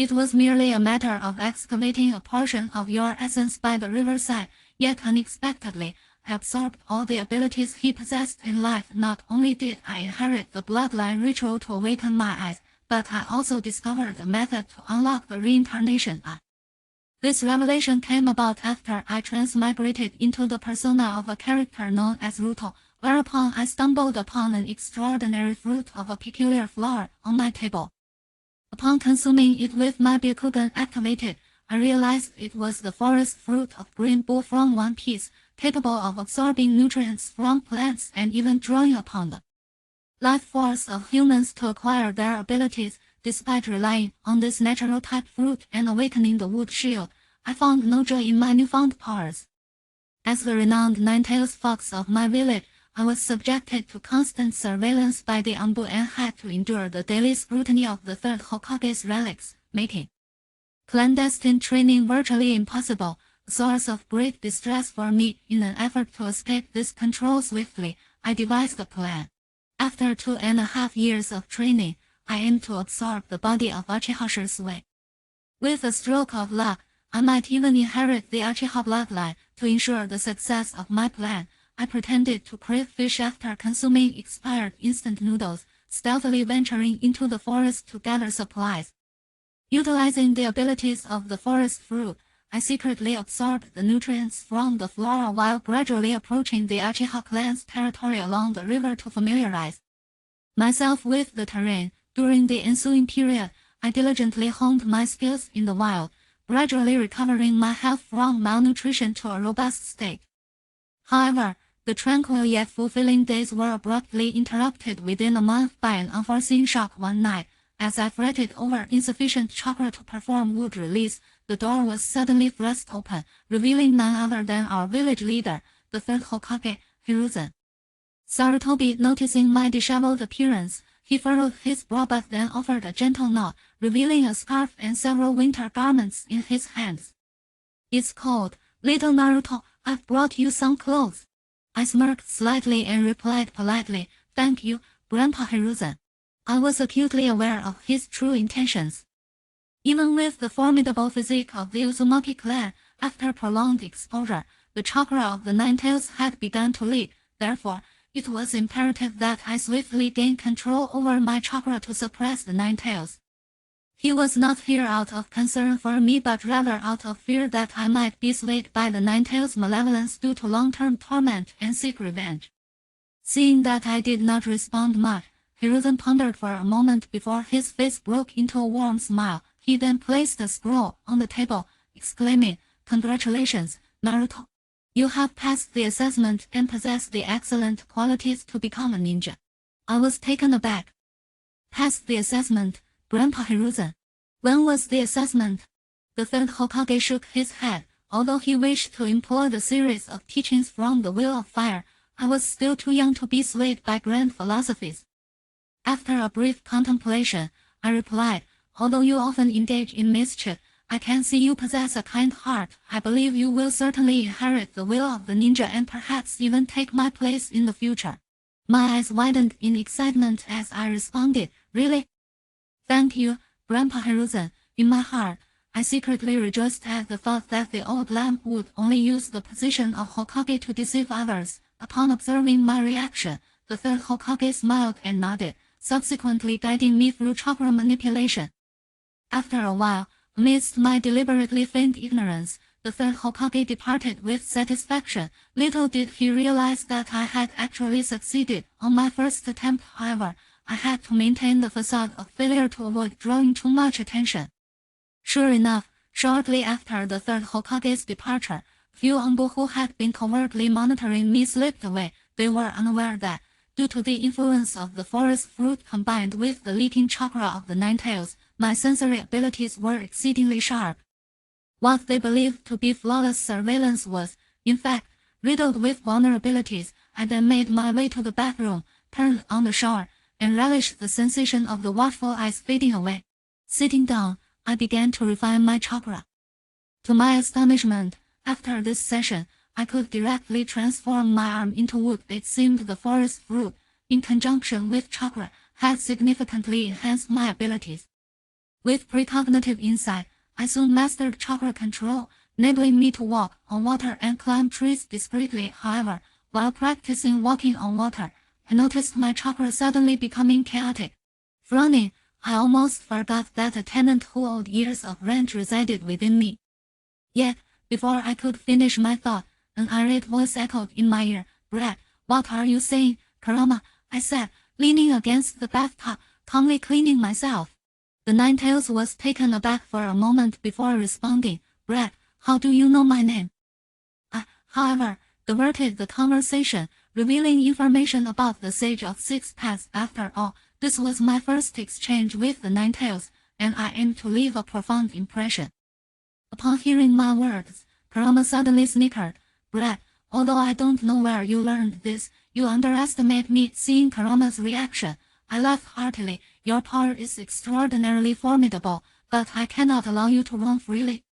It was merely a matter of excavating a portion of your essence by the riverside, yet unexpectedly, I absorbed all the abilities he possessed in life. Not only did I inherit the bloodline ritual to awaken my eyes, but I also discovered the method to unlock the reincarnation eye. This revelation came about after I transmigrated into the persona of a character known as Ruto, whereupon I stumbled upon an extraordinary fruit of a peculiar flower on my table. Upon consuming it with my Byakugan activated, I realized it was the forest fruit of green bull from One Piece, capable of absorbing nutrients from plants and even drawing upon the life force of humans to acquire their abilities. Despite relying on this natural type fruit and awakening the wood shield, I found no joy in my newfound powers. As the renowned Nine-Tails Fox of my village, I was subjected to constant surveillance by the Anbu and had to endure the daily scrutiny of the third Hokage's relics, making clandestine training virtually impossible, a source of great distress for me. In an effort to escape this control swiftly, I devised a plan. After 2.5 years of training, I aimed to absorb the body of Uchiha Shisui. With a stroke of luck, I might even inherit the Uchiha bloodline. To ensure the success of my plan, I pretended to crave fish after consuming expired instant noodles, stealthily venturing into the forest to gather supplies. Utilizing the abilities of the forest fruit, I secretly absorbed the nutrients from the flora while gradually approaching the Uchiha clan's territory along the river to familiarize myself with the terrain. During the ensuing period, I diligently honed my skills in the wild, gradually recovering my health from malnutrition to a robust state. However, the tranquil yet fulfilling days were abruptly interrupted within a month by an unforeseen shock. One night, as I fretted over insufficient chakra to perform wood release, the door was suddenly thrust open, revealing none other than our village leader, the third Hokage, Hiruzen. Sarutobi, noticing my disheveled appearance, he furrowed his brow but then offered a gentle nod, revealing a scarf and several winter garments in his hands. "It's cold, little Naruto. I've brought you some clothes." I smirked slightly and replied politely, "Thank you, Grandpa Hiruzen." I was acutely aware of his true intentions. Even with the formidable physique of the Uzumaki clan, after prolonged exposure, the chakra of the Nine-Tails had begun to leak. Therefore, it was imperative that I swiftly gain control over my chakra to suppress the Nine-Tails. He was not here out of concern for me but rather out of fear that I might be swayed by the Nine-Tails' malevolence due to long-term torment and seek revenge. Seeing that I did not respond much, Hiruzen pondered for a moment before his face broke into a warm smile. He then placed a scroll on the table, exclaiming, "Congratulations, Naruto. You have passed the assessment and possess the excellent qualities to become a ninja." I was taken aback. "Passed the assessment, Grandpa Hiruzen? When was the assessment?" The third Hokage shook his head. Although he wished to employ the series of teachings from the Wheel of Fire, I was still too young to be swayed by grand philosophies. After a brief contemplation, I replied, "Although you often engage in mischief, I can see you possess a kind heart. I believe you will certainly inherit the will of the ninja and perhaps even take my place in the future." My eyes widened in excitement as I responded, "Really? Thank you, Grandpa Hiruzen." In my heart, I secretly rejoiced at the thought that the old lamp would only use the position of Hokage to deceive others. Upon observing my reaction, the third Hokage smiled and nodded, subsequently guiding me through chakra manipulation. After a while, amidst my deliberately feigned ignorance, the third Hokage departed with satisfaction. Little did he realize that I had actually succeeded. On my first attempt, however, I had to maintain the facade of failure to avoid drawing too much attention. Sure enough, shortly after the third Hokage's departure, few Anbu who had been covertly monitoring me slipped away. They were unaware that, due to the influence of the forest fruit combined with the leaking chakra of the Nine-Tails, my sensory abilities were exceedingly sharp. What they believed to be flawless surveillance was, in fact, riddled with vulnerabilities. I then made my way to the bathroom, turned on the shower, and relished the sensation of the watchful eyes fading away. Sitting down, I began to refine my chakra. To my astonishment, after this session, I could directly transform my arm into wood. It seemed the forest fruit, in conjunction with chakra, had significantly enhanced my abilities. With precognitive insight, I soon mastered chakra control, enabling me to walk on water and climb trees discreetly. However, while practicing walking on water, I noticed my chakra suddenly becoming chaotic. Frowning, I almost forgot that a tenant who owed years of rent resided within me. Yet, before I could finish my thought, an irate voice echoed in my ear. "Brad, what are you saying, Kurama?" I said, leaning against the bathtub, calmly cleaning myself. The Ninetales was taken aback for a moment before responding. "Brad, how do you know my name?" I, however, diverted the conversation, revealing information about the Sage of Six Paths. After all, this was my first exchange with the Ninetales, and I aimed to leave a profound impression. Upon hearing my words, Kurama suddenly snickered. "Brad, although I don't know where you learned this, you underestimate me." Seeing Kurama's reaction, I laughed heartily. "Your power is extraordinarily formidable, but I cannot allow you to roam freely."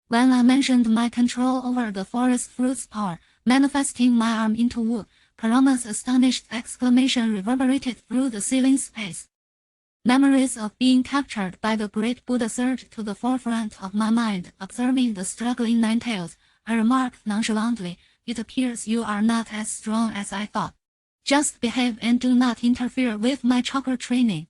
When I mentioned my control over the forest fruit's power, manifesting my arm into wood, Kurama's astonished exclamation reverberated through the ceiling space. Memories of being captured by the great Buddha surged to the forefront of my mind. Observing the struggling Ninetales, I remarked nonchalantly, "It appears you are not as strong as I thought. Just behave and do not interfere with my chakra training."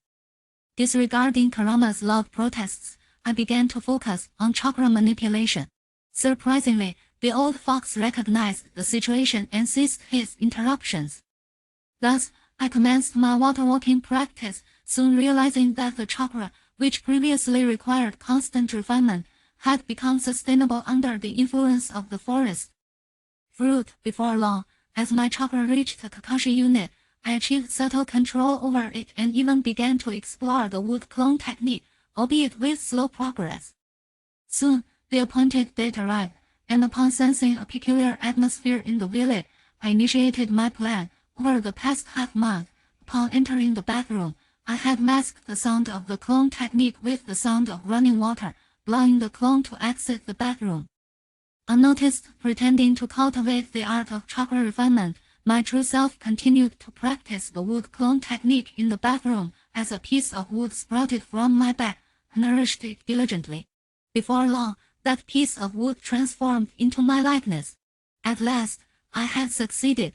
Disregarding Kurama's loud protests, I began to focus on chakra manipulation. Surprisingly, the old fox recognized the situation and ceased his interruptions. Thus, I commenced my water walking practice, soon realizing that the chakra, which previously required constant refinement, had become sustainable under the influence of the forest fruit. Before long, as my chakra reached the Kakashi unit, I achieved subtle control over it and even began to explore the wood clone technique, albeit with slow progress. Soon, the appointed date arrived, and upon sensing a peculiar atmosphere in the village, I initiated my plan. Over the past half-month, upon entering the bathroom, I had masked the sound of the clone technique with the sound of running water, allowing the clone to exit the bathroom. Unnoticed, pretending to cultivate the art of chakra refinement, my true self continued to practice the wood clone technique in the bathroom. As a piece of wood sprouted from my back, I nourished it diligently. Before long, that piece of wood transformed into my likeness. At last, I had succeeded.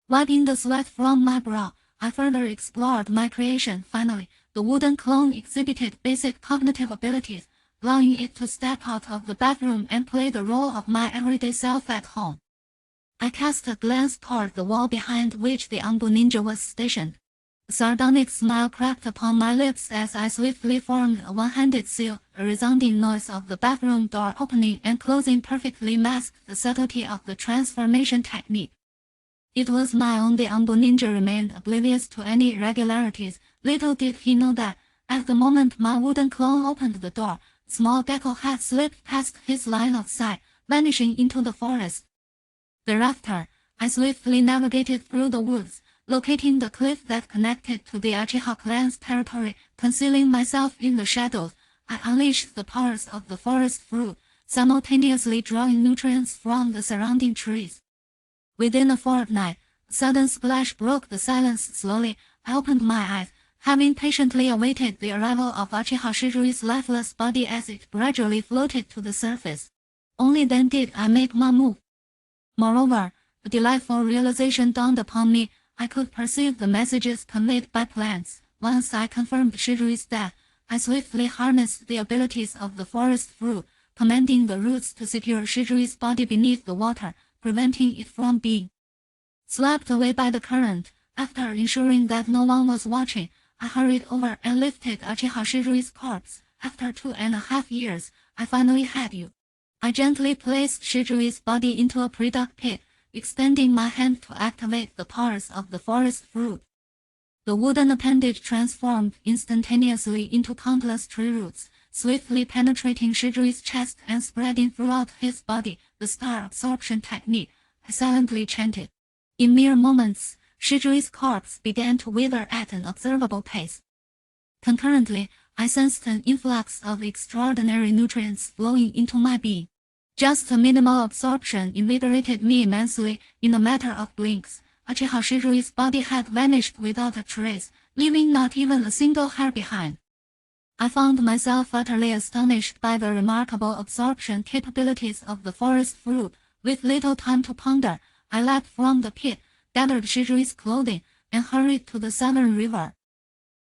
Wiping the sweat from my brow, I further explored my creation. Finally, the wooden clone exhibited basic cognitive abilities, allowing it to step out of the bathroom and play the role of my everyday self at home. I cast a glance toward the wall behind which the Anbu ninja was stationed. A sardonic smile cracked upon my lips as I swiftly formed a one-handed seal. A resounding noise of the bathroom door opening and closing perfectly masked the subtlety of the transformation technique. It was my own. The Anbu ninja remained oblivious to any irregularities. Little did he know that, at the moment my wooden clone opened the door, small Gecko had slipped past his line of sight, vanishing into the forest. Thereafter, I swiftly navigated through the woods, locating the cliff that connected to the Uchiha clan's territory. Concealing myself in the shadows, I unleashed the powers of the forest fruit, simultaneously drawing nutrients from the surrounding trees. Within a fortnight, a sudden splash broke the silence. Slowly, I opened my eyes, having patiently awaited the arrival of Uchiha Shisui's lifeless body as it gradually floated to the surface. Only then did I make my move. Moreover, a delightful realization dawned upon me. I could perceive the messages conveyed by plants. Once I confirmed Shisui's death, I swiftly harnessed the abilities of the forest fruit, commanding the roots to secure Shisui's body beneath the water, preventing it from being swept away by the current. After ensuring that no one was watching, I hurried over and lifted Uchiha Shisui's corpse. After 2.5 years, I finally had you. I gently placed Shisui's body into a pre-dug pit, extending my hand to activate the powers of the forest fruit. The wooden appendage transformed instantaneously into countless tree roots, swiftly penetrating Shisui's chest and spreading throughout his body. The star absorption technique, I silently chanted. In mere moments, Shisui's corpse began to wither at an observable pace. Concurrently, I sensed an influx of extraordinary nutrients flowing into my being. Just a minimal absorption invigorated me immensely. In a matter of blinks, Uchiha Shisui's body had vanished without a trace, leaving not even a single hair behind. I found myself utterly astonished by the remarkable absorption capabilities of the forest fruit. With little time to ponder, I leapt from the pit, gathered Shisui's clothing, and hurried to the southern river.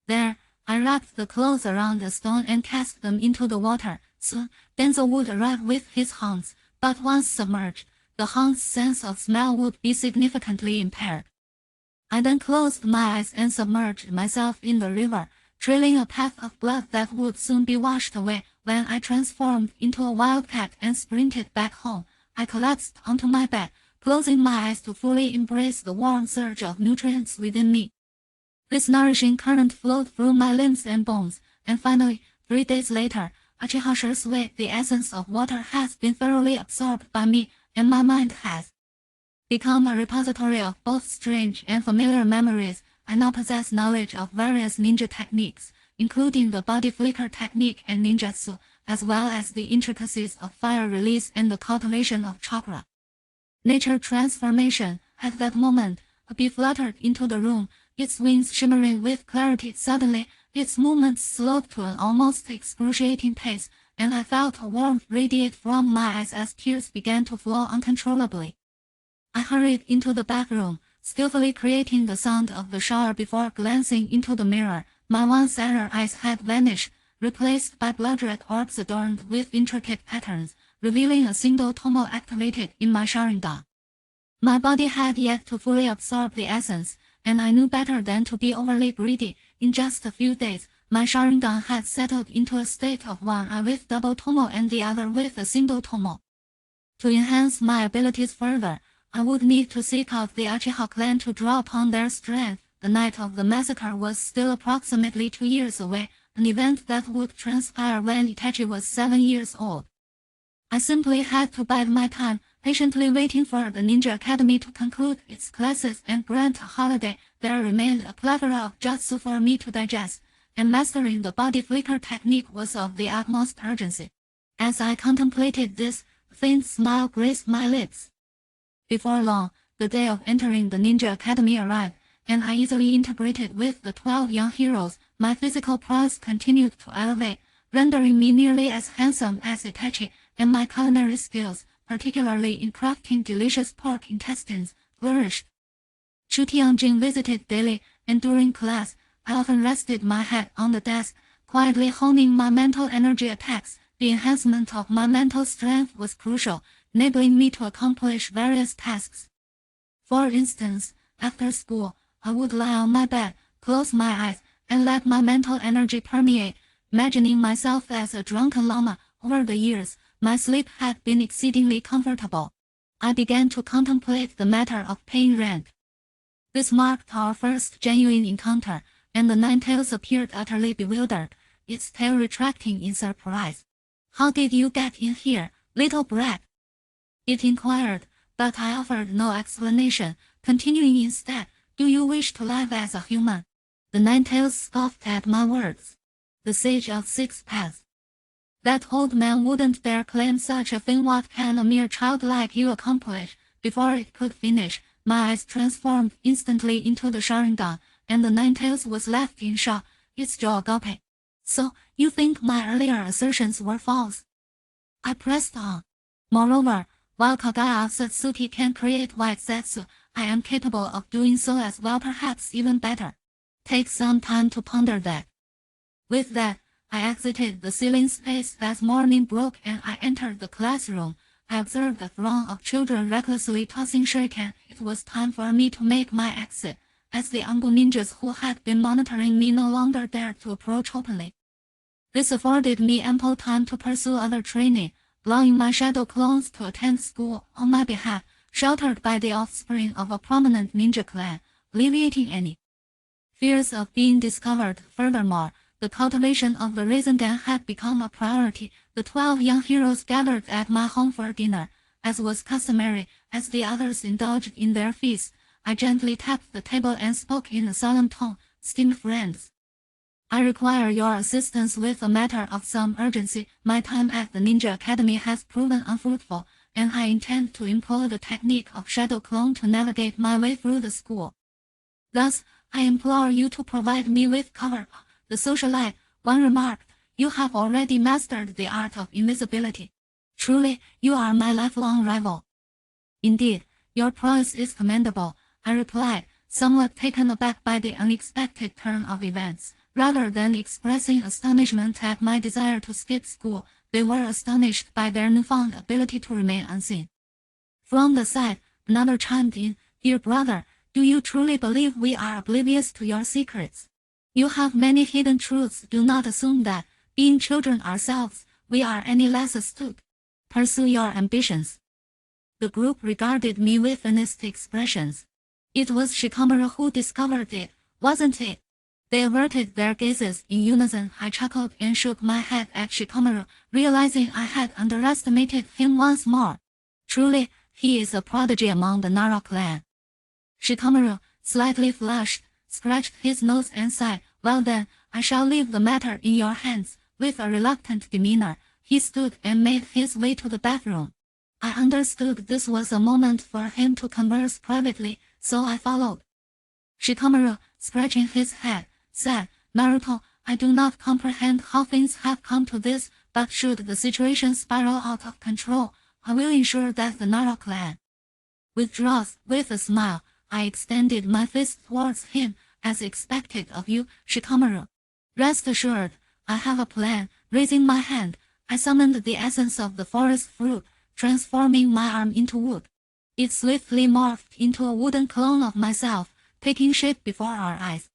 There, I wrapped the clothes around a stone and cast them into the water. Soon, Denzo would arrive with his hounds, but once submerged, the hound's sense of smell would be significantly impaired. I then closed my eyes and submerged myself in the river, trailing a path of blood that would soon be washed away. When I transformed into a wildcat and sprinted back home, I collapsed onto my bed, closing my eyes to fully embrace the warm surge of nutrients within me. This nourishing current flowed through my limbs and bones, and finally, 3 days later, Uchiha Shisui, the essence of water, has been thoroughly absorbed by me, and my mind has become a repository of both strange and familiar memories. I now possess knowledge of various ninja techniques, including the body flicker technique and ninjutsu, as well as the intricacies of fire release and the cultivation of chakra. Nature transformation. At that moment, a bee fluttered into the room, its wings shimmering with clarity. Suddenly, its movements slowed to an almost excruciating pace, and I felt a warmth radiate from my eyes as tears began to flow uncontrollably. I hurried into the back room, skillfully creating the sound of the shower before glancing into the mirror. My once adder eyes had vanished, replaced by blood-red orbs adorned with intricate patterns, revealing a single tomo activated in my Sharingan. My body had yet to fully absorb the essence, and I knew better than to be overly greedy. In just a few days, my Sharingan had settled into a state of one eye with double tomo and the other with a single tomo. To enhance my abilities further, I would need to seek out the Uchiha clan to draw upon their strength. The night of the massacre was still approximately 2 years away, an event that would transpire when Itachi was 7 years old. I simply had to bide my time, patiently waiting for the Ninja Academy to conclude its classes and grant a holiday. There remained a plethora of jutsu for me to digest, and mastering the body flicker technique was of the utmost urgency. As I contemplated this, a faint smile graced my lips. Before long, the day of entering the Ninja Academy arrived, and I easily integrated with the 12 young heroes. My physical prowess continued to elevate, rendering me nearly as handsome as Itachi, and my culinary skills, particularly in crafting delicious pork intestines, flourished. Chu Tianjin visited daily, and during class, I often rested my head on the desk, quietly honing my mental energy attacks. The enhancement of my mental strength was crucial, enabling me to accomplish various tasks. For instance, after school, I would lie on my bed, close my eyes, and let my mental energy permeate, imagining myself as a drunken llama. Over the years, my sleep had been exceedingly comfortable. I began to contemplate the matter of paying rent. This marked our first genuine encounter, and the Ninetales appeared utterly bewildered, its tail retracting in surprise. "How did you get in here, little brat?" it inquired, but I offered no explanation, continuing instead, "Do you wish to live as a human?" The Ninetales scoffed at my words. The Sage of Six Paths. That old man wouldn't dare claim such a thing. What can a mere child like you accomplish? Before it could finish, my eyes transformed instantly into the Sharingan, and the Ninetales was left in shock, its jaw gaping. "So, you think my earlier assertions were false?" I pressed on. "Moreover, while Kagaya Satsuki can create White Zetsu, I am capable of doing so as well, perhaps even better. Take some time to ponder that." With that, I exited the ceiling space as morning broke and I entered the classroom. I observed a throng of children recklessly tossing shuriken. It was time for me to make my exit, as the Anbu ninjas who had been monitoring me no longer dared to approach openly. This afforded me ample time to pursue other training, allowing my shadow clones to attend school on my behalf, sheltered by the offspring of a prominent ninja clan, alleviating any fears of being discovered. Furthermore, the cultivation of the Rasengan had become a priority. The 12 young heroes gathered at my home for dinner, as was customary. As the others indulged in their feast, I gently tapped the table and spoke in a solemn tone, "Esteemed friends, I require your assistance with a matter of some urgency. My time at the Ninja Academy has proven unfruitful, and I intend to employ the technique of Shadow Clone to navigate my way through the school. Thus, I implore you to provide me with cover." The socialite, one remarked, you have already mastered the art of invisibility. Truly, you are my lifelong rival. Indeed, your prowess is commendable, I replied, somewhat taken aback by the unexpected turn of events. Rather than expressing astonishment at my desire to skip school, they were astonished by their newfound ability to remain unseen. From the side, another chimed in, Dear brother, do you truly believe we are oblivious to your secrets? You have many hidden truths. Do not assume that, being children ourselves, we are any less astute. Pursue your ambitions. The group regarded me with earnest expressions. It was Shikamaru who discovered it, wasn't it? They averted their gazes in unison. I chuckled and shook my head at Shikamaru, realizing I had underestimated him once more. Truly, he is a prodigy among the Nara clan. Shikamaru, slightly flushed, scratched his nose and sighed. Well then, I shall leave the matter in your hands. With a reluctant demeanor, he stood and made his way to the bathroom. I understood this was a moment for him to converse privately, so I followed. Shikamaru, scratching his head, said, Naruto, I do not comprehend how things have come to this, but should the situation spiral out of control, I will ensure that the Nara clan withdraws. With a smile, I extended my fist towards him, as expected of you, Shikamaru. Rest assured, I have a plan. Raising my hand, I summoned the essence of the forest fruit, transforming my arm into wood. It swiftly morphed into a wooden clone of myself, taking shape before our eyes.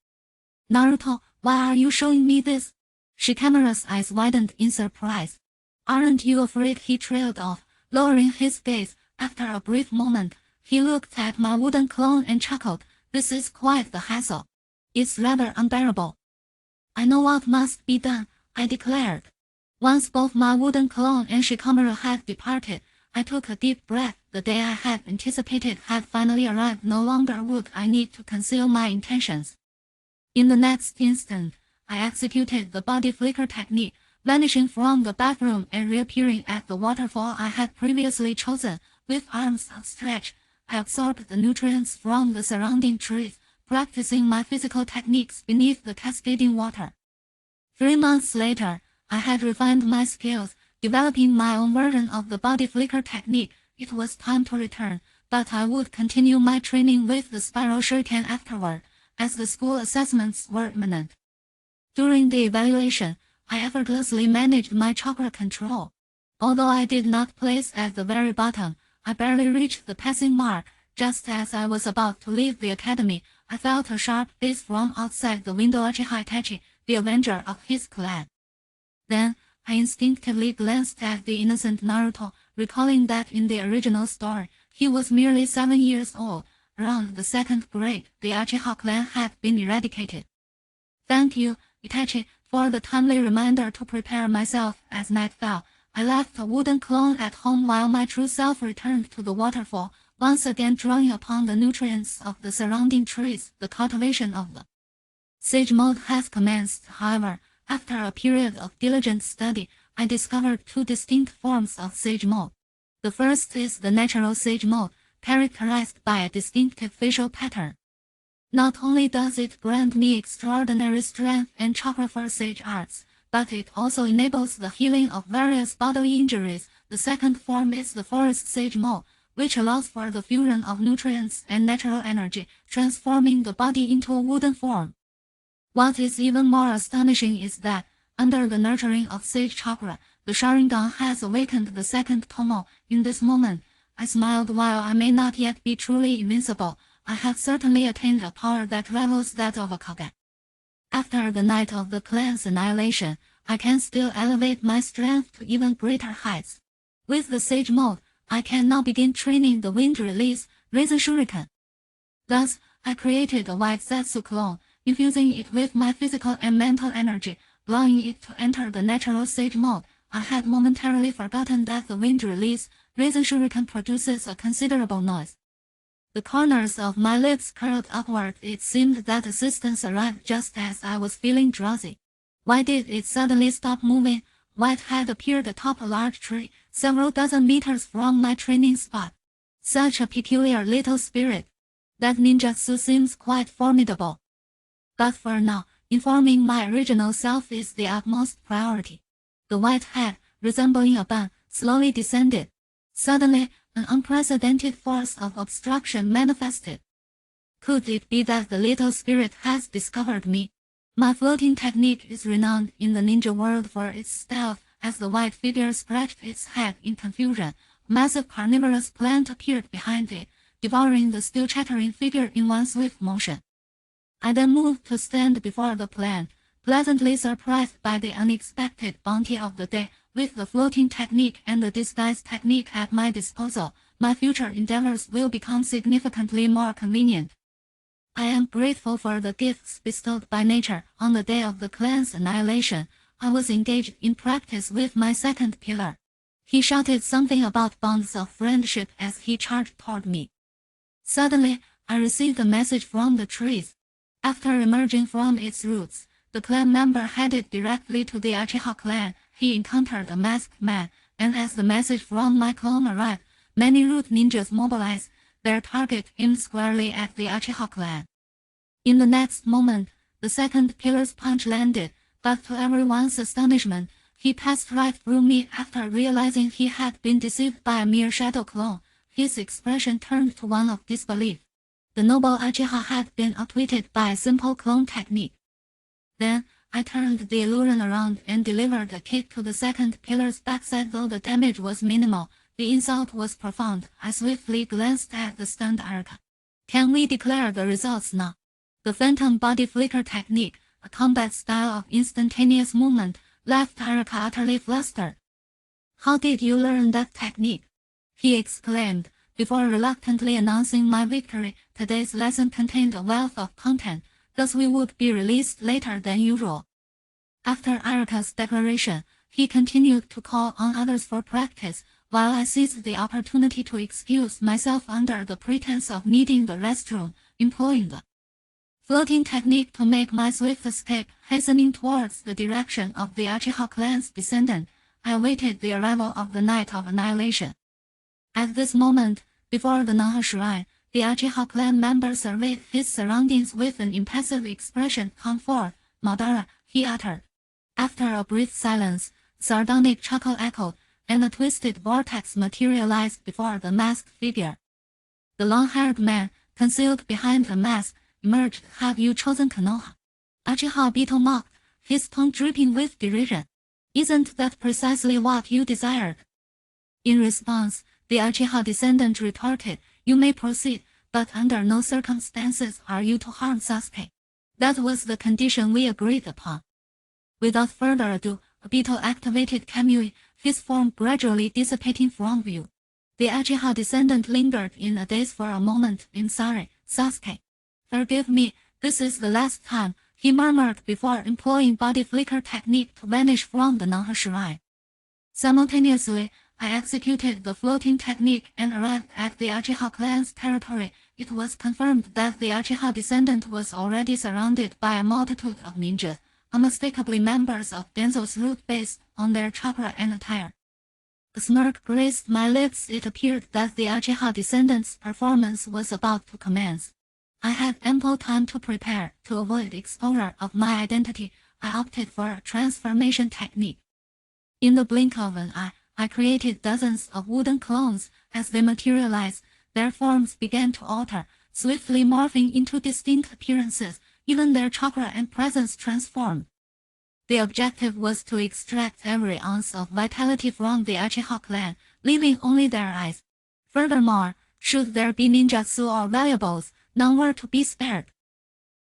Naruto, why are you showing me this? Shikamaru's eyes widened in surprise. Aren't you afraid? He trailed off, lowering his gaze. After a brief moment, he looked at my wooden clone and chuckled. This is quite the hassle. It's rather unbearable. I know what must be done, I declared. Once both my wooden clone and Shikamaru had departed, I took a deep breath. The day I had anticipated had finally arrived. No longer would I need to conceal my intentions. In the next instant, I executed the body flicker technique, vanishing from the bathroom and reappearing at the waterfall I had previously chosen. With arms outstretched, I absorbed the nutrients from the surrounding trees, practicing my physical techniques beneath the cascading water. 3 months later, I had refined my skills, developing my own version of the body flicker technique. It was time to return, but I would continue my training with the spiral shuriken afterward, as the school assessments were imminent. During the evaluation, I effortlessly managed my chakra control. Although I did not place at the very bottom, I barely reached the passing mark. Just as I was about to leave the academy, I felt a sharp gaze from outside the window. Uchiha Itachi, the avenger of his clan. Then, I instinctively glanced at the innocent Naruto, recalling that in the original story, he was merely 7 years old. Around the 2nd grade, the Uchiha clan had been eradicated. Thank you, Itachi, for the timely reminder to prepare myself. As night fell, I left a wooden clone at home while my true self returned to the waterfall, once again drawing upon the nutrients of the surrounding trees. The cultivation of the sage mode has commenced. However, after a period of diligent study, I discovered 2 distinct forms of sage mode. The first is the natural sage mode, characterized by a distinctive facial pattern. Not only does it grant me extraordinary strength and chakra for sage arts, but it also enables the healing of various bodily injuries. The second form is the forest sage mode, which allows for the fusion of nutrients and natural energy, transforming the body into a wooden form. What is even more astonishing is that, under the nurturing of sage chakra, the Sharingan has awakened the second tomo. In this moment, I smiled. While I may not yet be truly invincible, I have certainly attained a power that rivals that of a Kage. After the night of the clan's annihilation, I can still elevate my strength to even greater heights. With the sage mode, I can now begin training the wind release, Raisin Shuriken. Thus, I created a Black Zetsu clone, infusing it with my physical and mental energy, allowing it to enter the natural sage mode. I had momentarily forgotten that the wind release, Raisin Shuriken produces a considerable noise. The corners of my lips curled upward. It seemed that assistance arrived just as I was feeling drowsy. Why did it suddenly stop moving? White had appeared atop a large tree, several dozen meters from my training spot. Such a peculiar little spirit. That ninjutsu seems quite formidable. But for now, Informing my original self is the utmost priority. The white head, resembling a bun, slowly descended. Suddenly, an unprecedented force of obstruction manifested. Could it be that the little spirit has discovered me? My floating technique is renowned in the ninja world for its stealth. As the white figure scratched its head in confusion, a massive carnivorous plant appeared behind it, devouring the still chattering figure in one swift motion. I then moved to stand before the plant, pleasantly surprised by the unexpected bounty of the day. With the floating technique and the disguise technique at my disposal, my future endeavors will become significantly more convenient. I am grateful for the gifts bestowed by nature. On the day of the clan's annihilation, I was engaged in practice with my second pillar. He shouted something about bonds of friendship as he charged toward me. Suddenly, I received a message from the trees. After emerging from its roots, the clan member headed directly to the Uchiha clan. He encountered a masked man, and as the message from my clone arrived, many root ninjas mobilized, their target aimed squarely at the Uchiha clan. In the next moment, the second pillar's punch landed, but to everyone's astonishment, he passed right through me. After realizing he had been deceived by a mere shadow clone, his expression turned to one of disbelief. The noble Uchiha had been outwitted by a simple clone technique. Then, I turned the illusion around and delivered a kick to the second pillar's backside. Though the damage was minimal, the insult was profound. I swiftly glanced at the stunned Araka. Can we declare the results now? The phantom body flicker technique, a combat style of instantaneous movement, left Araka utterly flustered. How did you learn that technique? He exclaimed, before reluctantly announcing my victory. Today's lesson contained a wealth of content, thus we would be released later than usual. After Araka's declaration, he continued to call on others for practice, while I seized the opportunity to excuse myself under the pretense of needing the restroom, employing the floating technique to make my swift escape. Hastening towards the direction of the Uchiha clan's descendant, I awaited the arrival of the Night of Annihilation. At this moment, before the Konoha shrine, the Uchiha clan member surveyed his surroundings with an impassive expression. Come forth, Madara, he uttered. After a brief silence, a sardonic chuckle echoed, and a twisted vortex materialized before the masked figure. The long-haired man, concealed behind the mask, emerged. Have you chosen Konoha? Uchiha Obito mocked, his tongue dripping with derision. Isn't that precisely what you desired? In response, the Uchiha descendant retorted, you may proceed, but under no circumstances are you to harm Sasuke. That was the condition we agreed upon. Without further ado, Obito activated Kamui, his form gradually dissipating from view. The Uchiha descendant lingered in a daze for a moment. I'm sorry, Sasuke. Forgive me, this is the last time, he murmured before employing body flicker technique to vanish from the Konoha shrine. Simultaneously, I executed the floating technique and arrived at the Uchiha clan's territory. It was confirmed that the Uchiha descendant was already surrounded by a multitude of ninjas, unmistakably members of Denzo's root based on their chakra and attire. A smirk graced my lips. It appeared that the Uchiha descendant's performance was about to commence. I had ample time to prepare. To avoid exposure of my identity, I opted for a transformation technique. In the blink of an eye, I created dozens of wooden clones. As they materialized, their forms began to alter, swiftly morphing into distinct appearances. Even their chakra and presence transformed. The objective was to extract every ounce of vitality from the Uchiha clan, leaving only their eyes. Furthermore, should there be ninjutsu or valuables, none were to be spared.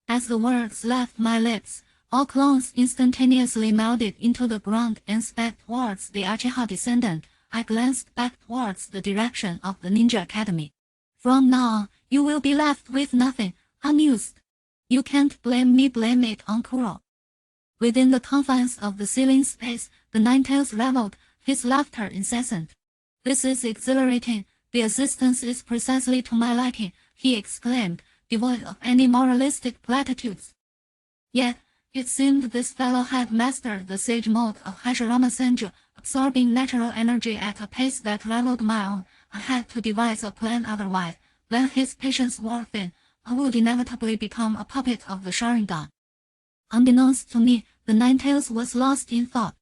As the words left my lips, all clones instantaneously melded into the ground and sped towards the Uchiha descendant. I glanced back towards the direction of the Ninja Academy. From now on, you will be left with nothing, unused. You can't blame me, blame it on Kuro. Within the confines of the ceiling space, the Ninetales reveled, his laughter incessant. This is exhilarating, the assistance is precisely to my liking, he exclaimed, devoid of any moralistic platitudes. Yet, it seemed this fellow had mastered the sage mode of Hashirama Senju, absorbing natural energy at a pace that rivaled my own. I had to devise a plan, otherwise, when his patience wore thin, I would inevitably become a puppet of the Sharingan. Unbeknownst to me, the Ninetales was lost in thought.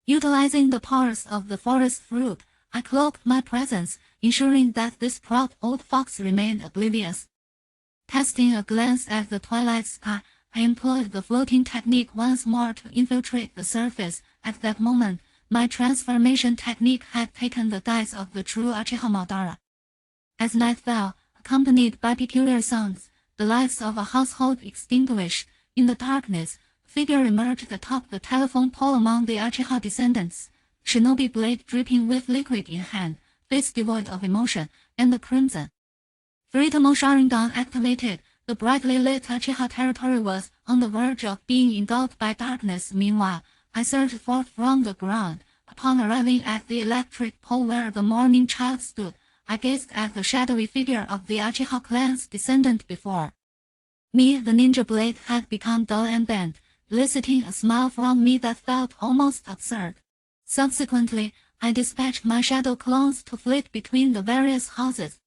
Utilizing the powers of the forest fruit, I cloaked my presence, ensuring that this proud old fox remained oblivious. Casting a glance at the twilight sky, I employed the floating technique once more to infiltrate the surface. At that moment, my transformation technique had taken the guise of the true Uchiha Madara. As night fell, accompanied by peculiar sounds, the lights of a household extinguished. In the darkness, a figure emerged atop the telephone pole among the Uchiha descendants, shinobi blade dripping with liquid in hand, face devoid of emotion, and the crimson Veritable Sharingan activated. The brightly lit Uchiha territory was on the verge of being engulfed by darkness. Meanwhile, I surged forth from the ground. Upon arriving at the electric pole where the morning child stood, I gazed at the shadowy figure of the Uchiha clan's descendant before me. The ninja blade had become dull and bent, eliciting a smile from me that felt almost absurd. Subsequently, I dispatched my shadow clones to flit between the various houses.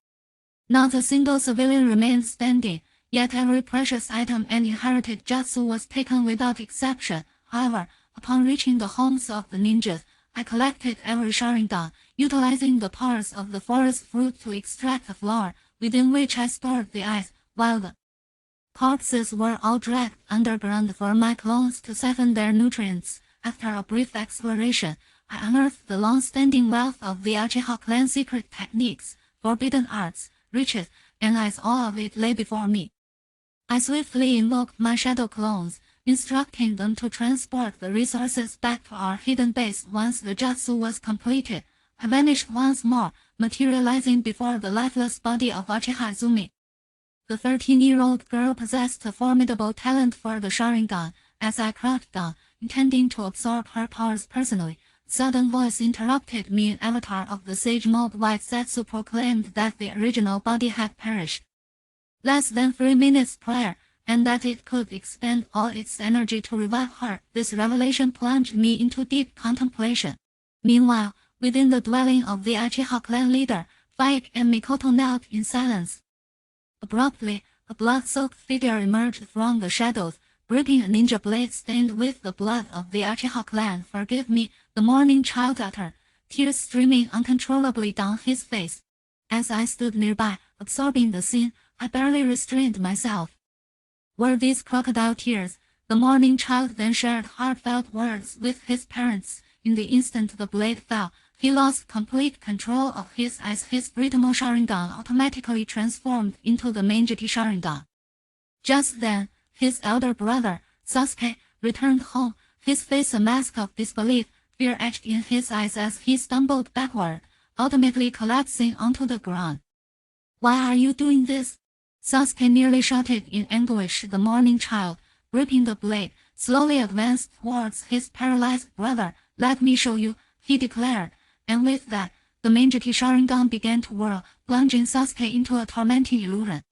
Not a single civilian remained standing, yet every precious item and inherited jutsu was taken without exception. However, upon reaching the homes of the ninjas, I collected every Sharingan, utilizing the powers of the forest fruit to extract a flower, within which I stored the ice, while the corpses were all dragged underground for my clones to siphon their nutrients. After a brief exploration, I unearthed the long-standing wealth of the Uchiha clan secret techniques, forbidden arts, riches, and as all of it lay before me. I swiftly invoked my shadow clones, instructing them to transport the resources back to our hidden base. Once the jutsu was completed, I vanished once more, materializing before the lifeless body of Uchiha Izumi. The 13-year-old girl possessed a formidable talent for the Sharingan. As I crouched down, intending to absorb her powers personally, a sudden voice interrupted me. An avatar of the sage mode Black Zetsu proclaimed that the original body had perished less than 3 minutes prior, and that it could expend all its energy to revive her. This revelation plunged me into deep contemplation. Meanwhile, within the dwelling of the Uchiha clan leader, Faik and Mikoto knelt in silence. Abruptly, a blood-soaked figure emerged from the shadows, gripping a ninja blade stained with the blood of the Uchiha clan. "Forgive me," the morning child uttered, tears streaming uncontrollably down his face. As I stood nearby, absorbing the scene, I barely restrained myself. Were these crocodile tears? The morning child then shared heartfelt words with his parents. In the instant the blade fell, he lost complete control of his eyes. His Britamo Sharingan automatically transformed into the Manjiti Sharingan. Just then, his elder brother, Sasuke, returned home, his face a mask of disbelief, fear etched in his eyes as he stumbled backward, ultimately collapsing onto the ground. "Why are you doing this?" Sasuke nearly shouted in anguish. The morning child, gripping the blade, slowly advanced towards his paralyzed brother. "Let me show you," he declared, and with that, the Manjiti Sharingan began to whirl, plunging Sasuke into a tormenting illusion.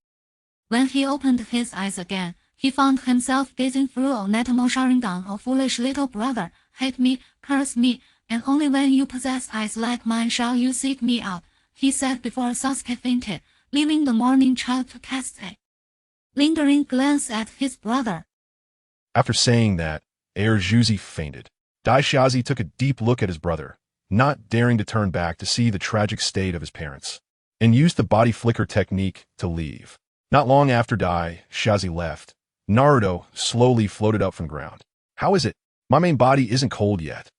When he opened his eyes again, he found himself gazing through a Netamo Sharingan. "Oh foolish little brother, hate me, curse me, and only when you possess eyes like mine shall you seek me out," he said before Sasuke fainted, leaving the morning child to cast a lingering glance at his brother. After saying that, Juzi fainted. Daishazi took a deep look at his brother, not daring to turn back to see the tragic state of his parents, and used the body flicker technique to leave. Not long after Daishazi left, Naruto slowly floated up from ground. "How is it? My main body isn't cold yet.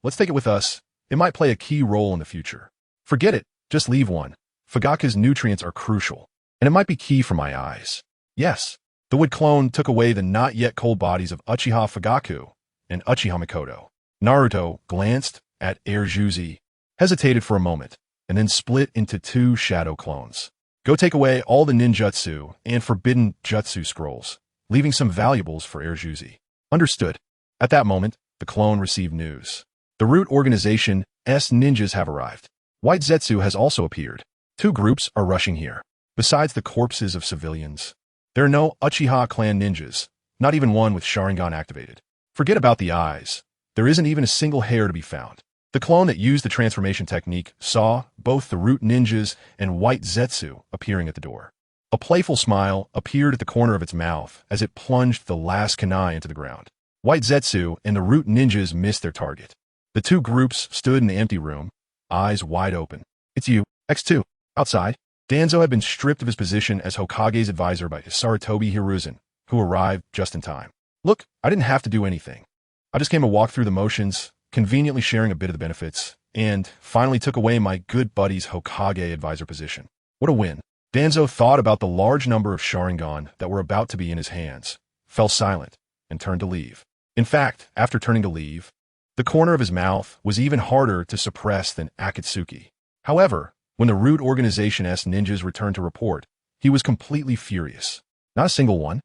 Let's take it with us. It might play a key role in the future." "Forget it. Just leave one. Fugaku's nutrients are crucial, and it might be key for my eyes." Yes, the wood clone took away the not yet cold bodies of Uchiha Fugaku and Uchiha Mikoto. Naruto glanced at Juzi, hesitated for a moment, and then split into 2 shadow clones. "Go take away all the ninjutsu and forbidden jutsu scrolls, leaving some valuables for Juzi." "Understood." At that moment, the clone received news. The root organization's ninjas have arrived. White Zetsu has also appeared. 2 groups are rushing here. Besides the corpses of civilians, there are no Uchiha clan ninjas, not even one with Sharingan activated. Forget about the eyes. There isn't even a single hair to be found. The clone that used the transformation technique saw both the root ninjas and White Zetsu appearing at the door. A playful smile appeared at the corner of its mouth as it plunged the last kunai into the ground. White Zetsu and the root ninjas missed their target. The two groups stood in the empty room, eyes wide open. It's you, X2. Outside, Danzo had been stripped of his position as Hokage's advisor by Saratobi Hiruzen, who arrived just in time. Look, I didn't have to do anything. I just came to walk through the motions, conveniently sharing a bit of the benefits, and finally took away my good buddy's Hokage advisor position. What a win. Danzo thought about the large number of Sharingan that were about to be in his hands, fell silent, and turned to leave. In fact, after turning to leave, the corner of his mouth was even harder to suppress than Akatsuki. However, when the Root Organization-S ninjas returned to report, he was completely furious. Not a single one.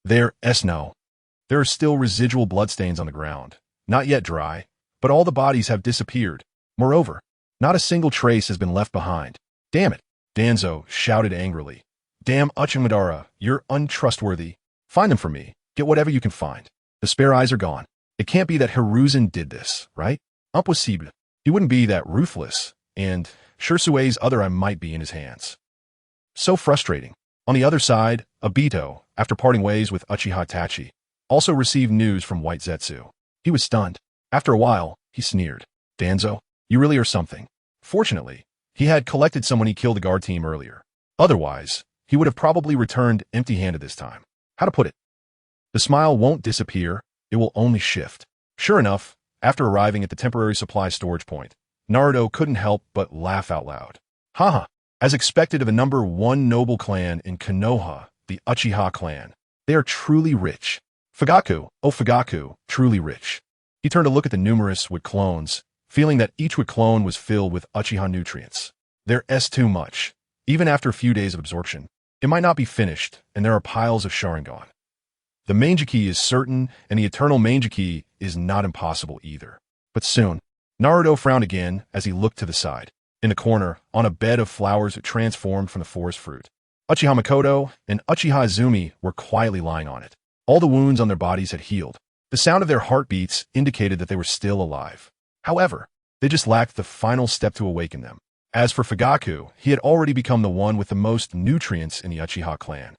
No. There are still residual bloodstains on the ground, not yet dry, but all the bodies have disappeared. Moreover, not a single trace has been left behind. Damn it, Danzo shouted angrily. Damn Uchiha, you're untrustworthy. Find them for me. Get whatever you can find. The spare eyes are gone. It can't be that Hiruzen did this, right? Impossible. He wouldn't be that ruthless, and Shisui's other eye might be in his hands. So frustrating. On the other side, Obito, after parting ways with Uchiha Itachi, also received news from White Zetsu. He was stunned. After a while, he sneered. Danzo, you really are something. Fortunately, he had collected someone he killed the guard team earlier. Otherwise, he would have probably returned empty-handed this time. How to put it? The smile won't disappear, it will only shift. Sure enough, after arriving at the temporary supply storage point, Naruto couldn't help but laugh out loud. Haha, as expected of a number 1 noble clan in Konoha, the Uchiha clan. They are truly rich. Fugaku, truly rich. He turned to look at the numerous Wood clones, feeling that each Wood clone was filled with Uchiha nutrients. There's too much. Even after a few days of absorption, it might not be finished, and there are piles of Sharingan. The Mangeki is certain, and the eternal Mangeki is not impossible either. But soon, Naruto frowned again as he looked to the side. In the corner, on a bed of flowers transformed from the forest fruit, Uchiha Makoto and Uchiha Izumi were quietly lying on it. All the wounds on their bodies had healed. The sound of their heartbeats indicated that they were still alive. However, they just lacked the final step to awaken them. As for Fugaku, he had already become the one with the most nutrients in the Uchiha clan.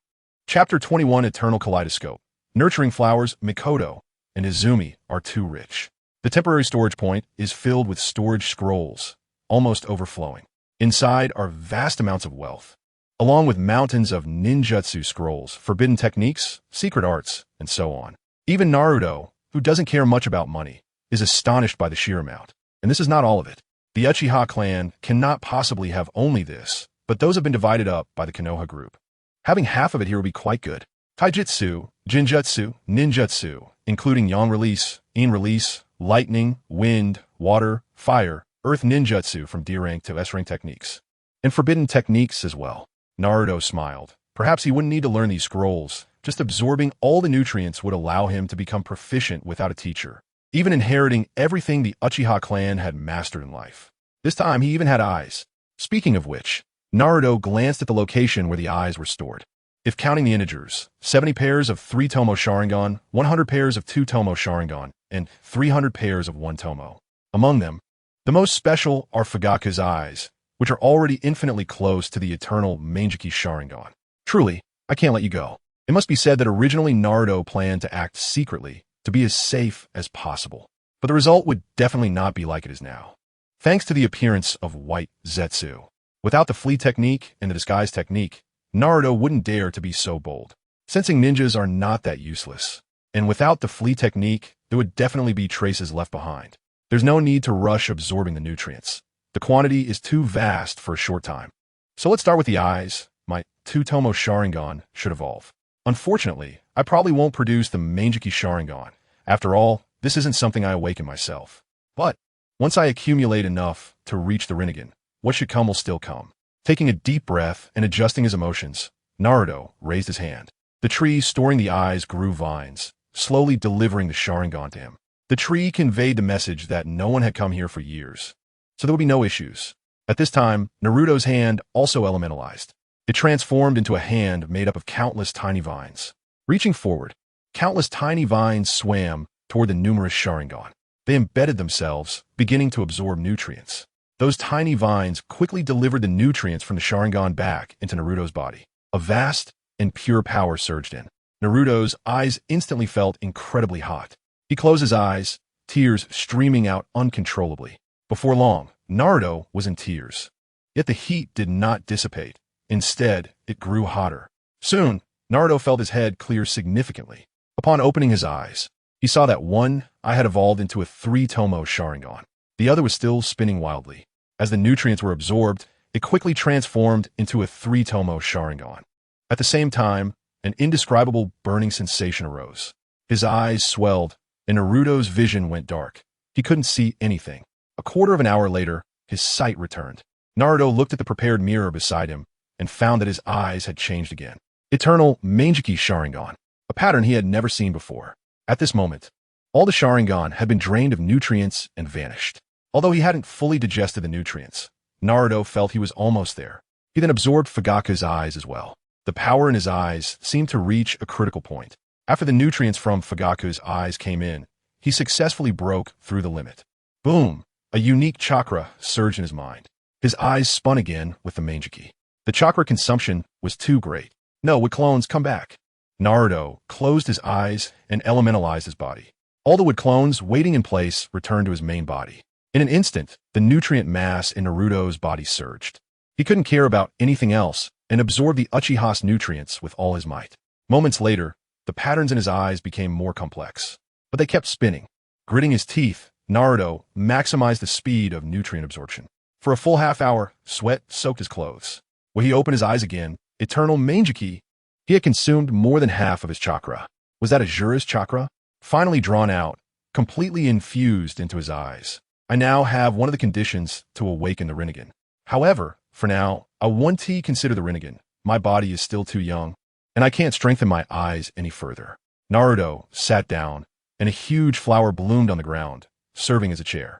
Chapter 21 Eternal Kaleidoscope. Nurturing flowers, Mikoto and Izumi are too rich. The temporary storage point is filled with storage scrolls, almost overflowing. Inside are vast amounts of wealth, along with mountains of ninjutsu scrolls, forbidden techniques, secret arts, and so on. Even Naruto, who doesn't care much about money, is astonished by the sheer amount. And this is not all of it. The Uchiha clan cannot possibly have only this, but those have been divided up by the Konoha group. Having half of it here would be quite good. Taijutsu, Jinjutsu, Ninjutsu, including Yang Release, In Release, Lightning, Wind, Water, Fire, Earth Ninjutsu from D rank to S rank techniques. And forbidden techniques as well. Naruto smiled. Perhaps he wouldn't need to learn these scrolls. Just absorbing all the nutrients would allow him to become proficient without a teacher, even inheriting everything the Uchiha clan had mastered in life. This time he even had eyes. Speaking of which, Naruto glanced at the location where the eyes were stored. If counting the integers, 70 pairs of 3 Tomo Sharingan, 100 pairs of 2 Tomo Sharingan, and 300 pairs of 1 Tomo. Among them, the most special are Fugaku's eyes, which are already infinitely close to the eternal Mangeki Sharingan. Truly, I can't let you go. It must be said that originally Naruto planned to act secretly, to be as safe as possible. But the result would definitely not be like it is now. Thanks to the appearance of White Zetsu. Without the flee technique and the disguise technique, Naruto wouldn't dare to be so bold. Sensing ninjas are not that useless. And without the flee technique, there would definitely be traces left behind. There's no need to rush absorbing the nutrients. The quantity is too vast for a short time. So let's start with the eyes. My 2 Tomo Sharingan should evolve. Unfortunately, I probably won't produce the Mangeki Sharingan. After all, this isn't something I awaken myself. But once I accumulate enough to reach the Rinnegan, what should come will still come. Taking a deep breath and adjusting his emotions, Naruto raised his hand. The tree storing the eyes grew vines, slowly delivering the Sharingan to him. The tree conveyed the message that no one had come here for years, so there would be no issues. At this time, Naruto's hand also elementalized. It transformed into a hand made up of countless tiny vines. Reaching forward, countless tiny vines swam toward the numerous Sharingan. They embedded themselves, beginning to absorb nutrients. Those tiny vines quickly delivered the nutrients from the Sharingan back into Naruto's body. A vast and pure power surged in. Naruto's eyes instantly felt incredibly hot. He closed his eyes, tears streaming out uncontrollably. Before long, Naruto was in tears. Yet the heat did not dissipate. Instead, it grew hotter. Soon, Naruto felt his head clear significantly. Upon opening his eyes, he saw that one eye had evolved into a 3-tomo Sharingan. The other was still spinning wildly. As the nutrients were absorbed, it quickly transformed into a 3-tomo Sharingan. At the same time, an indescribable burning sensation arose. His eyes swelled, and Naruto's vision went dark. He couldn't see anything. A quarter of an hour later, his sight returned. Naruto looked at the prepared mirror beside him and found that his eyes had changed again. Eternal Mangeki Sharingan, a pattern he had never seen before. At this moment, all the Sharingan had been drained of nutrients and vanished. Although he hadn't fully digested the nutrients, Naruto felt he was almost there. He then absorbed Fugaku's eyes as well. The power in his eyes seemed to reach a critical point. After the nutrients from Fugaku's eyes came in, he successfully broke through the limit. Boom! A unique chakra surged in his mind. His eyes spun again with the Mangeki. The chakra consumption was too great. No, wood clones, come back. Naruto closed his eyes and elementalized his body. All the wood clones waiting in place returned to his main body. In an instant, the nutrient mass in Naruto's body surged. He couldn't care about anything else and absorbed the Uchiha's nutrients with all his might. Moments later, the patterns in his eyes became more complex, but they kept spinning. Gritting his teeth, Naruto maximized the speed of nutrient absorption. For a full half hour, sweat soaked his clothes. When he opened his eyes again, Eternal Mangeki, he had consumed more than half of his chakra. Was that Azura's chakra? Finally drawn out, completely infused into his eyes. I now have one of the conditions to awaken the Rinnegan. However, for now, I want to consider the Rinnegan. My body is still too young, and I can't strengthen my eyes any further. Naruto sat down, and a huge flower bloomed on the ground, serving as a chair.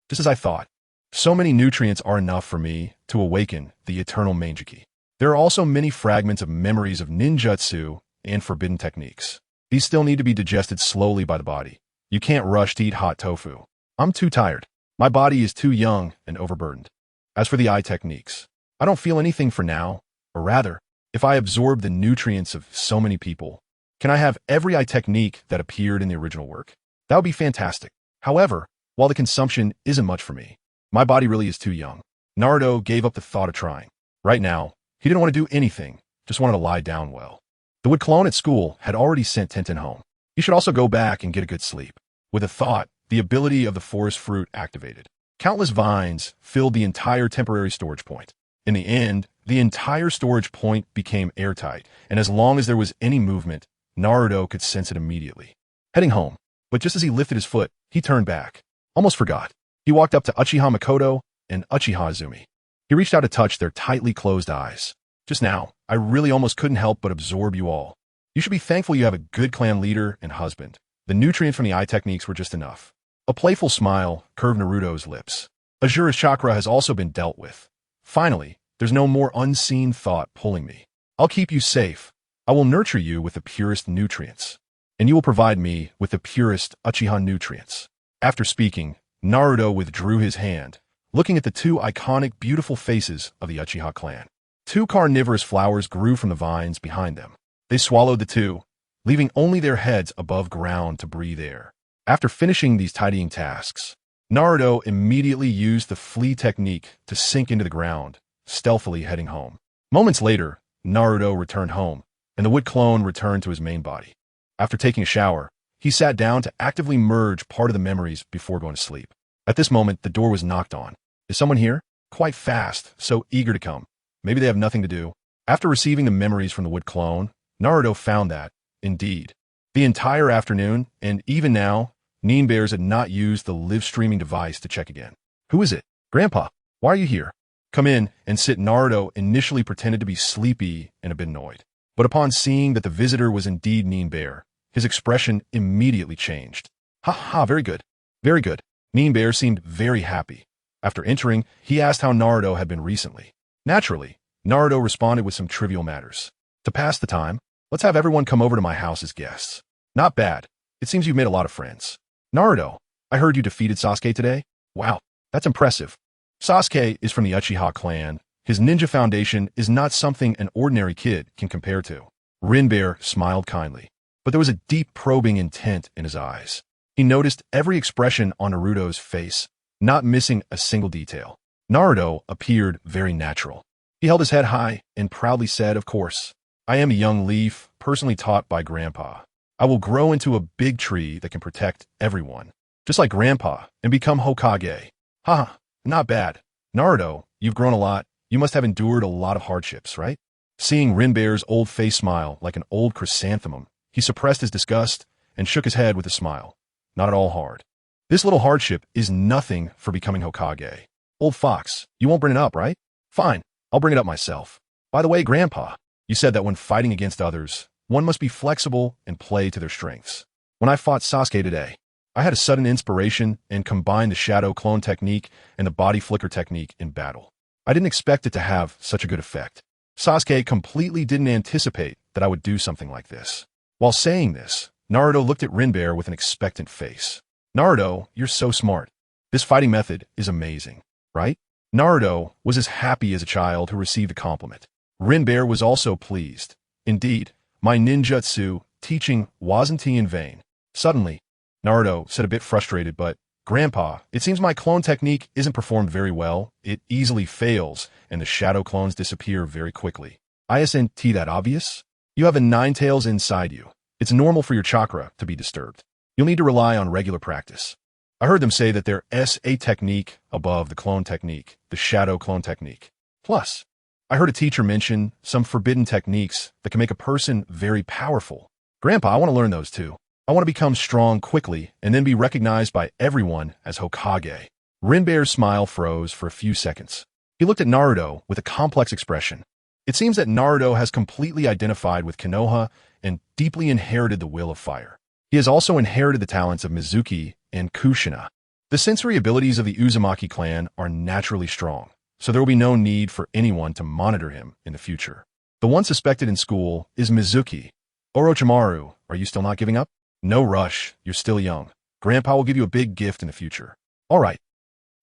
Just as I thought. So many nutrients are enough for me to awaken the Eternal Mangeki. There are also many fragments of memories of ninjutsu and forbidden techniques. These still need to be digested slowly by the body. You can't rush to eat hot tofu. I'm too tired. My body is too young and overburdened. As for the eye techniques, I don't feel anything for now, or rather, if I absorb the nutrients of so many people, can I have every eye technique that appeared in the original work? That would be fantastic. However, while the consumption isn't much for me, my body really is too young. Naruto gave up the thought of trying. Right now, he didn't want to do anything, just wanted to lie down well. The wood clone at school had already sent Tenten home. He should also go back and get a good sleep. With a thought, the ability of the forest fruit activated. Countless vines filled the entire temporary storage point. In the end, the entire storage point became airtight, and as long as there was any movement, Naruto could sense it immediately. Heading home, but just as he lifted his foot, he turned back. Almost forgot. He walked up to Uchiha Makoto and Uchiha Izumi. He reached out to touch their tightly closed eyes. Just now, I really almost couldn't help but absorb you all. You should be thankful you have a good clan leader and husband. The nutrients from the eye techniques were just enough. A playful smile curved Naruto's lips. Azura's chakra has also been dealt with. Finally, there's no more unseen thought pulling me. I'll keep you safe. I will nurture you with the purest nutrients, and you will provide me with the purest Uchiha nutrients. After speaking, Naruto withdrew his hand, looking at the two iconic, beautiful faces of the Uchiha clan. Two carnivorous flowers grew from the vines behind them. They swallowed the two, leaving only their heads above ground to breathe air. After finishing these tidying tasks, Naruto immediately used the flea technique to sink into the ground, stealthily heading home. Moments later, Naruto returned home, and the wood clone returned to his main body. After taking a shower, he sat down to actively merge part of the memories before going to sleep. At this moment, the door was knocked on. Is someone here? Quite fast, so eager to come. Maybe they have nothing to do. After receiving the memories from the wood clone, Naruto found that, indeed, the entire afternoon, and even now, Nine Bears had not used the live streaming device to check again. Who is it? Grandpa, why are you here? Come in and sit. Naruto initially pretended to be sleepy and a bit annoyed. But upon seeing that the visitor was indeed Nine Bear, his expression immediately changed. Very good. Very good. Nine Bear seemed very happy. After entering, he asked how Naruto had been recently. Naturally, Naruto responded with some trivial matters. To pass the time, let's have everyone come over to my house as guests. Not bad. It seems you've made a lot of friends. Naruto, I heard you defeated Sasuke today? Wow, that's impressive. Sasuke is from the Uchiha clan. His ninja foundation is not something an ordinary kid can compare to. Rinbear smiled kindly, but there was a deep probing intent in his eyes. He noticed every expression on Naruto's face, not missing a single detail. Naruto appeared very natural. He held his head high and proudly said, "Of course, I am a young leaf, personally taught by Grandpa. I will grow into a big tree that can protect everyone, just like Grandpa, and become Hokage." Haha, not bad. Naruto, you've grown a lot. You must have endured a lot of hardships, right? Seeing Rinbear's old face smile like an old chrysanthemum, he suppressed his disgust and shook his head with a smile. Not at all hard. This little hardship is nothing for becoming Hokage. Old fox, you won't bring it up, right? Fine, I'll bring it up myself. By the way, Grandpa, you said that when fighting against others, one must be flexible and play to their strengths. When I fought Sasuke today, I had a sudden inspiration and combined the shadow clone technique and the body flicker technique in battle. I didn't expect it to have such a good effect. Sasuke completely didn't anticipate that I would do something like this. While saying this, Naruto looked at Rinbear with an expectant face. Naruto, you're so smart. This fighting method is amazing, right? Naruto was as happy as a child who received a compliment. Rinbear was also pleased. Indeed, my ninjutsu teaching wasn't in vain. Suddenly, Naruto said, a bit frustrated, "But, Grandpa, it seems my clone technique isn't performed very well. It easily fails, and the shadow clones disappear very quickly. Isn't that obvious? You have a nine-tails inside you. It's normal for your chakra to be disturbed. You'll need to rely on regular practice." I heard them say that there's a technique above the clone technique, the shadow clone technique. Plus, I heard a teacher mention some forbidden techniques that can make a person very powerful. Grandpa, I want to learn those too. I want to become strong quickly and then be recognized by everyone as Hokage. Rinbear's smile froze for a few seconds. He looked at Naruto with a complex expression. It seems that Naruto has completely identified with Konoha and deeply inherited the will of fire. He has also inherited the talents of Mizuki and Kushina. The sensory abilities of the Uzumaki clan are naturally strong, so there will be no need for anyone to monitor him in the future. The one suspected in school is Mizuki. Orochimaru, are you still not giving up? No rush, you're still young. Grandpa will give you a big gift in the future. All right.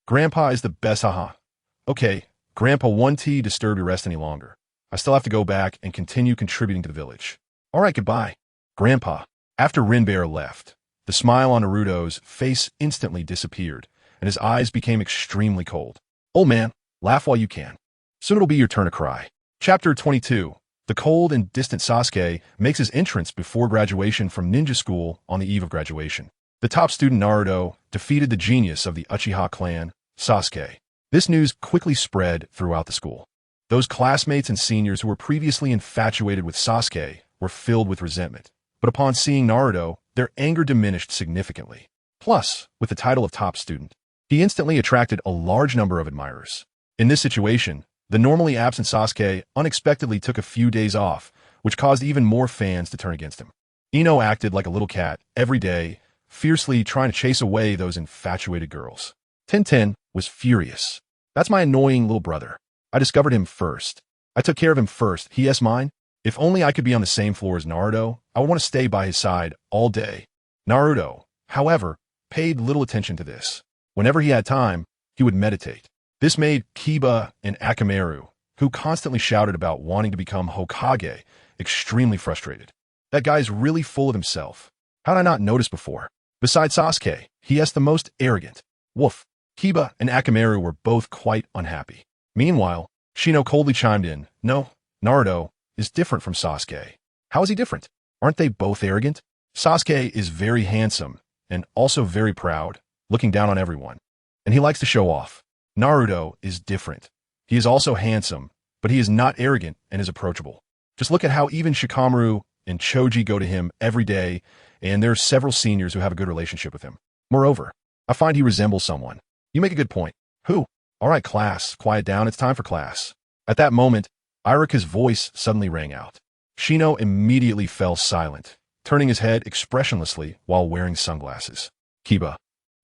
Grandpa is the best, haha. Okay, Grandpa won't disturb your rest any longer. I still have to go back and continue contributing to the village. All right, goodbye. Grandpa. After Rinbear left, the smile on Naruto's face instantly disappeared, and his eyes became extremely cold. Old man, laugh while you can. Soon it'll be your turn to cry. Chapter 22. The cold and distant Sasuke makes his entrance before graduation from ninja school on the eve of graduation. The top student Naruto defeated the genius of the Uchiha clan, Sasuke. This news quickly spread throughout the school. Those classmates and seniors who were previously infatuated with Sasuke were filled with resentment, but upon seeing Naruto, their anger diminished significantly. Plus, with the title of top student, he instantly attracted a large number of admirers. In this situation, the normally absent Sasuke unexpectedly took a few days off, which caused even more fans to turn against him. Ino acted like a little cat every day, fiercely trying to chase away those infatuated girls. Tintin was furious. That's my annoying little brother. I discovered him first. I took care of him first. He is mine. If only I could be on the same floor as Naruto, I would want to stay by his side all day. Naruto, however, paid little attention to this. Whenever he had time, he would meditate. This made Kiba and Akamaru, who constantly shouted about wanting to become Hokage, extremely frustrated. That guy's really full of himself. How did I not notice before? Besides Sasuke, he is the most arrogant. Woof. Kiba and Akamaru were both quite unhappy. Meanwhile, Shino coldly chimed in, "No, Naruto is different from Sasuke." How is he different? Aren't they both arrogant? Sasuke is very handsome and also very proud, looking down on everyone. And he likes to show off. Naruto is different. He is also handsome, but he is not arrogant and is approachable. Just look at how even Shikamaru and Choji go to him every day, and there are several seniors who have a good relationship with him. Moreover, I find he resembles someone. You make a good point. Who? All right, class, quiet down. It's time for class. At that moment, Irika's voice suddenly rang out. Shino immediately fell silent, turning his head expressionlessly while wearing sunglasses. Kiba.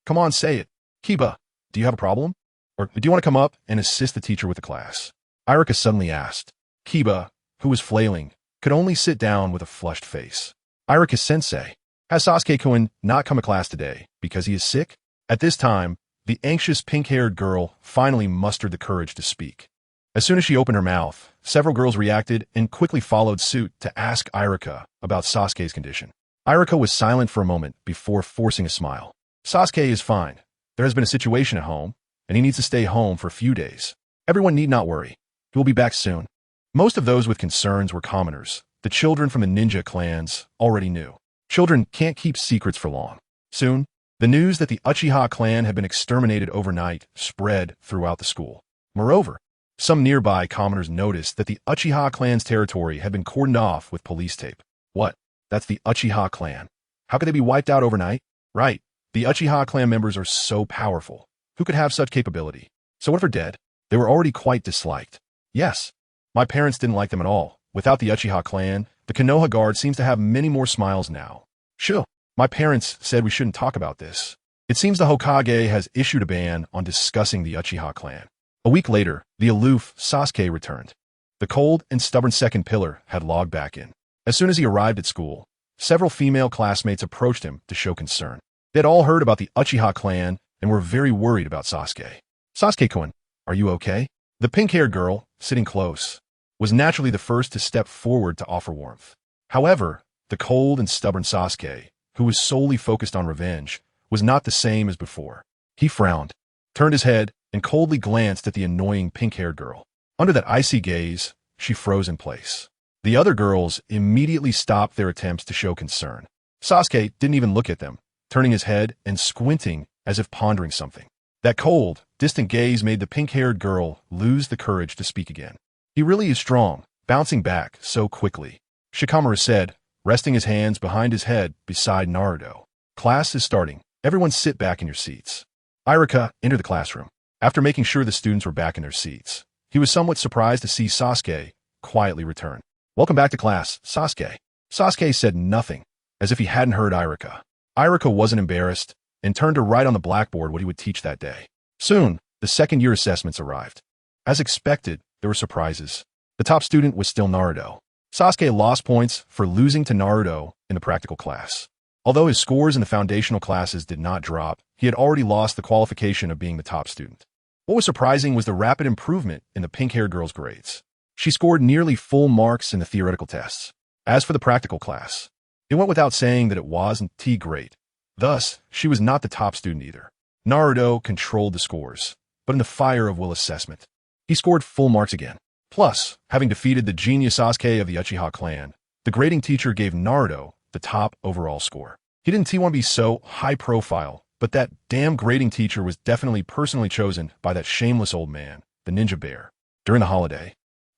Come on, say it. Kiba, do you have a problem? Or do you want to come up and assist the teacher with the class? Irika suddenly asked. Kiba, who was flailing, could only sit down with a flushed face. Irika-sensei, has Sasuke-kun not come to class today because he is sick? At this time, the anxious pink-haired girl finally mustered the courage to speak. As soon as she opened her mouth, several girls reacted and quickly followed suit to ask Irika about Sasuke's condition. Irika was silent for a moment before forcing a smile. Sasuke is fine. There has been a situation at home, and he needs to stay home for a few days. Everyone need not worry. He will be back soon. Most of those with concerns were commoners. The children from the ninja clans already knew. Children can't keep secrets for long. Soon, the news that the Uchiha clan had been exterminated overnight spread throughout the school. Moreover, some nearby commoners noticed that the Uchiha clan's territory had been cordoned off with police tape. What? That's the Uchiha clan. How could they be wiped out overnight? Right. The Uchiha clan members are so powerful. Who could have such capability? So what if they're dead? They were already quite disliked. Yes. My parents didn't like them at all. Without the Uchiha clan, the Konoha guard seems to have many more smiles now. Sure. My parents said we shouldn't talk about this. It seems the Hokage has issued a ban on discussing the Uchiha clan. A week later, the aloof Sasuke returned. The cold and stubborn second pillar had logged back in. As soon as he arrived at school, several female classmates approached him to show concern. They had all heard about the Uchiha clan and were very worried about Sasuke. Sasuke-kun, are you okay? The pink-haired girl, sitting close, was naturally the first to step forward to offer warmth. However, the cold and stubborn Sasuke, who was solely focused on revenge, was not the same as before. He frowned, turned his head, and coldly glanced at the annoying pink-haired girl. Under that icy gaze, she froze in place. The other girls immediately stopped their attempts to show concern. Sasuke didn't even look at them, turning his head and squinting as if pondering something. That cold, distant gaze made the pink-haired girl lose the courage to speak again. He really is strong, bouncing back so quickly, Shikamaru said, resting his hands behind his head beside Naruto. Class is starting. Everyone sit back in your seats. Irika entered the classroom. After making sure the students were back in their seats, he was somewhat surprised to see Sasuke quietly return. Welcome back to class, Sasuke. Sasuke said nothing, as if he hadn't heard Irika. Irika wasn't embarrassed and turned to write on the blackboard what he would teach that day. Soon, the second-year assessments arrived. As expected, there were surprises. The top student was still Naruto. Sasuke lost points for losing to Naruto in the practical class. Although his scores in the foundational classes did not drop, he had already lost the qualification of being the top student. What was surprising was the rapid improvement in the pink-haired girl's grades. She scored nearly full marks in the theoretical tests. As for the practical class, it went without saying that it wasn't great. Thus, she was not the top student either. Naruto controlled the scores, but in the fire of will assessment, he scored full marks again. Plus, having defeated the genius Sasuke of the Uchiha clan, the grading teacher gave Naruto the top overall score. He didn't want to be so high profile, but that damn grading teacher was definitely personally chosen by that shameless old man, the ninja bear. During the holiday,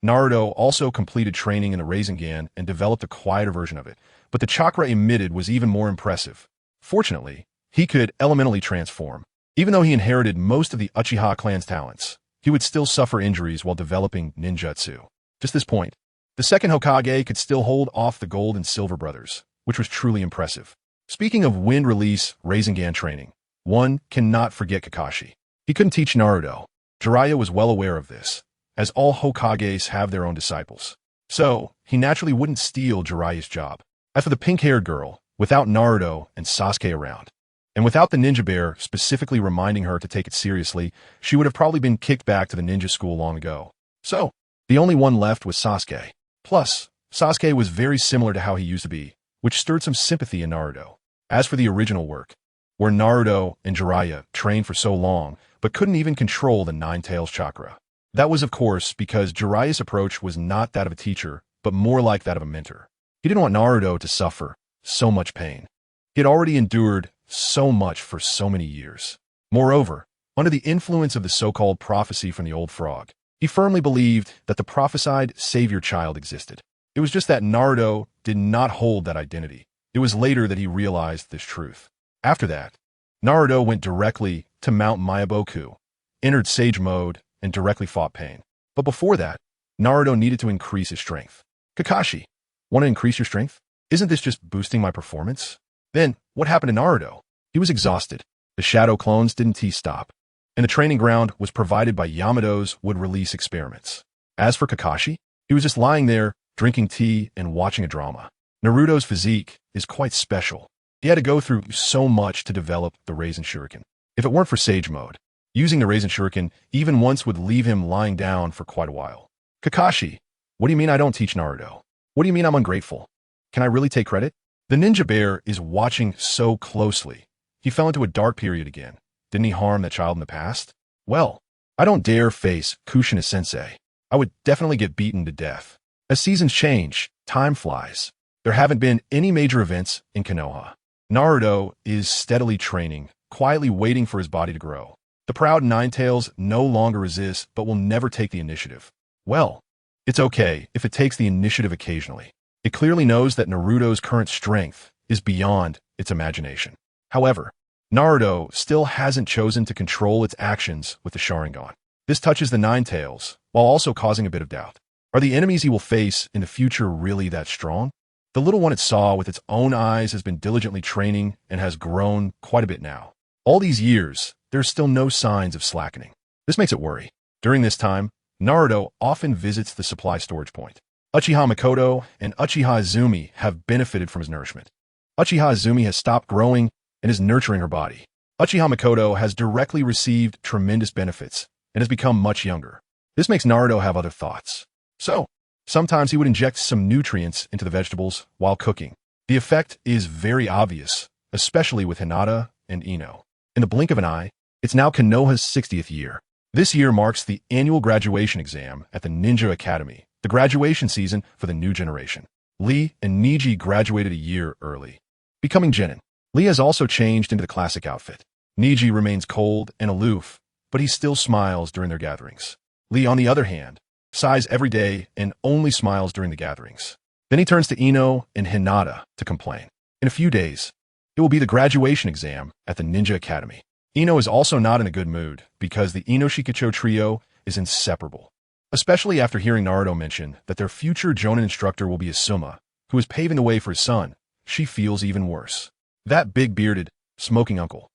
Naruto also completed training in the Sharingan and developed a quieter version of it, but the chakra emitted was even more impressive. Fortunately, he could elementally transform. Even though he inherited most of the Uchiha clan's talents, he would still suffer injuries while developing ninjutsu. Just this point, the second Hokage could still hold off the Gold and Silver brothers, which was truly impressive. Speaking of wind release Sharingan training, one cannot forget Kakashi. He couldn't teach Naruto. Jiraiya was well aware of this, as all Hokages have their own disciples. So, he naturally wouldn't steal Jiraiya's job. As for the pink-haired girl, without Naruto and Sasuke around, and without the ninja bear specifically reminding her to take it seriously, she would have probably been kicked back to the ninja school long ago. So, the only one left was Sasuke. Plus, Sasuke was very similar to how he used to be, which stirred some sympathy in Naruto. As for the original work, where Naruto and Jiraiya trained for so long, but couldn't even control the Nine Tails chakra. That was, of course, because Jiraiya's approach was not that of a teacher, but more like that of a mentor. He didn't want Naruto to suffer so much pain. He had already endured so much for so many years. Moreover, under the influence of the so-called prophecy from the old frog, he firmly believed that the prophesied savior child existed. It was just that Naruto did not hold that identity. It was later that he realized this truth. After that, Naruto went directly to Mount Myaboku, entered Sage Mode, and directly fought pain. But before that, Naruto needed to increase his strength. Kakashi, want to increase your strength? Isn't this just boosting my performance? Then, what happened to Naruto? He was exhausted. The shadow clones didn't stop, and the training ground was provided by Yamato's would-release experiments. As for Kakashi, he was just lying there, drinking tea and watching a drama. Naruto's physique is quite special. He had to go through so much to develop the Rasen Shuriken. If it weren't for Sage Mode, Using the Raisin Shuriken even once would leave him lying down for quite a while. Kakashi, what do you mean I don't teach Naruto? What do you mean I'm ungrateful? Can I really take credit? The ninja bear is watching so closely. He fell into a dark period again. Didn't he harm that child in the past? Well, I don't dare face Kushina-sensei. I would definitely get beaten to death. As seasons change, time flies. There haven't been any major events in Konoha. Naruto is steadily training, quietly waiting for his body to grow. The proud Ninetales no longer resist but will never take the initiative. Well, it's okay if it takes the initiative occasionally. It clearly knows that Naruto's current strength is beyond its imagination. However, Naruto still hasn't chosen to control its actions with the Sharingan. This touches the Ninetales, while also causing a bit of doubt. Are the enemies he will face in the future really that strong? The little one it saw with its own eyes has been diligently training and has grown quite a bit now. All these years, there's still no signs of slackening. This makes it worry. During this time, Naruto often visits the supply storage point. Uchiha Makoto and Uchiha Izumi have benefited from his nourishment. Uchiha Izumi has stopped growing and is nurturing her body. Uchiha Makoto has directly received tremendous benefits and has become much younger. This makes Naruto have other thoughts. So, sometimes he would inject some nutrients into the vegetables while cooking. The effect is very obvious, especially with Hinata and Ino. In the blink of an eye, it's now Konoha's 60th year. This year marks the annual graduation exam at the Ninja Academy, the graduation season for the new generation. Lee and Niji graduated a year early, becoming genin. Lee has also changed into the classic outfit. Niji remains cold and aloof, but he still smiles during their gatherings. Lee, on the other hand, sighs every day and only smiles during the gatherings. Then he turns to Ino and Hinata to complain. In a few days, it will be the graduation exam at the Ninja Academy. Ino is also not in a good mood because the Ino Shikacho trio is inseparable. Especially after hearing Naruto mention that their future Jonin instructor will be Asuma, who is paving the way for his son, she feels even worse. That big-bearded, smoking uncle.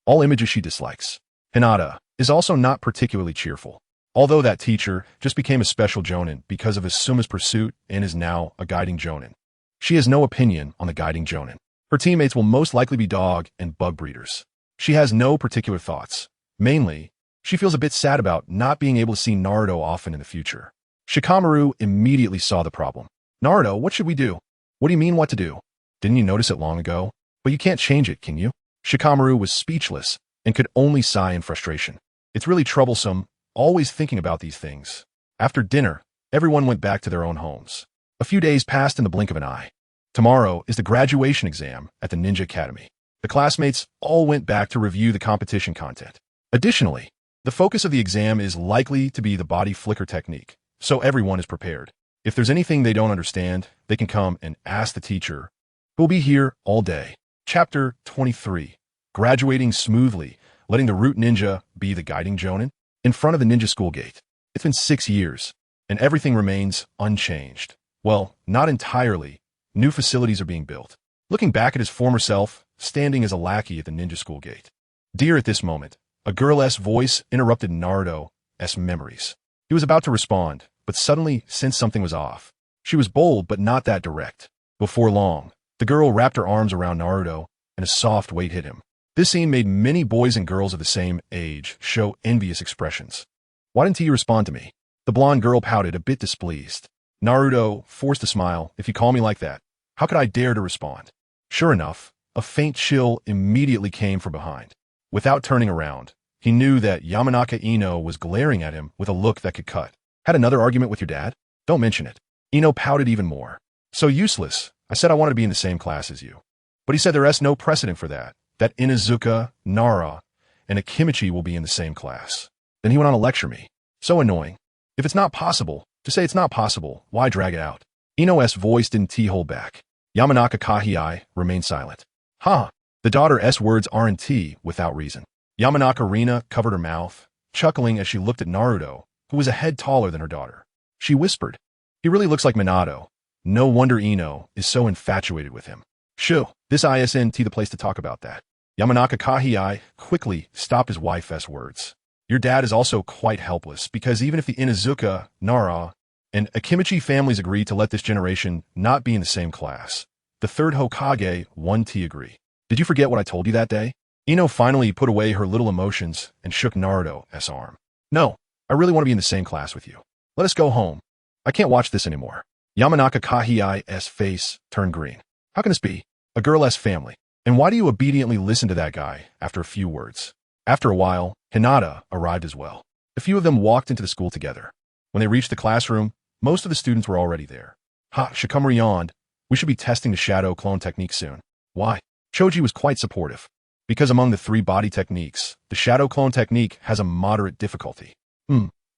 All images she dislikes. Hinata is also not particularly cheerful. Although that teacher just became a special Jonin because of Asuma's pursuit and is now a guiding Jonin. She has no opinion on the guiding Jonin. Her teammates will most likely be dog and bug breeders. She has no particular thoughts. Mainly, she feels a bit sad about not being able to see Naruto often in the future. Shikamaru immediately saw the problem. Naruto, what should we do? What do you mean what to do? Didn't you notice it long ago? But you can't change it, can you? Shikamaru was speechless and could only sigh in frustration. It's really troublesome, always thinking about these things. After dinner, everyone went back to their own homes. A few days passed in the blink of an eye. Tomorrow is the graduation exam at the Ninja Academy. The classmates all went back to review the competition content. Additionally, the focus of the exam is likely to be the body flicker technique, so everyone is prepared. If there's anything they don't understand, they can come and ask the teacher, who will be here all day. Chapter 23. Graduating smoothly, letting the root ninja be the guiding Jonin. In front of the ninja school gate. It's been 6 years, and everything remains unchanged. Well, not entirely. New facilities are being built. Looking back at his former self, standing as a lackey at the ninja school gate. Dear, at this moment, a girl's voice interrupted Naruto's memories. He was about to respond, but suddenly sensed something was off. She was bold, but not that direct. Before long, the girl wrapped her arms around Naruto, and a soft weight hit him. This scene made many boys and girls of the same age show envious expressions. Why didn't he respond to me? The blonde girl pouted, a bit displeased. Naruto forced a smile. If you call me like that, how could I dare to respond? Sure enough, a faint chill immediately came from behind. Without turning around, he knew that Yamanaka Ino was glaring at him with a look that could cut. Had another argument with your dad? Don't mention it. Ino pouted even more. So useless. I said I wanted to be in the same class as you. But he said there's no precedent for that. That Inuzuka, Nara, and Akimichi will be in the same class. Then he went on to lecture me. So annoying. If it's not possible, to say it's not possible, why drag it out? Ino's voice didn't hold back. Yamanaka Kahii remained silent. The daughter's words aren't without reason. Yamanaka Rina covered her mouth, chuckling as she looked at Naruto, who was a head taller than her daughter. She whispered, he really looks like Minato. No wonder Ino is so infatuated with him. Shoo, this isn't the place to talk about that. Yamanaka Kahii quickly stopped his wife's words. Your dad is also quite helpless, because even if the Inuzuka, Nara, and Akimichi families agree to let this generation not be in the same class, the third Hokage won't agree. Did you forget what I told you that day? Ino finally put away her little emotions and shook Naruto's arm. No, I really want to be in the same class with you. Let us go home. I can't watch this anymore. Yamanaka Kahiai's face turned green. How can this be? A girl-less family. And why do you obediently listen to that guy after a few words? After a while, Hinata arrived as well. A few of them walked into the school together. When they reached the classroom, most of the students were already there. Shikamaru yawned. We should be testing the shadow clone technique soon. Why? Choji was quite supportive. Because among the 3 body techniques, the shadow clone technique has a moderate difficulty.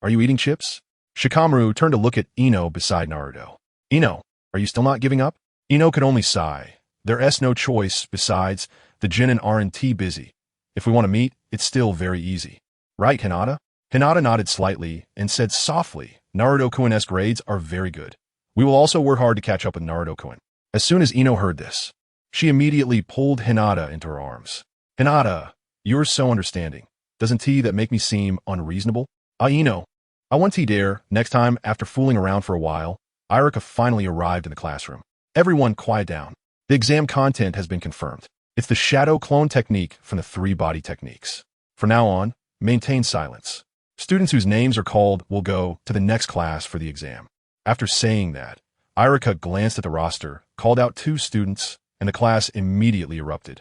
Are you eating chips? Shikamaru turned to look at Ino beside Naruto. Ino, are you still not giving up? Ino could only sigh. There's no choice besides the Jin aren't busy. If we want to meet, it's still very easy. Right, Hinata? Hinata nodded slightly and said softly, Naruto-kun's grades are very good. We will also work hard to catch up with Naruto-kun. As soon as Ino heard this, she immediately pulled Hinata into her arms. Hinata, you're so understanding. Doesn't tea that make me seem unreasonable? Ino, I want tea dare. Next time, after fooling around for a while, Irika finally arrived in the classroom. Everyone quiet down. The exam content has been confirmed. It's the shadow clone technique from the 3 body techniques. From now on, maintain silence. Students whose names are called will go to the next class for the exam. After saying that, Irika glanced at the roster, called out 2 students, and the class immediately erupted.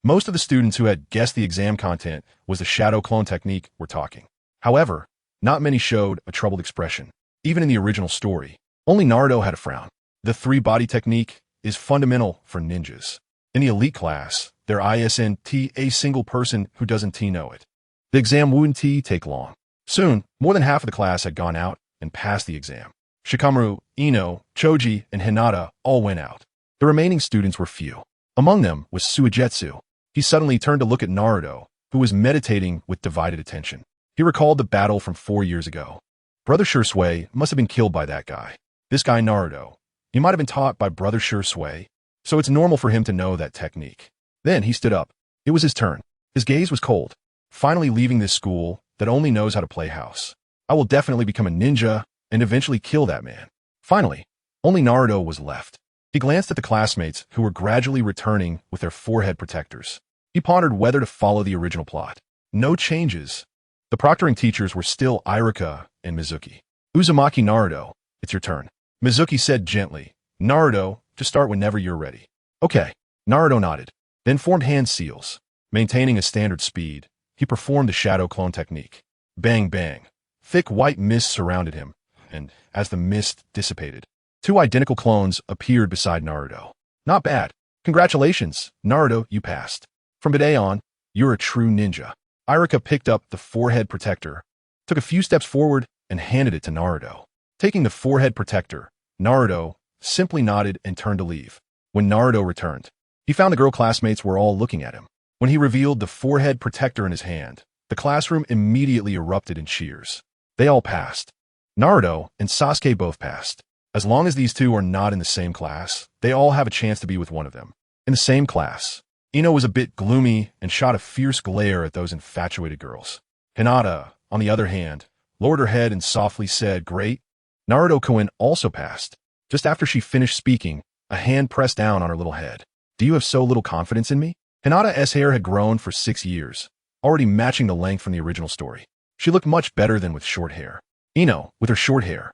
Most of the students who had guessed the exam content was the shadow clone technique were talking. However, not many showed a troubled expression. Even in the original story, only Naruto had a frown. The 3 body technique is fundamental for ninjas. In the elite class, there isn't a single person who doesn't know it. The exam wouldn't take long. Soon, more than half of the class had gone out and passed the exam. Shikamaru, Ino, Choji, and Hinata all went out. The remaining students were few. Among them was Suigetsu. He suddenly turned to look at Naruto, who was meditating with divided attention. He recalled the battle from 4 years ago. Brother Shisui must have been killed by that guy. This guy Naruto, he might have been taught by Brother Shisui, so it's normal for him to know that technique. Then he stood up. It was his turn. His gaze was cold. Finally leaving this school that only knows how to play house. I will definitely become a ninja and eventually kill that man. Finally, only Naruto was left. He glanced at the classmates who were gradually returning with their forehead protectors. He pondered whether to follow the original plot. No changes. The proctoring teachers were still Irika and Mizuki. Uzumaki Naruto, it's your turn. Mizuki said gently. Naruto, just start whenever you're ready. Okay. Naruto nodded, then formed hand seals. Maintaining a standard speed, he performed the shadow clone technique. Bang bang. Thick white mist surrounded him, and as the mist dissipated, 2 identical clones appeared beside Naruto. Not bad. Congratulations, Naruto, you passed. From today on, you're a true ninja. Irika picked up the forehead protector, took a few steps forward, and handed it to Naruto. Taking the forehead protector, Naruto simply nodded and turned to leave. When Naruto returned, he found the girl classmates were all looking at him. When he revealed the forehead protector in his hand, the classroom immediately erupted in cheers. They all passed. Naruto and Sasuke both passed. As long as these 2 are not in the same class, they all have a chance to be with one of them. In the same class, Ino was a bit gloomy and shot a fierce glare at those infatuated girls. Hinata, on the other hand, lowered her head and softly said, Great. Naruto-kun also passed. Just after she finished speaking, a hand pressed down on her little head. Do you have so little confidence in me? Hinata's hair had grown for 6 years, already matching the length from the original story. She looked much better than with short hair. Ino, with her short hair,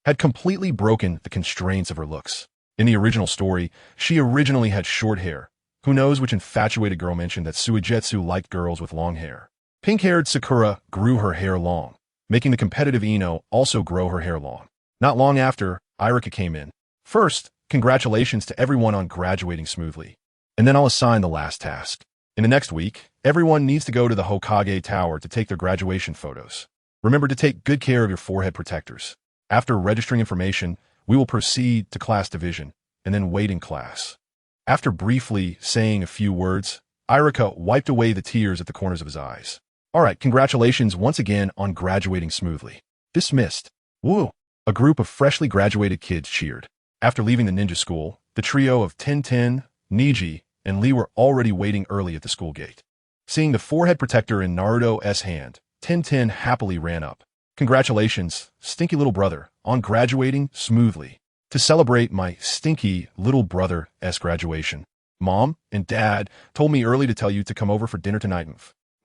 had completely broken the constraints of her looks. In the original story, she originally had short hair. Who knows which infatuated girl mentioned that Suigetsu liked girls with long hair. Pink-haired Sakura grew her hair long, making the competitive Ino also grow her hair long. Not long after, Irika came in. First, congratulations to everyone on graduating smoothly. And then I'll assign the last task. In the next week, everyone needs to go to the Hokage Tower to take their graduation photos. Remember to take good care of your forehead protectors. After registering information, we will proceed to class division, and then wait in class. After briefly saying a few words, Irika wiped away the tears at the corners of his eyes. All right, congratulations once again on graduating smoothly. Dismissed. Woo! A group of freshly graduated kids cheered. After leaving the ninja school, the trio of Tenten, Niji, and Lee were already waiting early at the school gate. Seeing the forehead protector in Naruto's hand, Tenten happily ran up. Congratulations, stinky little brother, on graduating smoothly. To celebrate my stinky little brother's graduation, Mom and Dad told me early to tell you to come over for dinner tonight.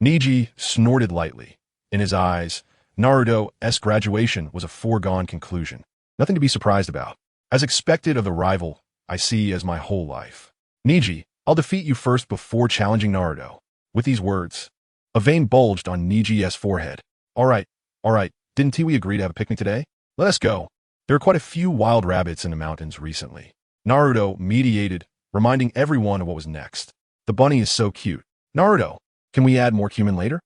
Niji snorted lightly. In his eyes, Naruto's graduation was a foregone conclusion. Nothing to be surprised about. As expected of the rival I see as my whole life. Niji, I'll defeat you first before challenging Naruto. With these words, a vein bulged on Niji's forehead. All right, didn't we agree to have a picnic today? Let us go. There are quite a few wild rabbits in the mountains recently. Naruto mediated, reminding everyone of what was next. The bunny is so cute. Naruto, can we add more cumin later?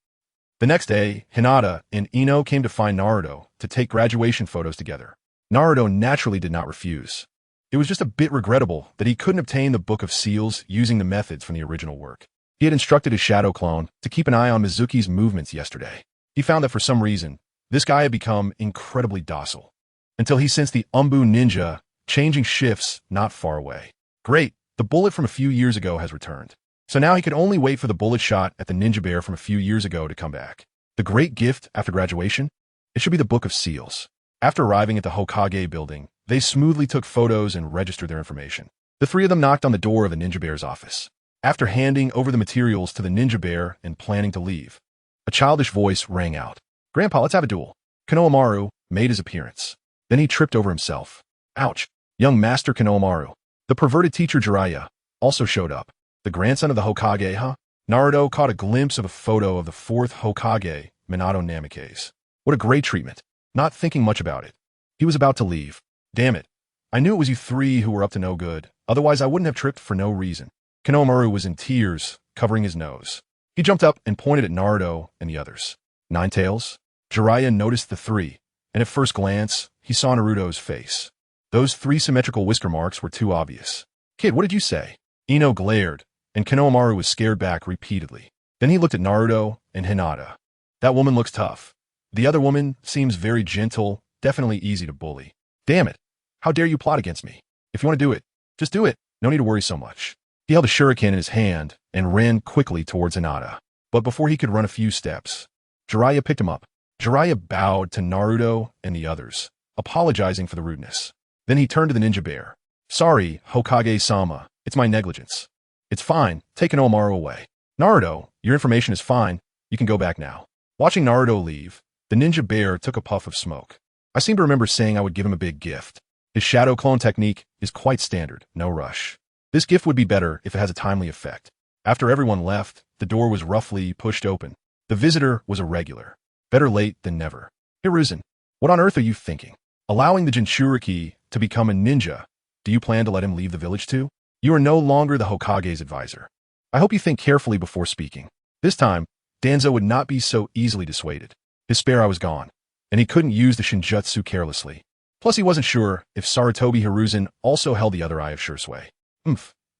The next day, Hinata and Ino came to find Naruto to take graduation photos together. Naruto naturally did not refuse. It was just a bit regrettable that he couldn't obtain the Book of Seals using the methods from the original work. He had instructed his shadow clone to keep an eye on Mizuki's movements yesterday. He found that for some reason, this guy had become incredibly docile, until he sensed the Umbu ninja changing shifts not far away. Great, the bullet from a few years ago has returned. So now he could only wait for the bullet shot at the ninja bear from a few years ago to come back. The great gift after graduation? It should be the Book of Seals. After arriving at the Hokage building, they smoothly took photos and registered their information. The three of them knocked on the door of the ninja bear's office. After handing over the materials to the ninja bear and planning to leave, a childish voice rang out. Grandpa, let's have a duel. Konohamaru made his appearance. Then he tripped over himself. Ouch. Young Master Konohamaru. The perverted teacher Jiraiya also showed up. The grandson of the Hokage, huh? Naruto caught a glimpse of a photo of the fourth Hokage, Minato Namikaze. What a great treatment. Not thinking much about it. He was about to leave. Damn it. I knew it was you three who were up to no good. Otherwise, I wouldn't have tripped for no reason. Konohamaru was in tears, covering his nose. He jumped up and pointed at Naruto and the others. Ninetales? Jiraiya noticed the three, and at first glance, he saw Naruto's face. Those three symmetrical whisker marks were too obvious. Kid, what did you say? Ino glared, and Konohamaru was scared back repeatedly. Then he looked at Naruto and Hinata. That woman looks tough. The other woman seems very gentle, definitely easy to bully. Damn it. How dare you plot against me? If you want to do it, just do it. No need to worry so much. He held a shuriken in his hand and ran quickly towards Hinata. But before he could run a few steps, Jiraiya picked him up. Jiraiya bowed to Naruto and the others, apologizing for the rudeness. Then he turned to the ninja bear. Sorry, Hokage-sama. It's my negligence. It's fine. Take Konohamaru away. Naruto, your information is fine. You can go back now. Watching Naruto leave, the ninja bear took a puff of smoke. I seem to remember saying I would give him a big gift. His shadow clone technique is quite standard, no rush. This gift would be better if it has a timely effect. After everyone left, the door was roughly pushed open. The visitor was a regular. Better late than never. Hiruzen, what on earth are you thinking? Allowing the Jinchuriki to become a ninja, do you plan to let him leave the village too? You are no longer the Hokage's advisor. I hope you think carefully before speaking. This time, Danzo would not be so easily dissuaded. His spare eye was gone, and he couldn't use the Shinjutsu carelessly. Plus, he wasn't sure if Sarutobi Hiruzen also held the other eye of Shursui.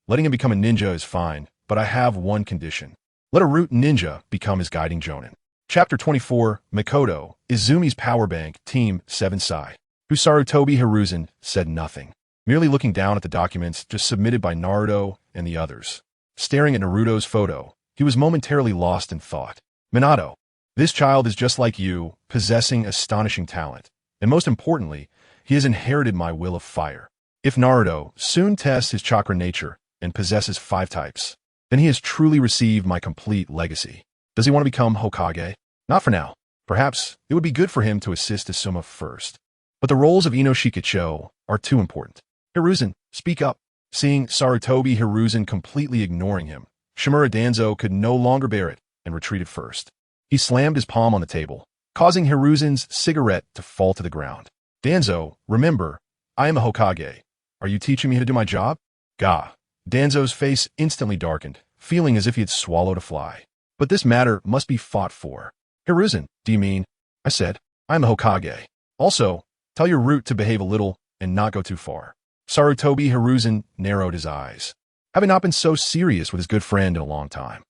Letting him become a ninja is fine, but I have one condition. Let a root ninja become his guiding jonin. Chapter 24, Mikoto, Izumi's Power Bank, Team 7 Sai. Who Sarutobi Hiruzen said nothing, merely looking down at the documents just submitted by Naruto and the others. Staring at Naruto's photo, he was momentarily lost in thought. Minato, this child is just like you, possessing astonishing talent. And most importantly, he has inherited my will of fire. If Naruto soon tests his chakra nature and possesses 5 types, then he has truly received my complete legacy. Does he want to become Hokage? Not for now. Perhaps it would be good for him to assist Asuma first. But the roles of Ino Shikacho are too important. Hiruzen, speak up. Seeing Sarutobi Hiruzen completely ignoring him, Shimura Danzo could no longer bear it and retreated first. He slammed his palm on the table, causing Hiruzen's cigarette to fall to the ground. Danzo, remember, I am a Hokage. Are you teaching me how to do my job? Gah. Danzo's face instantly darkened, feeling as if he had swallowed a fly. But this matter must be fought for. Hiruzen, do you mean? I said, I am a Hokage. Also, tell your root to behave a little and not go too far. Sarutobi Hiruzen narrowed his eyes, having not been so serious with his good friend in a long time.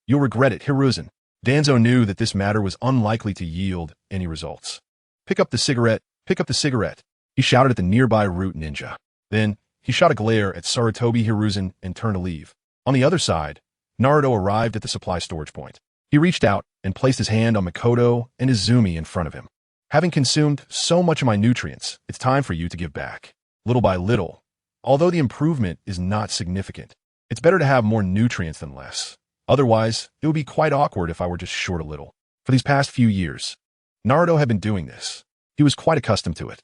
You'll regret it, Hiruzen. Danzo knew that this matter was unlikely to yield any results. Pick up the cigarette, pick up the cigarette, he shouted at the nearby root ninja. Then, he shot a glare at Sarutobi Hiruzen and turned to leave. On the other side, Naruto arrived at the supply storage point. He reached out and placed his hand on Mikoto and Izumi in front of him. Having consumed so much of my nutrients, it's time for you to give back. Little by little, although the improvement is not significant, It's better to have more nutrients than less. Otherwise, it would be quite awkward if I were just short a little. For these past few years, Naruto had been doing this. He was quite accustomed to it.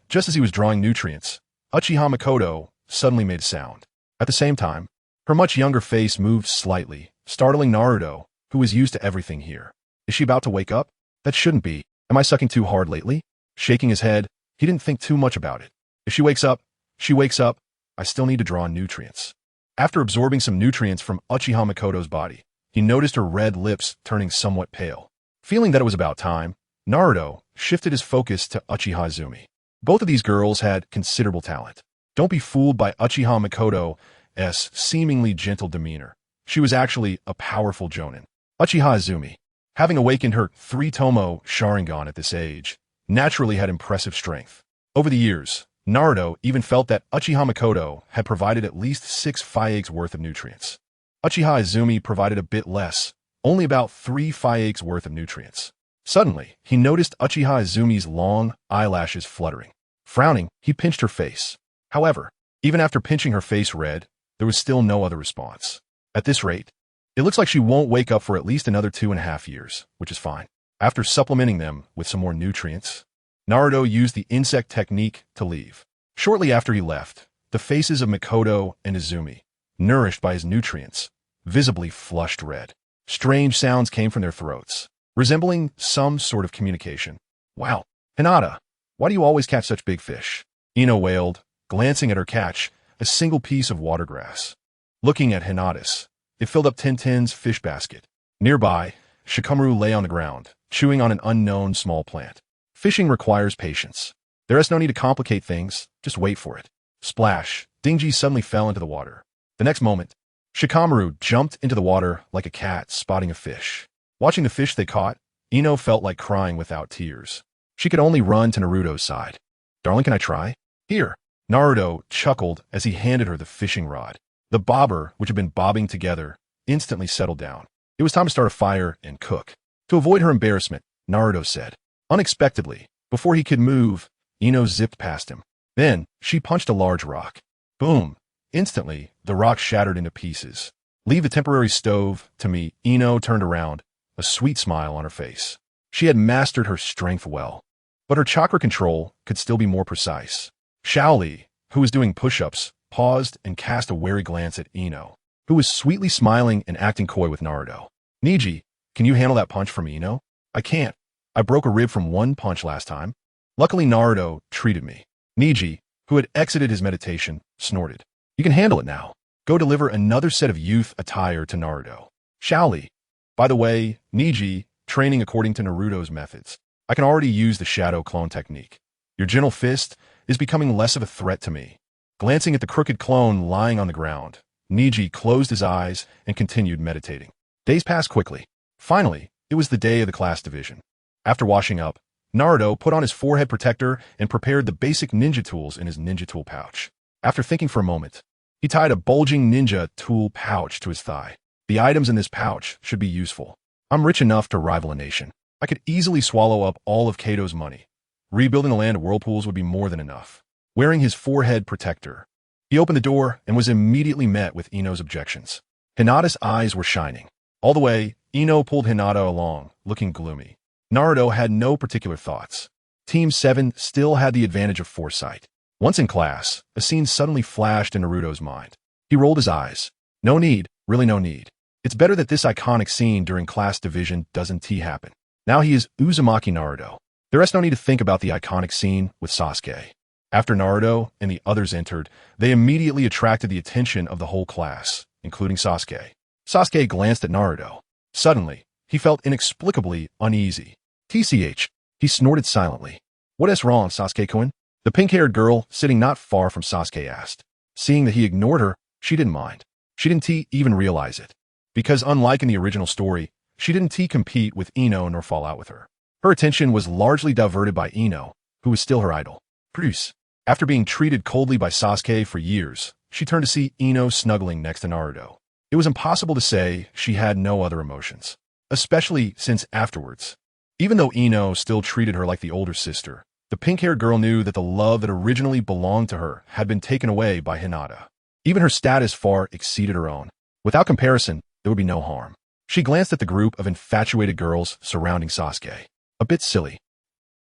Just as he was drawing nutrients, Uchiha Makoto suddenly made a sound. At the same time, her much younger face moved slightly, startling Naruto, who was used to everything here. Is she about to wake up? That shouldn't be. Am I sucking too hard lately? Shaking his head, he didn't think too much about it. If she wakes up, she wakes up. I still need to draw nutrients. After absorbing some nutrients from Uchiha Makoto's body, he noticed her red lips turning somewhat pale. Feeling that it was about time, Naruto shifted his focus to Uchiha Izumi. Both of these girls had considerable talent. Don't be fooled by Uchiha Makoto's seemingly gentle demeanor. She was actually a powerful jonin. Uchiha Izumi, having awakened her 3-tomo Sharingan at this age, naturally had impressive strength. Over the years, Naruto even felt that Uchiha Makoto had provided at least 6 Faieg's worth of nutrients. Uchiha Izumi provided a bit less, only about 3 Faieg's worth of nutrients. Suddenly, he noticed Uchiha Izumi's long eyelashes fluttering. Frowning, he pinched her face. However, even after pinching her face red, there was still no other response. At this rate, it looks like she won't wake up for at least another 2.5 years, which is fine. After supplementing them with some more nutrients, Naruto used the insect technique to leave. Shortly after he left, the faces of Makoto and Izumi, nourished by his nutrients, visibly flushed red. Strange sounds came from their throats, resembling some sort of communication. Wow, Hinata, why do you always catch such big fish? Ino wailed, glancing at her catch, a single piece of water grass. Looking at Hinata's, it filled up Tintin's fish basket. Nearby, Shikamaru lay on the ground, chewing on an unknown small plant. Fishing requires patience. There is no need to complicate things, just wait for it. Splash, Dingji suddenly fell into the water. The next moment, Shikamaru jumped into the water like a cat spotting a fish. Watching the fish they caught, Ino felt like crying without tears. She could only run to Naruto's side. Darling, can I try? Here. Naruto chuckled as he handed her the fishing rod. The bobber, which had been bobbing together, instantly settled down. It was time to start a fire and cook. To avoid her embarrassment, Naruto said. Unexpectedly, before he could move, Ino zipped past him. Then, she punched a large rock. Boom! Instantly, the rock shattered into pieces. Leave the temporary stove to me. Ino turned around, a sweet smile on her face. She had mastered her strength well, but her chakra control could still be more precise. Shaoli, who was doing push-ups, paused and cast a wary glance at Ino, who was sweetly smiling and acting coy with Naruto. Niji, can you handle that punch from Ino? I can't. I broke a rib from one punch last time. Luckily, Naruto treated me. Niji, who had exited his meditation, snorted. You can handle it now. Go deliver another set of youth attire to Naruto. Shaoli. By the way, Niji, training according to Naruto's methods. I can already use the shadow clone technique. Your gentle fist is becoming less of a threat to me. Glancing at the crooked clone lying on the ground, Niji closed his eyes and continued meditating. Days passed quickly. Finally, it was the day of the class division. After washing up, Naruto put on his forehead protector and prepared the basic ninja tools in his ninja tool pouch. After thinking for a moment, he tied a bulging ninja tool pouch to his thigh. The items in this pouch should be useful. I'm rich enough to rival a nation. I could easily swallow up all of Kato's money. Rebuilding the land of whirlpools would be more than enough. Wearing his forehead protector, he opened the door and was immediately met with Ino's objections. Hinata's eyes were shining. All the way, Ino pulled Hinata along, looking gloomy. Naruto had no particular thoughts. Team 7 still had the advantage of foresight. Once in class, a scene suddenly flashed in Naruto's mind. He rolled his eyes. No need, really no need. It's better that this iconic scene during class division doesn't happen. Now he is Uzumaki Naruto. There is no need to think about the iconic scene with Sasuke. After Naruto and the others entered, they immediately attracted the attention of the whole class, including Sasuke. Sasuke glanced at Naruto. Suddenly, he felt inexplicably uneasy. TCH, he snorted silently. What is wrong, Sasuke-kun? The pink-haired girl, sitting not far from Sasuke, asked. Seeing that he ignored her, she didn't mind. She didn't even realize it. Because unlike in the original story, she didn't compete with Ino nor fall out with her. Her attention was largely diverted by Ino, who was still her idol. Bruce. After being treated coldly by Sasuke for years, she turned to see Ino snuggling next to Naruto. It was impossible to say she had no other emotions, especially since afterwards. Even though Ino still treated her like the older sister, the pink-haired girl knew that the love that originally belonged to her had been taken away by Hinata. Even her status far exceeded her own. Without comparison, there would be no harm. She glanced at the group of infatuated girls surrounding Sasuke. A bit silly.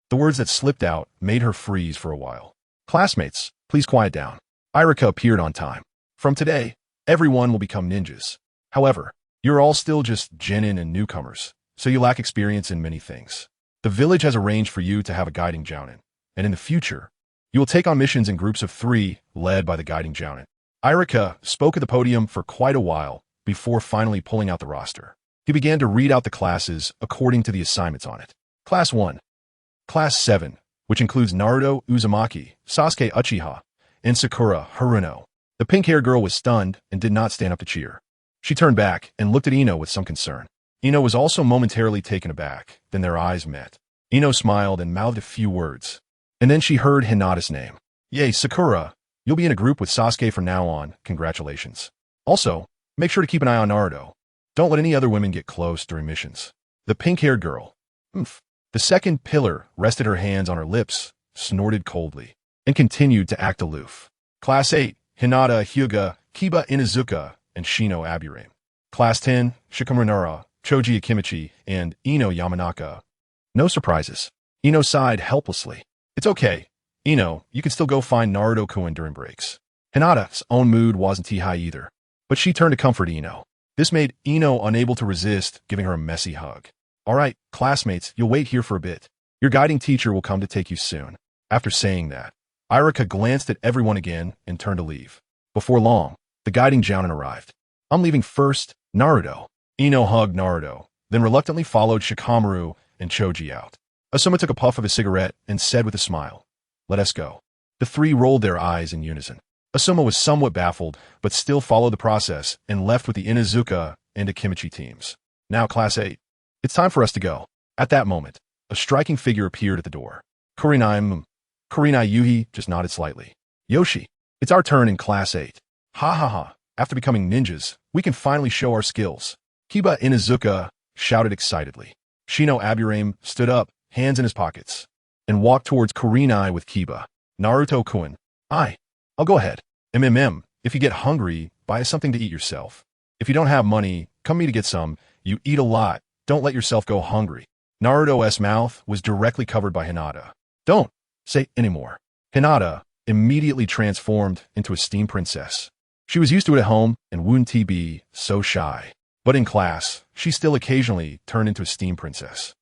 The words that slipped out made her freeze for a while. Classmates, please quiet down. Irika appeared on time. From today, everyone will become ninjas. However, you're all still just genin and newcomers, so you lack experience in many things. The village has arranged for you to have a guiding jounin, and in the future, you will take on missions in groups of 3, led by the guiding jounin. Irika spoke at the podium for quite a while before finally pulling out the roster. He began to read out the classes according to the assignments on it. Class 1. Class 7, which includes Naruto Uzumaki, Sasuke Uchiha, and Sakura Haruno. The pink-haired girl was stunned and did not stand up to cheer. She turned back and looked at Ino with some concern. Ino was also momentarily taken aback, then their eyes met. Ino smiled and mouthed a few words. And then she heard Hinata's name. Yay, Sakura, you'll be in a group with Sasuke from now on, congratulations. Also, make sure to keep an eye on Naruto. Don't let any other women get close during missions. The pink-haired girl. The second pillar rested her hands on her lips, snorted coldly, and continued to act aloof. Class 8, Hinata Hyuga, Kiba Inuzuka, and Shino Aburame. Class 10, Shikamaru, Choji Akimichi, and Ino Yamanaka. No surprises. Ino sighed helplessly. It's okay. Ino, you can still go find Naruto-kun during breaks. Hinata's own mood wasn't too high either, but she turned to comfort Ino. This made Ino unable to resist giving her a messy hug. All right, classmates, you'll wait here for a bit. Your guiding teacher will come to take you soon. After saying that, Irika glanced at everyone again and turned to leave. Before long, the guiding jounin arrived. I'm leaving first, Naruto. Ino hugged Naruto, then reluctantly followed Shikamaru and Choji out. Asuma took a puff of his cigarette and said with a smile, "Let us go." The 3 rolled their eyes in unison. Asuma was somewhat baffled, but still followed the process and left with the Inuzuka and Akimichi teams. Now, Class 8. It's time for us to go. At that moment, a striking figure appeared at the door. Kurinai Yuhi just nodded slightly. Yoshi, it's our turn in Class 8. Ha ha ha. After becoming ninjas, we can finally show our skills. Kiba Inuzuka shouted excitedly. Shino Aburame stood up, hands in his pockets, and walked towards Kurinai with Kiba. Naruto-kun. I'll go ahead. If you get hungry, buy us something to eat yourself. If you don't have money, come me to get some. You eat a lot. Don't let yourself go hungry. Naruto's mouth was directly covered by Hinata. Don't say anymore. Hinata immediately transformed into a steam princess. She was used to it at home and wouldn't be so shy. But in class, she still occasionally turned into a steam princess.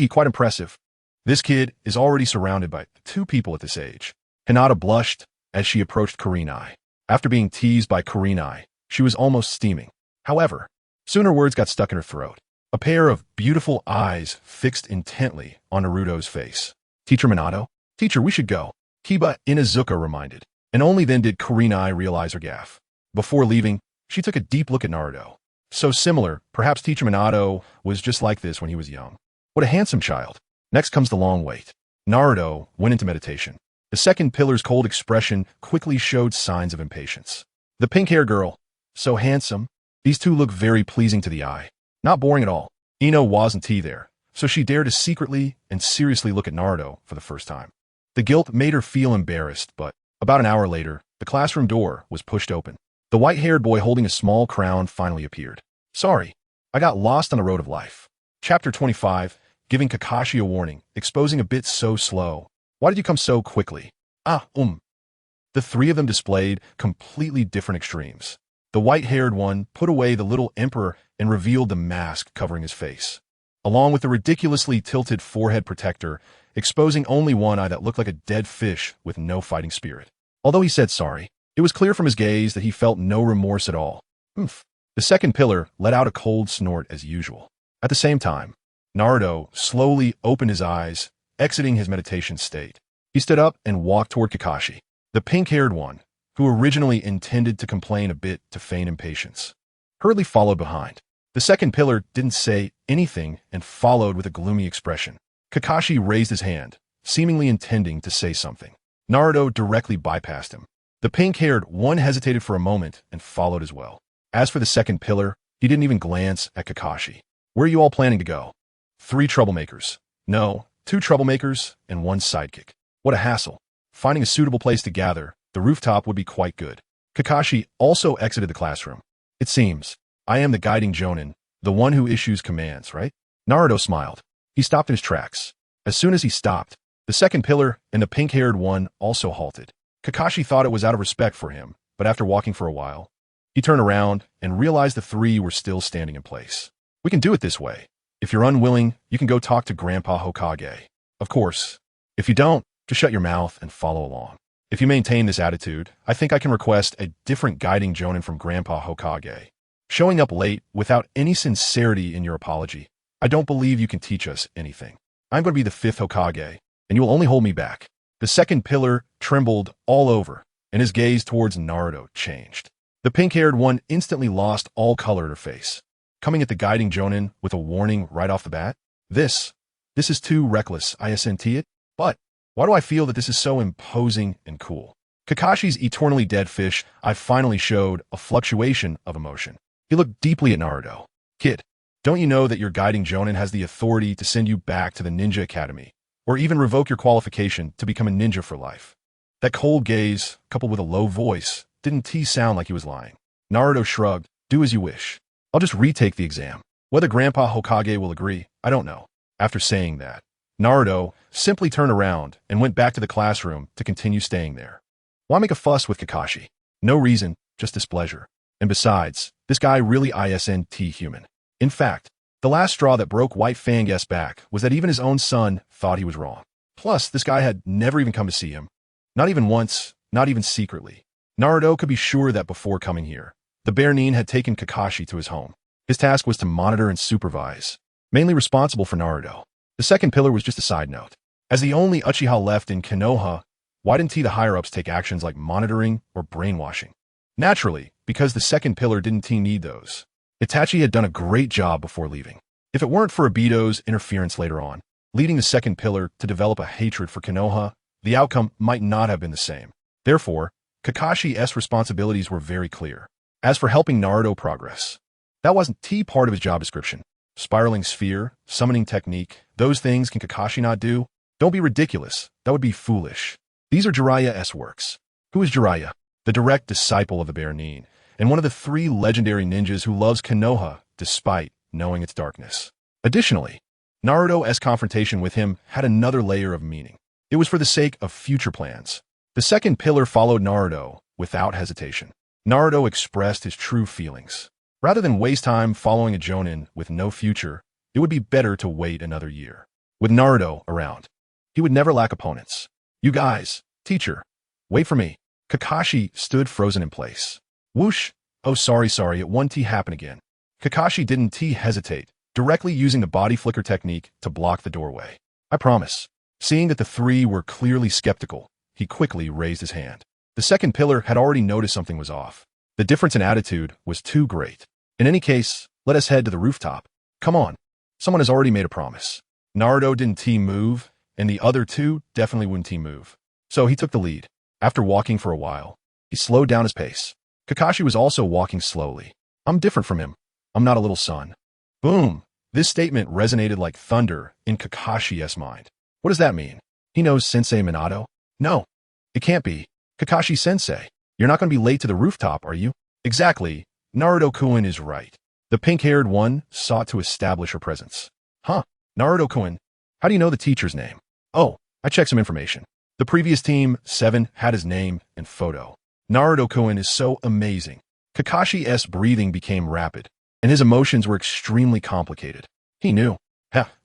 Quite impressive. This kid is already surrounded by 2 people at this age. Hinata blushed as she approached Kurinai. After being teased by Kurinai, she was almost steaming. However, soon her words got stuck in her throat. A pair of beautiful eyes fixed intently on Naruto's face. Teacher Minato? Teacher, we should go. Kiba Inuzuka reminded, and only then did Kurinai realize her gaffe. Before leaving, she took a deep look at Naruto. So similar, perhaps Teacher Minato was just like this when he was young. What a handsome child. Next comes the long wait. Naruto went into meditation. The second pillar's cold expression quickly showed signs of impatience. The pink-haired girl, so handsome. These 2 look very pleasing to the eye. Not boring at all. Ino wasn't there, so she dared to secretly and seriously look at Naruto for the first time. The guilt made her feel embarrassed, but about an hour later, the classroom door was pushed open. The white-haired boy holding a small crown finally appeared. Sorry, I got lost on the road of life. Chapter 25, giving Kakashi a warning, exposing a bit so slow. Why did you come so quickly? The 3 of them displayed completely different extremes. The white-haired one put away the little emperor and revealed the mask covering his face, along with the ridiculously tilted forehead protector, exposing only one eye that looked like a dead fish with no fighting spirit. Although he said sorry, it was clear from his gaze that he felt no remorse at all. The second pillar let out a cold snort as usual. At the same time, Naruto slowly opened his eyes, exiting his meditation state. He stood up and walked toward Kakashi, the pink-haired one, who originally intended to complain a bit to feign impatience. Hurriedly followed behind. The second pillar didn't say anything and followed with a gloomy expression. Kakashi raised his hand, seemingly intending to say something. Naruto directly bypassed him. The pink-haired one hesitated for a moment and followed as well. As for the second pillar, he didn't even glance at Kakashi. Where are you all planning to go? 3 troublemakers. No, 2 troublemakers and 1 sidekick. What a hassle. Finding a suitable place to gather, the rooftop would be quite good. Kakashi also exited the classroom. It seems, I am the guiding Jonin, the one who issues commands, right? Naruto smiled. He stopped in his tracks. As soon as he stopped, the second pillar and the pink-haired one also halted. Kakashi thought it was out of respect for him, but after walking for a while, he turned around and realized the three were still standing in place. We can do it this way. If you're unwilling, you can go talk to Grandpa Hokage. Of course. If you don't, just shut your mouth and follow along. If you maintain this attitude, I think I can request a different guiding Jonin from Grandpa Hokage. Showing up late without any sincerity in your apology, I don't believe you can teach us anything. I'm going to be the fifth Hokage, and you will only hold me back. The second pillar trembled all over, and his gaze towards Naruto changed. The pink-haired one instantly lost all color at her face, coming at the guiding Jonin with a warning right off the bat. This is too reckless, isn't it? But why do I feel that this is so imposing and cool? Kakashi's eternally dead fish eye finally showed a fluctuation of emotion. He looked deeply at Naruto. Kid, don't you know that your guiding Jonin has the authority to send you back to the Ninja Academy, or even revoke your qualification to become a ninja for life? That cold gaze, coupled with a low voice, didn't sound like he was lying. Naruto shrugged. Do as you wish. I'll just retake the exam. Whether Grandpa Hokage will agree, I don't know. After saying that, Naruto simply turned around and went back to the classroom to continue staying there. Why make a fuss with Kakashi? No reason, just displeasure. And besides, this guy really isn't human. In fact, the last straw that broke White Fang's back was that even his own son thought he was wrong. Plus, this guy had never even come to see him. Not even once, not even secretly. Naruto could be sure that before coming here, the Bear Nin had taken Kakashi to his home. His task was to monitor and supervise, mainly responsible for Naruto. The second pillar was just a side note. As the only Uchiha left in Konoha, why didn't the higher-ups take actions like monitoring or brainwashing? Naturally, because the second pillar didn't need those. Itachi had done a great job before leaving. If it weren't for Obito's interference later on, leading the second pillar to develop a hatred for Konoha, the outcome might not have been the same. Therefore, Kakashi's responsibilities were very clear. As for helping Naruto progress, that wasn't part of his job description. Spiraling sphere, summoning technique, those things can Kakashi not do? Don't be ridiculous. That would be foolish. These are Jiraiya's works. Who is Jiraiya? The direct disciple of the Bear Nin, and one of the three legendary ninjas who loves Konoha despite knowing its darkness. Additionally, Naruto's confrontation with him had another layer of meaning. It was for the sake of future plans. The second pillar followed Naruto without hesitation. Naruto expressed his true feelings. Rather than waste time following a Jonin with no future, it would be better to wait another year. With Naruto around, he would never lack opponents. You guys, teacher, wait for me. Kakashi stood frozen in place. Whoosh! Oh sorry, it won't happen again. Kakashi didn't hesitate, directly using the body flicker technique to block the doorway. I promise. Seeing that the three were clearly skeptical, he quickly raised his hand. The second pillar had already noticed something was off. The difference in attitude was too great. In any case, let us head to the rooftop. Come on. Someone has already made a promise. Naruto didn't move, and the other two definitely wouldn't move. So he took the lead. After walking for a while, he slowed down his pace. Kakashi was also walking slowly. I'm different from him. I'm not a little son. Boom! This statement resonated like thunder in Kakashi's mind. What does that mean? He knows Sensei Minato? No, it can't be. Kakashi-sensei, you're not going to be late to the rooftop, are you? Exactly. Naruto-kun is right. The pink-haired one sought to establish her presence. Huh, Naruto-kun, how do you know the teacher's name? Oh, I checked some information. The previous team, 7, had his name and photo. Naruto-kun is so amazing. Kakashi's breathing became rapid, and his emotions were extremely complicated. He knew.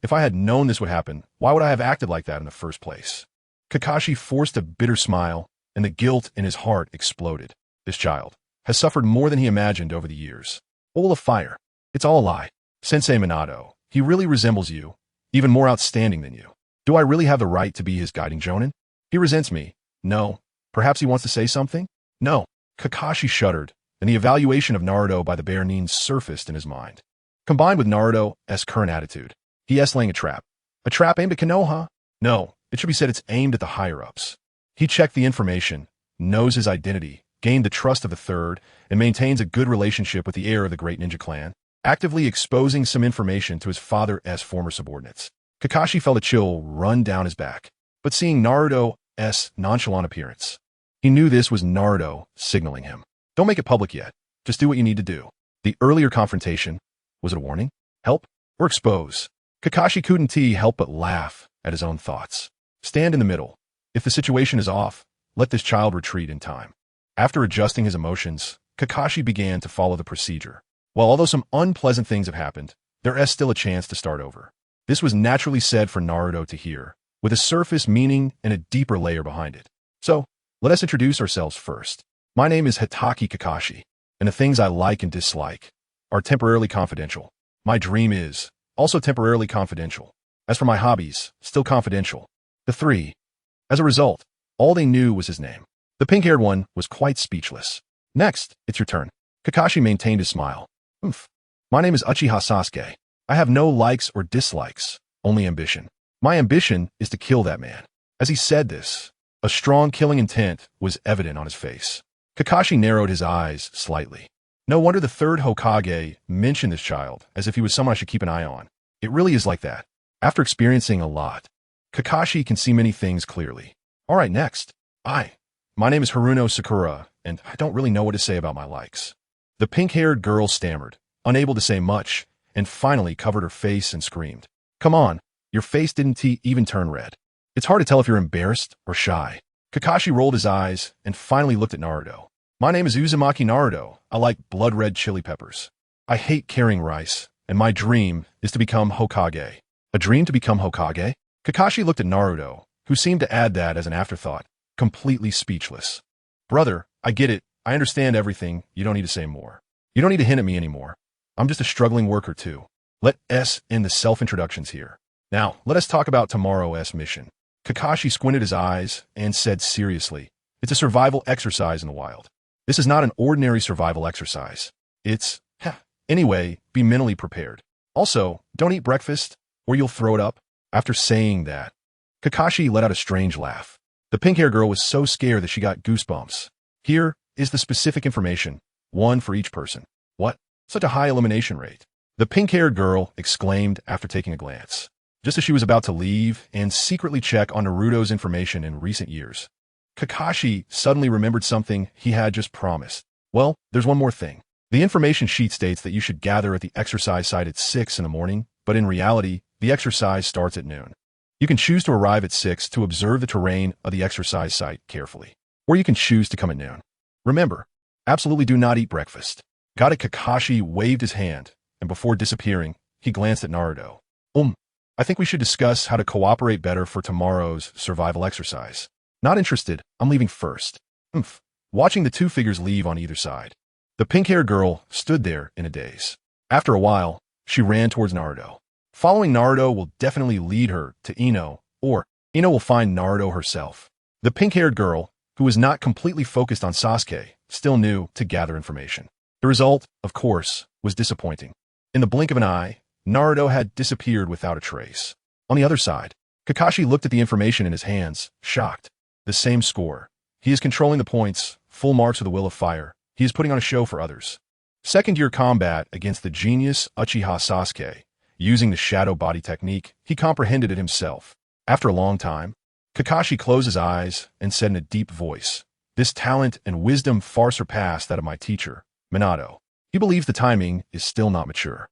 If I had known this would happen, why would I have acted like that in the first place? Kakashi forced a bitter smile, and the guilt in his heart exploded. This child has suffered more than he imagined over the years. Bowl of fire. It's all a lie. Sensei Minato, he really resembles you, even more outstanding than you. Do I really have the right to be his guiding Jonin? He resents me. No. Perhaps he wants to say something? No. Kakashi shuddered, and the evaluation of Naruto by the Bear Nin surfaced in his mind. Combined with Naruto's current attitude, he's laying a trap. A trap aimed at Konoha? No, it should be said it's aimed at the higher-ups. He checked the information, knows his identity, gained the trust of the third, and maintains a good relationship with the heir of the great ninja clan, actively exposing some information to his father's former subordinates. Kakashi felt a chill run down his back, but seeing Naruto's nonchalant appearance, he knew this was Naruto signaling him. Don't make it public yet. Just do what you need to do. The earlier confrontation, was it a warning? Help? Or expose? Kakashi couldn't help but laugh at his own thoughts. Stand in the middle. If the situation is off, let this child retreat in time. After adjusting his emotions, Kakashi began to follow the procedure. While although some unpleasant things have happened, there is still a chance to start over. This was naturally said for Naruto to hear, with a surface meaning and a deeper layer behind it. So, let us introduce ourselves first. My name is Hitaki Kakashi, and the things I like and dislike are temporarily confidential. My dream is also temporarily confidential. As for my hobbies, still confidential. The three. As a result, all they knew was his name. The pink-haired one was quite speechless. Next, it's your turn. Kakashi maintained his smile. My name is Uchiha Sasuke. I have no likes or dislikes, only ambition. My ambition is to kill that man. As he said this, a strong killing intent was evident on his face. Kakashi narrowed his eyes slightly. No wonder the third Hokage mentioned this child as if he was someone I should keep an eye on. It really is like that. After experiencing a lot, Kakashi can see many things clearly. Alright, next. My name is Haruno Sakura, and I don't really know what to say about my likes. The pink-haired girl stammered, unable to say much, and finally covered her face and screamed. Come on, your face didn't even turn red. It's hard to tell if you're embarrassed or shy. Kakashi rolled his eyes and finally looked at Naruto. My name is Uzumaki.Naruto. I like blood-red chili peppers. I hate carrying rice, and my dream is to become Hokage. A dream to become Hokage? Kakashi looked at Naruto, who seemed to add that as an afterthought, completely speechless. Brother, I get it. I understand everything. You don't need to say more. You don't need to hint at me anymore. I'm just a struggling worker too. Let us end the self-introductions here. Now, let us talk about tomorrow's mission. Kakashi squinted his eyes and said seriously, it's a survival exercise in the wild. This is not an ordinary survival exercise. Anyway, be mentally prepared. Also, don't eat breakfast or you'll throw it up. After saying that, Kakashi let out a strange laugh. The pink-haired girl was so scared that she got goosebumps. Here is the specific information, one for each person. What? Such a high elimination rate. The pink-haired girl exclaimed after taking a glance, just as she was about to leave and secretly check on Naruto's information in recent years. Kakashi suddenly remembered something he had just promised. Well, there's one more thing. The information sheet states that you should gather at the exercise site at 6 in the morning, but in reality, the exercise starts at noon. You can choose to arrive at 6 to observe the terrain of the exercise site carefully, or you can choose to come at noon. Remember, absolutely do not eat breakfast. Got it? Kakashi waved his hand, and before disappearing, he glanced at Naruto. I think we should discuss how to cooperate better for tomorrow's survival exercise. Not interested, I'm leaving first. Watching the two figures leave on either side. The pink-haired girl stood there in a daze. After a while, she ran towards Naruto. Following Naruto will definitely lead her to Ino, or Ino will find Naruto herself. The pink-haired girl, who was not completely focused on Sasuke, still knew to gather information. The result, of course, was disappointing. In the blink of an eye, Naruto had disappeared without a trace. On the other side, Kakashi looked at the information in his hands, shocked. The same score. He is controlling the points, full marks of the will of fire. He is putting on a show for others. Second-year combat against the genius Uchiha Sasuke. Using the shadow body technique, he comprehended it himself. After a long time, Kakashi closed his eyes and said in a deep voice, this talent and wisdom far surpass that of my teacher, Minato. He believes the timing is still not mature.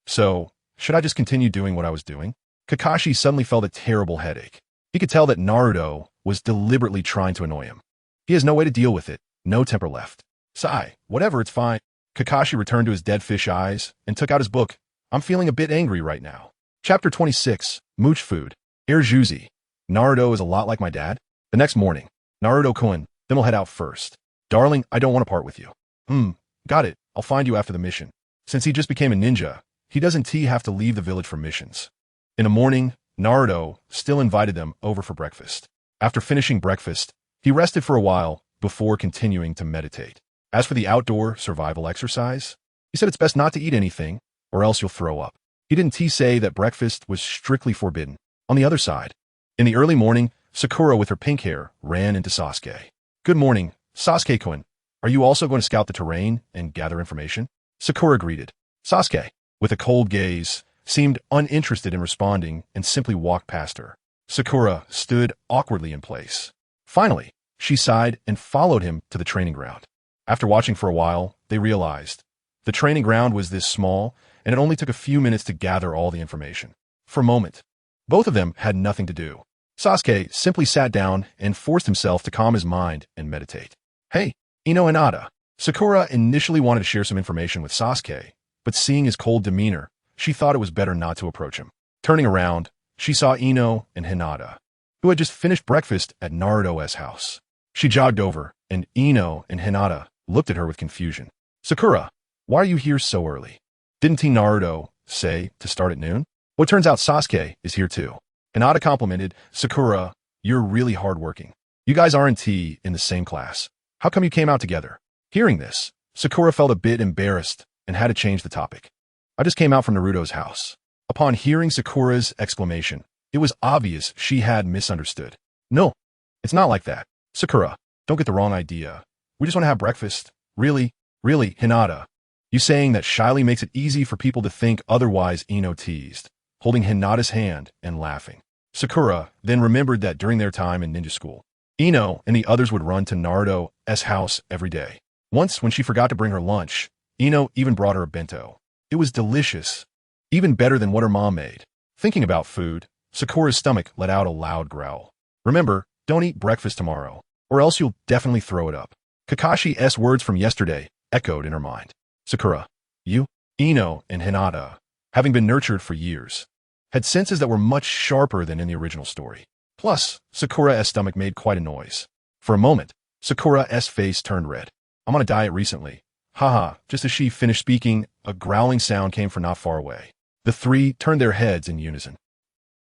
So, should I just continue doing what I was doing? Kakashi suddenly felt a terrible headache. He could tell that Naruto was deliberately trying to annoy him. He has no way to deal with it, no temper left. Sigh, whatever, it's fine. Kakashi returned to his dead fish eyes and took out his book. I'm feeling a bit angry right now. Chapter 26, Mooch Food. Juzi. Naruto is a lot like my dad. The next morning, Naruto-kun, then we'll head out first. Darling, I don't want to part with you. Got it. I'll find you after the mission. Since he just became a ninja, he doesn't have to leave the village for missions. In the morning, Naruto still invited them over for breakfast. After finishing breakfast, he rested for a while before continuing to meditate. As for the outdoor survival exercise, he said it's best not to eat anything, or else you'll throw up. He didn't say that breakfast was strictly forbidden. On the other side, in the early morning, Sakura with her pink hair ran into Sasuke. Good morning, Sasuke-kun. Are you also going to scout the terrain and gather information? Sakura greeted. Sasuke, with a cold gaze, seemed uninterested in responding and simply walked past her. Sakura stood awkwardly in place. Finally, she sighed and followed him to the training ground. After watching for a while, they realized the training ground was this small, and it only took a few minutes to gather all the information. For a moment, both of them had nothing to do. Sasuke simply sat down and forced himself to calm his mind and meditate. Hey, Ino and Ada. Sakura initially wanted to share some information with Sasuke, but seeing his cold demeanor, she thought it was better not to approach him. Turning around, she saw Ino and Hinata, who had just finished breakfast at Naruto's house. She jogged over, and Ino and Hinata looked at her with confusion. Sakura, why are you here so early? Didn't Team Naruto say to start at noon? Well, it turns out Sasuke is here too. Hinata complimented, Sakura, you're really hardworking. You guys aren't in the same class. How come you came out together? Hearing this, Sakura felt a bit embarrassed and had to change the topic. I just came out from Naruto's house. Upon hearing Sakura's exclamation, it was obvious she had misunderstood. No, it's not like that. Sakura, don't get the wrong idea. We just want to have breakfast. Really, Hinata. You saying that shyly makes it easy for people to think otherwise, Ino teased, holding Hinata's hand and laughing. Sakura then remembered that during their time in ninja school, Ino and the others would run to Naruto's house every day. Once, when she forgot to bring her lunch, Ino even brought her a bento. It was delicious, even better than what her mom made. Thinking about food, Sakura's stomach let out a loud growl. Remember, don't eat breakfast tomorrow, or else you'll definitely throw it up. Kakashi's words from yesterday echoed in her mind. Sakura, you, Ino, and Hinata, having been nurtured for years, had senses that were much sharper than in the original story. Plus, Sakura's stomach made quite a noise. For a moment, Sakura's face turned red. I'm on a diet recently. Haha, just as she finished speaking, a growling sound came from not far away. The three turned their heads in unison.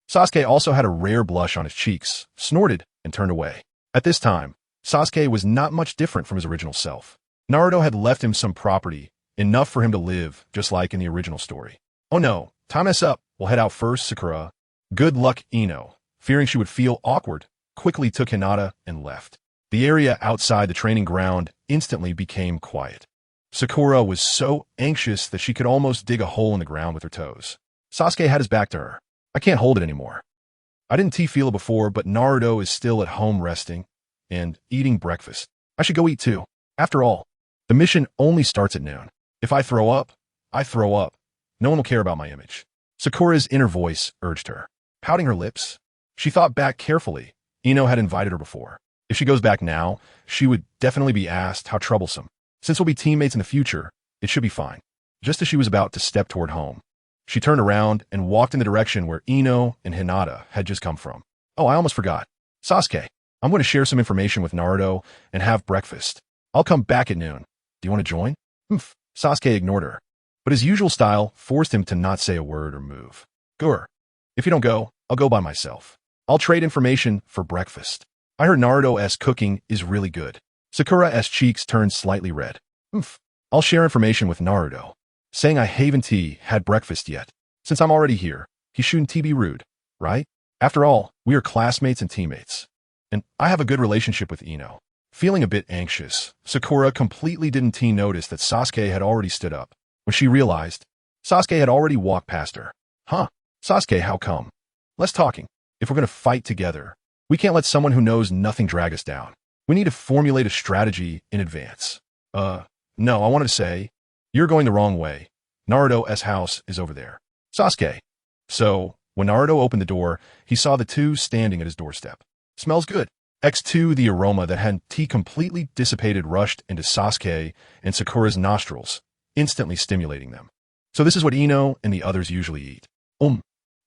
Sasuke also had a rare blush on his cheeks, snorted, and turned away. At this time, Sasuke was not much different from his original self. Naruto had left him some property, enough for him to live, just like in the original story. Oh no, time us up. We'll head out first, Sakura. Good luck, Ino. Fearing she would feel awkward, quickly took Hinata and left. The area outside the training ground instantly became quiet. Sakura was so anxious that she could almost dig a hole in the ground with her toes. Sasuke had his back to her. I can't hold it anymore. I didn't feel it before, but Naruto is still at home resting and eating breakfast. I should go eat too. After all, the mission only starts at noon. If I throw up, I throw up. No one will care about my image. Sakura's inner voice urged her. Pouting her lips, she thought back carefully. Ino had invited her before. If she goes back now, she would definitely be asked how troublesome. Since we'll be teammates in the future, it should be fine. Just as she was about to step toward home, she turned around and walked in the direction where Ino and Hinata had just come from. Oh, I almost forgot. Sasuke, I'm going to share some information with Naruto and have breakfast. I'll come back at noon. Do you want to join? Sasuke ignored her, but his usual style forced him to not say a word or move. Gur, if you don't go, I'll go by myself. I'll trade information for breakfast. I heard Naruto's cooking is really good. Sakura's cheeks turned slightly red. I'll share information with Naruto, saying I haven't had breakfast yet. Since I'm already here, he shouldn't be rude, right? After all, we are classmates and teammates. And I have a good relationship with Ino. Feeling a bit anxious, Sakura completely didn't notice that Sasuke had already stood up. When she realized, Sasuke had already walked past her. Sasuke, how come? Less talking. If we're going to fight together, we can't let someone who knows nothing drag us down. We need to formulate a strategy in advance. No, I wanted to say, you're going the wrong way. Naruto's house is over there. Sasuke. So, when Naruto opened the door, he saw the two standing at his doorstep. Smells good. X2, the aroma that had completely dissipated rushed into Sasuke and Sakura's nostrils, instantly stimulating them. So this is what Ino and the others usually eat.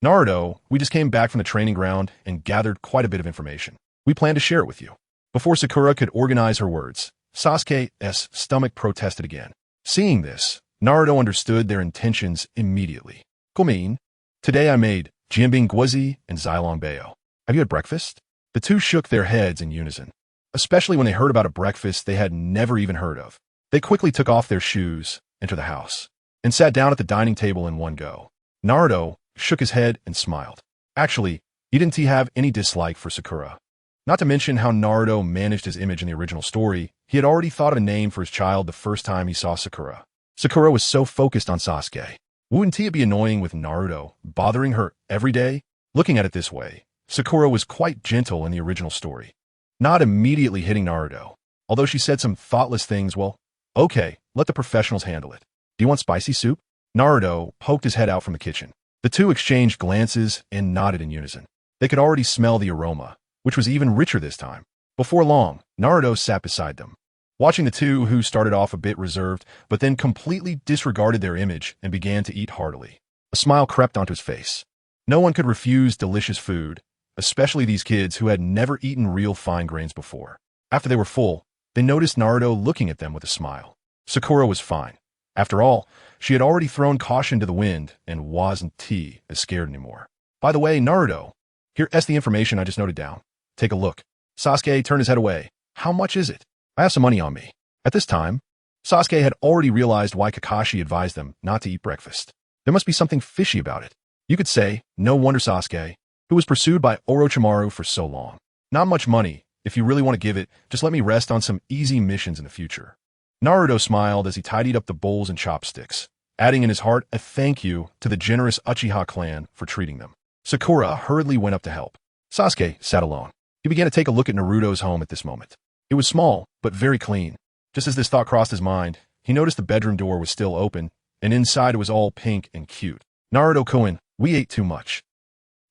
Naruto, we just came back from the training ground and gathered quite a bit of information. We plan to share it with you. Before Sakura could organize her words, Sasuke's stomach protested again. Seeing this, Naruto understood their intentions immediately. Komin, today I made jianbing guozi and zilong bao. Have you had breakfast? The two shook their heads in unison, especially when they heard about a breakfast they had never even heard of. They quickly took off their shoes, entered the house, and sat down at the dining table in one go. Naruto shook his head and smiled. Actually, he didn't have any dislike for Sakura. Not to mention how Naruto managed his image in the original story, he had already thought of a name for his child the first time he saw Sakura. Sakura was so focused on Sasuke. Wouldn't it be annoying with Naruto bothering her every day? Looking at it this way, Sakura was quite gentle in the original story, not immediately hitting Naruto. Although she said some thoughtless things, well, Okay, let the professionals handle it. Do you want spicy soup? Naruto poked his head out from the kitchen. The two exchanged glances and nodded in unison. They could already smell the aroma, which was even richer this time. Before long, Naruto sat beside them, watching the two who started off a bit reserved, but then completely disregarded their image and began to eat heartily. A smile crept onto his face. No one could refuse delicious food, especially these kids who had never eaten real fine grains before. After they were full, they noticed Naruto looking at them with a smile. Sakura was fine. After all, she had already thrown caution to the wind and wasn't as scared anymore. By the way, Naruto, here's the information I just noted down. Take a look. Sasuke turned his head away. How much is it? I have some money on me. At this time, Sasuke had already realized why Kakashi advised them not to eat breakfast. There must be something fishy about it. You could say, no wonder Sasuke, who was pursued by Orochimaru for so long. Not much money. If you really want to give it, just let me rest on some easy missions in the future. Naruto smiled as he tidied up the bowls and chopsticks, adding in his heart a thank you to the generous Uchiha clan for treating them. Sakura hurriedly went up to help. Sasuke sat alone. He began to take a look at Naruto's home at this moment. It was small, but very clean. Just as this thought crossed his mind, he noticed the bedroom door was still open, and inside it was all pink and cute. Naruto-kun, we ate too much.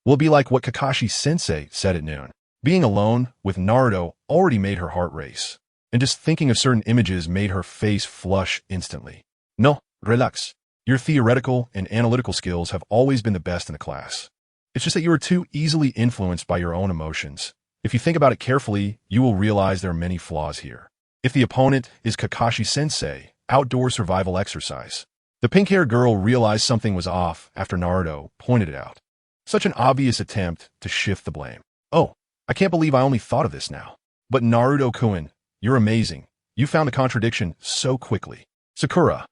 Will be like what Kakashi-sensei said at noon. Being alone with Naruto already made her heart race, and just thinking of certain images made her face flush instantly. No, relax. Your theoretical and analytical skills have always been the best in the class. It's just that you are too easily influenced by your own emotions. If you think about it carefully, you will realize there are many flaws here. If the opponent is Kakashi-sensei, outdoor survival exercise. The pink-haired girl realized something was off after Naruto pointed it out. Such an obvious attempt to shift the blame. Oh, I can't believe I only thought of this now. But Naruto-kun, you're amazing. You found a contradiction so quickly. Sakura,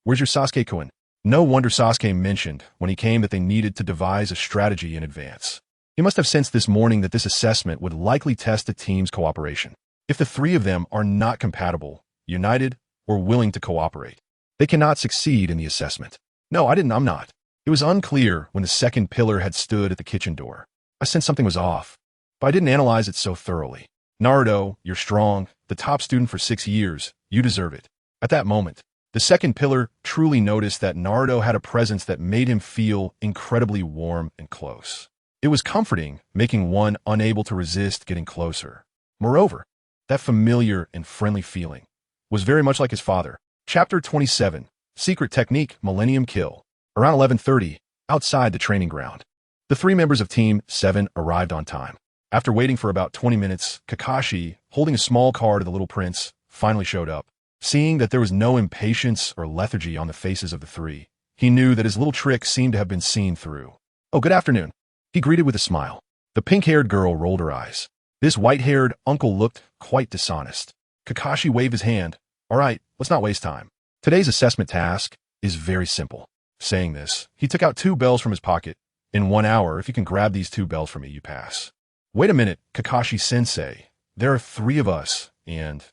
where's your Sasuke-kun? No wonder Sasuke mentioned when he came that they needed to devise a strategy in advance. He must have sensed this morning that this assessment would likely test the team's cooperation. If the three of them are not compatible, united, or willing to cooperate, they cannot succeed in the assessment. No, I'm not. It was unclear when the second pillar had stood at the kitchen door. I sensed something was off, but I didn't analyze it so thoroughly. Naruto, you're strong, the top student for 6 years. You deserve it. At that moment, the second pillar truly noticed that Naruto had a presence that made him feel incredibly warm and close. It was comforting, making one unable to resist getting closer. Moreover, that familiar and friendly feeling was very much like his father. Chapter 27, Secret Technique Millennium Kill. Around 11:30, outside the training ground. The 3 members of Team 7 arrived on time. After waiting for about 20 minutes, Kakashi, holding a small card of the little prince, finally showed up. Seeing that there was no impatience or lethargy on the faces of the 3, he knew that his little trick seemed to have been seen through. Oh, good afternoon. He greeted with a smile. The pink-haired girl rolled her eyes. This white-haired uncle looked quite dishonest. Kakashi waved his hand. All right, let's not waste time. Today's assessment task is very simple. Saying this, he took out 2 bells from his pocket. In 1 hour, if you can grab these 2 bells for me, you pass. Wait a minute, Kakashi-sensei. There are 3 of us, and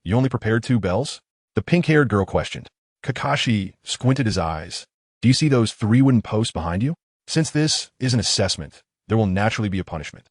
you only prepared 2 bells? The pink-haired girl questioned. Kakashi squinted his eyes. Do you see those 3 wooden posts behind you? Since this is an assessment, there will naturally be a punishment.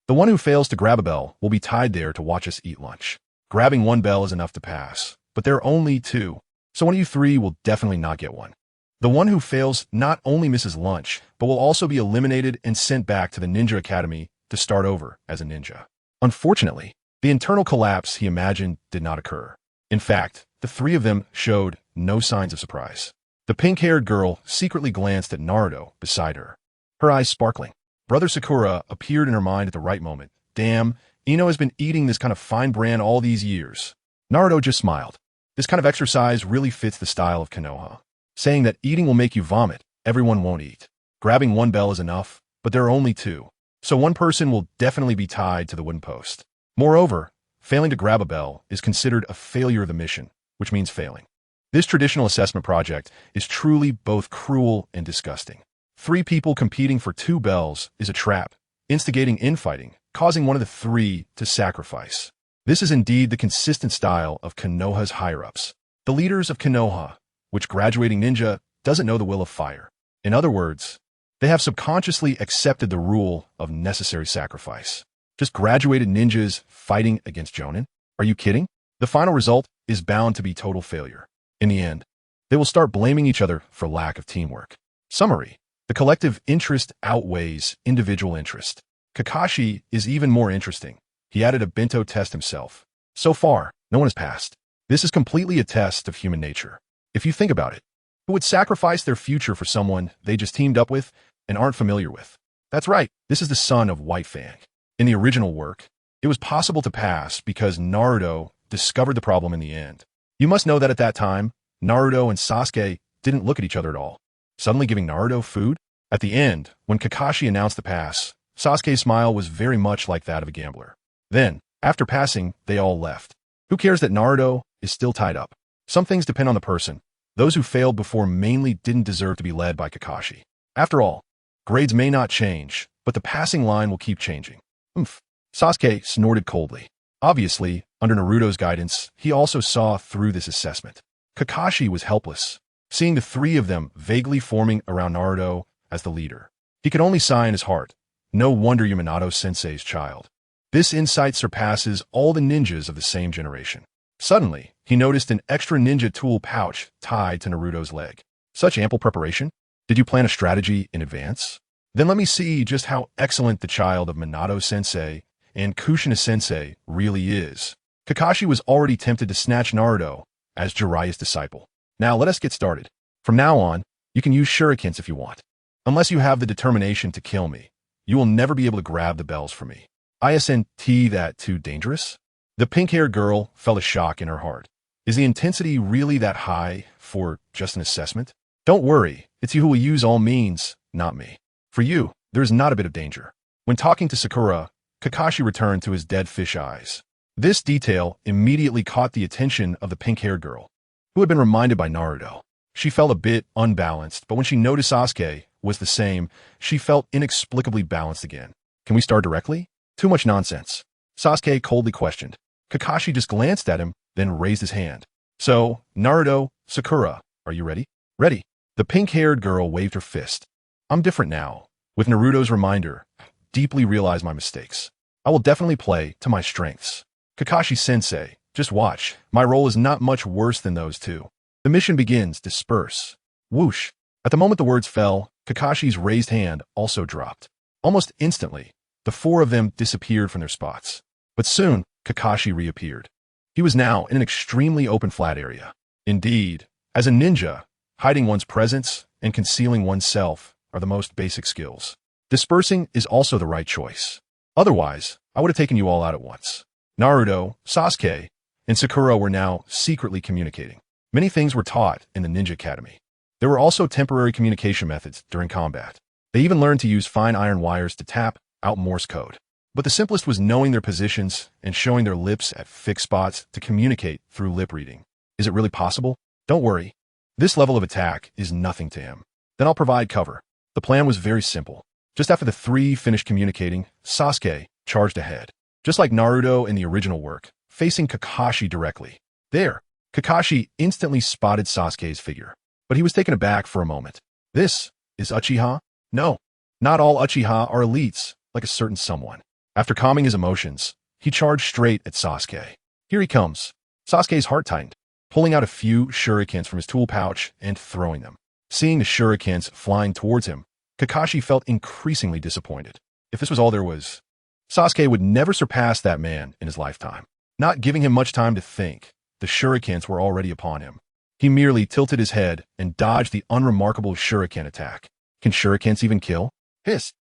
The one who fails to grab a bell will be tied there to watch us eat lunch. Grabbing 1 bell is enough to pass, but there are only 2, so one of you 3 will definitely not get one. The one who fails not only misses lunch, but will also be eliminated and sent back to the Ninja Academy to start over as a ninja. Unfortunately, the internal collapse he imagined did not occur. In fact, the 3 of them showed no signs of surprise. The pink-haired girl secretly glanced at Naruto beside her, her eyes sparkling. Brother Sakura appeared in her mind at the right moment. Damn, Ino has been eating this kind of fine bran all these years. Naruto just smiled. This kind of exercise really fits the style of Konoha. Saying that eating will make you vomit, everyone won't eat. Grabbing 1 bell is enough, but there are only 2, so one person will definitely be tied to the wooden post. Moreover, failing to grab a bell is considered a failure of the mission, which means failing. This traditional assessment project is truly both cruel and disgusting. 3 people competing for 2 bells is a trap, instigating infighting, causing one of the 3 to sacrifice. This is indeed the consistent style of Konoha's higher-ups. The leaders of Konoha, which graduating ninja doesn't know the will of fire. In other words, they have subconsciously accepted the rule of necessary sacrifice. Just graduated ninjas fighting against Jonin? Are you kidding? The final result is bound to be total failure. In the end, they will start blaming each other for lack of teamwork. Summary: the collective interest outweighs individual interest. Kakashi is even more interesting. He added a bento test himself. So far, no one has passed. This is completely a test of human nature. If you think about it, who would sacrifice their future for someone they just teamed up with and aren't familiar with? That's right, this is the son of White Fang. In the original work, it was possible to pass because Naruto discovered the problem in the end. You must know that at that time, Naruto and Sasuke didn't look at each other at all. Suddenly giving Naruto food? At the end, when Kakashi announced the pass, Sasuke's smile was very much like that of a gambler. Then, after passing, they all left. Who cares that Naruto is still tied up? Some things depend on the person. Those who failed before mainly didn't deserve to be led by Kakashi. After all, grades may not change, but the passing line will keep changing. Oomph. Sasuke snorted coldly. Obviously, under Naruto's guidance, he also saw through this assessment. Kakashi was helpless, seeing the three of them vaguely forming around Naruto as the leader. He could only sigh in his heart. No wonder you're Minato-sensei's child. This insight surpasses all the ninjas of the same generation. Suddenly, he noticed an extra ninja tool pouch tied to Naruto's leg. Such ample preparation? Did you plan a strategy in advance? Then let me see just how excellent the child of Minato-sensei and Kushina-sensei really is. Kakashi was already tempted to snatch Naruto as Jiraiya's disciple. Now let us get started. From now on, you can use shurikens if you want. Unless you have the determination to kill me, you will never be able to grab the bells from me. Isn't that too dangerous? The pink-haired girl felt a shock in her heart. Is the intensity really that high for just an assessment? Don't worry, it's you who will use all means, not me. For you, there is not a bit of danger. When talking to Sakura, Kakashi returned to his dead fish eyes. This detail immediately caught the attention of the pink-haired girl, who had been reminded by Naruto. She felt a bit unbalanced, but when she noticed Sasuke was the same, she felt inexplicably balanced again. Can we start directly? Too much nonsense. Sasuke coldly questioned. Kakashi just glanced at him, then raised his hand. So, Naruto, Sakura, are you ready? Ready. The pink-haired girl waved her fist. I'm different now. With Naruto's reminder, deeply realize my mistakes. I will definitely play to my strengths. Kakashi-sensei, just watch. My role is not much worse than those two. The mission begins. Disperse. Whoosh. At the moment the words fell, Kakashi's raised hand also dropped. Almost instantly, the four of them disappeared from their spots. But soon, Kakashi reappeared. He was now in an extremely open flat area. Indeed, as a ninja, hiding one's presence and concealing oneself are the most basic skills. Dispersing is also the right choice. Otherwise, I would have taken you all out at once. Naruto, Sasuke, and Sakura were now secretly communicating. Many things were taught in the Ninja Academy. There were also temporary communication methods during combat. They even learned to use fine iron wires to tap out Morse code. But the simplest was knowing their positions and showing their lips at fixed spots to communicate through lip reading. Is it really possible? Don't worry. This level of attack is nothing to him. Then I'll provide cover. The plan was very simple. Just after the three finished communicating, Sasuke charged ahead. Just like Naruto in the original work, facing Kakashi directly. There, Kakashi instantly spotted Sasuke's figure. But he was taken aback for a moment. This is Uchiha? No. Not all Uchiha are elites, like a certain someone. After calming his emotions, he charged straight at Sasuke. Here he comes. Sasuke's heart tightened, pulling out a few shurikens from his tool pouch and throwing them. Seeing the shurikens flying towards him, Kakashi felt increasingly disappointed. If this was all there was, Sasuke would never surpass that man in his lifetime. Not giving him much time to think, the shurikens were already upon him. He merely tilted his head and dodged the unremarkable shuriken attack. Can shurikens even kill? Hiss.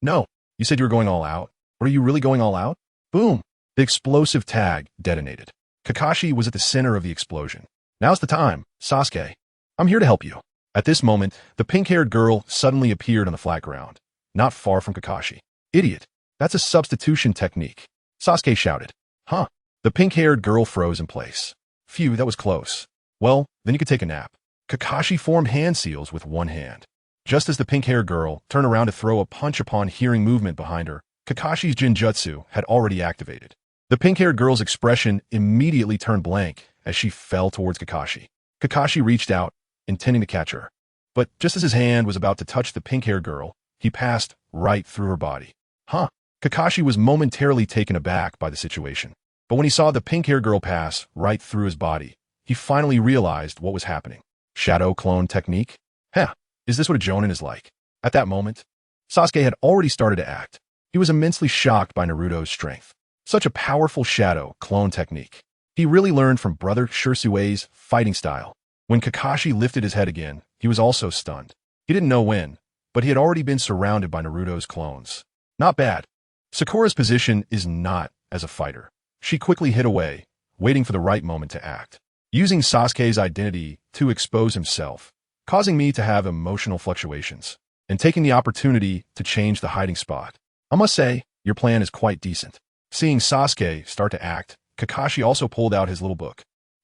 No. You said you were going all out. But are you really going all out? Boom. The explosive tag detonated. Kakashi was at the center of the explosion. Now's the time, Sasuke. I'm here to help you. At this moment, the pink-haired girl suddenly appeared on the flat ground, not far from Kakashi. Idiot. That's a substitution technique. Sasuke shouted. Huh. The pink-haired girl froze in place. Phew, that was close. Well, then you could take a nap. Kakashi formed hand seals with one hand. Just as the pink-haired girl turned around to throw a punch upon hearing movement behind her, Kakashi's Jinjutsu had already activated. The pink-haired girl's expression immediately turned blank as she fell towards Kakashi. Kakashi reached out, intending to catch her. But just as his hand was about to touch the pink-haired girl, he passed right through her body. Huh. Kakashi was momentarily taken aback by the situation. But when he saw the pink-haired girl pass right through his body, he finally realized what was happening. Shadow clone technique? Heh, is this what a Jonin is like? At that moment, Sasuke had already started to act. He was immensely shocked by Naruto's strength. Such a powerful shadow clone technique. He really learned from brother Shirsui's fighting style. When Kakashi lifted his head again, he was also stunned. He didn't know when, but he had already been surrounded by Naruto's clones. Not bad. Sakura's position is not as a fighter. She quickly hid away, waiting for the right moment to act, using Sasuke's identity to expose himself, causing me to have emotional fluctuations, and taking the opportunity to change the hiding spot. I must say, your plan is quite decent. Seeing Sasuke start to act, Kakashi also pulled out his little book.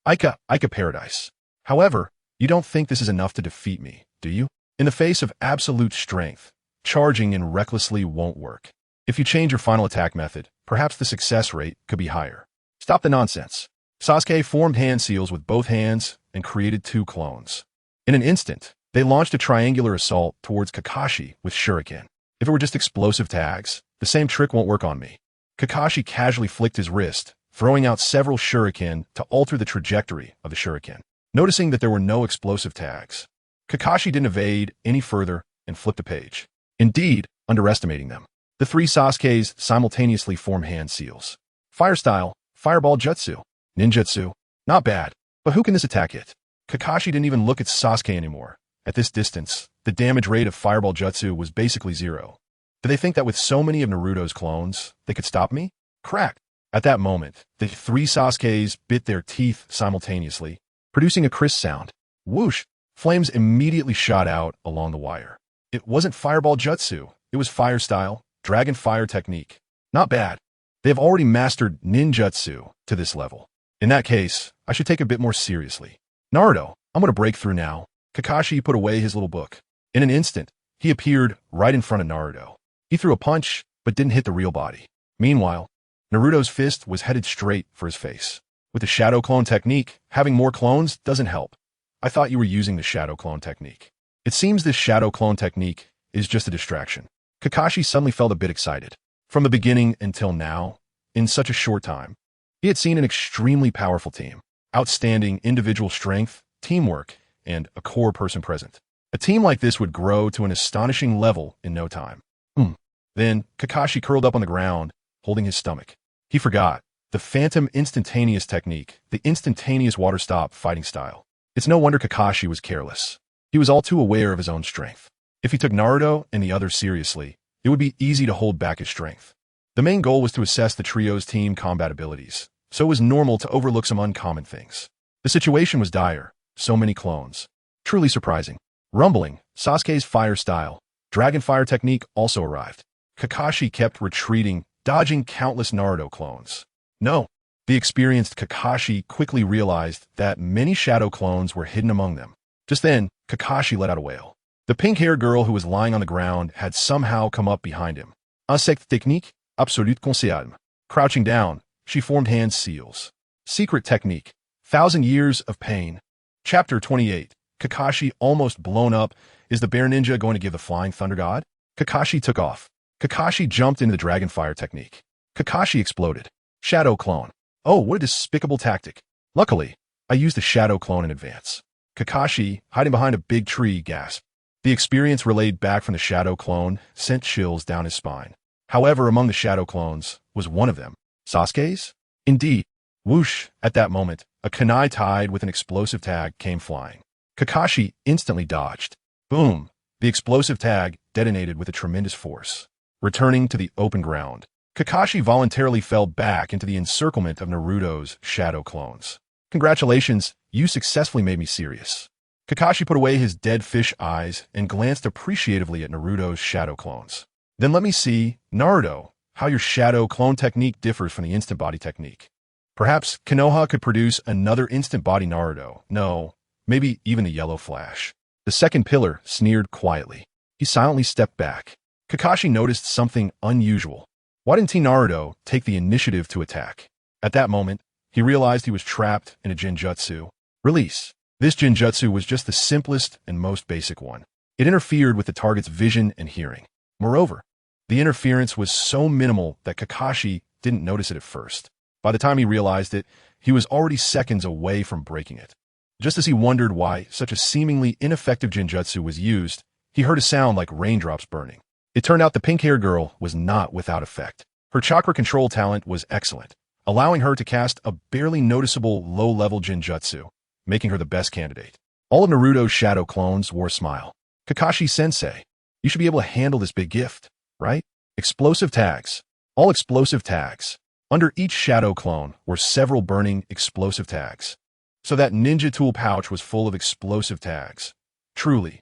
Ica Paradise. However, you don't think this is enough to defeat me, do you? In the face of absolute strength, charging in recklessly won't work. If you change your final attack method, perhaps the success rate could be higher. Stop the nonsense. Sasuke formed hand seals with both hands and created 2 clones. In an instant, they launched a triangular assault towards Kakashi with Shuriken. If it were just explosive tags, the same trick won't work on me. Kakashi casually flicked his wrist, throwing out several Shuriken to alter the trajectory of the Shuriken. Noticing that there were no explosive tags, Kakashi didn't evade any further and flipped a page. Indeed, underestimating them. The 3 Sasukes simultaneously form hand seals. Fire style, fireball jutsu, ninjutsu. Not bad, but who can this attack hit? Kakashi didn't even look at Sasuke anymore. At this distance, the damage rate of fireball jutsu was basically 0. Did they think that with so many of Naruto's clones, they could stop me? Crack! At that moment, the 3 Sasukes bit their teeth simultaneously, producing a crisp sound. Whoosh! Flames immediately shot out along the wire. It wasn't fireball jutsu, it was fire style, dragon fire technique. Not bad. They have already mastered ninjutsu to this level. In that case, I should take it a bit more seriously. Naruto, I'm going to break through now. Kakashi put away his little book. In an instant, he appeared right in front of Naruto. He threw a punch, but didn't hit the real body. Meanwhile, Naruto's fist was headed straight for his face. With the shadow clone technique, having more clones doesn't help. I thought you were using the shadow clone technique. It seems this shadow clone technique is just a distraction. Kakashi suddenly felt a bit excited. From the beginning until now, in such a short time, he had seen an extremely powerful team, outstanding individual strength, teamwork, and a core person present. A team like this would grow to an astonishing level in no time. Then, Kakashi curled up on the ground, holding his stomach. He forgot the phantom instantaneous technique, the instantaneous water stop fighting style. It's no wonder Kakashi was careless. He was all too aware of his own strength. If he took Naruto and the others seriously, it would be easy to hold back his strength. The main goal was to assess the trio's team combat abilities, so it was normal to overlook some uncommon things. The situation was dire, so many clones. Truly surprising. Rumbling, Sasuke's fire style, dragon fire technique also arrived. Kakashi kept retreating, dodging countless Naruto clones. No. The experienced Kakashi quickly realized that many shadow clones were hidden among them. Just then, Kakashi let out a wail. The pink-haired girl who was lying on the ground had somehow come up behind him. Insect technique, absolute conseil. Crouching down, she formed hand seals. Secret technique, 1,000 years of pain. Chapter 28. Kakashi almost blown up. Is the bear ninja going to give the flying thunder god? Kakashi took off. Kakashi jumped into the dragon fire technique. Kakashi exploded. Shadow clone. Oh, what a despicable tactic. Luckily, I used the shadow clone in advance. Kakashi, hiding behind a big tree, gasped. The experience relayed back from the shadow clone sent chills down his spine. However, among the shadow clones was one of them. Sasuke's? Indeed. Whoosh! At that moment, a kunai tied with an explosive tag came flying. Kakashi instantly dodged. Boom! The explosive tag detonated with a tremendous force. Returning to the open ground, Kakashi voluntarily fell back into the encirclement of Naruto's shadow clones. Congratulations, you successfully made me serious. Kakashi put away his dead fish eyes and glanced appreciatively at Naruto's shadow clones. Then let me see, Naruto, how your shadow clone technique differs from the instant body technique. Perhaps Konoha could produce another instant body Naruto. No, maybe even the yellow flash. The second pillar sneered quietly. He silently stepped back. Kakashi noticed something unusual. Why didn't Naruto take the initiative to attack? At that moment, he realized he was trapped in a Genjutsu. Release. This Genjutsu was just the simplest and most basic one. It interfered with the target's vision and hearing. Moreover, the interference was so minimal that Kakashi didn't notice it at first. By the time he realized it, he was already seconds away from breaking it. Just as he wondered why such a seemingly ineffective genjutsu was used, he heard a sound like raindrops burning. It turned out the pink-haired girl was not without effect. Her chakra control talent was excellent, allowing her to cast a barely noticeable low-level genjutsu, making her the best candidate. All of Naruto's shadow clones wore a smile. Kakashi-sensei, you should be able to handle this big gift, right? Explosive tags. All explosive tags. Under each shadow clone were several burning explosive tags. So that ninja tool pouch was full of explosive tags. Truly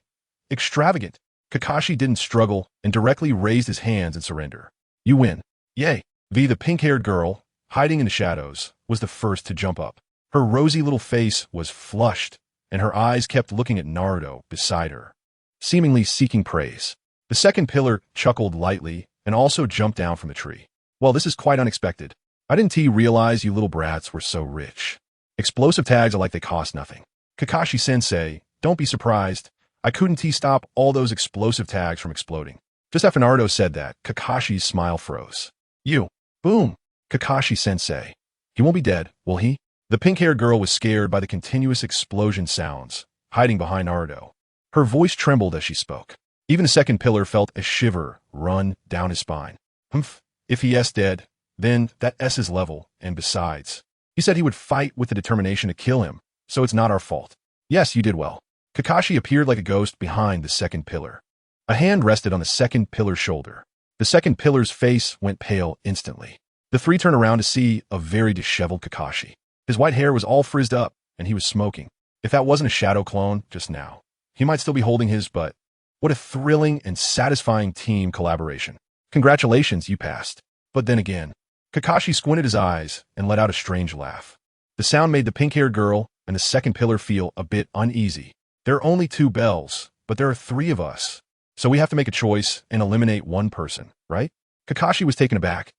extravagant. Kakashi didn't struggle and directly raised his hands in surrender. You win. Yay. The pink-haired girl, hiding in the shadows, was the first to jump up. Her rosy little face was flushed, and her eyes kept looking at Naruto beside her, seemingly seeking praise. The second pillar chuckled lightly and also jumped down from the tree. Well, this is quite unexpected. I didn't realize you little brats were so rich. Explosive tags are like they cost nothing. Kakashi-sensei, don't be surprised. I couldn't stop all those explosive tags from exploding. Just after Naruto said that, Kakashi's smile froze. You. Boom. Kakashi-sensei. He won't be dead, will he? The pink-haired girl was scared by the continuous explosion sounds, hiding behind Naruto. Her voice trembled as she spoke. Even the second pillar felt a shiver run down his spine. Humph. If he is dead, then that S is level, and besides, he said he would fight with the determination to kill him, so it's not our fault. Yes, you did well. Kakashi appeared like a ghost behind the second pillar. A hand rested on the second pillar's shoulder. The second pillar's face went pale instantly. The three turned around to see a very disheveled Kakashi. His white hair was all frizzed up, and he was smoking. If that wasn't a shadow clone just now, he might still be holding his butt. What a thrilling and satisfying team collaboration. Congratulations, you passed. But then again, Kakashi squinted his eyes and let out a strange laugh. The sound made the pink-haired girl and the second pillar feel a bit uneasy. There are only 2 bells, but there are 3 of us. So we have to make a choice and eliminate one person, right? Kakashi was taken aback.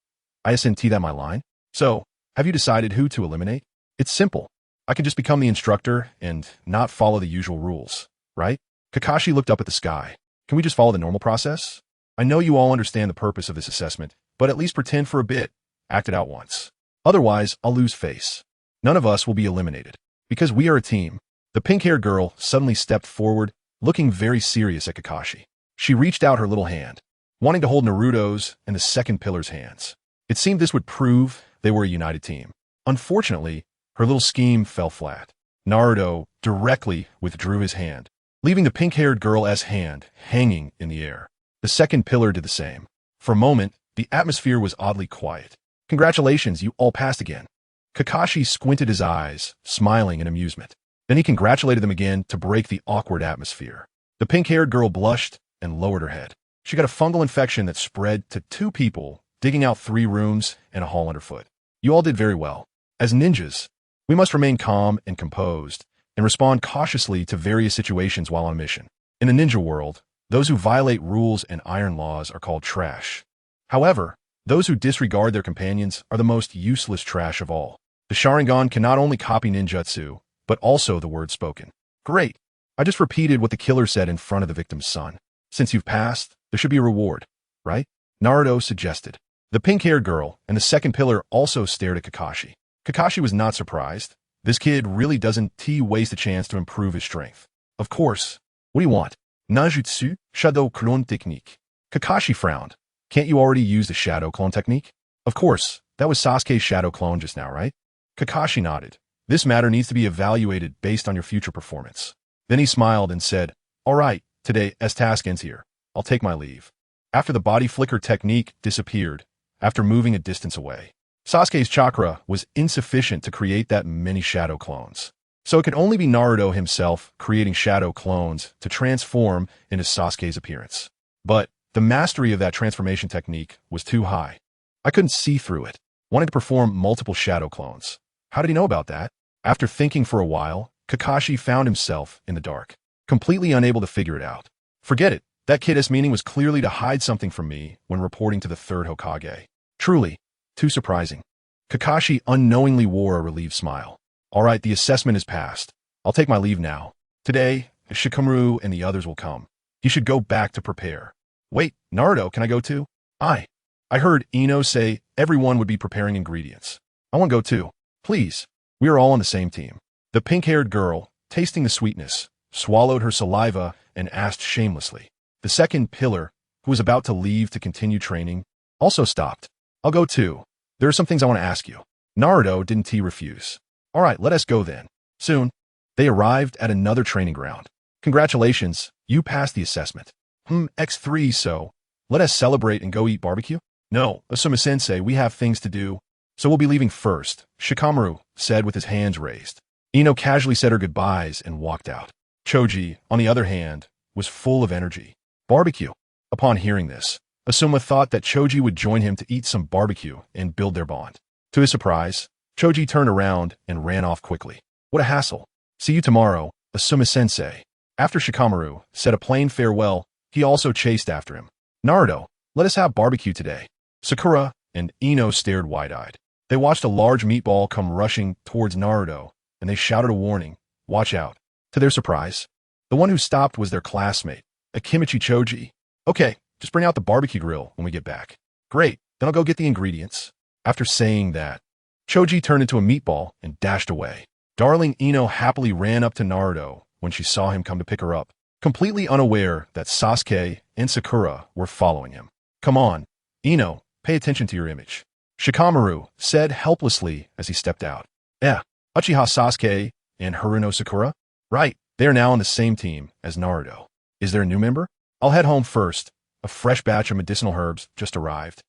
Isn't that my line? So, have you decided who to eliminate? It's simple. I can just become the instructor and not follow the usual rules, right? Kakashi looked up at the sky. Can we just follow the normal process? I know you all understand the purpose of this assessment, but at least pretend for a bit. Act it out once. Otherwise, I'll lose face. None of us will be eliminated. Because we are a team. The pink-haired girl suddenly stepped forward, looking very serious at Kakashi. She reached out her little hand, wanting to hold Naruto's and the second pillar's hands. It seemed this would prove they were a united team. Unfortunately, her little scheme fell flat. Naruto directly withdrew his hand, leaving the pink-haired girl's hand hanging in the air. The second pillar did the same. For a moment, the atmosphere was oddly quiet. Congratulations, you all passed again. Kakashi squinted his eyes, smiling in amusement. Then he congratulated them again to break the awkward atmosphere. The pink-haired girl blushed and lowered her head. She got a fungal infection that spread to 2 people, digging out 3 rooms and a hall underfoot. You all did very well. As ninjas, we must remain calm and composed and respond cautiously to various situations while on mission. In the ninja world, those who violate rules and iron laws are called trash. However, those who disregard their companions are the most useless trash of all. The Sharingan can not only copy ninjutsu, but also the word spoken. Great. I just repeated what the killer said in front of the victim's son. Since you've passed, there should be a reward, right? Naruto suggested. The pink-haired girl and the second pillar also stared at Kakashi. Kakashi was not surprised. This kid really doesn't waste a chance to improve his strength. Of course. What do you want? Najutsu, Shadow Clone Technique. Kakashi frowned. Can't you already use the Shadow Clone Technique? Of course. That was Sasuke's Shadow Clone just now, right? Kakashi nodded. This matter needs to be evaluated based on your future performance. Then he smiled and said, all right, today's task ends here. I'll take my leave. After the body flicker technique disappeared, after moving a distance away, Sasuke's chakra was insufficient to create that many shadow clones. So it could only be Naruto himself creating shadow clones to transform into Sasuke's appearance. But the mastery of that transformation technique was too high. I couldn't see through it. Wanted to perform multiple shadow clones. How did he know about that? After thinking for a while, Kakashi found himself in the dark, completely unable to figure it out. Forget it. That kid's meaning was clearly to hide something from me when reporting to the third Hokage. Truly, too surprising. Kakashi unknowingly wore a relieved smile. All right, the assessment is passed. I'll take my leave now. Today, Shikamaru and the others will come. You should go back to prepare. Wait, Naruto, can I go too? I heard Ino say everyone would be preparing ingredients. I want to go too. Please. We are all on the same team. The pink-haired girl, tasting the sweetness, swallowed her saliva and asked shamelessly. The second pillar, who was about to leave to continue training, also stopped. I'll go too. There are some things I want to ask you. Naruto didn't refuse. All right, let us go then. Soon, they arrived at another training ground. Congratulations, you passed the assessment. X3, so let us celebrate and go eat barbecue? No, Asuma-sensei, we have things to do, so we'll be leaving first, Shikamaru said with his hands raised. Ino casually said her goodbyes and walked out. Choji, on the other hand, was full of energy. Barbecue. Upon hearing this, Asuma thought that Choji would join him to eat some barbecue and build their bond. To his surprise, Choji turned around and ran off quickly. What a hassle. See you tomorrow, Asuma-sensei. After Shikamaru said a plain farewell, he also chased after him. Naruto, let us have barbecue today. Sakura and Ino stared wide-eyed. They watched a large meatball come rushing towards Naruto, and they shouted a warning, watch out. To their surprise, the one who stopped was their classmate, Akimichi Choji. Okay, just bring out the barbecue grill when we get back. Great, then I'll go get the ingredients. After saying that, Choji turned into a meatball and dashed away. Darling Ino happily ran up to Naruto when she saw him come to pick her up, completely unaware that Sasuke and Sakura were following him. Come on, Ino, pay attention to your image. Shikamaru said helplessly as he stepped out. Uchiha Sasuke and Haruno Sakura? Right, they are now on the same team as Naruto. Is there a new member? I'll head home first. A fresh batch of medicinal herbs just arrived.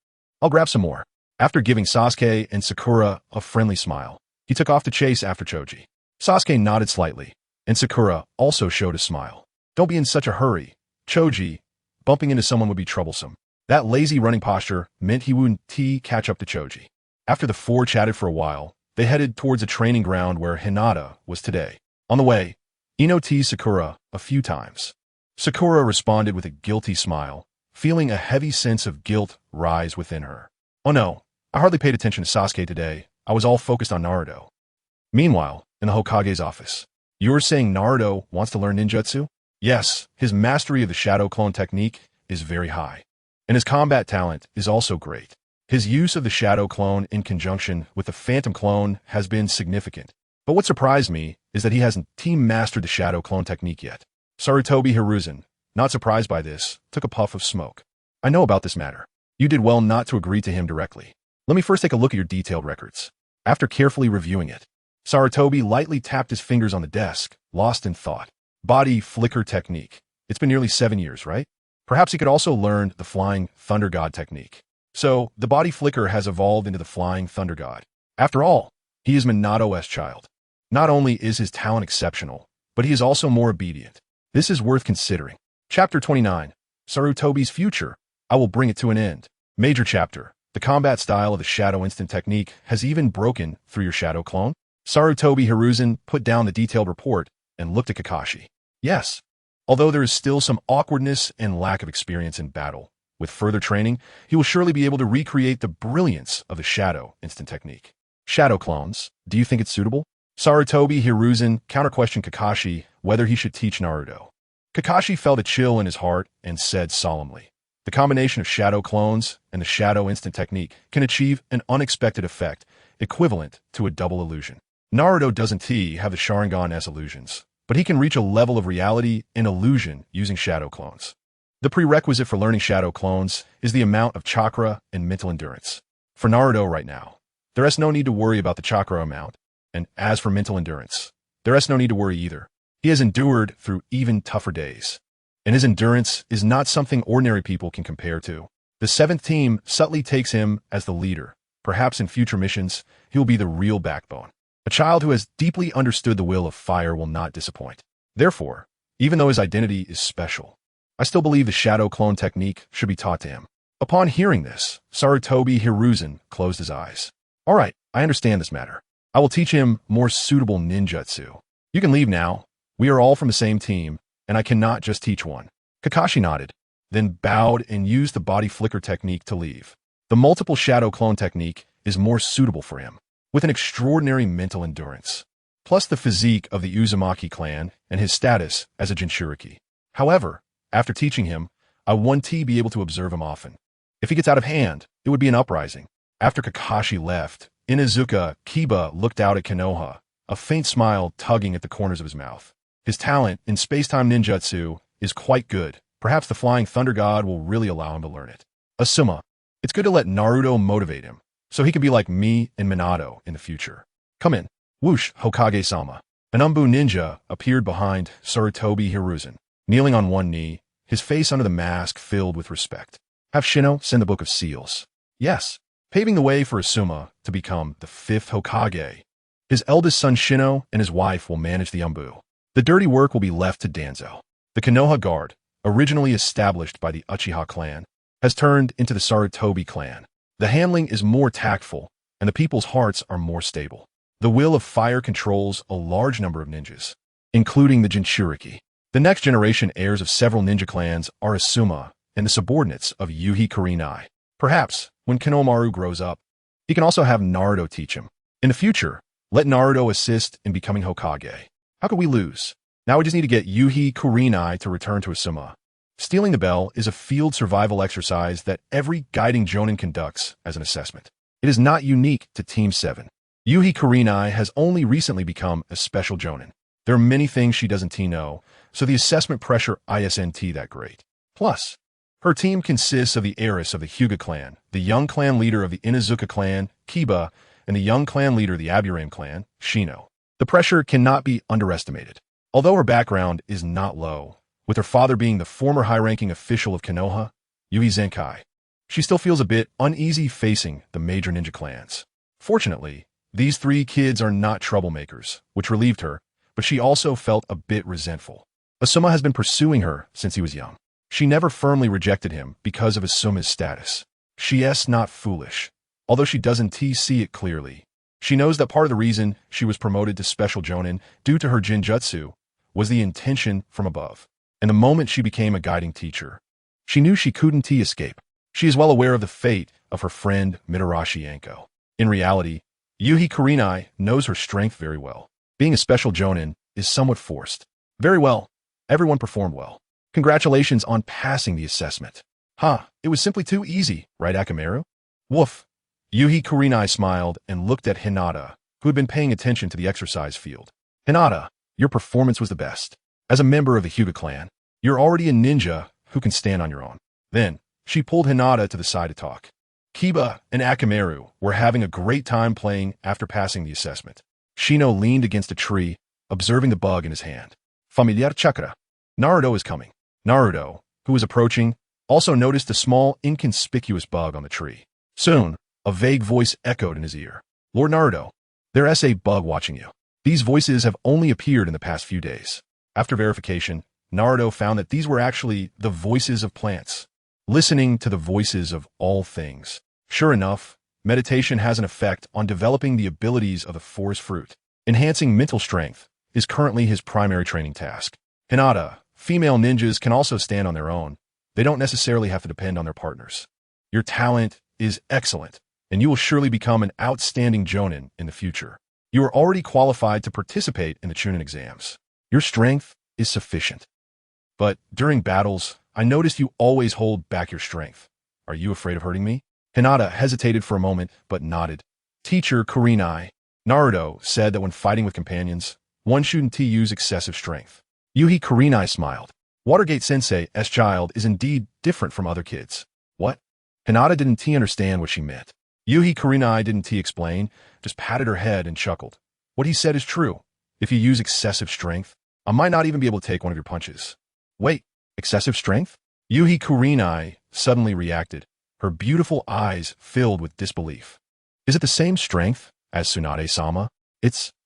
I'll grab some more. After giving Sasuke and Sakura a friendly smile, he took off to chase after Choji. Sasuke nodded slightly, and Sakura also showed a smile. Don't be in such a hurry. Choji, bumping into someone would be troublesome. That lazy running posture meant he wouldn't catch up to Choji. After the four chatted for a while, they headed towards a training ground where Hinata was today. On the way, Ino teased Sakura a few times. Sakura responded with a guilty smile, feeling a heavy sense of guilt rise within her. Oh no, I hardly paid attention to Sasuke today. I was all focused on Naruto. Meanwhile, in the Hokage's office, you're saying Naruto wants to learn ninjutsu? Yes, his mastery of the shadow clone technique is very high, and his combat talent is also great. His use of the shadow clone in conjunction with the phantom clone has been significant. But what surprised me is that he hasn't mastered the shadow clone technique yet. Sarutobi Hiruzen, not surprised by this, took a puff of smoke. I know about this matter. You did well not to agree to him directly. Let me first take a look at your detailed records. After carefully reviewing it, Sarutobi lightly tapped his fingers on the desk, lost in thought. Body flicker technique. It's been nearly 7 years, right? Perhaps he could also learn the flying thunder god technique. So, the body flicker has evolved into the flying thunder god. After all, he is Minato's child. Not only is his talent exceptional, but he is also more obedient. This is worth considering. Chapter 29. Sarutobi's future. I will bring it to an end. Major chapter. The combat style of the shadow instant technique has even broken through your shadow clone. Sarutobi Hiruzen put down the detailed report and looked at Kakashi. Yes, although there is still some awkwardness and lack of experience in battle, with further training, he will surely be able to recreate the brilliance of the shadow instant technique. Shadow clones, do you think it's suitable? Sarutobi Hiruzen counter-questioned Kakashi whether he should teach Naruto. Kakashi felt a chill in his heart and said solemnly, the combination of shadow clones and the shadow instant technique can achieve an unexpected effect equivalent to a double illusion. Naruto doesn't have the Sharingan as illusions, but he can reach a level of reality and illusion using shadow clones. The prerequisite for learning shadow clones is the amount of chakra and mental endurance. For Naruto right now, there is no need to worry about the chakra amount, and as for mental endurance, there is no need to worry either. He has endured through even tougher days, and his endurance is not something ordinary people can compare to. The 7th team subtly takes him as the leader. Perhaps in future missions, he will be the real backbone. A child who has deeply understood the will of fire will not disappoint. Therefore, even though his identity is special, I still believe the shadow clone technique should be taught to him. Upon hearing this, Sarutobi Hiruzen closed his eyes. All right, I understand this matter. I will teach him more suitable ninjutsu. You can leave now. We are all from the same team, and I cannot just teach one. Kakashi nodded, then bowed and used the body flicker technique to leave. The multiple shadow clone technique is more suitable for him, with an extraordinary mental endurance, plus the physique of the Uzumaki clan and his status as a Jinchuriki. However, after teaching him, I want to be able to observe him often. If he gets out of hand, it would be an uprising. After Kakashi left, Inuzuka Kiba looked out at Konoha, a faint smile tugging at the corners of his mouth. His talent in space-time ninjutsu is quite good. Perhaps the Flying Thunder God will really allow him to learn it. Asuma, it's good to let Naruto motivate him, so he can be like me and Minato in the future. Come in. Whoosh, Hokage-sama. An Umbu ninja appeared behind Sarutobi Hiruzen, kneeling on one knee, his face under the mask filled with respect. Have Shino send the Book of Seals. Yes, paving the way for Asuma to become the 5th Hokage. His eldest son Shino and his wife will manage the Umbu. The dirty work will be left to Danzo. The Konoha Guard, originally established by the Uchiha clan, has turned into the Sarutobi clan. The handling is more tactful, and the people's hearts are more stable. The Will of Fire controls a large number of ninjas, including the Jinchuriki. The next generation heirs of several ninja clans are Asuma and the subordinates of Yuhi Kurenai. Perhaps, when Konohamaru grows up, he can also have Naruto teach him. In the future, let Naruto assist in becoming Hokage. How could we lose? Now we just need to get Yuhi Kurenai to return to Asuma. Stealing the bell is a field survival exercise that every guiding Jonin conducts as an assessment. It is not unique to Team 7. Yuhi Kurenai has only recently become a special Jonin. There are many things she doesn't know, so the assessment pressure isn't that great. Plus, her team consists of the heiress of the Hyuga clan, the young clan leader of the Inuzuka clan, Kiba, and the young clan leader of the Aburame clan, Shino. The pressure cannot be underestimated. Although her background is not low, with her father being the former high-ranking official of Konoha, Yui Zenkai, she still feels a bit uneasy facing the major ninja clans. Fortunately, these 3 kids are not troublemakers, which relieved her, but she also felt a bit resentful. Asuma has been pursuing her since he was young. She never firmly rejected him because of Asuma's status. She is not foolish, although she doesn't see it clearly. She knows that part of the reason she was promoted to Special Jonin due to her Jinjutsu was the intention from above. And the moment she became a guiding teacher, she knew she couldn't escape. She is well aware of the fate of her friend Mitarashi Anko. In reality, Yuhi Kurenai knows her strength very well. Being a Special Jonin is somewhat forced. Very well. Everyone performed well. Congratulations on passing the assessment. It was simply too easy, right, Akamaru? Woof. Yuhi Kurenai smiled and looked at Hinata, who had been paying attention to the exercise field. Hinata, your performance was the best. As a member of the Hyuga clan, you're already a ninja who can stand on your own. Then, she pulled Hinata to the side to talk. Kiba and Akamaru were having a great time playing after passing the assessment. Shino leaned against a tree, observing the bug in his hand. Familiar chakra. Naruto is coming. Naruto, who was approaching, also noticed a small, inconspicuous bug on the tree. Soon, a vague voice echoed in his ear. Lord Naruto, there's a bug watching you. These voices have only appeared in the past few days. After verification, Naruto found that these were actually the voices of plants, listening to the voices of all things. Sure enough, meditation has an effect on developing the abilities of the forest fruit. Enhancing mental strength is currently his primary training task. Hinata, female ninjas can also stand on their own. They don't necessarily have to depend on their partners. Your talent is excellent, and you will surely become an outstanding Jonin in the future. You are already qualified to participate in the Chunin exams. Your strength is sufficient. But during battles, I noticed you always hold back your strength. Are you afraid of hurting me? Hinata hesitated for a moment, but nodded. Teacher Kurenai, Naruto said that when fighting with companions, one shouldn't use excessive strength. Yuhi Kurenai smiled. Watergate Sensei's child is indeed different from other kids. What? Hinata didn't understand what she meant. Yuhi Kurenai didn't explain, just patted her head and chuckled. What he said is true. If you use excessive strength, I might not even be able to take one of your punches. Wait, excessive strength? Yuhi Kurenai suddenly reacted, her beautiful eyes filled with disbelief. Is it the same strength as Tsunade-sama?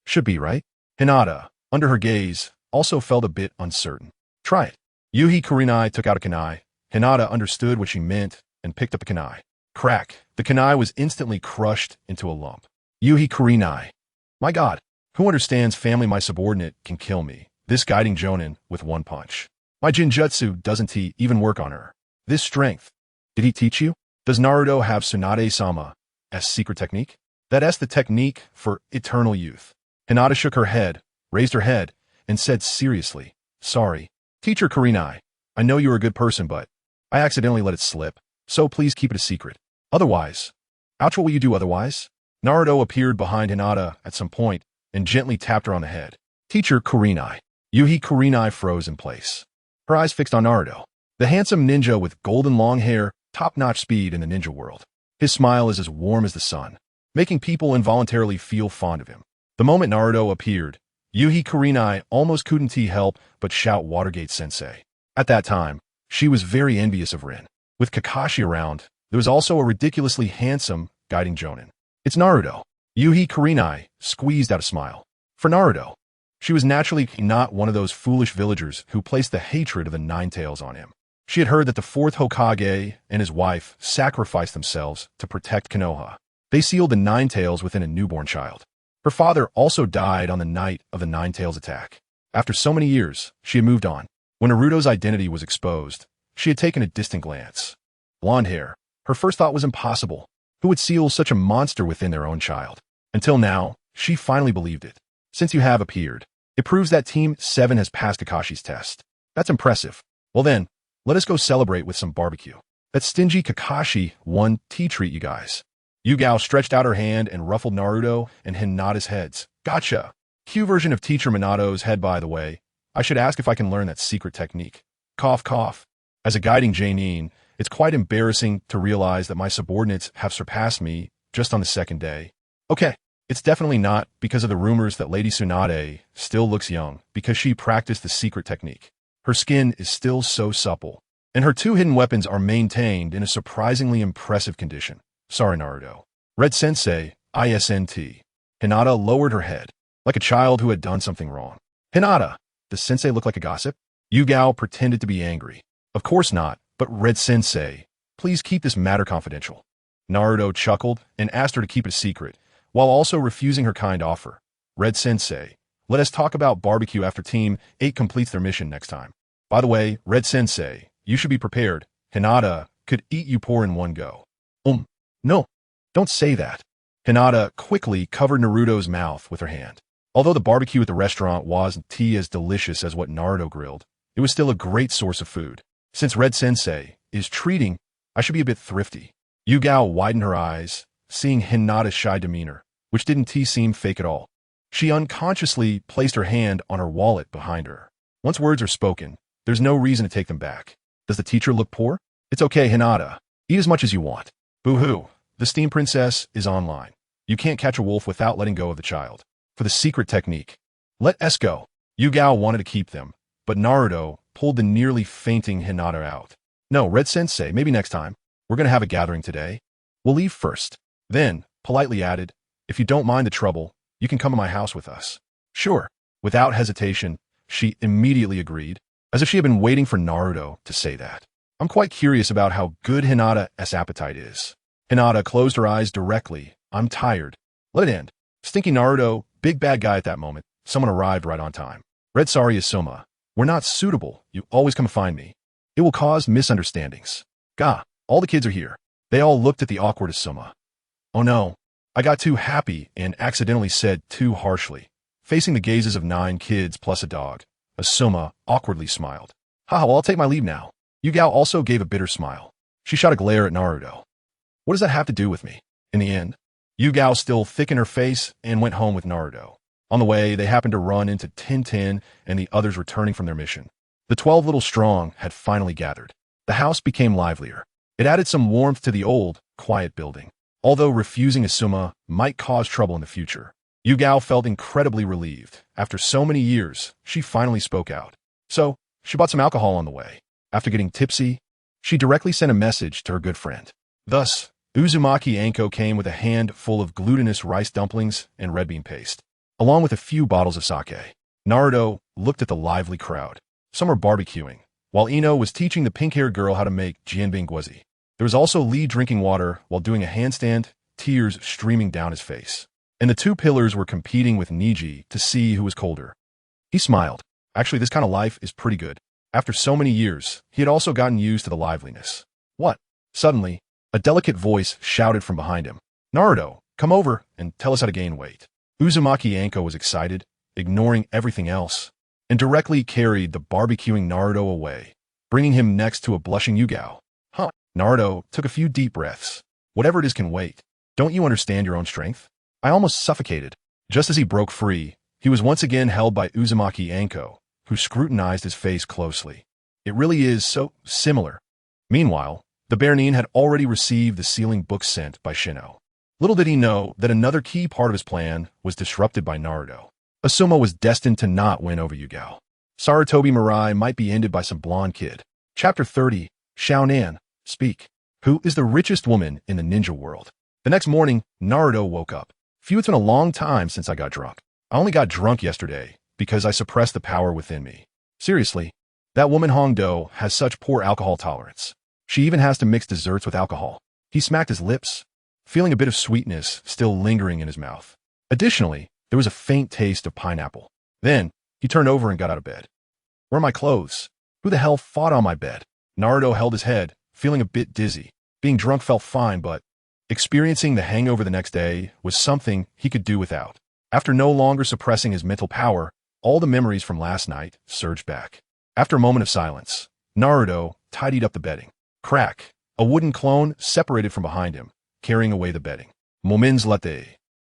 Should be, right? Hinata, under her gaze, also felt a bit uncertain. Try it. Yuhi Kurenai took out a kunai. Hinata understood what she meant and picked up a kunai. Crack. The kunai was instantly crushed into a lump. Yuhi Kurenai. My God, who understands family my subordinate can kill me, this guiding Jonin, with one punch. My Jinjutsu doesn't even work on her. This strength. Did he teach you? Does Naruto have Tsunade-sama as secret technique? That's the technique for eternal youth. Hinata shook her head, raised her head, and said seriously, Sorry. Teacher Kurenai, I know you're a good person, but I accidentally let it slip, so please keep it a secret. Otherwise. Ouch, what will you do otherwise? Naruto appeared behind Hinata at some point and gently tapped her on the head. Teacher Kurenai. Yuhi Kurenai froze in place. Her eyes fixed on Naruto, the handsome ninja with golden long hair, top-notch speed in the ninja world. His smile is as warm as the sun, making people involuntarily feel fond of him. The moment Naruto appeared, Yuhi Kurenai almost couldn't help but shout Watergate Sensei. At that time, she was very envious of Rin. With Kakashi around, there was also a ridiculously handsome, guiding Jonin. It's Naruto. Yuhi Kurenai squeezed out a smile. For Naruto, she was naturally not one of those foolish villagers who placed the hatred of the Nine Tails on him. She had heard that the fourth Hokage and his wife sacrificed themselves to protect Konoha. They sealed the Nine Tails within a newborn child. Her father also died on the night of the Nine Tails attack. After so many years, she had moved on. When Naruto's identity was exposed, she had taken a distant glance. Blonde hair. Her first thought was impossible. Who would seal such a monster within their own child? Until now, she finally believed it. Since you have appeared, it proves that Team 7 has passed Kakashi's test. That's impressive. Well then, let us go celebrate with some barbecue. That stingy Kakashi won tea treat, you guys. Yugao stretched out her hand and ruffled Naruto and Hinata's heads. Gotcha. Cue version of Teacher Minato's head, by the way. I should ask if I can learn that secret technique. Cough, cough. As a guiding Jainin, it's quite embarrassing to realize that my subordinates have surpassed me just on the second day. Okay, it's definitely not because of the rumors that Lady Tsunade still looks young because she practiced the secret technique. Her skin is still so supple, and her two hidden weapons are maintained in a surprisingly impressive condition. Sorry, Naruto. Red Sensei, ISNT. Hinata lowered her head, like a child who had done something wrong. Hinata, does Sensei look like a gossip? Yugao pretended to be angry. Of course not, but Red Sensei, please keep this matter confidential. Naruto chuckled and asked her to keep it a secret, while also refusing her kind offer. Red Sensei, let us talk about barbecue after Team 8 completes their mission next time. By the way, Red Sensei, you should be prepared. Hinata could eat you poor in one go. No, don't say that. Hinata quickly covered Naruto's mouth with her hand. Although the barbecue at the restaurant wasn't as delicious as what Naruto grilled, it was still a great source of food. Since Red Sensei is treating, I should be a bit thrifty. Yugao widened her eyes, seeing Hinata's shy demeanor, which didn't seem fake at all. She unconsciously placed her hand on her wallet behind her. Once words are spoken, there's no reason to take them back. Does the teacher look poor? It's okay, Hinata. Eat as much as you want. Boo-hoo. The steam princess is online. You can't catch a wolf without letting go of the child. For the secret technique, let us go. Yugao wanted to keep them, but Naruto pulled the nearly fainting Hinata out. No, Red Sensei, maybe next time. We're going to have a gathering today. We'll leave first. Then, politely added, if you don't mind the trouble, you can come to my house with us. Sure. Without hesitation, she immediately agreed, as if she had been waiting for Naruto to say that. I'm quite curious about how good Hinata's appetite is. Hinata closed her eyes directly. I'm tired. Let it end. Stinky Naruto, big bad guy at that moment. Someone arrived right on time. Red Sorry Isoma. We're not suitable. You always come find me. It will cause misunderstandings. Gah, all the kids are here. They all looked at the awkward Isoma. Oh no. I got too happy and accidentally said too harshly. Facing the gazes of 9 kids plus a dog, Isoma awkwardly smiled. Haha, well, I'll take my leave now. Yugao also gave a bitter smile. She shot a glare at Naruto. What does that have to do with me? In the end, Yugao still thickened her face and went home with Naruto. On the way, they happened to run into Tintin and the others returning from their mission. The 12 little strong had finally gathered. The house became livelier. It added some warmth to the old, quiet building. Although refusing Isuma might cause trouble in the future, Yugao felt incredibly relieved. After so many years, she finally spoke out. So, she bought some alcohol on the way. After getting tipsy, she directly sent a message to her good friend. Thus, Uzumaki Anko came with a hand full of glutinous rice dumplings and red bean paste, along with a few bottles of sake. Naruto looked at the lively crowd. Some were barbecuing, while Ino was teaching the pink-haired girl how to make jianbingguzi. There was also Lee drinking water while doing a handstand, tears streaming down his face. And the 2 pillars were competing with Niji to see who was colder. He smiled. Actually, this kind of life is pretty good. After so many years, he had also gotten used to the liveliness. What? Suddenly, a delicate voice shouted from behind him. Naruto, come over and tell us how to gain weight. Uzumaki Anko was excited, ignoring everything else, and directly carried the barbecuing Naruto away, bringing him next to a blushing Yugao. Huh? Naruto took a few deep breaths. Whatever it is can wait. Don't you understand your own strength? I almost suffocated. Just as he broke free, he was once again held by Uzumaki Anko, who scrutinized his face closely. It really is so similar. Meanwhile, the Bernin had already received the sealing book sent by Shino. Little did he know that another key part of his plan was disrupted by Naruto. Asuma was destined to not win over Yugao. Sarutobi Mirai might be ended by some blonde kid. Chapter 30, Xiaonan, Speak. Who is the richest woman in the ninja world? The next morning, Naruto woke up. Phew, it's been a long time since I got drunk. I only got drunk yesterday because I suppressed the power within me. Seriously, that woman Hongdo has such poor alcohol tolerance. She even has to mix desserts with alcohol. He smacked his lips, feeling a bit of sweetness still lingering in his mouth. Additionally, there was a faint taste of pineapple. Then, he turned over and got out of bed. Where are my clothes? Who the hell fought on my bed? Naruto held his head, feeling a bit dizzy. Being drunk felt fine, but experiencing the hangover the next day was something he could do without. After no longer suppressing his mental power, all the memories from last night surged back. After a moment of silence, Naruto tidied up the bedding. Crack! A wooden clone separated from behind him, carrying away the bedding. Moments later,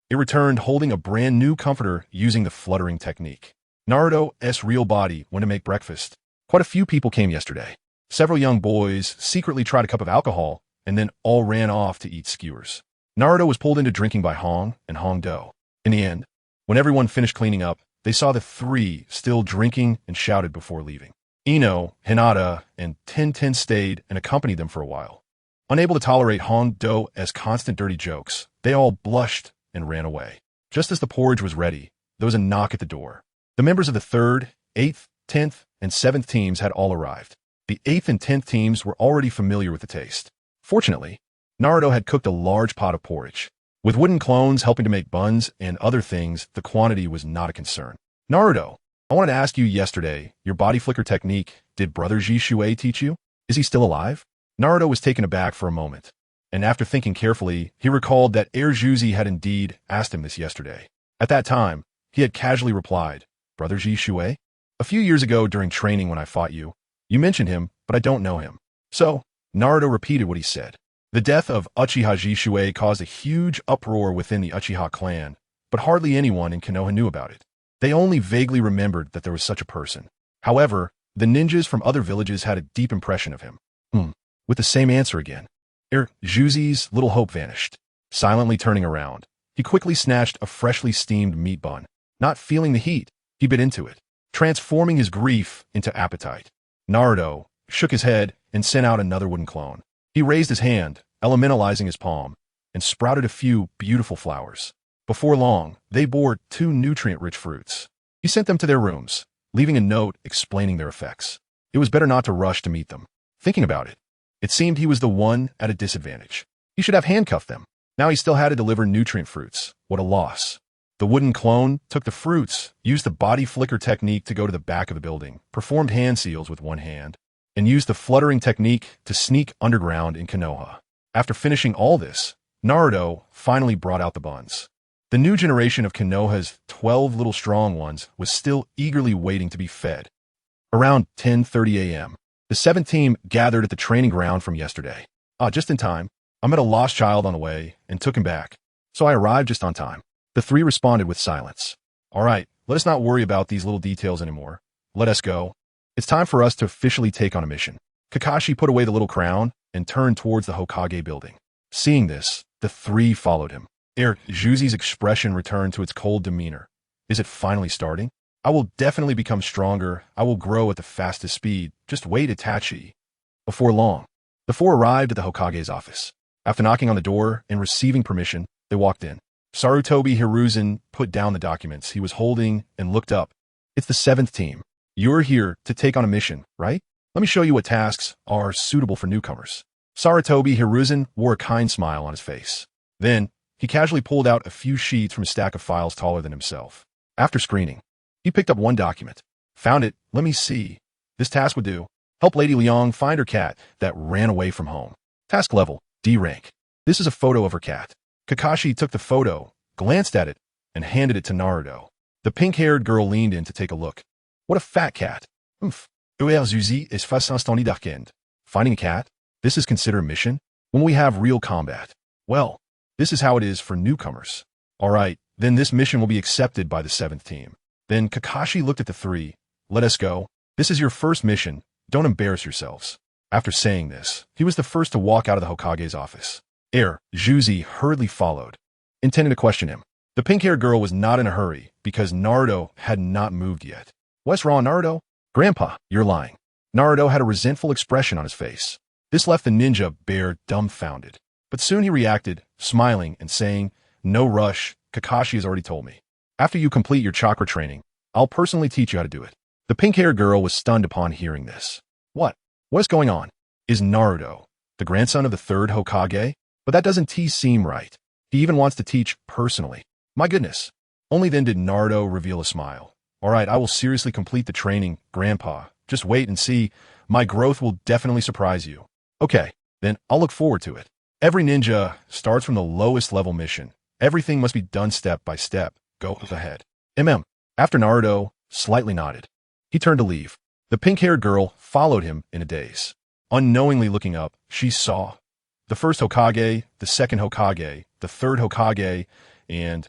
it returned holding a brand new comforter using the fluttering technique. Naruto's real body went to make breakfast. Quite a few people came yesterday. Several young boys secretly tried a cup of alcohol and then all ran off to eat skewers. Naruto was pulled into drinking by Hong and Hongdo. In the end, when everyone finished cleaning up, they saw the three still drinking and shouted before leaving. Ino, Hinata, and Ten stayed and accompanied them for a while. Unable to tolerate Hongdo's constant dirty jokes, they all blushed and ran away. Just as the porridge was ready, there was a knock at the door. The members of the 3rd, 8th, 10th, and 7th teams had all arrived. The 8th and 10th teams were already familiar with the taste. Fortunately, Naruto had cooked a large pot of porridge. With wooden clones helping to make buns and other things, the quantity was not a concern. Naruto, I wanted to ask you yesterday, your body flicker technique, did Brother Shisui teach you? Is he still alive? Naruto was taken aback for a moment, and after thinking carefully, he recalled that Juzi had indeed asked him this yesterday. At that time, he had casually replied, Brother Shisui? A few years ago during training when I fought you, you mentioned him, but I don't know him. So, Naruto repeated what he said. The death of Uchiha Shisui caused a huge uproar within the Uchiha clan, but hardly anyone in Konoha knew about it. They only vaguely remembered that there was such a person. However, the ninjas from other villages had a deep impression of him. With the same answer again. Juzi's little hope vanished. Silently turning around, he quickly snatched a freshly steamed meat bun. Not feeling the heat, he bit into it, transforming his grief into appetite. Naruto shook his head and sent out another wooden clone. He raised his hand, elementalizing his palm, and sprouted a few beautiful flowers. Before long, they bore 2 nutrient-rich fruits. He sent them to their rooms, leaving a note explaining their effects. It was better not to rush to meet them. Thinking about it, it seemed he was the one at a disadvantage. He should have handcuffed them. Now he still had to deliver nutrient fruits. What a loss. The wooden clone took the fruits, used the body flicker technique to go to the back of the building, performed hand seals with one hand, and used the fluttering technique to sneak underground in Konoha. After finishing all this, Naruto finally brought out the buns. The new generation of Konoha's 12 little strong ones was still eagerly waiting to be fed. Around 10:30 a.m., the 7th team gathered at the training ground from yesterday. Just in time. I met a lost child on the way and took him back, so I arrived just on time. The 3 responded with silence. All right, let us not worry about these little details anymore. Let us go. It's time for us to officially take on a mission. Kakashi put away the little crown and turned towards the Hokage building. Seeing this, the 3 followed him. Juzi's expression returned to its cold demeanor. Is it finally starting? I will definitely become stronger. I will grow at the fastest speed. Just wait, Itachi. Before long, the 4 arrived at the Hokage's office. After knocking on the door and receiving permission, they walked in. Sarutobi Hiruzen put down the documents he was holding and looked up. It's the 7th team. You're here to take on a mission, right? Let me show you what tasks are suitable for newcomers. Sarutobi Hiruzen wore a kind smile on his face. Then, he casually pulled out a few sheets from a stack of files taller than himself. After screening, he picked up one document. Found it. Let me see. This task would do. Help Lady Liang find her cat that ran away from home. Task level, D rank. This is a photo of her cat. Kakashi took the photo, glanced at it, and handed it to Naruto. The pink-haired girl leaned in to take a look. What a fat cat. Zuzi is façon d'arkend. Finding a cat? This is considered a mission? When we have real combat. Well, this is how it is for newcomers. Alright, then this mission will be accepted by the 7th team. Then Kakashi looked at the 3. Let us go. This is your first mission. Don't embarrass yourselves. After saying this, he was the first to walk out of the Hokage's office. Juzi hurriedly followed, intending to question him. The pink-haired girl was not in a hurry because Naruto had not moved yet. What's wrong, Naruto? Grandpa, you're lying. Naruto had a resentful expression on his face. This left the ninja bear dumbfounded. But soon he reacted, smiling and saying, No rush, Kakashi has already told me. After you complete your chakra training, I'll personally teach you how to do it. The pink-haired girl was stunned upon hearing this. What? What is going on? Is Naruto the grandson of the 3rd Hokage? But that doesn't seem right. He even wants to teach personally. My goodness. Only then did Naruto reveal a smile. Alright, I will seriously complete the training, Grandpa. Just wait and see. My growth will definitely surprise you. Okay, then I'll look forward to it. Every ninja starts from the lowest level mission. Everything must be done step by step. Go ahead. After Naruto slightly nodded, he turned to leave. The pink-haired girl followed him in a daze. Unknowingly looking up, she saw the 1st Hokage, the 2nd Hokage, the 3rd Hokage, and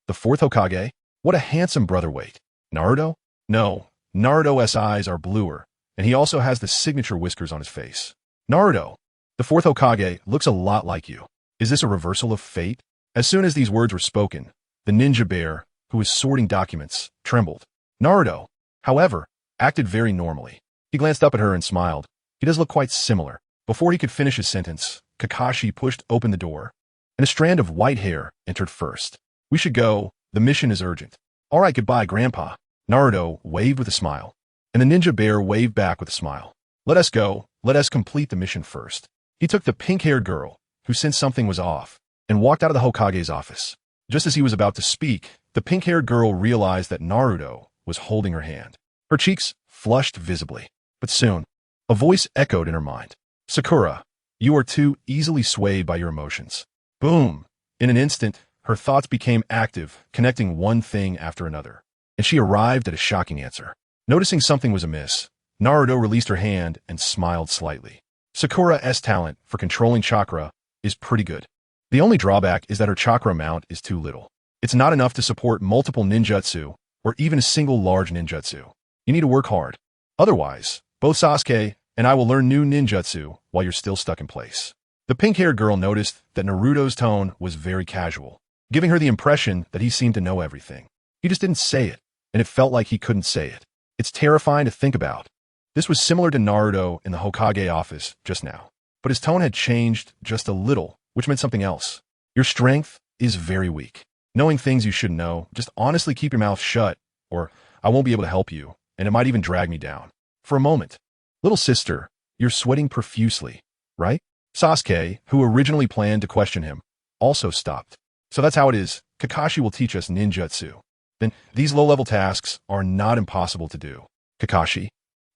the 4th Hokage. What a handsome brother. Wait, Naruto? No, Naruto's eyes are bluer, and he also has the signature whiskers on his face. Naruto, the 4th Hokage looks a lot like you. Is this a reversal of fate? As soon as these words were spoken, the ninja bear, who was sorting documents, trembled. Naruto, however, acted very normally. He glanced up at her and smiled. He does look quite similar. Before he could finish his sentence, Kakashi pushed open the door, and a strand of white hair entered first. We should go. The mission is urgent. All right, goodbye, Grandpa. Naruto waved with a smile, and the ninja bear waved back with a smile. Let us go. Let us complete the mission first. He took the pink-haired girl, who sensed something was off, and walked out of the Hokage's office. Just as he was about to speak, the pink-haired girl realized that Naruto was holding her hand. Her cheeks flushed visibly, but soon, a voice echoed in her mind. Sakura, you are too easily swayed by your emotions. Boom! In an instant, her thoughts became active, connecting one thing after another, and she arrived at a shocking answer. Noticing something was amiss, Naruto released her hand and smiled slightly. Sakura's talent for controlling chakra is pretty good. The only drawback is that her chakra amount is too little. It's not enough to support multiple ninjutsu or even a single large ninjutsu. You need to work hard. Otherwise, both Sasuke and I will learn new ninjutsu while you're still stuck in place. The pink-haired girl noticed that Naruto's tone was very casual, giving her the impression that he seemed to know everything. He just didn't say it, and it felt like he couldn't say it. It's terrifying to think about. This was similar to Naruto in the Hokage office just now, but his tone had changed just a little, which meant something else. Your strength is very weak. Knowing things you shouldn't know, just honestly keep your mouth shut, or I won't be able to help you, and it might even drag me down. For a moment. Little sister, you're sweating profusely, right? Sasuke, who originally planned to question him, also stopped. So that's how it is. Kakashi will teach us ninjutsu. Then these low-level tasks are not impossible to do. Kakashi,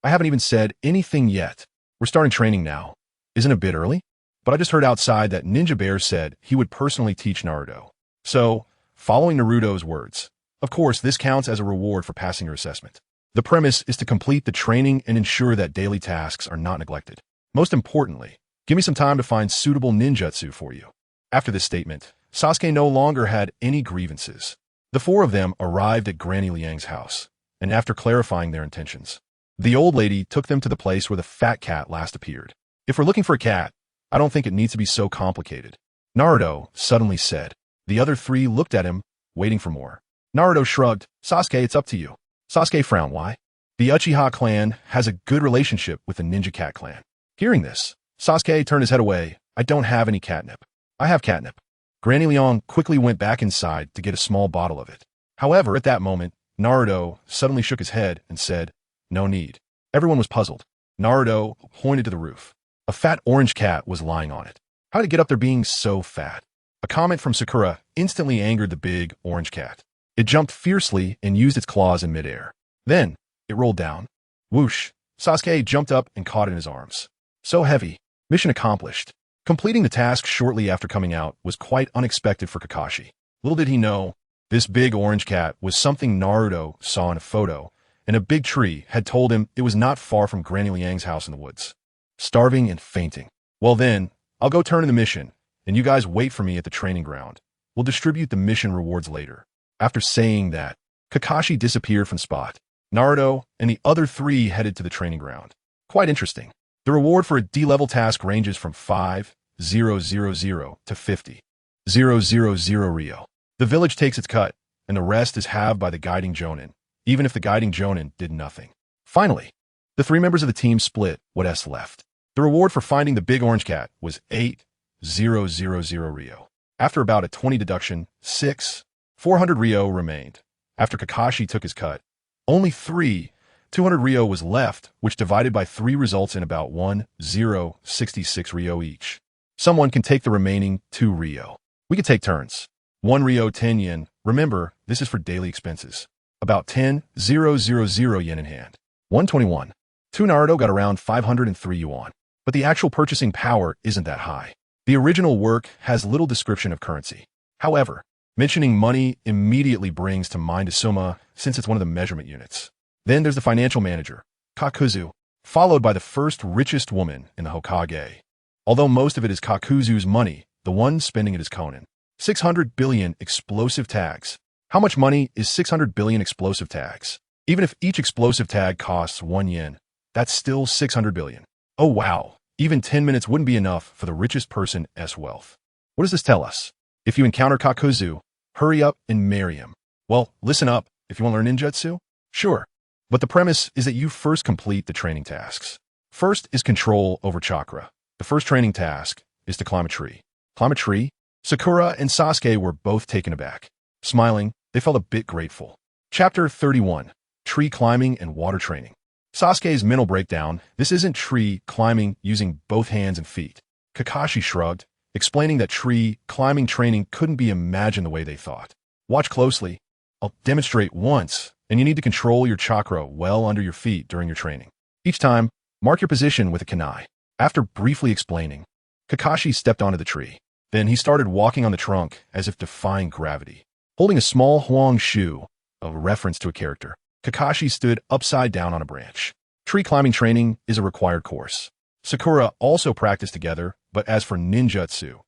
I haven't even said anything yet. We're starting training now. Isn't it a bit early? But I just heard outside that Ninja Bear said he would personally teach Naruto. So, following Naruto's words, of course, this counts as a reward for passing your assessment. The premise is to complete the training and ensure that daily tasks are not neglected. Most importantly, give me some time to find suitable ninjutsu for you. After this statement, Sasuke no longer had any grievances. The 4 of them arrived at Granny Liang's house, and after clarifying their intentions, the old lady took them to the place where the fat cat last appeared. If we're looking for a cat, I don't think it needs to be so complicated, Naruto suddenly said. The other 3 looked at him, waiting for more. Naruto shrugged. Sasuke, it's up to you. Sasuke frowned. Why? The Uchiha clan has a good relationship with the Ninja Cat clan. Hearing this, Sasuke turned his head away. I don't have any catnip. I have catnip. Granny Liang quickly went back inside to get a small bottle of it. However, at that moment, Naruto suddenly shook his head and said, No need. Everyone was puzzled. Naruto pointed to the roof. A fat orange cat was lying on it. How did it get up there being so fat? A comment from Sakura instantly angered the big orange cat. It jumped fiercely and used its claws in midair. Then, it rolled down. Whoosh! Sasuke jumped up and caught it in his arms. So heavy. Mission accomplished. Completing the task shortly after coming out was quite unexpected for Kakashi. Little did he know, this big orange cat was something Naruto saw in a photo, and a big tree had told him it was not far from Granny Liang's house in the woods. Starving and fainting. Well then, I'll go turn in the mission, and you guys wait for me at the training ground. We'll distribute the mission rewards later. After saying that, Kakashi disappeared from spot. Naruto and the other three headed to the training ground. Quite interesting. The reward for a D-level task ranges from 5,000 to 50,000 Rio. The village takes its cut, and the rest is halved by the guiding Jonin, even if the guiding Jonin did nothing. Finally, the three members of the team split what's left. The reward for finding the big orange cat was 8,000 Rio. After about a 20 deduction, 400 Rio remained. After Kakashi took his cut, only 200 Rio was left, which divided by 3 results in about 1,066 Rio each. Someone can take the remaining 2 Rio. We could take turns. 1 Rio 10 yen. Remember, this is for daily expenses. About 10,000 yen in hand. 121. 2 Naruto got around 503 yuan. But the actual purchasing power isn't that high. The original work has little description of currency. However, mentioning money immediately brings to mind a summa, since it's one of the measurement units. Then there's the financial manager, Kakuzu, followed by the first richest woman in the Hokage. Although most of it is Kakuzu's money, the one spending it is Konan. 600 billion explosive tags. How much money is 600 billion explosive tags? Even if each explosive tag costs 1 yen, that's still 600 billion. Oh wow, even 10 minutes wouldn't be enough for the richest person's wealth. What does this tell us? If you encounter Kakuzu, hurry up and marry him. Well, listen up, if you want to learn ninjutsu? Sure. But the premise is that you first complete the training tasks. First is control over chakra. The first training task is to climb a tree. Climb a tree? Sakura and Sasuke were both taken aback. Smiling, they felt a bit grateful. Chapter 31. Tree Climbing and Water Training. Sasuke's mental breakdown. This isn't tree climbing using both hands and feet. Kakashi shrugged, explaining that tree climbing training couldn't be imagined the way they thought. Watch closely. I'll demonstrate once, and you need to control your chakra well under your feet during your training. Each time, mark your position with a kunai. After briefly explaining, Kakashi stepped onto the tree. Then he started walking on the trunk as if defying gravity. Holding a small huang shoe, a reference to a character, Kakashi stood upside down on a branch. Tree climbing training is a required course. Sakura also practiced together, but as for ninjutsu,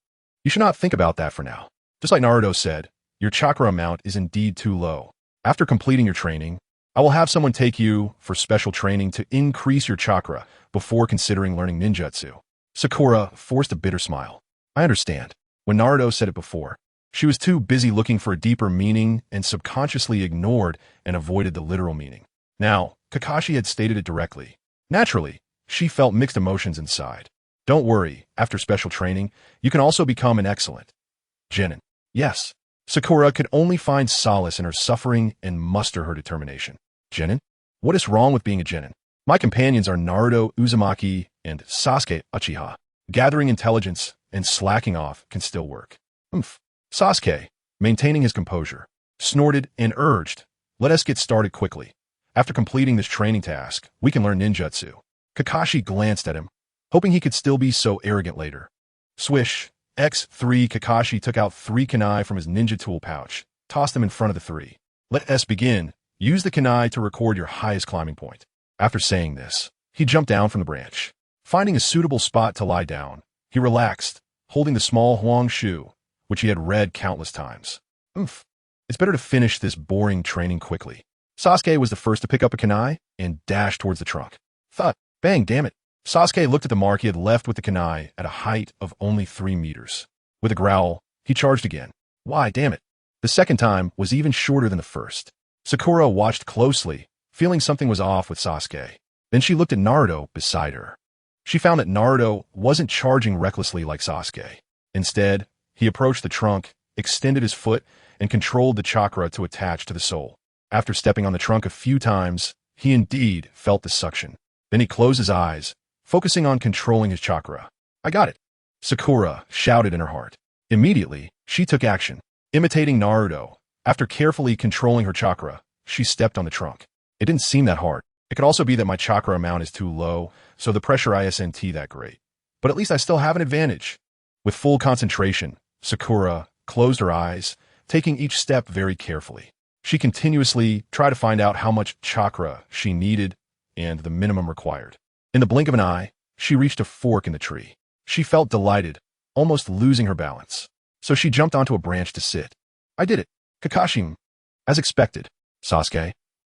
you should not think about that for now. Just like Naruto said, your chakra amount is indeed too low. After completing your training, I will have someone take you for special training to increase your chakra before considering learning ninjutsu. Sakura forced a bitter smile. I understand. When Naruto said it before, she was too busy looking for a deeper meaning and subconsciously ignored and avoided the literal meaning. Now, Kakashi had stated it directly. Naturally, she felt mixed emotions inside. Don't worry, after special training, you can also become an excellent genin. Yes, Sakura could only find solace in her suffering and muster her determination. Genin? What is wrong with being a genin? My companions are Naruto Uzumaki and Sasuke Uchiha. Gathering intelligence and slacking off can still work. Sasuke, maintaining his composure, snorted and urged, let us get started quickly. After completing this training task, we can learn ninjutsu. Kakashi glanced at him, hoping he could still be so arrogant later. Swish, X3 Kakashi took out 3 kunai from his ninja tool pouch, tossed them in front of the 3. Let us begin. Use the kunai to record your highest climbing point. After saying this, he jumped down from the branch. Finding a suitable spot to lie down, he relaxed, holding the small huang shoe, which he had read countless times. It's better to finish this boring training quickly. Sasuke was the first to pick up a kunai and dash towards the trunk. Thud, bang, damn it. Sasuke looked at the mark he had left with the kunai at a height of only 3 meters. With a growl, he charged again. Why, damn it. The second time was even shorter than the first. Sakura watched closely, feeling something was off with Sasuke. Then she looked at Naruto beside her. She found that Naruto wasn't charging recklessly like Sasuke. Instead, he approached the trunk, extended his foot, and controlled the chakra to attach to the soul. After stepping on the trunk a few times, he indeed felt the suction. Then he closed his eyes, focusing on controlling his chakra. I got it. Sakura shouted in her heart. Immediately, she took action. Imitating Naruto, after carefully controlling her chakra, she stepped on the trunk. It didn't seem that hard. It could also be that my chakra amount is too low, so the pressure isn't that great. But at least I still have an advantage. With full concentration, Sakura closed her eyes, taking each step very carefully. She continuously tried to find out how much chakra she needed and the minimum required. In the blink of an eye, she reached a fork in the tree. She felt delighted, almost losing her balance. so she jumped onto a branch to sit. I did it. Kakashi. As expected. Sasuke.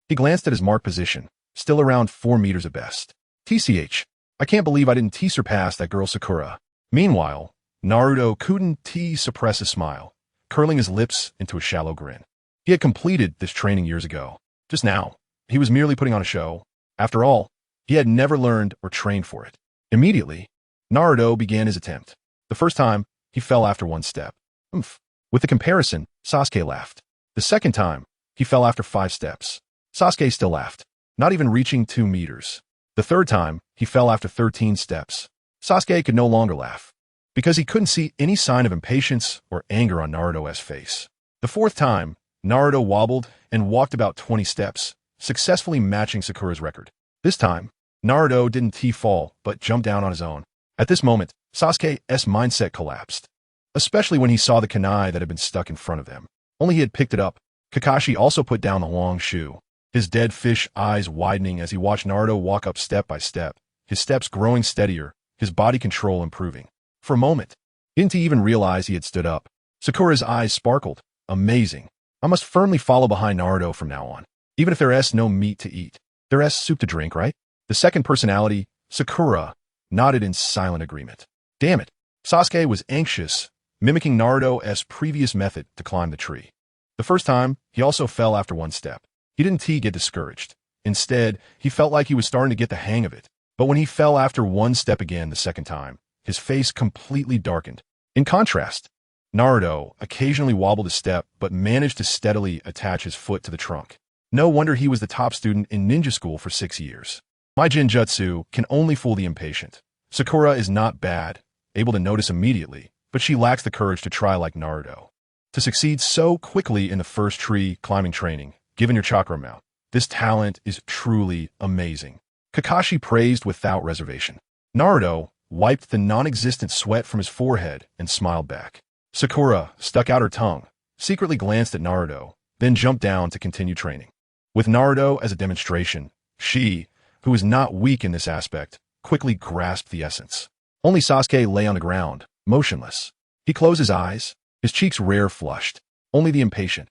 He glanced at his mark position, still around 4 meters at best. TCH. I can't believe I didn't surpass that girl Sakura. Meanwhile, Naruto couldn't suppress a smile, curling his lips into a shallow grin. He had completed this training years ago. Just now, he was merely putting on a show. After all, he had never learned or trained for it. Immediately, Naruto began his attempt. The first time, he fell after 1 step. With the comparison, Sasuke laughed. The second time, he fell after 5 steps. Sasuke still laughed, not even reaching 2 meters. The third time, he fell after 13 steps. Sasuke could no longer laugh, because he couldn't see any sign of impatience or anger on Naruto's face. The fourth time, Naruto wobbled and walked about 20 steps, successfully matching Sakura's record. This time, Naruto didn't fall, but jumped down on his own. At this moment, Sasuke's mindset collapsed, especially when he saw the kunai that had been stuck in front of them. Only he had picked it up. Kakashi also put down the long shoe, his dead fish eyes widening as he watched Naruto walk up step by step, his steps growing steadier, his body control improving. For a moment, he didn't even realize he had stood up. Sakura's eyes sparkled. Amazing. I must firmly follow behind Naruto from now on. Even if there's no meat to eat, there's soup to drink, right? The second personality, Sakura, nodded in silent agreement. Damn it. Sasuke was anxious, mimicking Naruto's previous method to climb the tree. The first time, he also fell after 1 step. He didn't get discouraged. Instead, he felt like he was starting to get the hang of it. But when he fell after 1 step again the second time, his face completely darkened. In contrast, Naruto occasionally wobbled a step but managed to steadily attach his foot to the trunk. No wonder he was the top student in ninja school for 6 years. My Jinjutsu can only fool the impatient. Sakura is not bad, able to notice immediately, but she lacks the courage to try like Naruto. To succeed so quickly in the first tree climbing training, given your chakra amount, this talent is truly amazing. Kakashi praised without reservation. Naruto wiped the non-existent sweat from his forehead and smiled back. Sakura stuck out her tongue, secretly glanced at Naruto, then jumped down to continue training. With Naruto as a demonstration, she, who is not weak in this aspect, quickly grasped the essence. Only Sasuke lay on the ground, motionless. He closed his eyes, his cheeks rare flushed. Only the impatient.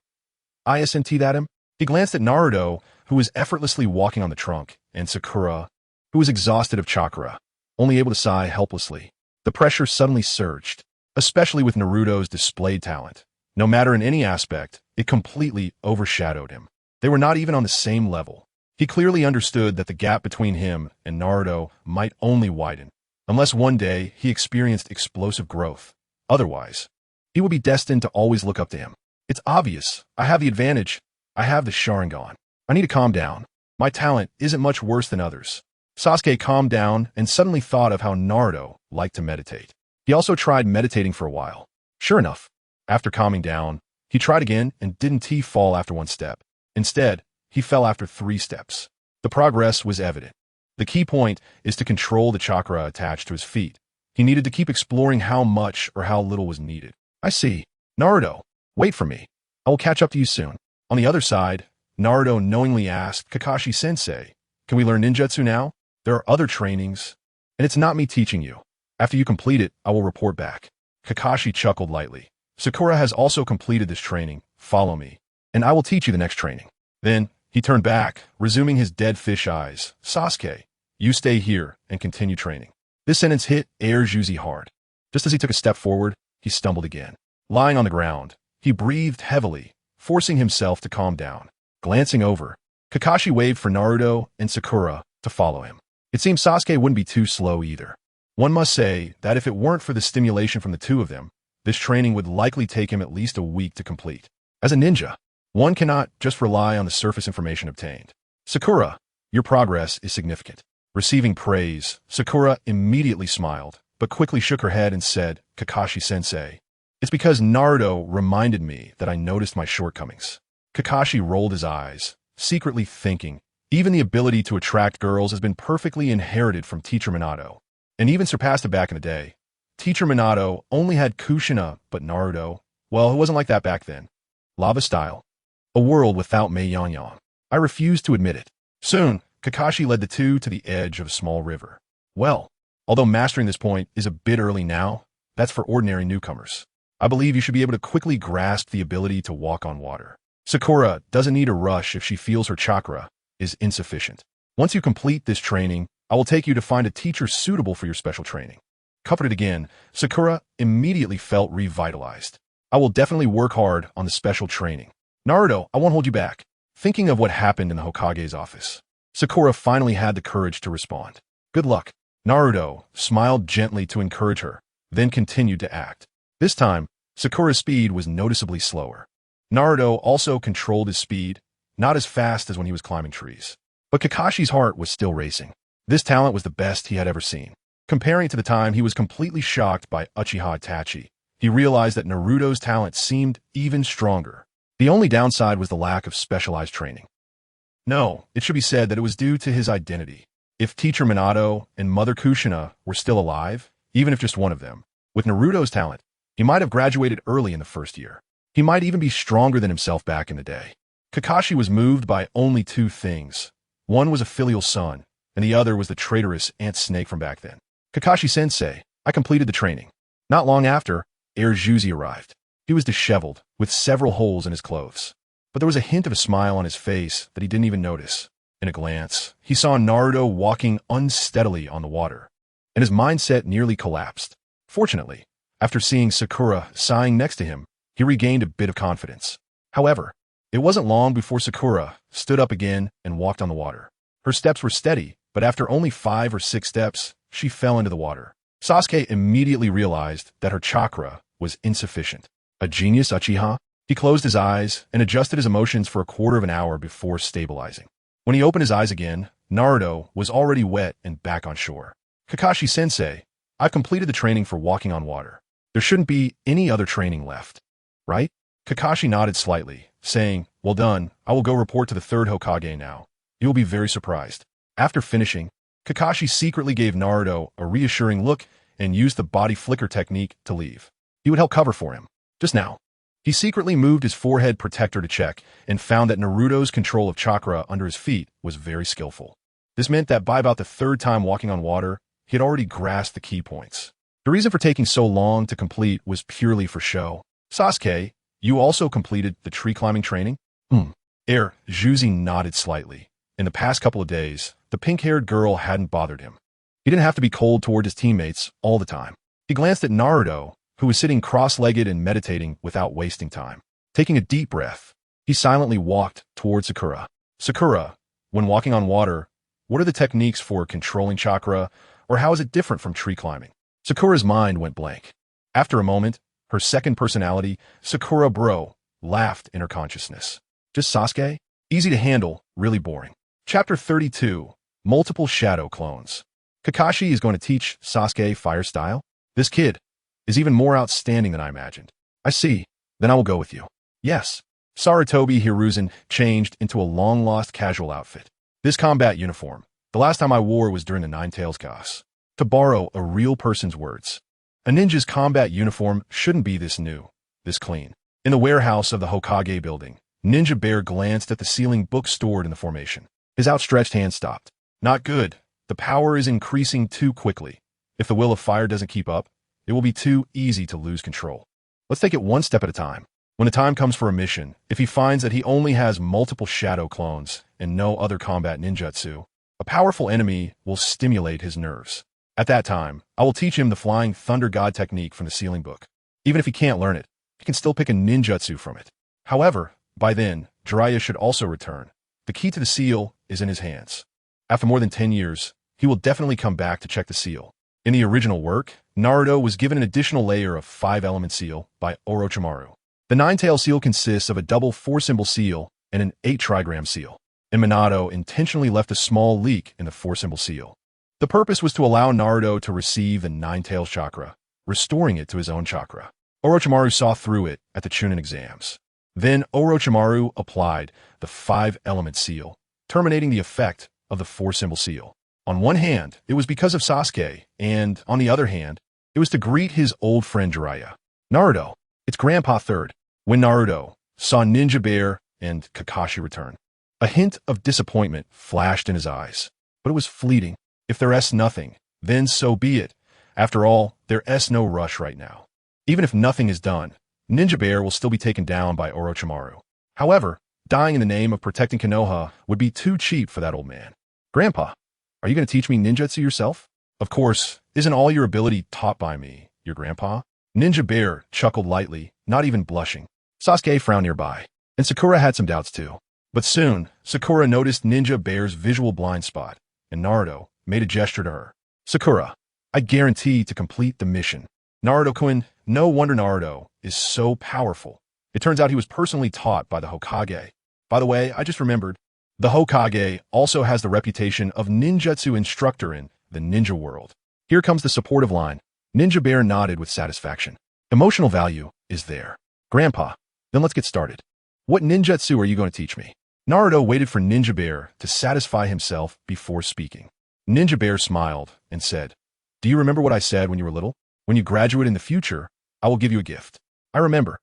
ISNT that him? He glanced at Naruto, who was effortlessly walking on the trunk, and Sakura, who was exhausted of chakra, only able to sigh helplessly. The pressure suddenly surged, especially with Naruto's displayed talent. No matter in any aspect, it completely overshadowed him. They were not even on the same level. He clearly understood that the gap between him and Naruto might only widen, unless one day he experienced explosive growth. Otherwise, he would be destined to always look up to him. It's obvious. I have the advantage. I have the Sharingan. I need to calm down. My talent isn't much worse than others. Sasuke calmed down and suddenly thought of how Naruto liked to meditate. He also tried meditating for a while. Sure enough, after calming down, he tried again and didn't fall after 1 step. Instead, he fell after 3 steps. The progress was evident. The key point is to control the chakra attached to his feet. He needed to keep exploring how much or how little was needed. I see. Naruto, wait for me. I will catch up to you soon. On the other side, Naruto knowingly asked Kakashi-sensei, can we learn ninjutsu now? There are other trainings, and it's not me teaching you. After you complete it, I will report back. Kakashi chuckled lightly. Sakura has also completed this training. Follow me, and I will teach you the next training. Then, he turned back, resuming his dead fish eyes. Sasuke, you stay here and continue training. This sentence hit Juzi hard. Just as he took a step forward, he stumbled again. Lying on the ground, he breathed heavily, forcing himself to calm down. Glancing over, Kakashi waved for Naruto and Sakura to follow him. It seemed Sasuke wouldn't be too slow either. One must say that if it weren't for the stimulation from the two of them, this training would likely take him at least a week to complete. As a ninja, one cannot just rely on the surface information obtained. Sakura, your progress is significant. Receiving praise, Sakura immediately smiled, but quickly shook her head and said, Kakashi-sensei, it's because Naruto reminded me that I noticed my shortcomings. Kakashi rolled his eyes, secretly thinking, even the ability to attract girls has been perfectly inherited from Teacher Minato, and even surpassed it back in the day. Teacher Minato only had Kushina, but Naruto, well, it wasn't like that back then. Lava style. A world without Mei Yanyan. I refuse to admit it. Soon, Kakashi led the two to the edge of a small river. Well, although mastering this point is a bit early now, that's for ordinary newcomers. I believe you should be able to quickly grasp the ability to walk on water. Sakura doesn't need a rush if she feels her chakra is insufficient. Once you complete this training, I will take you to find a teacher suitable for your special training. Comforted again, Sakura immediately felt revitalized. I will definitely work hard on the special training. Naruto, I won't hold you back. Thinking of what happened in the Hokage's office, Sakura finally had the courage to respond. Good luck. Naruto smiled gently to encourage her, then continued to act. This time, Sakura's speed was noticeably slower. Naruto also controlled his speed, not as fast as when he was climbing trees. But Kakashi's heart was still racing. This talent was the best he had ever seen. Comparing it to the time he was completely shocked by Uchiha Itachi, he realized that Naruto's talent seemed even stronger. The only downside was the lack of specialized training. No, it should be said that it was due to his identity. If Teacher Minato and Mother Kushina were still alive, even if just one of them, with Naruto's talent, he might have graduated early in the first year. He might even be stronger than himself back in the day. Kakashi was moved by only two things. One was a filial son, and the other was the traitorous Ant Snake from back then. Kakashi-sensei, I completed the training. Not long after, Heir Juzi arrived. He was disheveled, with several holes in his clothes. But there was a hint of a smile on his face that he didn't even notice. In a glance, he saw Naruto walking unsteadily on the water, and his mindset nearly collapsed. Fortunately, after seeing Sakura sighing next to him, he regained a bit of confidence. However, it wasn't long before Sakura stood up again and walked on the water. Her steps were steady, but after only 5 or 6 steps, she fell into the water. Sasuke immediately realized that her chakra was insufficient. A genius Uchiha? He closed his eyes and adjusted his emotions for a quarter of an hour before stabilizing. When he opened his eyes again, Naruto was already wet and back on shore. Kakashi-sensei, I've completed the training for walking on water. There shouldn't be any other training left, right? Kakashi nodded slightly, saying, well done, I will go report to the third Hokage now. You will be very surprised. After finishing, Kakashi secretly gave Naruto a reassuring look and used the body flicker technique to leave. He would help cover for him. Just now, he secretly moved his forehead protector to check and found that Naruto's control of chakra under his feet was very skillful. This meant that by about the third time walking on water, he had already grasped the key points. The reason for taking so long to complete was purely for show. Sasuke, you also completed the tree climbing training? Heir Juzi nodded slightly. In the past couple of days, the pink-haired girl hadn't bothered him. He didn't have to be cold toward his teammates all the time. He glanced at Naruto, who was sitting cross-legged and meditating without wasting time. Taking a deep breath, he silently walked toward Sakura. Sakura, when walking on water, what are the techniques for controlling chakra, or how is it different from tree climbing? Sakura's mind went blank. After a moment, her second personality, Sakura Bro, laughed in her consciousness. Just Sasuke? Easy to handle, really boring. Chapter 32, Multiple Shadow Clones. Kakashi is going to teach Sasuke fire style? This kid is even more outstanding than I imagined. I see. Then I will go with you. Yes. Sarutobi Hiruzen changed into a long-lost casual outfit. This combat uniform, the last time I wore was during the Nine Tails Gas. To borrow a real person's words, a ninja's combat uniform shouldn't be this new, this clean. In the warehouse of the Hokage building, Ninja Bear glanced at the ceiling book stored in the formation. His outstretched hand stopped. Not good. The power is increasing too quickly. If the will of fire doesn't keep up, it will be too easy to lose control. Let's take it one step at a time. When the time comes for a mission, if he finds that he only has multiple shadow clones and no other combat ninjutsu, a powerful enemy will stimulate his nerves. At that time, I will teach him the Flying Thunder God technique from the ceiling book. Even if he can't learn it, he can still pick a ninjutsu from it. However, by then, Jiraiya should also return. The key to the seal is in his hands. After more than 10 years, he will definitely come back to check the seal. In the original work, Naruto was given an additional layer of 5-element seal by Orochimaru. The 9-tail seal consists of a double 4-symbol seal and an 8-trigram seal, and Minato intentionally left a small leak in the 4-symbol seal. The purpose was to allow Naruto to receive the 9-tails chakra, restoring it to his own chakra. Orochimaru saw through it at the Chunin exams. Then Orochimaru applied the 5-element seal, terminating the effect of the 4-symbol seal. On one hand, it was because of Sasuke, and on the other hand, it was to greet his old friend Jiraiya. Naruto, it's Grandpa Third. When Naruto saw Ninja Bear and Kakashi return, a hint of disappointment flashed in his eyes, but it was fleeting. If there is nothing, then so be it. After all, there is no rush right now. Even if nothing is done, Ninja Bear will still be taken down by Orochimaru. However, dying in the name of protecting Konoha would be too cheap for that old man. Grandpa, are you going to teach me ninjutsu yourself? Of course, isn't all your ability taught by me, your grandpa? Ninja Bear chuckled lightly, not even blushing. Sasuke frowned nearby, and Sakura had some doubts too. But soon, Sakura noticed Ninja Bear's visual blind spot, and Naruto made a gesture to her. Sakura, I guarantee to complete the mission. Naruto-kun, no wonder Naruto is so powerful. It turns out he was personally taught by the Hokage. By the way, I just remembered, the Hokage also has the reputation of ninjutsu instructor in the ninja world. Here comes the supportive line. Ninja Bear nodded with satisfaction. Emotional value is there. Grandpa, then let's get started. What ninjutsu are you going to teach me? Naruto waited for Ninja Bear to satisfy himself before speaking. Ninja Bear smiled and said, Do you remember what I said when you were little? When you graduate in the future, I will give you a gift. I remember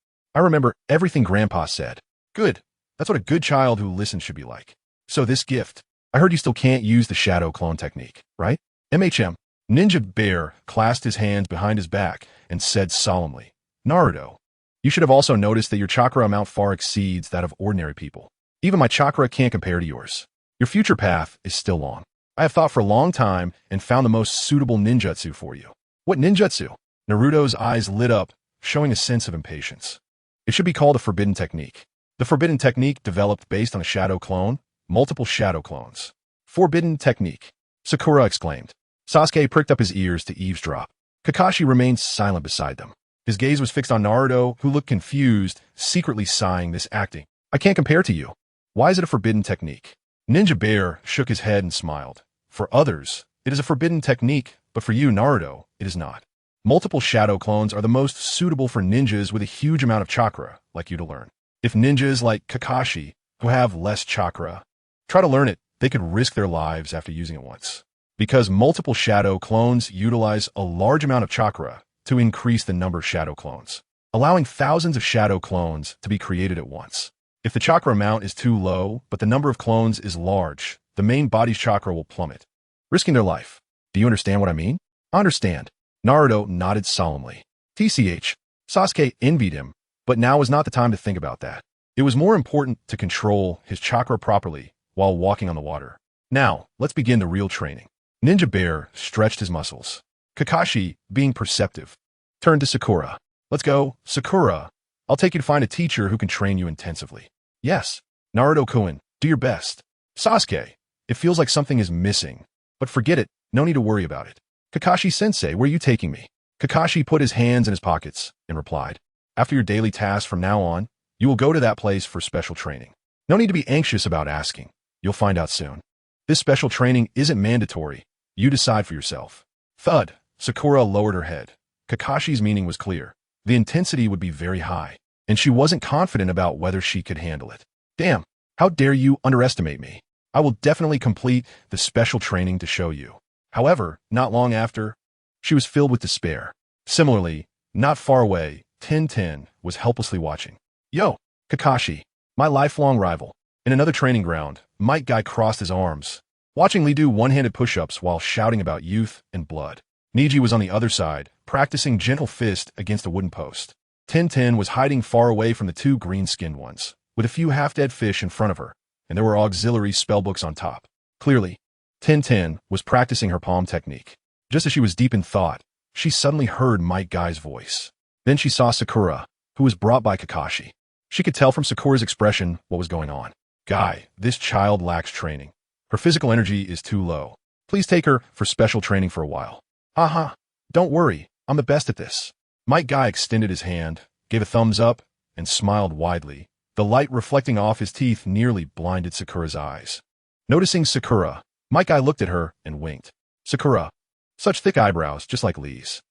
everything Grandpa said. Good. That's what a good child who listens should be like. So this gift, I heard you still can't use the shadow clone technique, right? MHM. Ninja Bear clasped his hands behind his back and said solemnly, Naruto, you should have also noticed that your chakra amount far exceeds that of ordinary people. Even my chakra can't compare to yours. Your future path is still long. I have thought for a long time and found the most suitable ninjutsu for you. What ninjutsu? Naruto's eyes lit up, showing a sense of impatience. It should be called a forbidden technique. The forbidden technique developed based on a shadow clone, multiple shadow clones. Forbidden technique, Sakura exclaimed. Sasuke pricked up his ears to eavesdrop. Kakashi remained silent beside them. His gaze was fixed on Naruto, who looked confused, secretly sighing this acting. I can't compare to you. Why is it a forbidden technique? Ninja Bear shook his head and smiled. For others, it is a forbidden technique, but for you, Naruto, it is not. Multiple shadow clones are the most suitable for ninjas with a huge amount of chakra, like you to learn. If ninjas like Kakashi, who have less chakra, try to learn it, they could risk their lives after using it once. Because multiple shadow clones utilize a large amount of chakra to increase the number of shadow clones, allowing thousands of shadow clones to be created at once. If the chakra amount is too low, but the number of clones is large, the main body's chakra will plummet, risking their life. Do you understand what I mean? I understand. Naruto nodded solemnly. TCH, Sasuke envied him, but now was not the time to think about that. It was more important to control his chakra properly while walking on the water. Now, let's begin the real training. Ninja Bear stretched his muscles. Kakashi, being perceptive, turned to Sakura. Let's go, Sakura. I'll take you to find a teacher who can train you intensively. Yes, Naruto-kun, do your best. Sasuke, it feels like something is missing, but forget it, no need to worry about it. Kakashi-sensei, where are you taking me? Kakashi put his hands in his pockets and replied, After your daily tasks from now on, you will go to that place for special training. No need to be anxious about asking. You'll find out soon. This special training isn't mandatory. You decide for yourself. Thud. Sakura lowered her head. Kakashi's meaning was clear. The intensity would be very high, and she wasn't confident about whether she could handle it. Damn, how dare you underestimate me? I will definitely complete the special training to show you. However, not long after, she was filled with despair. Similarly, not far away, Tintin was helplessly watching. Yo, Kakashi, my lifelong rival. In another training ground, Might Guy crossed his arms, watching Lee do one-handed push-ups while shouting about youth and blood. Niji was on the other side, practicing gentle fist against a wooden post. Tintin was hiding far away from the two green-skinned ones, with a few half-dead fish in front of her, and there were auxiliary spellbooks on top. Clearly, Tintin was practicing her palm technique. Just as she was deep in thought, she suddenly heard Might Guy's voice. Then she saw Sakura, who was brought by Kakashi. She could tell from Sakura's expression what was going on. Guy, this child lacks training. Her physical energy is too low. Please take her for special training for a while. Haha, don't worry, I'm the best at this. Might Guy extended his hand, gave a thumbs up, and smiled widely. The light reflecting off his teeth nearly blinded Sakura's eyes. Noticing Sakura, Might Guy looked at her and winked. Sakura, such thick eyebrows, just like Lee's.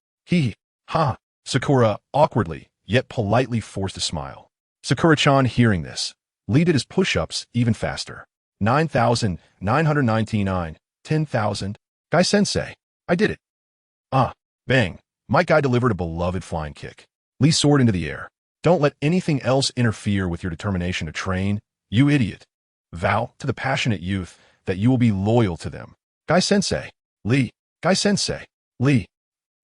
Ha. Sakura awkwardly, yet politely forced a smile. Sakura-chan hearing this, Lee did his push-ups even faster. 9,999, 10,000. Guy-sensei, I did it. Bang. Might Guy delivered a beloved flying kick. Lee soared into the air. Don't let anything else interfere with your determination to train, you idiot. Vow to the passionate youth that you will be loyal to them. Guy-sensei. Lee. Guy-sensei. Lee.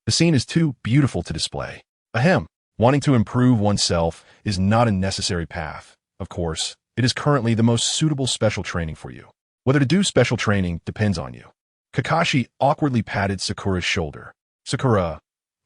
The scene is too beautiful to display. Ahem. Wanting to improve oneself is not a necessary path. Of course, it is currently the most suitable special training for you. Whether to do special training depends on you. Kakashi awkwardly patted Sakura's shoulder. Sakura,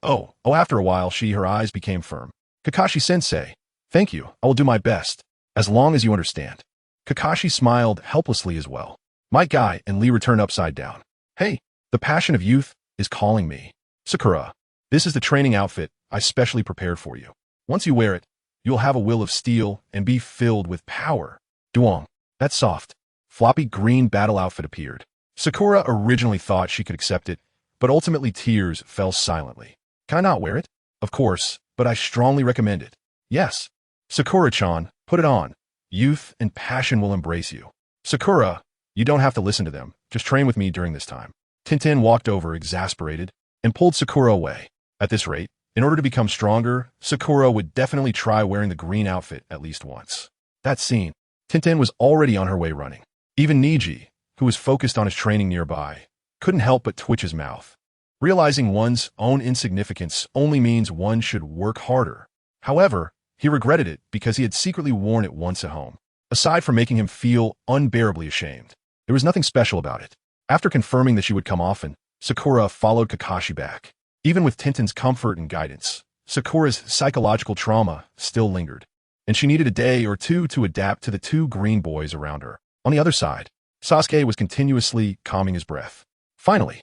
after a while her eyes became firm. Kakashi-sensei, thank you, I will do my best, as long as you understand. Kakashi smiled helplessly as well. My guy and Lee returned upside down. Hey, the passion of youth is calling me. Sakura, this is the training outfit I specially prepared for you. Once you wear it, you'll have a will of steel and be filled with power. Duong, that soft, floppy green battle outfit appeared. Sakura originally thought she could accept it, but ultimately tears fell silently. Can I not wear it? Of course, but I strongly recommend it. Yes. Sakura-chan, put it on. Youth and passion will embrace you. Sakura, you don't have to listen to them. Just train with me during this time. Tintin walked over exasperated and pulled Sakura away. At this rate, in order to become stronger, Sakura would definitely try wearing the green outfit at least once. That scene, Tintin was already on her way running. Even Niji, who was focused on his training nearby, couldn't help but twitch his mouth. Realizing one's own insignificance only means one should work harder. However, he regretted it because he had secretly worn it once at home. Aside from making him feel unbearably ashamed, there was nothing special about it. After confirming that she would come often, Sakura followed Kakashi back. Even with Tintin's comfort and guidance, Sakura's psychological trauma still lingered, and she needed a day or two to adapt to the two green boys around her. On the other side, Sasuke was continuously calming his breath. Finally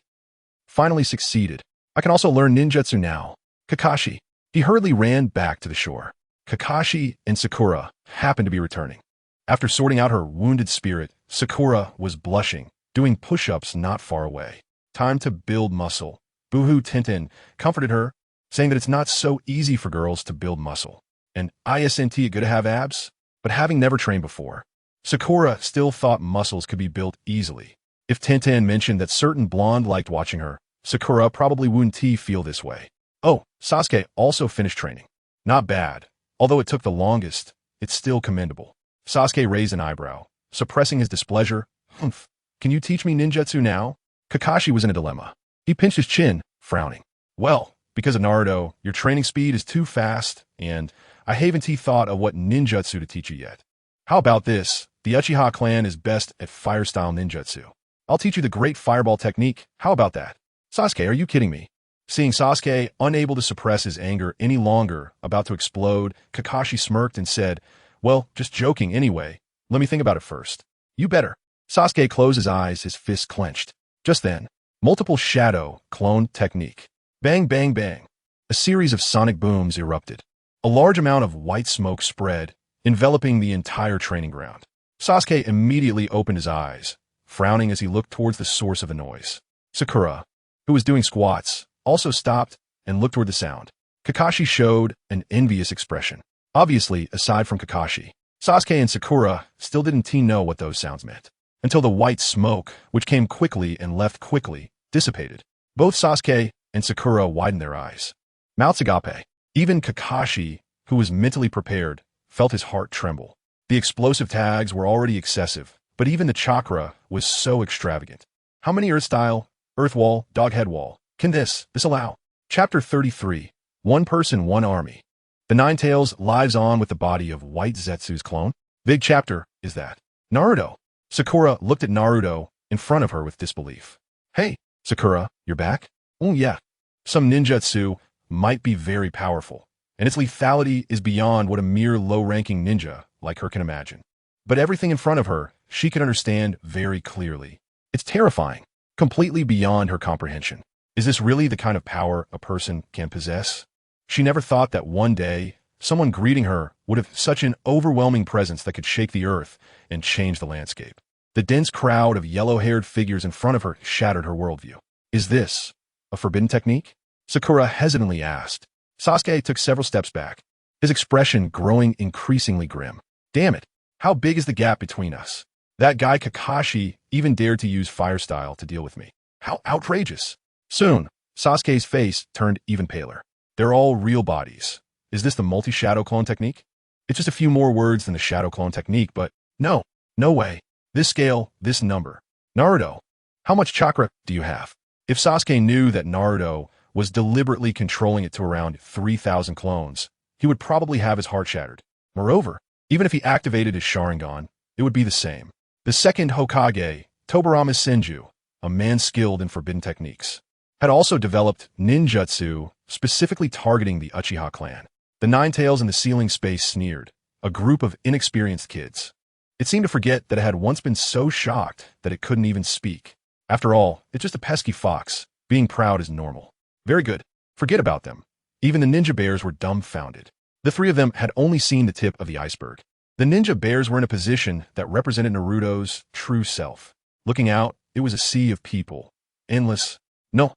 succeeded. I can also learn ninjutsu now. Kakashi. He hurriedly ran back to the shore. Kakashi and Sakura happened to be returning. After sorting out her wounded spirit, Sakura was blushing, doing push-ups not far away. Time to build muscle. Boohoo Tintin comforted her, saying that it's not so easy for girls to build muscle. And isn't it good to have abs? But having never trained before, Sakura still thought muscles could be built easily. If Tintin mentioned that certain blonde liked watching her, Sakura probably wouldn't feel this way. Oh, Sasuke also finished training. Not bad. Although it took the longest, it's still commendable. Sasuke raised an eyebrow, suppressing his displeasure. Humph. Can you teach me ninjutsu now? Kakashi was in a dilemma. He pinched his chin, frowning. Well, because of Naruto, your training speed is too fast, and I haven't thought of what ninjutsu to teach you yet. How about this? The Uchiha clan is best at fire-style ninjutsu. I'll teach you the great fireball technique. How about that? Sasuke, are you kidding me? Seeing Sasuke unable to suppress his anger any longer, about to explode, Kakashi smirked and said, well, just joking anyway. Let me think about it first. You better. Sasuke closed his eyes, his fists clenched. Just then, multiple shadow clone technique. Bang, bang, bang. A series of sonic booms erupted. A large amount of white smoke spread, enveloping the entire training ground. Sasuke immediately opened his eyes, frowning as he looked towards the source of the noise. Sakura, who was doing squats, also stopped and looked toward the sound. Kakashi showed an envious expression. Obviously, aside from Kakashi, Sasuke and Sakura still didn't know what those sounds meant, until the white smoke, which came quickly and left quickly, dissipated. Both Sasuke and Sakura widened their eyes. Mouths agape. Even Kakashi, who was mentally prepared, felt his heart tremble. The explosive tags were already excessive, but even the chakra was so extravagant. How many Earth Style, Earth Wall, Dog Head Wall can this allow? Chapter 33. One Person, One Army. The Nine Tails lives on with the body of White Zetsu's clone. Big chapter is that. Naruto. Sakura looked at Naruto in front of her with disbelief. Hey, Sakura, you're back? Oh yeah. Some ninjutsu might be very powerful, and its lethality is beyond what a mere low-ranking ninja like her can imagine. But everything in front of her, she can understand very clearly. It's terrifying, completely beyond her comprehension. Is this really the kind of power a person can possess? She never thought that one day, someone greeting her would have such an overwhelming presence that could shake the earth and change the landscape. The dense crowd of yellow-haired figures in front of her shattered her worldview. Is this a forbidden technique? Sakura hesitantly asked. Sasuke took several steps back, his expression growing increasingly grim. Damn it, how big is the gap between us? That guy Kakashi even dared to use fire style to deal with me. How outrageous. Soon, Sasuke's face turned even paler. They're all real bodies. Is this the multi-shadow clone technique? It's just a few more words than the shadow clone technique, but no way. This scale, this number. Naruto, how much chakra do you have? If Sasuke knew that Naruto was deliberately controlling it to around 3,000 clones, he would probably have his heart shattered. Moreover, even if he activated his Sharingan, it would be the same. The second Hokage, Tobirama Senju, a man skilled in forbidden techniques, had also developed ninjutsu, specifically targeting the Uchiha clan. The Nine Tails in the ceiling space sneered, a group of inexperienced kids. It seemed to forget that it had once been so shocked that it couldn't even speak. After all, it's just a pesky fox. Being proud is normal. Very good. Forget about them. Even the ninja bears were dumbfounded. The three of them had only seen the tip of the iceberg. The ninja bears were in a position that represented Naruto's true self. Looking out, it was a sea of people. Endless. No.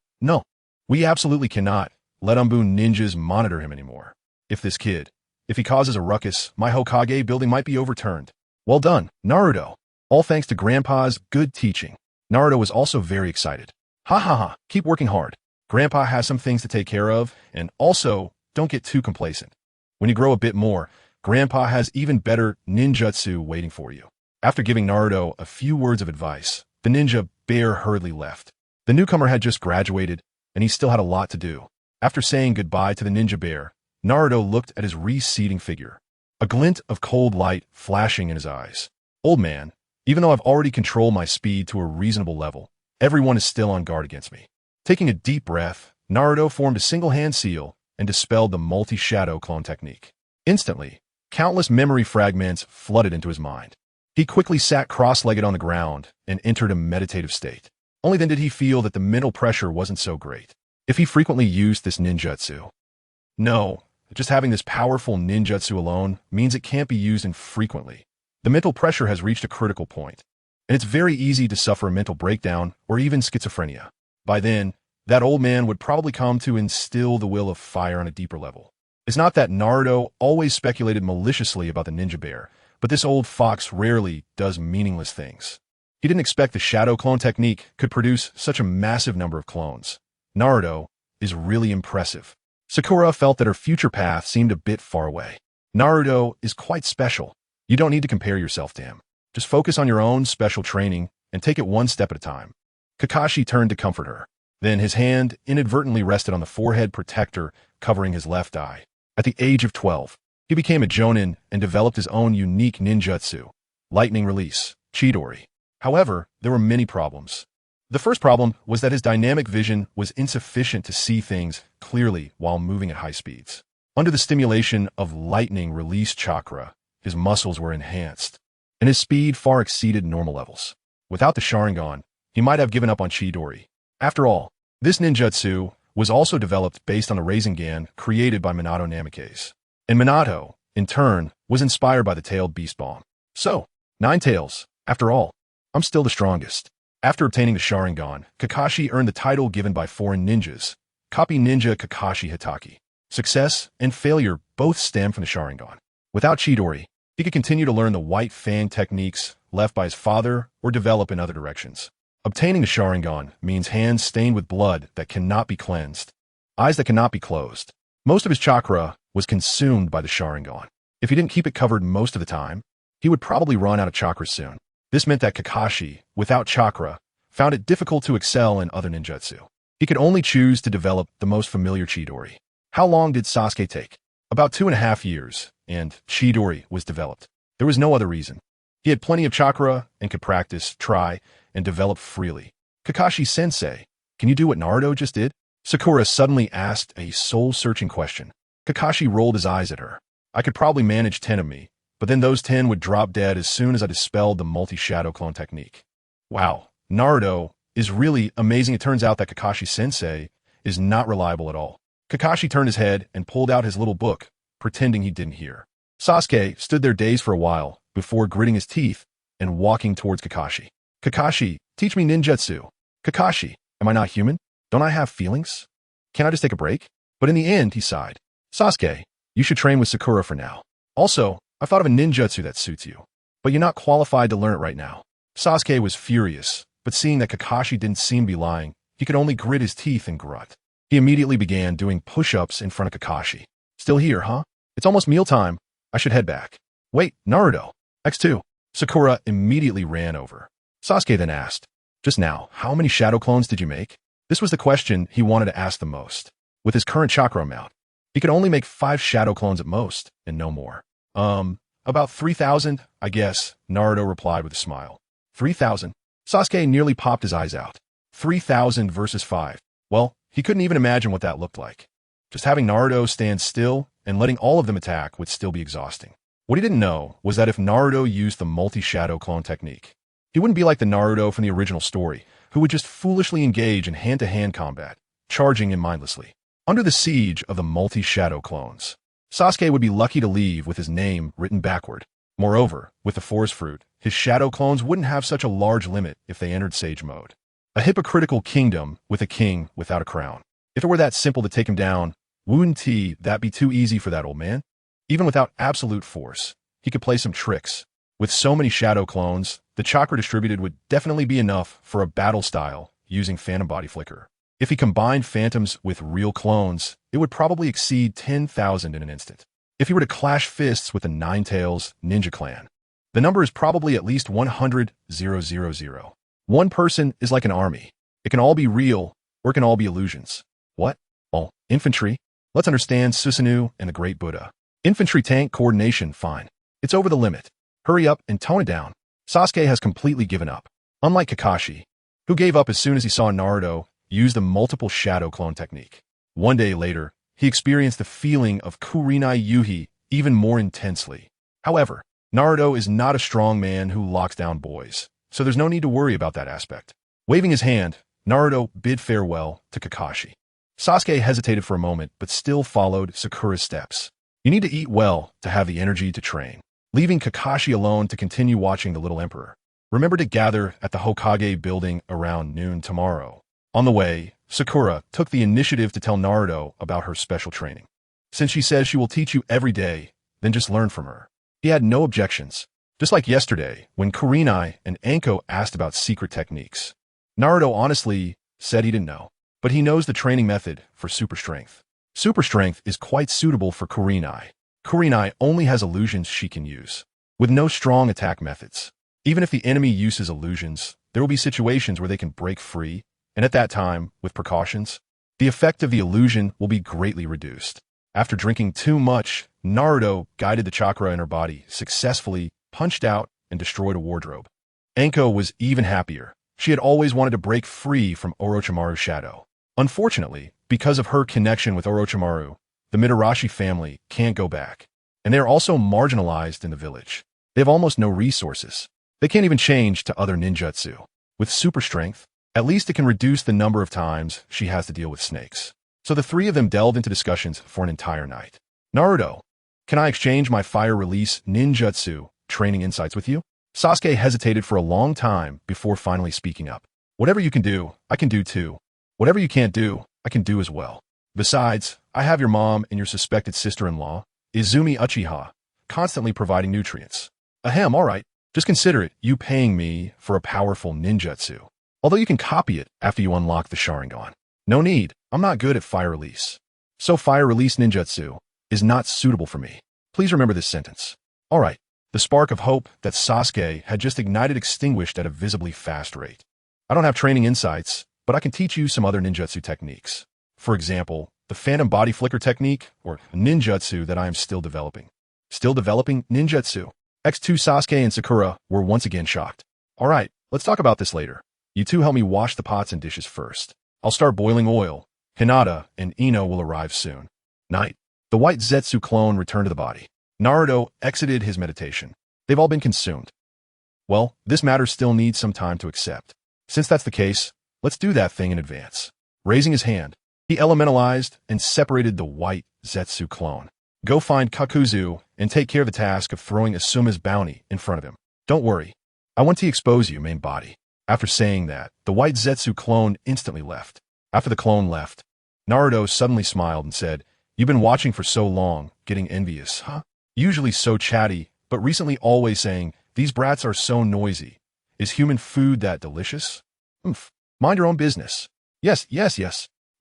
We absolutely cannot let Umbu ninjas monitor him anymore. If he causes a ruckus, my Hokage building might be overturned. Well done, Naruto. All thanks to Grandpa's good teaching. Naruto was also very excited. Ha, keep working hard. Grandpa has some things to take care of, and also, don't get too complacent. When you grow a bit more, Grandpa has even better ninjutsu waiting for you. After giving Naruto a few words of advice, the ninja bear hurriedly left. The newcomer had just graduated, and he still had a lot to do. After saying goodbye to the ninja bear, Naruto looked at his receding figure, a glint of cold light flashing in his eyes. Old man, even though I've already controlled my speed to a reasonable level, everyone is still on guard against me. Taking a deep breath, Naruto formed a single-hand seal and dispelled the multi-shadow clone technique. Instantly, countless memory fragments flooded into his mind. He quickly sat cross-legged on the ground and entered a meditative state. Only then did he feel that the mental pressure wasn't so great. If he frequently used this ninjutsu. No, just having this powerful ninjutsu alone means it can't be used infrequently. The mental pressure has reached a critical point, and it's very easy to suffer a mental breakdown or even schizophrenia. By then, that old man would probably come to instill the will of fire on a deeper level. It's not that Naruto always speculated maliciously about the ninja bear, but this old fox rarely does meaningless things. He didn't expect the shadow clone technique could produce such a massive number of clones. Naruto is really impressive. Sakura felt that her future path seemed a bit far away. Naruto is quite special. You don't need to compare yourself to him. Just focus on your own special training and take it one step at a time. Kakashi turned to comfort her. Then his hand inadvertently rested on the forehead protector covering his left eye. At the age of 12, he became a Jonin and developed his own unique ninjutsu, lightning release, Chidori. However, there were many problems. The first problem was that his dynamic vision was insufficient to see things clearly while moving at high speeds. Under the stimulation of lightning release chakra, his muscles were enhanced, and his speed far exceeded normal levels. Without the Sharingan, he might have given up on Chidori. After all, this ninjutsu was also developed based on the Rasengan created by Minato Namikaze. And Minato, in turn, was inspired by the tailed beast bomb. So, 9 tails, after all, I'm still the strongest. After obtaining the Sharingan, Kakashi earned the title given by foreign ninjas, Copy Ninja Kakashi Hitaki. Success and failure both stem from the Sharingan. Without Chidori, he could continue to learn the White Fang techniques left by his father or develop in other directions. Obtaining the Sharingan means hands stained with blood that cannot be cleansed, eyes that cannot be closed. Most of his chakra was consumed by the Sharingan. If he didn't keep it covered most of the time, he would probably run out of chakra soon. This meant that Kakashi, without chakra, found it difficult to excel in other ninjutsu. He could only choose to develop the most familiar Chidori. How long did Sasuke take? About 2.5 years, and Chidori was developed. There was no other reason. He had plenty of chakra and could practice, try, and develop freely. Kakashi-sensei, can you do what Naruto just did? Sakura suddenly asked a soul-searching question. Kakashi rolled his eyes at her. I could probably manage 10 of me, but then those 10 would drop dead as soon as I dispelled the multi-shadow clone technique. Wow, Naruto is really amazing. It turns out that Kakashi-sensei is not reliable at all. Kakashi turned his head and pulled out his little book, pretending he didn't hear. Sasuke stood there dazed for a while before gritting his teeth and walking towards Kakashi. Kakashi, teach me ninjutsu. Kakashi, am I not human? Don't I have feelings? Can't I just take a break? But in the end, he sighed. Sasuke, you should train with Sakura for now. Also, I thought of a ninjutsu that suits you, but you're not qualified to learn it right now. Sasuke was furious, but seeing that Kakashi didn't seem to be lying, he could only grit his teeth and grunt. He immediately began doing push-ups in front of Kakashi. Still here, huh? It's almost mealtime. I should head back. Wait, Naruto. X2. Sakura immediately ran over. Sasuke then asked, just now, how many shadow clones did you make? This was the question he wanted to ask the most. With his current chakra amount, He could only make 5 shadow clones at most, and no more. About 3,000, I guess, Naruto replied with a smile. 3,000? Sasuke nearly popped his eyes out. 3,000 versus 5. Well, he couldn't even imagine what that looked like. Just having Naruto stand still and letting all of them attack would still be exhausting. What he didn't know was that if Naruto used the multi-shadow clone technique, he wouldn't be like the Naruto from the original story, who would just foolishly engage in hand-to-hand combat, charging him mindlessly. Under the siege of the multi-shadow clones, Sasuke would be lucky to leave with his name written backward. Moreover, with the forest fruit, his shadow clones wouldn't have such a large limit if they entered sage mode. A hypocritical kingdom with a king without a crown. If it were that simple to take him down, wouldn't that be too easy for that old man? Even without absolute force, he could play some tricks. With so many shadow clones, the chakra distributed would definitely be enough for a battle style using phantom body flicker. If he combined phantoms with real clones, it would probably exceed 10,000 in an instant. If he were to clash fists with the Nine Tails ninja clan, the number is probably at least 100,000. One person is like an army. It can all be real, or it can all be illusions. What? Oh, infantry? Let's understand Susanoo and the Great Buddha. Infantry tank coordination, fine. It's over the limit. Hurry up and tone it down. Sasuke has completely given up. Unlike Kakashi, who gave up as soon as he saw Naruto use the multiple shadow clone technique. One day later, he experienced the feeling of Kurenai Yuhi even more intensely. However, Naruto is not a strong man who locks down boys, so there's no need to worry about that aspect. Waving his hand, Naruto bid farewell to Kakashi. Sasuke hesitated for a moment, but still followed Sakura's steps. You need to eat well to have the energy to train. Leaving Kakashi alone to continue watching the little emperor. Remember to gather at the Hokage building around noon tomorrow. On the way, Sakura took the initiative to tell Naruto about her special training. Since she says she will teach you every day, then just learn from her. He had no objections. Just like yesterday, when Kurenai and Anko asked about secret techniques. Naruto honestly said he didn't know, but he knows the training method for super strength. Super strength is quite suitable for Kurenai. Kurenai only has illusions she can use, with no strong attack methods. Even if the enemy uses illusions, there will be situations where they can break free, and at that time, with precautions, the effect of the illusion will be greatly reduced. After drinking too much, Naruto guided the chakra in her body, successfully punched out and destroyed a wardrobe. Anko was even happier. She had always wanted to break free from Orochimaru's shadow. Unfortunately, because of her connection with Orochimaru, the Mitarashi family can't go back. And they are also marginalized in the village. They have almost no resources. They can't even change to other ninjutsu. With super strength, at least it can reduce the number of times she has to deal with snakes. So the three of them delved into discussions for an entire night. Naruto, can I exchange my fire release ninjutsu training insights with you? Sasuke hesitated for a long time before finally speaking up. Whatever you can do, I can do too. Whatever you can't do, I can do as well. Besides, I have your mom and your suspected sister-in-law, Izumi Uchiha, constantly providing nutrients. Ahem, alright, just consider it you paying me for a powerful ninjutsu. Although you can copy it after you unlock the Sharingan. No need, I'm not good at fire release. So fire release ninjutsu is not suitable for me. Please remember this sentence. Alright, the spark of hope that Sasuke had just ignited extinguished at a visibly fast rate. I don't have training insights, but I can teach you some other ninjutsu techniques. For example, the phantom body flicker technique, or ninjutsu that I am still developing. Still developing ninjutsu. X2 Sasuke and Sakura were once again shocked. Alright, let's talk about this later. You two help me wash the pots and dishes first. I'll start boiling oil. Hinata and Ino will arrive soon. Night. The white Zetsu clone returned to the body. Naruto exited his meditation. They've all been consumed. Well, this matter still needs some time to accept. Since that's the case, let's do that thing in advance. Raising his hand, he elementalized and separated the white Zetsu clone. Go find Kakuzu and take care of the task of throwing Asuma's bounty in front of him. Don't worry. I want to expose you, main body. After saying that, the white Zetsu clone instantly left. After the clone left, Naruto suddenly smiled and said, You've been watching for so long, getting envious, huh? Usually so chatty, but recently always saying, These brats are so noisy. Is human food that delicious? Mind your own business. Yes.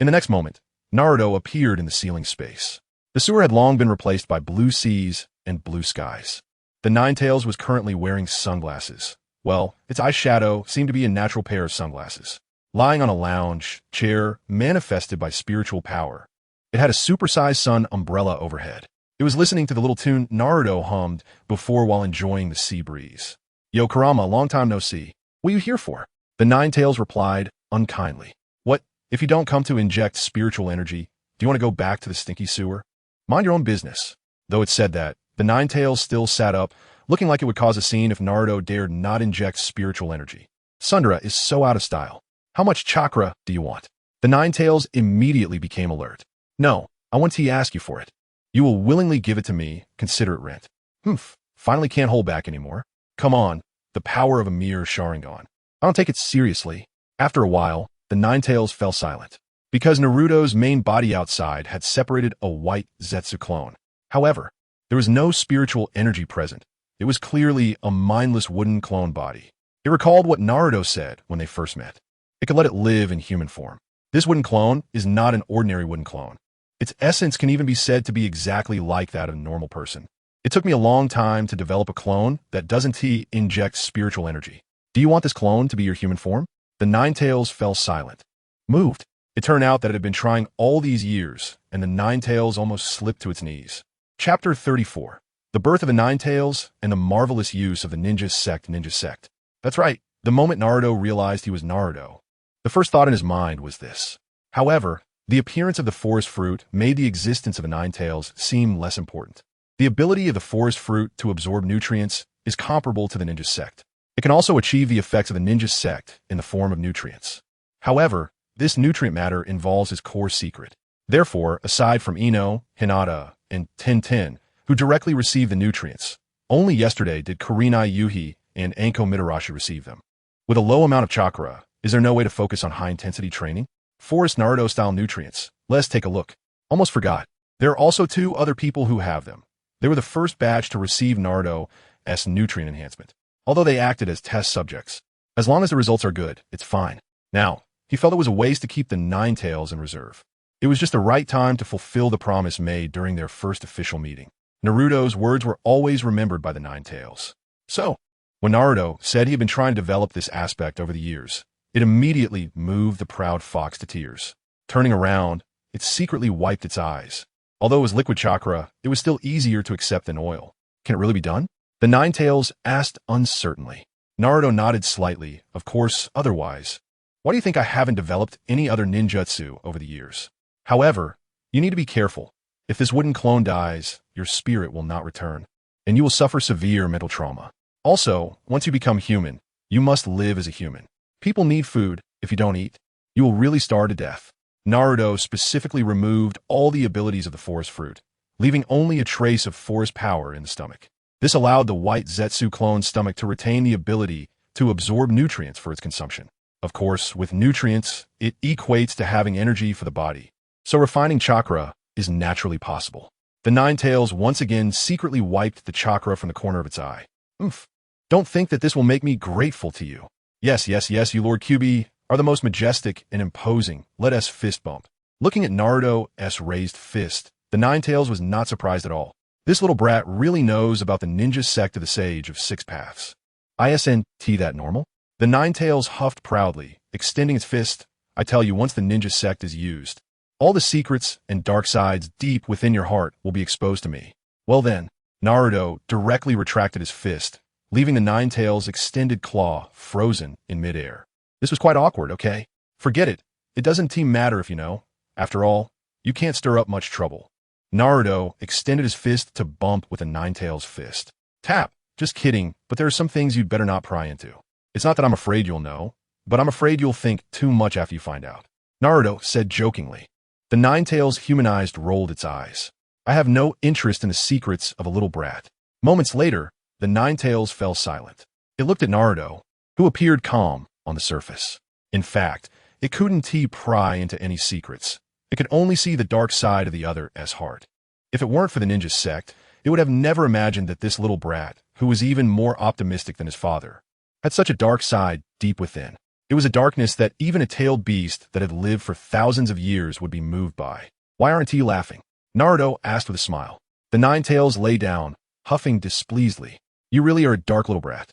In the next moment, Naruto appeared in the ceiling space. The sewer had long been replaced by blue seas and blue skies. The Nine Tails was currently wearing sunglasses. Well, its eyeshadow seemed to be a natural pair of sunglasses. Lying on a lounge chair manifested by spiritual power. It had a supersized sun umbrella overhead. It was listening to the little tune Naruto hummed before while enjoying the sea breeze. Yo, Kurama, long time no see. What are you here for? The Nine-Tails replied, unkindly. What, if you don't come to inject spiritual energy, do you want to go back to the stinky sewer? Mind your own business. Though it said that, the Nine-Tails still sat up, looking like it would cause a scene if Naruto dared not inject spiritual energy. Sundara is so out of style. How much chakra do you want? The Nine-Tails immediately became alert. No, I want to ask you for it. You will willingly give it to me, consider it rent. Humph, finally can't hold back anymore. Come on, the power of a mere Sharingan. I don't take it seriously. After a while, the Nine-Tails fell silent. Because Naruto's main body outside had separated a white Zetsu clone. However, there was no spiritual energy present. It was clearly a mindless wooden clone body. It recalled what Naruto said when they first met. It could let it live in human form. This wooden clone is not an ordinary wooden clone. Its essence can even be said to be exactly like that of a normal person. It took me a long time to develop a clone that doesn't inject spiritual energy. Do you want this clone to be your human form? The Nine-Tails fell silent. Moved. It turned out that it had been trying all these years, and the Nine-Tails almost slipped to its knees. Chapter 34. The Birth of the Nine-Tails and the Marvelous Use of the Ninja Sect. That's right, the moment Naruto realized he was Naruto, the first thought in his mind was this. However, the appearance of the forest fruit made the existence of the Nine-Tails seem less important. The ability of the forest fruit to absorb nutrients is comparable to the ninja sect. It can also achieve the effects of the ninja sect in the form of nutrients. However, this nutrient matter involves his core secret. Therefore, aside from Ino, Hinata, and Tintin, who directly receive the nutrients, only yesterday did Kurenai Yuhi and Anko Mitarashi receive them. With a low amount of chakra, is there no way to focus on high-intensity training? Forest Naruto-style nutrients. Let's take a look. Almost forgot. There are also two other people who have them. They were the first batch to receive Naruto's nutrient enhancement, although they acted as test subjects. As long as the results are good, it's fine. Now, he felt it was a waste to keep the Nine-Tails in reserve. It was just the right time to fulfill the promise made during their first official meeting. Naruto's words were always remembered by the Nine-Tails. So, when Naruto said he had been trying to develop this aspect over the years, it immediately moved the proud fox to tears. Turning around, it secretly wiped its eyes. Although it was liquid chakra, it was still easier to accept than oil. Can it really be done? The Nine-Tails asked uncertainly. Naruto nodded slightly, of course, otherwise. Why do you think I haven't developed any other ninjutsu over the years? However, you need to be careful. If this wooden clone dies, your spirit will not return, and you will suffer severe mental trauma. Also, once you become human, you must live as a human. People need food. If you don't eat, you will really starve to death. Naruto specifically removed all the abilities of the forest fruit, leaving only a trace of forest power in the stomach. This allowed the white Zetsu clone's stomach to retain the ability to absorb nutrients for its consumption. Of course, with nutrients, it equates to having energy for the body, so refining chakra is naturally possible. The Nine-Tails once again secretly wiped the chakra from the corner of its eye. Oomph. Don't think that this will make me grateful to you. Yes, you Lord QB are the most majestic and imposing. Let us fist bump. Looking at Naruto's raised fist, the Nine-Tails was not surprised at all. This little brat really knows about the ninja sect of the Sage of Six Paths. Isn't that normal? The Nine-Tails huffed proudly, extending its fist. I tell you, once the ninja sect is used, all the secrets and dark sides deep within your heart will be exposed to me. Well then, Naruto directly retracted his fist, leaving the Nine-Tails' extended claw frozen in midair. This was quite awkward, okay? Forget it. It doesn't matter if you know. After all, you can't stir up much trouble. Naruto extended his fist to bump with the Nine-Tails' fist. Tap. Just kidding, but there are some things you'd better not pry into. It's not that I'm afraid you'll know, but I'm afraid you'll think too much after you find out. Naruto said jokingly. The Nine-Tails humanized rolled its eyes. I have no interest in the secrets of a little brat. Moments later, the Nine-Tails fell silent. It looked at Naruto, who appeared calm on the surface. In fact, it couldn't pry into any secrets. It could only see the dark side of the other's heart. If it weren't for the ninja sect, it would have never imagined that this little brat, who was even more optimistic than his father, had such a dark side deep within. It was a darkness that even a tailed beast that had lived for thousands of years would be moved by. Why aren't you laughing? Naruto asked with a smile. The Nine-Tails lay down, huffing displeasedly. You really are a dark little brat.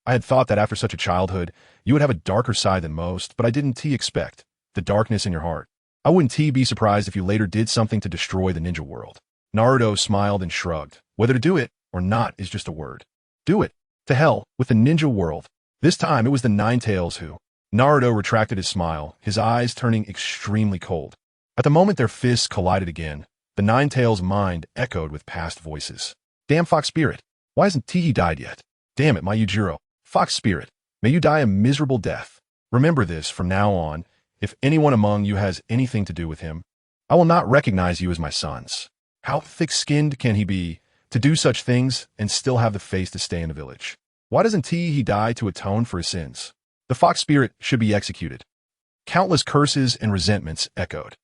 I had thought that after such a childhood, you would have a darker side than most, but I didn't expect the darkness in your heart. I wouldn't be surprised if you later did something to destroy the ninja world. Naruto smiled and shrugged. Whether to do it or not is just a word. Do it. To hell with the ninja world. This time it was the Nine Tails who. Naruto retracted his smile, his eyes turning extremely cold. At the moment their fists collided again, the Nine Tails' mind echoed with past voices. Damn Fox Spirit. Why hasn't Teehee died yet? Damn it, my Yujiro. Fox Spirit. May you die a miserable death. Remember this from now on. If anyone among you has anything to do with him, I will not recognize you as my sons. How thick-skinned can he be to do such things and still have the face to stay in the village? Why doesn't he die to atone for his sins? The Fox Spirit should be executed. Countless curses and resentments echoed.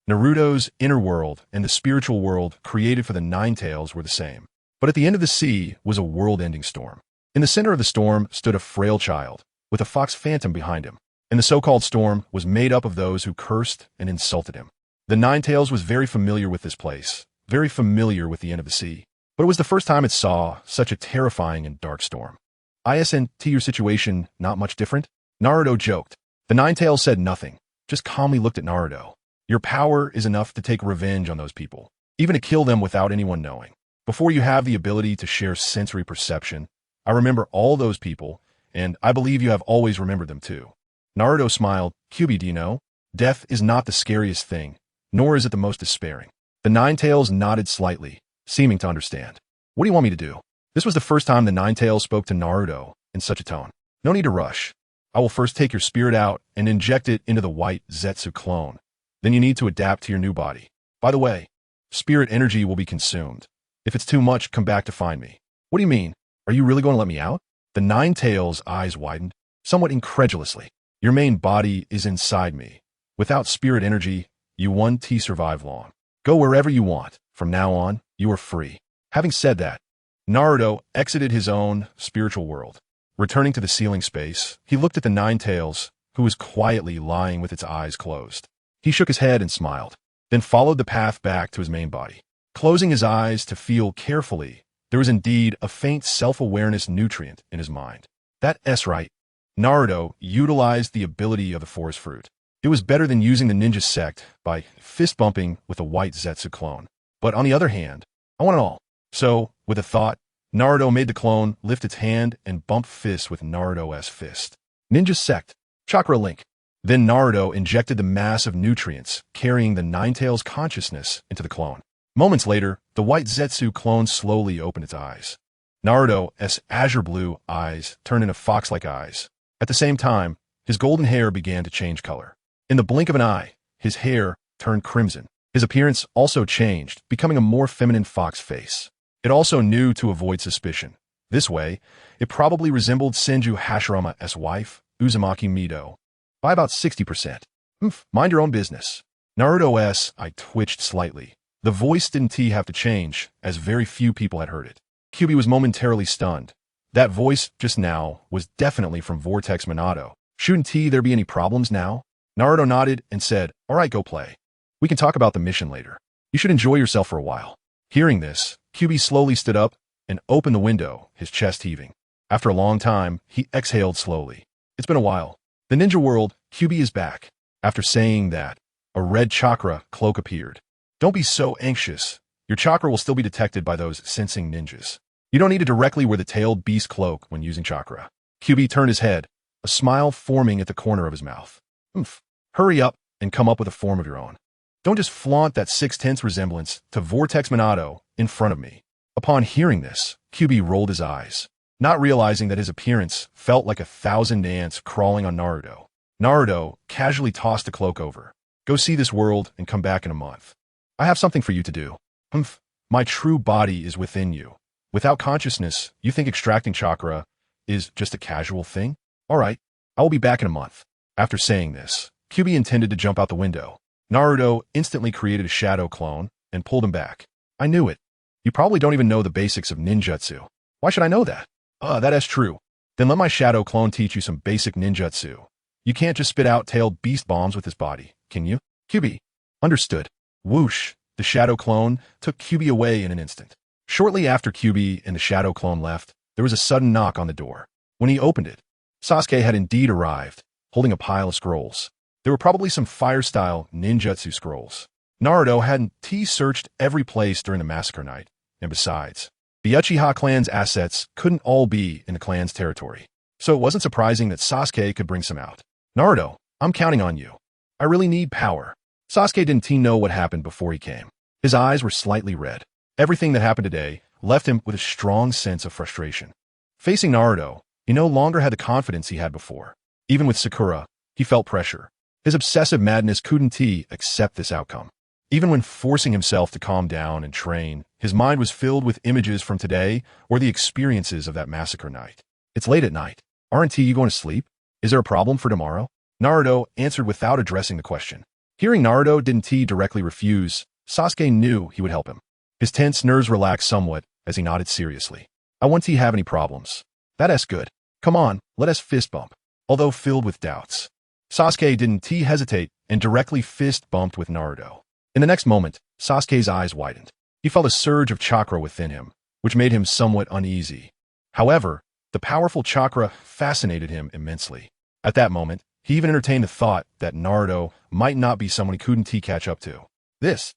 Naruto's inner world and the spiritual world created for the Nine Tails were the same. But at the end of the sea was a world-ending storm. In the center of the storm stood a frail child, with a fox phantom behind him, and the so-called storm was made up of those who cursed and insulted him. The Nine Tails was very familiar with this place, very familiar with the end of the sea, but it was the first time it saw such a terrifying and dark storm. Isn't your situation not much different? Naruto joked. The Nine Tails said nothing, just calmly looked at Naruto. Your power is enough to take revenge on those people, even to kill them without anyone knowing. Before you have the ability to share sensory perception, I remember all those people, and I believe you have always remembered them too. Naruto smiled. Kyuubi, do you know? Death is not the scariest thing, nor is it the most despairing. The Nine Tails nodded slightly, seeming to understand. What do you want me to do? This was the first time the Nine Tails spoke to Naruto in such a tone. No need to rush. I will first take your spirit out and inject it into the White Zetsu clone. Then you need to adapt to your new body. By the way, spirit energy will be consumed. If it's too much, come back to find me. What do you mean? Are you really going to let me out? The Nine Tails' eyes widened, somewhat incredulously. Your main body is inside me. Without spirit energy, you won't survive long. Go wherever you want. From now on, you are free. Having said that, Naruto exited his own spiritual world. Returning to the ceiling space, he looked at the Nine Tails, who was quietly lying with its eyes closed. He shook his head and smiled, then followed the path back to his main body. Closing his eyes to feel carefully, there was indeed a faint self-awareness nutrient in his mind. That's right. Naruto utilized the ability of the forest fruit. It was better than using the ninja sect by fist-bumping with a White Zetsu clone. But on the other hand, I want it all. So, with a thought, Naruto made the clone lift its hand and bump fists with Naruto's fist. Ninja sect. Chakra link. Then Naruto injected the mass of nutrients, carrying the Nine Tails' consciousness into the clone. Moments later, the White Zetsu clone slowly opened its eyes. Naruto's azure blue eyes turned into fox-like eyes. At the same time, his golden hair began to change color. In the blink of an eye, his hair turned crimson. His appearance also changed, becoming a more feminine fox face. It also knew to avoid suspicion. This way, it probably resembled Senju Hashirama's wife, Uzumaki Mido, by about 60%. Mind your own business. Naruto's eye twitched slightly. The voice didn't have to change, as very few people had heard it. Kyuubi was momentarily stunned. That voice just now was definitely from Vortex Minato. Shouldn't there be any problems now? Naruto nodded and said, all right, go play. We can talk about the mission later. You should enjoy yourself for a while. Hearing this, Kyuubi slowly stood up and opened the window, his chest heaving. After a long time, he exhaled slowly. It's been a while. The ninja world, Kyuubi is back. After saying that, a red chakra cloak appeared. Don't be so anxious. Your chakra will still be detected by those sensing ninjas. You don't need to directly wear the tailed beast cloak when using chakra. Kyuubi turned his head, a smile forming at the corner of his mouth. Hurry up and come up with a form of your own. Don't just flaunt that 6/10 resemblance to Vortex Minato in front of me. Upon hearing this, Kyuubi rolled his eyes, not realizing that his appearance felt like 1,000 ants crawling on Naruto. Naruto casually tossed the cloak over. Go see this world and come back in a month. I have something for you to do. My true body is within you. Without consciousness, you think extracting chakra is just a casual thing? All right, I will be back in a month. After saying this, Kyuubi intended to jump out the window. Naruto instantly created a shadow clone and pulled him back. I knew it. You probably don't even know the basics of ninjutsu. Why should I know that? That is true. Then let my shadow clone teach you some basic ninjutsu. You can't just spit out tailed beast bombs with his body, can you? Kyuubi. Understood. Whoosh. The shadow clone took Kyuubi away in an instant. Shortly after Kyuubi and the shadow clone left, there was a sudden knock on the door. When he opened it, Sasuke had indeed arrived, holding a pile of scrolls. There were probably some fire-style ninjutsu scrolls. Naruto hadn't searched every place during the massacre night, and besides, the Uchiha clan's assets couldn't all be in the clan's territory. So it wasn't surprising that Sasuke could bring some out. Naruto, I'm counting on you. I really need power. Sasuke didn't know what happened before he came. His eyes were slightly red. Everything that happened today left him with a strong sense of frustration. Facing Naruto, he no longer had the confidence he had before. Even with Sakura, he felt pressure. His obsessive madness couldn't accept this outcome. Even when forcing himself to calm down and train, his mind was filled with images from today or the experiences of that massacre night. It's late at night. Aren't you going to sleep? Is there a problem for tomorrow? Naruto answered without addressing the question. Hearing Naruto didn't directly refuse, Sasuke knew he would help him. His tense nerves relaxed somewhat as he nodded seriously. I won't have any problems. That's good. Come on, let us fist bump. Although filled with doubts, Sasuke didn't hesitate and directly fist bumped with Naruto. In the next moment, Sasuke's eyes widened. He felt a surge of chakra within him, which made him somewhat uneasy. However, the powerful chakra fascinated him immensely. At that moment, he even entertained the thought that Naruto might not be someone he couldn't catch up to. This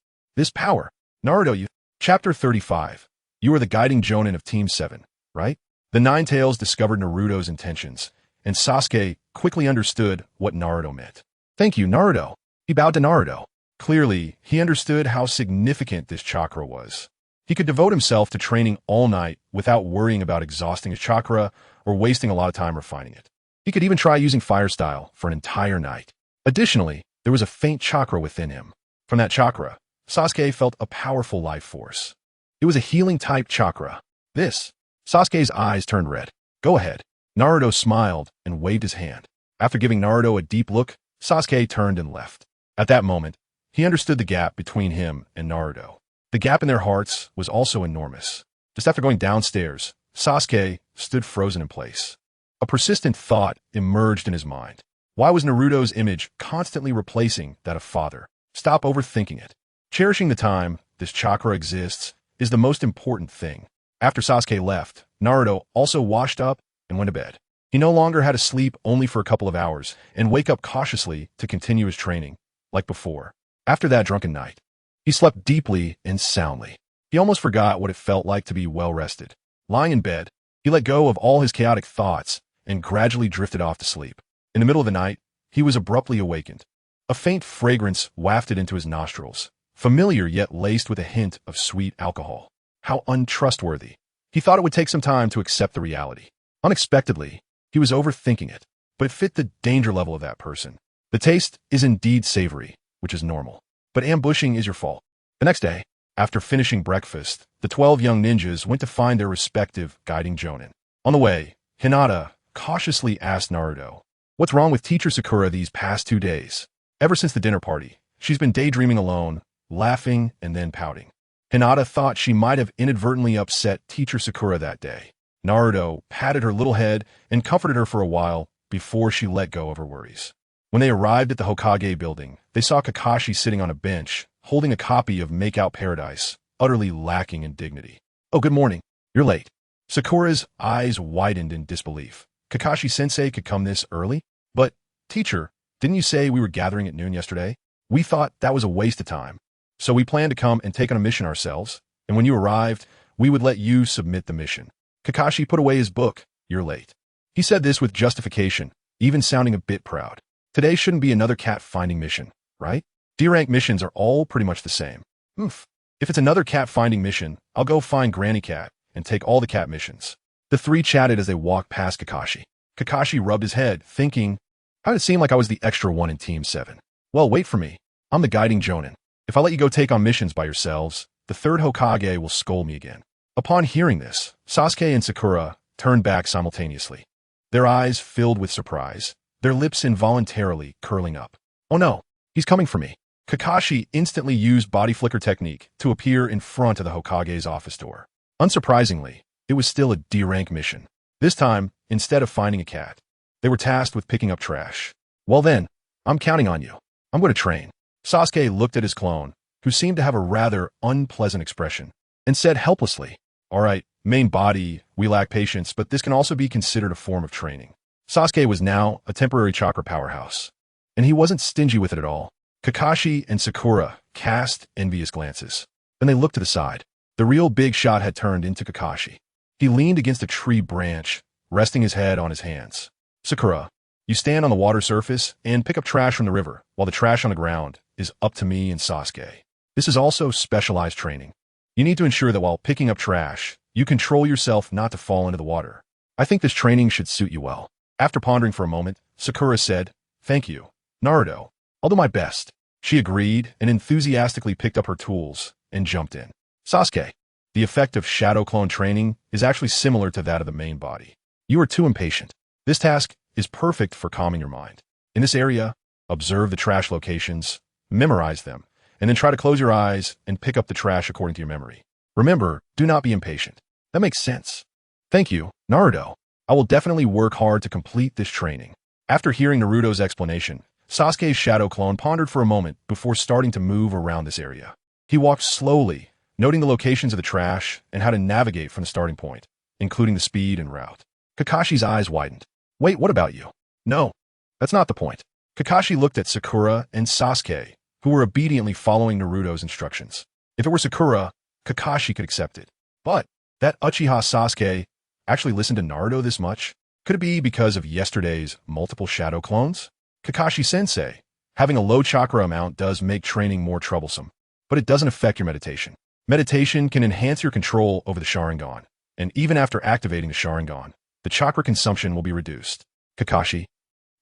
power. Naruto, you. Chapter 35. You are the guiding Jonin of Team 7, right? The Nine Tails discovered Naruto's intentions, and Sasuke quickly understood what Naruto meant. Thank you, Naruto. He bowed to Naruto. Clearly, he understood how significant this chakra was. He could devote himself to training all night without worrying about exhausting his chakra or wasting a lot of time refining it. He could even try using fire style for an entire night. Additionally, there was a faint chakra within him. From that chakra, Sasuke felt a powerful life force. It was a healing-type chakra. Sasuke's eyes turned red. Go ahead. Naruto smiled and waved his hand. After giving Naruto a deep look, Sasuke turned and left. At that moment, he understood the gap between him and Naruto. The gap in their hearts was also enormous. Just after going downstairs, Sasuke stood frozen in place. A persistent thought emerged in his mind. Why was Naruto's image constantly replacing that of father? Stop overthinking it. Cherishing the time this chakra exists is the most important thing. After Sasuke left, Naruto also washed up and went to bed. He no longer had to sleep only for a couple of hours and wake up cautiously to continue his training, like before. After that drunken night, he slept deeply and soundly. He almost forgot what it felt like to be well rested. Lying in bed, he let go of all his chaotic thoughts and gradually drifted off to sleep. In the middle of the night, he was abruptly awakened. A faint fragrance wafted into his nostrils, familiar yet laced with a hint of sweet alcohol. How untrustworthy. He thought it would take some time to accept the reality. Unexpectedly, he was overthinking it, but it fit the danger level of that person. The taste is indeed savory, which is normal, but ambushing is your fault. The next day, after finishing breakfast, the 12 young ninjas went to find their respective guiding Jonin. On the way, Hinata cautiously asked Naruto, "What's wrong with Teacher Sakura these past 2 days? Ever since the dinner party, she's been daydreaming alone, laughing and then pouting." Hinata thought she might have inadvertently upset Teacher Sakura that day. Naruto patted her little head and comforted her for a while before she let go of her worries. When they arrived at the Hokage building, they saw Kakashi sitting on a bench, holding a copy of Make Out Paradise, utterly lacking in dignity. "Oh, good morning. You're late." Sakura's eyes widened in disbelief. Kakashi-sensei could come this early? "But, teacher, didn't you say we were gathering at noon yesterday? We thought that was a waste of time. So we planned to come and take on a mission ourselves, and when you arrived, we would let you submit the mission." Kakashi put away his book. "You're late." He said this with justification, even sounding a bit proud. Today shouldn't be another cat-finding mission, right? D-rank missions are all pretty much the same. If it's another cat-finding mission, I'll go find Granny Cat and take all the cat missions. The three chatted as they walked past Kakashi. Kakashi rubbed his head, thinking, how did it seem like I was the extra one in Team 7? Well, wait for me. I'm the guiding Jonin. If I let you go take on missions by yourselves, the third Hokage will scold me again. Upon hearing this, Sasuke and Sakura turned back simultaneously. Their eyes filled with surprise, their lips involuntarily curling up. "Oh no, he's coming for me." Kakashi instantly used body flicker technique to appear in front of the Hokage's office door. Unsurprisingly, it was still a D-rank mission. This time, instead of finding a cat, they were tasked with picking up trash. "Well then, I'm counting on you. I'm going to train." Sasuke looked at his clone, who seemed to have a rather unpleasant expression, and said helplessly, "All right, main body, we lack patience, but this can also be considered a form of training." Sasuke was now a temporary chakra powerhouse. and he wasn't stingy with it at all. Kakashi and Sakura cast envious glances. Then they looked to the side. The real big shot had turned into Kakashi. He leaned against a tree branch, resting his head on his hands. Sakura, you stand on the water surface and pick up trash from the river, while the trash on the ground is up to me and Sasuke. This is also specialized training. You need to ensure that while picking up trash, you control yourself not to fall into the water. I think this training should suit you well. After pondering for a moment, Sakura said, "Thank you, Naruto. I'll do my best." She agreed and enthusiastically picked up her tools and jumped in. Sasuke, the effect of shadow clone training is actually similar to that of the main body. You are too impatient. This task is perfect for calming your mind. In this area, observe the trash locations, memorize them, and then try to close your eyes and pick up the trash according to your memory. Remember, do not be impatient. That makes sense. Thank you, Naruto. I will definitely work hard to complete this training. After hearing Naruto's explanation, Sasuke's shadow clone pondered for a moment before starting to move around this area. He walked slowly, noting the locations of the trash and how to navigate from the starting point, including the speed and route. Kakashi's eyes widened. Wait, what about you? No, that's not the point. Kakashi looked at Sakura and Sasuke, who were obediently following Naruto's instructions. If it were Sakura, Kakashi could accept it. But that Uchiha Sasuke actually listened to Naruto this much? Could it be because of yesterday's multiple shadow clones? Kakashi-sensei, having a low chakra amount does make training more troublesome, but it doesn't affect your meditation. Meditation can enhance your control over the Sharingan, and even after activating the Sharingan, the chakra consumption will be reduced. Kakashi,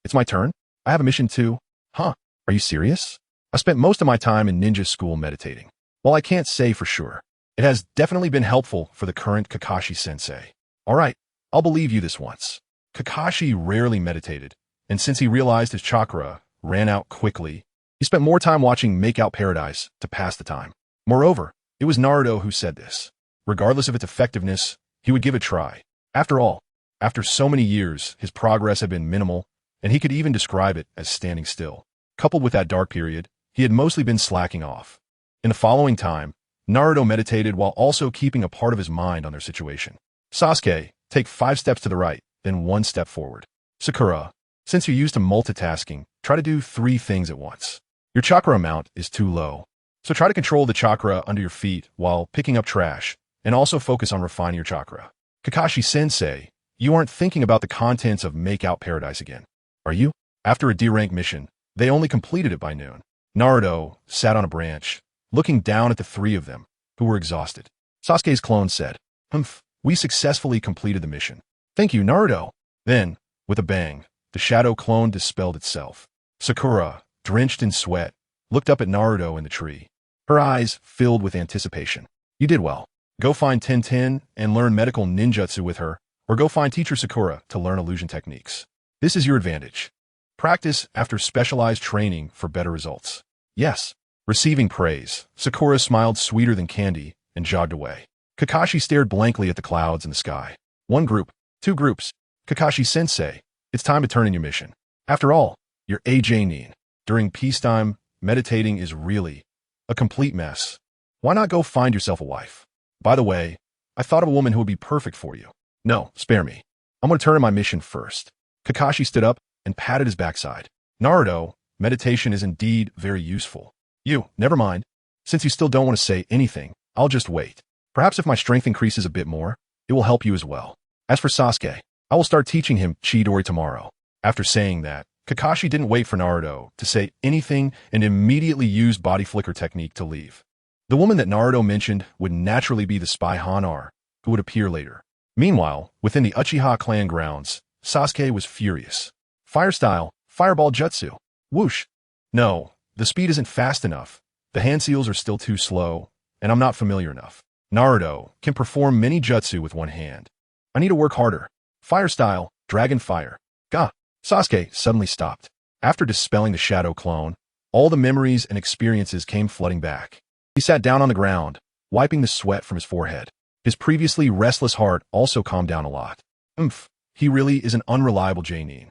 it's my turn? I have a mission too. Huh, are you serious? I spent most of my time in ninja school meditating. While I can't say for sure, it has definitely been helpful for the current Kakashi-sensei. All right, I'll believe you this once. Kakashi rarely meditated, and since he realized his chakra ran out quickly, he spent more time watching Make Out Paradise to pass the time. Moreover, it was Naruto who said this. Regardless of its effectiveness, he would give it a try. After all, after so many years, his progress had been minimal, and he could even describe it as standing still. Coupled with that dark period, he had mostly been slacking off. In the following time, Naruto meditated while also keeping a part of his mind on their situation. Sasuke, take 5 steps to the right, then 1 step forward. Sakura, since you're used to multitasking, try to do 3 things at once. Your chakra amount is too low, so try to control the chakra under your feet while picking up trash, and also focus on refining your chakra. Kakashi-sensei, you aren't thinking about the contents of Make Out Paradise again, are you? After a D-rank mission, they only completed it by noon. Naruto sat on a branch, looking down at the 3 of them, who were exhausted. Sasuke's clone said, we successfully completed the mission. Thank you, Naruto. Then, with a bang, the shadow clone dispelled itself. Sakura, drenched in sweat, looked up at Naruto in the tree. Her eyes filled with anticipation. You did well. Go find Tenten and learn medical ninjutsu with her, or go find teacher Sakura to learn illusion techniques. This is your advantage. Practice after specialized training for better results. Yes. Receiving praise, Sakura smiled sweeter than candy and jogged away. Kakashi stared blankly at the clouds in the sky. 1 group, 2 groups. Kakashi-sensei, it's time to turn in your mission. After all, you're AJ Nin. During peacetime, meditating is really a complete mess. Why not go find yourself a wife? By the way, I thought of a woman who would be perfect for you. No, spare me. I'm going to turn in my mission first. Kakashi stood up and patted his backside. Naruto, meditation is indeed very useful. Never mind. Since you still don't want to say anything, I'll just wait. Perhaps if my strength increases a bit more, it will help you as well. As for Sasuke, I will start teaching him Chidori tomorrow. After saying that, Kakashi didn't wait for Naruto to say anything and immediately used body flicker technique to leave. The woman that Naruto mentioned would naturally be the spy Hanar, who would appear later. Meanwhile, within the Uchiha clan grounds, Sasuke was furious. Fire style, fireball jutsu. Whoosh. No, the speed isn't fast enough. The hand seals are still too slow, and I'm not familiar enough. Naruto can perform many jutsu with 1 hand. I need to work harder. Fire style, dragon fire. Gah! Sasuke suddenly stopped. After dispelling the shadow clone, all the memories and experiences came flooding back. He sat down on the ground, wiping the sweat from his forehead. His previously restless heart also calmed down a lot. He really is an unreliable J-nin.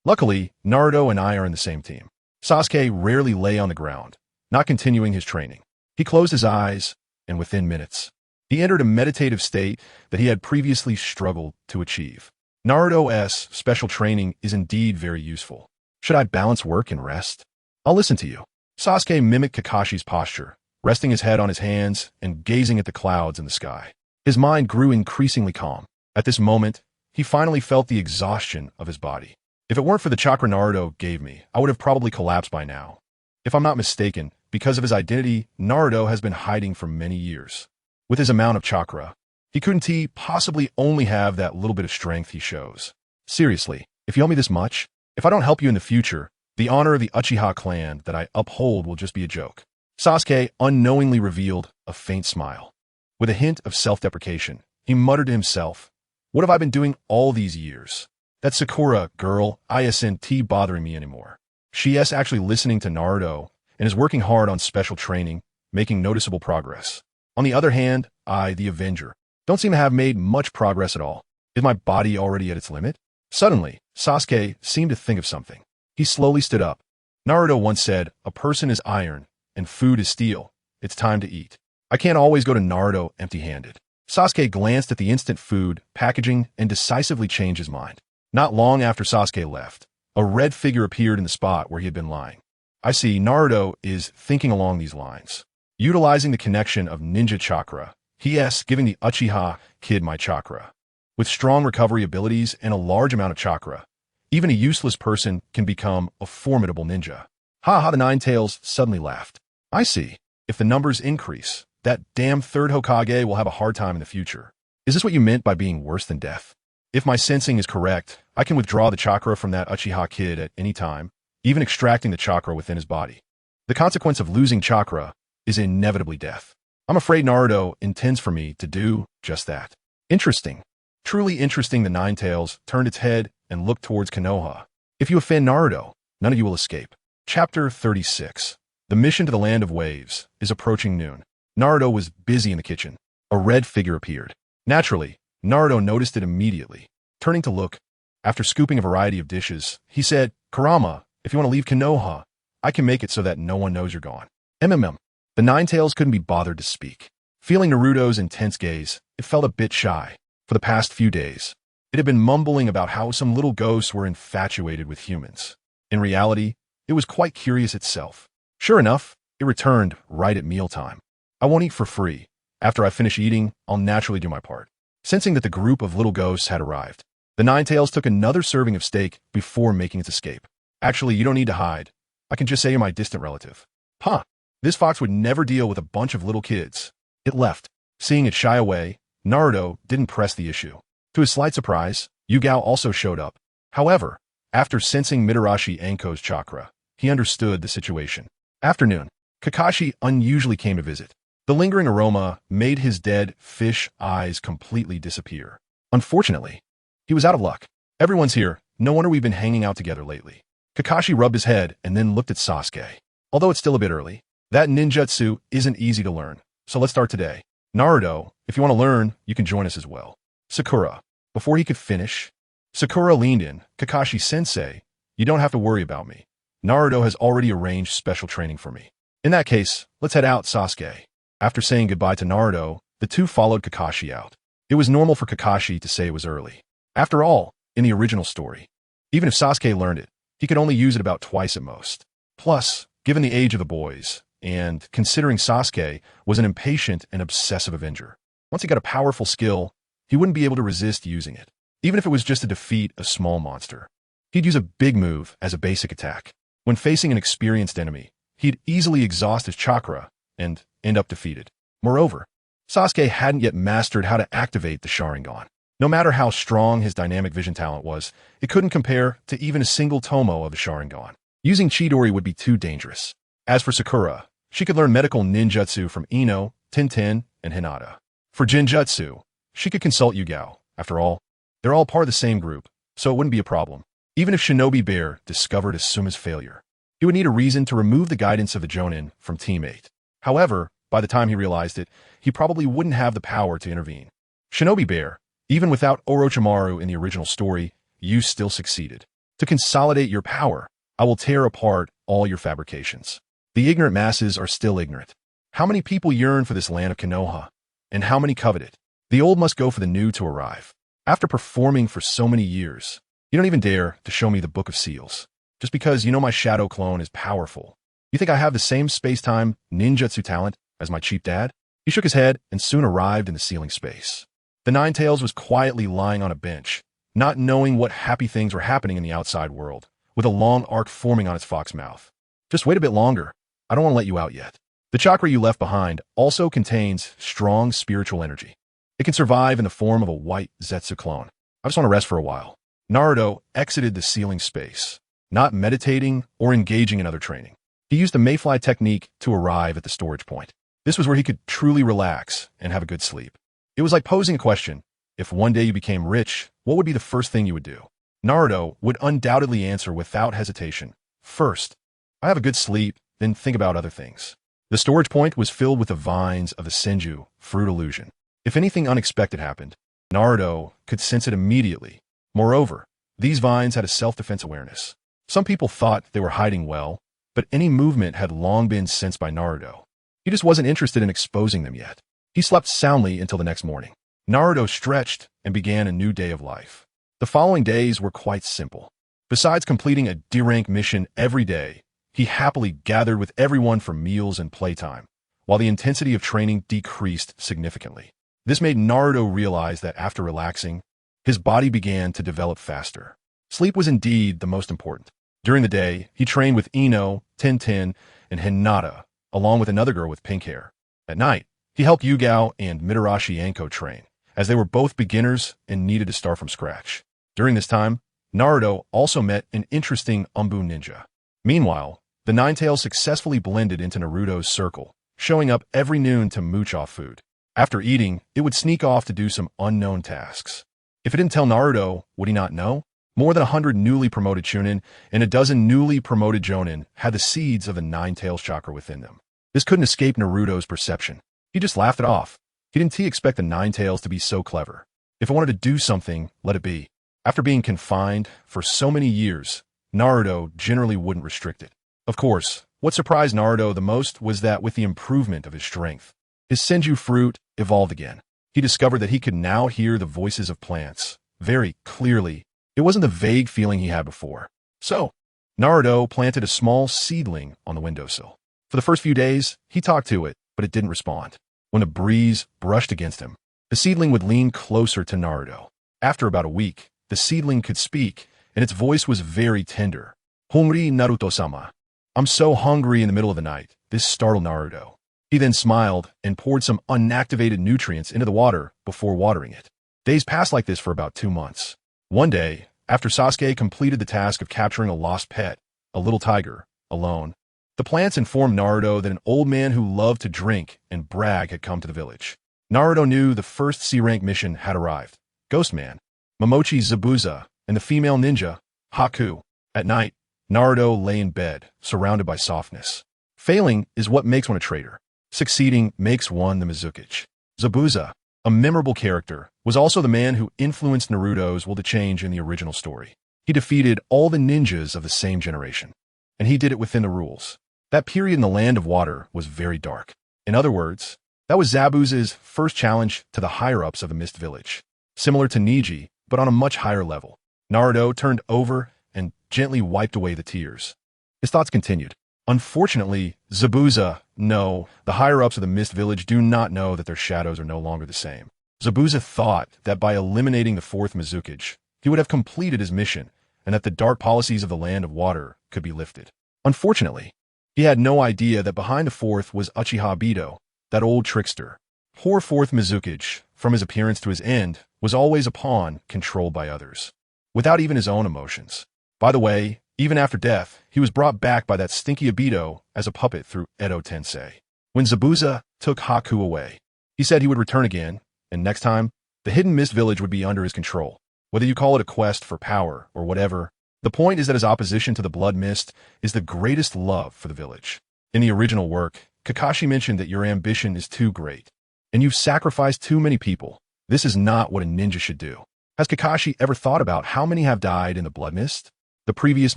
Luckily, Naruto and I are in the same team. Sasuke rarely lay on the ground, not continuing his training. He closed his eyes, and within minutes, he entered a meditative state that he had previously struggled to achieve. Naruto's special training is indeed very useful. Should I balance work and rest? I'll listen to you. Sasuke mimicked Kakashi's posture, resting his head on his hands and gazing at the clouds in the sky. His mind grew increasingly calm. At this moment, he finally felt the exhaustion of his body. If it weren't for the chakra Naruto gave me, I would have probably collapsed by now. If I'm not mistaken, because of his identity, Naruto has been hiding for many years. With his amount of chakra, he couldn't possibly only have that little bit of strength he shows. Seriously, if you owe me this much, if I don't help you in the future, the honor of the Uchiha clan that I uphold will just be a joke. Sasuke unknowingly revealed a faint smile. With a hint of self-deprecation, he muttered to himself, "What have I been doing all these years? That Sakura girl isn't bothering me anymore. She is actually listening to Naruto and is working hard on special training, making noticeable progress. On the other hand, I, the Avenger, don't seem to have made much progress at all. Is my body already at its limit?" Suddenly, Sasuke seemed to think of something. He slowly stood up. Naruto once said, "A person is iron, and food is steel. It's time to eat." I can't always go to Naruto empty-handed. Sasuke glanced at the instant food, packaging, and decisively changed his mind. Not long after Sasuke left, a red figure appeared in the spot where he had been lying. I see Naruto is thinking along these lines. Utilizing the connection of ninja chakra, he is giving the Uchiha kid my chakra. With strong recovery abilities and a large amount of chakra, even a useless person can become a formidable ninja. Ha ha, the Nine Tails suddenly laughed. I see. If the numbers increase, that damn third Hokage will have a hard time in the future. Is this what you meant by being worse than death? If my sensing is correct, I can withdraw the chakra from that Uchiha kid at any time, even extracting the chakra within his body. The consequence of losing chakra is inevitably death. I'm afraid Naruto intends for me to do just that. Interesting. Truly interesting. The Nine Tails turned its head and looked towards Konoha. If you offend Naruto, none of you will escape. Chapter 36. The mission to the Land of Waves is approaching noon. Naruto was busy in the kitchen. A red figure appeared. Naturally, Naruto noticed it immediately. Turning to look, after scooping a variety of dishes, he said, "Kurama, if you want to leave Konoha, I can make it so that no one knows you're gone." The Nine Tails couldn't be bothered to speak. Feeling Naruto's intense gaze, it felt a bit shy. For the past few days, it had been mumbling about how some little ghosts were infatuated with humans. In reality, it was quite curious itself. Sure enough, it returned right at mealtime. "I won't eat for free. After I finish eating, I'll naturally do my part." Sensing that the group of little ghosts had arrived, the Nine Tails took another serving of steak before making its escape. "Actually, you don't need to hide. I can just say you're my distant relative." Huh. This fox would never deal with a bunch of little kids. It left. Seeing it shy away, Naruto didn't press the issue. To his slight surprise, Yugao also showed up. However, after sensing Mitarashi Anko's chakra, he understood the situation. Afternoon, Kakashi unusually came to visit. The lingering aroma made his dead fish eyes completely disappear. Unfortunately, he was out of luck. "Everyone's here. No wonder we've been hanging out together lately." Kakashi rubbed his head and then looked at Sasuke. "Although it's still a bit early, that ninjutsu isn't easy to learn, so let's start today. Naruto, if you want to learn, you can join us as well." Sakura. Before he could finish, Sakura leaned in. "Kakashi-sensei, you don't have to worry about me. Naruto has already arranged special training for me. In that case, let's head out, Sasuke." After saying goodbye to Naruto, the two followed Kakashi out. It was normal for Kakashi to say it was early. After all, in the original story, even if Sasuke learned it, he could only use it about twice at most. Plus, given the age of the boys, and considering Sasuke was an impatient and obsessive avenger, once he got a powerful skill, he wouldn't be able to resist using it, even if it was just to defeat a small monster. He'd use a big move as a basic attack. When facing an experienced enemy, he'd easily exhaust his chakra and end up defeated. Moreover, Sasuke hadn't yet mastered how to activate the Sharingan. No matter how strong his dynamic vision talent was, it couldn't compare to even a single tomo of the Sharingan. Using Chidori would be too dangerous. As for Sakura, she could learn medical ninjutsu from Ino, Tintin, and Hinata. For Genjutsu, she could consult Yugao. After all, they're all part of the same group, so it wouldn't be a problem. Even if Shinobi Bear discovered Asuma's failure, he would need a reason to remove the guidance of the Jonin from Team 8. However, by the time he realized it, he probably wouldn't have the power to intervene. Shinobi Bear, even without Orochimaru in the original story, you still succeeded. To consolidate your power, I will tear apart all your fabrications. The ignorant masses are still ignorant. How many people yearn for this land of Konoha, and how many covet it? The old must go for the new to arrive. After performing for so many years, you don't even dare to show me the Book of Seals. just because you know my shadow clone is powerful. You think I have the same space-time ninjutsu talent as my cheap dad? He shook his head and soon arrived in the ceiling space. The Ninetales was quietly lying on a bench, not knowing what happy things were happening in the outside world, with a long arc forming on its fox mouth. Just wait a bit longer. I don't want to let you out yet. The chakra you left behind also contains strong spiritual energy. It can survive in the form of a white Zetsu clone. I just want to rest for a while. Naruto exited the ceiling space, not meditating or engaging in other training. He used the mayfly technique to arrive at the storage point. This was where he could truly relax and have a good sleep. It was like posing a question. If one day you became rich, what would be the first thing you would do? Naruto would undoubtedly answer without hesitation. First, I have a good sleep, then think about other things. The storage point was filled with the vines of the Senju fruit illusion. If anything unexpected happened, Naruto could sense it immediately. Moreover, these vines had a self-defense awareness. Some people thought they were hiding well, but any movement had long been sensed by Naruto. He just wasn't interested in exposing them yet. He slept soundly until the next morning. Naruto stretched and began a new day of life. The following days were quite simple. Besides completing a D-rank mission every day, he happily gathered with everyone for meals and playtime, while the intensity of training decreased significantly. This made Naruto realize that after relaxing, his body began to develop faster. Sleep was indeed the most important. During the day, he trained with Ino, Tenten, and Hinata, along with another girl with pink hair. At night, he helped Yugao and Mitarashi Anko train, as they were both beginners and needed to start from scratch. During this time, Naruto also met an interesting Umbu ninja. Meanwhile, the Ninetales successfully blended into Naruto's circle, showing up every noon to mooch off food. After eating, it would sneak off to do some unknown tasks. If it didn't tell Naruto, would he not know? More than 100 newly promoted Chunin and a dozen newly promoted Jonin had the seeds of the Ninetales chakra within them. This couldn't escape Naruto's perception. He just laughed it off. Didn't he expect the Ninetales to be so clever? If it wanted to do something, let it be. After being confined for so many years, Naruto generally wouldn't restrict it. Of course, what surprised Naruto the most was that with the improvement of his strength, his Senju fruit evolved again. He discovered that he could now hear the voices of plants very clearly. It wasn't the vague feeling he had before. So, Naruto planted a small seedling on the windowsill. For the first few days, he talked to it, but it didn't respond. When the breeze brushed against him, the seedling would lean closer to Naruto. After about a week, the seedling could speak, and its voice was very tender. Hungry Naruto-sama. I'm so hungry in the middle of the night. This startled Naruto. He then smiled and poured some unactivated nutrients into the water before watering it. Days passed like this for about 2 months. One day, after Sasuke completed the task of capturing a lost pet, a little tiger, alone, the plants informed Naruto that an old man who loved to drink and brag had come to the village. Naruto knew the first C-rank mission had arrived. Ghost Man, Momochi Zabuza, and the female ninja, Haku. At night, Naruto lay in bed, surrounded by softness. Failing is what makes one a traitor. Succeeding makes one the Mizukichi. Zabuza, a memorable character, was also the man who influenced Naruto's will to change in the original story. He defeated all the ninjas of the same generation, and he did it within the rules. That period in the Land of Water was very dark. In other words, that was Zabuza's first challenge to the higher-ups of the Mist Village. Similar to Neji, but on a much higher level. Naruto turned over and gently wiped away the tears. His thoughts continued. Unfortunately, Zabuza, no, the higher-ups of the Mist Village do not know that their shadows are no longer the same. Zabuza thought that by eliminating the fourth Mizukichi, he would have completed his mission, and that the dark policies of the Land of Water could be lifted. Unfortunately, he had no idea that behind the fourth was Uchiha Obito, that old trickster. Poor fourth Mizukichi, from his appearance to his end, was always a pawn controlled by others, without even his own emotions. By the way, even after death, he was brought back by that stinky Obito as a puppet through Edo Tensei. When Zabuza took Haku away, he said he would return again, and next time, the hidden Mist Village would be under his control. Whether you call it a quest for power or whatever, the point is that his opposition to the Blood Mist is the greatest love for the village. In the original work, Kakashi mentioned that your ambition is too great, and you've sacrificed too many people. This is not what a ninja should do. Has Kakashi ever thought about how many have died in the Blood Mist? The previous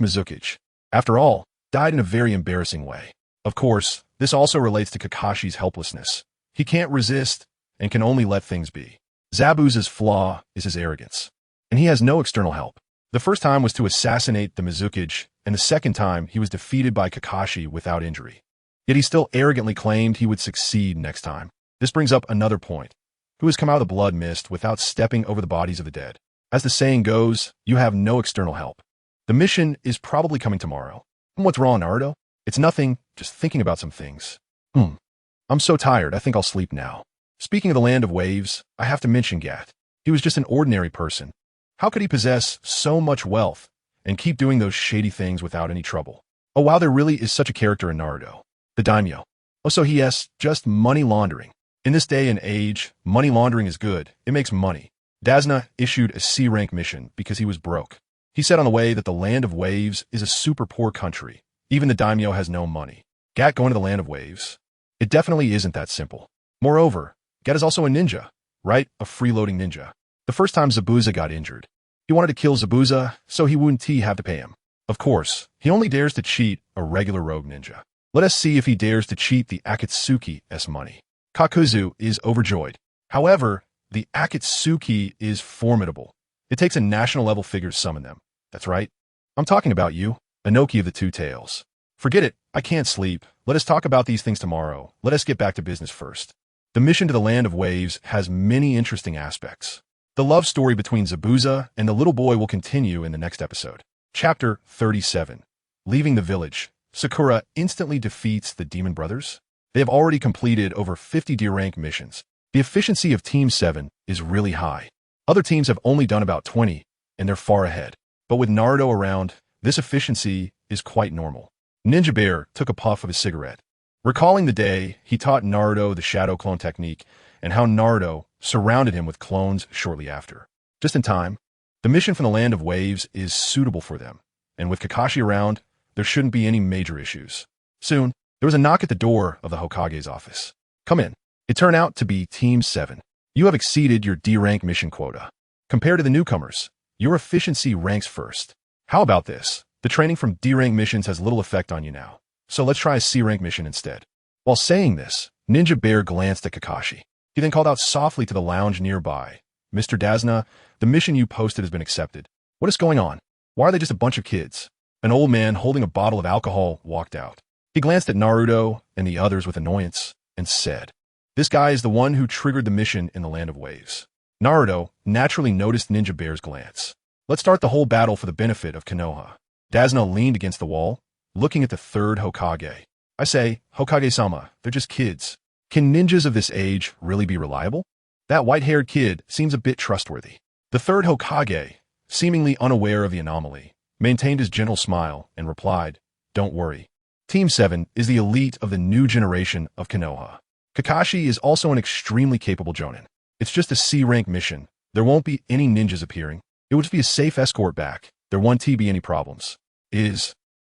Mizukichi, after all, died in a very embarrassing way. Of course, this also relates to Kakashi's helplessness. He can't resist and can only let things be. Zabuza's flaw is his arrogance, and he has no external help. The first time was to assassinate the Mizukichi and the second time he was defeated by Kakashi without injury. Yet he still arrogantly claimed he would succeed next time. This brings up another point. Who has come out of the blood mist without stepping over the bodies of the dead? As the saying goes, you have no external help. The mission is probably coming tomorrow. And what's wrong, Naruto? It's nothing, just thinking about some things. I'm so tired, I think I'll sleep now. Speaking of the land of waves, I have to mention Gat. He was just an ordinary person. How could he possess so much wealth and keep doing those shady things without any trouble? Oh wow, there really is such a character in Naruto. The daimyo. Oh, so he has just money laundering. In this day and age, money laundering is good. It makes money. Dazna issued a C-rank mission because he was broke. He said on the way that the land of waves is a super poor country. Even the daimyo has no money. Gat going to the land of waves? It definitely isn't that simple. Moreover, Gat is also a ninja, right? A freeloading ninja. The first time Zabuza got injured, he wanted to kill Zabuza, so he wouldn't have to pay him. Of course, he only dares to cheat a regular rogue ninja. Let us see if he dares to cheat the Akatsuki's money. Kakuzu is overjoyed. However, the Akatsuki is formidable. It takes a national-level figure to summon them. That's right. I'm talking about you, Inoki of the Two Tails. Forget it, I can't sleep. Let us talk about these things tomorrow. Let us get back to business first. The mission to the Land of Waves has many interesting aspects. The love story between Zabuza and the little boy will continue in the next episode. Chapter 37. Leaving the village, Sakura instantly defeats the Demon Brothers. They have already completed over 50 D-rank missions. The efficiency of Team 7 is really high. Other teams have only done about 20, and they're far ahead. But with Naruto around, this efficiency is quite normal. Ninja Bear took a puff of his cigarette, recalling the day he taught Naruto the shadow clone technique and how Naruto surrounded him with clones shortly after. Just in time, the mission from the Land of Waves is suitable for them, and with Kakashi around, there shouldn't be any major issues. Soon, there was a knock at the door of the Hokage's office. Come in. It turned out to be Team 7. You have exceeded your D-rank mission quota. Compared to the newcomers, your efficiency ranks first. How about this? The training from D-rank missions has little effect on you now, so let's try a C-rank mission instead. While saying this, Ninja Bear glanced at Kakashi. He then called out softly to the lounge nearby. Mr. Dazna, the mission you posted has been accepted. What is going on? Why are they just a bunch of kids? An old man holding a bottle of alcohol walked out. He glanced at Naruto and the others with annoyance and said, "This guy is the one who triggered the mission in the Land of Waves." Naruto naturally noticed Ninja Bear's glance. Let's start the whole battle for the benefit of Konoha. Dazna leaned against the wall, looking at the third Hokage. I say, Hokage-sama, they're just kids. Can ninjas of this age really be reliable? That white-haired kid seems a bit trustworthy. The third Hokage, seemingly unaware of the anomaly, maintained his gentle smile and replied, "Don't worry. Team 7 is the elite of the new generation of Konoha. Kakashi is also an extremely capable jonin. It's just a C-rank mission. There won't be any ninjas appearing. It would just be a safe escort back. There won't be any problems." Is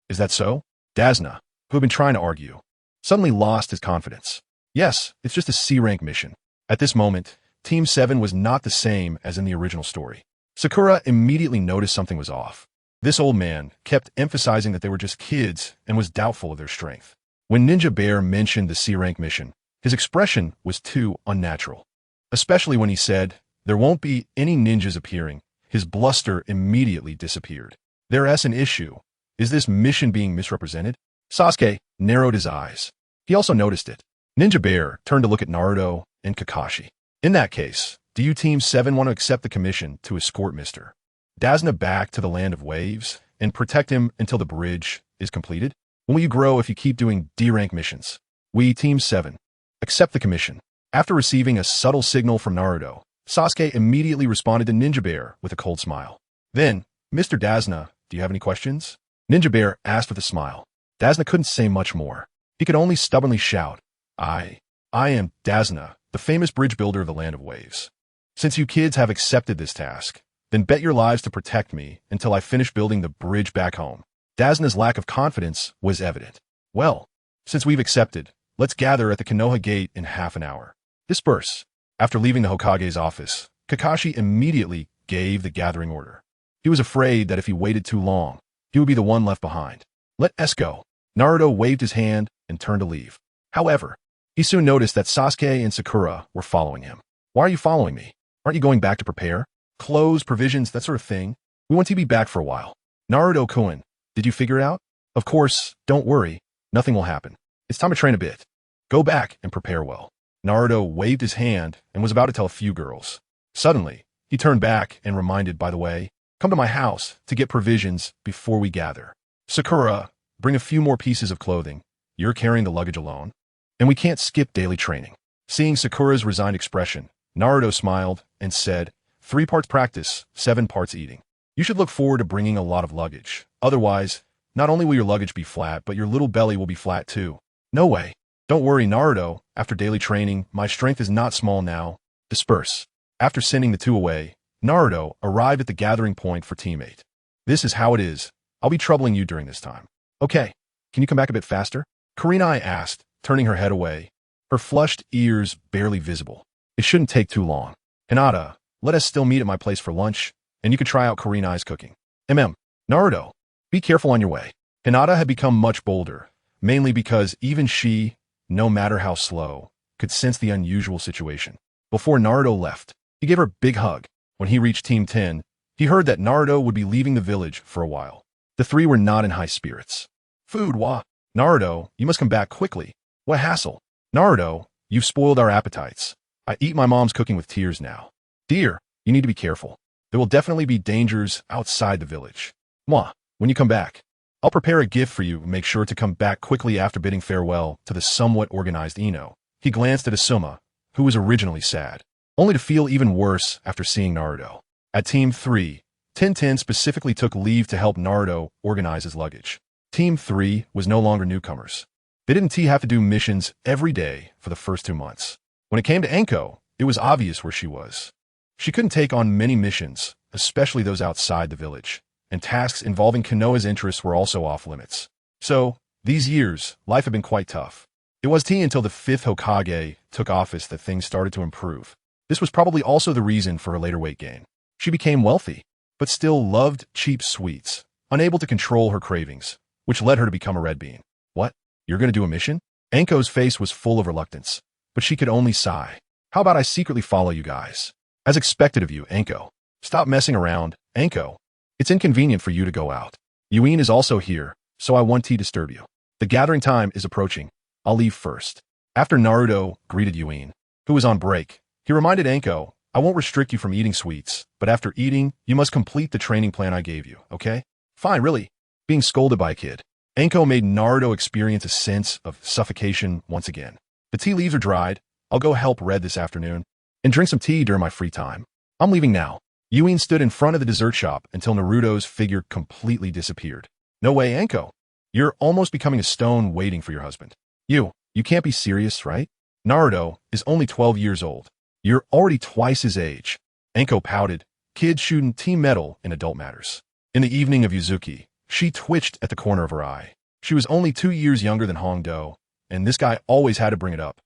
that so? Dazna, who had been trying to argue, suddenly lost his confidence. Yes, it's just a C-rank mission. At this moment, Team 7 was not the same as in the original story. Sakura immediately noticed something was off. This old man kept emphasizing that they were just kids and was doubtful of their strength. When Ninja Bear mentioned the C-rank mission, his expression was too unnatural. Especially when he said, "There won't be any ninjas appearing," his bluster immediately disappeared. There's an issue. Is this mission being misrepresented? Sasuke narrowed his eyes. He also noticed it. Ninja Bear turned to look at Naruto and Kakashi. In that case, do you Team 7 want to accept the commission to escort Mr. Dazna back to the Land of Waves and protect him until the bridge is completed? When will you grow if you keep doing D-rank missions? We, Team 7, accept the commission. After receiving a subtle signal from Naruto, Sasuke immediately responded to Ninja Bear with a cold smile. Then, "Mr. Dazna, do you have any questions?" Ninja Bear asked with a smile. Dazna couldn't say much more. He could only stubbornly shout, I am Dazna, the famous bridge builder of the Land of Waves. Since you kids have accepted this task, then bet your lives to protect me until I finish building the bridge back home. Dazna's lack of confidence was evident. Well, since we've accepted, let's gather at the Konoha gate in half an hour. Disperse. After leaving the Hokage's office, Kakashi immediately gave the gathering order. He was afraid that if he waited too long, he would be the one left behind. Let us go. Naruto waved his hand and turned to leave. However, he soon noticed that Sasuke and Sakura were following him. Why are you following me? Aren't you going back to prepare? Clothes, provisions, that sort of thing? We want to be back for a while. Naruto-kun, Did you figure it out? Of course, don't worry. Nothing will happen. It's time to train a bit. Go back and prepare well. Naruto waved his hand and was about to tell a few girls. Suddenly, he turned back and reminded, by the way, come to my house to get provisions before we gather. Sakura, bring a few more pieces of clothing. You're carrying the luggage alone. And we can't skip daily training. Seeing Sakura's resigned expression, Naruto smiled and said, 3 parts practice, 7 parts eating. You should look forward to bringing a lot of luggage. Otherwise, not only will your luggage be flat, but your little belly will be flat too. No way. Don't worry, Naruto. After daily training, my strength is not small now. Disperse. After sending the 2 away, Naruto arrived at the gathering point for teammate. This is how it is. I'll be troubling you during this time. Okay, can you come back a bit faster? Kurenai asked, turning her head away, her flushed ears barely visible. It shouldn't take too long. Hinata, let us still meet at my place for lunch, and you can try out Kurenai's cooking. Naruto, be careful on your way. Hinata had become much bolder, mainly because even she, no matter how slow, could sense the unusual situation. Before Naruto left, he gave her a big hug. When he reached Team 10, he heard that Naruto would be leaving the village for a while. The 3 were not in high spirits. Food, wah. Naruto, you must come back quickly. What hassle? Naruto, you've spoiled our appetites. I eat my mom's cooking with tears now. Dear, you need to be careful. There will definitely be dangers outside the village. Mwah, when you come back, I'll prepare a gift for you. Make sure to come back quickly after bidding farewell to the somewhat organized Ino. He glanced at Asuma, who was originally sad, only to feel even worse after seeing Naruto. At Team 3, Tintin specifically took leave to help Naruto organize his luggage. Team 3 was no longer newcomers. They didn't have to do missions every day for the first 2 months. When it came to Enko, it was obvious where she was. She couldn't take on many missions, especially those outside the village, and tasks involving Konoha's interests were also off limits. So, these years, life had been quite tough. It was until the 5th Hokage took office that things started to improve. This was probably also the reason for her later weight gain. She became wealthy, but still loved cheap sweets, unable to control her cravings, which led her to become a red bean. What? You're going to do a mission? Enko's face was full of reluctance, but she could only sigh. How about I secretly follow you guys? As expected of you, Enko. Stop messing around, Enko. It's inconvenient for you to go out. Yuin is also here, so I won't disturb you. The gathering time is approaching. I'll leave first. After Naruto greeted Yuin, who was on break, he reminded Enko, I won't restrict you from eating sweets, but after eating, you must complete the training plan I gave you, okay? Fine, really. Being scolded by a kid. Enko made Naruto experience a sense of suffocation once again. The tea leaves are dried. I'll go help Red this afternoon and drink some tea during my free time. I'm leaving now. Yuin stood in front of the dessert shop until Naruto's figure completely disappeared. No way, Enko. You're almost becoming a stone waiting for your husband. You can't be serious, right? Naruto is only 12 years old. You're already twice his age. Enko pouted. Kid shouldn't team meddle in adult matters. In the evening of Yuzuki, she twitched at the corner of her eye. She was only 2 years younger than Hongdo, and this guy always had to bring it up.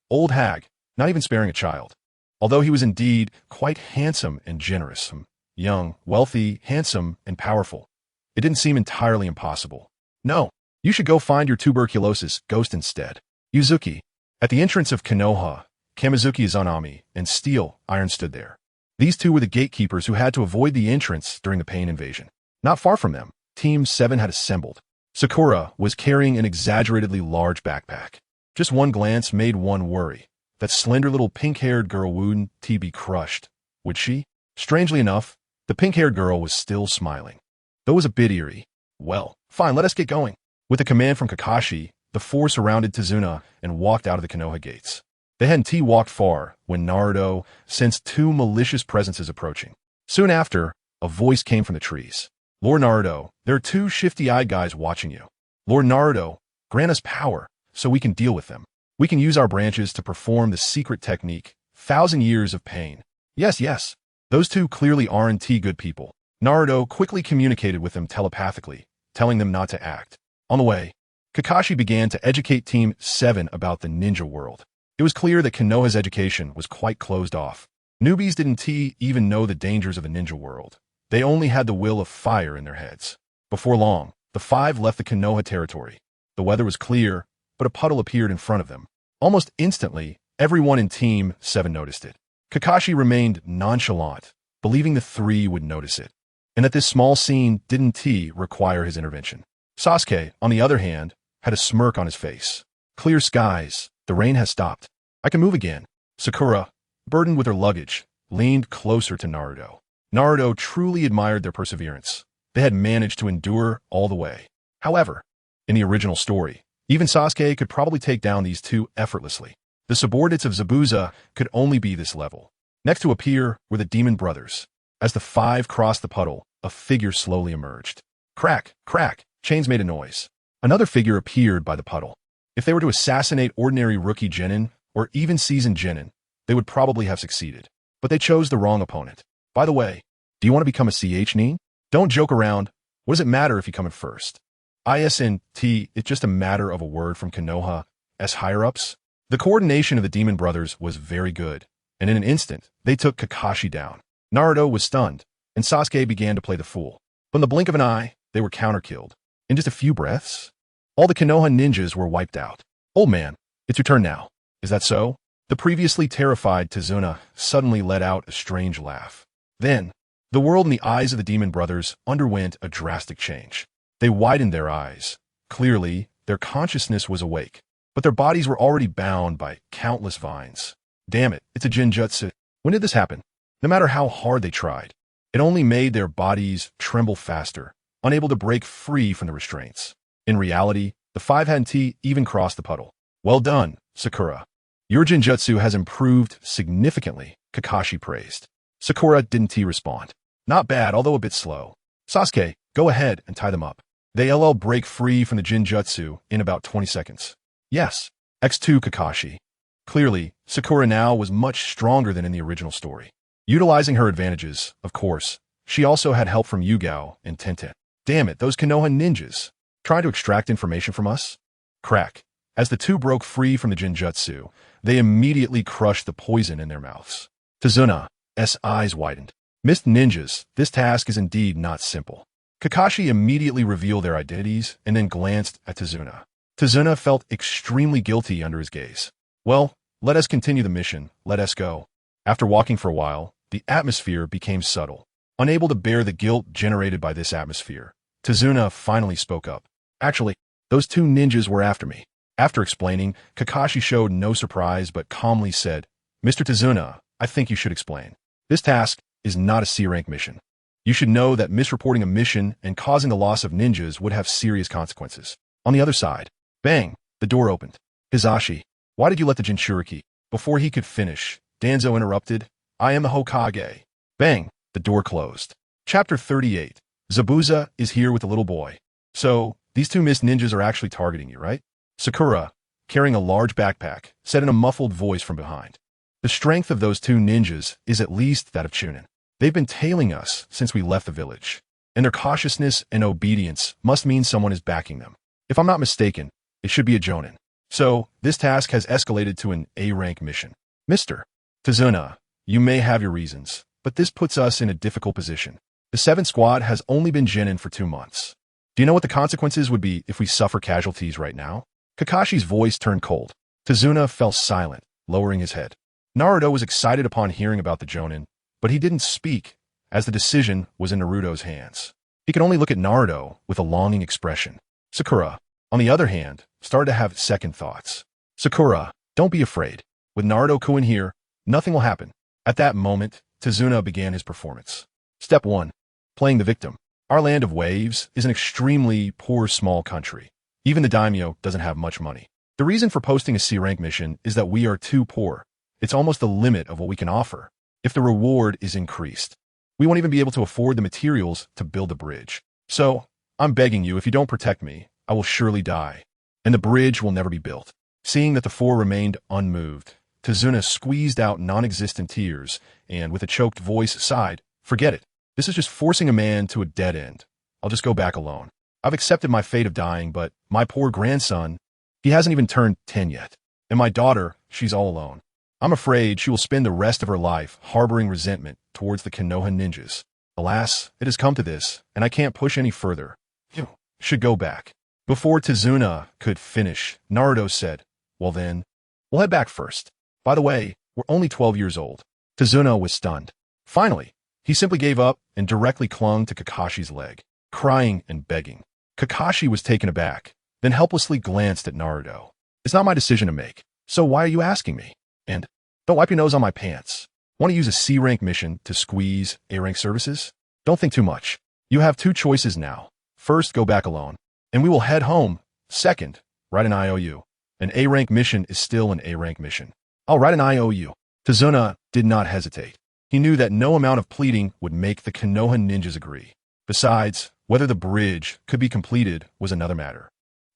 Old hag, not even sparing a child. Although he was indeed quite handsome and generous, young, wealthy, handsome, and powerful, it didn't seem entirely impossible. No, you should go find your tuberculosis ghost instead. Yuzuki. At the entrance of Konoha, Kamizuki Izanami and Steel Iron stood there. These 2 were the gatekeepers who had to avoid the entrance during the Pain invasion. Not far from them, Team 7 had assembled. Sakura was carrying an exaggeratedly large backpack. Just one glance made one worry. That slender little pink-haired girl wouldn't be crushed, would she? Strangely enough, the pink-haired girl was still smiling. Though it was a bit eerie. Well, fine, let us get going. With a command from Kakashi, the 4 surrounded Tazuna and walked out of the Konoha gates. They hadn't walked far when Naruto sensed 2 malicious presences approaching. Soon after, a voice came from the trees. Lord Naruto, there are 2 shifty-eyed guys watching you. Lord Naruto, grant us power so we can deal with them. We can use our branches to perform the secret technique, 1,000 years of pain. Yes. Those 2 clearly aren't good people. Naruto quickly communicated with them telepathically, telling them not to act. On the way, Kakashi began to educate Team 7 about the ninja world. It was clear that Konoha's education was quite closed off. Newbies didn't even know the dangers of the ninja world. They only had the will of fire in their heads. Before long, the 5 left the Konoha territory. The weather was clear, but a puddle appeared in front of them. Almost instantly, everyone in Team 7 noticed it. Kakashi remained nonchalant, believing the 3 would notice it. and that this small scene didn't require his intervention. Sasuke, on the other hand, had a smirk on his face. Clear skies. The rain has stopped. I can move again. Sakura, burdened with her luggage, leaned closer to Naruto. Naruto truly admired their perseverance. They had managed to endure all the way. However, in the original story, even Sasuke could probably take down these two effortlessly. The subordinates of Zabuza could only be this level. Next to appear were the demon brothers. As the five crossed the puddle, a figure slowly emerged. Crack, crack, chains made a noise. Another figure appeared by the puddle. If they were to assassinate ordinary rookie genin, or even seasoned genin, they would probably have succeeded. But they chose the wrong opponent. By the way, do you want to become a CH Nin? Don't joke around. What does it matter if you come in first? ISNT, it's just a matter of a word from Konoha as higher-ups. The coordination of the demon brothers was very good, and in an instant, they took Kakashi down. Naruto was stunned, and Sasuke began to play the fool. But in the blink of an eye, they were counter-killed. In just a few breaths, all the Konoha ninjas were wiped out. Old man, it's your turn now. Is that so? The previously terrified Tazuna suddenly let out a strange laugh. Then, the world in the eyes of the demon brothers underwent a drastic change. They widened their eyes. Clearly, their consciousness was awake, but their bodies were already bound by countless vines. Damn it, it's a Jinjutsu. When did this happen? No matter how hard they tried, it only made their bodies tremble faster, unable to break free from the restraints. In reality, the five hadn't even crossed the puddle. Well done, Sakura. Your Jinjutsu has improved significantly, Kakashi praised. Sakura didn't respond. Not bad, although a bit slow. Sasuke, go ahead and tie them up. They LL break free from the Jinjutsu in about 20 seconds. Yes. X2 Kakashi. Clearly, Sakura now was much stronger than in the original story. Utilizing her advantages, of course, she also had help from Yugao and Tenten. Damn it, those Konoha ninjas. Trying to extract information from us? Crack. As the two broke free from the Jinjutsu, they immediately crushed the poison in their mouths. Tazuna's eyes widened. Mist ninjas, this task is indeed not simple. Kakashi immediately revealed their identities and then glanced at Tazuna. Tazuna felt extremely guilty under his gaze. Well, let us continue the mission. Let us go. After walking for a while, the atmosphere became subtle. Unable to bear the guilt generated by this atmosphere, Tazuna finally spoke up. Actually, those two ninjas were after me. After explaining, Kakashi showed no surprise but calmly said, Mr. Tazuna, I think you should explain. This task is not a C-rank mission. You should know that misreporting a mission and causing the loss of ninjas would have serious consequences. On the other side, bang, the door opened. Hizashi, why did you let the Jinchuriki? Before he could finish, Danzo interrupted, I am the Hokage. Bang, the door closed. Chapter 38. Zabuza is here with the little boy. So, these two mist ninjas are actually targeting you, right? Sakura, carrying a large backpack, said in a muffled voice from behind. The strength of those two ninjas is at least that of Chunin. They've been tailing us since we left the village, and their cautiousness and obedience must mean someone is backing them. If I'm not mistaken, it should be a Jonin. So, this task has escalated to an A-rank mission. Mr. Tazuna, you may have your reasons, but this puts us in a difficult position. The 7th squad has only been genin for 2 months. Do you know what the consequences would be if we suffer casualties right now? Kakashi's voice turned cold. Tazuna fell silent, lowering his head. Naruto was excited upon hearing about the Jonin, but he didn't speak, as the decision was in Naruto's hands. He could only look at Naruto with a longing expression. Sakura, on the other hand, started to have second thoughts. Sakura, don't be afraid. With Naruto-kun here, nothing will happen. At that moment, Tazuna began his performance. Step 1. Playing the victim. Our land of waves is an extremely poor small country. Even the daimyo doesn't have much money. The reason for posting a C-rank mission is that we are too poor. It's almost the limit of what we can offer. If the reward is increased, we won't even be able to afford the materials to build the bridge. So, I'm begging you, if you don't protect me, I will surely die, and the bridge will never be built. Seeing that the four remained unmoved, Tazuna squeezed out non-existent tears and, with a choked voice, sighed, Forget it. This is just forcing a man to a dead end. I'll just go back alone. I've accepted my fate of dying, but my poor grandson, he hasn't even turned 10 yet. And my daughter, she's all alone. I'm afraid she will spend the rest of her life harboring resentment towards the Konoha ninjas. Alas, it has come to this, and I can't push any further. You should go back. Before Tazuna could finish, Naruto said, Well then, we'll head back first. By the way, we're only 12 years old. Tazuna was stunned. Finally, He simply gave up and directly clung to Kakashi's leg, crying and begging. Kakashi was taken aback, then helplessly glanced at Naruto. It's not my decision to make, so why are you asking me? And don't wipe your nose on my pants. Want to use a C-rank mission to squeeze A-rank services? Don't think too much. You have two choices now. First, go back alone, and we will head home. Second, write an IOU. An A-rank mission is still an A-rank mission. I'll write an IOU. Tazuna did not hesitate. He knew that no amount of pleading would make the Konoha ninjas agree. Besides, whether the bridge could be completed was another matter.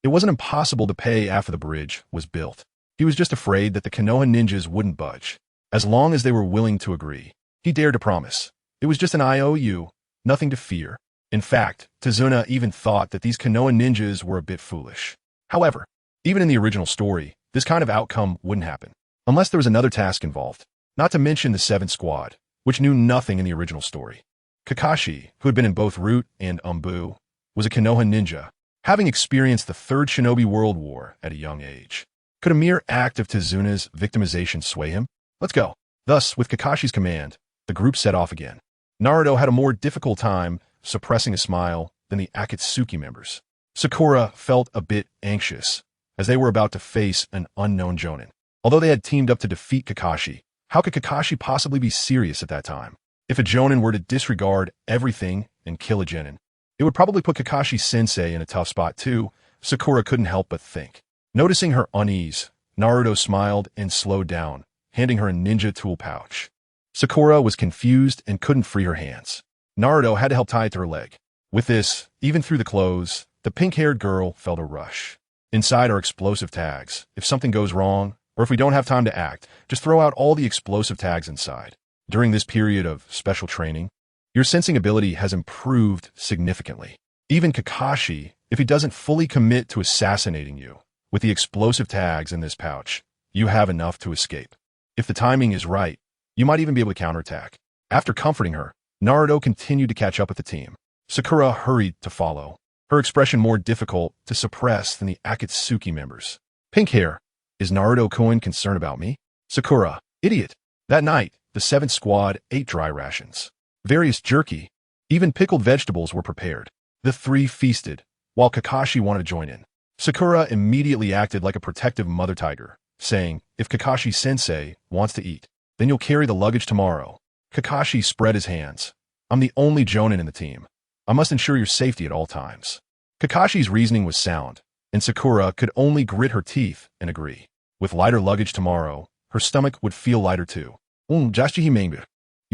It wasn't impossible to pay after the bridge was built. He was just afraid that the Konoha ninjas wouldn't budge. As long as they were willing to agree, he dared to promise. It was just an IOU, nothing to fear. In fact, Tazuna even thought that these Konoha ninjas were a bit foolish. However, even in the original story, this kind of outcome wouldn't happen, unless there was another task involved, not to mention the Seventh Squad, which knew nothing in the original story. Kakashi, who had been in both Root and Umbu, was a Konoha ninja, having experienced the Third Shinobi World War at a young age. Could a mere act of Tazuna's victimization sway him? Let's go. Thus, with Kakashi's command, the group set off again. Naruto had a more difficult time suppressing a smile than the Akatsuki members. Sakura felt a bit anxious, as they were about to face an unknown Jonin. Although they had teamed up to defeat Kakashi, how could Kakashi possibly be serious at that time? If a Jonin were to disregard everything and kill a Genin, it would probably put Kakashi-sensei in a tough spot too. Sakura couldn't help but think. Noticing her unease, Naruto smiled and slowed down, handing her a ninja tool pouch. Sakura was confused and couldn't free her hands. Naruto had to help tie it to her leg. With this, even through the clothes, the pink-haired girl felt a rush. Inside are explosive tags. If something goes wrong, or if we don't have time to act, just throw out all the explosive tags inside. During this period of special training, your sensing ability has improved significantly. Even Kakashi, if he doesn't fully commit to assassinating you, with the explosive tags in this pouch, you have enough to escape. If the timing is right, you might even be able to counterattack. After comforting her, Naruto continued to catch up with the team. Sakura hurried to follow, her expression more difficult to suppress than the Akatsuki members. Pink hair, is Naruto-kun concerned about me? Sakura, idiot. That night, the Seventh Squad ate dry rations. Various jerky, even pickled vegetables were prepared. The three feasted, while Kakashi wanted to join in. Sakura immediately acted like a protective mother tiger, saying, if Kakashi-sensei wants to eat, then you'll carry the luggage tomorrow. Kakashi spread his hands. I'm the only Jonin in the team. I must ensure your safety at all times. Kakashi's reasoning was sound, and Sakura could only grit her teeth and agree. With lighter luggage tomorrow, her stomach would feel lighter too. You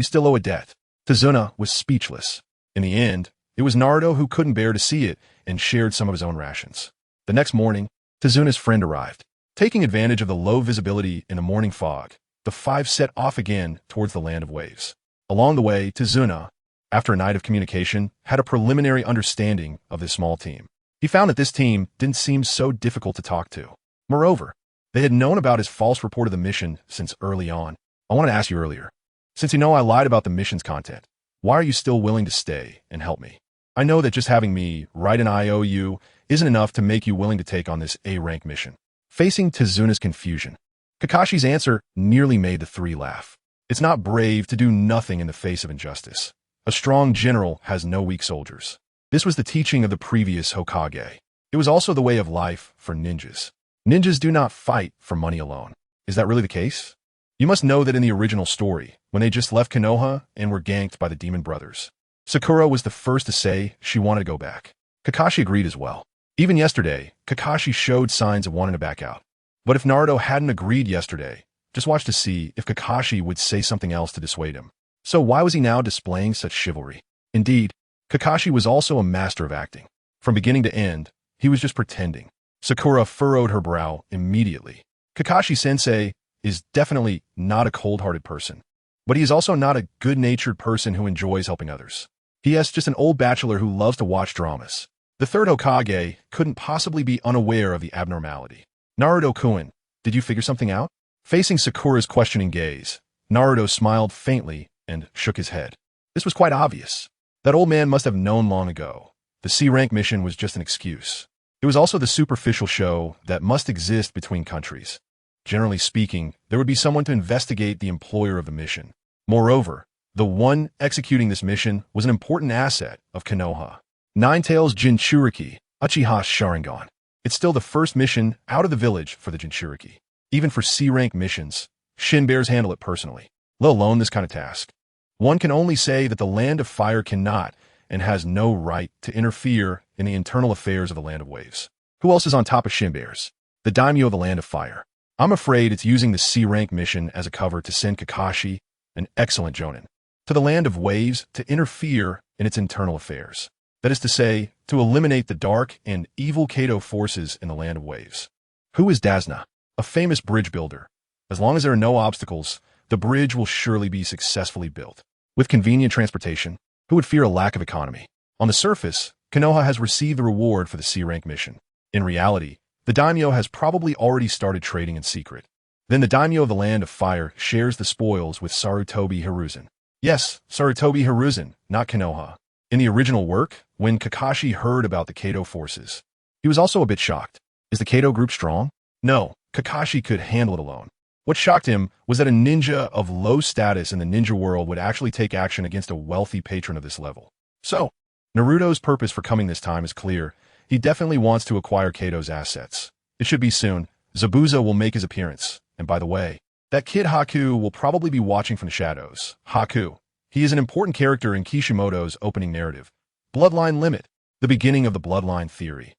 still owe a debt. Tazuna was speechless. In the end, it was Naruto who couldn't bear to see it and shared some of his own rations. The next morning, Tazuna's friend arrived. Taking advantage of the low visibility in the morning fog, the five set off again towards the land of waves. Along the way, Tazuna, after a night of communication, had a preliminary understanding of this small team. He found that this team didn't seem so difficult to talk to. Moreover, they had known about his false report of the mission since early on. I wanted to ask you earlier, since you know I lied about the mission's content, why are you still willing to stay and help me? I know that just having me write an IOU isn't enough to make you willing to take on this A-rank mission. Facing Tazuna's confusion, Kakashi's answer nearly made the three laugh. It's not brave to do nothing in the face of injustice. A strong general has no weak soldiers. This was the teaching of the previous Hokage. It was also the way of life for ninjas. Ninjas do not fight for money alone. Is that really the case? You must know that in the original story, when they just left Konoha and were ganked by the Demon Brothers, Sakura was the first to say she wanted to go back. Kakashi agreed as well. Even yesterday, Kakashi showed signs of wanting to back out. But if Naruto hadn't agreed yesterday, just watch to see if Kakashi would say something else to dissuade him. So why was he now displaying such chivalry? Indeed, Kakashi was also a master of acting. From beginning to end, he was just pretending. Sakura furrowed her brow immediately. Kakashi-sensei is definitely not a cold-hearted person, but he is also not a good-natured person who enjoys helping others. He is just an old bachelor who loves to watch dramas. The third Hokage couldn't possibly be unaware of the abnormality. Naruto-kun, did you figure something out? Facing Sakura's questioning gaze, Naruto smiled faintly and shook his head. This was quite obvious. That old man must have known long ago. The C-rank mission was just an excuse. It was also the superficial show that must exist between countries. Generally speaking, there would be someone to investigate the employer of the mission. Moreover, The one executing this mission was an important asset of Konoha. Nine-Tails Jinchuriki, Uchiha Sharingan. It's still the first mission out of the village for the Jinchuriki. Even for C-rank missions, Shin Bears handle it personally, let alone this kind of task. One can only say that the Land of Fire cannot and has no right to interfere in the internal affairs of the Land of Waves. Who else is on top of Shin Bears? The daimyo of the Land of Fire. I'm afraid it's using the C-rank mission as a cover to send Kakashi, an excellent jonin, to the Land of Waves to interfere in its internal affairs. That is to say, to eliminate the dark and evil Kado forces in the Land of Waves. Who is Dazna? A famous bridge builder. As long as there are no obstacles, the bridge will surely be successfully built. With convenient transportation, who would fear a lack of economy? On the surface, Konoha has received the reward for the C-rank mission. In reality, the daimyo has probably already started trading in secret. Then the daimyo of the Land of Fire shares the spoils with Sarutobi Hiruzen. Yes, Sarutobi Hiruzen, not Konoha. In the original work, when Kakashi heard about the Kado forces, he was also a bit shocked. Is the Kado group strong? No, Kakashi could handle it alone. What shocked him was that a ninja of low status in the ninja world would actually take action against a wealthy patron of this level. So, Naruto's purpose for coming this time is clear. He definitely wants to acquire Kado's assets. It should be soon. Zabuza will make his appearance. And by the way, that kid Haku will probably be watching from the shadows. Haku. He is an important character in Kishimoto's opening narrative. Bloodline Limit, the beginning of the bloodline theory.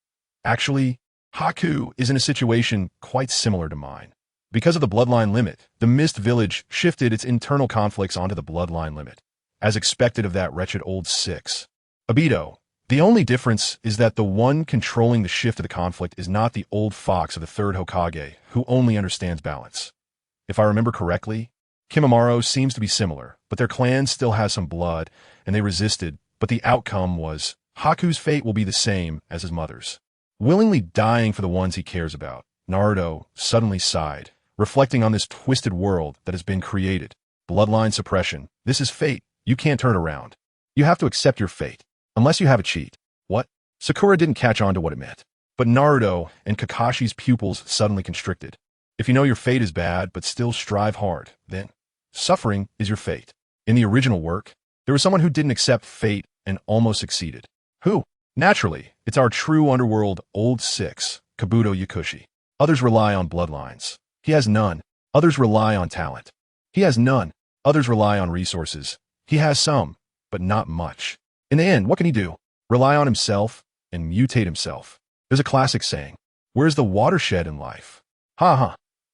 Actually, Haku is in a situation quite similar to mine. Because of the bloodline limit, the Mist Village shifted its internal conflicts onto the bloodline limit, as expected of that wretched old six. Obito. The only difference is that the one controlling the shift of the conflict is not the old fox of the third Hokage, who only understands balance. If I remember correctly, Kimimaro seems to be similar, but their clan still has some blood, and they resisted, but the outcome was Haku's fate will be the same as his mother's. Willingly dying for the ones he cares about, Naruto suddenly sighed, reflecting on this twisted world that has been created. Bloodline suppression. This is fate. You can't turn around. You have to accept your fate. Unless you have a cheat. What? Sakura didn't catch on to what it meant. But Naruto and Kakashi's pupils suddenly constricted. If you know your fate is bad but still strive hard, then suffering is your fate. In the original work, there was someone who didn't accept fate and almost succeeded. Who? Naturally, it's our true underworld Old Six, Kabuto Yakushi. Others rely on bloodlines. He has none. Others rely on talent. He has none. Others rely on resources. He has some, but not much. In the end, what can he do? Rely on himself and mutate himself. There's a classic saying, where's the watershed in life?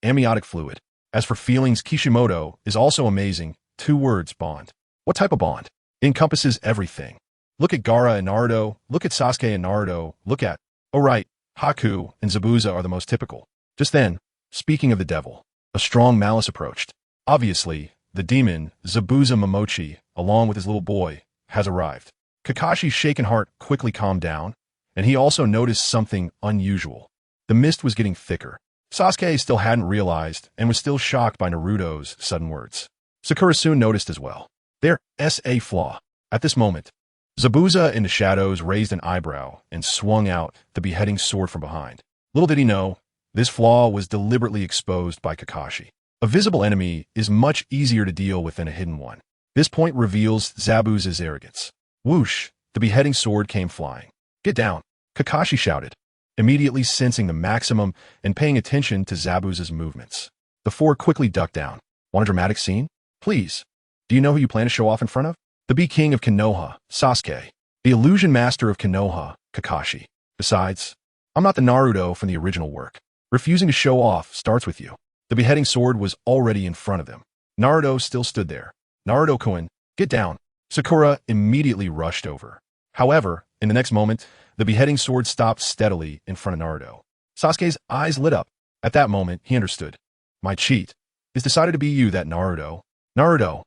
Amniotic fluid. As for feelings, Kishimoto is also amazing. 2 words, bond. What type of bond? It encompasses everything. Look at Gaara and Naruto, look at Sasuke and Naruto, look at, oh right, Haku and Zabuza are the most typical. Just then, speaking of the devil, a strong malice approached. Obviously, the demon, Zabuza Momochi, along with his little boy, has arrived. Kakashi's shaken heart quickly calmed down, and he also noticed something unusual. The mist was getting thicker. Sasuke still hadn't realized and was still shocked by Naruto's sudden words. Sakura soon noticed as well. There's a flaw. At this moment, Zabuza in the shadows raised an eyebrow and swung out the beheading sword from behind. Little did he know, this flaw was deliberately exposed by Kakashi. A visible enemy is much easier to deal with than a hidden one. This point reveals Zabuza's arrogance. Whoosh! The beheading sword came flying. Get down! Kakashi shouted, immediately sensing the maximum and paying attention to Zabuza's movements. The 4 quickly ducked down. Want a dramatic scene? Please. Do you know who you plan to show off in front of? The Bee King of Konoha, Sasuke. The illusion master of Konoha, Kakashi. Besides, I'm not the Naruto from the original work. Refusing to show off starts with you. The beheading sword was already in front of them. Naruto still stood there. Naruto-kun, get down. Sakura immediately rushed over. However, in the next moment, the beheading sword stopped steadily in front of Naruto. Sasuke's eyes lit up. At that moment, he understood. My cheat. It's decided to be you, that Naruto. Naruto.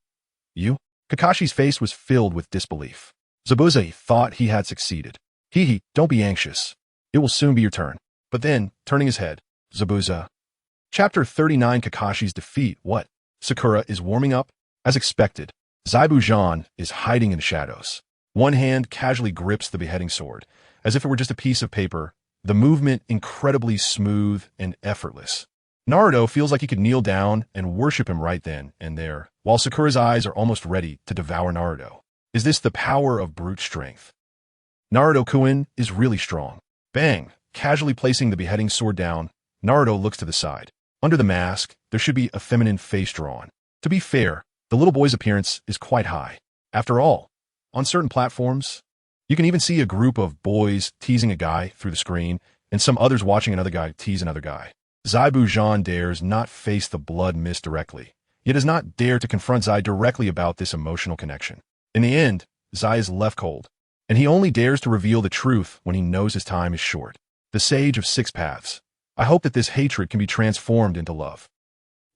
You? Kakashi's face was filled with disbelief. Zabuza thought he had succeeded. Hee, don't be anxious. It will soon be your turn. But then, turning his head, Zabuza. Chapter 39 Kakashi's defeat. What? Sakura is warming up? As expected, Zaibujan is hiding in the shadows. One hand casually grips the beheading sword, as if it were just a piece of paper, the movement incredibly smooth and effortless. Naruto feels like he could kneel down and worship him right then and there, while Sakura's eyes are almost ready to devour Naruto. Is this the power of brute strength? Naruto-kun is really strong. Bang! Casually placing the beheading sword down, Naruto looks to the side. Under the mask, there should be a feminine face drawn. To be fair, the little boy's appearance is quite high. After all, on certain platforms, you can even see a group of boys teasing a guy through the screen, and some others watching another guy tease another guy. Zaibu-Jean dares not face the blood mist directly, yet does not dare to confront Zai directly about this emotional connection. In the end, Zai is left cold, and he only dares to reveal the truth when he knows his time is short. The Sage of Six Paths. I hope that this hatred can be transformed into love.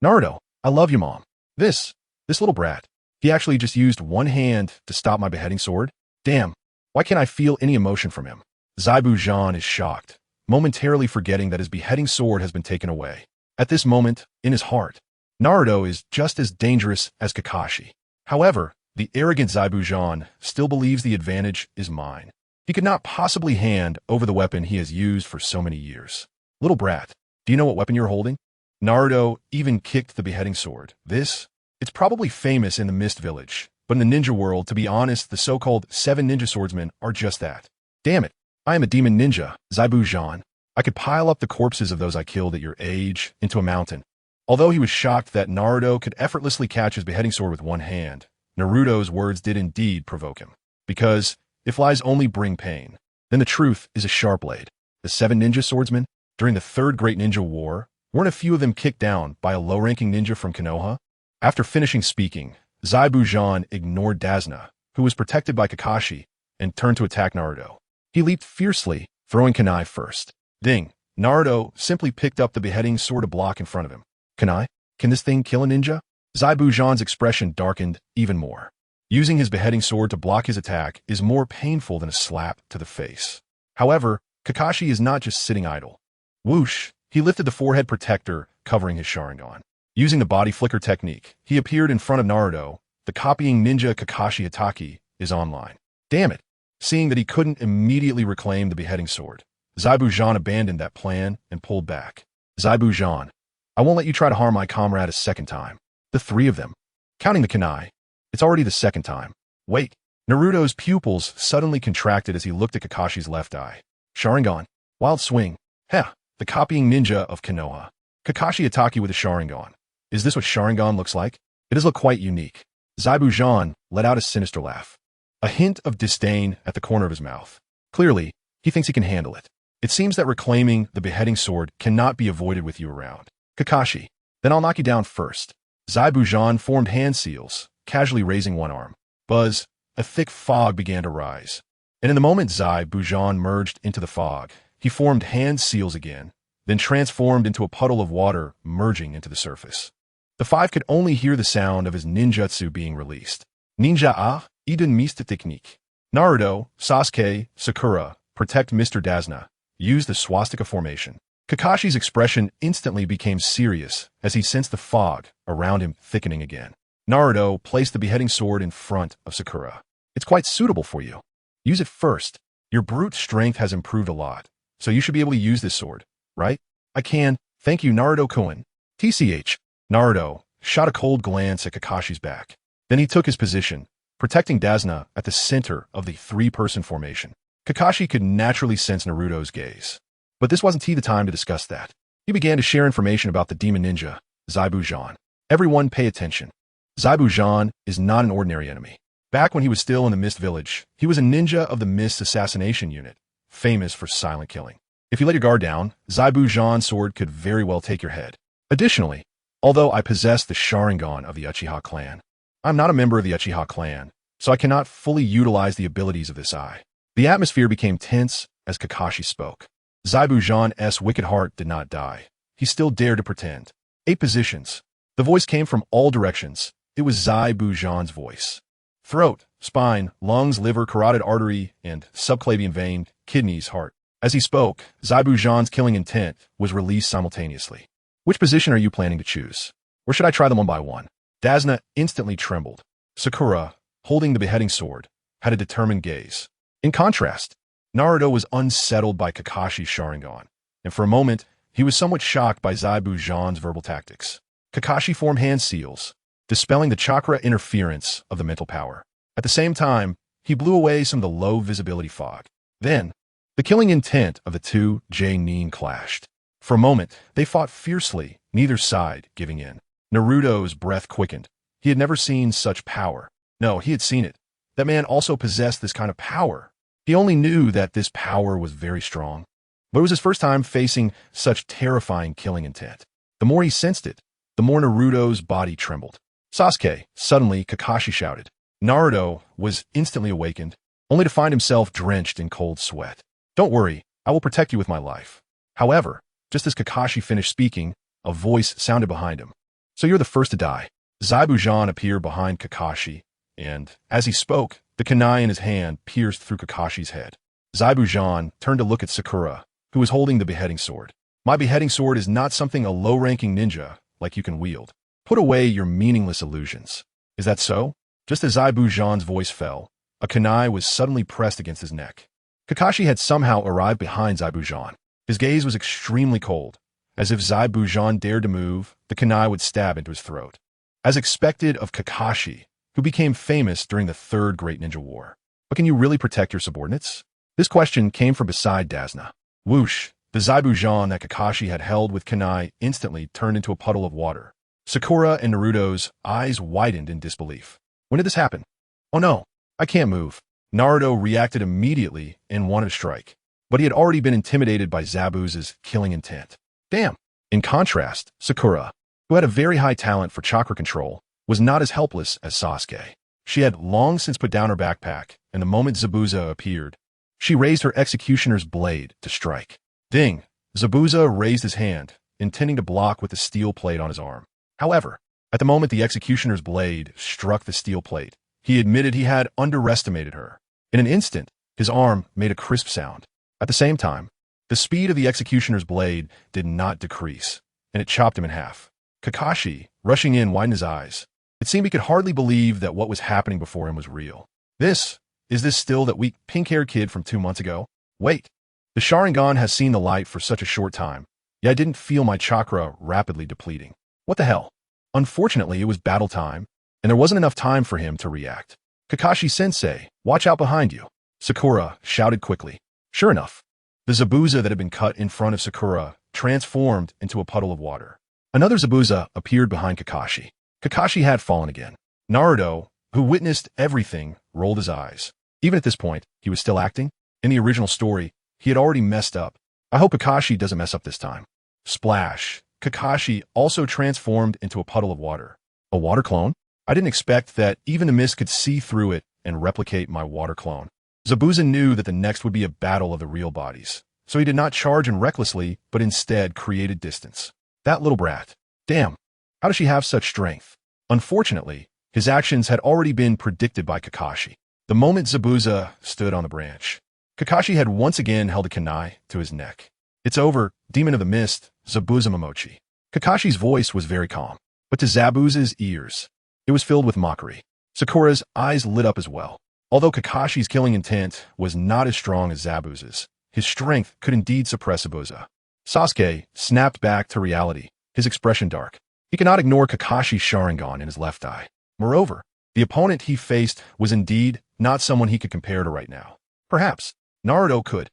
Naruto, I love you, Mom. This little brat. He actually just used one hand to stop my beheading sword? Damn, why can't I feel any emotion from him? Zaibu-Jean is shocked, momentarily forgetting that his beheading sword has been taken away. At this moment, in his heart, Naruto is just as dangerous as Kakashi. However, the arrogant Zaibu-Jean still believes the advantage is mine. He could not possibly hand over the weapon he has used for so many years. Little brat, do you know what weapon you're holding? Naruto even kicked the beheading sword. It's probably famous in the Mist Village, but in the ninja world, to be honest, the so-called 7 ninja swordsmen are just that. Damn it, I am a demon ninja, Zaibu-Jean. I could pile up the corpses of those I killed at your age into a mountain. Although he was shocked that Naruto could effortlessly catch his beheading sword with one hand, Naruto's words did indeed provoke him. Because if lies only bring pain, then the truth is a sharp blade. The 7 ninja swordsmen, during the Third Great Ninja War, weren't a few of them kicked down by a low-ranking ninja from Konoha? After finishing speaking, Zaibu-Jean ignored Dazna, who was protected by Kakashi, and turned to attack Naruto. He leaped fiercely, throwing kunai first. Ding! Naruto simply picked up the beheading sword to block in front of him. Kunai? Can this thing kill a ninja? Zaibu-Jean's expression darkened even more. Using his beheading sword to block his attack is more painful than a slap to the face. However, Kakashi is not just sitting idle. Whoosh! He lifted the forehead protector, covering his Sharingan. Using the body flicker technique, he appeared in front of Naruto. The copying ninja Kakashi Hatake is online. Damn it! Seeing that he couldn't immediately reclaim the beheading sword, Zaibu-Jean abandoned that plan and pulled back. Zaibu-Jean, I won't let you try to harm my comrade a second time. The 3 of them. Counting the kunai, it's already the second time. Wait. Naruto's pupils suddenly contracted as he looked at Kakashi's left eye. Sharingan. Wild swing. Heh, the copying ninja of Konoha. Kakashi Hatake with a Sharingan. Is this what Sharingan looks like? It does look quite unique. Zaibu-Jean let out a sinister laugh. A hint of disdain at the corner of his mouth. Clearly, he thinks he can handle it. It seems that reclaiming the beheading sword cannot be avoided with you around. Kakashi, then I'll knock you down first. Zaibu-Jean formed hand seals, casually raising one arm. Buzz, a thick fog began to rise. And in the moment Zaibu-Jean merged into the fog, he formed hand seals again, then transformed into a puddle of water merging into the surface. The 5 could only hear the sound of his ninjutsu being released. Ninja a, Iden Mista Technique. Naruto, Sasuke, Sakura, protect Mr. Dazna. Use the swastika formation. Kakashi's expression instantly became serious as he sensed the fog around him thickening again. Naruto placed the beheading sword in front of Sakura. It's quite suitable for you. Use it first. Your brute strength has improved a lot, so you should be able to use this sword, right? I can. Thank you, Naruto-kun. TCH. Naruto shot a cold glance at Kakashi's back. Then he took his position, protecting Dazna at the center of the 3-person formation. Kakashi could naturally sense Naruto's gaze. But this wasn't the time to discuss that. He began to share information about the demon ninja, Zaibu-Jean. Everyone pay attention. Zaibu-Jean is not an ordinary enemy. Back when he was still in the Mist Village, he was a ninja of the Mist Assassination Unit, famous for silent killing. If you let your guard down, Zaibu-Jean's sword could very well take your head. Additionally, although I possess the Sharingan of the Uchiha clan, I'm not a member of the Uchiha clan, so I cannot fully utilize the abilities of this eye. The atmosphere became tense as Kakashi spoke. Zaibu-Jean's wicked heart did not die. He still dared to pretend. 8 positions. The voice came from all directions. It was Zaibu-Jean's voice. Throat, spine, lungs, liver, carotid artery, and subclavian vein, kidneys, heart. As he spoke, Zaibu-Jean's killing intent was released simultaneously. Which position are you planning to choose? Or should I try them one by one? Dazna instantly trembled. Sakura, holding the beheading sword, had a determined gaze. In contrast, Naruto was unsettled by Kakashi's Sharingan, and for a moment, he was somewhat shocked by Zaibu Zhan's verbal tactics. Kakashi formed hand seals, dispelling the chakra interference of the mental power. At the same time, he blew away some of the low-visibility fog. Then, the killing intent of the two J-nin clashed. For a moment, they fought fiercely, neither side giving in. Naruto's breath quickened. He had never seen such power. No, he had seen it. That man also possessed this kind of power. He only knew that this power was very strong. But it was his first time facing such terrifying killing intent. The more he sensed it, the more Naruto's body trembled. Sasuke, suddenly Kakashi shouted. Naruto was instantly awakened, only to find himself drenched in cold sweat. Don't worry, I will protect you with my life. However, just as Kakashi finished speaking, a voice sounded behind him. So you're the first to die. Zaibu Zhan appeared behind Kakashi, and, as he spoke, the kunai in his hand pierced through Kakashi's head. Zaibu Zhan turned to look at Sakura, who was holding the beheading sword. My beheading sword is not something a low-ranking ninja like you can wield. Put away your meaningless illusions. Is that so? Just as Zaibu Zhan's voice fell, a kunai was suddenly pressed against his neck. Kakashi had somehow arrived behind Zaibu Zhan. His gaze was extremely cold. As if Zaibu Zhan dared to move, the kunai would stab into his throat. As expected of Kakashi, who became famous during the Third Great Ninja War. But can you really protect your subordinates? This question came from beside Dazna. Whoosh! The Zaibu Zhan that Kakashi had held with kunai instantly turned into a puddle of water. Sakura and Naruto's eyes widened in disbelief. When did this happen? Oh no, I can't move. Naruto reacted immediately and wanted to strike, but he had already been intimidated by Zabu's killing intent. Damn! In contrast, Sakura, who had a very high talent for chakra control, was not as helpless as Sasuke. She had long since put down her backpack, and the moment Zabuza appeared, she raised her executioner's blade to strike. Ding! Zabuza raised his hand, intending to block with the steel plate on his arm. However, at the moment the executioner's blade struck the steel plate, he admitted he had underestimated her. In an instant, his arm made a crisp sound. At the same time, the speed of the executioner's blade did not decrease, and it chopped him in half. Kakashi, rushing in, widened his eyes. It seemed he could hardly believe that what was happening before him was real. Is this still that weak, pink-haired kid from 2 months ago? Wait. The Sharingan has seen the light for such a short time, yet I didn't feel my chakra rapidly depleting. What the hell? Unfortunately, it was battle time, and there wasn't enough time for him to react. Kakashi-sensei, watch out behind you. Sakura shouted quickly. Sure enough, the Zabuza that had been cut in front of Sakura transformed into a puddle of water. Another Zabuza appeared behind Kakashi. Kakashi had fallen again. Naruto, who witnessed everything, rolled his eyes. Even at this point, he was still acting. In the original story, he had already messed up. I hope Kakashi doesn't mess up this time. Splash! Kakashi also transformed into a puddle of water. A water clone? I didn't expect that even the mist could see through it and replicate my water clone. Zabuza knew that the next would be a battle of the real bodies, so he did not charge in recklessly, but instead created distance. That little brat. Damn, how does she have such strength? Unfortunately, his actions had already been predicted by Kakashi. The moment Zabuza stood on the branch, Kakashi had once again held a kunai to his neck. It's over, Demon of the Mist, Zabuza Momochi. Kakashi's voice was very calm, but to Zabuza's ears, it was filled with mockery. Sakura's eyes lit up as well. Although Kakashi's killing intent was not as strong as Zabuza's, his strength could indeed suppress Zabuza. Sasuke snapped back to reality, his expression dark. He could not ignore Kakashi's Sharingan in his left eye. Moreover, the opponent he faced was indeed not someone he could compare to right now. Perhaps Naruto could.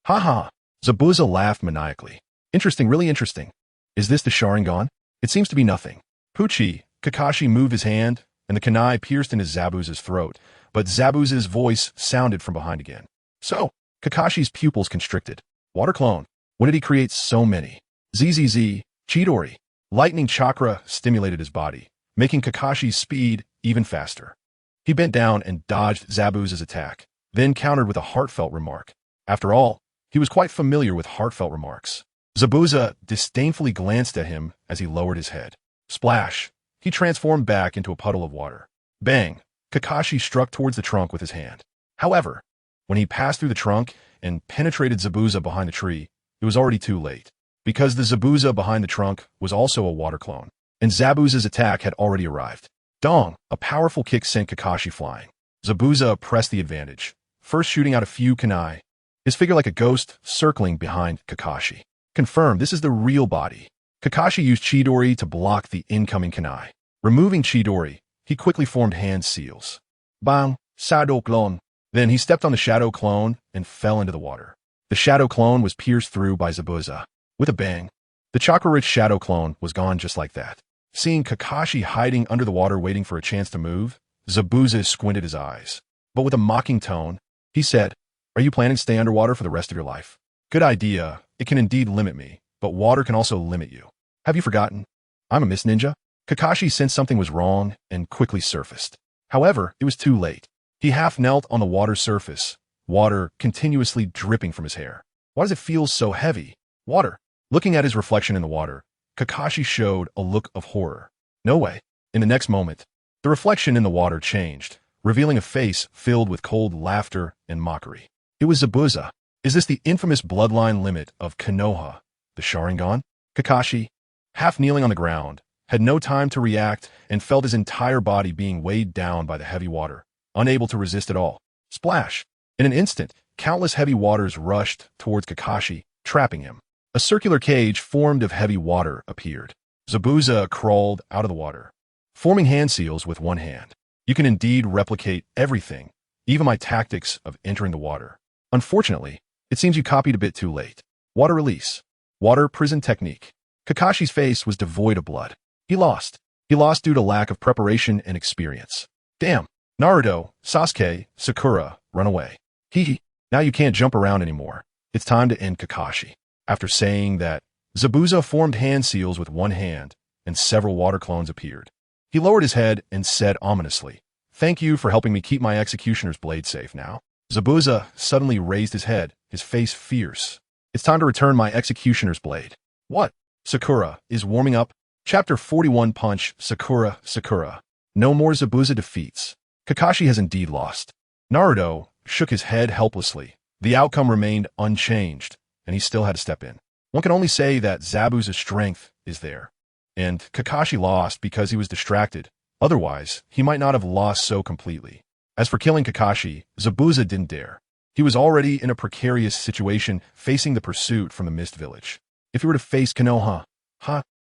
Haha. Zabuza laughed maniacally. Interesting, really interesting. Is this the Sharingan? It seems to be nothing. Pucci, Kakashi moved his hand, and the kunai pierced into Zabuza's throat, but Zabuza's voice sounded from behind again. So, Kakashi's pupils constricted. Water clone. When did he create so many? ZZZ, Chidori. Lightning chakra stimulated his body, making Kakashi's speed even faster. He bent down and dodged Zabuza's attack, then countered with a heartfelt remark. After all, he was quite familiar with heartfelt remarks. Zabuza disdainfully glanced at him as he lowered his head. Splash! He transformed back into a puddle of water. Bang! Kakashi struck towards the trunk with his hand. However, when he passed through the trunk and penetrated Zabuza behind the tree, it was already too late, because the Zabuza behind the trunk was also a water clone, and Zabuza's attack had already arrived. Dong! A powerful kick sent Kakashi flying. Zabuza pressed the advantage, first shooting out a few kunai, his figure like a ghost circling behind Kakashi. Confirm this is the real body. Kakashi used Chidori to block the incoming kunai. Removing Chidori, he quickly formed hand seals. Bang! Shadow clone. Then he stepped on the shadow clone and fell into the water. The shadow clone was pierced through by Zabuza. With a bang, the chakra-rich shadow clone was gone just like that. Seeing Kakashi hiding under the water waiting for a chance to move, Zabuza squinted his eyes. But with a mocking tone, he said, "Are you planning to stay underwater for the rest of your life? Good idea. It can indeed limit me, but water can also limit you. Have you forgotten? I'm a Mist Ninja." Kakashi sensed something was wrong and quickly surfaced. However, it was too late. He half knelt on the water surface, water continuously dripping from his hair. Why does it feel so heavy? Water. Looking at his reflection in the water, Kakashi showed a look of horror. No way. In the next moment, the reflection in the water changed, revealing a face filled with cold laughter and mockery. It was Zabuza. Is this the infamous bloodline limit of Konoha, the Sharingan? Kakashi, half kneeling on the ground, had no time to react and felt his entire body being weighed down by the heavy water, unable to resist at all. Splash! In an instant, countless heavy waters rushed towards Kakashi, trapping him. A circular cage formed of heavy water appeared. Zabuza crawled out of the water, forming hand seals with one hand. You can indeed replicate everything, even my tactics of entering the water. Unfortunately, it seems you copied a bit too late. Water release. Water prison technique. Kakashi's face was devoid of blood. He lost. He lost due to lack of preparation and experience. Damn. Naruto, Sasuke, Sakura, run away. Hee. Now you can't jump around anymore. It's time to end Kakashi. After saying that, Zabuza formed hand seals with one hand, and several water clones appeared. He lowered his head and said ominously, "Thank you for helping me keep my executioner's blade safe now." Zabuza suddenly raised his head, his face fierce. "It's time to return my executioner's blade." What? Sakura is warming up. Chapter 41 Punch, Sakura. No more Zabuza defeats. Kakashi has indeed lost. Naruto shook his head helplessly. The outcome remained unchanged, and he still had to step in. One can only say that Zabuza's strength is there. And Kakashi lost because he was distracted. Otherwise, he might not have lost so completely. As for killing Kakashi, Zabuza didn't dare. He was already in a precarious situation, facing the pursuit from the Mist Village. If he were to face Konoha,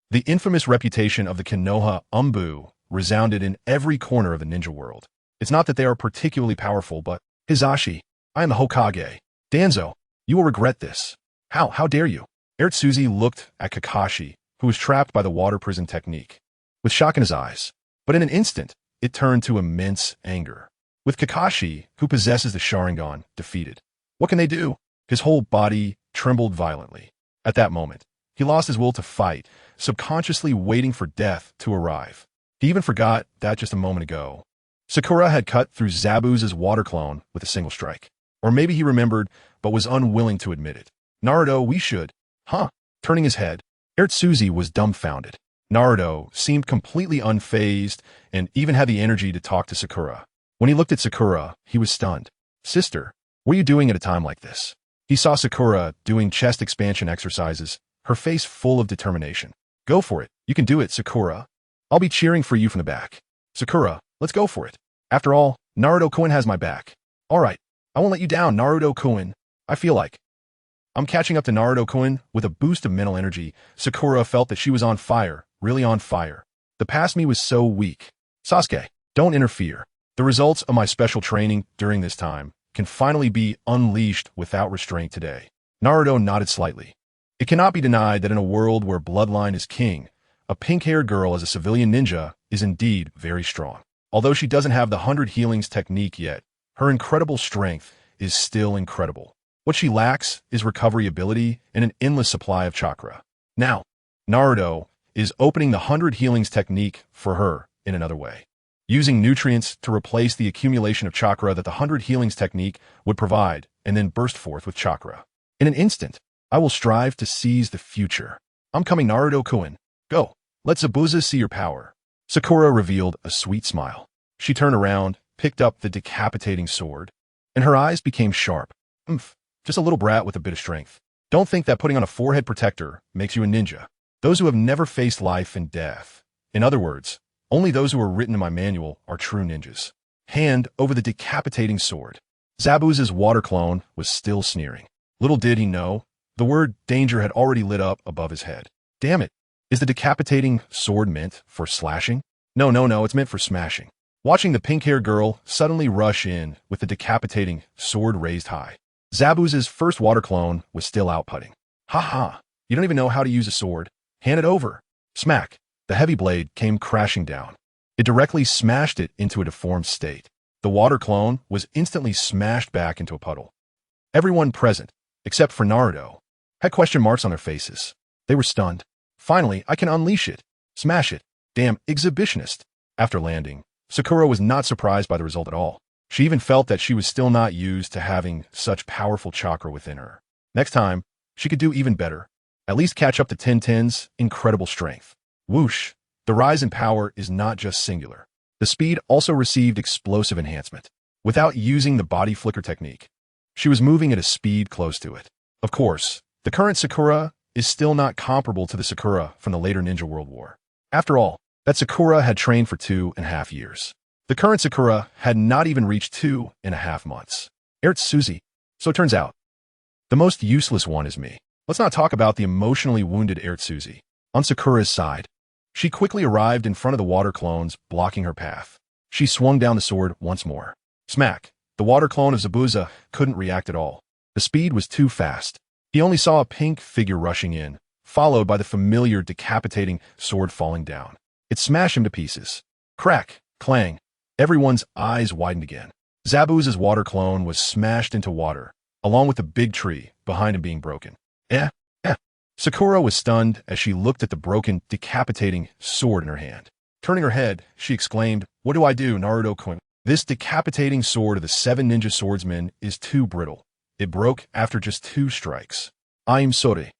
the infamous reputation of the Konoha Umbu resounded in every corner of the ninja world. It's not that they are particularly powerful, but Hizashi, I am the Hokage. Danzo, you will regret this. How dare you? Ertsuzi looked at Kakashi, who was trapped by the water prison technique, with shock in his eyes. But in an instant, it turned to immense anger. With Kakashi, who possesses the Sharingan, defeated, what can they do? His whole body trembled violently. At that moment, he lost his will to fight, subconsciously waiting for death to arrive. He even forgot that just a moment ago, Sakura had cut through Zabuza's water clone with a single strike. Or maybe he remembered, but was unwilling to admit it. Naruto, we should. Turning his head, Ertsuzi was dumbfounded. Naruto seemed completely unfazed and even had the energy to talk to Sakura. When he looked at Sakura, he was stunned. Sister, what are you doing at a time like this? He saw Sakura doing chest expansion exercises, her face full of determination. Go for it. You can do it, Sakura. I'll be cheering for you from the back. Sakura, let's go for it. After all, Naruto-kun has my back. All right, I won't let you down, Naruto-kun. I feel like I'm catching up to Naruto-kun. With a boost of mental energy, Sakura felt that she was on fire, really on fire. The past me was so weak. Sasuke, don't interfere. The results of my special training during this time can finally be unleashed without restraint today. Naruto nodded slightly. It cannot be denied that in a world where bloodline is king, a pink-haired girl as a civilian ninja is indeed very strong. Although she doesn't have the 100 healings technique yet, her incredible strength is still incredible. What she lacks is recovery ability and an endless supply of chakra. Now, Naruto is opening the 100 healings technique for her in another way, using nutrients to replace the accumulation of chakra that the 100 healings technique would provide, and then burst forth with chakra. In an instant, I will strive to seize the future. I'm coming, Naruto-kun. Go. Let Zabuza see your power. Sakura revealed a sweet smile. She turned around, picked up the decapitating sword, and her eyes became sharp. Just a little brat with a bit of strength. Don't think that putting on a forehead protector makes you a ninja. Those who have never faced life and death. In other words, only those who are written in my manual are true ninjas. Hand over the decapitating sword. Zabuza's water clone was still sneering. Little did he know, The word danger had already lit up above his head. Damn it. Is the decapitating sword meant for slashing? No, it's meant for smashing. Watching the pink-haired girl suddenly rush in with the decapitating sword raised high. Zabuza's first water clone was still out putting. Ha! You don't even know how to use a sword. Hand it over. Smack. The heavy blade came crashing down. It directly smashed it into a deformed state. The water clone was instantly smashed back into a puddle. Everyone present, except for Naruto, had question marks on their faces. They were stunned. Finally, I can unleash it. Smash it. Damn exhibitionist. After landing, Sakura was not surprised by the result at all. She even felt that she was still not used to having such powerful chakra within her. Next time, she could do even better. At least catch up to Ten's incredible strength. Whoosh! The rise in power is not just singular. The speed also received explosive enhancement. Without using the body flicker technique, she was moving at a speed close to it. Of course, the current Sakura is still not comparable to the Sakura from the later Ninja World War. After all, that Sakura had trained for 2.5 years. The current Sakura had not even reached 2.5 months. Suzy. So it turns out, the most useless one is me. Let's not talk about the emotionally wounded Suzy. On Sakura's side, she quickly arrived in front of the water clones, blocking her path. She swung down the sword once more. Smack! The water clone of Zabuza couldn't react at all. The speed was too fast. He only saw a pink figure rushing in, followed by the familiar decapitating sword falling down. It smashed him to pieces. Crack! Clang! Everyone's eyes widened again. Zabuza's water clone was smashed into water, along with the big tree behind him being broken. Sakura was stunned as she looked at the broken, decapitating sword in her hand. Turning her head, she exclaimed, "What do I do, Naruto-kun? This decapitating sword of the 7 ninja swordsmen is too brittle. It broke after just 2 strikes. I'm sorry.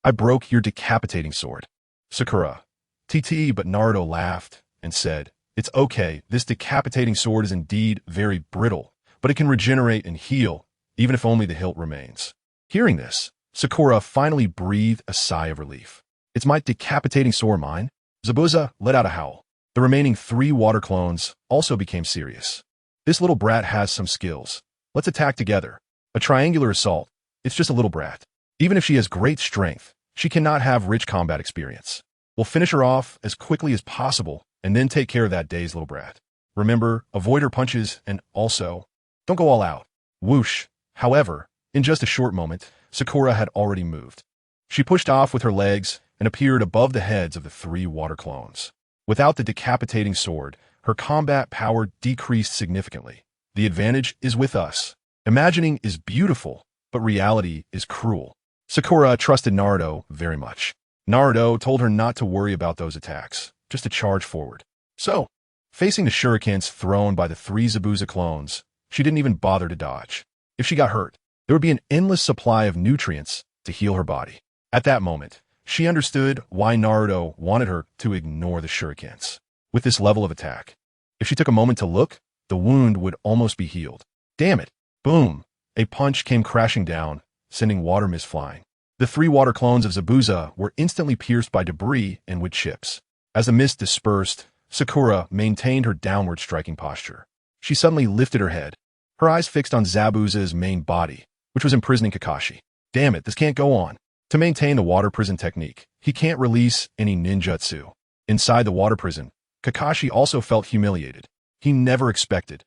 I broke your decapitating sword." Sakura. But Naruto laughed and said, "It's okay, this decapitating sword is indeed very brittle, but it can regenerate and heal, even if only the hilt remains." Hearing this, Sakura finally breathed a sigh of relief. "It's my decapitating sword mine?" Zabuza let out a howl. The remaining 3 water clones also became serious. "This little brat has some skills. Let's attack together. A triangular assault. It's just a little brat. Even if she has great strength, she cannot have rich combat experience. We'll finish her off as quickly as possible and then take care of that dazed little brat. Remember, avoid her punches and also, don't go all out." Whoosh! However, in just a short moment, Sakura had already moved. She pushed off with her legs and appeared above the heads of the 3 water clones. Without the decapitating sword, her combat power decreased significantly. The advantage is with us. Imagining is beautiful, but reality is cruel. Sakura trusted Naruto very much. Naruto told her not to worry about those attacks, just to charge forward. So, facing the shurikens thrown by the 3 Zabuza clones, she didn't even bother to dodge. If she got hurt, there would be an endless supply of nutrients to heal her body. At that moment, she understood why Naruto wanted her to ignore the shurikens. With this level of attack, if she took a moment to look, the wound would almost be healed. Damn it! Boom! A punch came crashing down, sending water mist flying. The 3 water clones of Zabuza were instantly pierced by debris and wood chips. As the mist dispersed, Sakura maintained her downward striking posture. She suddenly lifted her head, her eyes fixed on Zabuza's main body, which was imprisoning Kakashi. Damn it, this can't go on. To maintain the water prison technique, he can't release any ninjutsu. Inside the water prison, Kakashi also felt humiliated. He never expected.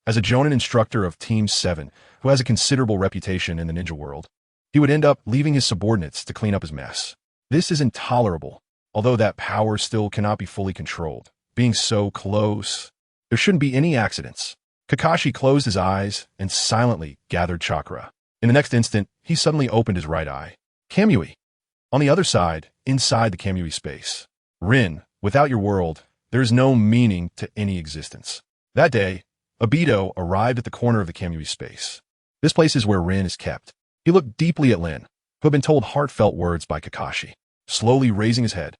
As a Jonin instructor of Team 7, who has a considerable reputation in the ninja world, he would end up leaving his subordinates to clean up his mess. This is intolerable, although that power still cannot be fully controlled. Being so close, there shouldn't be any accidents. Kakashi closed his eyes and silently gathered chakra. In the next instant, he suddenly opened his right eye. Kamui. On the other side, inside the Kamui space. Rin, without your world, there is no meaning to any existence. That day, Obito arrived at the corner of the Kamui space. This place is where Rin is kept. He looked deeply at Lin, who had been told heartfelt words by Kakashi. Slowly raising his head,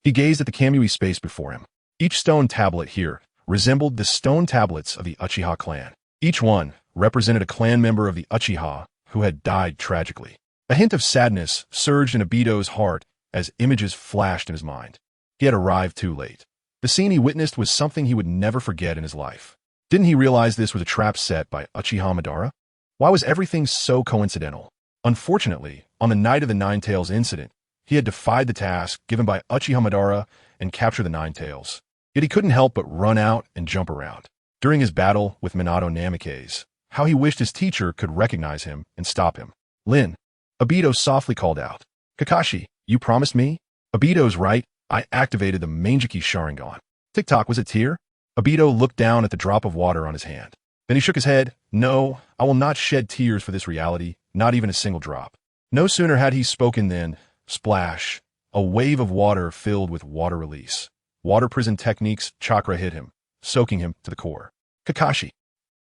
he gazed at the Kamui space before him. Each stone tablet here resembled the stone tablets of the Uchiha clan. Each one represented a clan member of the Uchiha who had died tragically. A hint of sadness surged in Obito's heart as images flashed in his mind. He had arrived too late. The scene he witnessed was something he would never forget in his life. Didn't he realize this was a trap set by Uchiha Madara? Why was everything so coincidental? Unfortunately, on the night of the Nine Tails incident, he had defied the task given by Uchiha Madara and captured the Nine Tails. Yet he couldn't help but run out and jump around. During his battle with Minato Namikaze, how he wished his teacher could recognize him and stop him. Lin. Obito softly called out. Kakashi, you promised me? Obito's right, I activated the Manjiki Sharingan. Tick-tock, was it tear? Obito looked down at the drop of water on his hand. Then he shook his head. No, I will not shed tears for this reality, not even a single drop. No sooner had he spoken than, splash, a wave of water filled with water release. Water prison techniques chakra hit him, soaking him to the core. Kakashi.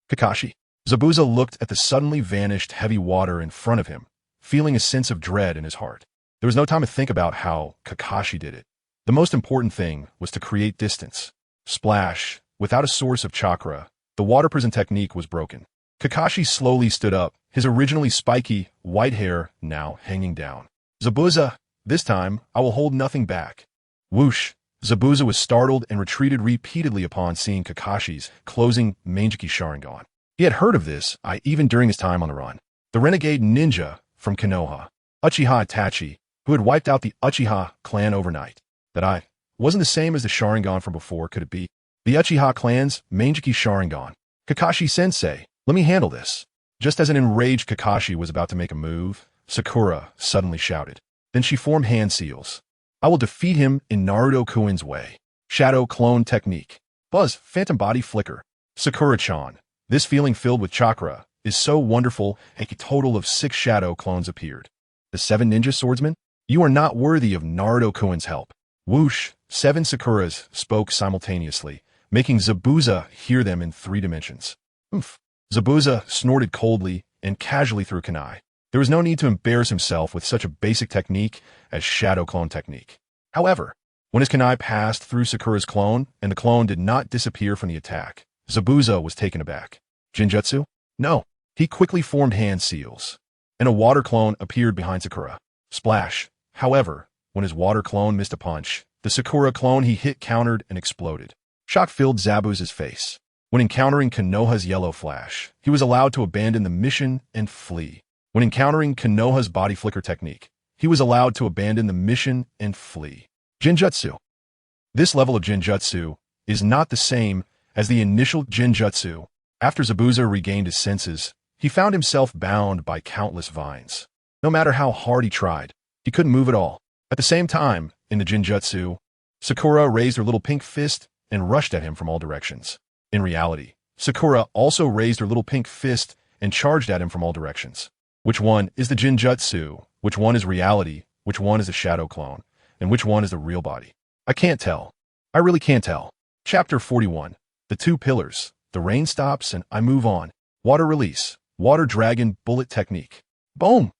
Kakashi. Zabuza looked at the suddenly vanished heavy water in front of him, feeling a sense of dread in his heart. There was no time to think about how Kakashi did it. The most important thing was to create distance. Splash. Without a source of chakra, the water prison technique was broken. Kakashi slowly stood up, his originally spiky, white hair now hanging down. Zabuza, this time, I will hold nothing back. Whoosh. Zabuza was startled and retreated repeatedly upon seeing Kakashi's closing Manjiki Sharingan. He had heard of this, even during his time on the run. The renegade ninja from Konoha, Uchiha Itachi, who had wiped out the Uchiha clan overnight. That wasn't the same as the Sharingan from before, could it be? The Uchiha clan's Manjiki Sharingan. Kakashi-sensei, let me handle this. Just as an enraged Kakashi was about to make a move, Sakura suddenly shouted. Then she formed hand seals. I will defeat him in Naruto-kun's way. Shadow clone technique. Buzz, phantom body flicker. Sakura-chan. This feeling filled with chakra is so wonderful, a total of 6 shadow clones appeared. The 7 ninja swordsmen? You are not worthy of Naruto-kun's help. Whoosh, 7 Sakuras spoke simultaneously, making Zabuza hear them in 3 dimensions. Oomph. Zabuza snorted coldly and casually threw kunai. There was no need to embarrass himself with such a basic technique as shadow clone technique. However, when his kunai passed through Sakura's clone and the clone did not disappear from the attack, Zabuza was taken aback. Jinjutsu? No. He quickly formed hand seals, and a water clone appeared behind Sakura. Splash. However, when his water clone missed a punch, the Sakura clone he hit countered and exploded. Shock filled Zabuza's face. When encountering Konoha's yellow flash, he was allowed to abandon the mission and flee. When encountering Konoha's body flicker technique, he was allowed to abandon the mission and flee. Jinjutsu. This level of Jinjutsu is not the same as the initial Jinjutsu. After Zabuza regained his senses, he found himself bound by countless vines. No matter how hard he tried, he couldn't move at all. At the same time, in the Jinjutsu, Sakura raised her little pink fist and rushed at him from all directions. In reality, Sakura also raised her little pink fist and charged at him from all directions. Which one is the Jinjutsu? Which one is reality? Which one is the shadow clone? And which one is the real body? I can't tell. I really can't tell. Chapter 41. The 2 pillars. The rain stops and I move on. Water release. Water dragon bullet technique. Boom!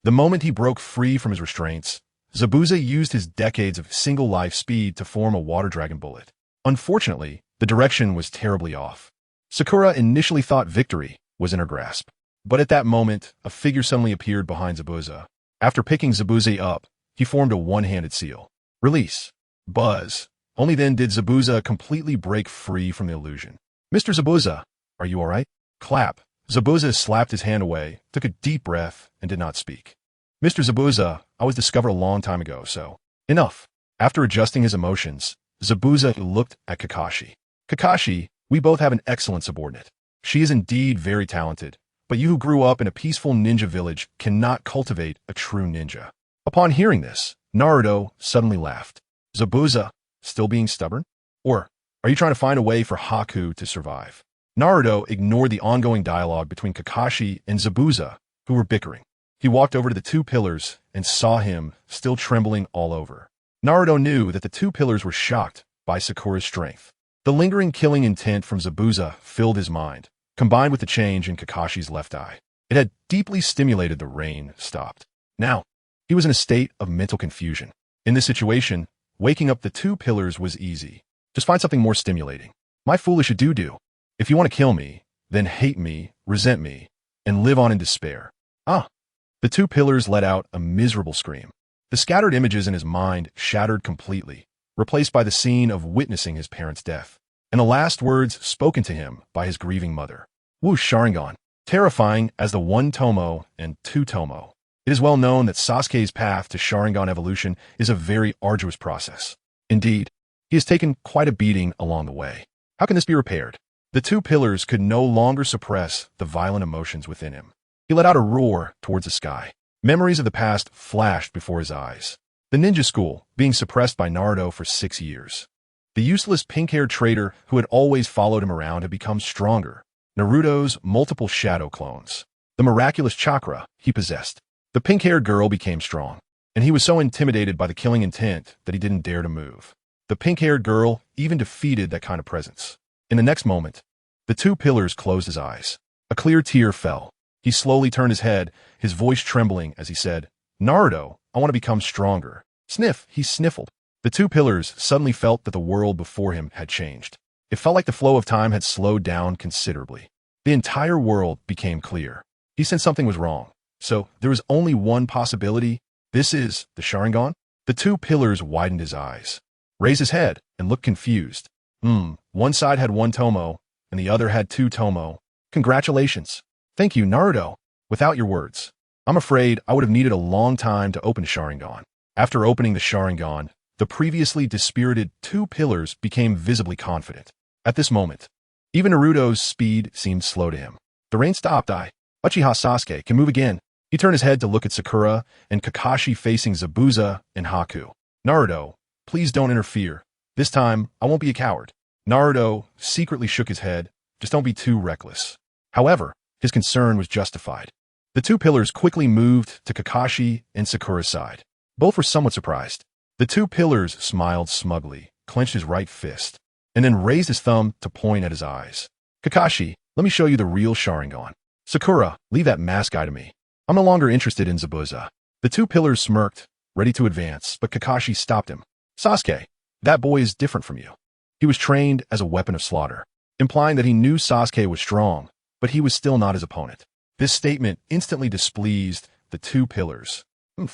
The moment he broke free from his restraints, Zabuza used his decades of single life speed to form a water dragon bullet. Unfortunately, the direction was terribly off. Sakura initially thought victory was in her grasp. But at that moment, a figure suddenly appeared behind Zabuza. After picking Zabuza up, he formed a one-handed seal. Release. Buzz. Only then did Zabuza completely break free from the illusion. Mr. Zabuza, are you all right? Clap. Zabuza slapped his hand away, took a deep breath, and did not speak. Mr. Zabuza, I was discovered a long time ago, so enough. After adjusting his emotions, Zabuza looked at Kakashi. Kakashi, we both have an excellent subordinate. She is indeed very talented, but you who grew up in a peaceful ninja village cannot cultivate a true ninja. Upon hearing this, Naruto suddenly laughed. Zabuza, still being stubborn? Or are you trying to find a way for Haku to survive? Naruto ignored the ongoing dialogue between Kakashi and Zabuza, who were bickering. He walked over to the 2 pillars and saw him, still trembling all over. Naruto knew that the 2 pillars were shocked by Sakura's strength. The lingering killing intent from Zabuza filled his mind, combined with the change in Kakashi's left eye. It had deeply stimulated the rain stopped. Now, he was in a state of mental confusion. In this situation, waking up the 2 pillars was easy. Just find something more stimulating. My foolish do. If you want to kill me, then hate me, resent me, and live on in despair. The 2 pillars let out a miserable scream. The scattered images in his mind shattered completely, replaced by the scene of witnessing his parents' death, and the last words spoken to him by his grieving mother. Whoosh Sharingan. terrifying as the 1 Tomo and 2 Tomo. It is well known that Sasuke's path to Sharingan evolution is a very arduous process. Indeed, he has taken quite a beating along the way. How can this be repaired? The 2 pillars could no longer suppress the violent emotions within him. He let out a roar towards the sky. Memories of the past flashed before his eyes. The ninja school, being suppressed by Naruto for 6 years. The useless pink-haired traitor who had always followed him around had become stronger. Naruto's multiple shadow clones. The miraculous chakra he possessed. The pink-haired girl became strong, and he was so intimidated by the killing intent that he didn't dare to move. The pink-haired girl even defeated that kind of presence. In the next moment, the 2 pillars closed his eyes. A clear tear fell. He slowly turned his head, his voice trembling as he said, "Naruto, I want to become stronger." Sniff, he sniffled. The 2 pillars suddenly felt that the world before him had changed. It felt like the flow of time had slowed down considerably. The entire world became clear. He sensed something was wrong. So, there was only one possibility. This is the Sharingan? The 2 pillars widened his eyes, raised his head, and looked confused. One side had 1 Tomo, and the other had 2 Tomo. Congratulations. Thank you, Naruto. Without your words, I'm afraid I would have needed a long time to open Sharingan. After opening the Sharingan, the previously dispirited 2 pillars became visibly confident. At this moment, even Naruto's speed seemed slow to him. The rain stopped. Uchiha Sasuke can move again. He turned his head to look at Sakura and Kakashi facing Zabuza and Haku. Naruto, please don't interfere. This time, I won't be a coward. Naruto secretly shook his head. Just don't be too reckless. However, his concern was justified. The 2 pillars quickly moved to Kakashi and Sakura's side. Both were somewhat surprised. The 2 pillars smiled smugly, clenched his right fist, and then raised his thumb to point at his eyes. Kakashi, let me show you the real Sharingan. Sakura, leave that mask guy to me. I'm no longer interested in Zabuza. The 2 pillars smirked, ready to advance, but Kakashi stopped him. Sasuke, that boy is different from you. He was trained as a weapon of slaughter, implying that he knew Sasuke was strong, but he was still not his opponent. This statement instantly displeased the 2 pillars. In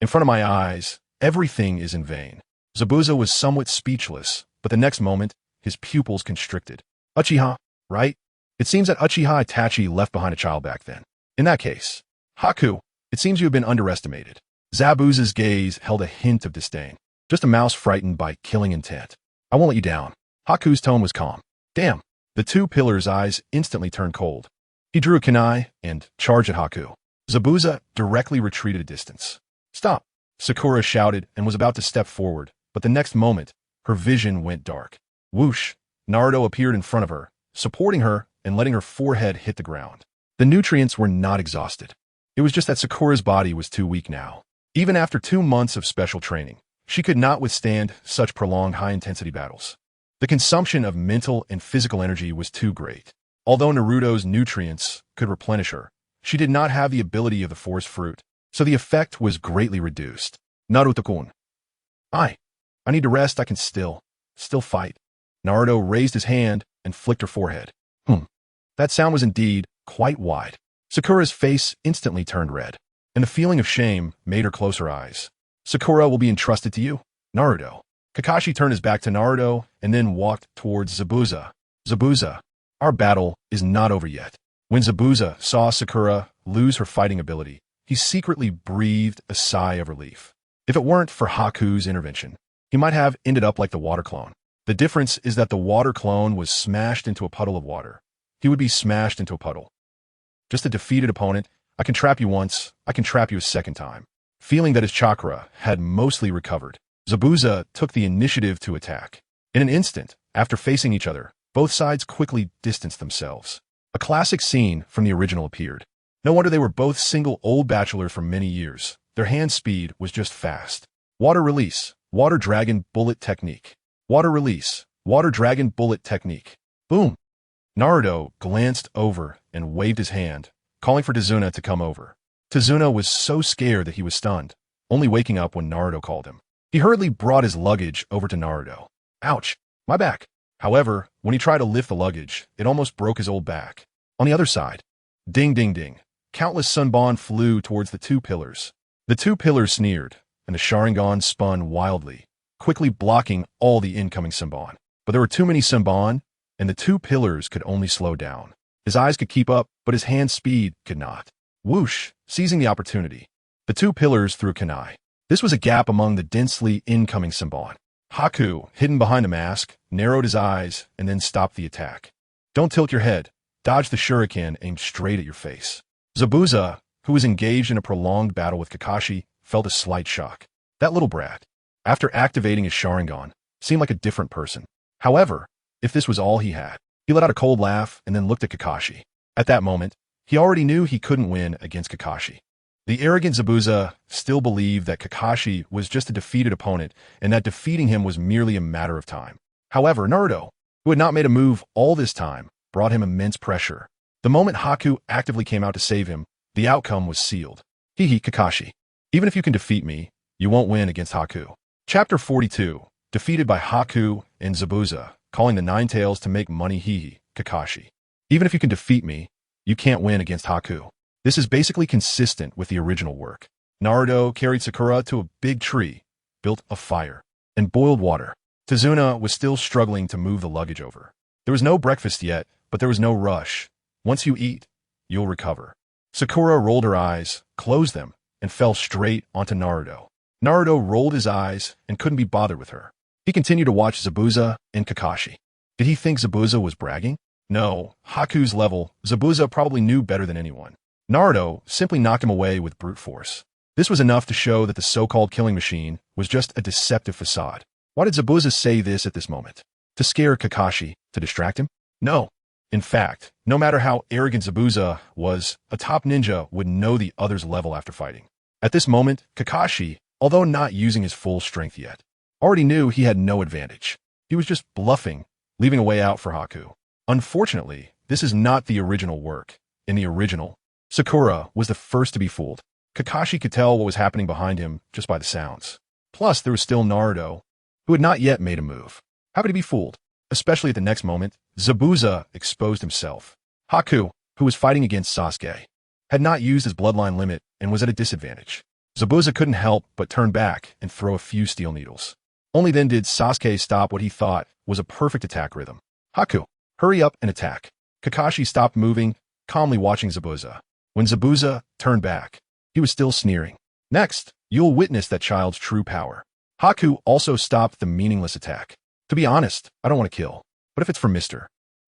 front of my eyes, everything is in vain. Zabuza was somewhat speechless, but the next moment, his pupils constricted. Uchiha, right? It seems that Uchiha Itachi left behind a child back then. In that case, Haku, it seems you have been underestimated. Zabuza's gaze held a hint of disdain. Just a mouse frightened by killing intent. I won't let you down. Haku's tone was calm. Damn. The 2 pillars' eyes instantly turned cold. He drew a kunai and charged at Haku. Zabuza directly retreated a distance. Stop! Sakura shouted and was about to step forward, but the next moment, her vision went dark. Whoosh! Naruto appeared in front of her, supporting her and letting her forehead hit the ground. The nutrients were not exhausted. It was just that Sakura's body was too weak now. Even after 2 months of special training, she could not withstand such prolonged high-intensity battles. The consumption of mental and physical energy was too great. Although Naruto's nutrients could replenish her, she did not have the ability of the forest fruit, so the effect was greatly reduced. Naruto-kun. I need to rest. I can still fight. Naruto raised his hand and flicked her forehead. That sound was indeed quite wide. Sakura's face instantly turned red, and the feeling of shame made her close her eyes. Sakura will be entrusted to you, Naruto. Kakashi turned his back to Naruto and then walked towards Zabuza. Zabuza, our battle is not over yet. When Zabuza saw Sakura lose her fighting ability, he secretly breathed a sigh of relief. If it weren't for Haku's intervention, he might have ended up like the water clone. The difference is that the water clone was smashed into a puddle of water. He would be smashed into a puddle. Just a defeated opponent. I can trap you once, I can trap you a second time. Feeling that his chakra had mostly recovered, Zabuza took the initiative to attack. In an instant, after facing each other, both sides quickly distanced themselves. A classic scene from the original appeared. No wonder they were both single old bachelors for many years. Their hand speed was just fast. Water release, water dragon bullet technique. Water release, water dragon bullet technique. Boom! Naruto glanced over and waved his hand, calling for Tazuna to come over. Tazuna was so scared that he was stunned, only waking up when Naruto called him. He hurriedly brought his luggage over to Naruto. Ouch, my back. However, when he tried to lift the luggage, it almost broke his old back. On the other side, ding ding ding, countless sunbon flew towards the 2 pillars. The 2 pillars sneered, and the Sharingan spun wildly, quickly blocking all the incoming sunbon. But there were too many sunbon, and the 2 pillars could only slow down. His eyes could keep up, but his hand speed could not. Whoosh, seizing the opportunity. The two pillars threw kunai. This was a gap among the densely incoming Senbon. Haku, hidden behind the mask, narrowed his eyes and then stopped the attack. Don't tilt your head. Dodge the shuriken aimed straight at your face. Zabuza, who was engaged in a prolonged battle with Kakashi, felt a slight shock. That little brat, after activating his Sharingan, seemed like a different person. However, if this was all he had, he let out a cold laugh and then looked at Kakashi. At that moment, he already knew he couldn't win against Kakashi. The arrogant Zabuza still believed that Kakashi was just a defeated opponent and that defeating him was merely a matter of time. However, Naruto, who had not made a move all this time, brought him immense pressure. The moment Haku actively came out to save him, the outcome was sealed. Hehe, Kakashi. Even if you can defeat me, you won't win against Haku. Chapter 42. Defeated by Haku and Zabuza, calling the Nine Tails to make money. Hehe, Kakashi. Even if you can defeat me, you can't win against Haku. This is basically consistent with the original work. Naruto carried Sakura to a big tree, built a fire, and boiled water. Tazuna was still struggling to move the luggage over. There was no breakfast yet, but there was no rush. Once you eat, you'll recover. Sakura rolled her eyes, closed them, and fell straight onto Naruto. Naruto rolled his eyes and couldn't be bothered with her. He continued to watch Zabuza and Kakashi. Did he think Zabuza was bragging? No, Haku's level, Zabuza probably knew better than anyone. Naruto simply knocked him away with brute force. This was enough to show that the so-called killing machine was just a deceptive facade. Why did Zabuza say this at this moment? To scare Kakashi? To distract him? No. In fact, no matter how arrogant Zabuza was, a top ninja would know the other's level after fighting. At this moment, Kakashi, although not using his full strength yet, already knew he had no advantage. He was just bluffing, leaving a way out for Haku. Unfortunately, this is not the original work. In the original, Sakura was the first to be fooled. Kakashi could tell what was happening behind him just by the sounds. Plus, there was still Naruto, who had not yet made a move. How could he be fooled? Especially at the next moment, Zabuza exposed himself. Haku, who was fighting against Sasuke, had not used his bloodline limit and was at a disadvantage. Zabuza couldn't help but turn back and throw a few steel needles. Only then did Sasuke stop what he thought was a perfect attack rhythm. Haku, hurry up and attack. Kakashi stopped moving, calmly watching Zabuza. When Zabuza turned back, he was still sneering. Next, you'll witness that child's true power. Haku also stopped the meaningless attack. To be honest, I don't want to kill. But if it's for Mr.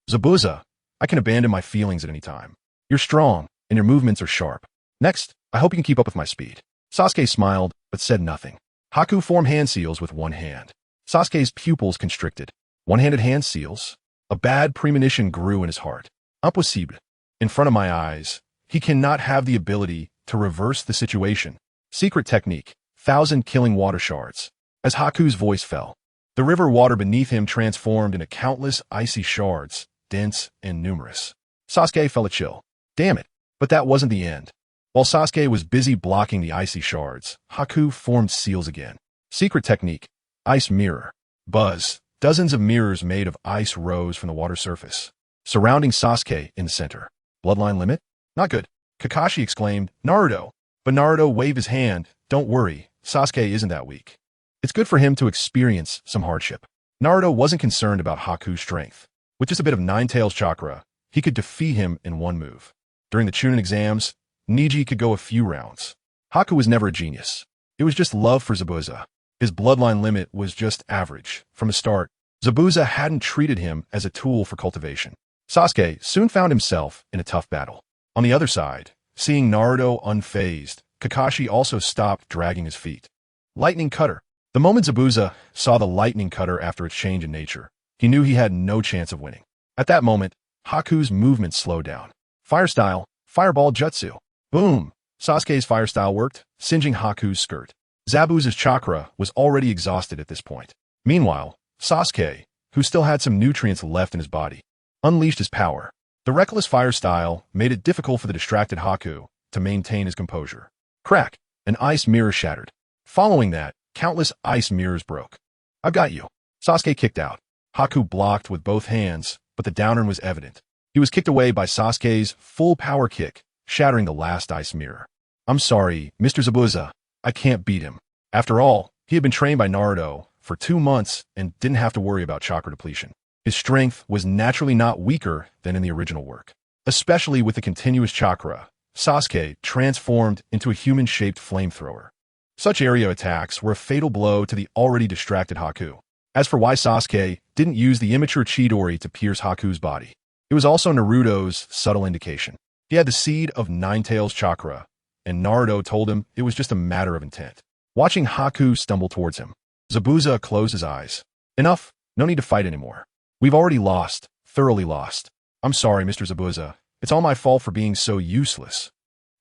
Zabuza, I can abandon my feelings at any time. You're strong, and your movements are sharp. Next, I hope you can keep up with my speed. Sasuke smiled, but said nothing. Haku formed hand seals with one hand. Sasuke's pupils constricted. One-handed hand seals? A bad premonition grew in his heart. Impossible. In front of my eyes, he cannot have the ability to reverse the situation. Secret technique, 1,000 killing water shards. As Haku's voice fell, the river water beneath him transformed into countless icy shards, dense and numerous. Sasuke felt a chill. Damn it, but that wasn't the end. While Sasuke was busy blocking the icy shards, Haku formed seals again. Secret technique, ice mirror. Buzz, dozens of mirrors made of ice rose from the water surface, surrounding Sasuke in the center. Bloodline limit? Not good. Kakashi exclaimed, Naruto. But Naruto waved his hand. Don't worry, Sasuke isn't that weak. It's good for him to experience some hardship. Naruto wasn't concerned about Haku's strength. With just a bit of Nine Tails chakra, he could defeat him in one move. During the Chunin exams, Neji could go a few rounds. Haku was never a genius. It was just love for Zabuza. His bloodline limit was just average. From the start, Zabuza hadn't treated him as a tool for cultivation. Sasuke soon found himself in a tough battle. On the other side, seeing Naruto unfazed, Kakashi also stopped dragging his feet. Lightning Cutter. The moment Zabuza saw the lightning cutter after its change in nature, he knew he had no chance of winning. At that moment, Haku's movement slowed down. Fire style, fireball jutsu. Boom! Sasuke's fire style worked, singeing Haku's skirt. Zabuza's chakra was already exhausted at this point. Meanwhile, Sasuke, who still had some nutrients left in his body, unleashed his power. The reckless fire style made it difficult for the distracted Haku to maintain his composure. Crack! An ice mirror shattered. Following that, countless ice mirrors broke. I've got you. Sasuke kicked out. Haku blocked with both hands, but the downturn was evident. He was kicked away by Sasuke's full power kick, shattering the last ice mirror. I'm sorry, Mr. Zabuza. I can't beat him. After all, he had been trained by Naruto for 2 months and didn't have to worry about chakra depletion. His strength was naturally not weaker than in the original work. especially with the continuous chakra. Sasuke transformed into a human-shaped flamethrower. Such area attacks were a fatal blow to the already distracted Haku. As for why Sasuke didn't use the immature Chidori to pierce Haku's body, it was also Naruto's subtle indication. He had the seed of Nine-Tails chakra, and Naruto told him it was just a matter of intent. Watching Haku stumble towards him, Zabuza closed his eyes. Enough, no need to fight anymore. We've already lost, thoroughly lost. I'm sorry, Mr. Zabuza. It's all my fault for being so useless.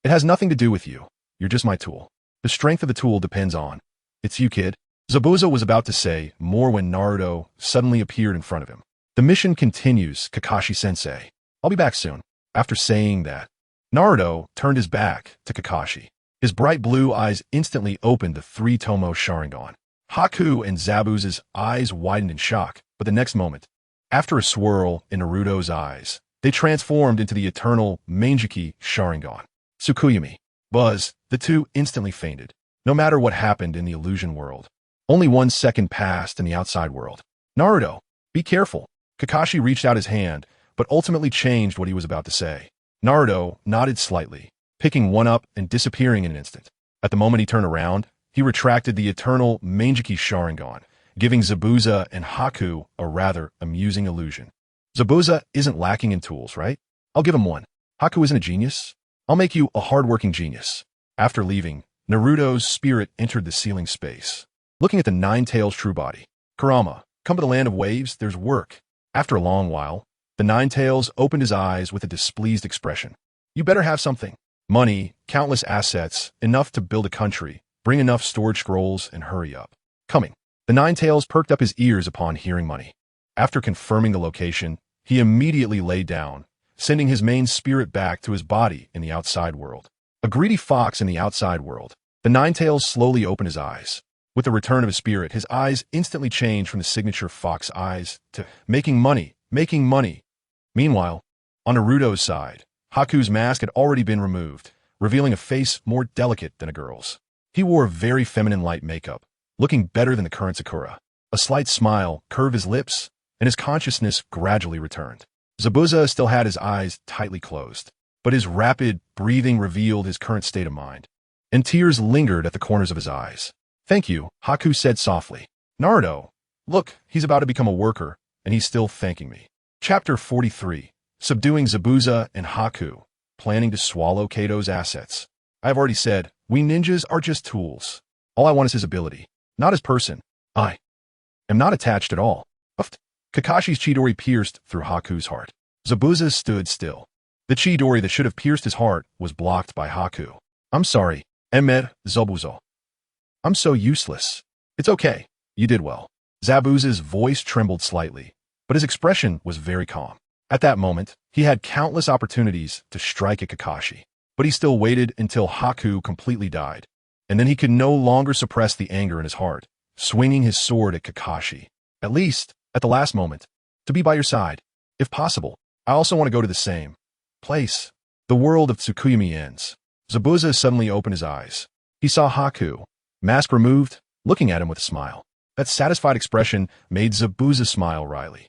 It has nothing to do with you. You're just my tool. The strength of the tool depends on. It's you, kid. Zabuza was about to say more when Naruto suddenly appeared in front of him. The mission continues, Kakashi-sensei. I'll be back soon. After saying that, Naruto turned his back to Kakashi. His bright blue eyes instantly opened the three-tomo Sharingan. Haku and Zabuza's eyes widened in shock, but the next moment, after a swirl in Naruto's eyes, they transformed into the eternal Manjiki Sharingan. Tsukuyami. Buzz, the two instantly fainted. No matter what happened in the illusion world, only 1 second passed in the outside world. Naruto, be careful. Kakashi reached out his hand, but ultimately changed what he was about to say. Naruto nodded slightly, picking one up and disappearing in an instant. At the moment he turned around, he retracted the eternal Manjiki Sharingan, giving Zabuza and Haku a rather amusing illusion. Zabuza isn't lacking in tools, right? I'll give him one. Haku isn't a genius? I'll make you a hard-working genius. After leaving, Naruto's spirit entered the ceiling space. Looking at the Nine-Tails true body. Kurama, come to the land of waves, there's work. After a long while, the Nine-Tails opened his eyes with a displeased expression. You better have something. Money, countless assets, enough to build a country, bring enough storage scrolls, and hurry up. Coming. The Nine-Tails perked up his ears upon hearing money. After confirming the location, he immediately lay down, sending his main spirit back to his body in the outside world. A greedy fox in the outside world. The Nine-Tails slowly opened his eyes. With the return of his spirit, his eyes instantly changed from the signature fox eyes to making money, making money. Meanwhile, on Naruto's side, Haku's mask had already been removed, revealing a face more delicate than a girl's. He wore very feminine light makeup, looking better than the current Sakura. A slight smile curved his lips, and his consciousness gradually returned. Zabuza still had his eyes tightly closed, but his rapid breathing revealed his current state of mind, and tears lingered at the corners of his eyes. Thank you, Haku said softly. Naruto, look, he's about to become a worker, and he's still thanking me. Chapter 43. Subduing Zabuza and Haku, planning to swallow Kato's assets. I have already said, we ninjas are just tools. All I want is his ability, not his person. I am not attached at all. Uffed. Kakashi's Chidori pierced through Haku's heart. Zabuza stood still. The Chidori that should have pierced his heart was blocked by Haku. I'm sorry, Emer Zabuza. I'm so useless. It's okay. You did well. Zabuza's voice trembled slightly, but his expression was very calm. At that moment, he had countless opportunities to strike at Kakashi, but he still waited until Haku completely died, and then he could no longer suppress the anger in his heart, swinging his sword at Kakashi. At least, at the last moment, to be by your side. If possible, I also want to go to the same place. The world of Tsukuyami ends. Zabuza suddenly opened his eyes. He saw Haku, mask removed, looking at him with a smile. That satisfied expression made Zabuza smile wryly.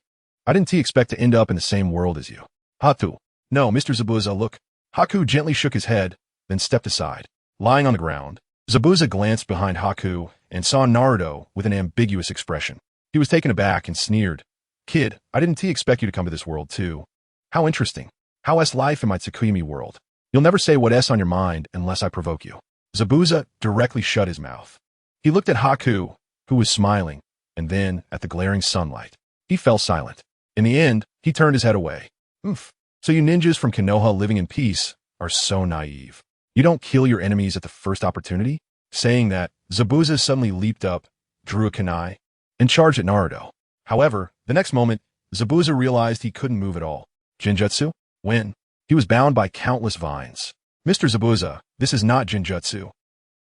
I didn't expect to end up in the same world as you. Haku. No, Mr. Zabuza, look. Haku gently shook his head, then stepped aside. Lying on the ground, Zabuza glanced behind Haku and saw Naruto with an ambiguous expression. He was taken aback and sneered. Kid, I didn't expect you to come to this world too. How interesting. How is life in my Tsukuyami world? You'll never say what's on your mind unless I provoke you. Zabuza directly shut his mouth. He looked at Haku, who was smiling, and then at the glaring sunlight. He fell silent. In the end, he turned his head away. So you ninjas from Konoha living in peace are so naive. You don't kill your enemies at the first opportunity? Saying that, Zabuza suddenly leaped up, drew a kunai, and charged at Naruto. However, the next moment, Zabuza realized he couldn't move at all. Jinjutsu? When? He was bound by countless vines. Mr. Zabuza, this is not Jinjutsu.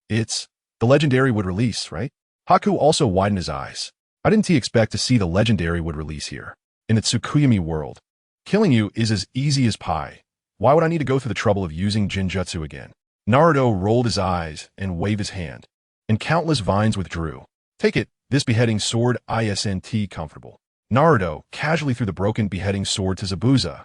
It's the legendary would release, right? Haku also widened his eyes. I didn't expect to see the legendary would release here. In the Tsukuyami world, killing you is as easy as pie. Why would I need to go through the trouble of using Jinjutsu again? Naruto rolled his eyes and waved his hand, and countless vines withdrew. Take it, this beheading sword isn't comfortable. Naruto casually threw the broken beheading sword to Zabuza.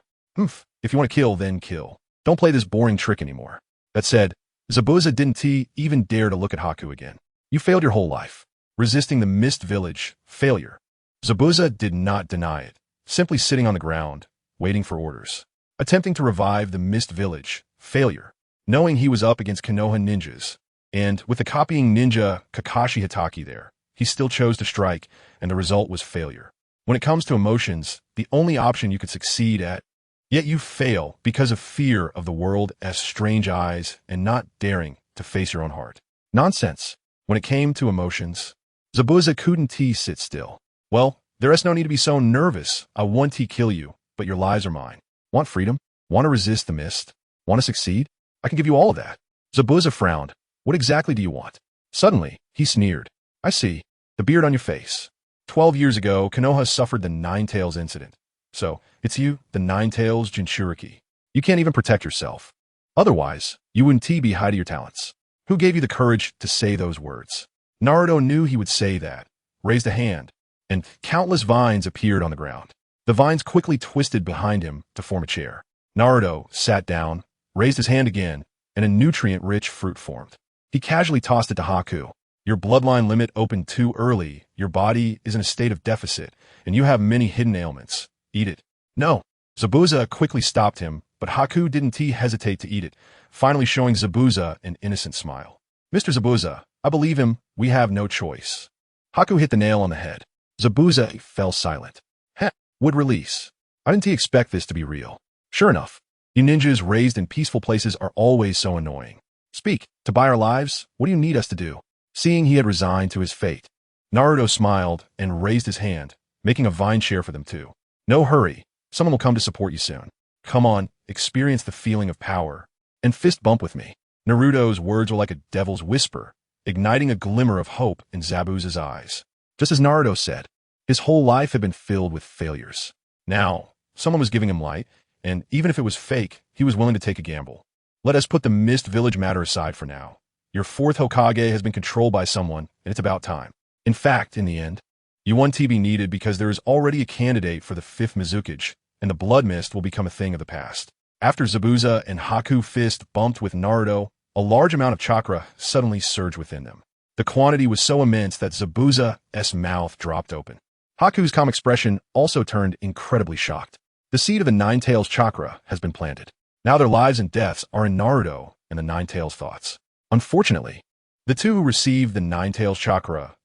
If you want to kill, then kill. Don't play this boring trick anymore. That said, Zabuza didn't even dare to look at Haku again. You failed your whole life. Resisting the Mist Village, failure. Zabuza did not deny it, simply sitting on the ground, waiting for orders. Attempting to revive the Mist Village, failure. Knowing he was up against Konoha ninjas, and with the copying ninja Kakashi Hatake there, he still chose to strike, and the result was failure. When it comes to emotions, the only option you could succeed at, yet you fail because of fear of the world as strange eyes and not daring to face your own heart. Nonsense. When it came to emotions, Zabuza couldn't sit still. Well, there is no need to be so nervous. I want to kill you, but your lives are mine. Want freedom? Want to resist the mist? Want to succeed? I can give you all of that. Zabuza frowned. What exactly do you want? Suddenly, he sneered. I see. The beard on your face. 12 years ago, Konoha suffered the Nine-Tails incident. So, it's you, the Nine-Tails Jinchuriki. You can't even protect yourself. Otherwise, you wouldn't be hiding your talents. Who gave you the courage to say those words? Naruto knew he would say that, raised a hand, and countless vines appeared on the ground. The vines quickly twisted behind him to form a chair. Naruto sat down, raised his hand again, and a nutrient-rich fruit formed. He casually tossed it to Haku. Your bloodline limit opened too early, your body is in a state of deficit, and you have many hidden ailments. Eat it. No. Zabuza quickly stopped him, but Haku didn't hesitate to eat it, finally showing Zabuza an innocent smile. Mr. Zabuza, I believe him, we have no choice. Haku hit the nail on the head. Zabuza fell silent. Heh, would release. I didn't expect this to be real. Sure enough, you ninjas raised in peaceful places are always so annoying. Speak, to buy our lives, what do you need us to do? Seeing he had resigned to his fate, Naruto smiled and raised his hand, making a vine chair for them too. No hurry, someone will come to support you soon. Come on, experience the feeling of power, and fist bump with me. Naruto's words were like a devil's whisper, igniting a glimmer of hope in Zabuza's eyes. Just as Naruto said, his whole life had been filled with failures. Now, someone was giving him light, and even if it was fake, he was willing to take a gamble. Let us put the Mist Village matter aside for now. Your fourth Hokage has been controlled by someone, and it's about time. In fact, in the end, you won TB needed because there is already a candidate for the fifth Mizukage, and the blood mist will become a thing of the past. After Zabuza and Haku fist bumped with Naruto, a large amount of chakra suddenly surged within them. The quantity was so immense that Zabuza's mouth dropped open. Haku's calm expression also turned incredibly shocked. The seed of the Nine-Tails chakra has been planted. Now their lives and deaths are in Naruto and the Nine-Tails thoughts. Unfortunately, the two who received the Nine-Tails chakra,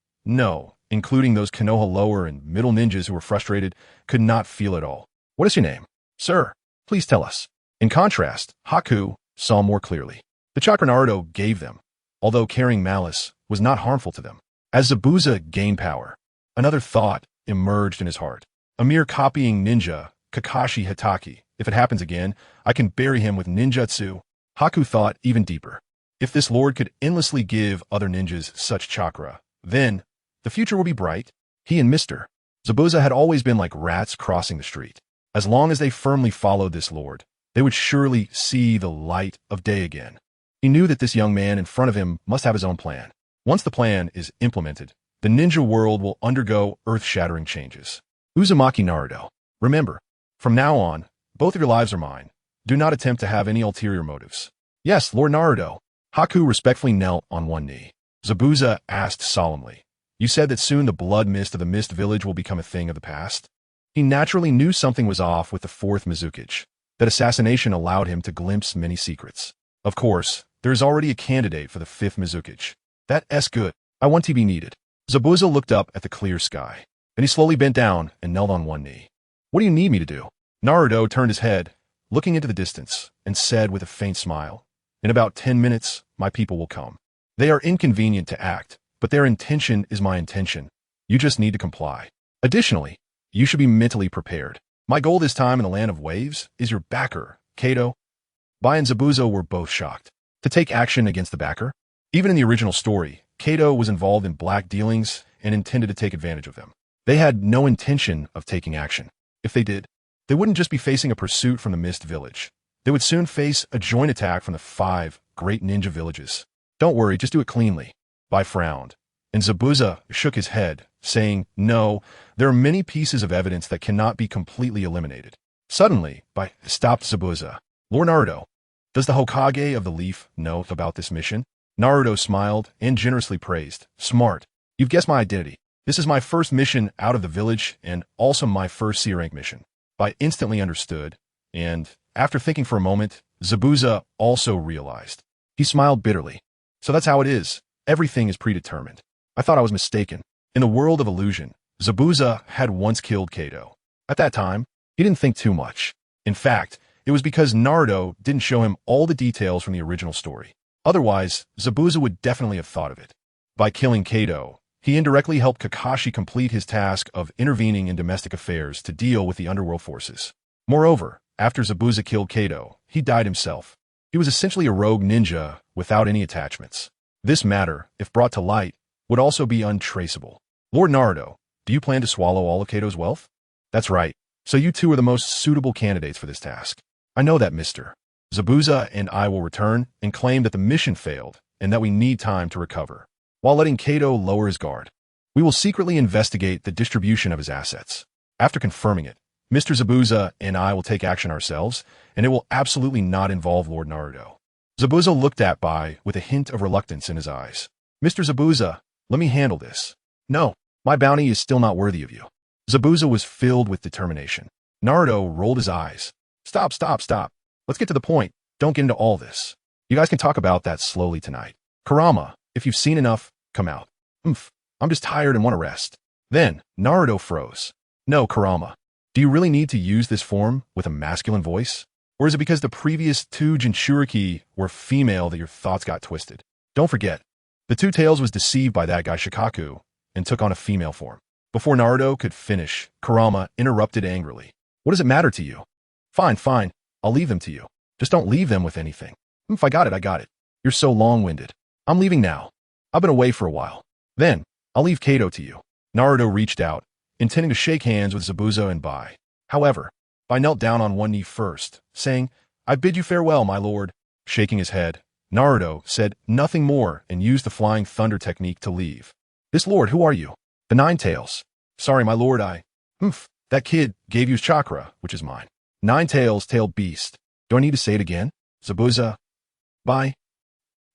including those Konoha lower and middle ninjas who were frustrated, could not feel it all. What is your name? Sir, please tell us. In contrast, Haku saw more clearly. The chakra Naruto gave them, although carrying malice, was not harmful to them. As Zabuza gained power, another thought emerged in his heart. A mere copying ninja, Kakashi Hatake. If it happens again, I can bury him with ninjutsu. Haku thought even deeper. If this lord could endlessly give other ninjas such chakra, then the future will be bright. He and Mr. Zabuza had always been like rats crossing the street. As long as they firmly followed this lord, they would surely see the light of day again. He knew that this young man in front of him must have his own plan. Once the plan is implemented, the ninja world will undergo earth-shattering changes. Uzumaki Naruto. Remember, from now on, both of your lives are mine. Do not attempt to have any ulterior motives. Yes, Lord Naruto. Haku respectfully knelt on one knee. Zabuza asked solemnly, You said that soon the blood mist of the Mist Village will become a thing of the past? He naturally knew something was off with the fourth Mizukage. That assassination allowed him to glimpse many secrets. Of course, there is already a candidate for the fifth Mizukage. That's good. I want to be needed. Zabuza looked up at the clear sky. Then he slowly bent down and knelt on one knee. What do you need me to do? Naruto turned his head, looking into the distance, and said with a faint smile, In about 10 minutes, my people will come. They are inconvenient to act, but their intention is my intention. You just need to comply. Additionally, you should be mentally prepared. My goal this time in the land of waves is your backer, Kato. Bai and Zabuza were both shocked. To take action against the backer? Even in the original story, Kato was involved in black dealings and intended to take advantage of them. They had no intention of taking action. If they did, they wouldn't just be facing a pursuit from the Mist Village. They would soon face a joint attack from the 5 great ninja villages. Don't worry, just do it cleanly. Bai frowned, and Zabuza shook his head, saying, No, there are many pieces of evidence that cannot be completely eliminated. Suddenly, stopped Zabuza. Lord Naruto, does the Hokage of the Leaf know about this mission? Naruto smiled and generously praised. Smart. You've guessed my identity. This is my first mission out of the village and also my first C-rank mission. I instantly understood, and after thinking for a moment, Zabuza also realized. He smiled bitterly. So that's how it is. Everything is predetermined. I thought I was mistaken. In the world of illusion, Zabuza had once killed Kado. At that time, he didn't think too much. In fact, it was because Naruto didn't show him all the details from the original story. Otherwise, Zabuza would definitely have thought of it. By killing Kado, he indirectly helped Kakashi complete his task of intervening in domestic affairs to deal with the underworld forces. Moreover, after Zabuza killed Kado, he died himself. He was essentially a rogue ninja without any attachments. This matter, if brought to light, would also be untraceable. Lord Naruto, do you plan to swallow all of Kado's wealth? That's right. So you two are the most suitable candidates for this task. I know that, Mr. Zabuza and I will return and claim that the mission failed and that we need time to recover, while letting Kado lower his guard. We will secretly investigate the distribution of his assets. After confirming it, Mr. Zabuza and I will take action ourselves, and it will absolutely not involve Lord Naruto. Zabuza looked at Bai with a hint of reluctance in his eyes. Mr. Zabuza, let me handle this. No, my bounty is still not worthy of you. Zabuza was filled with determination. Naruto rolled his eyes. Stop. Let's get to the point. Don't get into all this. You guys can talk about that slowly tonight. Kurama, if you've seen enough, come out. I'm just tired and want to rest. Then, Naruto froze. No, Kurama. Do you really need to use this form with a masculine voice? Or is it because the previous two Jinchuriki were female that your thoughts got twisted? Don't forget, the Two Tails was deceived by that guy Shikaku and took on a female form. Before Naruto could finish, Kurama interrupted angrily. What does it matter to you? Fine. I'll leave them to you. Just don't leave them with anything. I got it. You're so long-winded. I'm leaving now. I've been away for a while. Then, I'll leave Kado to you. Naruto reached out, intending to shake hands with Zabuza and Bai. However, Bai knelt down on one knee first, saying, I bid you farewell, my lord. Shaking his head, Naruto said nothing more and used the flying thunder technique to leave. This lord, who are you? The Nine Tails. Sorry, my lord, that kid gave you his chakra, which is mine. Nine Tails, tailed beast. Do I need to say it again? Zabuza? Bai?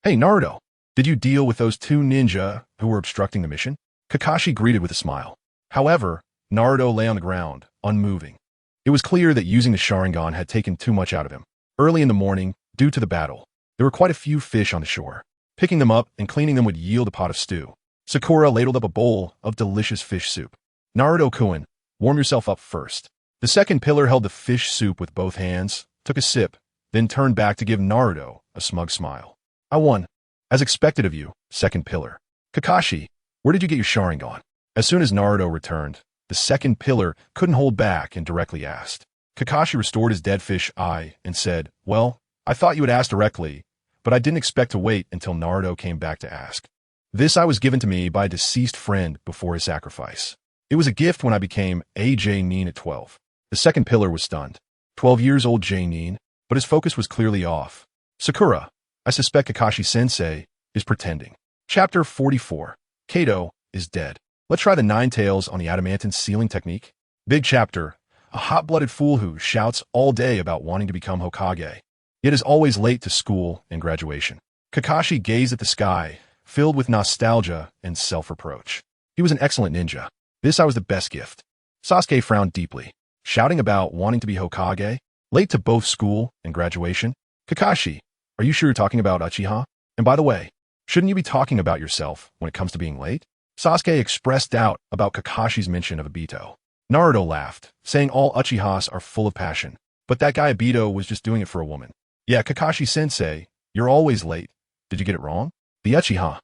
Hey, Naruto, did you deal with those two ninja who were obstructing the mission? Kakashi greeted with a smile. However, Naruto lay on the ground, unmoving. It was clear that using the Sharingan had taken too much out of him. Early in the morning, due to the battle, there were quite a few fish on the shore. Picking them up and cleaning them would yield a pot of stew. Sakura ladled up a bowl of delicious fish soup. Naruto-kun, warm yourself up first. The second pillar held the fish soup with both hands, took a sip, then turned back to give Naruto a smug smile. I won. As expected of you, second pillar. Kakashi, where did you get your Sharingan? As soon as Naruto returned, the second pillar couldn't hold back and directly asked. Kakashi restored his dead fish eye and said, well, I thought you would ask directly, but I didn't expect to wait until Naruto came back to ask. This eye was given to me by a deceased friend before his sacrifice. It was a gift when I became a J-Nin at 12. The second pillar was stunned. 12 years old J-Nin, but his focus was clearly off. Sakura, I suspect Kakashi-sensei is pretending. Chapter 44. Kado is dead. Let's try the Nine Tails on the adamantine sealing technique. Big chapter. A hot-blooded fool who shouts all day about wanting to become Hokage, yet is always late to school and graduation. Kakashi gazed at the sky, filled with nostalgia and self-reproach. He was an excellent ninja. This was the best gift. Sasuke frowned deeply, shouting about wanting to be Hokage, late to both school and graduation. Kakashi, are you sure you're talking about Uchiha? And by the way, shouldn't you be talking about yourself when it comes to being late? Sasuke expressed doubt about Kakashi's mention of Obito. Naruto laughed, saying all Uchihas are full of passion, but that guy Obito was just doing it for a woman. Yeah, Kakashi-sensei, you're always late. Did you get it wrong? The Uchiha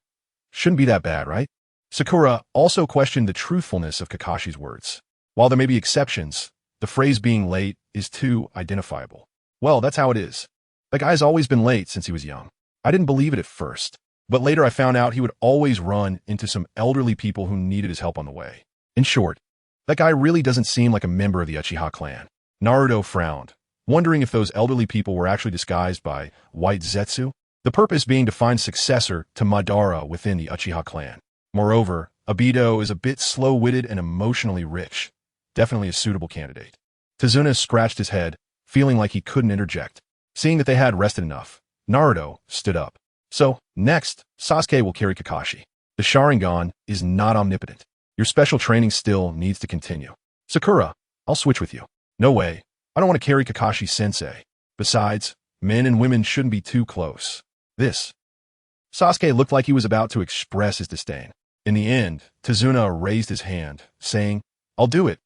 shouldn't be that bad, right? Sakura also questioned the truthfulness of Kakashi's words. While there may be exceptions, the phrase being late is too identifiable. Well, that's how it is. The guy's always been late since he was young. I didn't believe it at first, but later I found out he would always run into some elderly people who needed his help on the way. In short, that guy really doesn't seem like a member of the Uchiha clan. Naruto frowned, wondering if those elderly people were actually disguised by White Zetsu, the purpose being to find successor to Madara within the Uchiha clan. Moreover, Obito is a bit slow-witted and emotionally rich, definitely a suitable candidate. Tazuna scratched his head, feeling like he couldn't interject. Seeing that they had rested enough, Naruto stood up. So, next, Sasuke will carry Kakashi. The Sharingan is not omnipotent. Your special training still needs to continue. Sakura, I'll switch with you. No way. I don't want to carry Kakashi-sensei. Besides, men and women shouldn't be too close. This. Sasuke looked like he was about to express his disdain. In the end, Tazuna raised his hand, saying, I'll do it.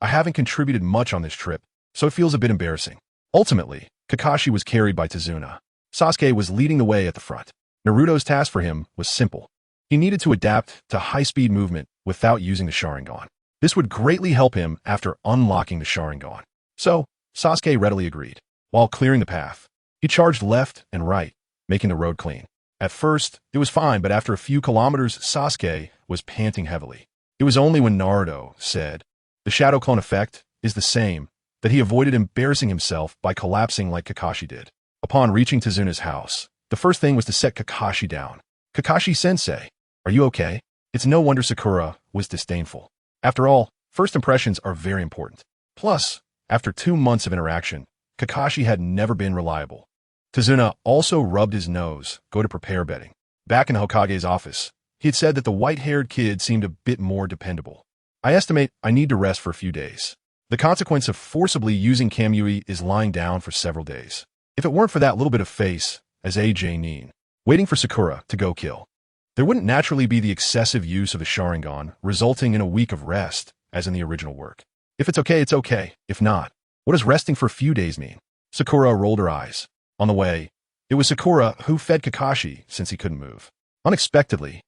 I haven't contributed much on this trip, so it feels a bit embarrassing. Ultimately, Kakashi was carried by Tazuna. Sasuke was leading the way at the front. Naruto's task for him was simple. He needed to adapt to high-speed movement without using the Sharingan. This would greatly help him after unlocking the Sharingan. So, Sasuke readily agreed. While clearing the path, he charged left and right, making the road clean. At first, it was fine, but after a few kilometers, Sasuke was panting heavily. It was only when Naruto said, the shadow clone effect is the same, that he avoided embarrassing himself by collapsing like Kakashi did. Upon reaching Tazuna's house, the first thing was to set Kakashi down. Kakashi-sensei, are you okay? It's no wonder Sakura was disdainful. After all, first impressions are very important. Plus, after 2 months of interaction, Kakashi had never been reliable. Tazuna also rubbed his nose, go to prepare bedding. Back in Hokage's office, he had said that the white-haired kid seemed a bit more dependable. I estimate I need to rest for a few days. The consequence of forcibly using Kamui is lying down for several days. If it weren't for that little bit of face, as AJ Nin, waiting for Sakura to go kill, there wouldn't naturally be the excessive use of the Sharingan, resulting in a week of rest, as in the original work. If it's okay, it's okay. If not, what does resting for a few days mean? Sakura rolled her eyes. On the way, it was Sakura who fed Kakashi since he couldn't move. Unexpectedly,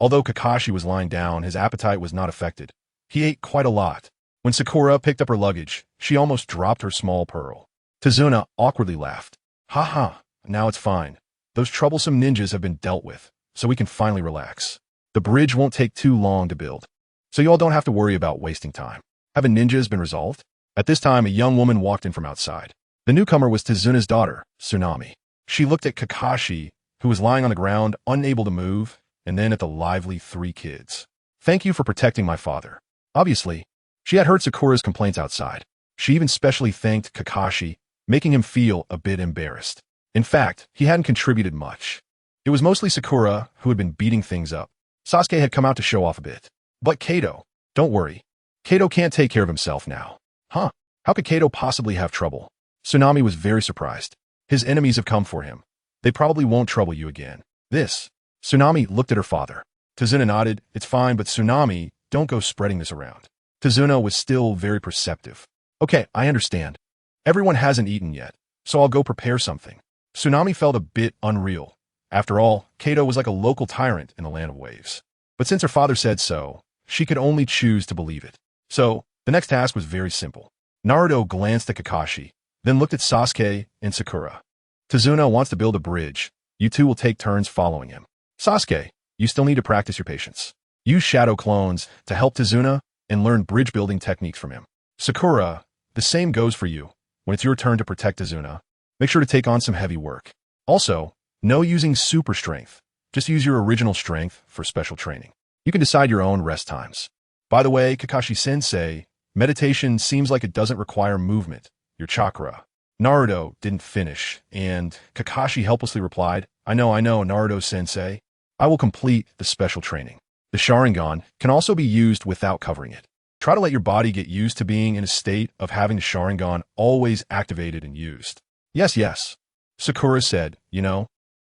although Kakashi was lying down, his appetite was not affected. He ate quite a lot. When Sakura picked up her luggage, she almost dropped her small pearl. Tazuna awkwardly laughed. Ha ha, now it's fine. Those troublesome ninjas have been dealt with, so we can finally relax. The bridge won't take too long to build, so you all don't have to worry about wasting time. Haven't ninjas been resolved? At this time, a young woman walked in from outside. The newcomer was Tazuna's daughter, Tsunami. She looked at Kakashi, who was lying on the ground, unable to move, and then at the lively 3 kids. Thank you for protecting my father. Obviously, she had heard Sakura's complaints outside. She even specially thanked Kakashi, making him feel a bit embarrassed. In fact, he hadn't contributed much. It was mostly Sakura who had been beating things up. Sasuke had come out to show off a bit. But Kato, don't worry. Kato can't take care of himself now. Huh? How could Kato possibly have trouble? Tsunami was very surprised. His enemies have come for him. They probably won't trouble you again. This. Tsunami looked at her father. Tazuna nodded. It's fine, but Tsunami, don't go spreading this around. Tazuna was still very perceptive. Okay, I understand. Everyone hasn't eaten yet, so I'll go prepare something. Tsunami felt a bit unreal. After all, Kato was like a local tyrant in the land of waves. But since her father said so, she could only choose to believe it. So, the next task was very simple. Naruto glanced at Kakashi, then looked at Sasuke and Sakura. Tazuna wants to build a bridge. You two will take turns following him. Sasuke, you still need to practice your patience. Use shadow clones to help Tazuna and learn bridge building techniques from him. Sakura, the same goes for you. When it's your turn to protect Tazuna, make sure to take on some heavy work. Also, no using super strength. Just use your original strength for special training. You can decide your own rest times. By the way, Kakashi-sensei, meditation seems like it doesn't require movement. Your chakra. Naruto didn't finish, and Kakashi helplessly replied, I know, Naruto-sensei. I will complete the special training. The Sharingan can also be used without covering it. Try to let your body get used to being in a state of having the Sharingan always activated and used. Yes. Sakura said,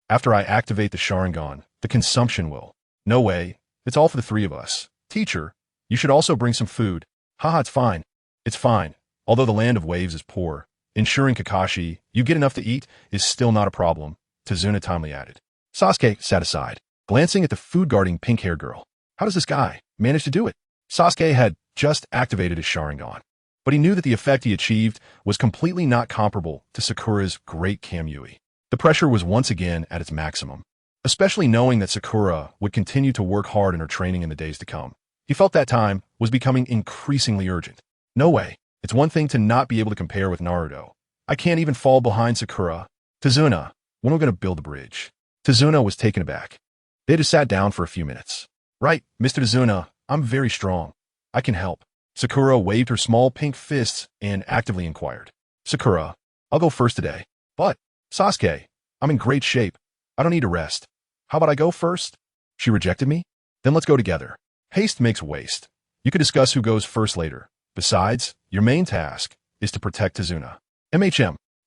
after I activate the Sharingan, the consumption will. No way. It's all for the 3 of us. Teacher, you should also bring some food. Haha, it's fine. It's fine. Although the land of waves is poor, ensuring Kakashi you get enough to eat is still not a problem, Tazuna timely added. Sasuke sat aside, glancing at the food-guarding pink-haired girl. How does this guy manage to do it? Sasuke had just activated his Sharingan, but he knew that the effect he achieved was completely not comparable to Sakura's great Kamui. The pressure was once again at its maximum, especially knowing that Sakura would continue to work hard in her training in the days to come. He felt that time was becoming increasingly urgent. No way. It's one thing to not be able to compare with Naruto. I can't even fall behind Sakura. Tazuna, when are we going to build a bridge? Tazuna was taken aback. They just sat down for a few minutes. Right, Mr. Tazuna, I'm very strong. I can help. Sakura waved her small pink fists and actively inquired. Sakura, I'll go first today. But, Sasuke, I'm in great shape. I don't need to rest. How about I go first? She rejected me? Then let's go together. Haste makes waste. You could discuss who goes first later. Besides, your main task is to protect Tazuna.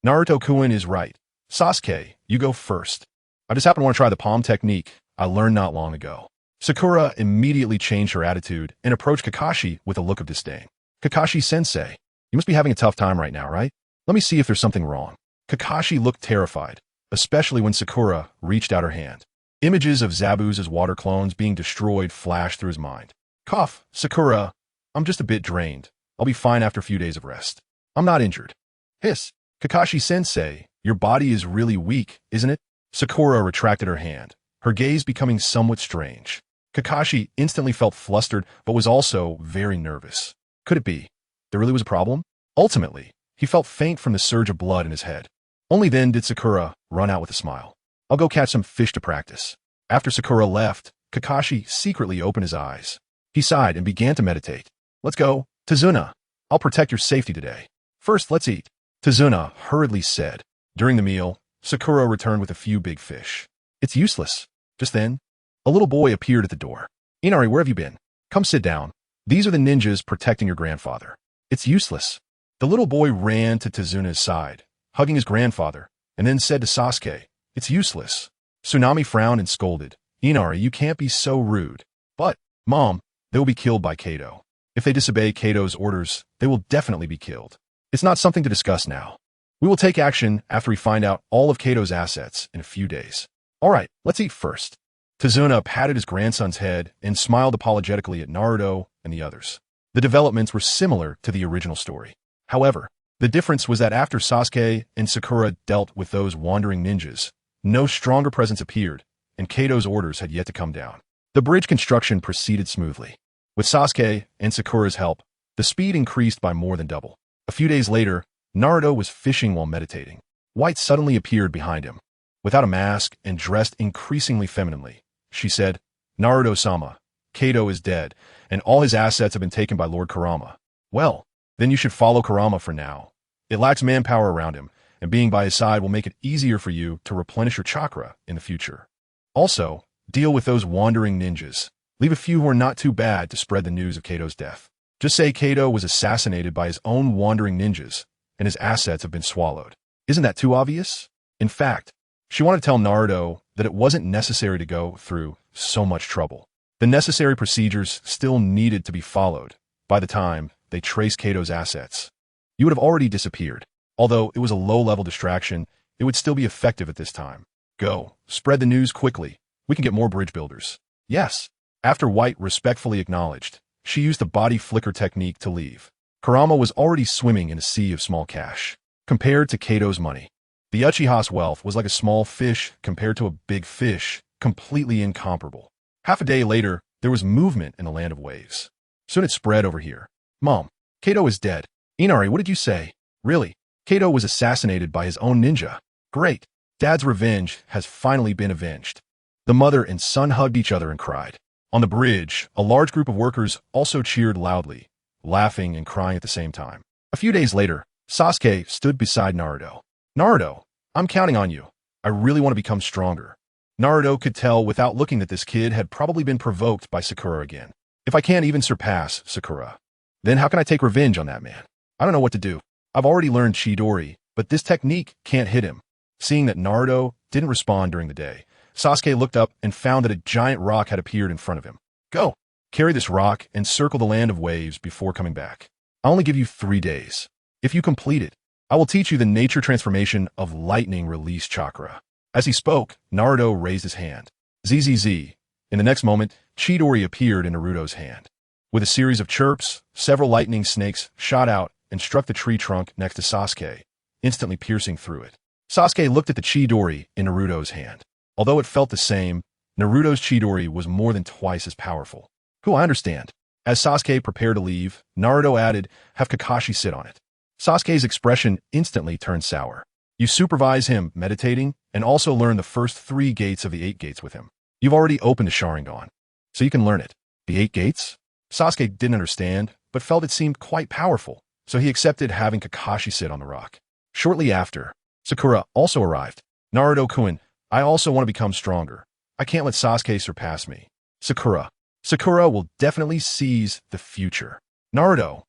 Naruto-kun is right. Sasuke, you go first. I just happen to want to try the palm technique I learned not long ago. Sakura immediately changed her attitude and approached Kakashi with a look of disdain. Kakashi-sensei, you must be having a tough time right now, right? Let me see if there's something wrong. Kakashi looked terrified, especially when Sakura reached out her hand. Images of Zabuza's water clones being destroyed flashed through his mind. Cough, Sakura, I'm just a bit drained. I'll be fine after a few days of rest. I'm not injured. Hiss, Kakashi-sensei, your body is really weak, isn't it? Sakura retracted her hand, her gaze becoming somewhat strange. Kakashi instantly felt flustered, but was also very nervous. Could it be? There really was a problem? Ultimately, he felt faint from the surge of blood in his head. Only then did Sakura run out with a smile. I'll go catch some fish to practice. After Sakura left, Kakashi secretly opened his eyes. He sighed and began to meditate. Let's go. Tazuna, I'll protect your safety today. First, let's eat. Tazuna hurriedly said. During the meal, Sakura returned with a few big fish. It's useless. Just then, a little boy appeared at the door. Inari, where have you been? Come sit down. These are the ninjas protecting your grandfather. It's useless. The little boy ran to Tazuna's side, hugging his grandfather, and then said to Sasuke, It's useless. Tsunami frowned and scolded. Inari, you can't be so rude. But, Mom, they will be killed by Kato. If they disobey Kato's orders, they will definitely be killed. It's not something to discuss now. We will take action after we find out all of Kato's assets in a few days. All right, let's eat first. Tazuna patted his grandson's head and smiled apologetically at Naruto and the others. The developments were similar to the original story. However, the difference was that after Sasuke and Sakura dealt with those wandering ninjas, no stronger presence appeared, and Kato's orders had yet to come down. The bridge construction proceeded smoothly. With Sasuke and Sakura's help, the speed increased by more than double. A few days later, Naruto was fishing while meditating. White suddenly appeared behind him. Without a mask and dressed increasingly femininely, she said, Naruto-sama, Kato is dead, and all his assets have been taken by Lord Kurama. Well, then you should follow Kurama for now. It lacks manpower around him, and being by his side will make it easier for you to replenish your chakra in the future. Also, deal with those wandering ninjas. Leave a few who are not too bad to spread the news of Kato's death. Just say Kato was assassinated by his own wandering ninjas, and his assets have been swallowed. Isn't that too obvious? In fact, she wanted to tell Naruto that it wasn't necessary to go through so much trouble. The necessary procedures still needed to be followed by the time they traced Kato's assets. You would have already disappeared. Although it was a low-level distraction, it would still be effective at this time. Go, spread the news quickly. We can get more bridge builders. Yes. After White respectfully acknowledged, she used the body flicker technique to leave. Kurama was already swimming in a sea of small cash. Compared to Kato's money, the Uchiha's wealth was like a small fish compared to a big fish, completely incomparable. Half a day later, there was movement in the land of waves. Soon it spread over here. Mom, Kato is dead. Inari, what did you say? Really? Kato was assassinated by his own ninja. Great. Dad's revenge has finally been avenged. The mother and son hugged each other and cried. On the bridge, a large group of workers also cheered loudly, laughing and crying at the same time. A few days later, Sasuke stood beside Naruto. Naruto, I'm counting on you. I really want to become stronger. Naruto could tell without looking that this kid had probably been provoked by Sakura again. If I can't even surpass Sakura, then how can I take revenge on that man? I don't know what to do. I've already learned Chidori, but this technique can't hit him. Seeing that Naruto didn't respond during the day, Sasuke looked up and found that a giant rock had appeared in front of him. Go! Carry this rock and circle the land of waves before coming back. I'll only give you 3 days. If you complete it, I will teach you the nature transformation of lightning release chakra. As he spoke, Naruto raised his hand. ZZZ. In the next moment, Chidori appeared in Naruto's hand. With a series of chirps, several lightning snakes shot out and struck the tree trunk next to Sasuke, instantly piercing through it. Sasuke looked at the Chidori in Naruto's hand. Although it felt the same, Naruto's Chidori was more than twice as powerful. I understand. As Sasuke prepared to leave, Naruto added, have Kakashi sit on it. Sasuke's expression instantly turned sour. You supervise him meditating and also learn the first 3 gates of the 8 gates with him. You've already opened the Sharingan, so you can learn it. The 8 gates? Sasuke didn't understand, but felt it seemed quite powerful, so he accepted having Kakashi sit on the rock. Shortly after, Sakura also arrived. Naruto-kun, I also want to become stronger. I can't let Sasuke surpass me. Sakura. Sakura will definitely seize the future. Naruto.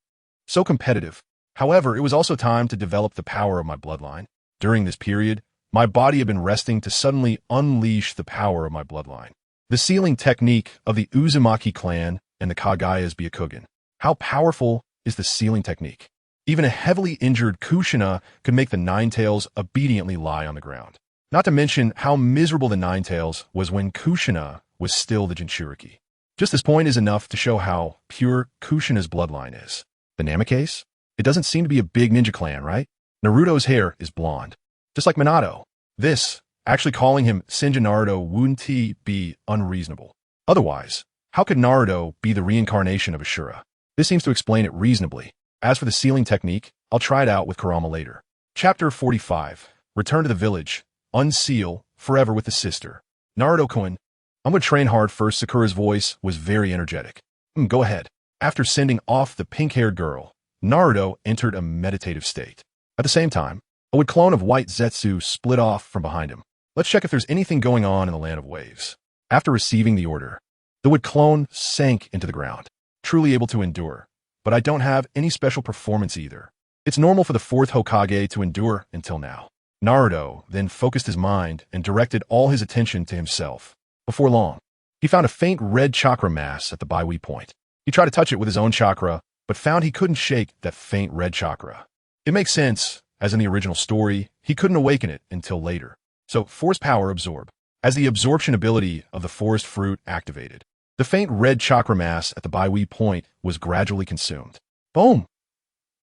So competitive. However, it was also time to develop the power of my bloodline. During this period, my body had been resting to suddenly unleash the power of my bloodline. The sealing technique of the Uzumaki clan and the Kagaya's Byakugan. How powerful is the sealing technique? Even a heavily injured Kushina could make the Ninetales obediently lie on the ground. Not to mention how miserable the Ninetales was when Kushina was still the Jinchuriki. Just this point is enough to show how pure Kushina's bloodline is. The Namikaze? It doesn't seem to be a big ninja clan, right? Naruto's hair is blonde, just like Minato. This, actually calling him Senju Naruto, wouldn't be unreasonable. Otherwise, how could Naruto be the reincarnation of Ashura? This seems to explain it reasonably. As for the sealing technique, I'll try it out with Kurama later. Chapter 45. Return to the village. Unseal, forever with the sister. Naruto-kun, I'm going to train hard first. Sakura's voice was very energetic. Go ahead. After sending off the pink-haired girl, Naruto entered a meditative state. At the same time, a wood clone of White Zetsu split off from behind him. Let's check if there's anything going on in the land of waves. After receiving the order, the wood clone sank into the ground, truly able to endure. But I don't have any special performance either. It's normal for the fourth Hokage to endure until now. Naruto then focused his mind and directed all his attention to himself. Before long, he found a faint red chakra mass at the Baiwi point. He tried to touch it with his own chakra, but found he couldn't shake that faint red chakra. It makes sense, as in the original story, he couldn't awaken it until later. So, force power absorb. As the absorption ability of the forest fruit activated, the faint red chakra mass at the Baiwi point was gradually consumed. Boom!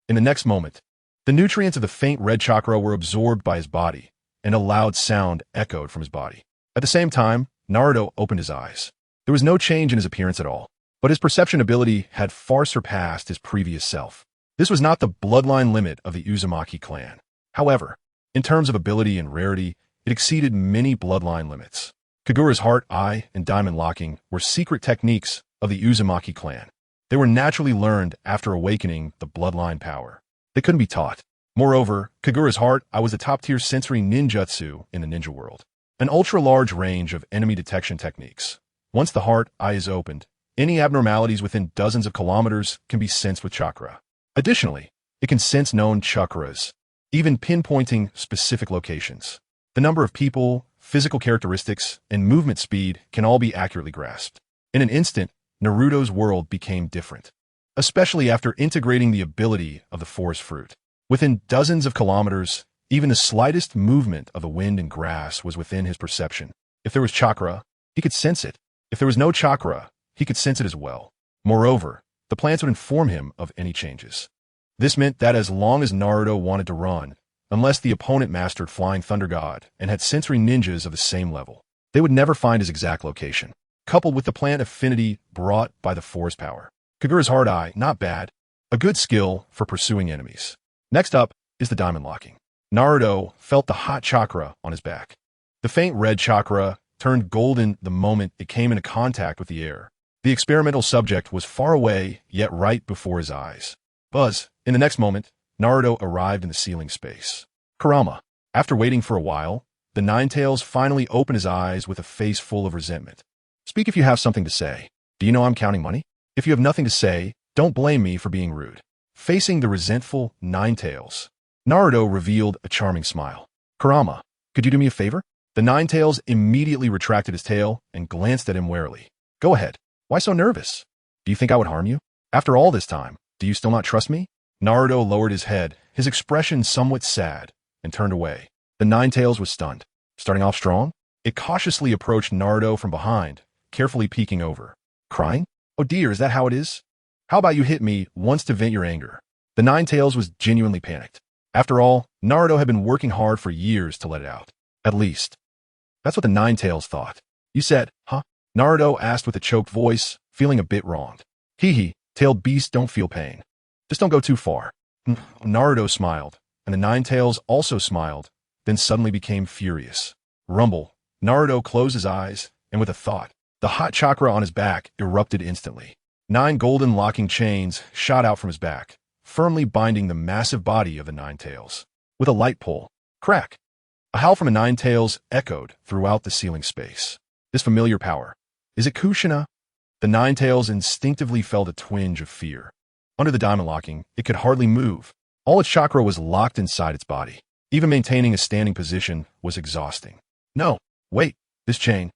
In the next moment, the nutrients of the faint red chakra were absorbed by his body, and a loud sound echoed from his body. At the same time, Naruto opened his eyes. There was no change in his appearance at all, but his perception ability had far surpassed his previous self. This was not the bloodline limit of the Uzumaki clan. However, in terms of ability and rarity, it exceeded many bloodline limits. Kagura's heart, eye, and diamond locking were secret techniques of the Uzumaki clan. They were naturally learned after awakening the bloodline power. They couldn't be taught. Moreover, Kagura's heart, eye was a top-tier sensory ninjutsu in the ninja world. An ultra-large range of enemy detection techniques. Once the heart, eye is opened, any abnormalities within dozens of kilometers can be sensed with chakra. Additionally, it can sense known chakras, even pinpointing specific locations. The number of people, physical characteristics, and movement speed can all be accurately grasped. In an instant, Naruto's world became different, especially after integrating the ability of the forest fruit. Within dozens of kilometers, even the slightest movement of the wind and grass was within his perception. If there was chakra, he could sense it. If there was no chakra, he could sense it as well. Moreover, the plants would inform him of any changes. This meant that as long as Naruto wanted to run, unless the opponent mastered Flying Thunder God and had sensory ninjas of the same level, they would never find his exact location. Coupled with the plant affinity brought by the forest power. Kagura's hard eye, not bad. A good skill for pursuing enemies. Next up is the diamond locking. Naruto felt the hot chakra on his back. The faint red chakra turned golden the moment it came into contact with the air. The experimental subject was far away, yet right before his eyes. Buzz, in the next moment, Naruto arrived in the ceiling space. Kurama. After waiting for a while, the Ninetales finally opened his eyes with a face full of resentment. Speak if you have something to say. Do you know I'm counting money? If you have nothing to say, don't blame me for being rude. Facing the resentful Ninetales, Naruto revealed a charming smile. Kurama, could you do me a favor? The Ninetales immediately retracted his tail and glanced at him warily. Go ahead. Why so nervous? Do you think I would harm you? After all this time, do you still not trust me? Naruto lowered his head, his expression somewhat sad, and turned away. The Ninetales was stunned. Starting off strong, it cautiously approached Naruto from behind, carefully peeking over. Crying? Oh dear, is that how it is? How about you hit me once to vent your anger? The Ninetales was genuinely panicked. After all, Naruto had been working hard for years to let it out. At least. That's what the Ninetales thought. You said, huh? Naruto asked with a choked voice, feeling a bit wronged. Hee, tailed beasts don't feel pain. Just don't go too far. Naruto smiled, and the Ninetales also smiled, then suddenly became furious. Rumble. Naruto closed his eyes, and with a thought, the hot chakra on his back erupted instantly. 9 golden locking chains shot out from his back, firmly binding the massive body of the Nine Tails. With a light pull, crack! A howl from a Nine Tails echoed throughout the ceiling space. This familiar power. Is it Kushina? The Nine Tails instinctively felt a twinge of fear. Under the diamond locking, it could hardly move. All its chakra was locked inside its body. Even maintaining a standing position was exhausting. No, wait, this chain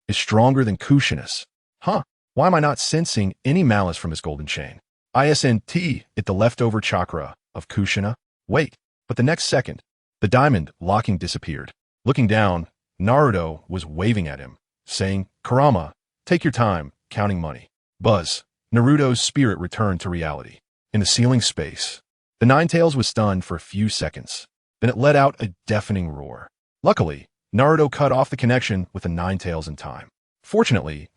is stronger than Kushina's. Huh, why am I not sensing any malice from this golden chain? Isn't it the leftover chakra of Kushina? Wait, but the next second, the diamond locking disappeared. Looking down, Naruto was waving at him, saying, Kurama, take your time, counting money. Buzz, Naruto's spirit returned to reality. In the ceiling space, the Nine Tails was stunned for a few seconds. Then it let out a deafening roar. Luckily, Naruto cut off the connection with the Nine Tails in time. Fortunately,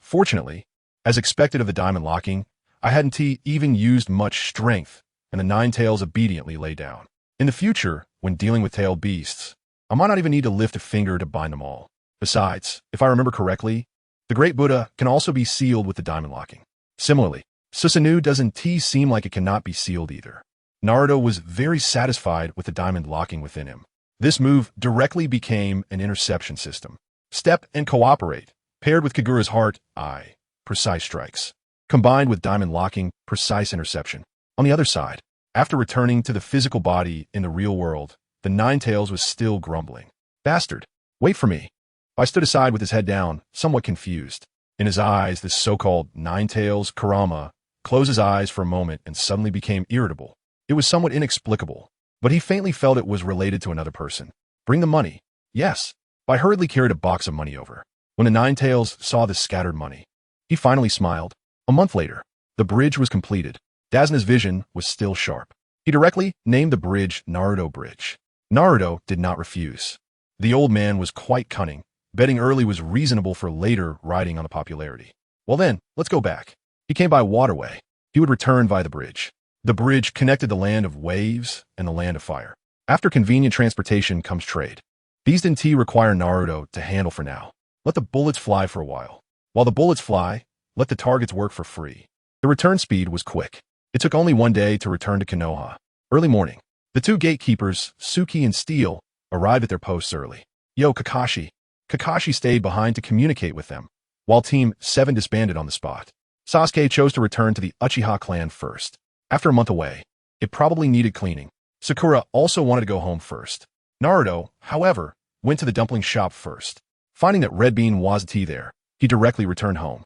as expected of the diamond locking, I hadn't even used much strength, and the Nine Tails obediently lay down. In the future, when dealing with tailed beasts, I might not even need to lift a finger to bind them all. Besides, if I remember correctly, the Great Buddha can also be sealed with the diamond locking. Similarly, Susanoo doesn't seem like it cannot be sealed either. Naruto was very satisfied with the diamond locking within him. This move directly became an interception system. Step and cooperate, paired with Kagura's heart, eye, precise strikes, combined with diamond locking, precise interception. On the other side, after returning to the physical body in the real world, the Nine Tails was still grumbling. Bastard, wait for me. I stood aside with his head down, somewhat confused. In his eyes, this so-called Nine Tails Kurama closed his eyes for a moment and suddenly became irritable. It was somewhat inexplicable, but he faintly felt it was related to another person. Bring the money. Yes. I hurriedly carried a box of money over. When the Nine Tails saw the scattered money, he finally smiled. A month later, the bridge was completed. Dazna's vision was still sharp. He directly named the bridge Naruto Bridge. Naruto did not refuse. The old man was quite cunning. Betting early was reasonable for later riding on the popularity. Well then, let's go back. He came by waterway. He would return via the bridge. The bridge connected the land of waves and the land of fire. After convenient transportation comes trade. These didn't require Naruto to handle for now. Let the bullets fly for a while. While the bullets fly, let the targets work for free. The return speed was quick. It took only one day to return to Konoha. Early morning. The two gatekeepers, Suki and Steel, arrived at their posts early. Yo, Kakashi. Kakashi stayed behind to communicate with them, while Team 7 disbanded on the spot. Sasuke chose to return to the Uchiha clan first. After a month away, it probably needed cleaning. Sakura also wanted to go home first. Naruto, however, went to the dumpling shop first. Finding that Red Bean wasn't there, he directly returned home.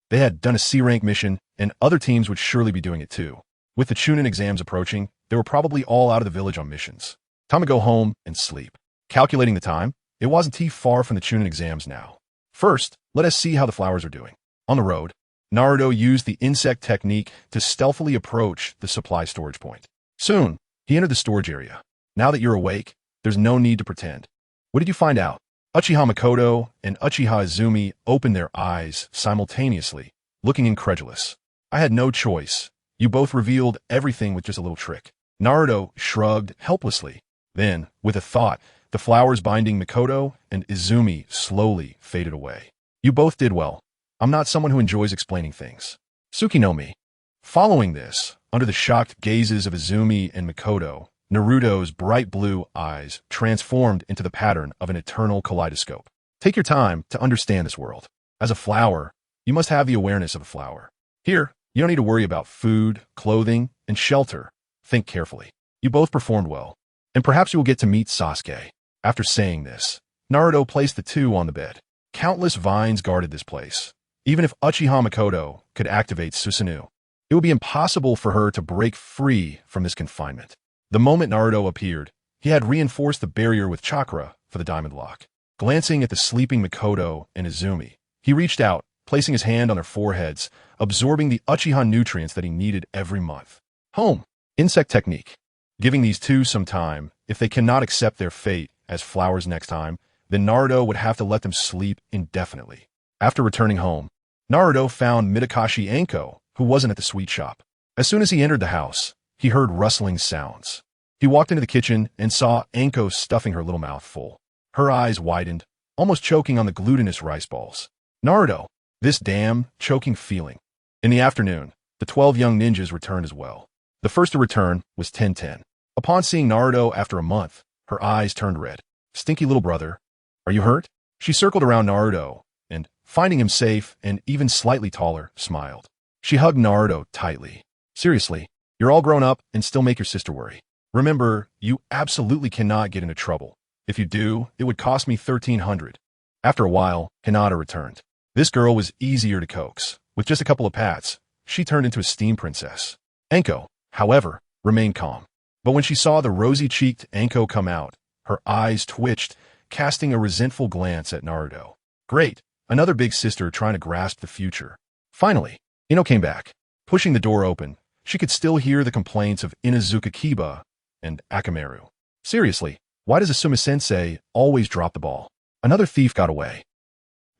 They had done a C-rank mission, and other teams would surely be doing it too. With the Chunin exams approaching, they were probably all out of the village on missions. Time to go home and sleep. Calculating the time, it wasn't far from the Chunin exams now. First, let us see how the flowers are doing. On the road, Naruto used the insect technique to stealthily approach the supply storage point. Soon, he entered the storage area. Now that you're awake, there's no need to pretend. What did you find out? Uchiha Makoto and Uchiha Izumi opened their eyes simultaneously, looking incredulous. I had no choice. You both revealed everything with just a little trick. Naruto shrugged helplessly. Then, with a thought, the flowers binding Makoto and Izumi slowly faded away. You both did well. I'm not someone who enjoys explaining things. Suki no mi. Following this, under the shocked gazes of Izumi and Makoto, Naruto's bright blue eyes transformed into the pattern of an eternal kaleidoscope. Take your time to understand this world. As a flower, you must have the awareness of a flower. Here, you don't need to worry about food, clothing, and shelter. Think carefully. You both performed well, and perhaps you will get to meet Sasuke. After saying this, Naruto placed the two on the bed. Countless vines guarded this place. Even if Uchiha Makoto could activate Susanoo, it would be impossible for her to break free from this confinement. The moment Naruto appeared, he had reinforced the barrier with chakra for the diamond lock. Glancing at the sleeping Makoto and Izumi, he reached out, placing his hand on their foreheads, absorbing the Uchiha nutrients that he needed every month. Home. Insect technique. Giving these two some time, if they cannot accept their fate as flowers next time, then Naruto would have to let them sleep indefinitely. After returning home, Naruto found Mitakashi Anko, who wasn't at the sweet shop. As soon as he entered the house, he heard rustling sounds. He walked into the kitchen and saw Anko stuffing her little mouth full. Her eyes widened, almost choking on the glutinous rice balls. Naruto, this damn choking feeling. In the afternoon, The 12 young ninjas returned as well. The first to return was 1010. Upon seeing Naruto after a month, her eyes turned red. Stinky little brother, are you hurt? She circled around Naruto and, finding him safe and even slightly taller, smiled. She hugged Naruto tightly. Seriously, you're all grown up and still make your sister worry. Remember, you absolutely cannot get into trouble. If you do, it would cost me 1,300. After a while, Hinata returned. This girl was easier to coax. With just a couple of pats, she turned into a steam princess. Anko, however, remained calm. But when she saw the rosy-cheeked Anko come out, her eyes twitched, casting a resentful glance at Naruto. Great, another big sister trying to grasp the future. Finally, Ino came back. Pushing the door open, she could still hear the complaints of Inazuka Kiba and Akamaru. Seriously, why does Asuma-sensei always drop the ball? Another thief got away.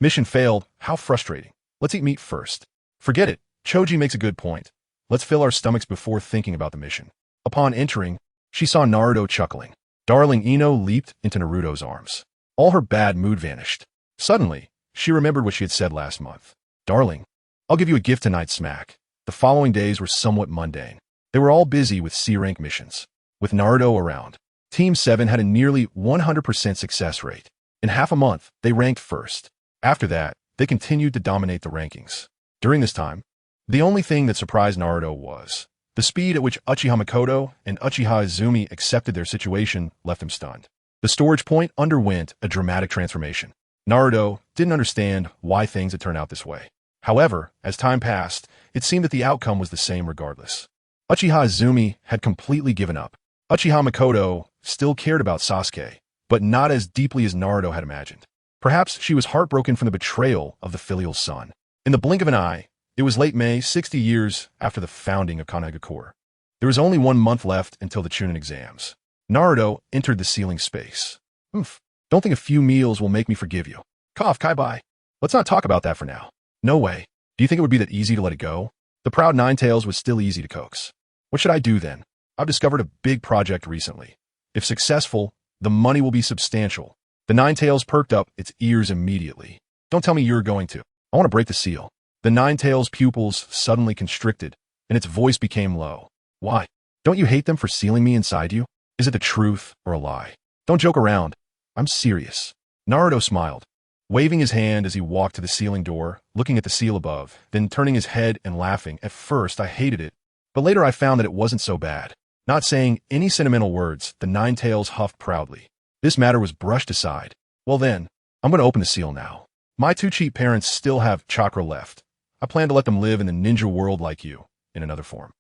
Mission failed. How frustrating. Let's eat meat first. Forget it. Choji makes a good point. Let's fill our stomachs before thinking about the mission. Upon entering, she saw Naruto chuckling. Darling Ino leaped into Naruto's arms. All her bad mood vanished. Suddenly, she remembered what she had said last month. Darling, I'll give you a gift tonight, smack. The following days were somewhat mundane. They were all busy with C-rank missions. With Naruto around, Team 7 had a nearly 100% success rate. In half a month, they ranked first. After that, they continued to dominate the rankings. During this time, the only thing that surprised Naruto was the speed at which Uchiha Makoto and Uchiha Izumi accepted their situation left him stunned. The storage point underwent a dramatic transformation. Naruto didn't understand why things had turned out this way. However, as time passed, it seemed that the outcome was the same regardless. Uchiha Izumi had completely given up. Uchiha Makoto still cared about Sasuke, but not as deeply as Naruto had imagined. Perhaps she was heartbroken from the betrayal of the filial son. In the blink of an eye, it was late May, 60 years after the founding of Konoha Corps. There was only 1 month left until the Chunin exams. Naruto entered the ceiling space. Don't think a few meals will make me forgive you. Cough, kai-bai. Let's not talk about that for now. No way. Do you think it would be that easy to let it go? The proud Ninetales was still easy to coax. What should I do then? I've discovered a big project recently. If successful, the money will be substantial. The Ninetales perked up its ears immediately. Don't tell me you're going to. I want to break the seal. The Ninetales' pupils suddenly constricted, and its voice became low. Why? Don't you hate them for sealing me inside you? Is it the truth or a lie? Don't joke around. I'm serious. Naruto smiled, waving his hand as he walked to the ceiling door, looking at the seal above, then turning his head and laughing. At first, I hated it, but later I found that it wasn't so bad. Not saying any sentimental words, the Ninetales huffed proudly. This matter was brushed aside. Well then, I'm going to open the seal now. My 2 cheap parents still have chakra left. I plan to let them live in the ninja world like you, in another form.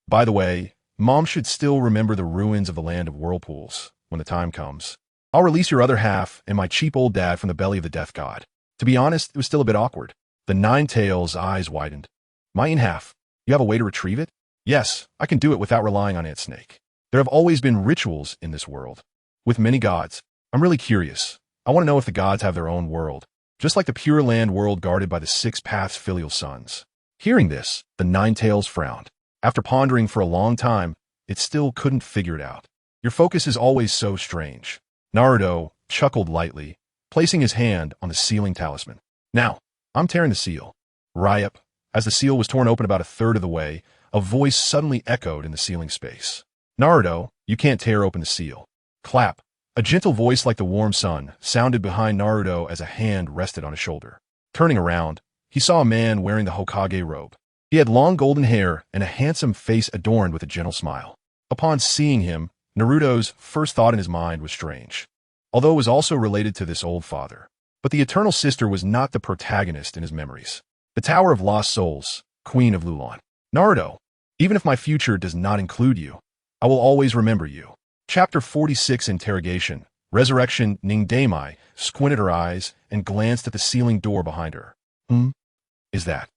By the way, Mom should still remember the ruins of the land of whirlpools when the time comes. I'll release your other half and my cheap old dad from the belly of the death god. To be honest, it was still a bit awkward. The Ninetales' eyes widened. My in-half, you have a way to retrieve it? Yes, I can do it without relying on Aunt Snake. There have always been rituals in this world. With many gods, I'm really curious. I want to know if the gods have their own world, just like the Pure Land world guarded by the 6 Paths filial sons. Hearing this, the Ninetales frowned. After pondering for a long time, it still couldn't figure it out. Your focus is always so strange. Naruto chuckled lightly, placing his hand on the sealing talisman. Now, I'm tearing the seal. Ryup. As the seal was torn open about a third of the way, a voice suddenly echoed in the ceiling space. Naruto, you can't tear open the seal. Clap. A gentle voice like the warm sun sounded behind Naruto as a hand rested on his shoulder. Turning around, he saw a man wearing the Hokage robe. He had long golden hair and a handsome face adorned with a gentle smile. Upon seeing him, Naruto's first thought in his mind was strange, although it was also related to this old father. But the eternal sister was not the protagonist in his memories. The Tower of Lost Souls, Queen of Lulon. Naruto, even if my future does not include you, I will always remember you. Chapter 46 Interrogation. Resurrection. Ningdamai squinted her eyes and glanced at the ceiling door behind her. Is that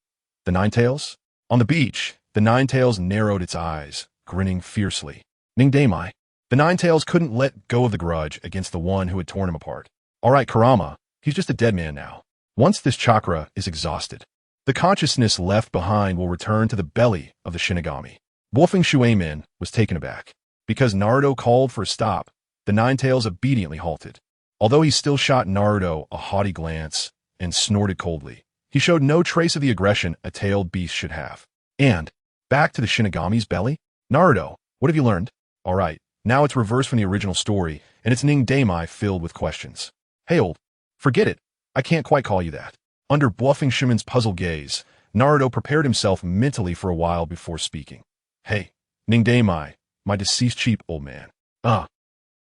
the Ninetales? On the beach, the Ninetales narrowed its eyes, grinning fiercely. Ningdamai. The Ninetales couldn't let go of the grudge against the one who had torn him apart. All right, Kurama, he's just a dead man now. Once this chakra is exhausted, the consciousness left behind will return to the belly of the Shinigami. Wolfing Shuemin was taken aback. Because Naruto called for a stop, the Ninetales obediently halted. Although he still shot Naruto a haughty glance and snorted coldly, he showed no trace of the aggression a tailed beast should have. And, Back to the Shinigami's belly? Naruto, what have you learned? Alright, now it's reversed from the original story, and it's Ning Daimai filled with questions. Hey old, forget it. I can't quite call you that. Under bluffing Shimon's puzzled gaze, Naruto prepared himself mentally for a while before speaking. Hey, Ning Daimai, my deceased cheap old man.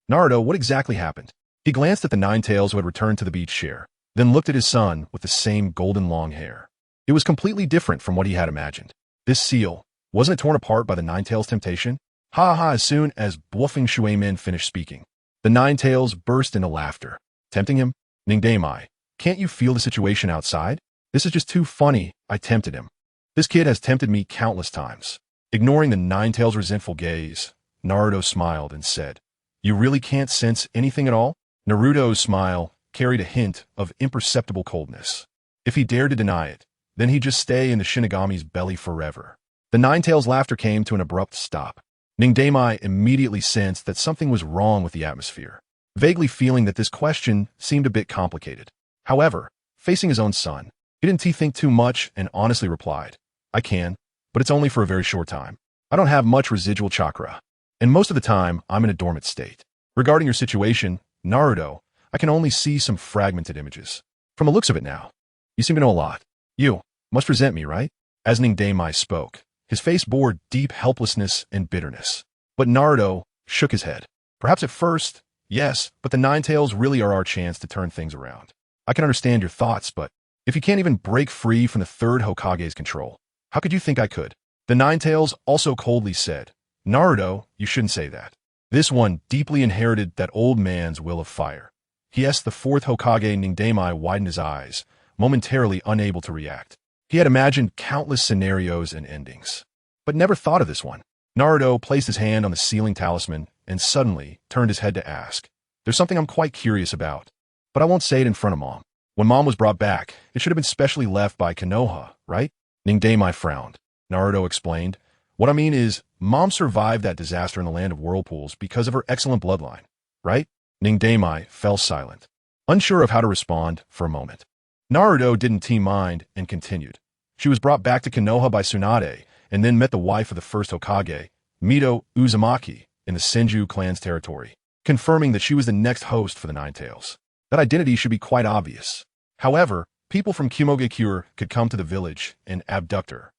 Naruto, what exactly happened? He glanced at the Ninetales who had returned to the beach chair, then looked at his son with the same golden long hair. It was completely different from what he had imagined. This seal, wasn't it torn apart by the Ninetales' temptation? Ha ha, as soon as bluffing Shuemin finished speaking. The Ninetales burst into laughter. Tempting him? Ning Daimai, can't you feel the situation outside? This is just too funny, I tempted him. This kid has tempted me countless times. Ignoring the Ninetales' resentful gaze, Naruto smiled and said, You really can't sense anything at all? Naruto's smile carried a hint of imperceptible coldness. If he dared to deny it, then he'd just stay in the Shinigami's belly forever. The Ninetales' laughter came to an abrupt stop. Ning Daimai immediately sensed that something was wrong with the atmosphere, vaguely feeling that this question seemed a bit complicated. However, facing his own son, he didn't think too much and honestly replied, I can, but it's only for a very short time. I don't have much residual chakra, and most of the time I'm in a dormant state. Regarding your situation, Naruto, I can only see some fragmented images. From the looks of it now, you seem to know a lot. You must resent me, right? As Ning Daimai spoke, his face bore deep helplessness and bitterness. But Naruto shook his head. Perhaps at first, yes, but the Ninetales really are our chance to turn things around. I can understand your thoughts, but if you can't even break free from the third Hokage's control, how could you think I could? The Ninetales also coldly said, Naruto, you shouldn't say that. This one deeply inherited that old man's will of fire. Yes, the fourth Hokage Ning Daimai widened his eyes, momentarily unable to react. He had imagined countless scenarios and endings, but never thought of this one. Naruto placed his hand on the ceiling talisman and suddenly turned his head to ask, There's something I'm quite curious about, but I won't say it in front of Mom. When Mom was brought back, it should have been specially left by Konoha, right? Ning Daimai frowned. Naruto explained, What I mean is, Mom survived that disaster in the land of whirlpools because of her excellent bloodline, right? Ning Daimai fell silent, unsure of how to respond for a moment. Naruto didn't mind and continued. She was brought back to Konoha by Tsunade and then met the wife of the first Hokage, Naruto Uzumaki, in the Senju clan's territory, confirming that she was the next host for the Ninetales. That identity should be quite obvious. However, people from Kumogakure could come to the village and abduct her.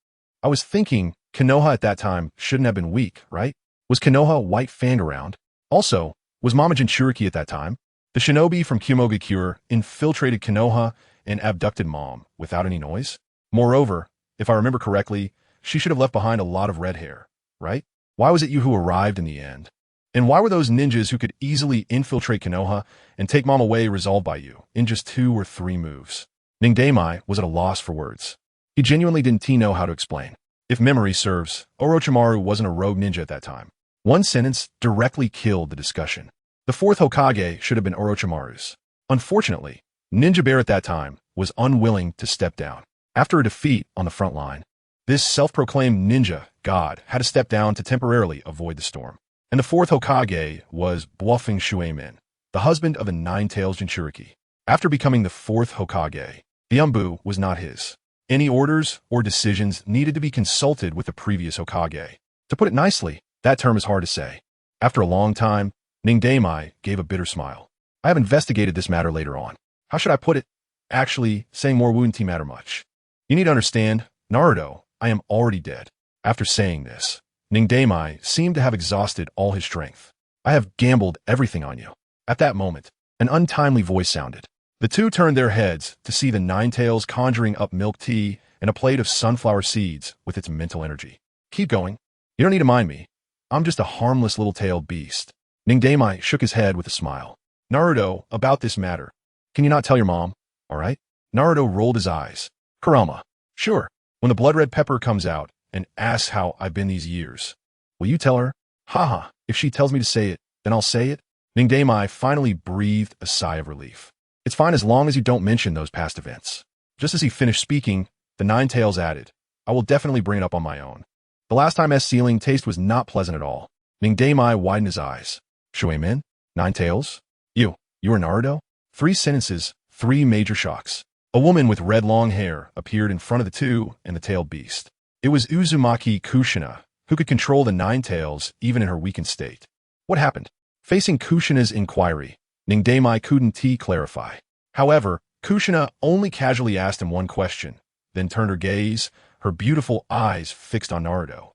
I was thinking Konoha at that time shouldn't have been weak, right? Was Konoha a white fan around? Also, was Mama Jinchuriki at that time? The shinobi from Kumogakure infiltrated Konoha and abducted Mom without any noise. Moreover, if I remember correctly, she should have left behind a lot of red hair, right? Why was it you who arrived in the end? And why were those ninjas who could easily infiltrate Konoha and take Mom away resolved by you in just 2 or 3 moves? Ning Daimai was at a loss for words. He genuinely didn't know how to explain. If memory serves, Orochimaru wasn't a rogue ninja at that time. One sentence directly killed the discussion. The fourth Hokage should have been Orochimaru's. Unfortunately, Ninja Bear at that time was unwilling to step down. After a defeat on the front line, this self-proclaimed ninja god had to step down to temporarily avoid the storm. And the fourth Hokage was bluffing Shuemin, the husband of the Ninetales Jinchuriki. After becoming the fourth Hokage, the Umbu was not his. Any orders or decisions needed to be consulted with the previous Hokage. To put it nicely, that term is hard to say. After a long time, Ning Daimai gave a bitter smile. I have investigated this matter later on. How should I put it? Actually, saying more wouldn't matter much. You need to understand, Naruto, I am already dead. After saying this, Ning Daimai seemed to have exhausted all his strength. I have gambled everything on you. At that moment, an untimely voice sounded. The two turned their heads to see the Ninetales conjuring up milk tea and a plate of sunflower seeds with its mental energy. Keep going. You don't need to mind me. I'm just a harmless little-tailed beast. Ning Daimai shook his head with a smile. Naruto, about this matter. Can you not tell your mom? All right? Naruto rolled his eyes. Kurama. Sure. When the blood red pepper comes out and asks how I've been these years, will you tell her? Haha, if she tells me to say it, then I'll say it. Ning Daimai finally breathed a sigh of relief. It's fine as long as you don't mention those past events. Just as he finished speaking, the Ninetales added, I will definitely bring it up on my own. The last time sealing taste was not pleasant at all. Ning Daimai widened his eyes. Shuemin? Ninetales? You are Naruto? 3 sentences, 3 major shocks. A woman with red long hair appeared in front of the two and the tailed beast. It was Uzumaki Kushina, who could control the Nine Tails even in her weakened state. What happened? Facing Kushina's inquiry, Ningdaimai couldn't clarify. However, Kushina only casually asked him one question, then turned her gaze, her beautiful eyes fixed on Naruto.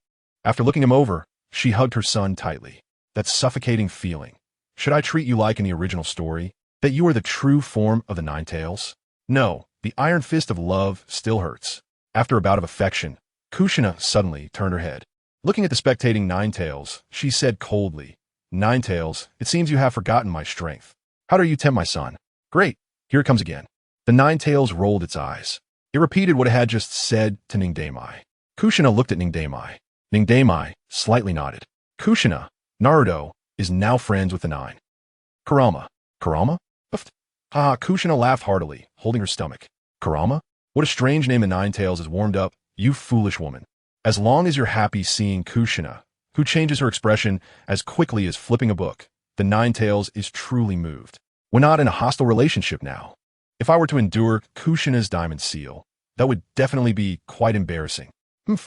After looking him over, she hugged her son tightly. That suffocating feeling. Should I treat you like in the original story? That you are the true form of the Nine Tails? No, the iron fist of love still hurts. After a bout of affection, Kushina suddenly turned her head. Looking at the spectating Nine Tails, she said coldly, Nine Tails, it seems you have forgotten my strength. How dare you tempt my son? Great, here it comes again. The Nine Tails rolled its eyes. It repeated what it had just said to Ningdaimai. Kushina looked at Ningdaimai. Ningdaimai slightly nodded. Kushina, Naruto, is now friends with the Nine. Kurama. Kurama? Kushina laughed heartily, holding her stomach. Kurama? What a strange name the Nine Tails has warmed up, you foolish woman. As long as you're happy seeing Kushina, who changes her expression as quickly as flipping a book, the Nine Tails is truly moved. We're not in a hostile relationship now. If I were to endure Kushina's diamond seal, that would definitely be quite embarrassing.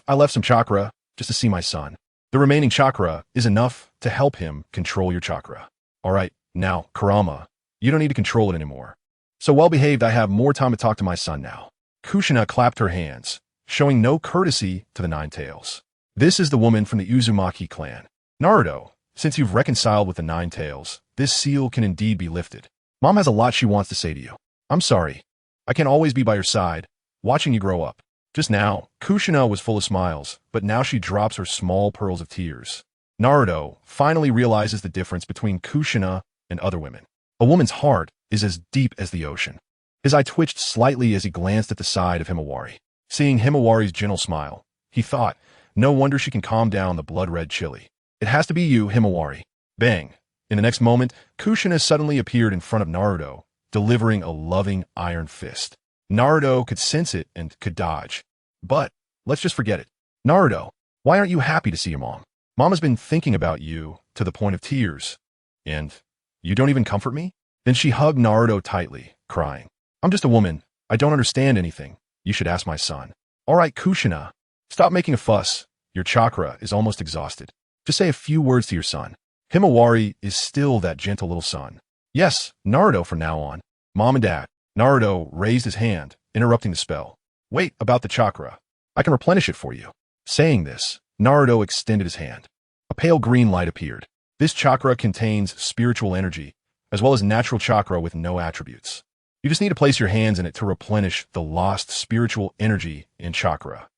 I left some chakra just to see my son. The remaining chakra is enough to help him control your chakra. All right, now, Kurama, you don't need to control it anymore. So well behaved, I have more time to talk to my son now. Kushina clapped her hands, showing no courtesy to the Nine Tails. This is the woman from the Uzumaki clan. Naruto, since you've reconciled with the Nine Tails, this seal can indeed be lifted. Mom has a lot she wants to say to you. I'm sorry. I can't always be by your side, watching you grow up. Just now, Kushina was full of smiles, but now she drops her small pearls of tears. Naruto finally realizes the difference between Kushina and other women. A woman's heart is as deep as the ocean. His eye twitched slightly as he glanced at the side of Himawari. Seeing Himawari's gentle smile, he thought, no wonder she can calm down the blood-red chili. It has to be you, Himawari. Bang! In the next moment, Kushina suddenly appeared in front of Naruto, delivering a loving iron fist. Naruto could sense it and could dodge. But let's just forget it. Naruto, why aren't you happy to see your mom? Mom has been thinking about you to the point of tears. And you don't even comfort me? Then she hugged Naruto tightly, crying. I'm just a woman. I don't understand anything. You should ask my son. All right, Kushina, stop making a fuss. Your chakra is almost exhausted. Just say a few words to your son. Himawari is still that gentle little son. Yes, Naruto from now on. Mom and Dad. Naruto raised his hand, interrupting the spell. Wait, about the chakra. I can replenish it for you. Saying this, Naruto extended his hand. A pale green light appeared. This chakra contains spiritual energy, as well as natural chakra with no attributes. You just need to place your hands in it to replenish the lost spiritual energy in chakra.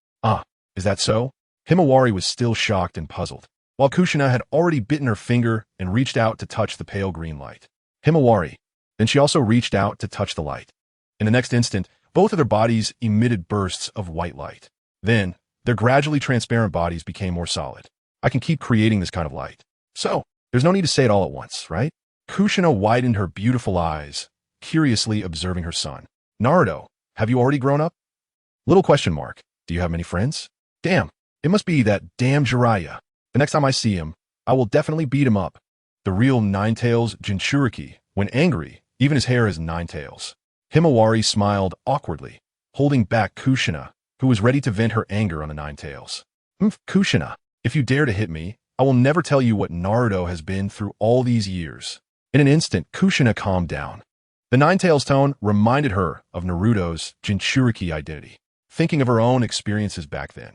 Is that so? Himawari was still shocked and puzzled, while Kushina had already bitten her finger and reached out to touch the pale green light. Himawari. Then she also reached out to touch the light. In the next instant, both of their bodies emitted bursts of white light. Then, their gradually transparent bodies became more solid. I can keep creating this kind of light. So, there's no need to say it all at once, right? Kushina widened her beautiful eyes, curiously observing her son. Naruto, have you already grown up? Little question mark. Do you have many friends? Damn, it must be that damn Jiraiya. The next time I see him, I will definitely beat him up. The real Nine Tails Jinchuriki, when angry, even his hair has 9 tails. Himawari smiled awkwardly, holding back Kushina, who was ready to vent her anger on the Nine Tails. Kushina, if you dare to hit me, I will never tell you what Naruto has been through all these years. In an instant, Kushina calmed down. The Nine Tails tone reminded her of Naruto's Jinchuriki identity, thinking of her own experiences back then.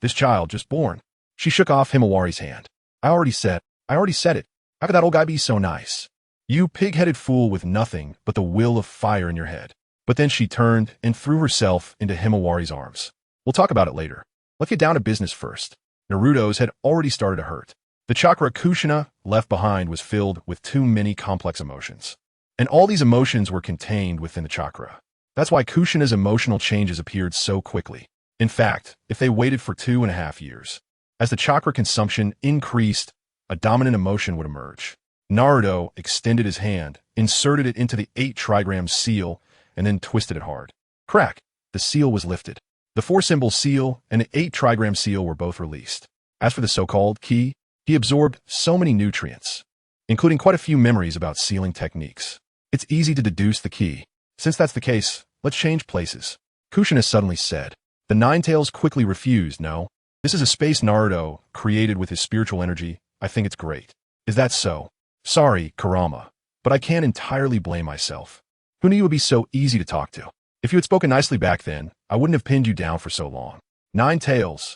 This child just born. She shook off Himawari's hand. I already said it. How could that old guy be so nice? You pig-headed fool with nothing but the will of fire in your head. But then she turned and threw herself into Himawari's arms. We'll talk about it later. Let's get down to business first. Naruto's had already started to hurt. The chakra Kushina left behind was filled with too many complex emotions. And all these emotions were contained within the chakra. That's why Kushina's emotional changes appeared so quickly. In fact, if they waited for 2.5 years, as the chakra consumption increased, a dominant emotion would emerge. Naruto extended his hand, inserted it into the 8-trigram seal, and then twisted it hard. Crack! The seal was lifted. The 4-symbol seal and the 8-trigram seal were both released. As for the so-called ki, he absorbed so many nutrients, including quite a few memories about sealing techniques. It's easy to deduce the ki. Since that's the case, let's change places. Kushina suddenly said. The Ninetales quickly refused. No. This is a space Naruto created with his spiritual energy. I think it's great. Is that so? Sorry, Kurama, but I can't entirely blame myself. Who knew you would be so easy to talk to? If you had spoken nicely back then, I wouldn't have pinned you down for so long. Ninetales.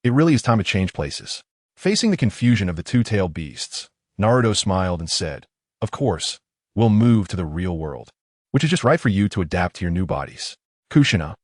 It really is time to change places. Facing the confusion of the two-tailed beasts, Naruto smiled and said, of course, we'll move to the real world, which is just right for you to adapt to your new bodies. Kushina.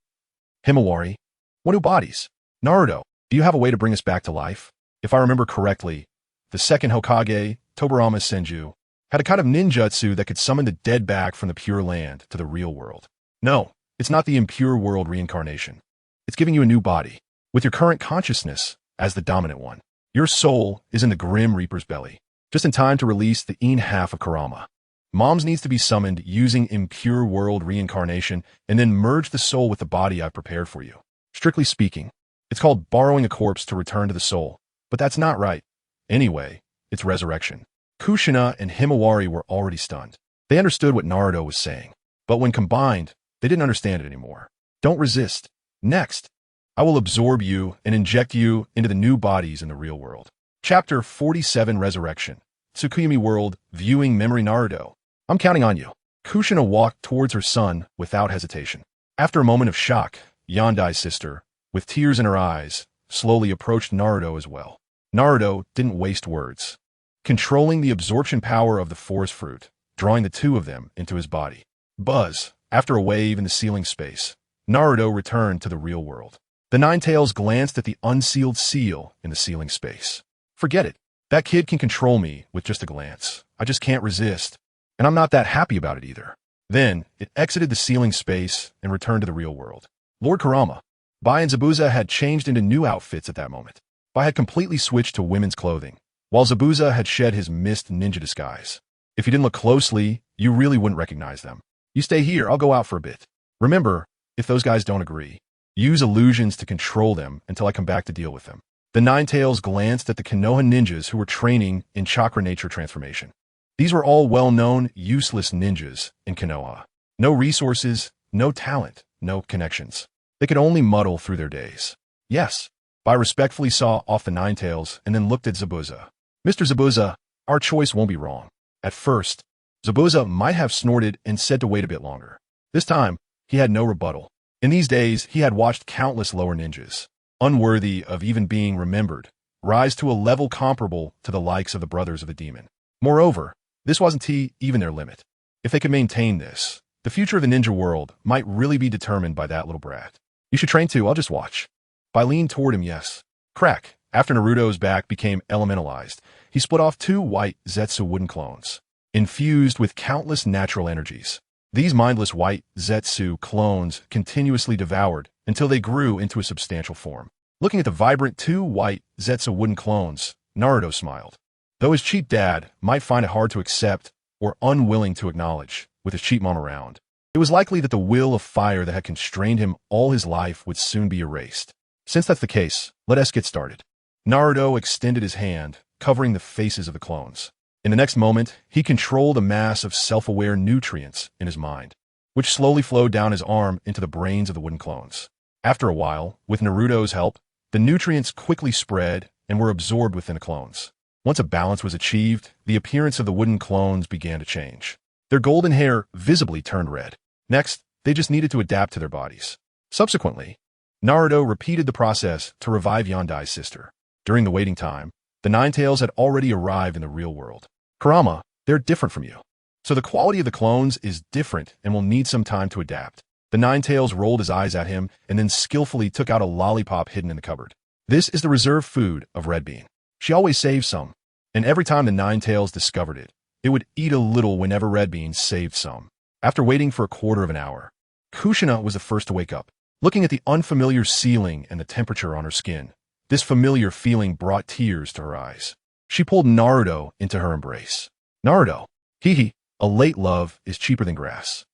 Himawari. What new bodies? Naruto, do you have a way to bring us back to life? If I remember correctly, the second Hokage, Tobirama Senju, had a kind of ninjutsu that could summon the dead back from the Pure Land to the real world. No, it's not the impure world reincarnation. It's giving you a new body, with your current consciousness as the dominant one. Your soul is in the Grim Reaper's belly, just in time to release the Een half of Kurama. Moms needs to be summoned using impure world reincarnation and then merge the soul with the body I've prepared for you. Strictly speaking, it's called borrowing a corpse to return to the soul, but that's not right. Anyway, it's resurrection. Kushina and Himawari were already stunned. They understood what Naruto was saying, but when combined, they didn't understand it anymore. Don't resist. Next, I will absorb you and inject you into the new bodies in the real world. Chapter 47 Resurrection. Tsukuyumi World, Viewing Memory Naruto. I'm counting on you. Kushina walked towards her son without hesitation. After a moment of shock, Yandai's sister, with tears in her eyes, slowly approached Naruto as well. Naruto didn't waste words. Controlling the absorption power of the forest fruit, drawing the two of them into his body. Buzz, after a wave in the ceiling space, Naruto returned to the real world. The Ninetales glanced at the unsealed seal in the ceiling space. Forget it. That kid can control me with just a glance. I just can't resist. And I'm not that happy about it either. Then, it exited the ceiling space and returned to the real world. Lord Kurama. Bai and Zabuza had changed into new outfits at that moment. Bai had completely switched to women's clothing, while Zabuza had shed his mist ninja disguise. If you didn't look closely, you really wouldn't recognize them. You stay here, I'll go out for a bit. Remember, if those guys don't agree, use illusions to control them until I come back to deal with them. The Ninetales glanced at the Konoha ninjas who were training in chakra nature transformation. These were all well-known, useless ninjas in Konoha. No resources, no talent, no connections. They could only muddle through their days. Yes, Bai respectfully saw off the Ninetales and then looked at Zabuza. Mr. Zabuza, our choice won't be wrong. At first, Zabuza might have snorted and said to wait a bit longer. This time, he had no rebuttal. In these days, he had watched countless lower ninjas, unworthy of even being remembered, rise to a level comparable to the likes of the Brothers of the Demon. Moreover, this wasn't even their limit. If they could maintain this, the future of the ninja world might really be determined by that little brat. You should train too, I'll just watch. Bai leaned toward him, yes. Crack. After Naruto's back became elementalized, he split off 2 white Zetsu wooden clones, infused with countless natural energies. These mindless white Zetsu clones continuously devoured until they grew into a substantial form. Looking at the vibrant 2 white Zetsu wooden clones, Naruto smiled. Though his cheap dad might find it hard to accept or unwilling to acknowledge with his cheap mom around, it was likely that the will of fire that had constrained him all his life would soon be erased. Since that's the case, let us get started. Naruto extended his hand, covering the faces of the clones. In the next moment, he controlled a mass of self-aware nutrients in his mind, which slowly flowed down his arm into the brains of the wooden clones. After a while, with Naruto's help, the nutrients quickly spread and were absorbed within the clones. Once a balance was achieved, the appearance of the wooden clones began to change. Their golden hair visibly turned red. Next, they just needed to adapt to their bodies. Subsequently, Naruto repeated the process to revive Yandai's sister. During the waiting time, the Ninetales had already arrived in the real world. Kurama, they're different from you. So the quality of the clones is different and will need some time to adapt. The Ninetales rolled his eyes at him and then skillfully took out a lollipop hidden in the cupboard. This is the reserve food of Red Bean. She always saved some, and every time the Ninetales discovered it, it would eat a little whenever Red Bean saved some. After waiting for a quarter of an hour, Kushina was the first to wake up. Looking at the unfamiliar ceiling and the temperature on her skin, this familiar feeling brought tears to her eyes. She pulled Naruto into her embrace. Naruto, hee, a late love is cheaper than grass.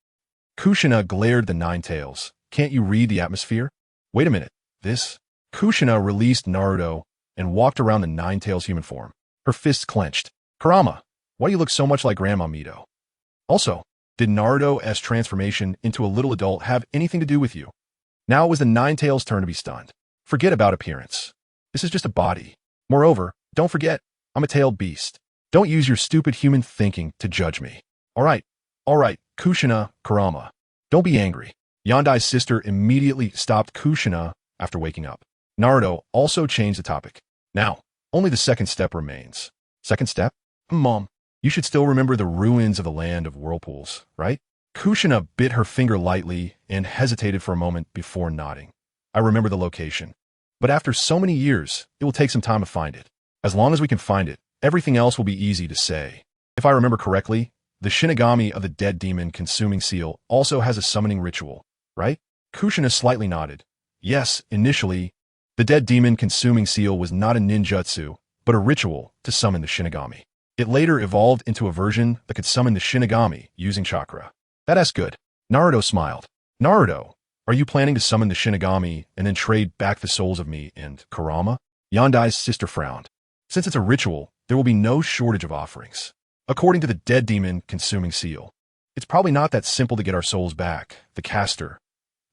Kushina glared at the Ninetales. Can't you read the atmosphere? Wait a minute, this? Kushina released Naruto and walked around the Ninetales human form, her fists clenched. Kurama, why do you look so much like Grandma Mito? Also, did Naruto's transformation into a little adult have anything to do with you? Now it was the Nine-Tails' turn to be stunned. Forget about appearance. This is just a body. Moreover, don't forget, I'm a tailed beast. Don't use your stupid human thinking to judge me. All right, Kushina, Kurama. Don't be angry. Yandai's sister immediately stopped Kushina after waking up. Naruto also changed the topic. Now, only the second step remains. Second step? Mom, you should still remember the ruins of the land of whirlpools, right? Kushina bit her finger lightly and hesitated for a moment before nodding. I remember the location. But after so many years, it will take some time to find it. As long as we can find it, everything else will be easy to say. If I remember correctly, the Shinigami of the dead demon consuming seal also has a summoning ritual, right? Kushina slightly nodded. Yes, initially, the dead demon consuming seal was not a ninjutsu, but a ritual to summon the Shinigami. It later evolved into a version that could summon the Shinigami using chakra. That's good. Naruto smiled. Naruto, are you planning to summon the Shinigami and then trade back the souls of me and Kurama? Yandai's sister frowned. Since it's a ritual, there will be no shortage of offerings. According to the dead demon consuming seal, it's probably not that simple to get our souls back. The caster,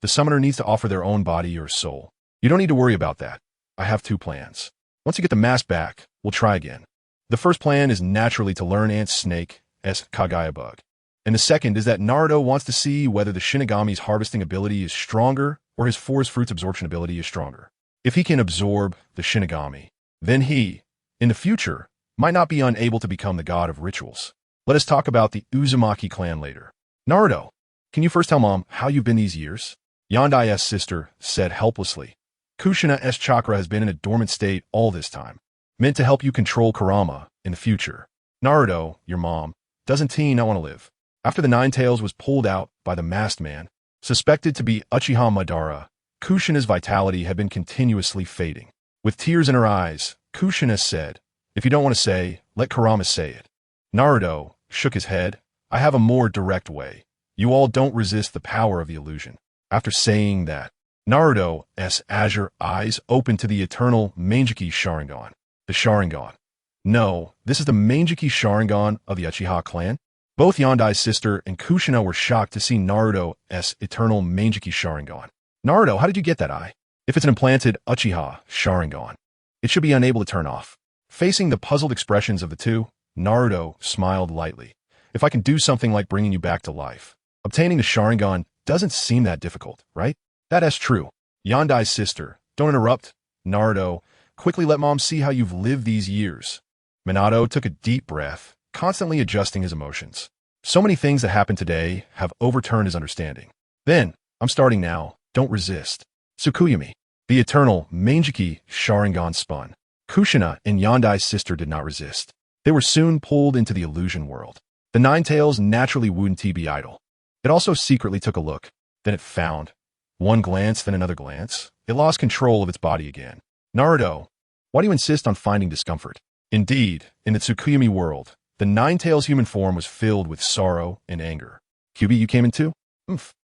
the summoner needs to offer their own body or soul. You don't need to worry about that. I have two plans. Once you get the mask back, we'll try again. The first plan is naturally to learn Ant Snake's Kagaya bug. And the second is that Naruto wants to see whether the Shinigami's harvesting ability is stronger or his forest fruits absorption ability is stronger. If he can absorb the Shinigami, then he, in the future, might not be unable to become the god of rituals. Let us talk about the Uzumaki clan later. Naruto, can you first tell Mom how you've been these years? Yandai's sister said helplessly. Kushina's chakra has been in a dormant state all this time, meant to help you control Kurama in the future. Naruto, your mom, doesn't not want to live. After the Nine-Tails was pulled out by the masked man, suspected to be Uchiha Madara, Kushina's vitality had been continuously fading. With tears in her eyes, Kushina said, if you don't want to say, let Kurama say it. Naruto shook his head. I have a more direct way. You all don't resist the power of the illusion. After saying that, Naruto's azure eyes opened to the eternal Manjiki Sharingan. The Sharingan. No, this is the Manjiki Sharingan of the Uchiha clan? Both Yandai's sister and Kushina were shocked to see Naruto's eternal Manjiki Sharingan. Naruto, how did you get that eye? If it's an implanted Uchiha Sharingan, it should be unable to turn off. Facing the puzzled expressions of the two, Naruto smiled lightly. If I can do something like bringing you back to life, obtaining the Sharingan doesn't seem that difficult, right? That's true. Yandai's sister, don't interrupt. Naruto, quickly let Mom see how you've lived these years. Minato took a deep breath, constantly adjusting his emotions. So many things that happened today have overturned his understanding. Then, I'm starting now. Don't resist. Tsukuyumi. The eternal Manjiki Sharingan spun. Kushina and Yandai's sister did not resist. They were soon pulled into the illusion world. The Nine-Tails naturally wouldn't be idle. It also secretly took a look. Then it found. One glance, then another glance. It lost control of its body again. Naruto, why do you insist on finding discomfort? Indeed, in the Tsukuyumi world, the Nine-Tails human form was filled with sorrow and anger. Kyubi, you came in too?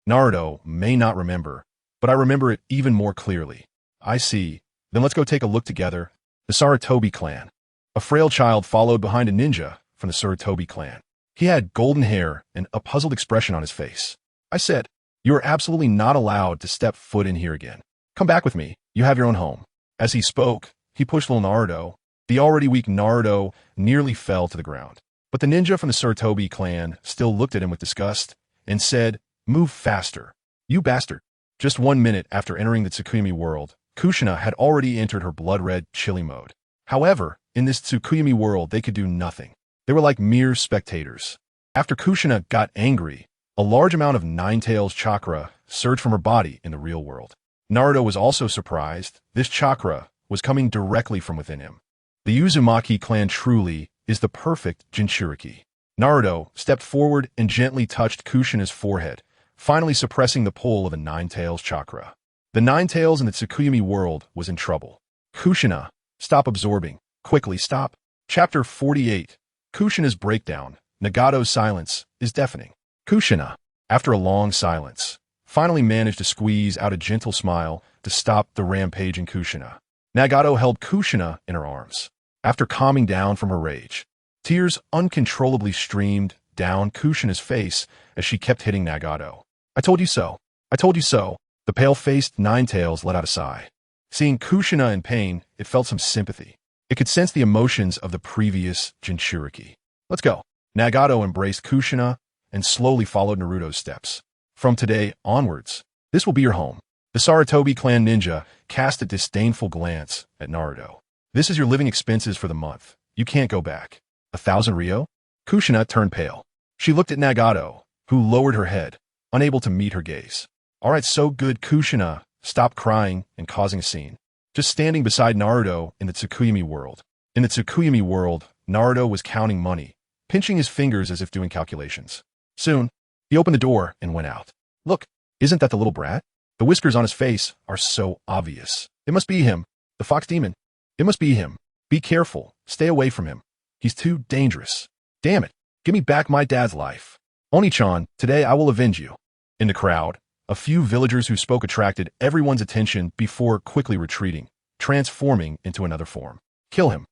Naruto may not remember, but I remember it even more clearly. I see. Then let's go take a look together. The Sarutobi clan. A frail child followed behind a ninja from the Sarutobi clan. He had golden hair and a puzzled expression on his face. I said, you are absolutely not allowed to step foot in here again. Come back with me. You have your own home. As he spoke, he pushed little Naruto. The already weak Naruto nearly fell to the ground. But the ninja from the Sarutobi clan still looked at him with disgust and said, move faster. You bastard. Just 1 minute after entering the Tsukuyumi world, Kushina had already entered her blood-red chili mode. However, in this Tsukuyumi world, they could do nothing. They were like mere spectators. After Kushina got angry, a large amount of Nine-Tails chakra surged from her body in the real world. Naruto was also surprised. This chakra was coming directly from within him. The Uzumaki clan truly is the perfect Jinchuriki. Naruto stepped forward and gently touched Kushina's forehead, finally suppressing the pull of the Nine-Tails chakra. The Nine-Tails in the Tsukuyumi world was in trouble. Kushina, stop absorbing. Quickly stop. Chapter 48. Kushina's breakdown. Nagato's silence is deafening. Kushina, after a long silence, finally managed to squeeze out a gentle smile to stop the rampaging Kushina. Nagato held Kushina in her arms. After calming down from her rage, tears uncontrollably streamed down Kushina's face as she kept hitting Nagato. I told you so. I told you so. The pale-faced Ninetales let out a sigh. Seeing Kushina in pain, it felt some sympathy. It could sense the emotions of the previous Jinchuriki. Let's go. Nagato embraced Kushina and slowly followed Naruto's steps. From today onwards, this will be your home. The Sarutobi clan ninja cast a disdainful glance at Naruto. This is your living expenses for the month. You can't go back. 1,000 ryo? Kushina turned pale. She looked at Nagato, who lowered her head, unable to meet her gaze. All right, so good. Kushina stopped crying and causing a scene, just standing beside Naruto in the Tsukuyami world. In the Tsukuyami world, Naruto was counting money, pinching his fingers as if doing calculations. Soon, he opened the door and went out. Look, isn't that the little brat? The whiskers on his face are so obvious. It must be him, the fox demon. It must be him. Be careful. Stay away from him. He's too dangerous. Damn it. Give me back my dad's life. Oni-chan, today I will avenge you. In the crowd, a few villagers who spoke attracted everyone's attention before quickly retreating, transforming into another form. Kill him.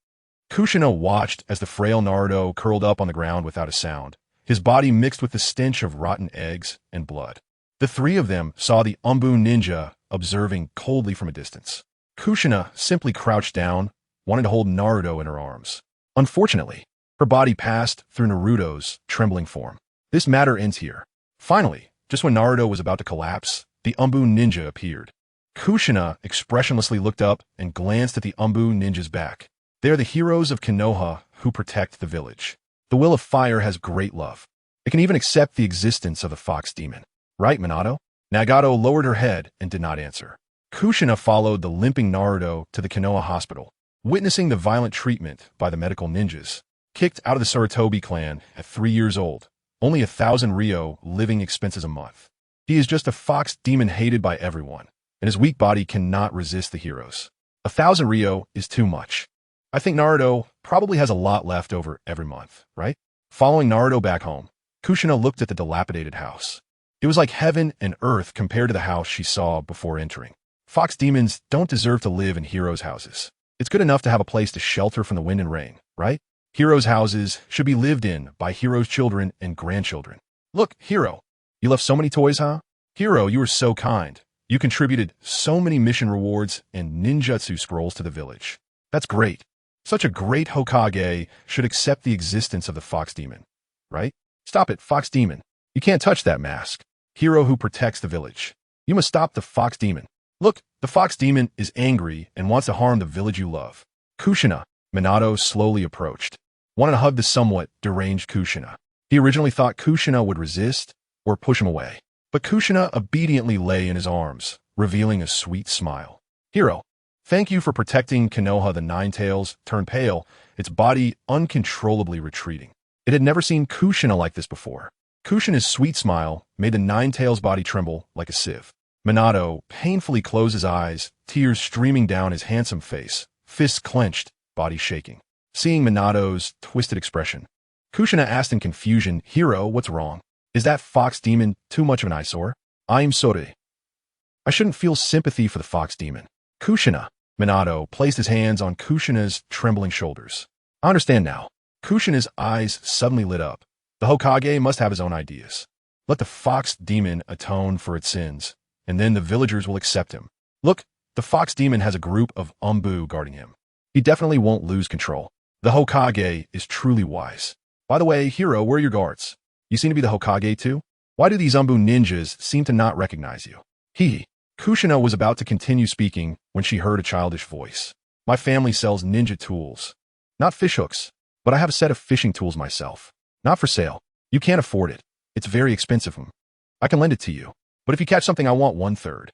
Kushina watched as the frail Naruto curled up on the ground without a sound, his body mixed with the stench of rotten eggs and blood. The three of them saw the Umbu ninja observing coldly from a distance. Kushina simply crouched down, wanting to hold Naruto in her arms. Unfortunately, her body passed through Naruto's trembling form. This matter ends here. Finally, just when Naruto was about to collapse, the Umbu ninja appeared. Kushina expressionlessly looked up and glanced at the Umbu ninja's back. They are the heroes of Konoha who protect the village. The will of fire has great love. It can even accept the existence of the fox demon. Right, Minato? Nagato lowered her head and did not answer. Kushina followed the limping Naruto to the Konoha hospital, witnessing the violent treatment by the medical ninjas. Kicked out of the Sarutobi clan at 3 years old, only 1,000 ryo living expenses a month. He is just a fox demon hated by everyone, and his weak body cannot resist the heroes. 1,000 ryo is too much. I think Naruto probably has a lot left over every month, right? Following Naruto back home, Kushina looked at the dilapidated house. It was like heaven and earth compared to the house she saw before entering. Fox demons don't deserve to live in heroes' houses. It's good enough to have a place to shelter from the wind and rain, right? Heroes' houses should be lived in by heroes' children and grandchildren. Look, Hero, you left so many toys, huh? Hero, you were so kind. You contributed so many mission rewards and ninjutsu scrolls to the village. That's great. Such a great Hokage should accept the existence of the fox demon, right? Stop it, fox demon. You can't touch that mask. Hero who protects the village. You must stop the fox demon. Look, the fox demon is angry and wants to harm the village you love. Kushina, Minato slowly approached. Wanted to hug the somewhat deranged Kushina. He originally thought Kushina would resist or push him away, but Kushina obediently lay in his arms, revealing a sweet smile. Hero, thank you for protecting Konoha. The Ninetales turned pale, its body uncontrollably retreating. It had never seen Kushina like this before. Kushina's sweet smile made the Ninetales' body tremble like a sieve. Minato painfully closed his eyes, tears streaming down his handsome face, fists clenched, body shaking. Seeing Minato's twisted expression, Kushina asked in confusion, Hero, what's wrong? Is that fox demon too much of an eyesore? I'm sorry. I shouldn't feel sympathy for the fox demon. Kushina. Minato placed his hands on Kushina's trembling shoulders. I understand now. Kushina's eyes suddenly lit up. The Hokage must have his own ideas. Let the fox demon atone for its sins, and then the villagers will accept him. Look, the fox demon has a group of Umbu guarding him. He definitely won't lose control. The Hokage is truly wise. By the way, Hero, where are your guards? You seem to be the Hokage too? Why do these Umbu ninjas seem to not recognize you? Kushina was about to continue speaking when she heard a childish voice. My family sells ninja tools. Not fishhooks, but I have a set of fishing tools myself. Not for sale. You can't afford it. It's very expensive. I can lend it to you, but if you catch something I want 1/3.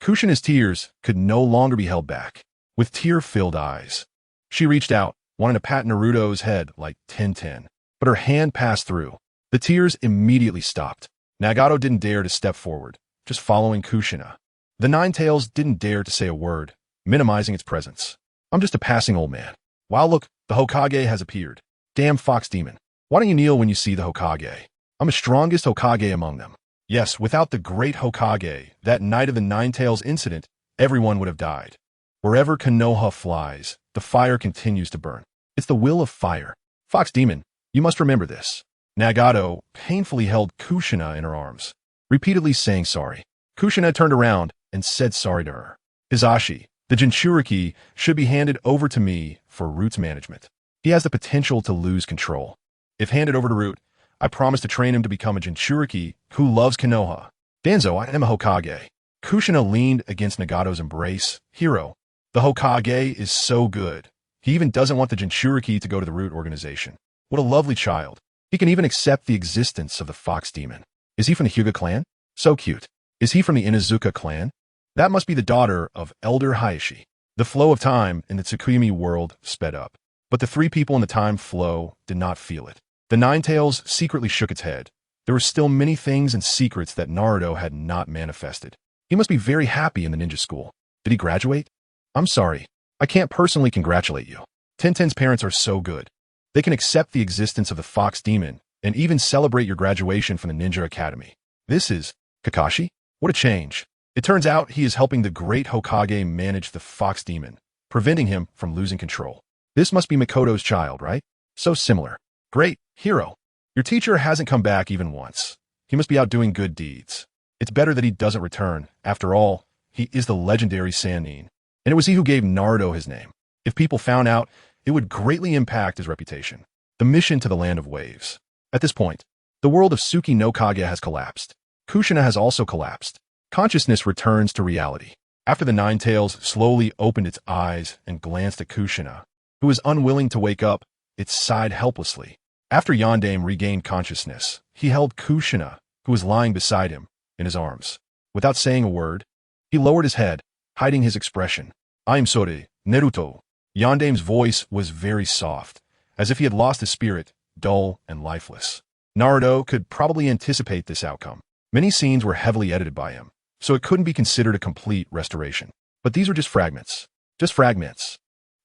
Kushina's tears could no longer be held back. With tear-filled eyes, she reached out, wanting to pat Naruto's head like 10-10, but her hand passed through. The tears immediately stopped. Nagato didn't dare to step forward, just following Kushina. The Ninetales didn't dare to say a word, minimizing its presence. I'm just a passing old man. Wow, look, the Hokage has appeared. Damn fox demon. Why don't you kneel when you see the Hokage? I'm the strongest Hokage among them. Yes, without the great Hokage, that night of the Ninetales incident, everyone would have died. Wherever Konoha flies, the fire continues to burn. It's the will of fire. Fox demon, you must remember this. Nagato painfully held Kushina in her arms, repeatedly saying sorry. Kushina turned around and said sorry to her. Hizashi, the Jinchuriki, should be handed over to me for Root's management. He has the potential to lose control. If handed over to Root, I promise to train him to become a Jinchuriki who loves Konoha. Danzo, I am a Hokage. Kushina leaned against Nagato's embrace. Hero, the Hokage is so good. He even doesn't want the Jinchuriki to go to the Root organization. What a lovely child. He can even accept the existence of the Fox Demon. Is he from the Hyuga clan? So cute. Is he from the Inuzuka clan? That must be the daughter of Elder Hayashi. The flow of time in the Tsukimi world sped up. But the three people in the time flow did not feel it. The Nine-Tails secretly shook its head. There were still many things and secrets that Naruto had not manifested. He must be very happy in the ninja school. Did he graduate? I'm sorry. I can't personally congratulate you. Tenten's parents are so good. They can accept the existence of the Fox Demon and even celebrate your graduation from the Ninja Academy. This is Kakashi? What a change. It turns out he is helping the great Hokage manage the Fox Demon, preventing him from losing control. This must be Mikoto's child, right? So similar. Great, hero. Your teacher hasn't come back even once. He must be out doing good deeds. It's better that he doesn't return. After all, he is the legendary Sannin. And it was he who gave Naruto his name. If people found out, it would greatly impact his reputation. The mission to the Land of Waves. At this point, the world of Tsuki no Kage has collapsed. Kushina has also collapsed. Consciousness returns to reality. After the Nine-Tails slowly opened its eyes and glanced at Kushina, who was unwilling to wake up, it sighed helplessly. After Yondaime regained consciousness, he held Kushina, who was lying beside him, in his arms. Without saying a word, he lowered his head, hiding his expression. I'm sorry, Naruto. Yondaime's voice was very soft, as if he had lost his spirit, dull and lifeless. Naruto could probably anticipate this outcome. Many scenes were heavily edited by him, so it couldn't be considered a complete restoration. But these were just fragments. Just fragments.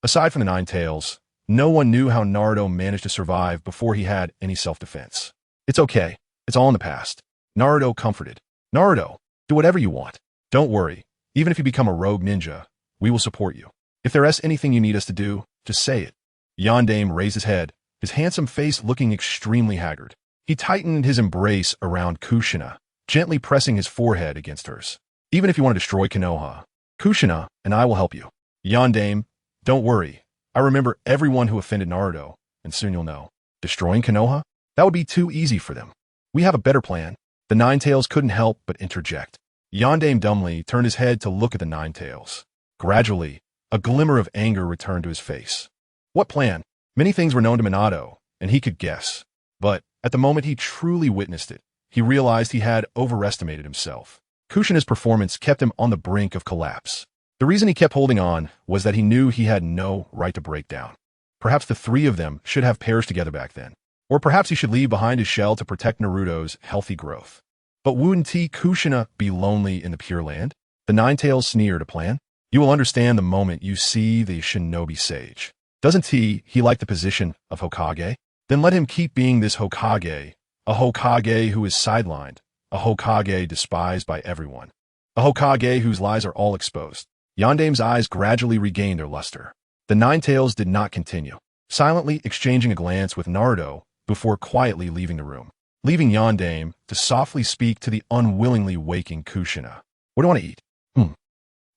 Aside from the Nine-Tails, no one knew how Naruto managed to survive before he had any self-defense. It's okay. It's all in the past. Naruto comforted. Naruto, do whatever you want. Don't worry. Even if you become a rogue ninja, we will support you. If there is anything you need us to do, just say it. Yondaime raised his head, his handsome face looking extremely haggard. He tightened his embrace around Kushina, gently pressing his forehead against hers. Even if you want to destroy Konoha, Kushina and I will help you. Yondaime, don't worry. I remember everyone who offended Naruto, and soon you'll know. Destroying Konoha? That would be too easy for them. We have a better plan. The Nine-Tails couldn't help but interject. Yondaime dumbly turned his head to look at the Nine-Tails. Gradually, a glimmer of anger returned to his face. What plan? Many things were known to Minato, and he could guess. But at the moment he truly witnessed it, he realized he had overestimated himself. Kushina's performance kept him on the brink of collapse. The reason he kept holding on was that he knew he had no right to break down. Perhaps the three of them should have perished together back then. Or perhaps he should leave behind his shell to protect Naruto's healthy growth. But wouldn't Kushina be lonely in the Pure Land? The Nine-Tails sneered a plan. You will understand the moment you see the shinobi sage. Doesn't he like the position of Hokage? Then let him keep being this Hokage, a Hokage who is sidelined, a Hokage despised by everyone, a Hokage whose lies are all exposed. Yondaime's eyes gradually regained their luster. The Nine-Tails did not continue, silently exchanging a glance with Naruto before quietly leaving the room, leaving Yondaime to softly speak to the unwillingly waking Kushina. What do you want to eat?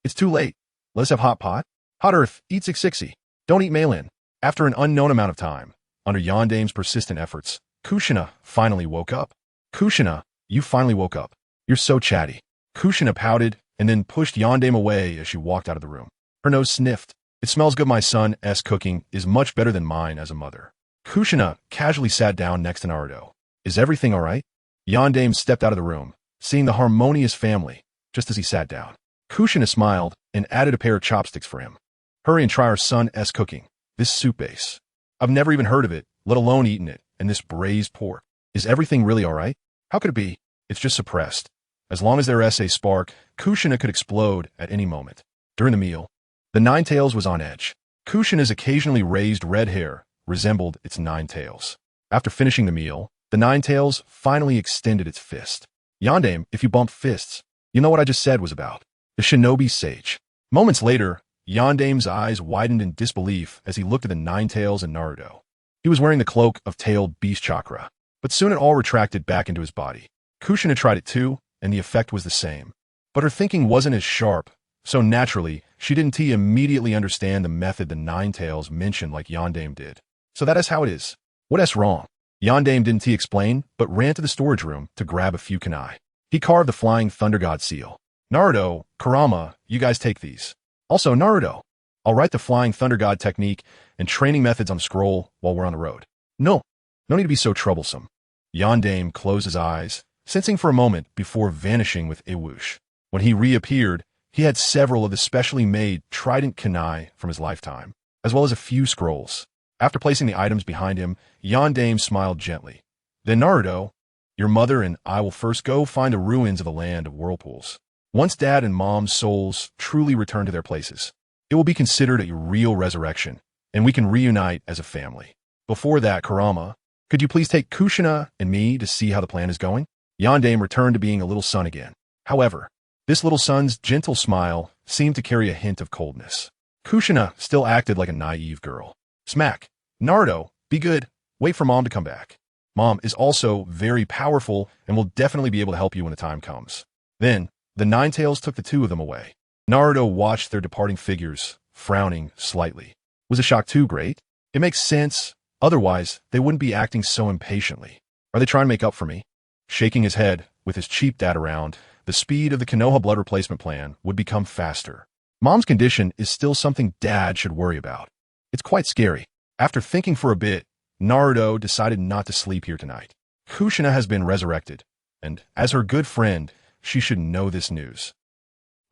It's too late. Let's have hot pot. Hot earth, eat 660. Don't eat Maylin. After an unknown amount of time, under Yondaime's persistent efforts, Kushina finally woke up. Kushina, you finally woke up. You're so chatty. Kushina pouted and then pushed Yondaime away as she walked out of the room. Her nose sniffed. It smells good. My son's cooking is much better than mine as a mother. Kushina casually sat down next to Naruto. Is everything all right? Yondaime stepped out of the room, seeing the harmonious family, just as he sat down. Kushina smiled and added a pair of chopsticks for him. Hurry and try our son's cooking. This soup base. I've never even heard of it, let alone eaten it, and this braised pork. Is everything really all right? How could it be? It's just suppressed. As long as there is a spark, Kushina could explode at any moment. During the meal, the Nine-Tails was on edge. Kushina's occasionally raised red hair resembled its nine tails. After finishing the meal, the Nine-Tails finally extended its fist. Yondaime, if you bump fists, you know what I just said was about. The shinobi sage. Moments later, Yondaime's eyes widened in disbelief as he looked at the Nine-Tails and Naruto. He was wearing the cloak of tailed beast chakra, but soon it all retracted back into his body. Kushina tried it too, and the effect was the same. But her thinking wasn't as sharp, so naturally, she didn't immediately understand the method the Ninetales mentioned like Yondaime did. So that is how it is. What is wrong? Yondaime didn't explain, but ran to the storage room to grab a few kunai. He carved the flying thunder god seal. Naruto, Kurama, you guys take these. Also, Naruto, I'll write the flying thunder god technique and training methods on the scroll while we're on the road. No need to be so troublesome. Yondaime closed his eyes, sensing for a moment before vanishing with a whoosh. When he reappeared, he had several of the specially made trident kunai from his lifetime, as well as a few scrolls. After placing the items behind him, Yondaime smiled gently. Then Naruto, your mother and I will first go find the ruins of the land of whirlpools. Once Dad and Mom's souls truly return to their places, it will be considered a real resurrection, and we can reunite as a family. Before that, Kurama, could you please take Kushina and me to see how the plan is going? Yondaime returned to being a little son again. However, this little son's gentle smile seemed to carry a hint of coldness. Kushina still acted like a naive girl. Smack. Naruto, be good. Wait for Mom to come back. Mom is also very powerful and will definitely be able to help you when the time comes. Then, the Ninetales took the two of them away. Naruto watched their departing figures, frowning slightly. Was a shock too great? It makes sense. Otherwise, they wouldn't be acting so impatiently. Are they trying to make up for me? Shaking his head, with his cheap dad around, the speed of the Konoha blood replacement plan would become faster. Mom's condition is still something Dad should worry about. It's quite scary. After thinking for a bit, Naruto decided not to sleep here tonight. Kushina has been resurrected, and as her good friend, she should know this news.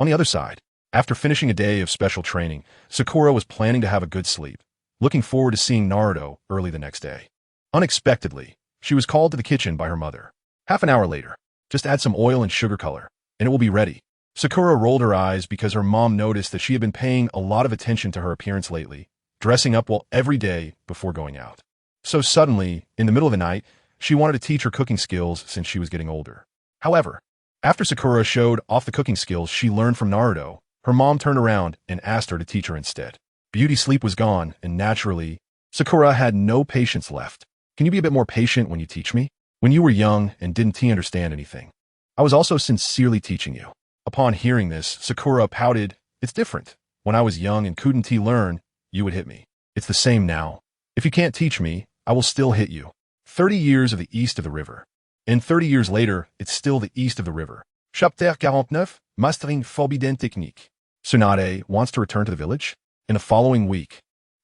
On the other side, after finishing a day of special training, Sakura was planning to have a good sleep, looking forward to seeing Naruto early the next day. Unexpectedly, she was called to the kitchen by her mother. Half an hour later, just add some oil and sugar color, and it will be ready. Sakura rolled her eyes because her mom noticed that she had been paying a lot of attention to her appearance lately, dressing up well every day before going out. So suddenly, in the middle of the night, she wanted to teach her cooking skills since she was getting older. However, after Sakura showed off the cooking skills she learned from Naruto, her mom turned around and asked her to teach her instead. Beauty sleep was gone, and naturally, Sakura had no patience left. Can you be a bit more patient when you teach me? When you were young and didn't understand anything, I was also sincerely teaching you. Upon hearing this, Sakura pouted, it's different. When I was young and couldn't learn, you would hit me. It's the same now. If you can't teach me, I will still hit you. 30 years of the east of the river. And 30 years later, it's still the east of the river. Chapter 49, Mastering Forbidden Technique. Tsunade wants to return to the village? In the following week,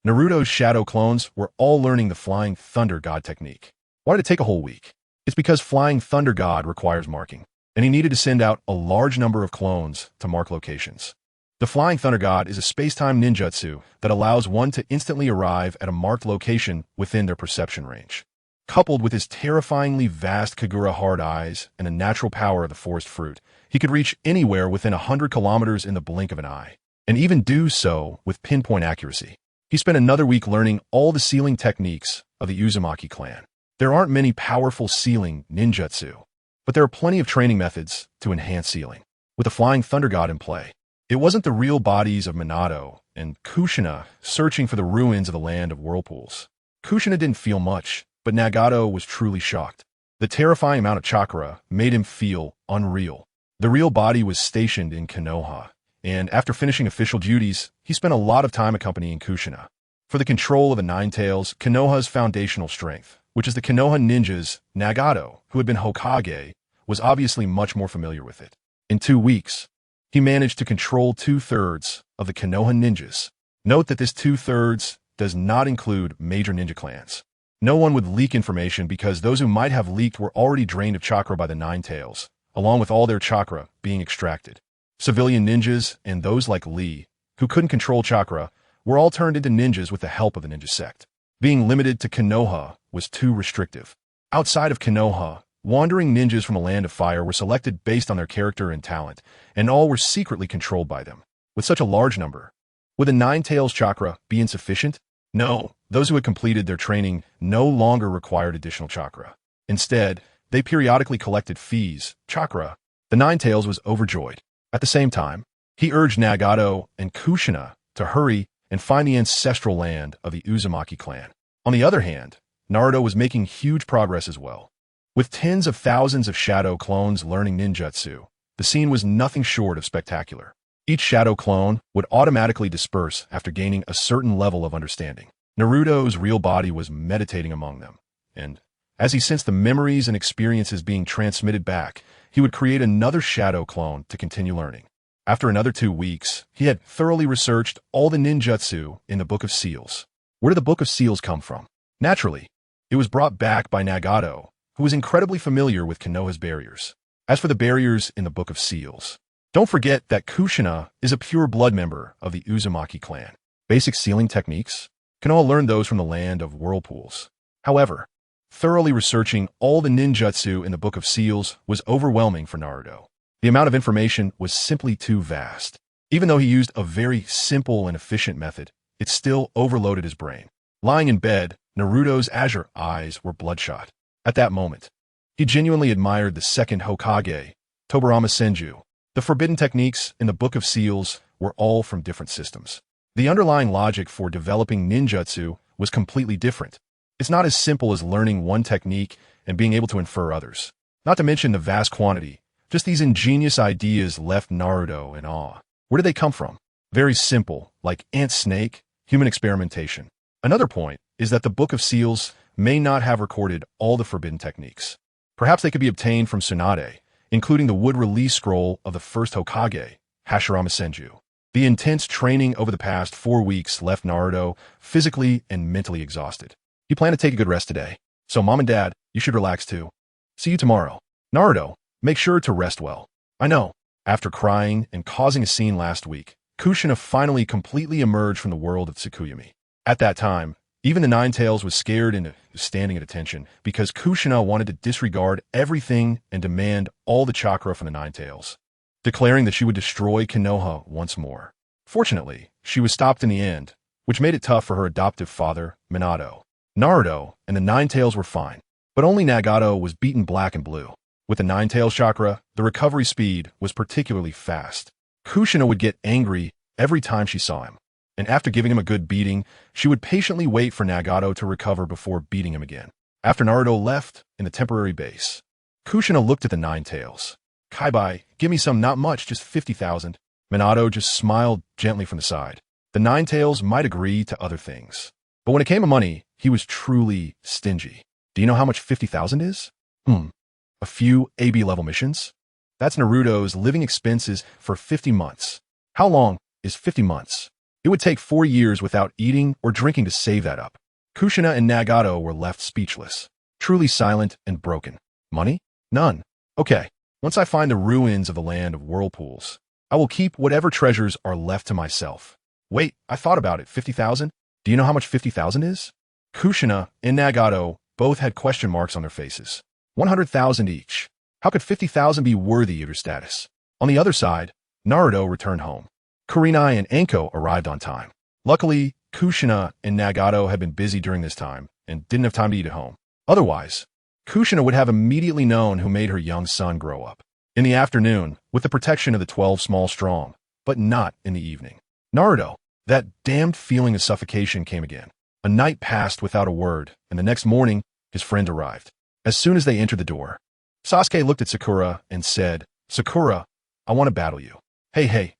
Naruto's shadow clones were all learning the Flying Thunder God technique. Why did it take a whole week? It's because Flying Thunder God requires marking, and he needed to send out a large number of clones to mark locations. The Flying Thunder God is a space-time ninjutsu that allows one to instantly arrive at a marked location within their perception range. Coupled with his terrifyingly vast Kagura hard eyes and the natural power of the forest fruit, he could reach anywhere within 100 kilometers in the blink of an eye, and even do so with pinpoint accuracy. He spent another week learning all the sealing techniques of the Uzumaki clan. There aren't many powerful sealing ninjutsu, but there are plenty of training methods to enhance sealing. With the Flying Thunder God in play, it wasn't the real bodies of Minato and Kushina searching for the ruins of the land of whirlpools. Kushina didn't feel much, but Nagato was truly shocked. The terrifying amount of chakra made him feel unreal. The real body was stationed in Konoha, and after finishing official duties, he spent a lot of time accompanying Kushina. For the control of the Ninetales, Konoha's foundational strength, which is the Konoha ninjas, Nagato, who had been Hokage, was obviously much more familiar with it. In 2 weeks, he managed to control 2/3 of the Konoha ninjas. Note that this 2/3 does not include major ninja clans. No one would leak information because those who might have leaked were already drained of chakra by the Ninetales, along with all their chakra being extracted. Civilian ninjas and those like Lee, who couldn't control chakra, were all turned into ninjas with the help of the ninja sect. Being limited to Konoha was too restrictive. Outside of Konoha, wandering ninjas from a land of fire were selected based on their character and talent, and all were secretly controlled by them. With such a large number, would the Ninetales chakra be insufficient? No, those who had completed their training no longer required additional chakra. Instead, they periodically collected fees, chakra. The Ninetales was overjoyed. At the same time, he urged Nagato and Kushina to hurry and find the ancestral land of the Uzumaki clan. On the other hand, Naruto was making huge progress as well. With tens of thousands of shadow clones learning ninjutsu, The scene was nothing short of spectacular. Each shadow clone would automatically disperse after gaining a certain level of understanding. Naruto's real body was meditating among them, and as he sensed the memories and experiences being transmitted back, he would create another shadow clone to continue learning. After another 2 weeks, he had thoroughly researched all the ninjutsu in the Book of Seals. Where did the Book of Seals come from? Naturally, it was brought back by Nagato, who was incredibly familiar with Konoha's barriers. As for the barriers in the Book of Seals, don't forget that Kushina is a pure blood member of the Uzumaki clan. Basic sealing techniques? Konoha learned those from the land of whirlpools. However, thoroughly researching all the ninjutsu in the Book of Seals was overwhelming for Naruto. The amount of information was simply too vast. Even though he used a very simple and efficient method, it still overloaded his brain. Lying in bed, Naruto's azure eyes were bloodshot. At that moment, he genuinely admired the second Hokage, Tobirama Senju. The forbidden techniques in the Book of Seals were all from different systems. The underlying logic for developing ninjutsu was completely different. It's not as simple as learning one technique and being able to infer others. Not to mention the vast quantity. Just these ingenious ideas left Naruto in awe. Where did they come from? Very simple, like ant-snake, human experimentation. Another point is that the Book of Seals may not have recorded all the forbidden techniques. Perhaps they could be obtained from Tsunade, including the wood release scroll of the first Hokage, Hashirama Senju. The intense training over the past 4 weeks left Naruto physically and mentally exhausted. He planned to take a good rest today, so Mom and Dad, you should relax too. See you tomorrow. Naruto, make sure to rest well. I know. After crying and causing a scene last week, Kushina finally completely emerged from the world of Tsukuyomi. At that time, even the Ninetales was scared into standing at attention because Kushina wanted to disregard everything and demand all the chakra from the Ninetales, declaring that she would destroy Konoha once more. Fortunately, she was stopped in the end, which made it tough for her adoptive father, Minato. Naruto and the Ninetales were fine, but only Nagato was beaten black and blue. With the Ninetales chakra, the recovery speed was particularly fast. Kushina would get angry every time she saw him, and after giving him a good beating, she would patiently wait for Nagato to recover before beating him again. After Naruto left in the temporary base, Kushina looked at the Ninetales. Kaibai, give me some, not much, just 50,000. Minato just smiled gently from the side. The Ninetales might agree to other things, but when it came to money, he was truly stingy. Do you know how much 50,000 is? A few AB-level missions? That's Naruto's living expenses for 50 months. How long is 50 months? It would take 4 years without eating or drinking to save that up. Kushina and Nagato were left speechless, truly silent and broken. Money? None. Okay, once I find the ruins of the land of whirlpools, I will keep whatever treasures are left to myself. Wait, I thought about it. 50,000? Do you know how much 50,000 is? Kushina and Nagato both had question marks on their faces. 100,000 each. How could 50,000 be worthy of your status? On the other side, Naruto returned home. Kurenai and Anko arrived on time. Luckily, Kushina and Nagato had been busy during this time and didn't have time to eat at home. Otherwise, Kushina would have immediately known who made her young son grow up. In the afternoon, with the protection of the 12 small strong, but not in the evening. Naruto, that damned feeling of suffocation came again. A night passed without a word, and the next morning, his friend arrived. As soon as they entered the door, Sasuke looked at Sakura and said, Sakura, I want to battle you. Hey,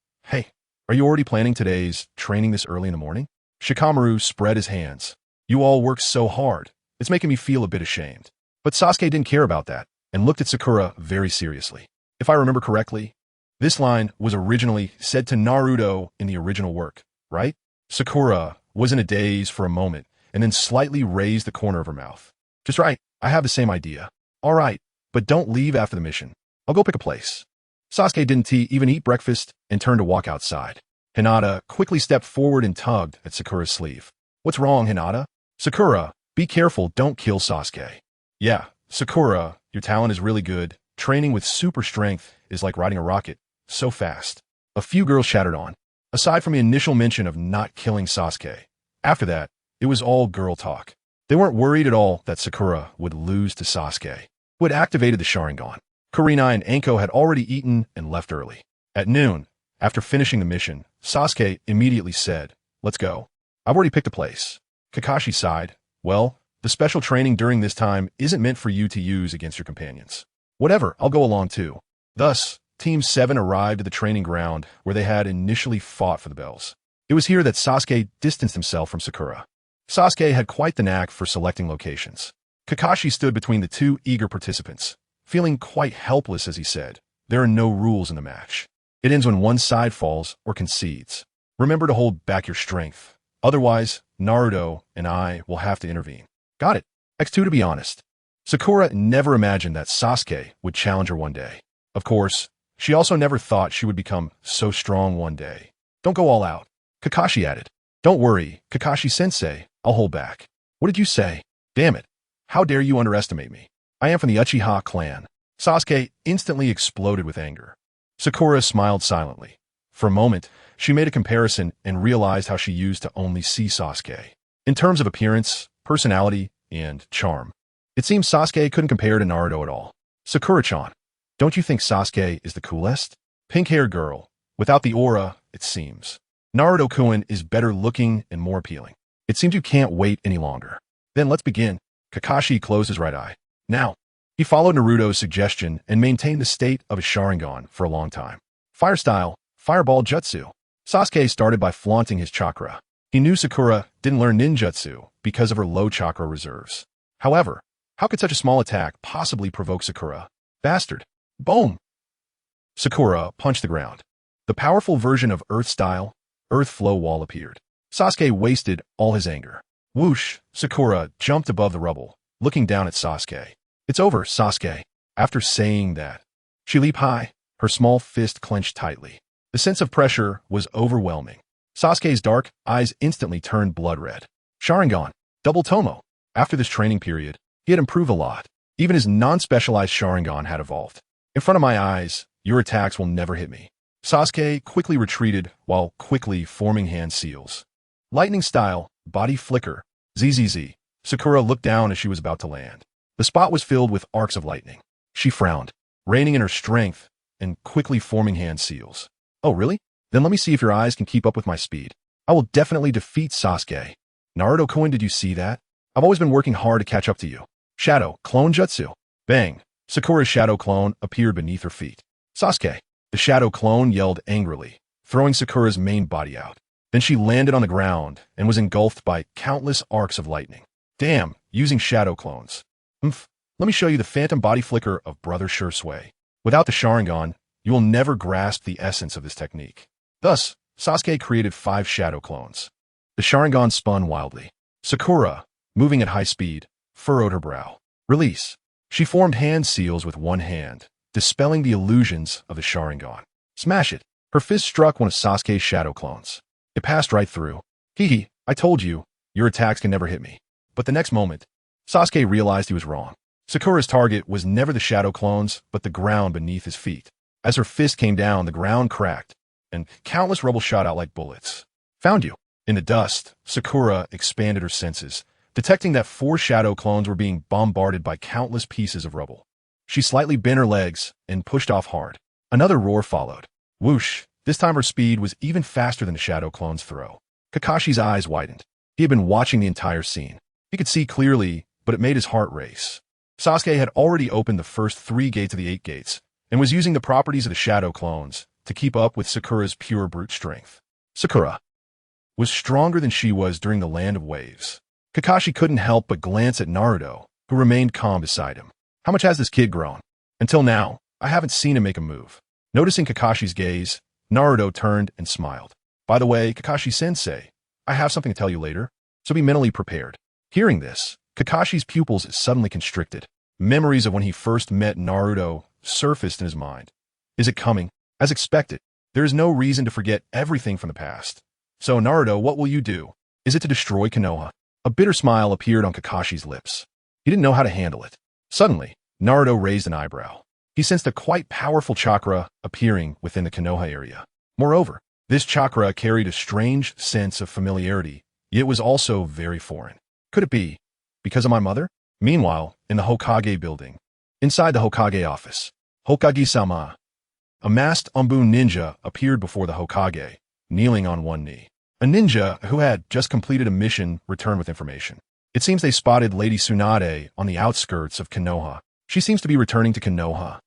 are you already planning today's training this early in the morning? Shikamaru spread his hands. You all work so hard. It's making me feel a bit ashamed. But Sasuke didn't care about that and looked at Sakura very seriously. If I remember correctly, this line was originally said to Naruto in the original work, right? Sakura was in a daze for a moment and then slightly raised the corner of her mouth. Just right, I have the same idea. All right, but don't leave after the mission. I'll go pick a place. Sasuke didn't even eat breakfast and turned to walk outside. Hinata quickly stepped forward and tugged at Sakura's sleeve. What's wrong, Hinata? Sakura, be careful, don't kill Sasuke. Yeah, Sakura, your talent is really good. Training with super strength is like riding a rocket, so fast. A few girls chattered on. Aside from the initial mention of not killing Sasuke, after that, it was all girl talk. They weren't worried at all that Sakura would lose to Sasuke, who had activated the Sharingan. Kurenai and Anko had already eaten and left early. At noon, after finishing the mission, Sasuke immediately said, Let's go. I've already picked a place. Kakashi sighed. Well, the special training during this time isn't meant for you to use against your companions. Whatever, I'll go along too. Thus, Team 7 arrived at the training ground where they had initially fought for the bells. It was here that Sasuke distanced himself from Sakura. Sasuke had quite the knack for selecting locations. Kakashi stood between the two eager participants, feeling quite helpless as he said, "There are no rules in the match. It ends when one side falls or concedes. Remember to hold back your strength. Otherwise, Naruto and I will have to intervene." Got it. X2 to be honest. Sakura never imagined that Sasuke would challenge her one day. Of course, she also never thought she would become so strong one day. Don't go all out, Kakashi added. Don't worry, Kakashi-sensei, I'll hold back. What did you say? Damn it. How dare you underestimate me? I am from the Uchiha clan. Sasuke instantly exploded with anger. Sakura smiled silently. For a moment, she made a comparison and realized how she used to only see Sasuke. In terms of appearance, personality, and charm. It seems Sasuke couldn't compare to Naruto at all. Sakura-chan, don't you think Sasuke is the coolest? Pink-haired girl, without the aura, it seems. Naruto-kun is better looking and more appealing. It seems you can't wait any longer. Then let's begin. Kakashi closed his right eye. Now, he followed Naruto's suggestion and maintained the state of his Sharingan for a long time. Fire style, fireball jutsu. Sasuke started by flaunting his chakra. He knew Sakura didn't learn ninjutsu because of her low chakra reserves. However, how could such a small attack possibly provoke Sakura? Bastard. Boom! Sakura punched the ground. The powerful version of Earth style, Earth flow wall appeared. Sasuke wasted all his anger. Whoosh! Sakura jumped above the rubble, looking down at Sasuke. It's over, Sasuke. After saying that, she leaped high, her small fist clenched tightly. The sense of pressure was overwhelming. Sasuke's dark eyes instantly turned blood red. Sharingan, double Tomo. After this training period, he had improved a lot. Even his non-specialized Sharingan had evolved. In front of my eyes, your attacks will never hit me. Sasuke quickly retreated while quickly forming hand seals. Lightning style, body flicker, ZZZ. Sakura looked down as she was about to land. The spot was filled with arcs of lightning. She frowned, reining in her strength and quickly forming hand seals. Oh, really? Then let me see if your eyes can keep up with my speed. I will definitely defeat Sasuke. Naruto-kun, did you see that? I've always been working hard to catch up to you. Shadow, clone jutsu. Bang. Sakura's shadow clone appeared beneath her feet. Sasuke. The shadow clone yelled angrily, throwing Sakura's main body out. Then she landed on the ground and was engulfed by countless arcs of lightning. Damn, using shadow clones. Let me show you the phantom body flicker of Brother Shisui. Without the Sharingan, you will never grasp the essence of this technique. Thus, Sasuke created 5 shadow clones. The Sharingan spun wildly. Sakura, moving at high speed, furrowed her brow. Release. She formed hand seals with one hand, dispelling the illusions of the Sharingan. Smash it. Her fist struck one of Sasuke's shadow clones. It passed right through. Hee, I told you, your attacks can never hit me. But the next moment, Sasuke realized he was wrong. Sakura's target was never the shadow clones, but the ground beneath his feet. As her fist came down, the ground cracked, and countless rubble shot out like bullets. Found you. In the dust, Sakura expanded her senses, detecting that 4 shadow clones were being bombarded by countless pieces of rubble. She slightly bent her legs and pushed off hard. Another roar followed. Whoosh! This time her speed was even faster than the shadow clone's throw. Kakashi's eyes widened. He had been watching the entire scene. He could see clearly, but it made his heart race. Sasuke had already opened the first 3 gates of the 8 gates, and was using the properties of the shadow clones to keep up with Sakura's pure brute strength. Sakura was stronger than she was during the Land of Waves. Kakashi couldn't help but glance at Naruto, who remained calm beside him. How much has this kid grown? Until now, I haven't seen him make a move. Noticing Kakashi's gaze, Naruto turned and smiled. By the way, Kakashi-sensei, I have something to tell you later, so be mentally prepared. Hearing this, Kakashi's pupils suddenly constricted. Memories of when he first met Naruto surfaced in his mind. Is it coming? As expected, there is no reason to forget everything from the past. So Naruto, what will you do? Is it to destroy Konoha? A bitter smile appeared on Kakashi's lips. He didn't know how to handle it. Suddenly, Naruto raised an eyebrow. He sensed a quite powerful chakra appearing within the Konoha area. Moreover, this chakra carried a strange sense of familiarity, yet was also very foreign. Could it be because of my mother? Meanwhile, in the Hokage building, inside the Hokage office, Hokage-sama, a masked Anbu ninja appeared before the Hokage, kneeling on one knee. A ninja who had just completed a mission returned with information. It seems they spotted Lady Tsunade on the outskirts of Konoha. She seems to be returning to Konoha.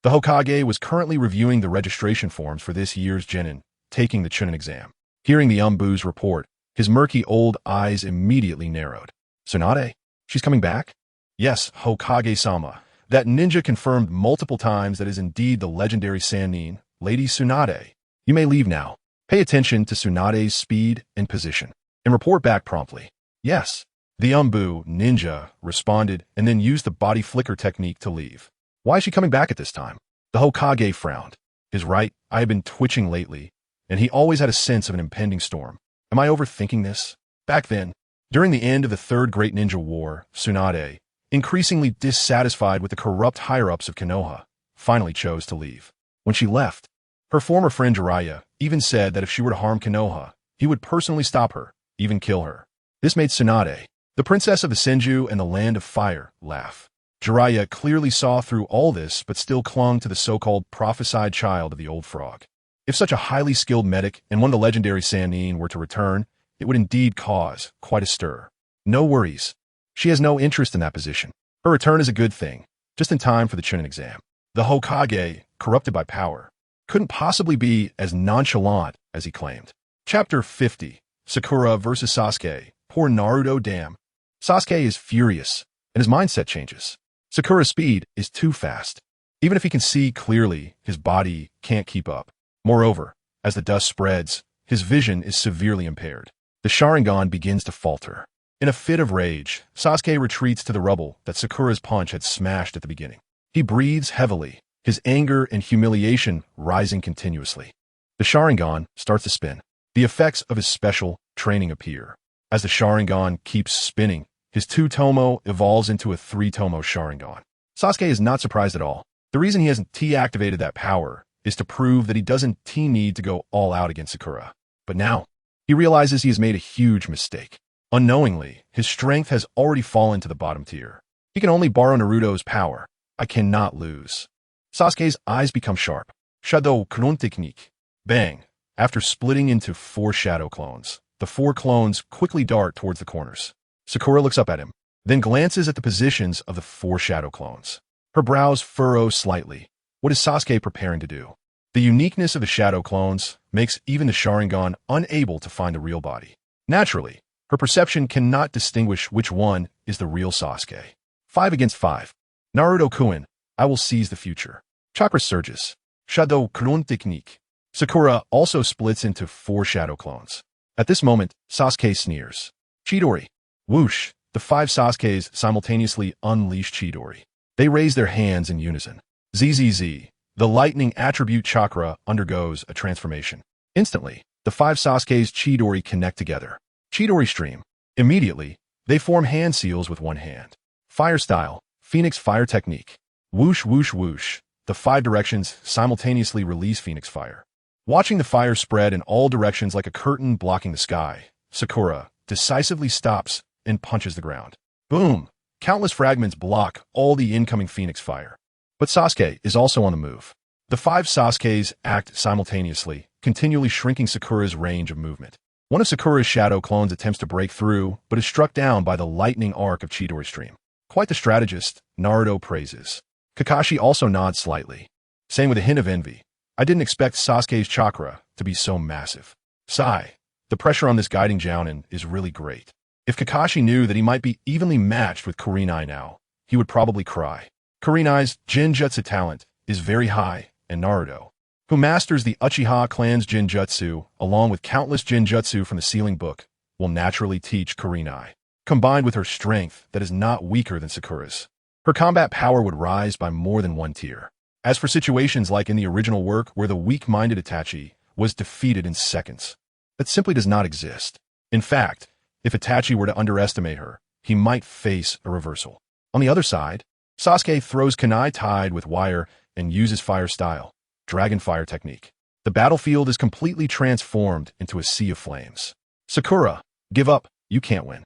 The Hokage was currently reviewing the registration forms for this year's Genin, taking the Chunin exam. Hearing the Umbu's report, his murky old eyes immediately narrowed. Tsunade? She's coming back? Yes, Hokage-sama. That ninja confirmed multiple times that is indeed the legendary Sannin, Lady Tsunade. You may leave now. Pay attention to Tsunade's speed and position, and report back promptly. Yes. The Umbu, ninja, responded and then used the body flicker technique to leave. Why is she coming back at this time? The Hokage frowned. Is right, I have been twitching lately, and he always had a sense of an impending storm. Am I overthinking this? Back then, during the end of the Third Great Ninja War, Tsunade, increasingly dissatisfied with the corrupt higher-ups of Konoha, finally chose to leave. When she left, her former friend Jiraiya even said that if she were to harm Konoha, he would personally stop her, even kill her. This made Tsunade, the princess of the Senju and the land of fire, laugh. Jiraiya clearly saw through all this but still clung to the so-called prophesied child of the old frog. If such a highly skilled medic and one of the legendary Sannin were to return, it would indeed cause quite a stir. No worries. She has no interest in that position. Her return is a good thing, just in time for the Chunin exam. The Hokage, corrupted by power, couldn't possibly be as nonchalant as he claimed. Chapter 50, Sakura vs. Sasuke. Poor Naruto, damn. Sasuke is furious, and his mindset changes. Sakura's speed is too fast. Even if he can see clearly, his body can't keep up. Moreover, as the dust spreads, his vision is severely impaired. The Sharingan begins to falter. In a fit of rage, Sasuke retreats to the rubble that Sakura's punch had smashed at the beginning. He breathes heavily, his anger and humiliation rising continuously. The Sharingan starts to spin. The effects of his special training appear. As the Sharingan keeps spinning, his 2-tomo evolves into a 3-tomo Sharingan. Sasuke is not surprised at all. The reason he hasn't T-activated that power is to prove that he doesn't T-need to go all out against Sakura. But now, he realizes he has made a huge mistake. Unknowingly, his strength has already fallen to the bottom tier. He can only borrow Naruto's power. I cannot lose. Sasuke's eyes become sharp. Shadow Clone Technique. Bang. After splitting into 4 shadow clones, the 4 clones quickly dart towards the corners. Sakura looks up at him, then glances at the positions of the 4 shadow clones. Her brows furrow slightly. What is Sasuke preparing to do? The uniqueness of the shadow clones makes even the Sharingan unable to find the real body. Naturally, her perception cannot distinguish which one is the real Sasuke. 5 against 5. Naruto-kun, I will seize the future. Chakra surges. Shadow Clone Technique. Sakura also splits into 4 shadow clones. At this moment, Sasuke sneers. Chidori. Whoosh. The 5 Sasukes simultaneously unleash Chidori. They raise their hands in unison. ZZZ. The lightning attribute chakra undergoes a transformation. Instantly, the 5 Sasukes Chidori connect together. Chidori stream. Immediately, they form hand seals with one hand. Fire style. Phoenix fire technique. Whoosh whoosh whoosh. The 5 directions simultaneously release Phoenix fire. Watching the fire spread in all directions like a curtain blocking the sky, Sakura decisively stops and punches the ground. Boom! Countless fragments block all the incoming Phoenix fire. But Sasuke is also on the move. The 5 Sasukes act simultaneously, continually shrinking Sakura's range of movement. One of Sakura's shadow clones attempts to break through, but is struck down by the lightning arc of Chidori stream. Quite the strategist, Naruto praises. Kakashi also nods slightly, saying with a hint of envy, I didn't expect Sasuke's chakra to be so massive. Sigh. The pressure on this guiding Jounin is really great. If Kakashi knew that he might be evenly matched with Kurenai now, he would probably cry. Kurenai's Genjutsu talent is very high, and Naruto, who masters the Uchiha clan's Genjutsu along with countless Genjutsu from the Sealing Book, will naturally teach Kurenai, combined with her strength that is not weaker than Sakura's. Her combat power would rise by more than 1 tier. As for situations like in the original work where the weak-minded Itachi was defeated in seconds, that simply does not exist. In fact, if Itachi were to underestimate her, he might face a reversal. On the other side, Sasuke throws kunai tied with wire and uses fire style, dragon fire technique. The battlefield is completely transformed into a sea of flames. Sakura, give up, you can't win.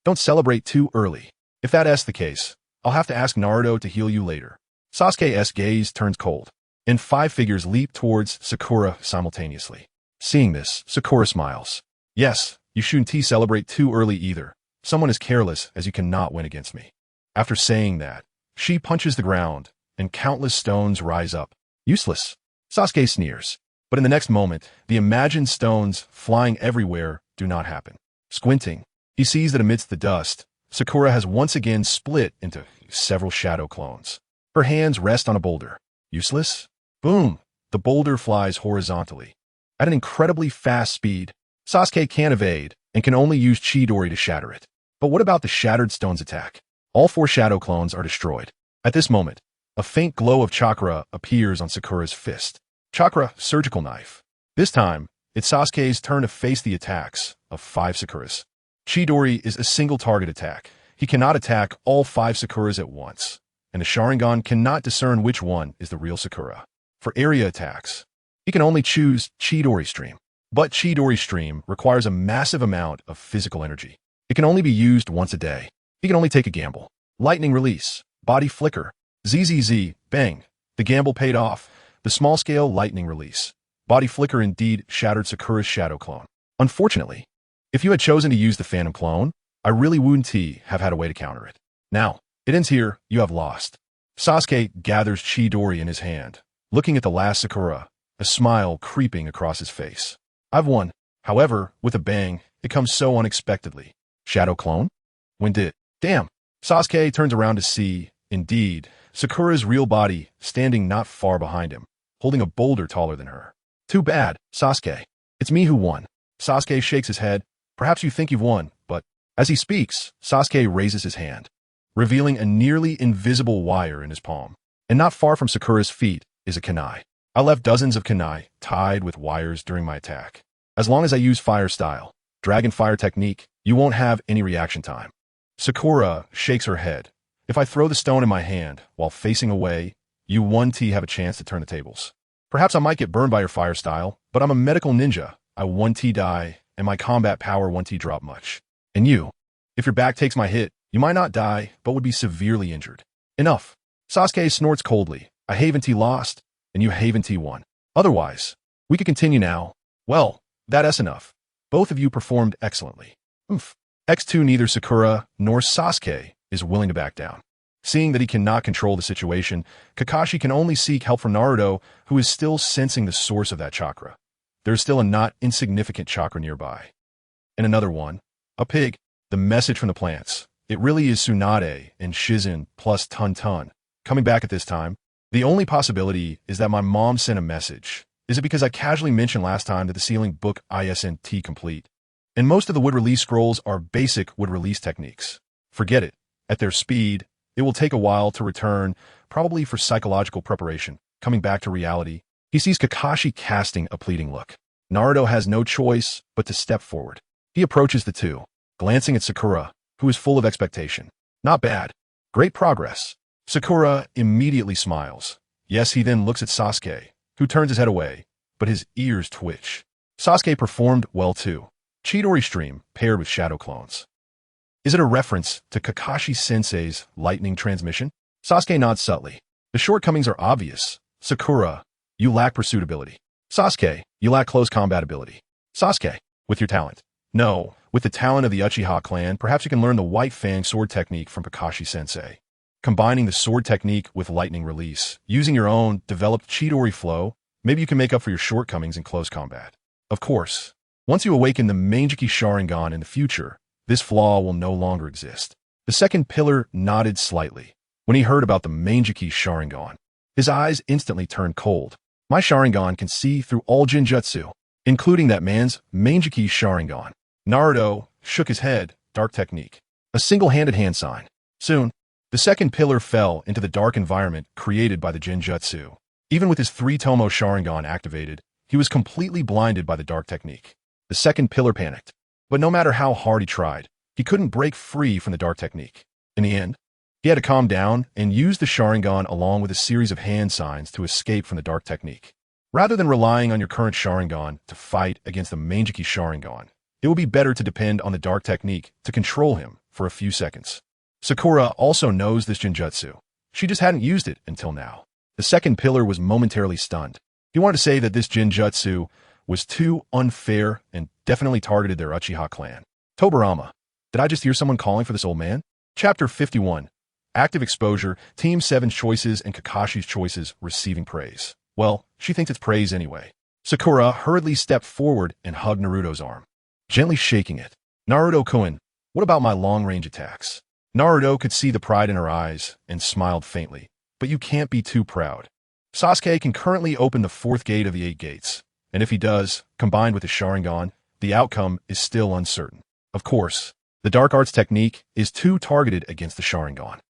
Don't celebrate too early. If that's the case, I'll have to ask Naruto to heal you later. Sasuke's gaze turns cold, and 5 figures leap towards Sakura simultaneously. Seeing this, Sakura smiles. Yes, you shouldn't celebrate too early either. Someone as careless as you cannot win against me. After saying that, she punches the ground, and countless stones rise up. Useless. Sasuke sneers. But in the next moment, the imagined stones flying everywhere do not happen. Squinting, he sees that amidst the dust, Sakura has once again split into several shadow clones. Her hands rest on a boulder. Useless? Boom! The boulder flies horizontally. At an incredibly fast speed, Sasuke can't evade and can only use Chidori to shatter it. But what about the shattered stone's attack? All 4 shadow clones are destroyed. At this moment, a faint glow of chakra appears on Sakura's fist. Chakra, surgical knife. This time, it's Sasuke's turn to face the attacks of 5 Sakuras. Chidori is a single target attack. He cannot attack all 5 Sakuras at once, and the Sharingan cannot discern which one is the real Sakura. For area attacks, he can only choose Chidori Stream. But Chidori Stream requires a massive amount of physical energy. It can only be used once a day. He can only take a gamble. Lightning release, body flicker, ZZZ, bang. The gamble paid off. The small-scale lightning release. Body flicker indeed shattered Sakura's shadow clone. Unfortunately, if you had chosen to use the phantom clone, I really wouldn't have had a way to counter it. Now, it ends here, you have lost. Sasuke gathers Chidori in his hand, looking at the last Sakura, a smile creeping across his face. I've won. However, with a bang, it comes so unexpectedly. Shadow clone? When did? Damn. Sasuke turns around to see, indeed, Sakura's real body standing not far behind him, holding a boulder taller than her. Too bad, Sasuke. It's me who won. Sasuke shakes his head. Perhaps you think you've won, but as he speaks, Sasuke raises his hand, revealing a nearly invisible wire in his palm. And not far from Sakura's feet is a kunai. I left dozens of kunai tied with wires during my attack. As long as I use fire style, dragon fire technique, you won't have any reaction time. Sakura shakes her head. If I throw the stone in my hand while facing away, you 1T have a chance to turn the tables. Perhaps I might get burned by your fire style, but I'm a medical ninja. I 1T die, and my combat power 1T drop much. And you, if your back takes my hit, you might not die, but would be severely injured. Enough. Sasuke snorts coldly. I Haven T lost, and you Haven T won. Otherwise, we could continue now. Well, that's enough. Both of you performed excellently. Oof. X2 neither Sakura nor Sasuke is willing to back down. Seeing that he cannot control the situation, Kakashi can only seek help from Naruto, who is still sensing the source of that chakra. There is still a not insignificant chakra nearby. And another one, a pig, the message from the plants. It really is Tsunade and Shizen plus Tun. Coming back at this time, the only possibility is that my mom sent a message. Is it because I casually mentioned last time that the sealing book ISNT complete? And most of the wood release scrolls are basic wood release techniques. Forget it. At their speed, it will take a while to return, probably for psychological preparation. Coming back to reality, he sees Kakashi casting a pleading look. Naruto has no choice but to step forward. He approaches the two, glancing at Sakura, who is full of expectation. Not bad. Great progress. Sakura immediately smiles. Yes, he then looks at Sasuke, who turns his head away, but his ears twitch. Sasuke performed well too. Chidori Stream paired with shadow clones. Is it a reference to Kakashi-sensei's lightning transmission? Sasuke nods subtly. The shortcomings are obvious. Sakura, you lack pursuit ability. Sasuke, you lack close combat ability. Sasuke, with your talent. No, with the talent of the Uchiha clan, perhaps you can learn the White Fang sword technique from Kakashi-sensei. Combining the sword technique with lightning release, using your own developed Chidori flow, maybe you can make up for your shortcomings in close combat. Of course, once you awaken the Manjiki Sharingan in the future, this flaw will no longer exist. The second pillar nodded slightly when he heard about the Manjiki Sharingan. His eyes instantly turned cold. My Sharingan can see through all Jinjutsu, including that man's Manjiki Sharingan. Naruto shook his head, dark technique. A single-handed hand sign. Soon, the second pillar fell into the dark environment created by the Jinjutsu. Even with his 3-Tomo Sharingan activated, he was completely blinded by the dark technique. The second pillar panicked. But no matter how hard he tried, he couldn't break free from the dark technique. In the end, he had to calm down and use the Sharingan along with a series of hand signs to escape from the dark technique. Rather than relying on your current Sharingan to fight against the Manjiki Sharingan, it would be better to depend on the dark technique to control him for a few seconds. Sakura also knows this Jinjutsu. She just hadn't used it until now. The second pillar was momentarily stunned. He wanted to say that this Jinjutsu was too unfair and definitely targeted their Uchiha clan. Tobarama. Did I just hear someone calling for this old man? Chapter 51. Active exposure, Team 7's choices and Kakashi's choices receiving praise. Well, she thinks it's praise anyway. Sakura hurriedly stepped forward and hugged Naruto's arm, gently shaking it. Naruto-kun, what about my long-range attacks? Naruto could see the pride in her eyes and smiled faintly. But you can't be too proud. Sasuke can currently open the 4th gate of the 8 gates, and if he does, combined with his Sharingan, the outcome is still uncertain. Of course, the dark arts technique is too targeted against the Sharingan.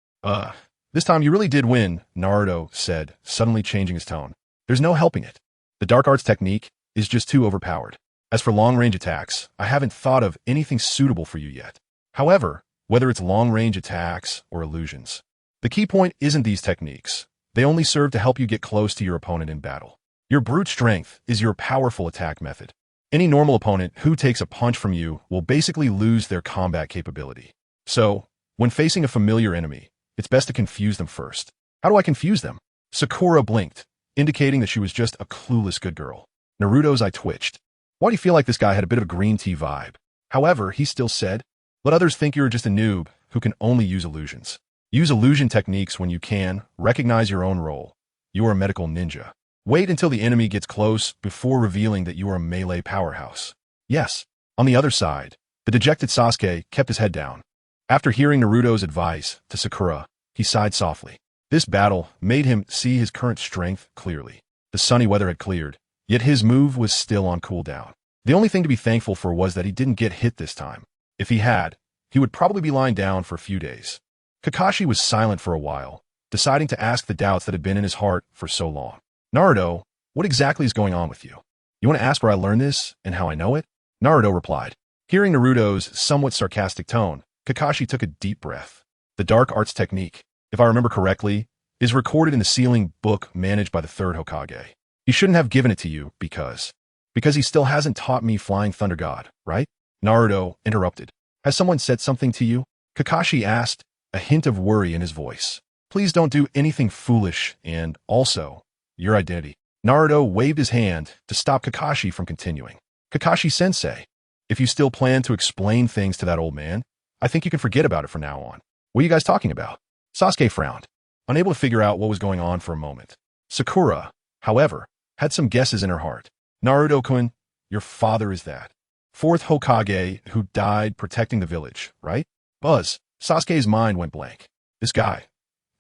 This time you really did win, Naruto said, suddenly changing his tone. There's no helping it. The dark arts technique is just too overpowered. As for long-range attacks, I haven't thought of anything suitable for you yet. However, whether it's long-range attacks or illusions, the key point isn't these techniques. They only serve to help you get close to your opponent in battle. Your brute strength is your powerful attack method. Any normal opponent who takes a punch from you will basically lose their combat capability. So, when facing a familiar enemy, it's best to confuse them first. How do I confuse them? Sakura blinked, indicating that she was just a clueless good girl. Naruto's eye twitched. Why do you feel like this guy had a bit of a green tea vibe? However, he still said, let others think you're just a noob who can only use illusions. Use illusion techniques when you can, recognize your own role. You are a medical ninja. Wait until the enemy gets close before revealing that you are a melee powerhouse. Yes. On the other side, the dejected Sasuke kept his head down. After hearing Naruto's advice to Sakura, he sighed softly. This battle made him see his current strength clearly. The sunny weather had cleared, yet his move was still on cooldown. The only thing to be thankful for was that he didn't get hit this time. If he had, he would probably be lying down for a few days. Kakashi was silent for a while, deciding to ask the doubts that had been in his heart for so long. Naruto, what exactly is going on with you? You want to ask where I learned this and how I know it? Naruto replied. Hearing Naruto's somewhat sarcastic tone, Kakashi took a deep breath. The dark arts technique, if I remember correctly, is recorded in the sealing book managed by the 3rd Hokage. He shouldn't have given it to you because he still hasn't taught me Flying Thunder God, right? Naruto interrupted. Has someone said something to you? Kakashi asked, a hint of worry in his voice. Please don't do anything foolish, and also, your identity. Naruto waved his hand to stop Kakashi from continuing. Kakashi-sensei, if you still plan to explain things to that old man, I think you can forget about it from now on. What are you guys talking about? Sasuke frowned, unable to figure out what was going on for a moment. Sakura, however, had some guesses in her heart. Naruto-kun, your father is that 4th Hokage who died protecting the village, right? Buzz, Sasuke's mind went blank. This guy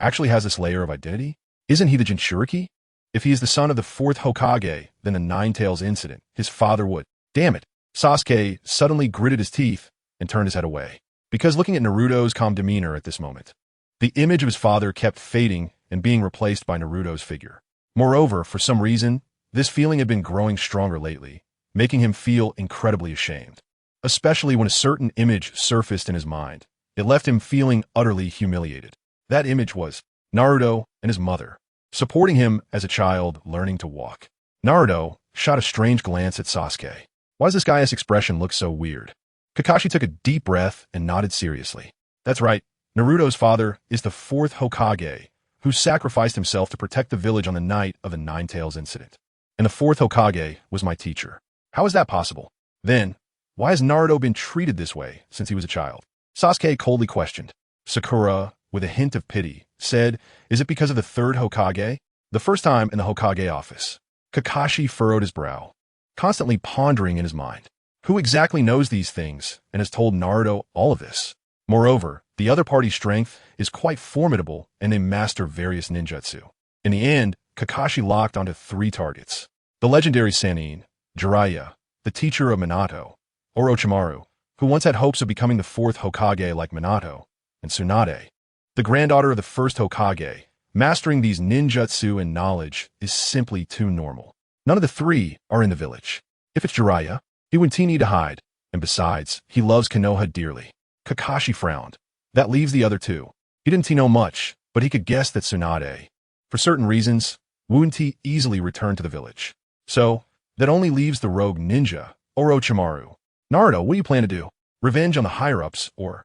actually has this layer of identity? Isn't he the Jinchuriki? If he is the son of the 4th Hokage, then the Nine-Tails incident, his father would. Damn it. Sasuke suddenly gritted his teeth and turned his head away. Because looking at Naruto's calm demeanor at this moment, the image of his father kept fading and being replaced by Naruto's figure. Moreover, for some reason, this feeling had been growing stronger lately, making him feel incredibly ashamed. Especially when a certain image surfaced in his mind. It left him feeling utterly humiliated. That image was Naruto and his mother, supporting him as a child learning to walk. Naruto shot a strange glance at Sasuke. Why does this guy's expression look so weird? Kakashi took a deep breath and nodded seriously. That's right, Naruto's father is the 4th Hokage, who sacrificed himself to protect the village on the night of the Nine-Tails incident. And the 4th Hokage was my teacher. How is that possible? Then, why has Naruto been treated this way since he was a child? Sasuke coldly questioned. Sakura, with a hint of pity, said, is it because of the 3rd Hokage? The first time in the Hokage office. Kakashi furrowed his brow, constantly pondering in his mind. Who exactly knows these things and has told Naruto all of this? Moreover, the other party's strength is quite formidable and they master various ninjutsu. In the end, Kakashi locked onto 3 targets. The legendary Sannin, Jiraiya, the teacher of Minato, Orochimaru, who once had hopes of becoming the 4th Hokage like Minato, and Tsunade, the granddaughter of the 1st Hokage. Mastering these ninjutsu and knowledge is simply too normal. None of the 3 are in the village. If it's Jiraiya, he wouldn't need to hide, and besides, he loves Konoha dearly. Kakashi frowned. That leaves the other 2. He didn't know much, but he could guess that Tsunade, for certain reasons, wouldn't easily return to the village. So, that only leaves the rogue ninja, Orochimaru. Naruto, what do you plan to do? Revenge on the higher-ups, or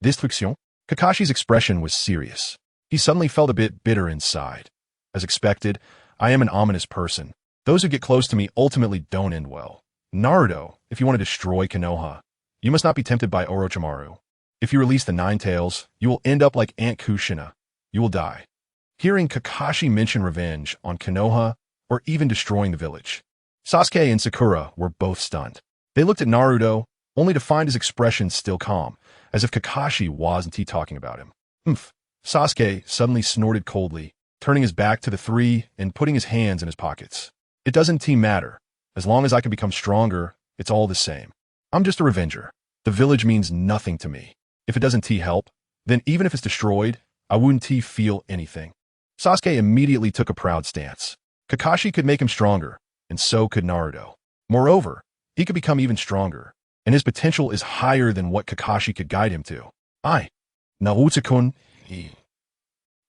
destruction? Kakashi's expression was serious. He suddenly felt a bit bitter inside. As expected, I am an ominous person. Those who get close to me ultimately don't end well. Naruto, if you want to destroy Konoha, you must not be tempted by Orochimaru. If you release the nine tails, you will end up like Aunt Kushina. You will die. Hearing Kakashi mention revenge on Konoha or even destroying the village, Sasuke and Sakura were both stunned. They looked at Naruto, only to find his expression still calm, as if Kakashi wasn't talking about him. Umph. Sasuke suddenly snorted coldly, turning his back to the three and putting his hands in his pockets. It doesn't matter. As long as I can become stronger, it's all the same. I'm just a revenger. The village means nothing to me. If it doesn't help, then even if it's destroyed, I wouldn't feel anything. Sasuke immediately took a proud stance. Kakashi could make him stronger, and so could Naruto. Moreover, he could become even stronger, and his potential is higher than what Kakashi could guide him to. Naruto-kun,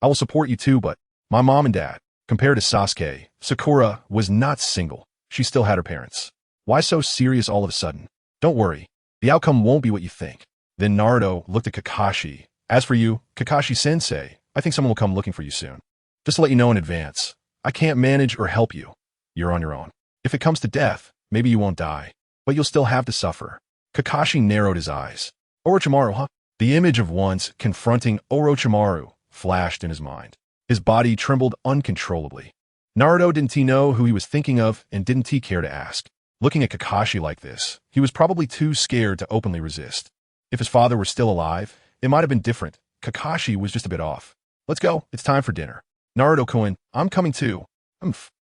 I will support you too, but my mom and dad. Compared to Sasuke, Sakura was not single. She still had her parents. Why so serious all of a sudden? Don't worry. The outcome won't be what you think. Then Naruto looked at Kakashi. As for you, Kakashi-sensei, I think someone will come looking for you soon. Just to let you know in advance, I can't manage or help you. You're on your own. If it comes to death, maybe you won't die, but you'll still have to suffer. Kakashi narrowed his eyes. Orochimaru, huh? The image of once confronting Orochimaru flashed in his mind. His body trembled uncontrollably. Naruto didn't know who he was thinking of and didn't care to ask. Looking at Kakashi like this, he was probably too scared to openly resist. If his father were still alive, it might have been different. Kakashi was just a bit off. Let's go, it's time for dinner. Naruto-kun, I'm coming too.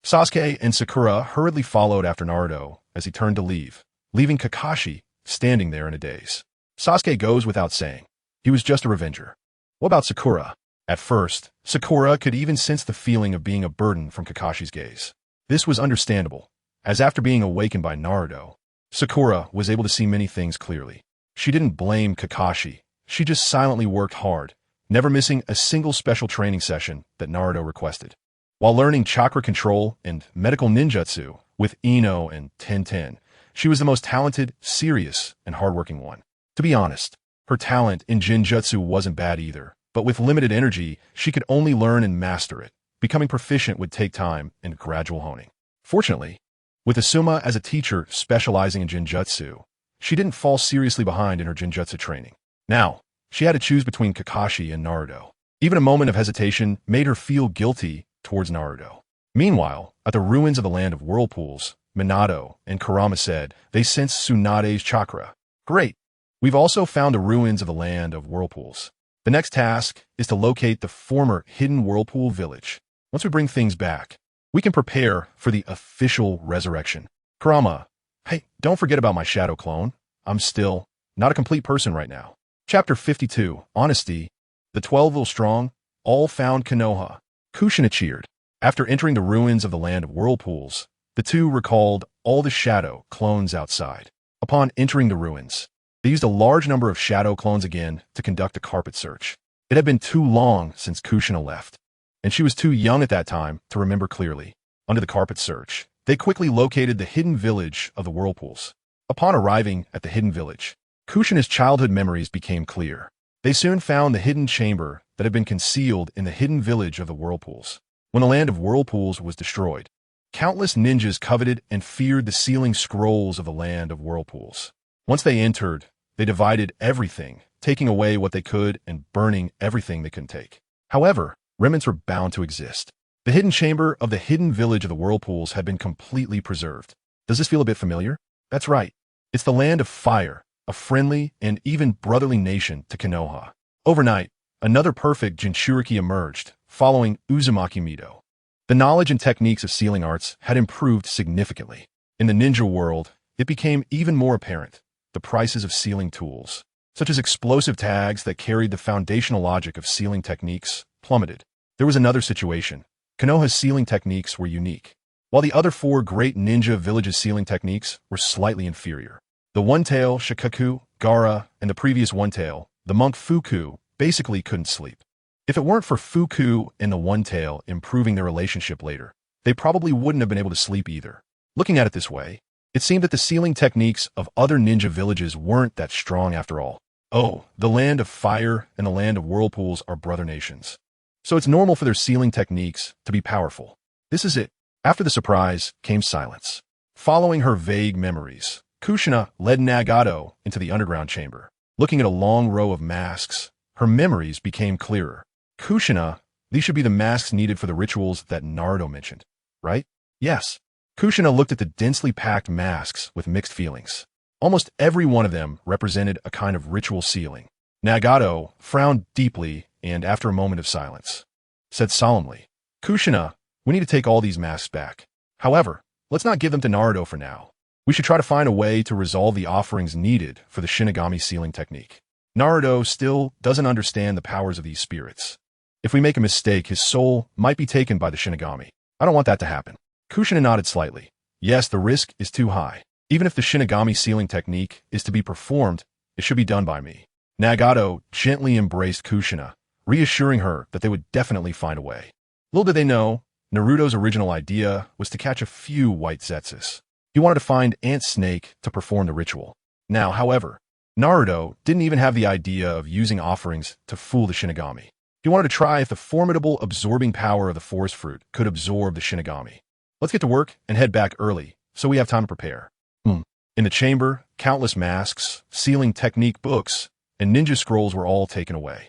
Sasuke and Sakura hurriedly followed after Naruto as he turned to leave, leaving Kakashi standing there in a daze. Sasuke goes without saying. He was just a revenger. What about Sakura? At first, Sakura could even sense the feeling of being a burden from Kakashi's gaze. This was understandable, as after being awakened by Naruto, Sakura was able to see many things clearly. She didn't blame Kakashi. She just silently worked hard, never missing a single special training session that Naruto requested. While learning chakra control and medical ninjutsu with Ino and Tenten, she was the most talented, serious, and hardworking one. To be honest, her talent in Jinjutsu wasn't bad either, but with limited energy, she could only learn and master it. Becoming proficient would take time and gradual honing. Fortunately, with Asuma as a teacher specializing in Jinjutsu, she didn't fall seriously behind in her Jinjutsu training. Now, she had to choose between Kakashi and Naruto. Even a moment of hesitation made her feel guilty towards Naruto. Meanwhile, at the ruins of the land of whirlpools, Minato and Kurama said they sensed Tsunade's chakra. Great! We've also found the ruins of the land of whirlpools. The next task is to locate the former hidden whirlpool village. Once we bring things back, we can prepare for the official resurrection. Kurama, hey, don't forget about my shadow clone. I'm still not a complete person right now. Chapter 52, Honesty. The 12 will strong, all found Konoha. Kushina cheered. After entering the ruins of the land of whirlpools, the two recalled all the shadow clones outside. Upon entering the ruins, they used a large number of shadow clones again to conduct a carpet search. It had been too long since Kushina left, and she was too young at that time to remember clearly. Under the carpet search, they quickly located the hidden village of the whirlpools. Upon arriving at the hidden village, Kushina's childhood memories became clear. They soon found the hidden chamber that had been concealed in the hidden village of the whirlpools. When the land of whirlpools was destroyed, countless ninjas coveted and feared the sealing scrolls of the land of whirlpools. Once they entered, they divided everything, taking away what they could and burning everything they couldn't take. However, remnants were bound to exist. The hidden chamber of the hidden village of the whirlpools had been completely preserved. Does this feel a bit familiar? That's right. It's the land of fire, a friendly and even brotherly nation to Konoha. Overnight, another perfect Jinchuriki emerged, following Uzumaki Mido. The knowledge and techniques of sealing arts had improved significantly. In the ninja world, it became even more apparent. The prices of sealing tools, such as explosive tags that carried the foundational logic of sealing techniques, plummeted. There was another situation. Konoha's sealing techniques were unique, while the other four great ninja villages' sealing techniques were slightly inferior. The one-tail, Shikaku, Gaara, and the previous one-tail, the monk Fuku, basically couldn't sleep. If it weren't for Fuku and the one-tail improving their relationship later, they probably wouldn't have been able to sleep either. Looking at it this way, it seemed that the sealing techniques of other ninja villages weren't that strong after all. Oh, the land of fire and the land of whirlpools are brother nations. So it's normal for their sealing techniques to be powerful. This is it. After the surprise came silence. Following her vague memories, Kushina led Nagato into the underground chamber. Looking at a long row of masks, her memories became clearer. Kushina, these should be the masks needed for the rituals that Naruto mentioned, right? Yes. Kushina looked at the densely packed masks with mixed feelings. Almost every one of them represented a kind of ritual sealing. Nagato frowned deeply and, after a moment of silence, said solemnly, Kushina, we need to take all these masks back. However, let's not give them to Naruto for now. We should try to find a way to resolve the offerings needed for the Shinigami sealing technique. Naruto still doesn't understand the powers of these spirits. If we make a mistake, his soul might be taken by the Shinigami. I don't want that to happen. Kushina nodded slightly. Yes, the risk is too high. Even if the Shinigami sealing technique is to be performed, it should be done by me. Nagato gently embraced Kushina, reassuring her that they would definitely find a way. Little did they know, Naruto's original idea was to catch a few white Zetsus. He wanted to find Ant Snake to perform the ritual. Now, however, Naruto didn't even have the idea of using offerings to fool the Shinigami. He wanted to try if the formidable absorbing power of the forest fruit could absorb the Shinigami. Let's get to work and head back early, so we have time to prepare. In the chamber, countless masks, sealing technique books, and ninja scrolls were all taken away.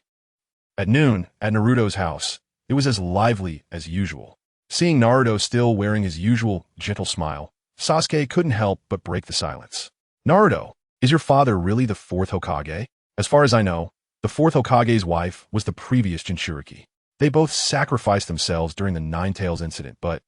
At noon, at Naruto's house, it was as lively as usual. Seeing Naruto still wearing his usual gentle smile, Sasuke couldn't help but break the silence. Naruto, is your father really the fourth Hokage? As far as I know, the fourth Hokage's wife was the previous Jinchuriki. They both sacrificed themselves during the Nine-Tails incident, but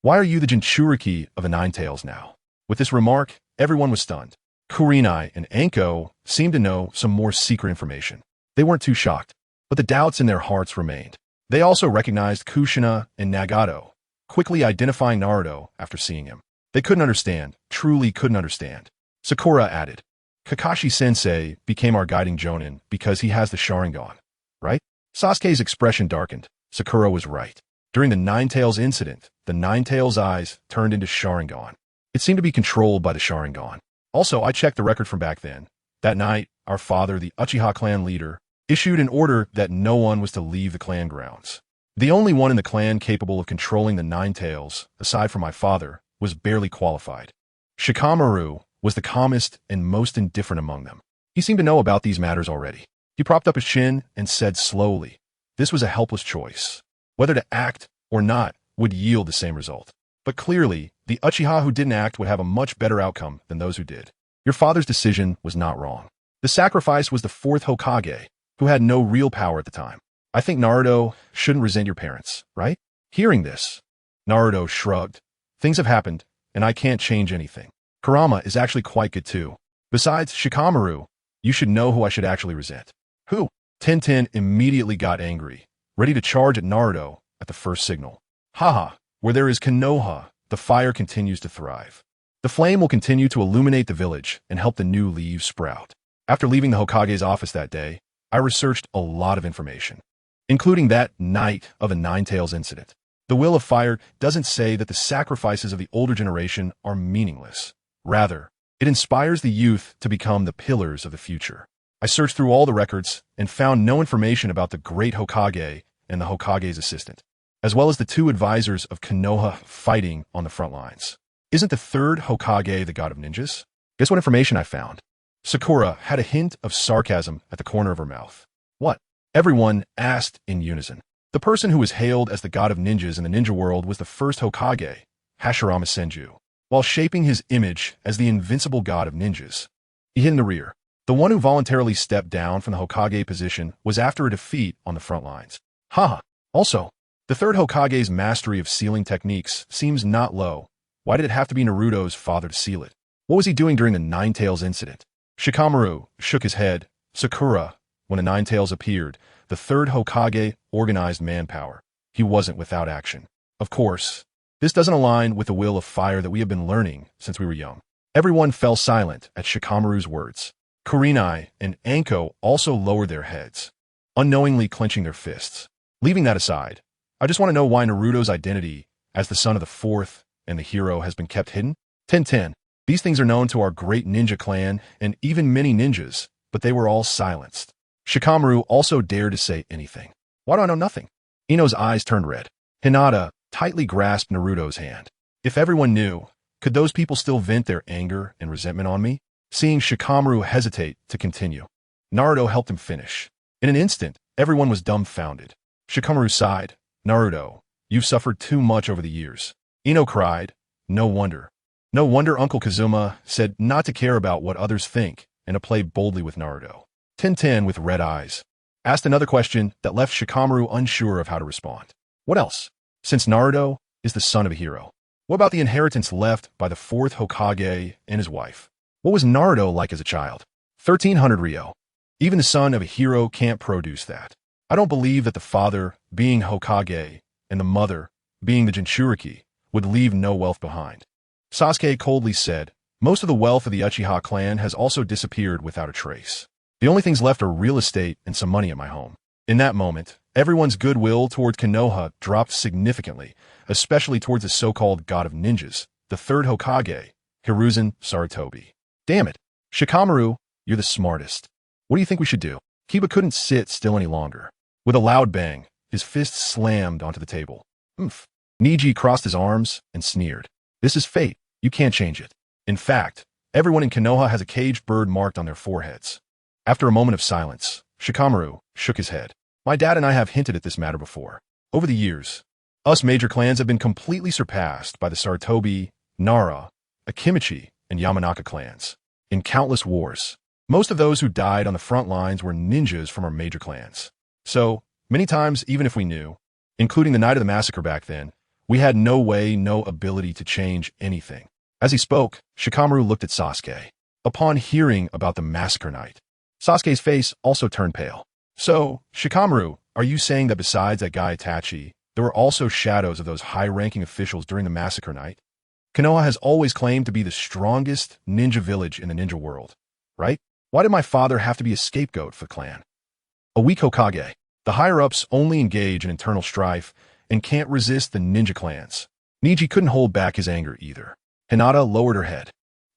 why are you the Jinchuriki of the Nine-Tails now? With this remark, everyone was stunned. Kurenai and Anko seemed to know some more secret information. They weren't too shocked, but the doubts in their hearts remained. They also recognized Kushina and Nagato, quickly identifying Naruto after seeing him. They couldn't understand, truly couldn't understand. Sakura added, Kakashi-sensei became our guiding Jonin because he has the Sharingan, right? Sasuke's expression darkened. Sakura was right. During the Nine-Tails incident, the Nine-Tails' eyes turned into Sharingan. It seemed to be controlled by the Sharingan. Also, I checked the record from back then. That night, our father, the Uchiha clan leader, issued an order that no one was to leave the clan grounds. The only one in the clan capable of controlling the Nine-Tails, aside from my father, was barely qualified. Shikamaru was the calmest and most indifferent among them. He seemed to know about these matters already. He propped up his chin and said slowly, this was a helpless choice. Whether to act or not would yield the same result. But clearly, the Uchiha who didn't act would have a much better outcome than those who did. Your father's decision was not wrong. The sacrifice was the fourth Hokage, who had no real power at the time. I think Naruto shouldn't resent your parents, right? Hearing this, Naruto shrugged. Things have happened, and I can't change anything. Kurama is actually quite good too. Besides Shikamaru, you should know who I should actually resent. Who? Tenten immediately got angry, ready to charge at Naruto at the first signal. Haha, where there is Konoha, the fire continues to thrive. The flame will continue to illuminate the village and help the new leaves sprout. After leaving the Hokage's office that day, I researched a lot of information, including that night of the Nine-Tails incident. The Will of Fire doesn't say that the sacrifices of the older generation are meaningless. Rather, it inspires the youth to become the pillars of the future. I searched through all the records and found no information about the great Hokage and the Hokage's assistant, as well as the two advisors of Konoha fighting on the front lines. Isn't the third Hokage the god of ninjas? Guess what information I found? Sakura had a hint of sarcasm at the corner of her mouth. What? Everyone asked in unison. The person who was hailed as the god of ninjas in the ninja world was the first Hokage, Hashirama Senju. While shaping his image as the invincible god of ninjas, he hid in the rear. The one who voluntarily stepped down from the Hokage position was after a defeat on the front lines. Haha. Also, the third Hokage's mastery of sealing techniques seems not low. Why did it have to be Naruto's father to seal it? What was he doing during the Nine-Tails incident? Shikamaru shook his head. Sakura, when the Nine-Tails appeared, the third Hokage organized manpower. He wasn't without action. Of course, this doesn't align with the will of fire that we have been learning since we were young. Everyone fell silent at Shikamaru's words. Kurenai and Anko also lowered their heads, unknowingly clenching their fists. Leaving that aside, I just want to know why Naruto's identity as the son of the fourth and the hero has been kept hidden. 10-10. These things are known to our great ninja clan and even many ninjas, but they were all silenced. Shikamaru also dared to say anything. Why do I know nothing? Ino's eyes turned red. Hinata tightly grasped Naruto's hand. If everyone knew, could those people still vent their anger and resentment on me? Seeing Shikamaru hesitate to continue, Naruto helped him finish. In an instant, everyone was dumbfounded. Shikamaru sighed. Naruto, you've suffered too much over the years. Ino cried. No wonder. No wonder Uncle Kazuma said not to care about what others think and to play boldly with Naruto. Tintin, with red eyes, asked another question that left Shikamaru unsure of how to respond. What else? Since Naruto is the son of a hero, what about the inheritance left by the fourth Hokage and his wife? What was Naruto like as a child? 1300 Ryo. Even the son of a hero can't produce that. I don't believe that the father, being Hokage, and the mother, being the Jinchuriki, would leave no wealth behind. Sasuke coldly said, most of the wealth of the Uchiha clan has also disappeared without a trace. The only things left are real estate and some money at my home. In that moment, everyone's goodwill toward Konoha dropped significantly, especially towards the so-called god of ninjas, the third Hokage, Hiruzen Sarutobi. Damn it. Shikamaru, you're the smartest. What do you think we should do? Kiba couldn't sit still any longer. With a loud bang, his fist slammed onto the table. Oomph. Niji crossed his arms and sneered. This is fate. You can't change it. In fact, everyone in Konoha has a caged bird marked on their foreheads. After a moment of silence, Shikamaru shook his head. My dad and I have hinted at this matter before. Over the years, us major clans have been completely surpassed by the Sarutobi, Nara, Akimichi, and Yamanaka clans. In countless wars, most of those who died on the front lines were ninjas from our major clans. So, many times, even if we knew, including the night of the massacre back then, we had no way, no ability to change anything. As he spoke, Shikamaru looked at Sasuke. Upon hearing about the massacre night, Sasuke's face also turned pale. So, Shikamaru, are you saying that besides that guy Itachi, there were also shadows of those high-ranking officials during the massacre night? Konoha has always claimed to be the strongest ninja village in the ninja world, right? Why did my father have to be a scapegoat for the clan? A weak Hokage. The higher-ups only engage in internal strife and can't resist the ninja clans. Niji couldn't hold back his anger either. Hinata lowered her head.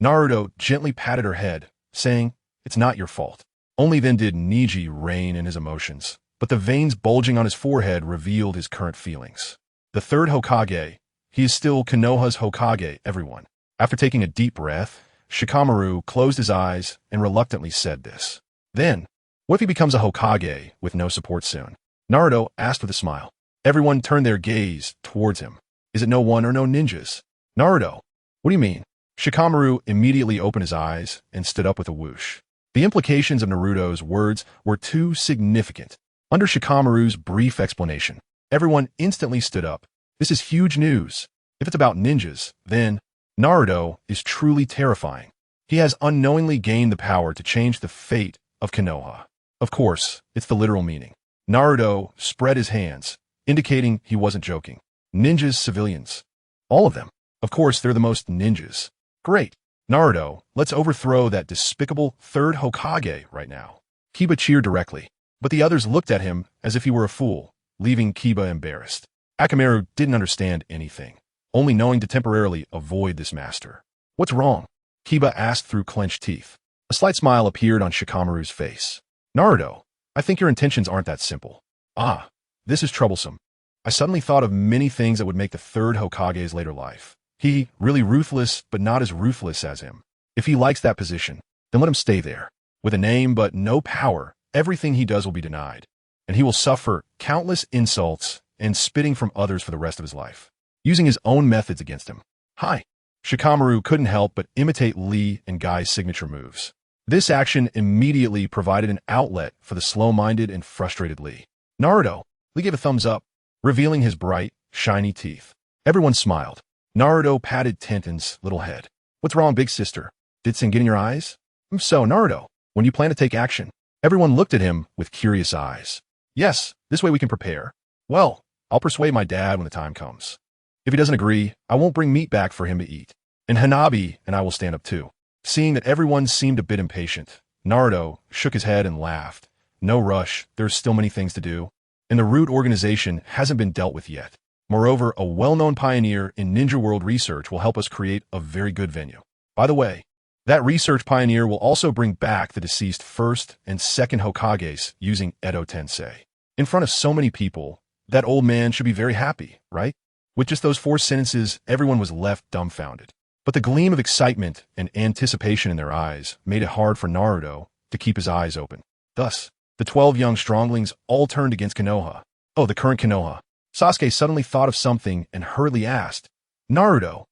Naruto gently patted her head, saying, it's not your fault. Only then did Niji rein in his emotions, but the veins bulging on his forehead revealed his current feelings. The third Hokage, he is still Konoha's Hokage, everyone. After taking a deep breath, Shikamaru closed his eyes and reluctantly said this. Then, what if he becomes a Hokage with no support soon? Naruto asked with a smile. Everyone turned their gaze towards him. Is it no one or no ninjas? Naruto, what do you mean? Shikamaru immediately opened his eyes and stood up with a whoosh. The implications of Naruto's words were too significant. Under Shikamaru's brief explanation, everyone instantly stood up. This is huge news. If it's about ninjas, then Naruto is truly terrifying. He has unknowingly gained the power to change the fate of Konoha. Of course, it's the literal meaning. Naruto spread his hands, indicating he wasn't joking. Ninjas, civilians. All of them. Of course, they're the most ninjas. Great. Naruto, let's overthrow that despicable third Hokage right now. Kiba cheered directly, but the others looked at him as if he were a fool, leaving Kiba embarrassed. Akamaru didn't understand anything, only knowing to temporarily avoid this master. What's wrong? Kiba asked through clenched teeth. A slight smile appeared on Shikamaru's face. Naruto, I think your intentions aren't that simple. Ah, this is troublesome. I suddenly thought of many things that would make the third Hokage's later life. He, really ruthless, but not as ruthless as him. If he likes that position, then let him stay there. With a name but no power, everything he does will be denied, and he will suffer countless insults and spitting from others for the rest of his life, using his own methods against him. Hi. Shikamaru couldn't help but imitate Lee and Guy's signature moves. This action immediately provided an outlet for the slow-minded and frustrated Lee. Naruto, Lee gave a thumbs up, revealing his bright, shiny teeth. Everyone smiled. Naruto patted Tintin's little head. What's wrong, big sister? Did something get in your eyes? So, Naruto, when do you plan to take action? Everyone looked at him with curious eyes. Yes, this way we can prepare. Well, I'll persuade my dad when the time comes. If he doesn't agree, I won't bring meat back for him to eat. And Hanabi and I will stand up too. Seeing that everyone seemed a bit impatient, Naruto shook his head and laughed. No rush, there's still many things to do. And the root organization hasn't been dealt with yet. Moreover, a well-known pioneer in Ninja World research will help us create a very good venue. By the way, that research pioneer will also bring back the deceased first and second Hokages using Edo Tensei. In front of so many people, that old man should be very happy, right? With just those 4 sentences, everyone was left dumbfounded. But the gleam of excitement and anticipation in their eyes made it hard for Naruto to keep his eyes open. Thus, the 12 young stronglings all turned against Konoha. Oh, the current Konoha. Sasuke suddenly thought of something and hurriedly asked, Naruto,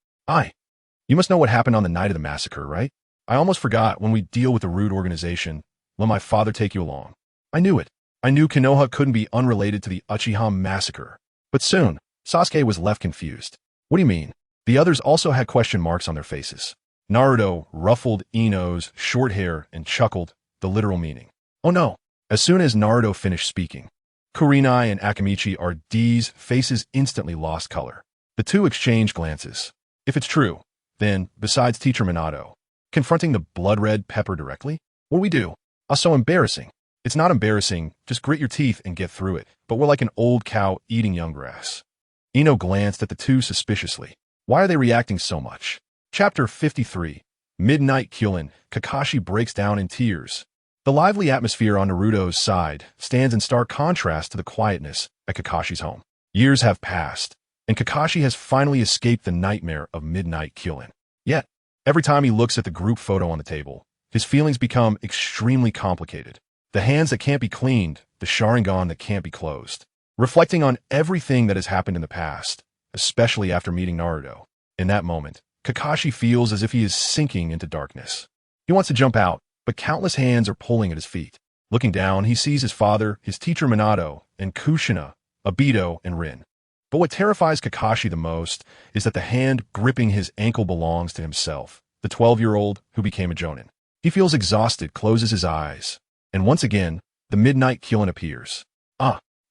you must know what happened on the night of the massacre, right? I almost forgot. When we deal with a rude organization, let my father take you along. I knew it. I knew Konoha couldn't be unrelated to the Uchiha massacre. But soon, Sasuke was left confused. What do you mean? The others also had question marks on their faces. Naruto ruffled Ino's short hair and chuckled, the literal meaning. Oh no. As soon as Naruto finished speaking, Kurenai and Akamichi D's faces instantly lost color. The two exchanged glances. If it's true, then, besides Teacher Minato, confronting the blood-red pepper directly? What do we do? So embarrassing. It's not embarrassing, just grit your teeth and get through it, but we're like an old cow eating young grass. Ino glanced at the two suspiciously. Why are they reacting so much? Chapter 53. Midnight Kyulen. Kakashi breaks down in tears. The lively atmosphere on Naruto's side stands in stark contrast to the quietness at Kakashi's home. Years have passed, and Kakashi has finally escaped the nightmare of Midnight Kyulen. Yet, every time he looks at the group photo on the table, his feelings become extremely complicated. The hands that can't be cleaned, the Sharingan that can't be closed. Reflecting on everything that has happened in the past, especially after meeting Naruto, in that moment, Kakashi feels as if he is sinking into darkness. He wants to jump out, but countless hands are pulling at his feet. Looking down, he sees his father, his teacher Minato, and Kushina, Obito, and Rin. But what terrifies Kakashi the most is that the hand gripping his ankle belongs to himself, the 12-year-old who became a Jonin. He feels exhausted, closes his eyes, and once again, the Midnight Kyulen appears.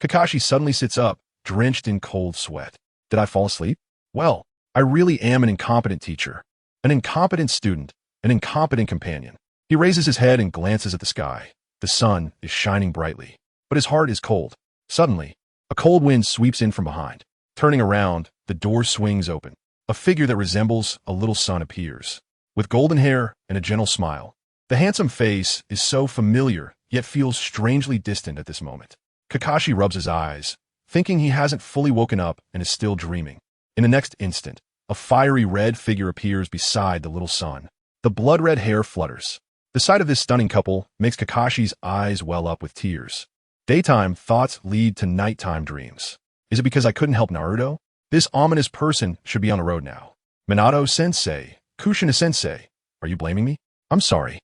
Kakashi suddenly sits up, drenched in cold sweat. Did I fall asleep? Well, I really am an incompetent teacher, an incompetent student, an incompetent companion. He raises his head and glances at the sky. The sun is shining brightly, but his heart is cold. Suddenly, a cold wind sweeps in from behind. Turning around, the door swings open. A figure that resembles a little son appears, with golden hair and a gentle smile. The handsome face is so familiar, yet feels strangely distant at this moment. Kakashi rubs his eyes, thinking he hasn't fully woken up and is still dreaming. In the next instant, a fiery red figure appears beside the little son. The blood-red hair flutters. The sight of this stunning couple makes Kakashi's eyes well up with tears. Daytime thoughts lead to nighttime dreams. Is it because I couldn't help Naruto? This ominous person should be on the road now. Minato-sensei, Kushina-sensei, are you blaming me? I'm sorry.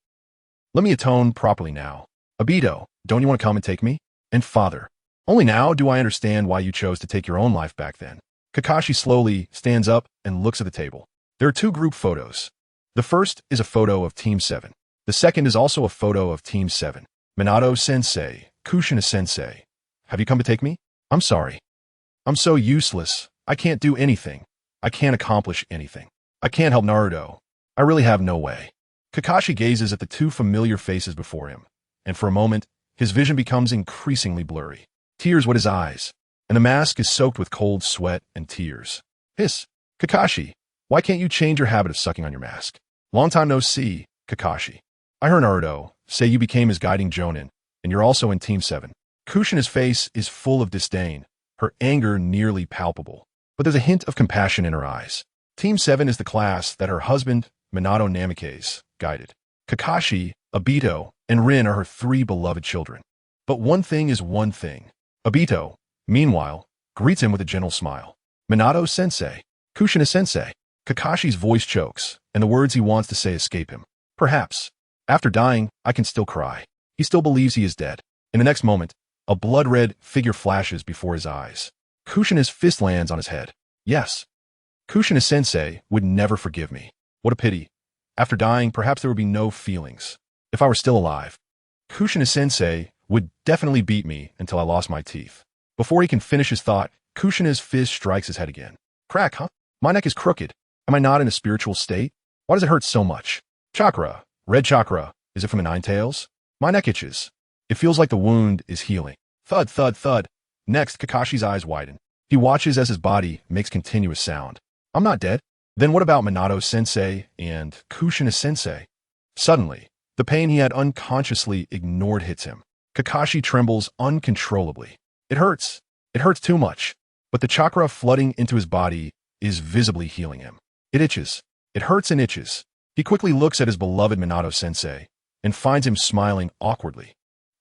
Let me atone properly now. Obito, don't you want to come and take me? And father, only now do I understand why you chose to take your own life back then. Kakashi slowly stands up and looks at the table. There are two group photos. The first is a photo of Team 7. The second is also a photo of Team 7. Minato-sensei, Kushina-sensei, have you come to take me? I'm sorry. I'm so useless. I can't do anything. I can't accomplish anything. I can't help Naruto. I really have no way. Kakashi gazes at the two familiar faces before him, and for a moment, his vision becomes increasingly blurry. Tears wet his eyes, and the mask is soaked with cold sweat and tears. Hiss, Kakashi, why can't you change your habit of sucking on your mask? Long time no see, Kakashi. I heard Naruto say you became his guiding Jonin, and you're also in Team 7. Kushina's face is full of disdain, her anger nearly palpable, but there's a hint of compassion in her eyes. Team 7 is the class that her husband, Minato Namikaze, guided. Kakashi, Obito, and Rin are her three beloved children. But one thing is one thing. Obito, meanwhile, greets him with a gentle smile. Minato-sensei, Kushina-sensei. Kakashi's voice chokes, and the words he wants to say escape him. Perhaps, after dying, I can still cry. He still believes he is dead. In the next moment, a blood-red figure flashes before his eyes. Kushina's fist lands on his head. Yes, Kushina-sensei would never forgive me. What a pity. After dying, perhaps there would be no feelings. If I were still alive, Kushina-sensei would definitely beat me until I lost my teeth. Before he can finish his thought, Kushina's fist strikes his head again. Crack, huh? My neck is crooked. Am I not in a spiritual state? Why does it hurt so much? Chakra, red chakra, is it from the Nine Tails? My neck itches. It feels like the wound is healing. Thud, thud, thud. Next, Kakashi's eyes widen. He watches as his body makes continuous sound. I'm not dead. Then what about Minato-sensei and Kushina-sensei? Suddenly, the pain he had unconsciously ignored hits him. Kakashi trembles uncontrollably. It hurts. It hurts too much. But the chakra flooding into his body is visibly healing him. It itches. It hurts and itches. He quickly looks at his beloved Minato-sensei and finds him smiling awkwardly.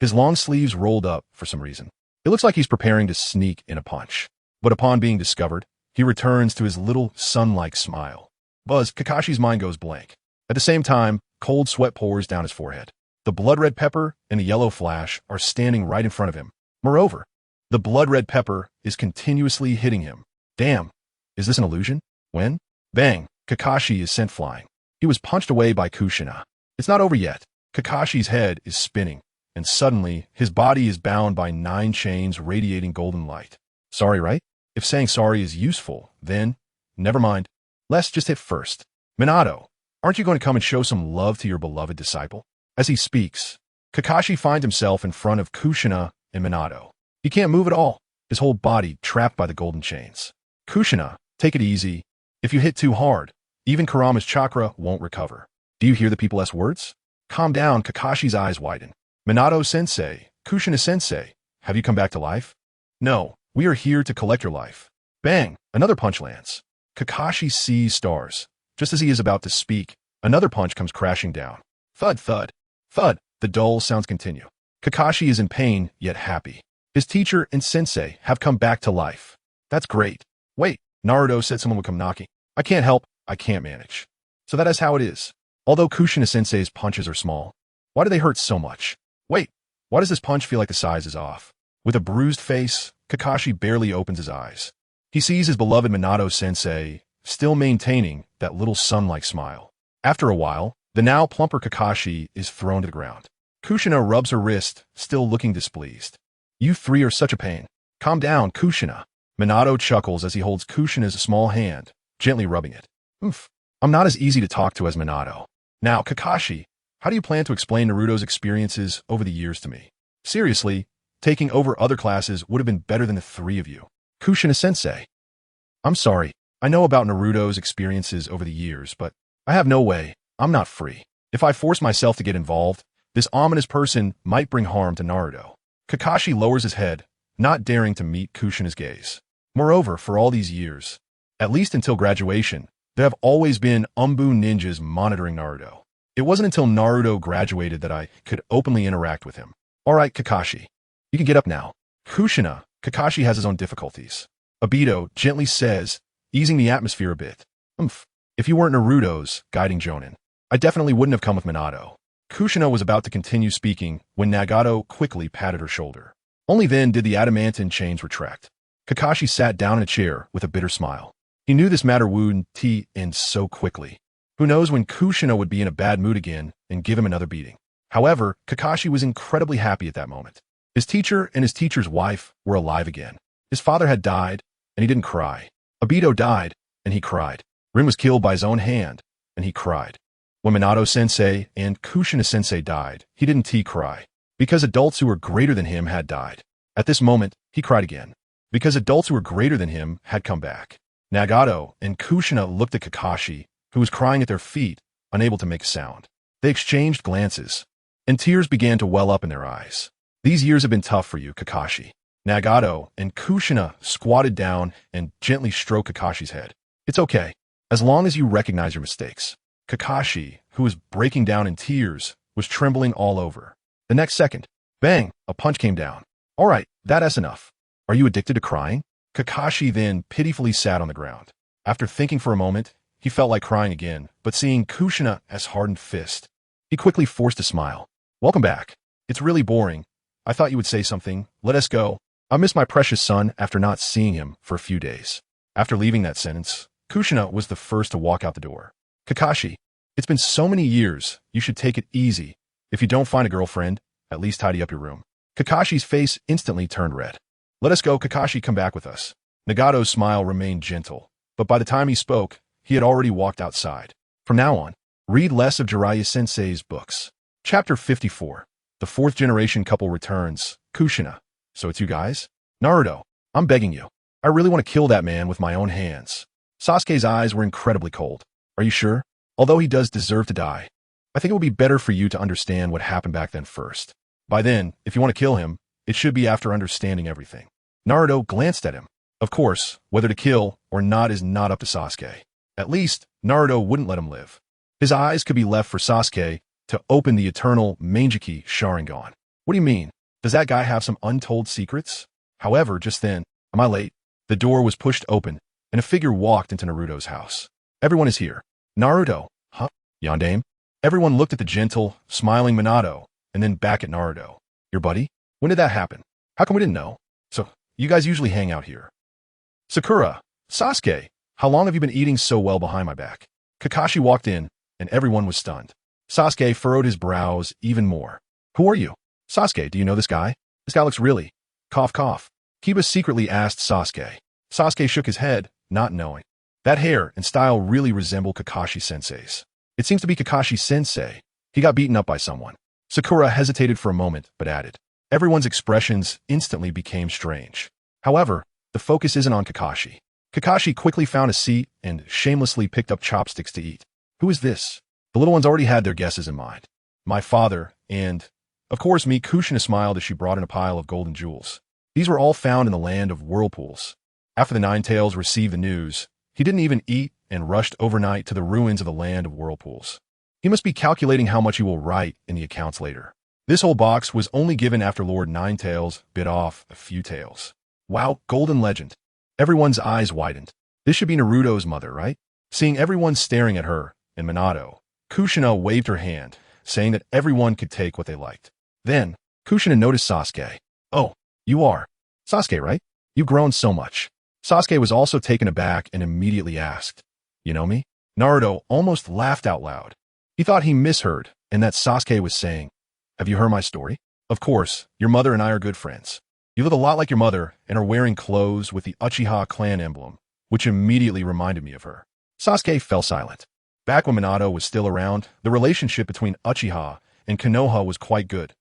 his long sleeves rolled up for some reason. It looks like he's preparing to sneak in a punch. But upon being discovered, he returns to his little sun-like smile. Buzz, Kakashi's mind goes blank. At the same time, cold sweat pours down his forehead. The blood-red pepper and the yellow flash are standing right in front of him. Moreover, the blood-red pepper is continuously hitting him. Damn, is this an illusion? When? Bang, Kakashi is sent flying. He was punched away by Kushina. It's not over yet. Kakashi's head is spinning, and suddenly his body is bound by 9 chains radiating golden light. Sorry, right? If saying sorry is useful, then never mind. Let's just hit first. Minato, aren't you going to come and show some love to your beloved disciple? As he speaks, Kakashi finds himself in front of Kushina and Minato. He can't move at all, his whole body trapped by the golden chains. Kushina, take it easy. If you hit too hard, even Kurama's chakra won't recover. Do you hear the people's words? Calm down, Kakashi's eyes widen. Minato-sensei, Kushina-sensei, have you come back to life? No, we are here to collect your life. Bang, another punch lands. Kakashi sees stars. Just as he is about to speak, another punch comes crashing down. Thud, thud, thud, the dull sounds continue. Kakashi is in pain, yet happy. His teacher and sensei have come back to life. That's great. Wait, Naruto said someone would come knocking. I can't help, I can't manage. So that is how it is. Although Kushina-sensei's punches are small, why do they hurt so much? Wait, why does this punch feel like the size is off? With a bruised face, Kakashi barely opens his eyes. He sees his beloved Minato-sensei, still maintaining that little sun-like smile. After a while, the now plumper Kakashi is thrown to the ground. Kushina rubs her wrist, still looking displeased. You three are such a pain. Calm down, Kushina. Minato chuckles as he holds Kushina's small hand, gently rubbing it. Oof, I'm not as easy to talk to as Minato. Now, Kakashi, how do you plan to explain Naruto's experiences over the years to me? Seriously, taking over other classes would have been better than the 3 of you. Kushina-sensei. I'm sorry, I know about Naruto's experiences over the years, but I have no way. I'm not free. If I force myself to get involved, this ominous person might bring harm to Naruto. Kakashi lowers his head, not daring to meet Kushina's gaze. Moreover, for all these years, at least until graduation, there have always been Umbu ninjas monitoring Naruto. It wasn't until Naruto graduated that I could openly interact with him. Alright, Kakashi. You can get up now. Kushina, Kakashi has his own difficulties. Obito gently says, easing the atmosphere a bit. If you weren't Naruto's guiding Jonin, I definitely wouldn't have come with Minato. Kushina was about to continue speaking when Nagato quickly patted her shoulder. Only then did the adamantine chains retract. Kakashi sat down in a chair with a bitter smile. He knew this matter wouldn't end so quickly. Who knows when Kushina would be in a bad mood again and give him another beating. However, Kakashi was incredibly happy at that moment. His teacher and his teacher's wife were alive again. His father had died, and he didn't cry. Obito died, and he cried. Rin was killed by his own hand, and he cried. When Minato-sensei and Kushina-sensei died, he didn't cry. Because adults who were greater than him had died. At this moment, he cried again. Because adults who were greater than him had come back. Nagato and Kushina looked at Kakashi, who was crying at their feet, unable to make a sound. They exchanged glances, and tears began to well up in their eyes. These years have been tough for you, Kakashi. Nagato and Kushina squatted down and gently stroked Kakashi's head. It's okay, as long as you recognize your mistakes. Kakashi, who was breaking down in tears, was trembling all over. The next second, bang, a punch came down. All right, that's enough. Are you addicted to crying? Kakashi then pitifully sat on the ground. After thinking for a moment, he felt like crying again, but seeing Kushina as hardened fist, he quickly forced a smile. Welcome back. It's really boring. I thought you would say something. Let us go. I miss my precious son after not seeing him for a few days. After leaving that sentence, Kushina was the first to walk out the door. Kakashi, it's been so many years. You should take it easy. If you don't find a girlfriend, at least tidy up your room. Kakashi's face instantly turned red. Let us go, Kakashi, come back with us. Nagato's smile remained gentle, but by the time he spoke, he had already walked outside. From now on, read less of Jiraiya-sensei's books. Chapter 54. The 4th generation couple returns. Kushina. So it's you guys? Naruto, I'm begging you. I really want to kill that man with my own hands. Sasuke's eyes were incredibly cold. Are you sure? Although he does deserve to die, I think it would be better for you to understand what happened back then first. By then, if you want to kill him, it should be after understanding everything. Naruto glanced at him. Of course, whether to kill or not is not up to Sasuke. At least, Naruto wouldn't let him live. His eyes could be left for Sasuke to open the eternal Mangeki Sharingan. What do you mean? Does that guy have some untold secrets? However, just then, am I late? The door was pushed open, and a figure walked into Naruto's house. Everyone is here. Naruto. Huh? Yondaime? Everyone looked at the gentle, smiling Minato, and then back at Naruto. Your buddy? When did that happen? How come we didn't know? So, you guys usually hang out here. Sakura. Sasuke. How long have you been eating so well behind my back? Kakashi walked in, and everyone was stunned. Sasuke furrowed his brows even more. Who are you? Sasuke, do you know this guy? This guy looks really... Cough, cough. Kiba secretly asked Sasuke. Sasuke shook his head, not knowing. That hair and style really resemble Kakashi-sensei's. It seems to be Kakashi-sensei. He got beaten up by someone. Sakura hesitated for a moment, but added. Everyone's expressions instantly became strange. However, the focus isn't on Kakashi. Kakashi quickly found a seat and shamelessly picked up chopsticks to eat. Who is this? The little ones already had their guesses in mind. My father, and, of course, me. Kushina smiled as she brought in a pile of golden jewels. These were all found in the land of whirlpools. After the Ninetales received the news, he didn't even eat and rushed overnight to the ruins of the land of whirlpools. He must be calculating how much he will write in the accounts later. This whole box was only given after Lord Ninetales bit off a few tails. Wow, golden legend. Everyone's eyes widened. This should be Naruto's mother, right? Seeing everyone staring at her and Minato, Kushina waved her hand, saying that everyone could take what they liked. Then, Kushina noticed Sasuke. Oh, you are. Sasuke, right? You've grown so much. Sasuke was also taken aback and immediately asked, You know me? Naruto almost laughed out loud. He thought he misheard and that Sasuke was saying, Have you heard my story? Of course, your mother and I are good friends. You look a lot like your mother and are wearing clothes with the Uchiha clan emblem, which immediately reminded me of her. Sasuke fell silent. Back when Minato was still around, the relationship between Uchiha and Konoha was quite good.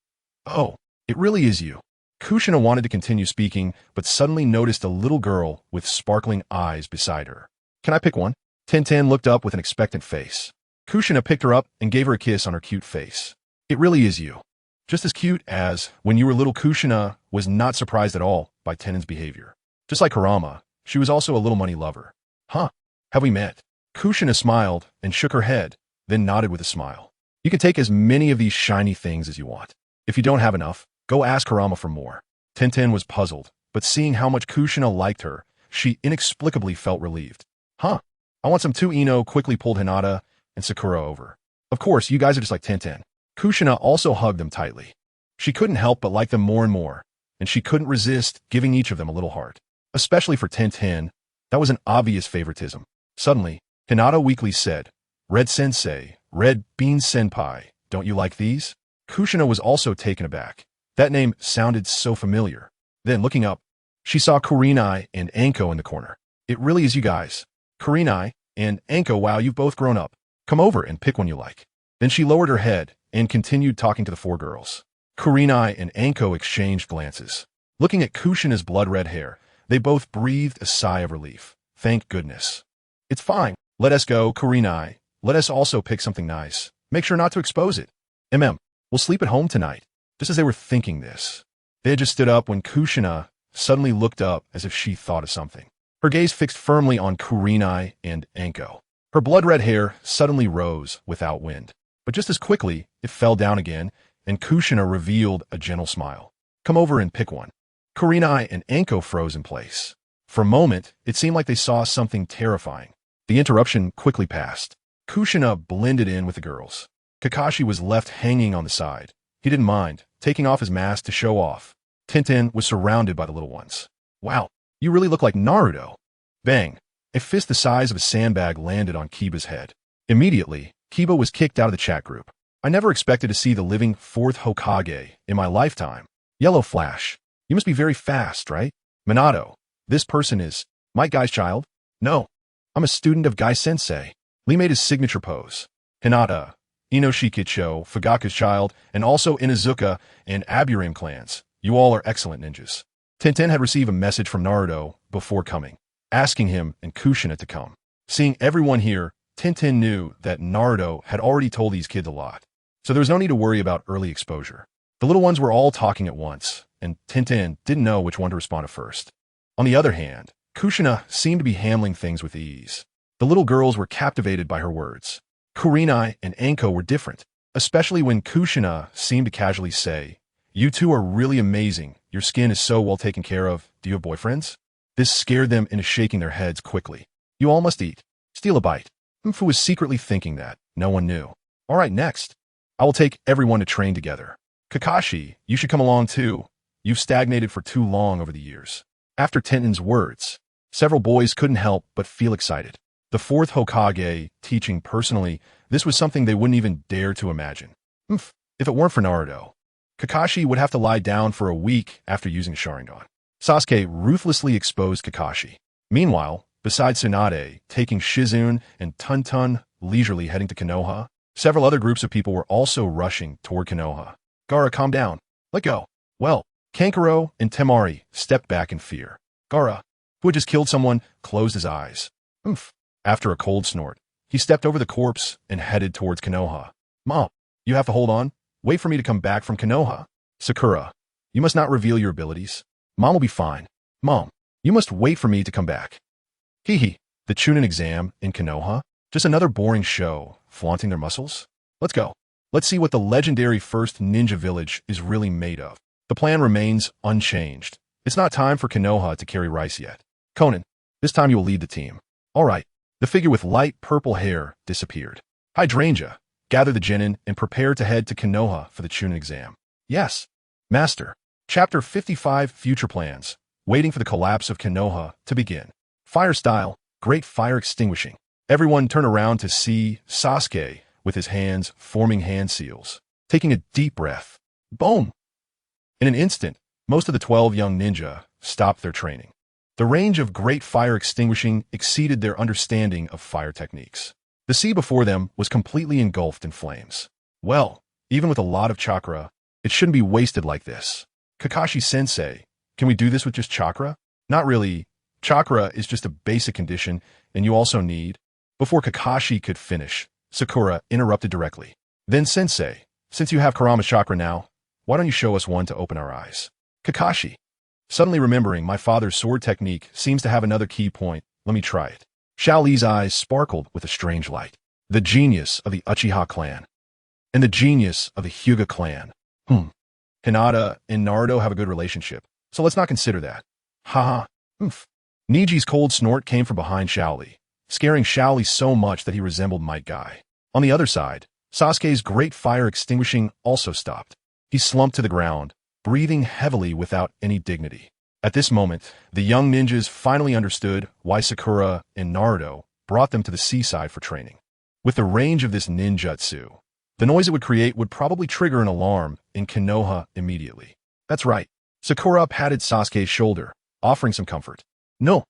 Oh, it really is you. Kushina wanted to continue speaking, but suddenly noticed a little girl with sparkling eyes beside her. Can I pick one? Tenten looked up with an expectant face. Kushina picked her up and gave her a kiss on her cute face. It really is you. Just as cute as when you were little. Kushina was not surprised at all by Tenen's behavior. Just like Kurama, she was also a little money lover. Huh? Have we met? Kushina smiled and shook her head, then nodded with a smile. You can take as many of these shiny things as you want. If you don't have enough, go ask Kurama for more. Tenten was puzzled, but seeing how much Kushina liked her, she inexplicably felt relieved. Huh? I want some too. Ino quickly pulled Hinata and Sakura over. Of course, you guys are just like Tenten. Kushina also hugged them tightly. She couldn't help but like them more and more, and she couldn't resist giving each of them a little heart. Especially for Tenten, that was an obvious favoritism. Suddenly, Hinata weakly said, Red Sensei, Red Bean Senpai, don't you like these? Kushina was also taken aback. That name sounded so familiar. Then, looking up, she saw Kurinai and Anko in the corner. It really is you guys. Kurinai and Anko, wow, you've both grown up. Come over and pick one you like. Then she lowered her head and continued talking to the four girls. Kurinai and Anko exchanged glances. Looking at Kushina's blood-red hair, they both breathed a sigh of relief. Thank goodness. It's fine. Let us go, Kurinai. Let us also pick something nice. Make sure not to expose it. We'll sleep at home tonight. Just as they were thinking this, they had just stood up when Kushina suddenly looked up as if she thought of something. Her gaze fixed firmly on Kurinai and Anko. Her blood-red hair suddenly rose without wind. But just as quickly, it fell down again, and Kushina revealed a gentle smile. Come over and pick one. Kurinai and Anko froze in place. For a moment, it seemed like they saw something terrifying. The interruption quickly passed. Kushina blended in with the girls. Kakashi was left hanging on the side. He didn't mind, taking off his mask to show off. Tenten was surrounded by the little ones. Wow, you really look like Naruto. Bang! A fist the size of a sandbag landed on Kiba's head. Immediately, Kiba was kicked out of the chat group. I never expected to see the living fourth Hokage in my lifetime. Yellow Flash. You must be very fast, right? Minato. This person is my guy's child? No. I'm a student of Gai Sensei. Lee made his signature pose. Hinata, Inoshikicho, Fugaku's child, and also Inuzuka and Aburame clans. You all are excellent ninjas. Tenten had received a message from Naruto before coming, asking him and Kushina to come. Seeing everyone here, Tenten knew that Naruto had already told these kids a lot, so there was no need to worry about early exposure. The little ones were all talking at once, and Tenten didn't know which one to respond to first. On the other hand, Kushina seemed to be handling things with ease. The little girls were captivated by her words. Kurinai and Anko were different, especially when Kushina seemed to casually say, You two are really amazing. Your skin is so well taken care of. Do you have boyfriends? This scared them into shaking their heads quickly. You all must eat. Steal a bite. Mfu was secretly thinking that. No one knew. All right, next. I will take everyone to train together. Kakashi, you should come along too. You've stagnated for too long over the years. After Tenten's words, several boys couldn't help but feel excited. The fourth Hokage, teaching personally, this was something they wouldn't even dare to imagine. If it weren't for Naruto, Kakashi would have to lie down for a week after using Sharingan. Sasuke ruthlessly exposed Kakashi. Meanwhile, besides Tsunade taking Shizune and Tun leisurely heading to Konoha, several other groups of people were also rushing toward Konoha. Gaara, calm down. Let go. Well, Kankuro and Temari stepped back in fear. Gaara, who had just killed someone, closed his eyes. After a cold snort, he stepped over the corpse and headed towards Konoha. Mom, you have to hold on. Wait for me to come back from Konoha. Sakura, you must not reveal your abilities. Mom will be fine. Mom, you must wait for me to come back. Hee. The Chunin exam in Konoha? Just another boring show, flaunting their muscles? Let's go. Let's see what the legendary first ninja village is really made of. The plan remains unchanged. It's not time for Konoha to carry rice yet. Conan, this time you will lead the team. All right. The figure with light purple hair disappeared. Hydrangea, gather the genin and prepare to head to Konoha for the Chunin exam. Yes. Master. Chapter 55 Future Plans. Waiting for the collapse of Konoha to begin. Fire style, great fire extinguishing. Everyone turn around to see Sasuke with his hands forming hand seals. Taking a deep breath. Boom! In an instant, most of the 12 young ninja stopped their training. The range of great fire extinguishing exceeded their understanding of fire techniques. The sea before them was completely engulfed in flames. Well, even with a lot of chakra, it shouldn't be wasted like this. Kakashi-sensei, can we do this with just chakra? Not really. Chakra is just a basic condition, and you also need... Before Kakashi could finish, Sakura interrupted directly. Then sensei, since you have Kurama chakra now, why don't you show us one to open our eyes? Kakashi. Suddenly remembering my father's sword technique seems to have another key point. Let me try it. Shao Li's eyes sparkled with a strange light. The genius of the Uchiha clan. And the genius of the Hyuga clan. Hinata and Naruto have a good relationship, so let's not consider that. Haha. Niji's cold snort came from behind Shao Li, scaring Shao Li so much that he resembled Might Guy. On the other side, Sasuke's great fire extinguishing also stopped. He slumped to the ground, breathing heavily without any dignity. At this moment, the young ninjas finally understood why Sakura and Naruto brought them to the seaside for training. With the range of this ninjutsu, the noise it would create would probably trigger an alarm in Konoha immediately. That's right. Sakura patted Sasuke's shoulder, offering some comfort. No.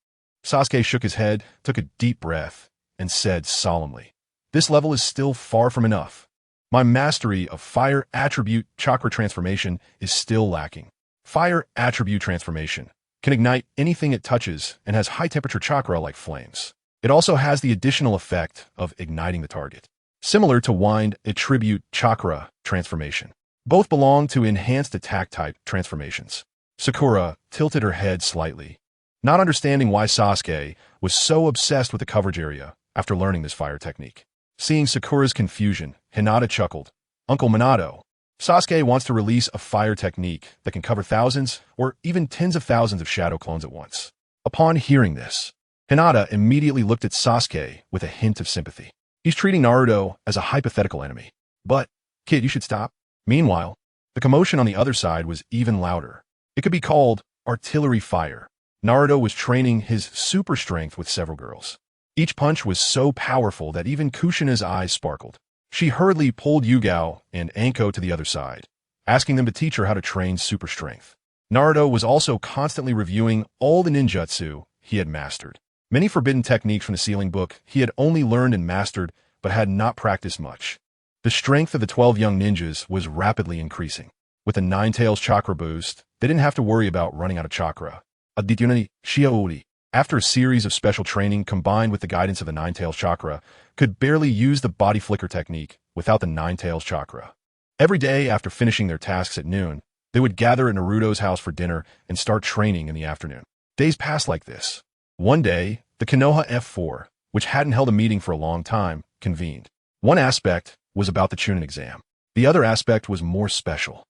Sasuke shook his head, took a deep breath, and said solemnly, this level is still far from enough. My mastery of fire attribute chakra transformation is still lacking. Fire attribute transformation can ignite anything it touches and has high temperature chakra like flames. It also has the additional effect of igniting the target, similar to wind attribute chakra transformation. Both belong to enhanced attack type transformations. Sakura tilted her head slightly, not understanding why Sasuke was so obsessed with the coverage area after learning this fire technique. Seeing Sakura's confusion, Hinata chuckled. Uncle Minato, Sasuke wants to release a fire technique that can cover thousands or even tens of thousands of shadow clones at once. Upon hearing this, Hinata immediately looked at Sasuke with a hint of sympathy. He's treating Naruto as a hypothetical enemy. But, kid, you should stop. Meanwhile, the commotion on the other side was even louder. It could be called artillery fire. Naruto was training his super strength with several girls. Each punch was so powerful that even Kushina's eyes sparkled. She hurriedly pulled Yugao and Anko to the other side, asking them to teach her how to train super strength. Naruto was also constantly reviewing all the ninjutsu he had mastered. Many forbidden techniques from the Sealing Book he had only learned and mastered, but had not practiced much. The strength of the 12 young ninjas was rapidly increasing. With the Nine Tails chakra boost, they didn't have to worry about running out of chakra. Adityanani Shiaori, after a series of special training combined with the guidance of the Nine Tails chakra, could barely use the body flicker technique without the Nine Tails chakra. Every day after finishing their tasks at noon, they would gather at Naruto's house for dinner and start training in the afternoon. Days passed like this. One day, the Konoha F4, which hadn't held a meeting for a long time, convened. One aspect was about the Chunin exam. The other aspect was more special.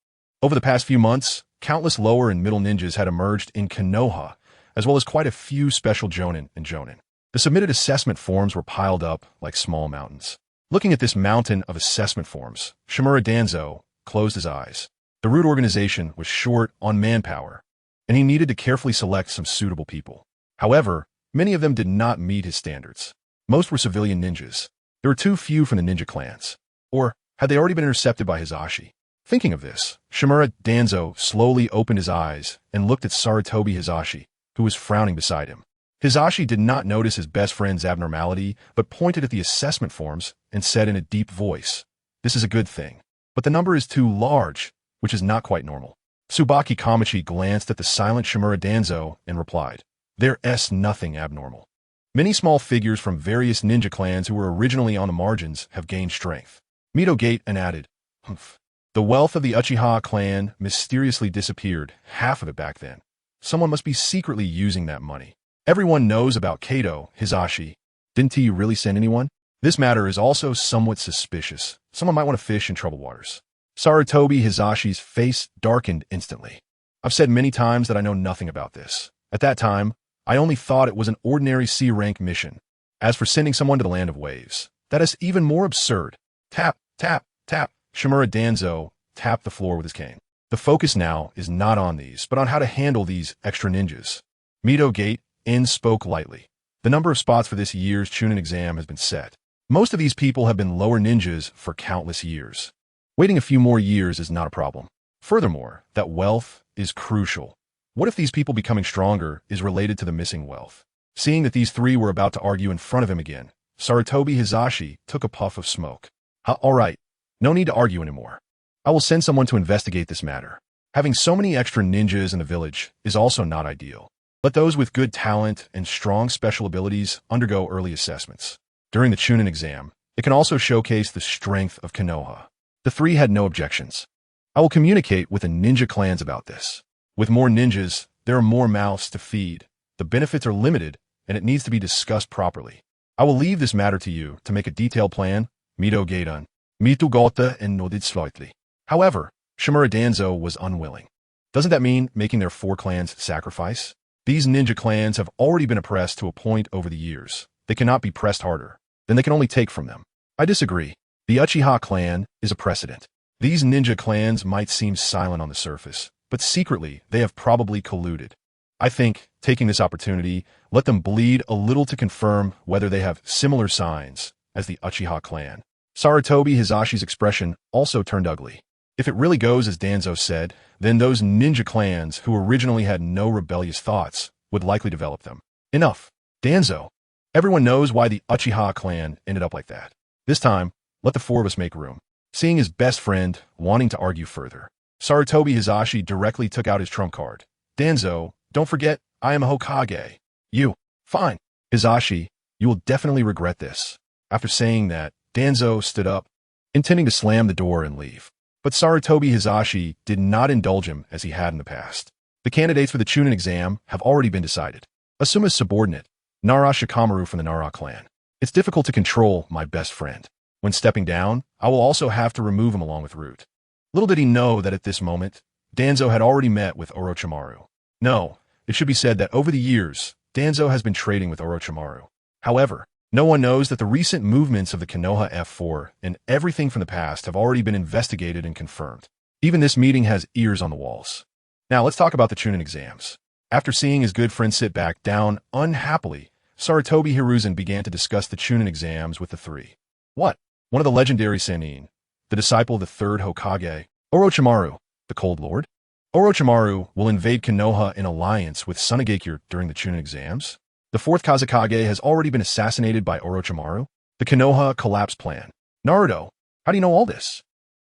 Over the past few months, countless lower and middle ninjas had emerged in Konoha, as well as quite a few special jonin and jonin. The submitted assessment forms were piled up like small mountains. Looking at this mountain of assessment forms, Shimura Danzo closed his eyes. The root organization was short on manpower, and he needed to carefully select some suitable people. However, many of them did not meet his standards. Most were civilian ninjas. There were too few from the ninja clans. Or had they already been intercepted by Hisashi? Thinking of this, Shimura Danzo slowly opened his eyes and looked at Sarutobi Hisashi, who was frowning beside him. Hisashi did not notice his best friend's abnormality, but pointed at the assessment forms and said in a deep voice, "This is a good thing. But the number is too large, which is not quite normal." Tsubaki Kamachi glanced at the silent Shimura Danzo and replied, "There's nothing abnormal. Many small figures from various ninja clans who were originally on the margins have gained strength." Mito Gate and added, "Humph. The wealth of the Uchiha clan mysteriously disappeared, half of it back then. Someone must be secretly using that money. Everyone knows about Kato, Hisashi. Didn't he really send anyone? This matter is also somewhat suspicious. Someone might want to fish in troubled waters." Sarutobi Hisashi's face darkened instantly. "I've said many times that I know nothing about this. At that time, I only thought it was an ordinary C-rank mission. As for sending someone to the Land of Waves, that is even more absurd." Tap, tap, tap. Shimura Danzo tapped the floor with his cane. "The focus now is not on these, but on how to handle these extra ninjas." Mito Gate spoke lightly. "The number of spots for this year's Chunin exam has been set. Most of these people have been lower ninjas for countless years. Waiting a few more years is not a problem. Furthermore, that wealth is crucial. What if these people becoming stronger is related to the missing wealth?" Seeing that these three were about to argue in front of him again, Sarutobi Hisashi took a puff of smoke. "All right. No need to argue anymore. I will send someone to investigate this matter. Having so many extra ninjas in the village is also not ideal. Let those with good talent and strong special abilities undergo early assessments. During the Chunin exam, it can also showcase the strength of Konoha." The three had no objections. "I will communicate with the ninja clans about this. With more ninjas, there are more mouths to feed. The benefits are limited, and it needs to be discussed properly. I will leave this matter to you to make a detailed plan." Mito Gaiden. Mito Gota and nodded slightly. However, Shimura Danzo was unwilling. Doesn't that mean making their four clans sacrifice? These ninja clans have already been oppressed to a point over the years. They cannot be pressed harder. Then they can only take from them. I disagree. The Uchiha clan is a precedent. These ninja clans might seem silent on the surface, but secretly they have probably colluded. I think, taking this opportunity, let them bleed a little to confirm whether they have similar signs as the Uchiha clan." Sarutobi Hisashi's expression also turned ugly. If it really goes as Danzo said, then those ninja clans who originally had no rebellious thoughts would likely develop them. Enough. Danzo. Everyone knows why the Uchiha clan ended up like that. This time, let the four of us make room. Seeing his best friend wanting to argue further, Sarutobi Hisashi directly took out his trump card. "Danzo, don't forget, I am a Hokage." "You. Fine. Hisashi, you will definitely regret this." After saying that, Danzo stood up, intending to slam the door and leave. But Sarutobi Hisashi did not indulge him as he had in the past. "The candidates for the Chunin exam have already been decided. Asuma's subordinate, Nara Shikamaru from the Nara clan. It's difficult to control my best friend. When stepping down, I will also have to remove him along with Root." Little did he know that at this moment, Danzo had already met with Orochimaru. No, it should be said that over the years, Danzo has been trading with Orochimaru. However, no one knows that the recent movements of the Konoha F4 and everything from the past have already been investigated and confirmed. Even this meeting has ears on the walls. Now let's talk about the Chunin exams. After seeing his good friend sit back down unhappily, Sarutobi Hiruzen began to discuss the Chunin exams with the three. What? One of the legendary Sennin, the disciple of the third Hokage, Orochimaru, the Cold Lord? Orochimaru will invade Konoha in alliance with Tsunagakure during the Chunin exams? The fourth Kazekage has already been assassinated by Orochimaru? The Konoha collapse plan. Naruto, how do you know all this?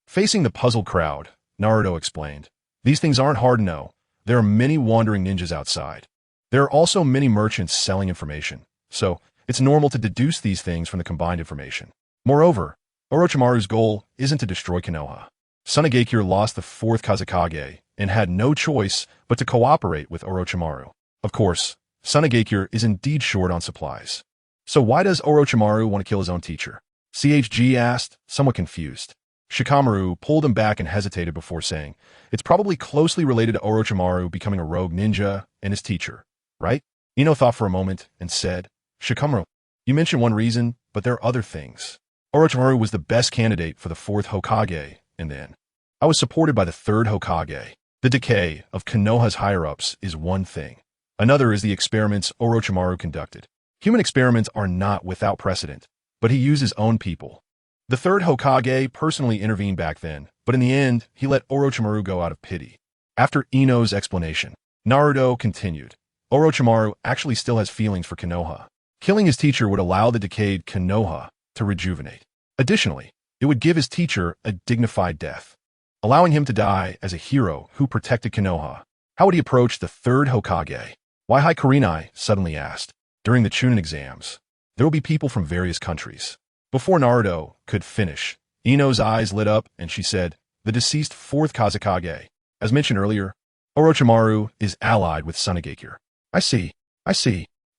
Facing the puzzled crowd, Naruto explained, "These things aren't hard to know. There are many wandering ninjas outside. There are also many merchants selling information, so it's normal to deduce these things from the combined information. Moreover, Orochimaru's goal isn't to destroy Konoha. Tsunagakure lost the fourth Kazekage and had no choice but to cooperate with Orochimaru. Of course, Tsunagakure is indeed short on supplies. So why does Orochimaru want to kill his own teacher?" CHG asked, somewhat confused. Shikamaru pulled him back and hesitated before saying, "It's probably closely related to Orochimaru becoming a rogue ninja and his teacher, right?" Ino thought for a moment and said, "Shikamaru, you mentioned one reason, but there are other things. Orochimaru was the best candidate for the fourth Hokage, and then I was supported by the third Hokage. The decay of Konoha's higher-ups is one thing. Another is the experiments Orochimaru conducted. Human experiments are not without precedent, but he used his own people. The third Hokage personally intervened back then, but in the end, he let Orochimaru go out of pity." After Ino's explanation, Naruto continued, "Orochimaru actually still has feelings for Konoha. Killing his teacher would allow the decayed Konoha to rejuvenate. Additionally, it would give his teacher a dignified death, allowing him to die as a hero who protected Konoha. How would he approach the third Hokage?" "Why, hi Kurenai," suddenly asked. "During the Chunin exams, there will be people from various countries." Before Naruto could finish, Ino's eyes lit up and she said, "The deceased fourth Kazekage. As mentioned earlier, Orochimaru is allied with Tsunagakure." I see.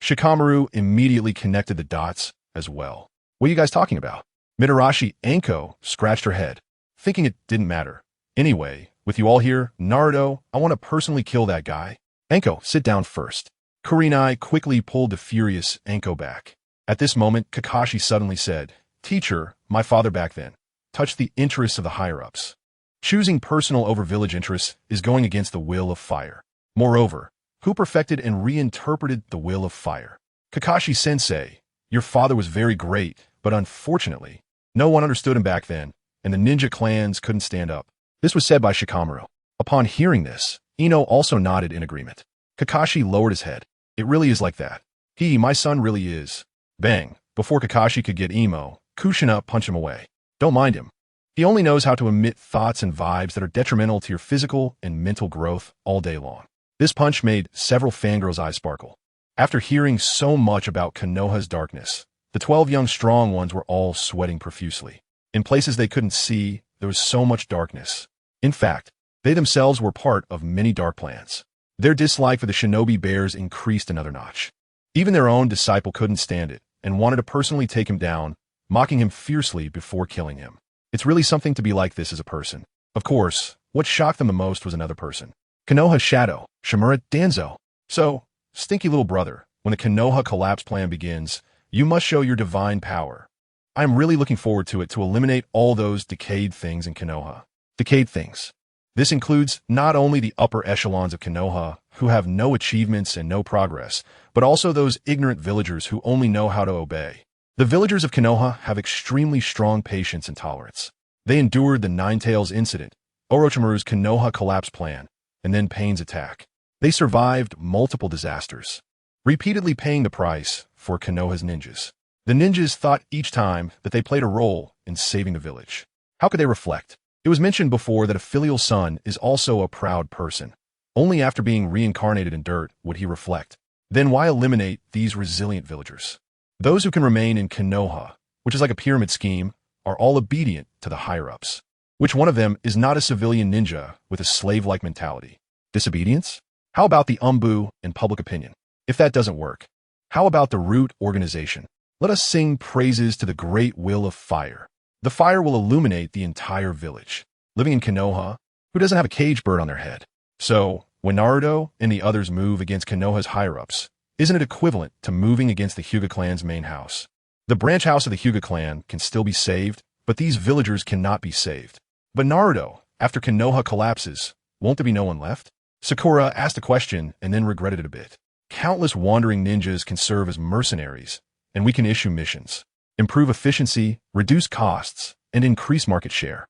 Shikamaru immediately connected the dots as well. "What are you guys talking about?" Mitarashi Anko scratched her head, thinking it didn't matter. "Anyway, with you all here, Naruto, I want to personally kill that guy." "Anko, sit down first." Kurenai quickly pulled the furious Anko back. At this moment, Kakashi suddenly said, "Teacher, my father back then, touched the interests of the higher-ups. Choosing personal over village interests is going against the will of fire. Moreover, who perfected and reinterpreted the will of fire? Kakashi-sensei, your father was very great, but unfortunately, no one understood him back then, and the ninja clans couldn't stand up." This was said by Shikamaru. Upon hearing this, Ino also nodded in agreement. Kakashi lowered his head. "It really is like that. My son really is." Bang! Before Kakashi could get emo, Kushina punched him away. "Don't mind him. He only knows how to emit thoughts and vibes that are detrimental to your physical and mental growth all day long." This punch made several fangirls' eyes sparkle. After hearing so much about Konoha's darkness, the 12 young strong ones were all sweating profusely. In places they couldn't see, there was so much darkness. In fact, they themselves were part of many dark plans. Their dislike for the shinobi bears increased another notch. Even their own disciple couldn't stand it and wanted to personally take him down, mocking him fiercely before killing him. It's really something to be like this as a person. Of course, what shocked them the most was another person. Konoha's shadow, Shimura Danzo. "So, stinky little brother, when the Konoha collapse plan begins, you must show your divine power. I am really looking forward to it to eliminate all those decayed things in Konoha." Decayed things. This includes not only the upper echelons of Konoha, who have no achievements and no progress, but also those ignorant villagers who only know how to obey. The villagers of Konoha have extremely strong patience and tolerance. They endured the Ninetales incident, Orochimaru's Konoha collapse plan, and then Pain's attack. They survived multiple disasters, repeatedly paying the price for Konoha's ninjas. The ninjas thought each time that they played a role in saving the village. How could they reflect? It was mentioned before that a filial son is also a proud person. Only after being reincarnated in dirt would he reflect. Then why eliminate these resilient villagers? Those who can remain in Konoha, which is like a pyramid scheme, are all obedient to the higher-ups. Which one of them is not a civilian ninja with a slave-like mentality? Disobedience? How about the umbu and public opinion? If that doesn't work, how about the root organization? Let us sing praises to the great will of fire. The fire will illuminate the entire village. Living in Konoha, who doesn't have a cage bird on their head? So, when Naruto and the others move against Konoha's higher-ups, isn't it equivalent to moving against the Hyuga clan's main house? The branch house of the Hyuga clan can still be saved, but these villagers cannot be saved. But Naruto, after Konoha collapses, won't there be no one left? Sakura asked a question and then regretted it a bit. Countless wandering ninjas can serve as mercenaries, and we can issue missions, improve efficiency, reduce costs, and increase market share.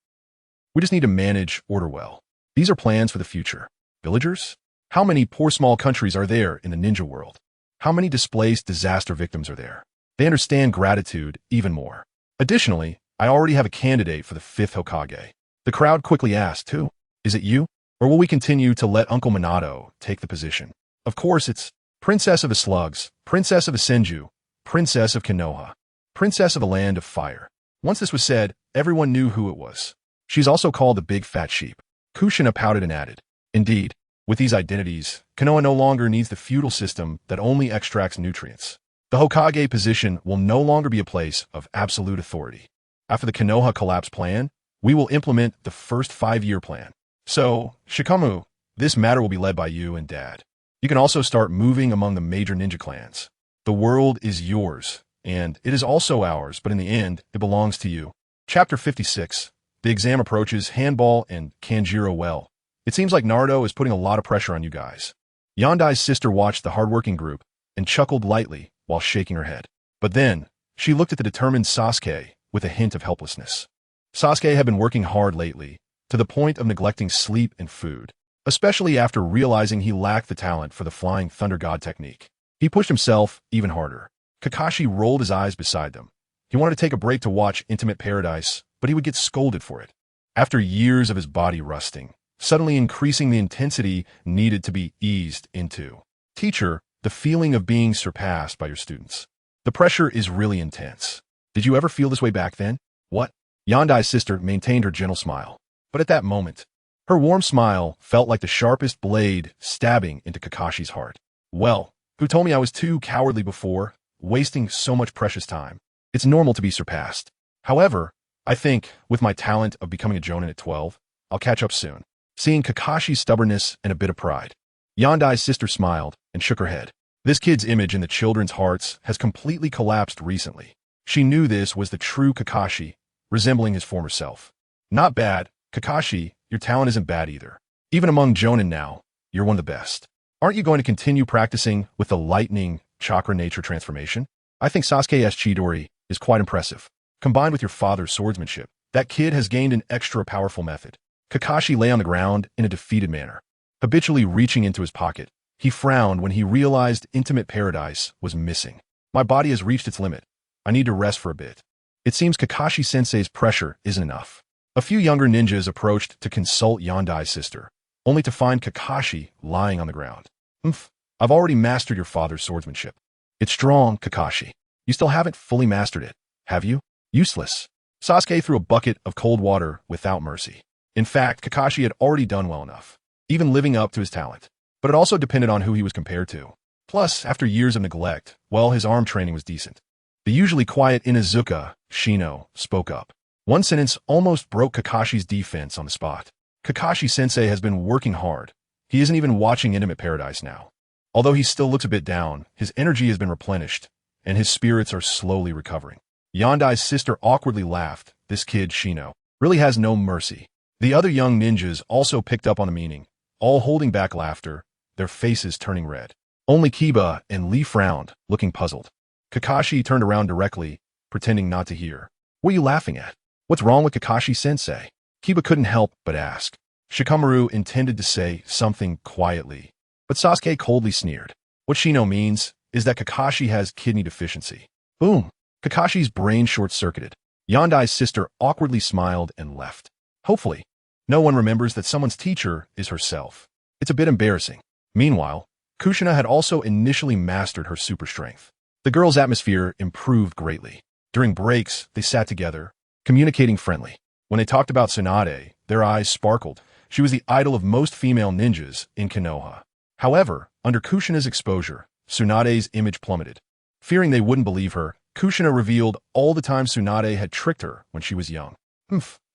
We just need to manage order well. These are plans for the future. Villagers? How many poor small countries are there in the ninja world? How many displaced disaster victims are there? They understand gratitude even more. Additionally, I already have a candidate for the 5th Hokage. The crowd quickly asked, "Who? Is it you? Or will we continue to let Uncle Minato take the position?" Of course, it's Princess of the Slugs, Princess of the Senju, Princess of Konoha, Princess of the Land of Fire. Once this was said, everyone knew who it was. She's also called the Big Fat Sheep. Kushina pouted and added, "Indeed, with these identities, Konoha no longer needs the feudal system that only extracts nutrients. The Hokage position will no longer be a place of absolute authority. After the Konoha collapse plan, We will implement the first 5-year plan. So, Shikamu, this matter will be led by you and Dad. You can also start moving among the major ninja clans. The world is yours, and it is also ours, but in the end, it belongs to you. Chapter 56. The exam approaches Handball and Kanjiro well. It seems like Naruto is putting a lot of pressure on you guys. Yandai's sister watched the hardworking group and chuckled lightly while shaking her head. But then, she looked at the determined Sasuke with a hint of helplessness. Sasuke had been working hard lately, to the point of neglecting sleep and food, especially after realizing he lacked the talent for the Flying Thunder God technique. He pushed himself even harder. Kakashi rolled his eyes beside them. He wanted to take a break to watch Intimate Paradise, but he would get scolded for it. After years of his body rusting, suddenly increasing the intensity needed to be eased into. Teacher, the feeling of being surpassed by your students. The pressure is really intense. Did you ever feel this way back then? What? Yandai's sister maintained her gentle smile. But at that moment, her warm smile felt like the sharpest blade stabbing into Kakashi's heart. Well, who told me I was too cowardly before, wasting so much precious time? It's normal to be surpassed. However, I think, with my talent of becoming a Jonin at 12, I'll catch up soon. Seeing Kakashi's stubbornness and a bit of pride, Yandai's sister smiled and shook her head. This kid's image in the children's hearts has completely collapsed recently. She knew this was the true Kakashi, resembling his former self. Not bad, Kakashi, your talent isn't bad either. Even among Jonin now, you're one of the best. Aren't you going to continue practicing with the lightning chakra nature transformation? I think Sasuke's Chidori is quite impressive. Combined with your father's swordsmanship, that kid has gained an extra powerful method. Kakashi lay on the ground in a defeated manner. Habitually reaching into his pocket, he frowned when he realized Intimate Paradise was missing. My body has reached its limit. I need to rest for a bit. It seems Kakashi-sensei's pressure isn't enough. A few younger ninjas approached to consult Yandai's sister, only to find Kakashi lying on the ground. I've already mastered your father's swordsmanship. It's strong, Kakashi. You still haven't fully mastered it, have you? Useless. Sasuke threw a bucket of cold water without mercy. In fact, Kakashi had already done well enough, even living up to his talent. But it also depended on who he was compared to. Plus, after years of neglect, well, his arm training was decent. The usually quiet Inuzuka, Shino, spoke up. One sentence almost broke Kakashi's defense on the spot. Kakashi-sensei has been working hard. He isn't even watching Intimate Paradise now. Although he still looks a bit down, his energy has been replenished, and his spirits are slowly recovering. Yandai's sister awkwardly laughed. This kid, Shino, really has no mercy. The other young ninjas also picked up on the meaning, all holding back laughter, their faces turning red. Only Kiba and Lee frowned, looking puzzled. Kakashi turned around directly, pretending not to hear. What are you laughing at? What's wrong with Kakashi-sensei? Kiba couldn't help but ask. Shikamaru intended to say something quietly, but Sasuke coldly sneered. What Shino means is that Kakashi has kidney deficiency. Boom! Kakashi's brain short-circuited. Yandai's sister awkwardly smiled and left. Hopefully, no one remembers that someone's teacher is herself. It's a bit embarrassing. Meanwhile, Kushina had also initially mastered her super strength. The girls' atmosphere improved greatly. During breaks, they sat together, communicating friendly. When they talked about Tsunade, their eyes sparkled. She was the idol of most female ninjas in Konoha. However, under Kushina's exposure, Tsunade's image plummeted. Fearing they wouldn't believe her, Kushina revealed all the time Tsunade had tricked her when she was young.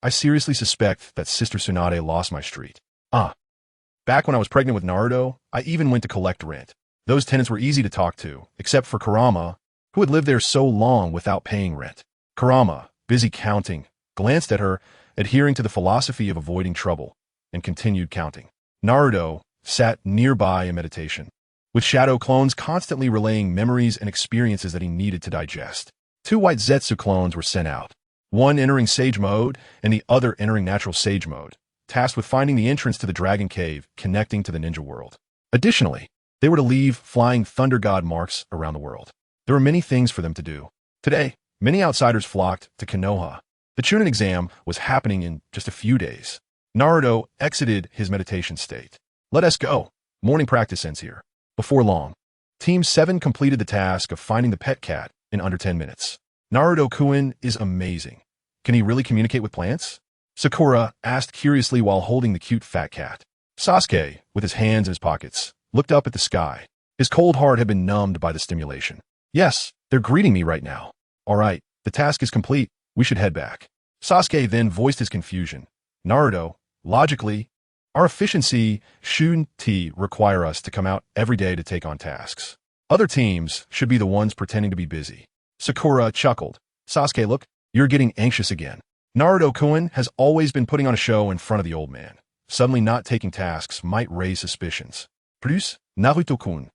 I seriously suspect that Sister Tsunade lost my street. Back when I was pregnant with Naruto, I even went to collect rent. Those tenants were easy to talk to, except for Kurama, who had lived there so long without paying rent. Kurama, busy counting, glanced at her, adhering to the philosophy of avoiding trouble, and continued counting. Naruto sat nearby in meditation, with shadow clones constantly relaying memories and experiences that he needed to digest. 2 white Zetsu clones were sent out, one entering Sage Mode and the other entering Natural Sage Mode, tasked with finding the entrance to the Dragon Cave connecting to the ninja world. Additionally, they were to leave Flying Thunder God marks around the world. There were many things for them to do. Today, many outsiders flocked to Konoha. The Chunin exam was happening in just a few days. Naruto exited his meditation state. Let us go. Morning practice ends here. Before long, Team 7 completed the task of finding the pet cat in under 10 minutes. Naruto-kun is amazing. Can he really communicate with plants? Sakura asked curiously while holding the cute fat cat. Sasuke, with his hands in his pockets, looked up at the sky. His cold heart had been numbed by the stimulation. Yes, they're greeting me right now. All right, the task is complete. We should head back. Sasuke then voiced his confusion. Naruto, logically, our efficiency shouldn't require us to come out every day to take on tasks. Other teams should be the ones pretending to be busy. Sakura chuckled. Sasuke, look, you're getting anxious again. Naruto-kun has always been putting on a show in front of the old man. Suddenly not taking tasks might raise suspicions. Produce, Naruto-kun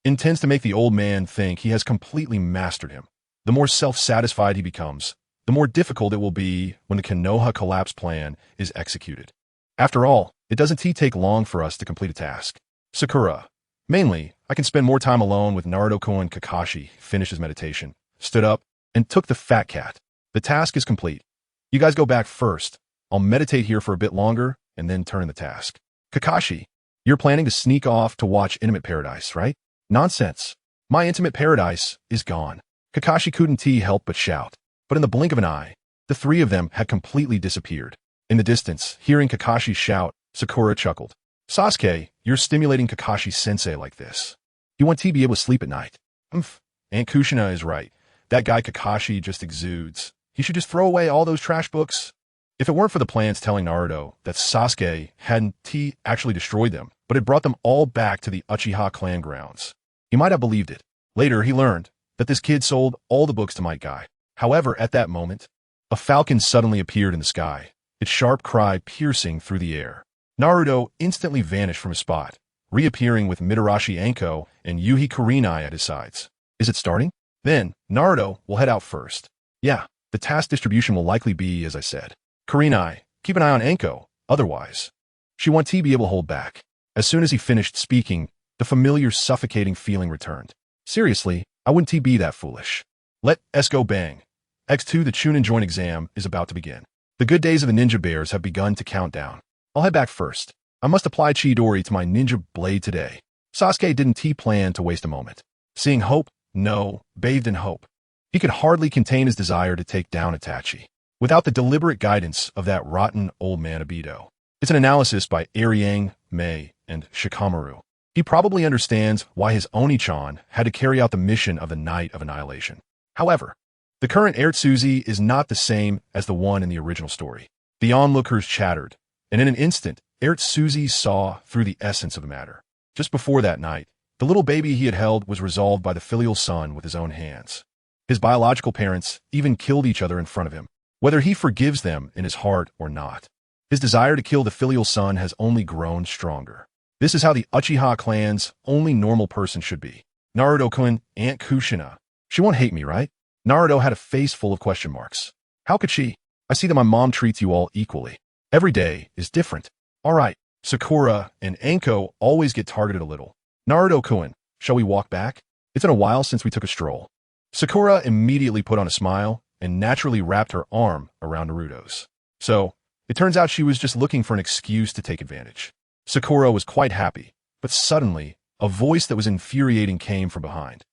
intends to make the old man think he has completely mastered him. The more self-satisfied he becomes, the more difficult it will be when the Konoha collapse plan is executed. After all, it doesn't take long for us to complete a task. Sakura. Mainly, I can spend more time alone with Naruto-kun. Kakashi finished his meditation, stood up, and took the fat cat. The task is complete. You guys go back first. I'll meditate here for a bit longer, and then turn in the task. Kakashi, you're planning to sneak off to watch Intimate Paradise, right? Nonsense. My Intimate Paradise is gone. Kakashi couldn't help but shout. But in the blink of an eye, the three of them had completely disappeared. In the distance, hearing Kakashi shout, Sakura chuckled. Sasuke, you're stimulating Kakashi-sensei like this. You want to be able to sleep at night. Aunt Kushina is right. That guy Kakashi just exudes. He should just throw away all those trash books. If it weren't for the plans telling Naruto that Sasuke hadn't actually destroyed them, but had brought them all back to the Uchiha clan grounds, he might have believed it. Later, he learned that this kid sold all the books to Might Guy. However, at that moment, a falcon suddenly appeared in the sky, its sharp cry piercing through the air. Naruto instantly vanished from his spot, reappearing with Mitarashi Anko and Yuhi Kurenai at his sides. Is it starting? Then, Naruto will head out first. Yeah, the task distribution will likely be as I said. Kurenai, keep an eye on Anko, otherwise. She won't be able to hold back. As soon as he finished speaking, the familiar suffocating feeling returned. Seriously, I wouldn't be that foolish. Let us go bang. X2 the Chunin joint exam is about to begin. The good days of the ninja bears have begun to count down. I'll head back first. I must apply Chidori to my ninja blade today. Sasuke didn't plan to waste a moment. Seeing hope? No, bathed in hope. He could hardly contain his desire to take down Itachi. Without the deliberate guidance of that rotten old man Obito. It's an analysis by Ariang, Mei, and Shikamaru. He probably understands why his Oni-chan had to carry out the mission of the Night of Annihilation. However, the current Ertsuzi is not the same as the one in the original story. The onlookers chattered, and in an instant, Ertsuzi saw through the essence of the matter. Just before that night, the little baby he had held was resolved by the filial son with his own hands. His biological parents even killed each other in front of him, whether he forgives them in his heart or not. His desire to kill the filial son has only grown stronger. This is how the Uchiha clan's only normal person should be. Naruto-kun, Aunt Kushina. She won't hate me, right? Naruto had a face full of question marks. How could she? I see that my mom treats you all equally. Every day is different. All right, Sakura and Anko always get targeted a little. Naruto-kun, shall we walk back? It's been a while since we took a stroll. Sakura immediately put on a smile and naturally wrapped her arm around Naruto's. So, it turns out she was just looking for an excuse to take advantage. Sakura was quite happy, but suddenly, a voice that was infuriating came from behind.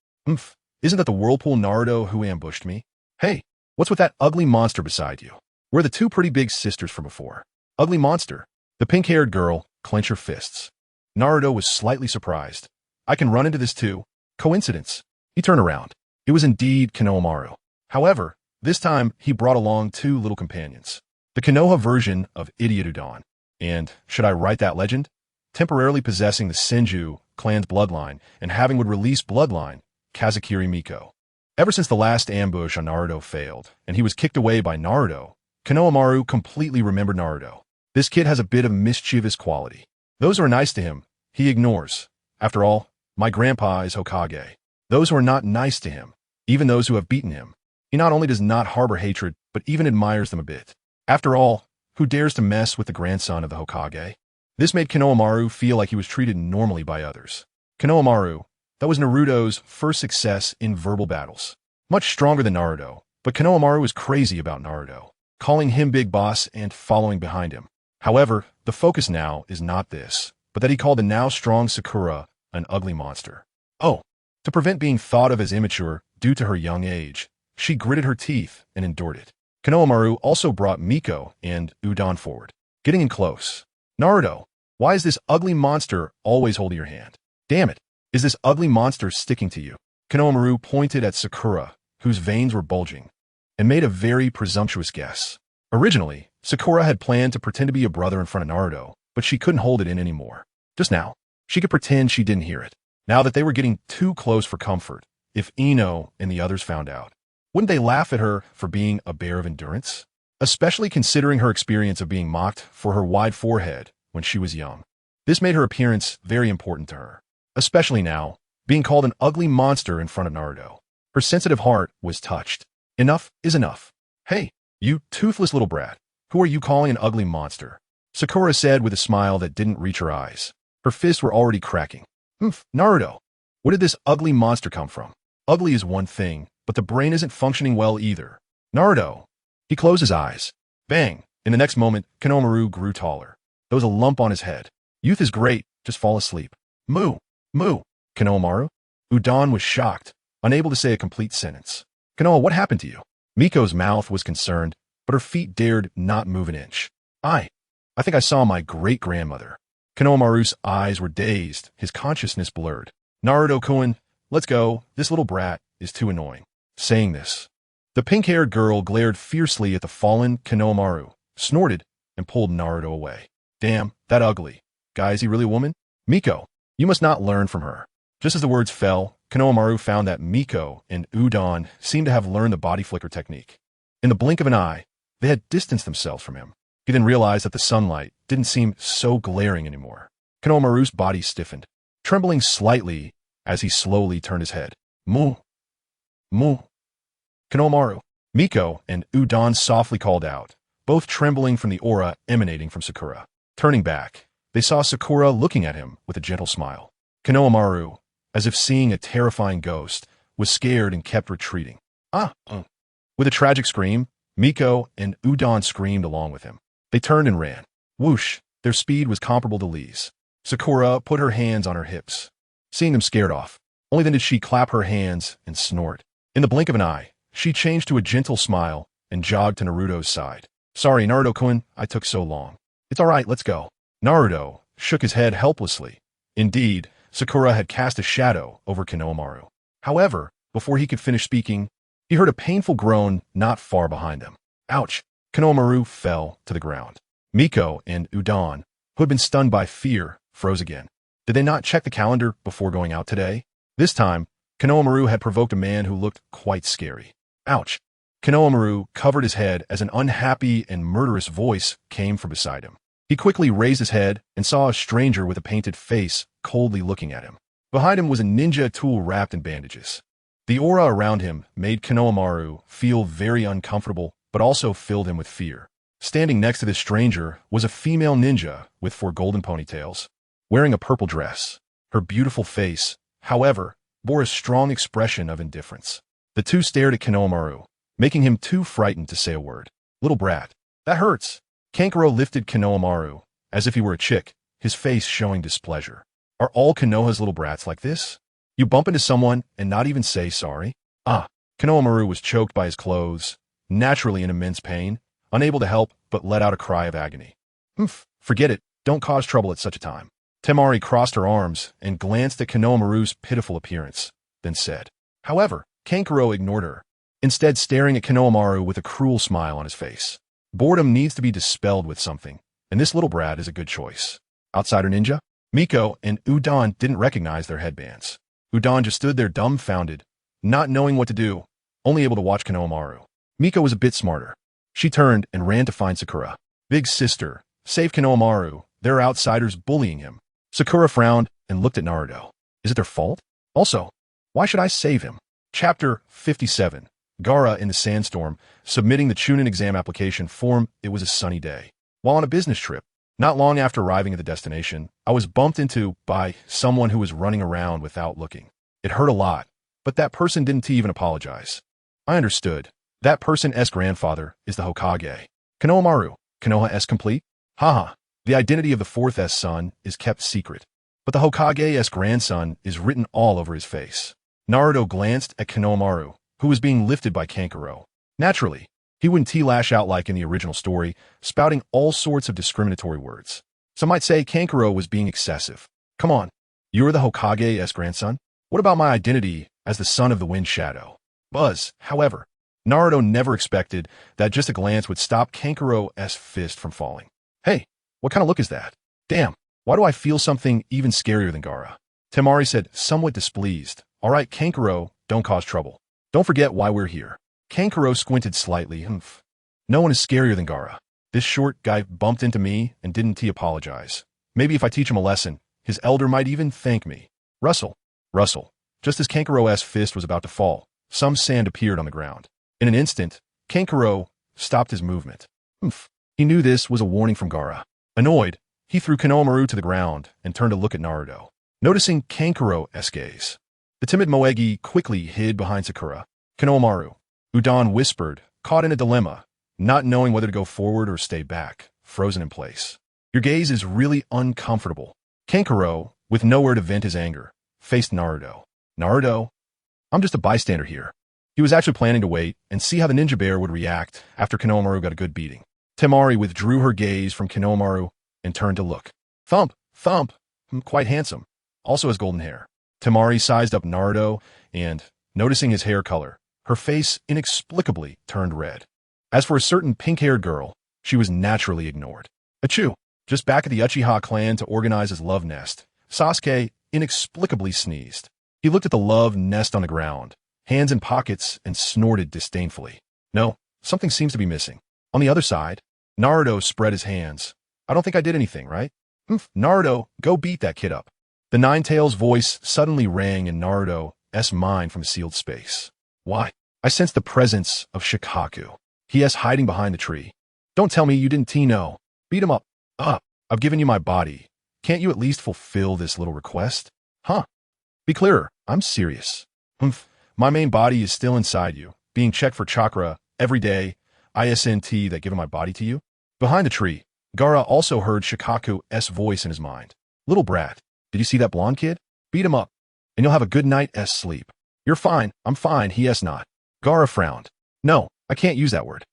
Isn't that the Whirlpool Naruto who ambushed me? Hey, what's with that ugly monster beside you? We're the two pretty big sisters from before. Ugly monster. The pink-haired girl clenched her fists. Naruto was slightly surprised. I can run into this too. Coincidence. He turned around. It was indeed Konohamaru. However, this time he brought along two little companions. The Konoha version of Idiot Udon. And, should I write that legend? Temporarily possessing the Senju clan's bloodline and having would release bloodline, Kazakiri Miko. Ever since the last ambush on Naruto failed, and he was kicked away by Naruto, Konohamaru completely remembered Naruto. This kid has a bit of mischievous quality. Those who are nice to him, he ignores. After all, my grandpa is Hokage. Those who are not nice to him, even those who have beaten him, he not only does not harbor hatred, but even admires them a bit. After all, who dares to mess with the grandson of the Hokage? This made Konohamaru feel like he was treated normally by others. Konohamaru, that was Naruto's first success in verbal battles. Much stronger than Naruto, but Konohamaru was crazy about Naruto, calling him Big Boss and following behind him. However, the focus now is not this, but that he called the now strong Sakura an ugly monster. Oh, to prevent being thought of as immature due to her young age, she gritted her teeth and endured it. Konohamaru also brought Miko and Udon forward, getting in close. Naruto, why is this ugly monster always holding your hand? Damn it, is this ugly monster sticking to you? Konohamaru pointed at Sakura, whose veins were bulging, and made a very presumptuous guess. Originally, Sakura had planned to pretend to be a brother in front of Naruto, but she couldn't hold it in anymore. Just now, she could pretend she didn't hear it. Now that they were getting too close for comfort, if Ino and the others found out, wouldn't they laugh at her for being a bear of endurance? Especially considering her experience of being mocked for her wide forehead when she was young. This made her appearance very important to her, especially now, being called an ugly monster in front of Naruto. Her sensitive heart was touched. Enough is enough. Hey, you toothless little brat, who are you calling an ugly monster? Sakura said with a smile that didn't reach her eyes. Her fists were already cracking. Naruto, where did this ugly monster come from? Ugly is one thing, but the brain isn't functioning well either. Naruto. He closed his eyes. Bang! In the next moment, Konoha grew taller. There was a lump on his head. Youth is great, just fall asleep. Moo! Moo! Konoha? Udon was shocked, unable to say a complete sentence. Konoha, what happened to you? Miko's mouth was concerned, but her feet dared not move an inch. I think I saw my great-grandmother. Konohamaru's eyes were dazed, his consciousness blurred. Naruto-kun, let's go, this little brat is too annoying. Saying this, the pink-haired girl glared fiercely at the fallen Konohamaru, snorted, and pulled Naruto away. Damn, that ugly. Guy, is he really a woman? Miko, you must not learn from her. Just as the words fell, Konohamaru found that Miko and Udon seemed to have learned the body flicker technique. In the blink of an eye, they had distanced themselves from him. He then realized that the sunlight didn't seem so glaring anymore. Konohamaru's body stiffened, trembling slightly as he slowly turned his head. Moo! Moo! Konohamaru, Miko, and Udon softly called out, both trembling from the aura emanating from Sakura. Turning back, they saw Sakura looking at him with a gentle smile. Konohamaru, as if seeing a terrifying ghost, was scared and kept retreating. With a tragic scream, Miko and Udon screamed along with him. They turned and ran. Whoosh, their speed was comparable to Lee's. Sakura put her hands on her hips, seeing them scared off. Only then did she clap her hands and snort. In the blink of an eye, she changed to a gentle smile and jogged to Naruto's side. Sorry, Naruto-kun, I took so long. It's all right, let's go. Naruto shook his head helplessly. Indeed, Sakura had cast a shadow over Konohamaru. However, before he could finish speaking, he heard a painful groan not far behind him. Ouch! Konohamaru fell to the ground. Miko and Udon, who had been stunned by fear, froze again. Did they not check the calendar before going out today? This time, Konohamaru had provoked a man who looked quite scary. Ouch! Konohamaru covered his head as an unhappy and murderous voice came from beside him. He quickly raised his head and saw a stranger with a painted face coldly looking at him. Behind him was a ninja tool wrapped in bandages. The aura around him made Konohamaru feel very uncomfortable, but also filled him with fear. Standing next to this stranger was a female ninja with 4 golden ponytails, wearing a purple dress. Her beautiful face, however, bore a strong expression of indifference. The two stared at Konohamaru, making him too frightened to say a word. Little brat, that hurts. Kankuro lifted Konohamaru, as if he were a chick, his face showing displeasure. Are all Konoha's little brats like this? You bump into someone and not even say sorry? Konohamaru was choked by his clothes, naturally in immense pain, unable to help but let out a cry of agony. Forget it, don't cause trouble at such a time. Temari crossed her arms and glanced at Konohamaru's pitiful appearance, then said. However, Kankuro ignored her, instead staring at Konohamaru with a cruel smile on his face. Boredom needs to be dispelled with something, and this little brat is a good choice. Outsider ninja? Miko and Udon didn't recognize their headbands. Udon just stood there dumbfounded, not knowing what to do, only able to watch Konohamaru. Miko was a bit smarter. She turned and ran to find Sakura. Big sister, save Konohamaru, there are outsiders bullying him. Sakura frowned and looked at Naruto. Is it their fault? Also, why should I save him? Chapter 57. Gaara in the sandstorm, submitting the Chunin exam application form. It was a sunny day. While on a business trip, not long after arriving at the destination, I was bumped into by someone who was running around without looking. It hurt a lot, but that person didn't even apologize. I understood. That person's grandfather is the Hokage. Konohamaru, Konoha complete? Haha, the identity of the 4th son is kept secret, but the Hokage's grandson is written all over his face. Naruto glanced at Konohamaru, who was being lifted by Kankuro. Naturally, he wouldn't T-lash out like in the original story, spouting all sorts of discriminatory words. Some might say Kankuro was being excessive. Come on, you're the Hokage's grandson? What about my identity as the son of the Wind Shadow? Buzz, however, Naruto never expected that just a glance would stop Kankuro's fist from falling. Hey, what kind of look is that? Damn, why do I feel something even scarier than Gaara? Temari said, somewhat displeased. All right, Kankuro, don't cause trouble. Don't forget why we're here. Kankuro squinted slightly. No one is scarier than Gaara. This short guy bumped into me and didn't he apologize. Maybe if I teach him a lesson, his elder might even thank me. Rustle. Just as Kankuro's fist was about to fall, some sand appeared on the ground. In an instant, Kankuro stopped his movement. He knew this was a warning from Gaara. Annoyed, he threw Konoha to the ground and turned to look at Naruto. Noticing Kankuro's gaze, the timid Moegi quickly hid behind Sakura. Konoha, Udon whispered, caught in a dilemma, not knowing whether to go forward or stay back, frozen in place. Your gaze is really uncomfortable. Kankuro, with nowhere to vent his anger, faced Naruto. Naruto, I'm just a bystander here. He was actually planning to wait and see how the ninja bear would react after Konoha got a good beating. Temari withdrew her gaze from Konoha and turned to look. Thump, quite handsome. Also has golden hair. Temari sized up Naruto and, noticing his hair color, her face inexplicably turned red. As for a certain pink-haired girl, she was naturally ignored. Achoo! Just back at the Uchiha clan to organize his love nest, Sasuke inexplicably sneezed. He looked at the love nest on the ground, hands in pockets, and snorted disdainfully. No, something seems to be missing. On the other side, Naruto spread his hands. I don't think I did anything, right? Naruto, go beat that kid up. The Nine-Tails voice suddenly rang in Naruto's mind from a sealed space. Why? I sensed the presence of Shikaku. He.S. hiding behind the tree. Don't tell me you didn't know. Beat him up. I've given you my body. Can't you at least fulfill this little request? Be clearer. I'm serious. My main body is still inside you, being checked for chakra every day. ISNT that given my body to you? Behind the tree, Gaara also heard Shikaku's voice in his mind. Little brat, did you see that blonde kid? Beat him up, and you'll have a good night's sleep. You're fine. I'm fine. He.S. not. Gaara frowned. No, I can't use that word.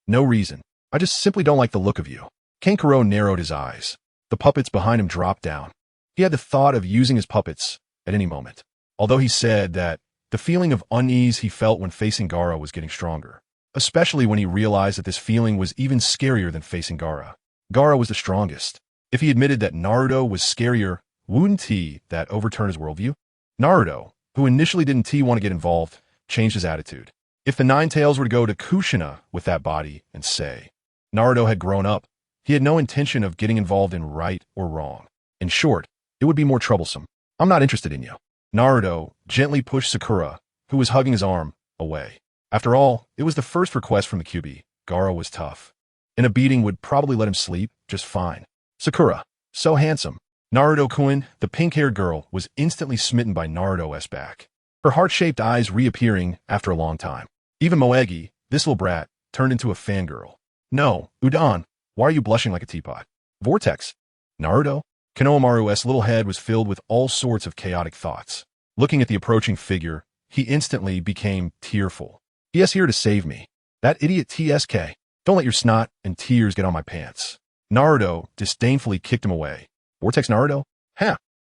No reason. I just simply don't like the look of you. Kankuro narrowed his eyes. The puppets behind him dropped down. He had the thought of using his puppets at any moment, although he said that the feeling of unease he felt when facing Gaara was getting stronger, especially when he realized that this feeling was even scarier than facing Gaara. Gaara was the strongest. If he admitted that Naruto was scarier, wouldn't that overturn his worldview? Naruto, who initially didn't want to get involved, changed his attitude. If the Nine-Tails were to go to Kushina with that body and say, Naruto had grown up, he had no intention of getting involved in right or wrong. In short, it would be more troublesome. I'm not interested in you. Naruto gently pushed Sakura, who was hugging his arm, away. After all, it was the first request from the Kyuubi. Gaara was tough, and a beating would probably let him sleep just fine. Sakura, so handsome. Naruto-kun, the pink-haired girl, was instantly smitten by Naruto's back, her heart-shaped eyes reappearing after a long time. Even Moegi, this little brat, turned into a fangirl. No, Udon, why are you blushing like a teapot? Vortex. Naruto? Konohamaru's little head was filled with all sorts of chaotic thoughts. Looking at the approaching figure, he instantly became tearful. He is here to save me. That idiot TSK. Don't let your snot and tears get on my pants. Naruto disdainfully kicked him away. Vortex Naruto?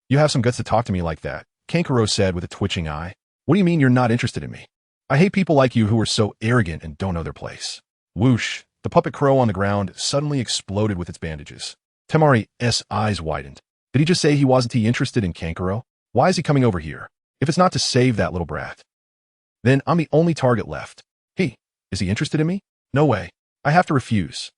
You have some guts to talk to me like that, Kankuro said with a twitching eye. What do you mean you're not interested in me? I hate people like you who are so arrogant and don't know their place. Whoosh, the puppet crow on the ground suddenly exploded with its bandages. Temari's eyes widened. Did he just say he wasn't interested in Kankuro? Why is he coming over here? If it's not to save that little brat, then I'm the only target left. Is he interested in me? No way. I have to refuse.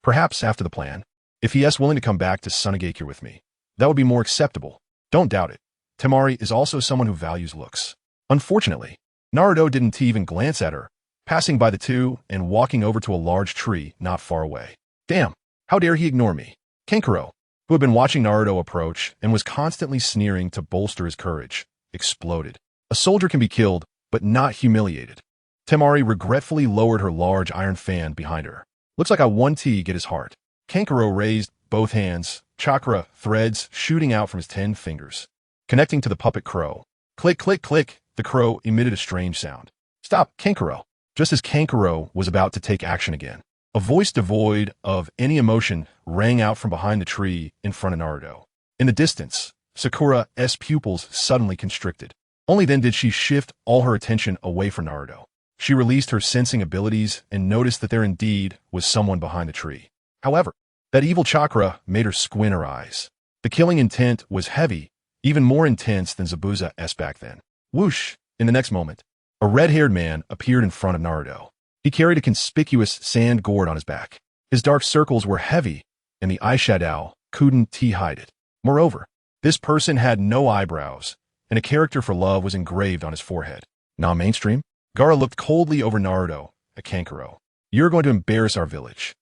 Perhaps after the plan. If he is willing to come back to Sunagakure with me, that would be more acceptable. Don't doubt it. Temari is also someone who values looks. Unfortunately, Naruto didn't even glance at her, passing by the two and walking over to a large tree not far away. Damn, how dare he ignore me? Kankuro, who had been watching Naruto approach and was constantly sneering to bolster his courage, exploded. A soldier can be killed, but not humiliated. Temari regretfully lowered her large iron fan behind her. Looks like I won get his heart. Kankuro raised both hands, chakra threads shooting out from his 10 fingers, connecting to the puppet crow. Click, click, click, the crow emitted a strange sound. Stop, Kankuro. Just as Kankuro was about to take action again, a voice devoid of any emotion rang out from behind the tree in front of Naruto. In the distance, Sakura's pupils suddenly constricted. Only then did she shift all her attention away from Naruto. She released her sensing abilities and noticed that there indeed was someone behind the tree. However, that evil chakra made her squint her eyes. The killing intent was heavy, even more intense than Zabuza's back then. Whoosh! In the next moment, a red-haired man appeared in front of Naruto. He carried a conspicuous sand gourd on his back. His dark circles were heavy, and the eyeshadow couldn't hide it. Moreover, this person had no eyebrows, and a character for love was engraved on his forehead. Non-mainstream? Gaara looked coldly over Naruto at Kankuro. You're going to embarrass our village.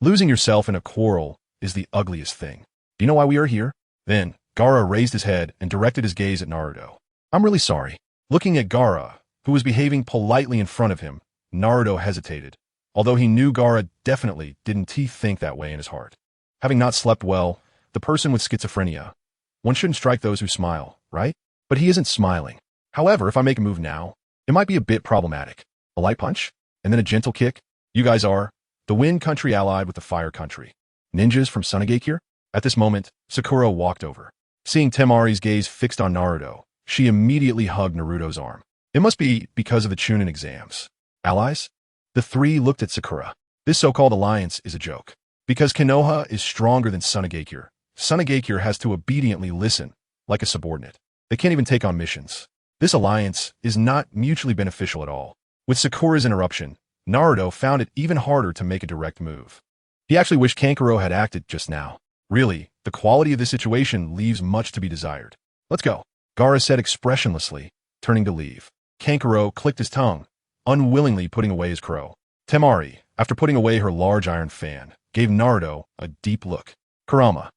Losing yourself in a quarrel is the ugliest thing. Do you know why we are here? Then, Gaara raised his head and directed his gaze at Naruto. I'm really sorry. Looking at Gaara, who was behaving politely in front of him, Naruto hesitated, although he knew Gaara definitely didn't think that way in his heart. Having not slept well, the person with schizophrenia, one shouldn't strike those who smile, right? But he isn't smiling. However, if I make a move now, it might be a bit problematic. A light punch, and then a gentle kick. You guys are the wind country allied with the fire country. Ninjas from Sunagakure? At this moment, Sakura walked over. Seeing Temari's gaze fixed on Naruto, she immediately hugged Naruto's arm. It must be because of the Chunin exams. Allies? The three looked at Sakura. This so-called alliance is a joke. Because Konoha is stronger than Sunagakure, Sunagakure has to obediently listen, like a subordinate. They can't even take on missions. This alliance is not mutually beneficial at all. With Sakura's interruption, Naruto found it even harder to make a direct move. He actually wished Kankuro had acted just now. Really, the quality of this situation leaves much to be desired. Let's go, Gaara said expressionlessly, turning to leave. Kankuro clicked his tongue, unwillingly putting away his crow. Temari, after putting away her large iron fan, gave Naruto a deep look. Kurama,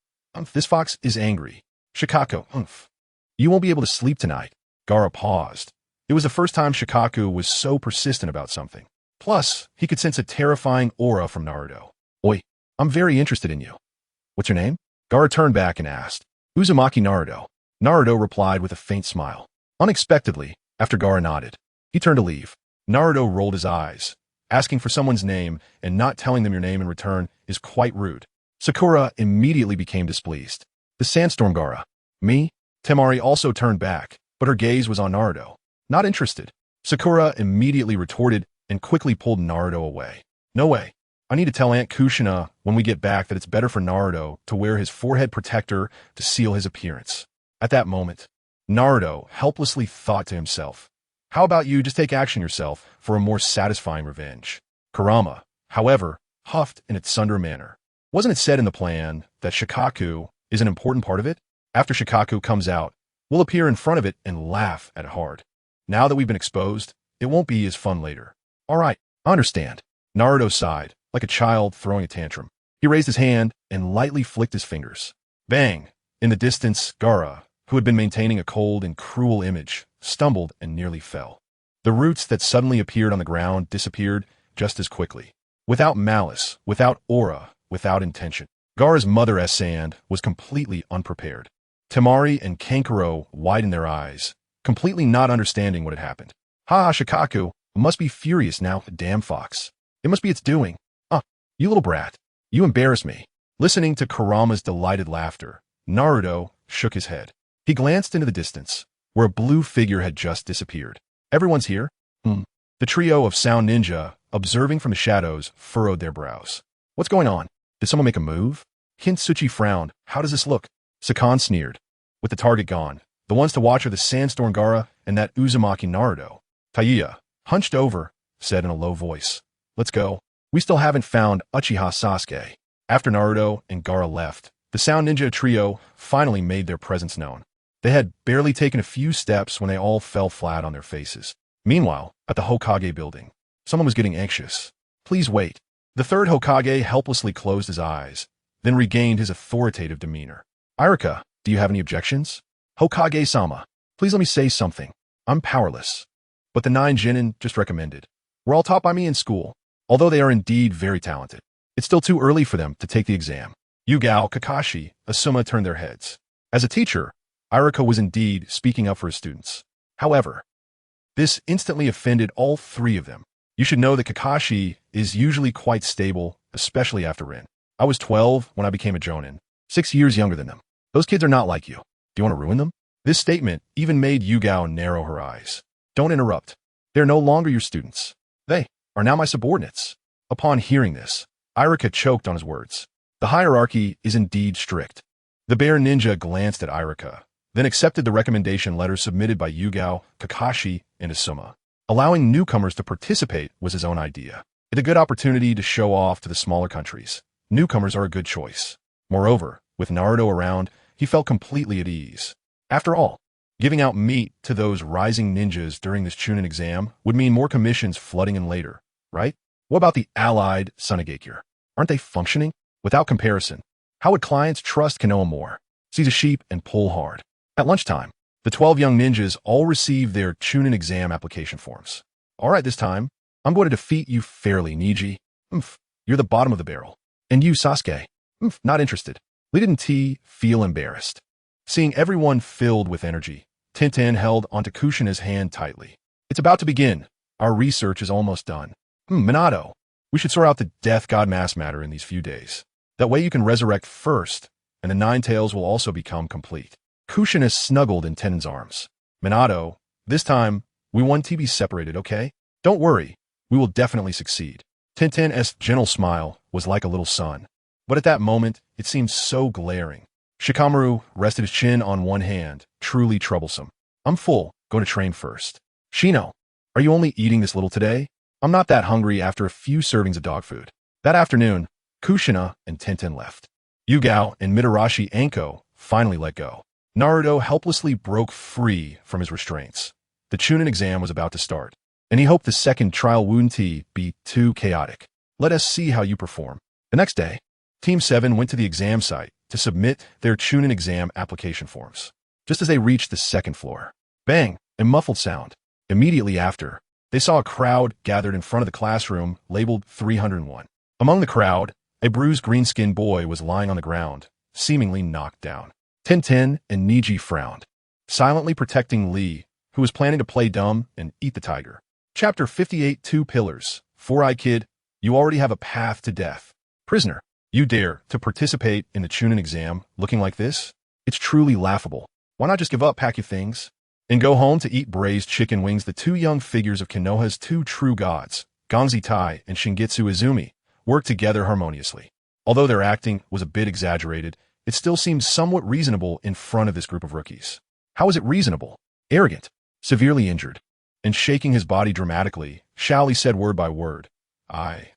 this fox is angry. Shikaku, you won't be able to sleep tonight. Gaara paused. It was the first time Shikaku was so persistent about something. Plus, he could sense a terrifying aura from Naruto. Oi, I'm very interested in you. What's your name? Gaara turned back and asked. Uzumaki.Naruto. Naruto replied with a faint smile. Unexpectedly, after Gaara nodded, he turned to leave. Naruto rolled his eyes. Asking for someone's name and not telling them your name in return is quite rude. Sakura immediately became displeased. The sandstorm Gaara. Me? Temari also turned back, but her gaze was on Naruto. Not interested. Sakura immediately retorted and quickly pulled Naruto away. No way. I need to tell Aunt Kushina when we get back that it's better for Naruto to wear his forehead protector to seal his appearance. At that moment, Naruto helplessly thought to himself, how about you just take action yourself for a more satisfying revenge? Kurama, however, huffed in its sunder manner. Wasn't it said in the plan that Shikaku is an important part of it? After Shikaku comes out, we'll appear in front of it and laugh at it hard. Now that we've been exposed, it won't be as fun later. All right, I understand. Naruto sighed, like a child throwing a tantrum. He raised his hand and lightly flicked his fingers. Bang! In the distance, Gaara, who had been maintaining a cold and cruel image, stumbled and nearly fell. The roots that suddenly appeared on the ground disappeared just as quickly. Without malice, without aura, without intention. Gaara's mother sand was completely unprepared. Temari and Kankuro widened their eyes, completely not understanding what had happened. Ha, Shikaku must be furious now, the damn fox. It must be its doing. You little brat. You embarrass me. Listening to Kurama's delighted laughter, Naruto shook his head. He glanced into the distance, where a blue figure had just disappeared. Everyone's here? The trio of Sound Ninja, observing from the shadows, furrowed their brows. What's going on? Did someone make a move? Kintsuchi frowned. How does this look? Sakan sneered. With the target gone, the ones to watch are the Sandstorm Gaara and that Uzumaki Naruto. Taiya, hunched over, said in a low voice. Let's go. We still haven't found Uchiha Sasuke. After Naruto and Gaara left, the Sound Ninja trio finally made their presence known. They had barely taken a few steps when they all fell flat on their faces. Meanwhile, at the Hokage building, someone was getting anxious. Please wait. The third Hokage helplessly closed his eyes, then regained his authoritative demeanor. Irika, do you have any objections? Hokage-sama, please let me say something. I'm powerless. But the 9 Genin just recommended. Were all taught by me in school. Although they are indeed very talented, it's still too early for them to take the exam. Yugao, Kakashi, Asuma turned their heads. As a teacher, Irika was indeed speaking up for his students. However, this instantly offended all 3 of them. You should know that Kakashi is usually quite stable, especially after Rin. I was 12 when I became a Jonin, 6 years younger than them. Those kids are not like you. Do you want to ruin them? This statement even made Yugao narrow her eyes. Don't interrupt. They're no longer your students. They are now my subordinates. Upon hearing this, Irika choked on his words. The hierarchy is indeed strict. The bear ninja glanced at Irika, then accepted the recommendation letter submitted by Yugao, Kakashi, and Asuma. Allowing newcomers to participate was his own idea. It's a good opportunity to show off to the smaller countries. Newcomers are a good choice. Moreover, with Naruto around, he felt completely at ease. After all, giving out meat to those rising ninjas during this Chunin exam would mean more commissions flooding in later, right? What about the allied Sunagakure? Aren't they functioning? Without comparison, how would clients trust Konoha more? Seize a sheep and pull hard. At lunchtime, the 12 young ninjas all received their Chunin exam application forms. All right, this time, I'm going to defeat you fairly, Niji. You're the bottom of the barrel. And you, Sasuke. Not interested. Lee didn't feel embarrassed. Seeing everyone filled with energy, Tintin held onto Kushina's hand tightly. It's about to begin. Our research is almost done. Minato, we should sort out the death god mass matter in these few days. That way you can resurrect first, and the Nine Tails will also become complete. Kushina snuggled in Tintin's arms. Minato, this time, we want to be separated, okay? Don't worry. We will definitely succeed. Tintin's gentle smile was like a little sun. But at that moment, it seemed so glaring. Shikamaru rested his chin on one hand, truly troublesome. I'm full, going to train first. Shino, are you only eating this little today? I'm not that hungry after a few servings of dog food. That afternoon, Kushina and Tintin left. Yugao and Mitarashi Anko finally let go. Naruto helplessly broke free from his restraints. The Chunin exam was about to start, and he hoped the second trial wouldn't be too chaotic. Let us see how you perform. The next day, Team 7 went to the exam site to submit their Chunin exam application forms. Just as they reached the second floor, bang, a muffled sound. Immediately after, they saw a crowd gathered in front of the classroom labeled 301. Among the crowd, a bruised green-skinned boy was lying on the ground, seemingly knocked down. Tintin and Niji frowned, silently protecting Lee, who was planning to play dumb and eat the tiger. Chapter 58 Two Pillars. Four-Eye Kid, you already have a path to death. Prisoner, you dare to participate in the Chunin exam looking like this? It's truly laughable. Why not just give up, pack your things, and go home to eat braised chicken wings? The two young figures of Konoha's two true gods, Gongzi Tai and Shingitsu Izumi, worked together harmoniously. Although their acting was a bit exaggerated, it still seemed somewhat reasonable in front of this group of rookies. How was it reasonable? Arrogant, severely injured, and shaking his body dramatically, Shaoli said word by word, I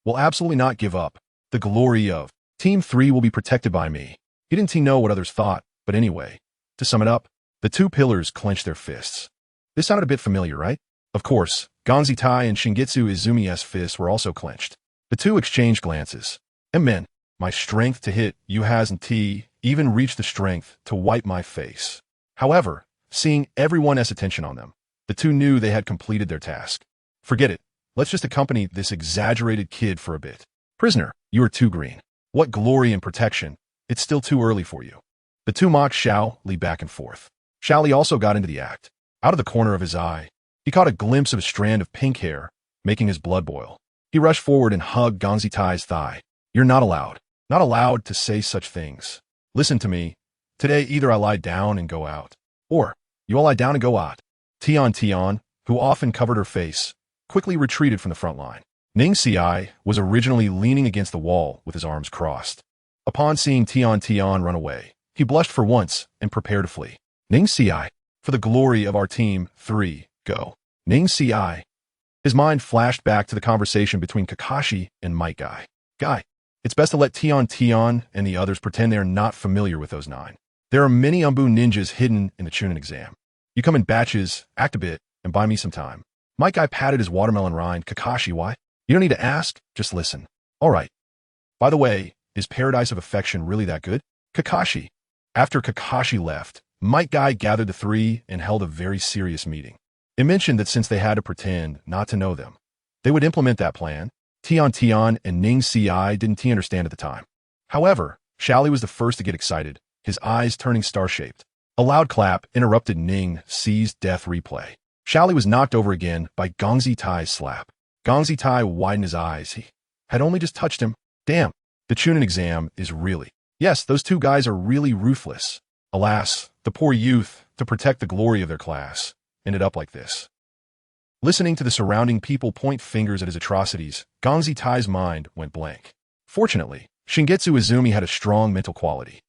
will absolutely not give up. The glory of Team 3 will be protected by me. He didn't know what others thought, but anyway, to sum it up, the two pillars clenched their fists. This sounded a bit familiar, right? Of course, Gongzi Tai and Shingitsu Izumi's fists were also clenched. The two exchanged glances. And men, my strength to hit you hasn't even reached the strength to wipe my face. However, seeing everyone's attention on them, the two knew they had completed their task. Forget it. Let's just accompany this exaggerated kid for a bit. Prisoner, you are too green. What glory and protection. It's still too early for you. The two mocked Shaoli back and forth. Shaoli also got into the act. Out of the corner of his eye, he caught a glimpse of a strand of pink hair, making his blood boil. He rushed forward and hugged Gongzi Tai's thigh. You're not allowed to say such things. Listen to me. Today either I lie down and go out, or you all lie down and go out. Tian, who often covered her face, quickly retreated from the front line. Ning Si was originally leaning against the wall with his arms crossed. Upon seeing Tian run away, he blushed for once and prepared to flee. Ning Si, for the glory of our team, 3, go. Ning Si. His mind flashed back to the conversation between Kakashi and Might Guy. It's best to let Tian and the others pretend they're not familiar with those 9. There are many Umbu ninjas hidden in the Chunin exam. You come in batches, act a bit, and buy me some time. Might Guy patted his watermelon rind. Kakashi, why? You don't need to ask, just listen. All right. By the way, is Paradise of Affection really that good? Kakashi. After Kakashi left, Might Guy gathered the 3 and held a very serious meeting. It mentioned that since they had to pretend not to know them, they would implement that plan. Tian and Ning Si didn't understand at the time. However, Shaoli was the first to get excited, his eyes turning star-shaped. A loud clap interrupted Ning Si's death replay. Shaoli was knocked over again by Gongzi Tai's slap. Gongzi Tai widened his eyes. He had only just touched him. Damn, the Chunin exam is really... Yes, those two guys are really ruthless. Alas, the poor youth, to protect the glory of their class, ended up like this. Listening to the surrounding people point fingers at his atrocities, Gongzi Tai's mind went blank. Fortunately, Shingetsu Izumi had a strong mental quality.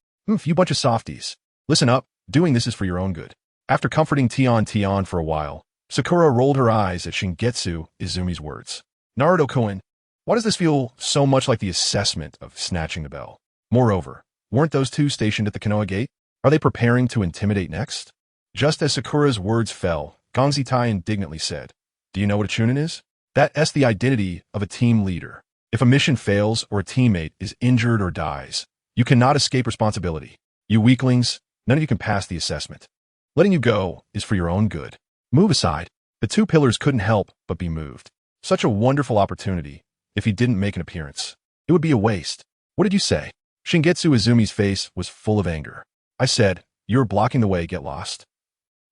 You bunch of softies. Listen up, doing this is for your own good. After comforting Tian for a while, Sakura rolled her eyes at Shingetsu Izumi's words. Naruto-kun, why does this feel so much like the assessment of snatching the bell? Moreover, weren't those two stationed at the Konoha gate? Are they preparing to intimidate next? Just as Sakura's words fell, Gongzi Tai indignantly said, Do you know what a chunin is? That's the identity of a team leader. If a mission fails or a teammate is injured or dies, you cannot escape responsibility. You weaklings, none of you can pass the assessment. Letting you go is for your own good. Move aside. The two pillars couldn't help but be moved. Such a wonderful opportunity. If he didn't make an appearance, it would be a waste. What did you say? Shingetsu Izumi's face was full of anger. I said, You're blocking the way, get lost.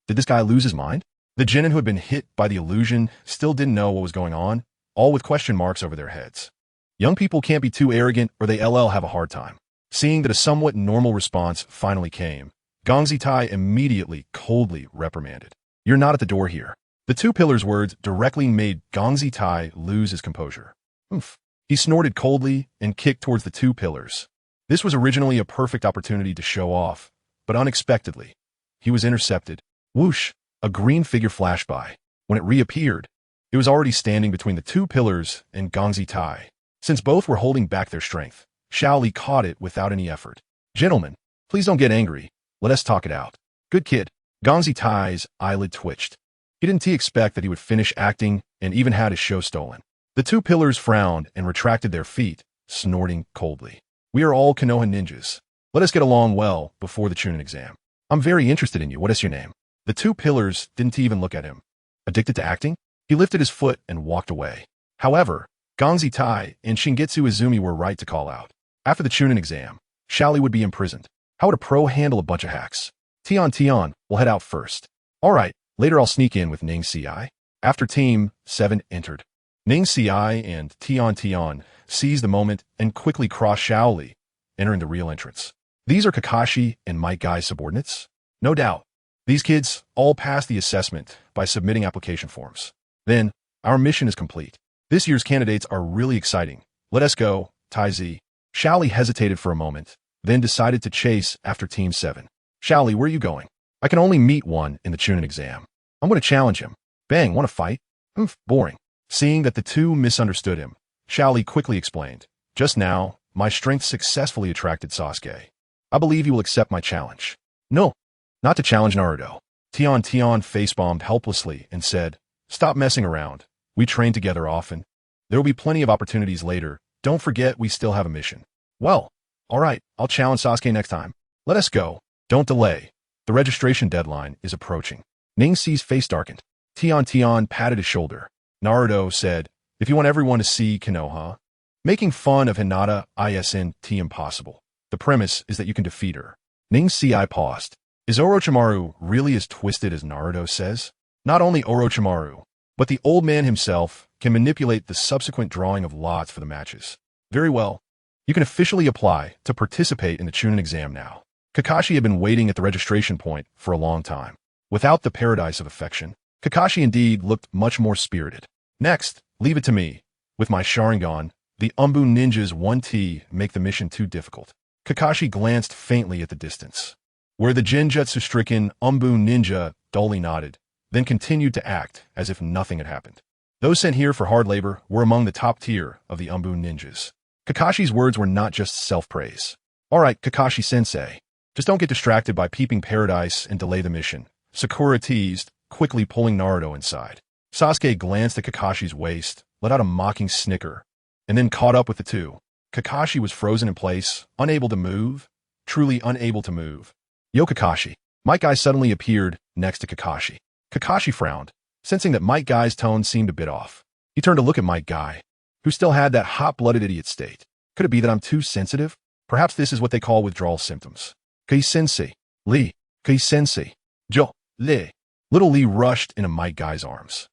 Did this guy lose his mind? The genin who had been hit by the illusion still didn't know what was going on, all with question marks over their heads. Young people can't be too arrogant or they have a hard time. Seeing that a somewhat normal response finally came, Gongzi Tai immediately coldly reprimanded. You're not at the door here. The two pillars' words directly made Gongzi Tai lose his composure. Oof. He snorted coldly and kicked towards the two pillars. This was originally a perfect opportunity to show off, but unexpectedly, he was intercepted. Whoosh! A green figure flashed by. When it reappeared, it was already standing between the two pillars and Gongzi Tai. Since both were holding back their strength, Shaoli caught it without any effort. Gentlemen, please don't get angry. Let us talk it out. Good kid. Gongzi Tai's eyelid twitched. He didn't expect that he would finish acting and even had his show stolen. The two pillars frowned and retracted their feet, snorting coldly. We are all Konoha ninjas. Let us get along well before the Chunin exam. I'm very interested in you. What is your name? The two pillars didn't even look at him. Addicted to acting? He lifted his foot and walked away. However, Gongzi Tai and Shingetsu Izumi were right to call out. After the Chunin exam, Shaoli would be imprisoned. How would a pro handle a bunch of hacks? Tian will head out first. All right, later I'll sneak in with Ning Ci. After Team 7 entered, Ning Ci and Tian seized the moment and quickly crossed Shaoli, entering the real entrance. These are Kakashi and Might Guy's subordinates? No doubt. These kids all passed the assessment by submitting application forms. Then, our mission is complete. This year's candidates are really exciting. Let us go, Taizi. Shaoli hesitated for a moment, then decided to chase after Team 7. Shaoli, where are you going? I can only meet one in the Chunin exam. I'm going to challenge him. Bang, want to fight? Boring. Seeing that the two misunderstood him, Shaoli quickly explained. Just now, my strength successfully attracted Sasuke. I believe you will accept my challenge. No, not to challenge Naruto. Tian face-bombed helplessly and said, Stop messing around. We train together often. There will be plenty of opportunities later. Don't forget we still have a mission. Well, all right, I'll challenge Sasuke next time. Let us go. Don't delay. The registration deadline is approaching. Ning Ci's face darkened. Tian patted his shoulder. Naruto said, If you want everyone to see Konoha, making fun of Hinata isn't impossible. The premise is that you can defeat her. Ning Ci paused. Is Orochimaru really as twisted as Naruto says? Not only Orochimaru, but the old man himself can manipulate the subsequent drawing of lots for the matches. Very well. You can officially apply to participate in the Chunin exam now. Kakashi had been waiting at the registration point for a long time. Without the paradise of affection, Kakashi indeed looked much more spirited. Next, leave it to me. With my Sharingan, the Umbu ninjas 1T make the mission too difficult. Kakashi glanced faintly at the distance, where the Genjutsu-stricken Umbu ninja dully nodded, then continued to act as if nothing had happened. Those sent here for hard labor were among the top tier of the Umbu ninjas. Kakashi's words were not just self-praise. All right, Kakashi-sensei, just don't get distracted by peeping paradise and delay the mission. Sakura teased, quickly pulling Naruto inside. Sasuke glanced at Kakashi's waist, let out a mocking snicker, and then caught up with the two. Kakashi was frozen in place, unable to move, truly unable to move. Yo, Kakashi. Might Guy suddenly appeared next to Kakashi. Kakashi frowned, sensing that Might Guy's tone seemed a bit off. He turned to look at Might Guy, who still had that hot-blooded idiot state. Could it be that I'm too sensitive? Perhaps this is what they call withdrawal symptoms. Kai-sensei. Lee. Kai-sensei. Jo. Lee. Little Lee rushed into Might Guy's arms.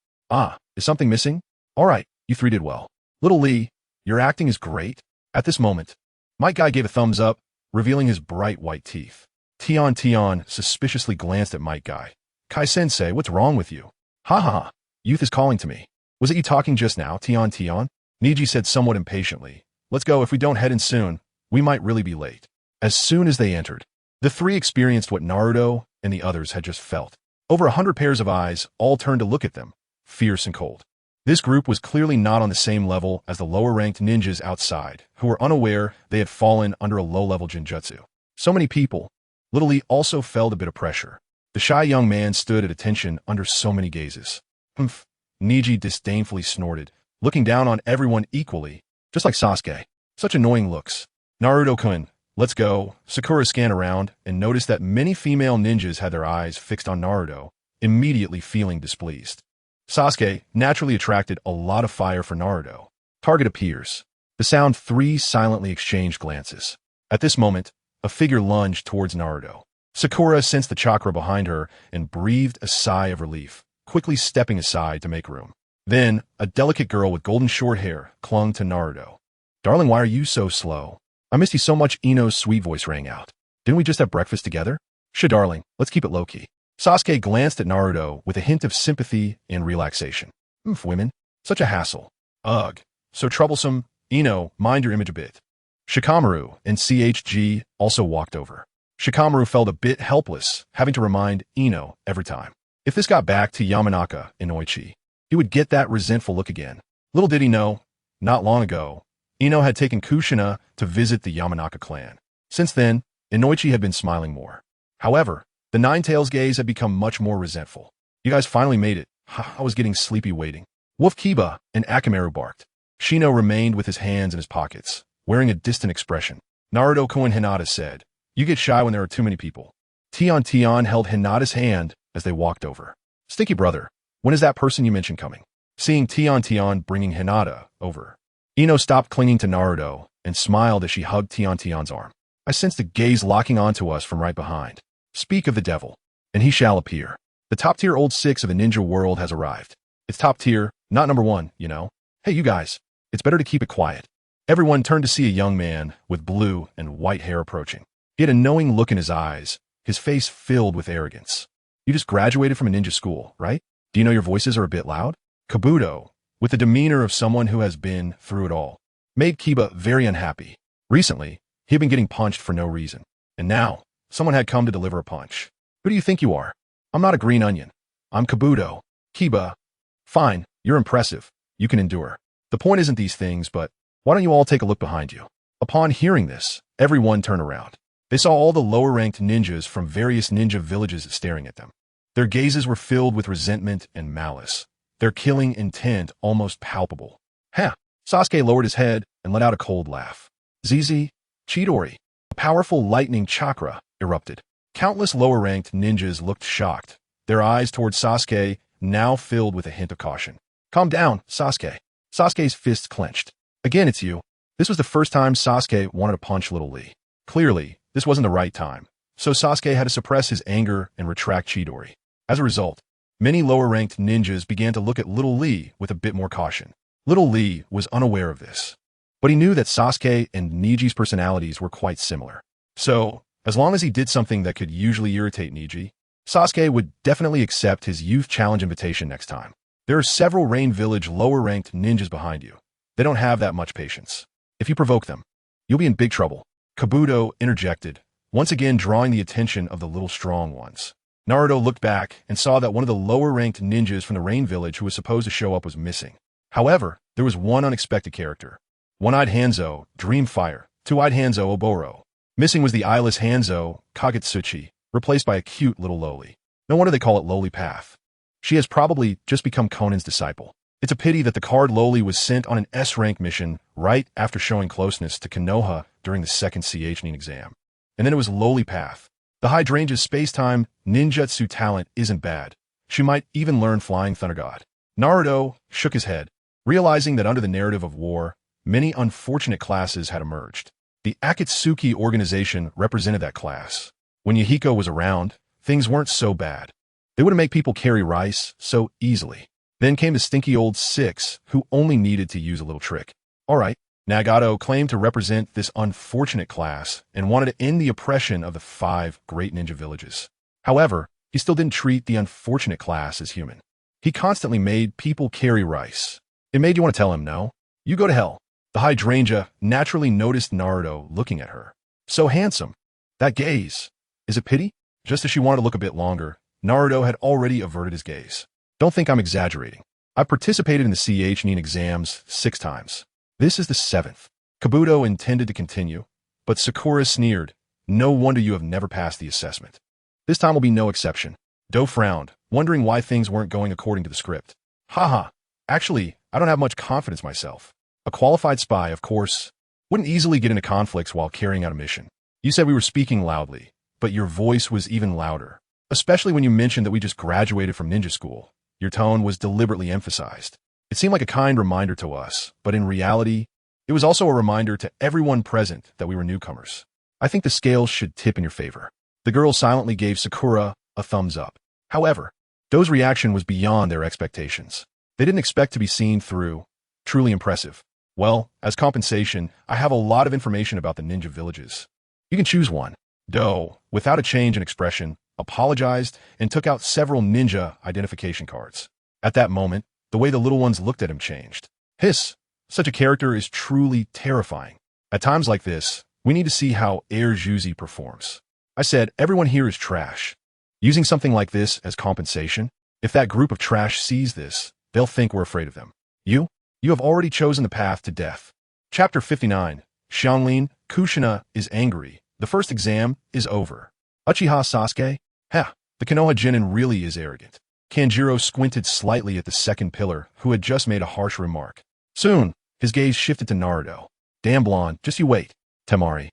Is something missing? All right, you three did well. Little Lee, your acting is great. At this moment, Might Guy gave a thumbs up, revealing his bright white teeth. Tian suspiciously glanced at Might Guy. Kai-sensei, what's wrong with you? Ha ha ha. Youth is calling to me. Was it you talking just now, Tion Tion? Niji said somewhat impatiently. Let's go. If we don't head in soon, we might really be late. As soon as they entered, the three experienced what Naruto and the others had just felt. Over 100 pairs of eyes all turned to look at them, fierce and cold. This group was clearly not on the same level as the lower-ranked ninjas outside, who were unaware they had fallen under a low-level genjutsu. So many people. Little Lee also felt a bit of pressure. The shy young man stood at attention under so many gazes. Humph. Niji disdainfully snorted, looking down on everyone equally, just like Sasuke. Such annoying looks. Naruto-kun, let's go. Sakura scanned around and noticed that many female ninjas had their eyes fixed on Naruto, immediately feeling displeased. Sasuke naturally attracted a lot of fire for Naruto. Target appears. The sound three silently exchanged glances. At this moment, a figure lunged towards Naruto. Sakura sensed the chakra behind her and breathed a sigh of relief, quickly stepping aside to make room. Then, a delicate girl with golden short hair clung to Naruto. Darling, why are you so slow? I missed you so much. Ino's sweet voice rang out. Didn't we just have breakfast together? Sure, darling, let's keep it low-key. Sasuke glanced at Naruto with a hint of sympathy and relaxation. Women, such a hassle. Ugh, so troublesome. Ino, mind your image a bit. Shikamaru and CHG also walked over. Shikamaru felt a bit helpless, having to remind Ino every time. If this got back to Yamanaka and Oichi, he would get that resentful look again. Little did he know, not long ago, Ino had taken Kushina to visit the Yamanaka clan. Since then, Inoichi had been smiling more. However, the Nine-Tails gaze had become much more resentful. You guys finally made it. I was getting sleepy waiting. Wolf Kiba and Akamaru barked. Shino remained with his hands in his pockets, wearing a distant expression. Naruto-kun Hinata said, You get shy when there are too many people. Tion held Hinata's hand as they walked over. Sticky brother, when is that person you mentioned coming? Seeing Tion bringing Hinata over, Ino stopped clinging to Naruto and smiled as she hugged Tion's arm. I sensed a gaze locking onto us from right behind. Speak of the devil, and he shall appear. The top-tier old six of the ninja world has arrived. It's top tier, not number one, you know. Hey, you guys, it's better to keep it quiet. Everyone turned to see a young man with blue and white hair approaching. He had a knowing look in his eyes, his face filled with arrogance. You just graduated from a ninja school, right? Do you know your voices are a bit loud? Kabuto, with the demeanor of someone who has been through it all, made Kiba very unhappy. Recently, he had been getting punched for no reason. And now, someone had come to deliver a punch. Who do you think you are? I'm not a green onion. I'm Kabuto. Kiba. Fine, you're impressive. You can endure. The point isn't these things, but why don't you all take a look behind you? Upon hearing this, everyone turned around. They saw all the lower-ranked ninjas from various ninja villages staring at them. Their gazes were filled with resentment and malice, their killing intent almost palpable. Ha! Sasuke lowered his head and let out a cold laugh. Zizi, Chidori, a powerful lightning chakra, erupted. Countless lower-ranked ninjas looked shocked, their eyes towards Sasuke now filled with a hint of caution. Calm down, Sasuke. Sasuke's fists clenched. Again, it's you. This was the first time Sasuke wanted to punch Little Lee. Clearly, this wasn't the right time, so Sasuke had to suppress his anger and retract Chidori. As a result, many lower-ranked ninjas began to look at Little Lee with a bit more caution. Little Lee was unaware of this, but he knew that Sasuke and Niji's personalities were quite similar. So, as long as he did something that could usually irritate Niji, Sasuke would definitely accept his youth challenge invitation next time. There are several Rain Village lower-ranked ninjas behind you. They don't have that much patience. If you provoke them, you'll be in big trouble. Kabuto interjected, once again drawing the attention of the little strong ones. Naruto looked back and saw that one of the lower-ranked ninjas from the Rain Village who was supposed to show up was missing. However, there was one unexpected character. One-eyed Hanzo, Dreamfire, two-eyed Hanzo, Oboro. Missing was the eyeless Hanzo, Kagutsuchi, replaced by a cute little Loli. No wonder they call it Loli Path. She has probably just become Conan's disciple. It's a pity that the card Loli was sent on an S-rank mission right after showing closeness to Konoha during the second CHNing exam. And then it was Loli Path. The Hydrangea's space-time ninjutsu talent isn't bad. She might even learn Flying Thunder God. Naruto shook his head, realizing that under the narrative of war, many unfortunate classes had emerged. The Akatsuki organization represented that class. When Yahiko was around, things weren't so bad. They wouldn't make people carry rice so easily. Then came the stinky old six, who only needed to use a little trick. All right, Nagato claimed to represent this unfortunate class and wanted to end the oppression of the 5 great ninja villages. However, he still didn't treat the unfortunate class as human. He constantly made people carry rice. It made you want to tell him no. You go to hell. The hydrangea naturally noticed Naruto looking at her. So handsome. That gaze. Is it pity? Just as she wanted to look a bit longer, Naruto had already averted his gaze. Don't think I'm exaggerating. I participated in the CHNIN exams 6 times. This is the 7th. Kabuto intended to continue, but Sakura sneered. No wonder you have never passed the assessment. This time will be no exception. Do frowned, wondering why things weren't going according to the script. Haha. Actually, I don't have much confidence myself. A qualified spy, of course, wouldn't easily get into conflicts while carrying out a mission. You said we were speaking loudly, but your voice was even louder. Especially when you mentioned that we just graduated from ninja school. Your tone was deliberately emphasized. It seemed like a kind reminder to us, but in reality, it was also a reminder to everyone present that we were newcomers. I think the scales should tip in your favor. The girl silently gave Sakura a thumbs up. However, Do's reaction was beyond their expectations. They didn't expect to be seen through. Truly impressive. Well, as compensation, I have a lot of information about the ninja villages. You can choose one. Do, without a change in expression, apologized and took out several ninja identification cards. At that moment, the way the little ones looked at him changed. Hiss, such a character is truly terrifying. At times like this, we need to see how Juzi performs. I said, everyone here is trash. Using something like this as compensation? If that group of trash sees this, they'll think we're afraid of them. You have already chosen the path to death. Chapter 59. Xianglin, Kushina is angry. The first exam is over. Uchiha Sasuke? Ha, the Konoha Genin really is arrogant. Kanjiro squinted slightly at the second pillar, who had just made a harsh remark. Soon, his gaze shifted to Naruto. Damn blonde, just you wait. Temari.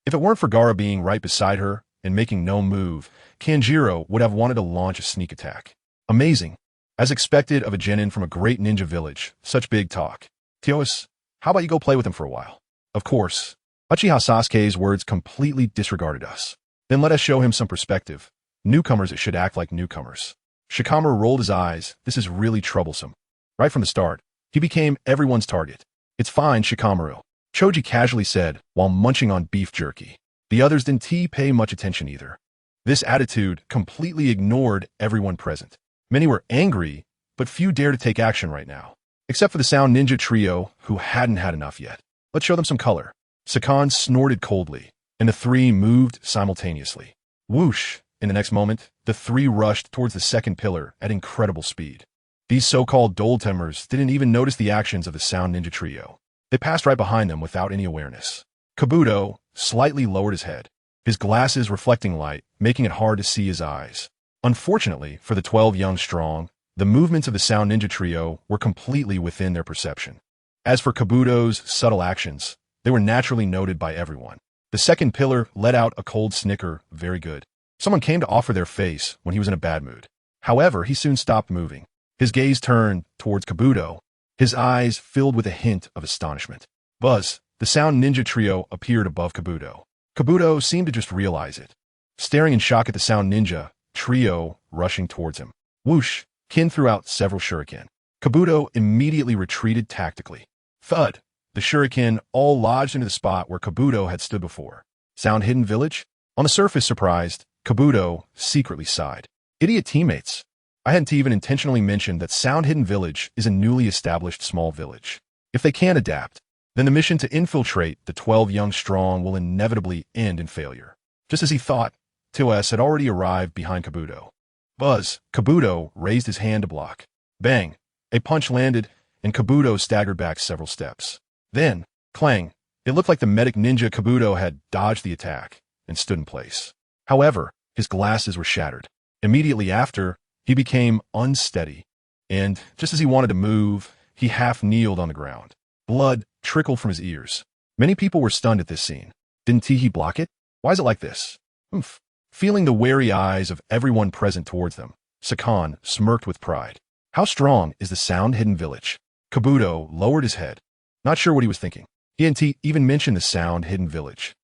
If it weren't for Gaara being right beside her and making no move, Kanjiro would have wanted to launch a sneak attack. Amazing. As expected of a genin from a great ninja village, such big talk. Teos, how about you go play with him for a while? Of course. Uchiha Sasuke's words completely disregarded us. Then let us show him some perspective. Newcomers should act like newcomers. Shikamaru rolled his eyes. This is really troublesome. Right from the start, he became everyone's target. It's fine, Shikamaru. Choji casually said, while munching on beef jerky. The others didn't pay much attention either. This attitude completely ignored everyone present. Many were angry, but few dared to take action right now. Except for the Sound Ninja trio, who hadn't had enough yet. Let's show them some color. Sakan snorted coldly, and the 3 moved simultaneously. Whoosh! In the next moment, the 3 rushed towards the second pillar at incredible speed. These so-called Doldtemers didn't even notice the actions of the Sound Ninja trio. They passed right behind them without any awareness. Kabuto slightly lowered his head, his glasses reflecting light, making it hard to see his eyes. Unfortunately for the 12 young strong, the movements of the Sound Ninja trio were completely within their perception. As for Kabuto's subtle actions, they were naturally noted by everyone. The second pillar let out a cold snicker. Very good. Someone came to offer their face when he was in a bad mood. However, he soon stopped moving. His gaze turned towards Kabuto, his eyes filled with a hint of astonishment. Buzz, the Sound Ninja trio appeared above Kabuto. Kabuto seemed to just realize it. Staring in shock at the Sound Ninja trio rushing towards him. Whoosh! Kin threw out several shuriken. Kabuto immediately retreated tactically. Thud! The shuriken all lodged into the spot where Kabuto had stood before. Sound Hidden Village? On the surface surprised, Kabuto secretly sighed. Idiot teammates. I hadn't even intentionally mentioned that Sound Hidden Village is a newly established small village. If they can't adapt, then the mission to infiltrate the 12 young strong will inevitably end in failure. Just as he thought, Teos had already arrived behind Kabuto. Buzz, Kabuto raised his hand to block. Bang! A punch landed, and Kabuto staggered back several steps. Then, clang! It looked like the medic ninja Kabuto had dodged the attack and stood in place. However, his glasses were shattered. Immediately after, he became unsteady, and just as he wanted to move, he half-kneeled on the ground. Blood trickled from his ears. Many people were stunned at this scene. Didn't he block it? Why is it like this? Oomph. Feeling the wary eyes of everyone present towards them, Sakan smirked with pride. How strong is the Sound Hidden Village? Kabuto lowered his head. Not sure what he was thinking. He didn't even mention the Sound Hidden Village.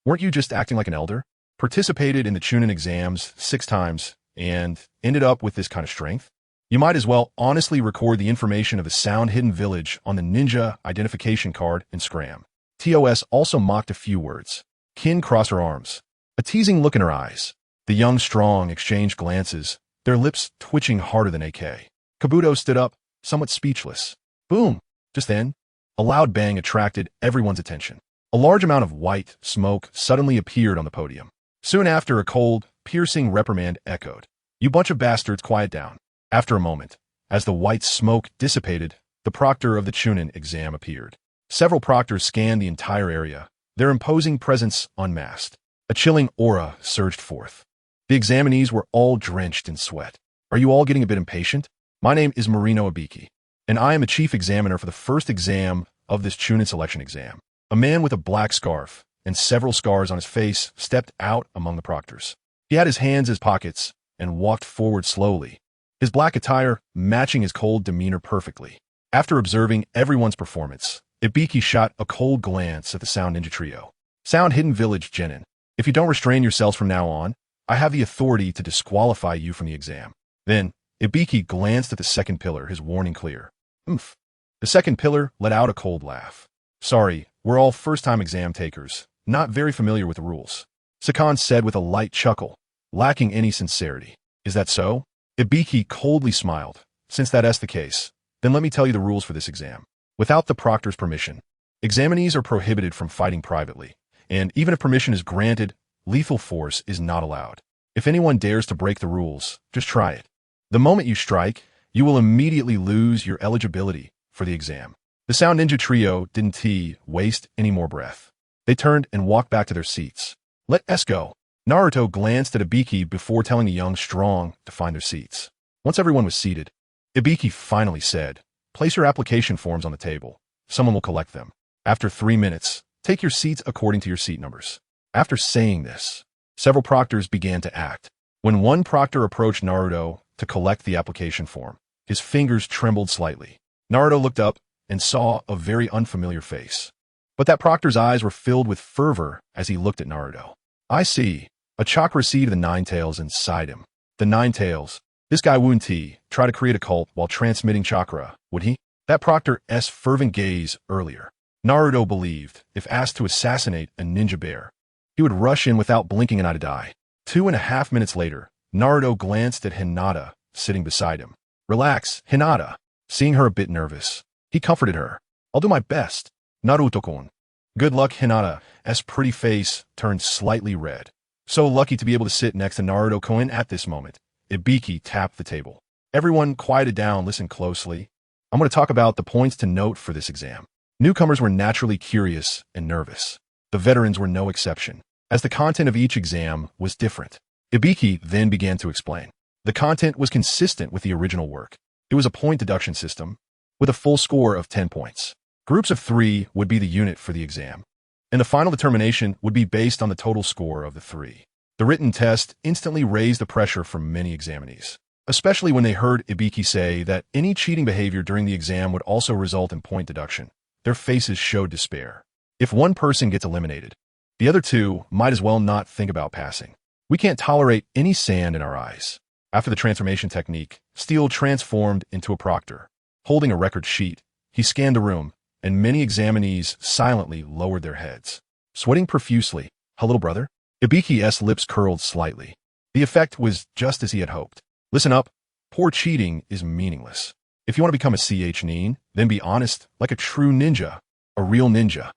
Weren't you just acting like an elder? Participated in the Chunin exams 6 times and ended up with this kind of strength? You might as well honestly record the information of the Sound Hidden Village on the ninja identification card and scram. TOS also mocked a few words. Kin crossed her arms, a teasing look in her eyes. The young strong exchanged glances, their lips twitching harder than AK. Kabuto stood up, somewhat speechless. Boom! Just then, a loud bang attracted everyone's attention. A large amount of white smoke suddenly appeared on the podium. Soon after, a cold, piercing reprimand echoed. You bunch of bastards, quiet down. After a moment, as the white smoke dissipated, the proctor of the Chunin exam appeared. Several proctors scanned the entire area, their imposing presence unmasked. A chilling aura surged forth. The examinees were all drenched in sweat. Are you all getting a bit impatient? My name is Marino Abiki, and I am the chief examiner for the first exam of this Chunin selection exam. A man with a black scarf and several scars on his face stepped out among the proctors. He had his hands in his pockets and walked forward slowly, his black attire matching his cold demeanor perfectly. After observing everyone's performance, Ibiki shot a cold glance at the Sound Ninja Trio. Sound Hidden Village Genin. If you don't restrain yourselves from now on, I have the authority to disqualify you from the exam. Then, Ibiki glanced at the second pillar, his warning clear. Oomph. The second pillar let out a cold laugh. Sorry, we're all first-time exam takers, not very familiar with the rules. Sakan said with a light chuckle, lacking any sincerity. Is that so? Ibiki coldly smiled. Since that's the case, then let me tell you the rules for this exam. Without the proctor's permission, examinees are prohibited from fighting privately, and even if permission is granted, lethal force is not allowed. If anyone dares to break the rules, just try it. The moment you strike, you will immediately lose your eligibility for the exam. The Sound Ninja Trio didn't waste any more breath. They turned and walked back to their seats. Let us go. Naruto glanced at Ibiki before telling the young strong to find their seats. Once everyone was seated, Ibiki finally said, place your application forms on the table. Someone will collect them. After 3 minutes, take your seats according to your seat numbers. After saying this, several proctors began to act. When one proctor approached Naruto to collect the application form, his fingers trembled slightly. Naruto looked up and saw a very unfamiliar face. But that proctor's eyes were filled with fervor as he looked at Naruto. I see. A chakra seed of the Nine Tails inside him. The Nine Tails. This guy wouldn't try to create a cult while transmitting chakra, would he? That proctor's fervent gaze earlier. Naruto believed, if asked to assassinate a ninja bear, he would rush in without blinking an eye to die. 2.5 minutes later, Naruto glanced at Hinata, sitting beside him. Relax, Hinata. Seeing her a bit nervous, he comforted her. I'll do my best. Naruto-kun. Good luck. Hinata's pretty face turned slightly red. So lucky to be able to sit next to Naruto-kun at this moment. Ibiki tapped the table. Everyone quieted down, listened closely. I'm going to talk about the points to note for this exam. Newcomers were naturally curious and nervous. The veterans were no exception, as the content of each exam was different. Ibiki then began to explain. The content was consistent with the original work. It was a point deduction system, with a full score of 10 points. Groups of 3 would be the unit for the exam, and the final determination would be based on the total score of the 3. The written test instantly raised the pressure for many examinees, especially when they heard Ibiki say that any cheating behavior during the exam would also result in point deduction. Their faces showed despair. If one person gets eliminated, the other 2 might as well not think about passing. We can't tolerate any sand in our eyes. After the transformation technique, Steel transformed into a proctor. Holding a record sheet, he scanned the room, and many examinees silently lowered their heads. Sweating profusely, hello brother? Ibiki's lips curled slightly. The effect was just as he had hoped. Listen up, poor cheating is meaningless. If you want to become a nin, then be honest, like a true ninja, a real ninja.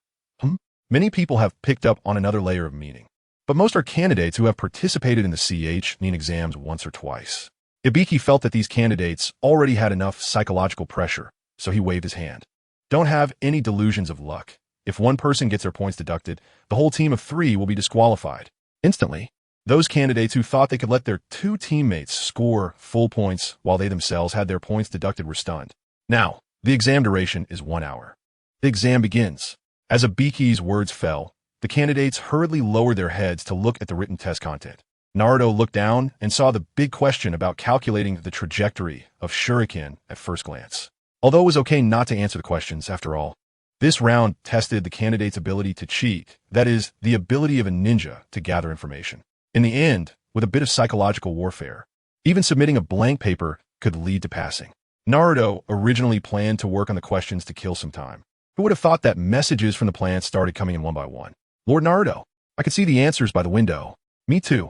Many people have picked up on another layer of meaning, but most are candidates who have participated in the nin exams once or twice. Ibiki felt that these candidates already had enough psychological pressure, so he waved his hand. Don't have any delusions of luck. If one person gets their points deducted, the whole team of 3 will be disqualified. Instantly, those candidates who thought they could let their 2 teammates score full points while they themselves had their points deducted were stunned. Now, the exam duration is 1 hour. The exam begins. As Ibiki's words fell, the candidates hurriedly lowered their heads to look at the written test content. Naruto looked down and saw the big question about calculating the trajectory of Shuriken at first glance. Although it was okay not to answer the questions, after all, this round tested the candidate's ability to cheat, that is, the ability of a ninja to gather information. In the end, with a bit of psychological warfare, even submitting a blank paper could lead to passing. Naruto originally planned to work on the questions to kill some time. Who would have thought that messages from the plants started coming in one by one? Lord Naruto, I could see the answers by the window. Me too.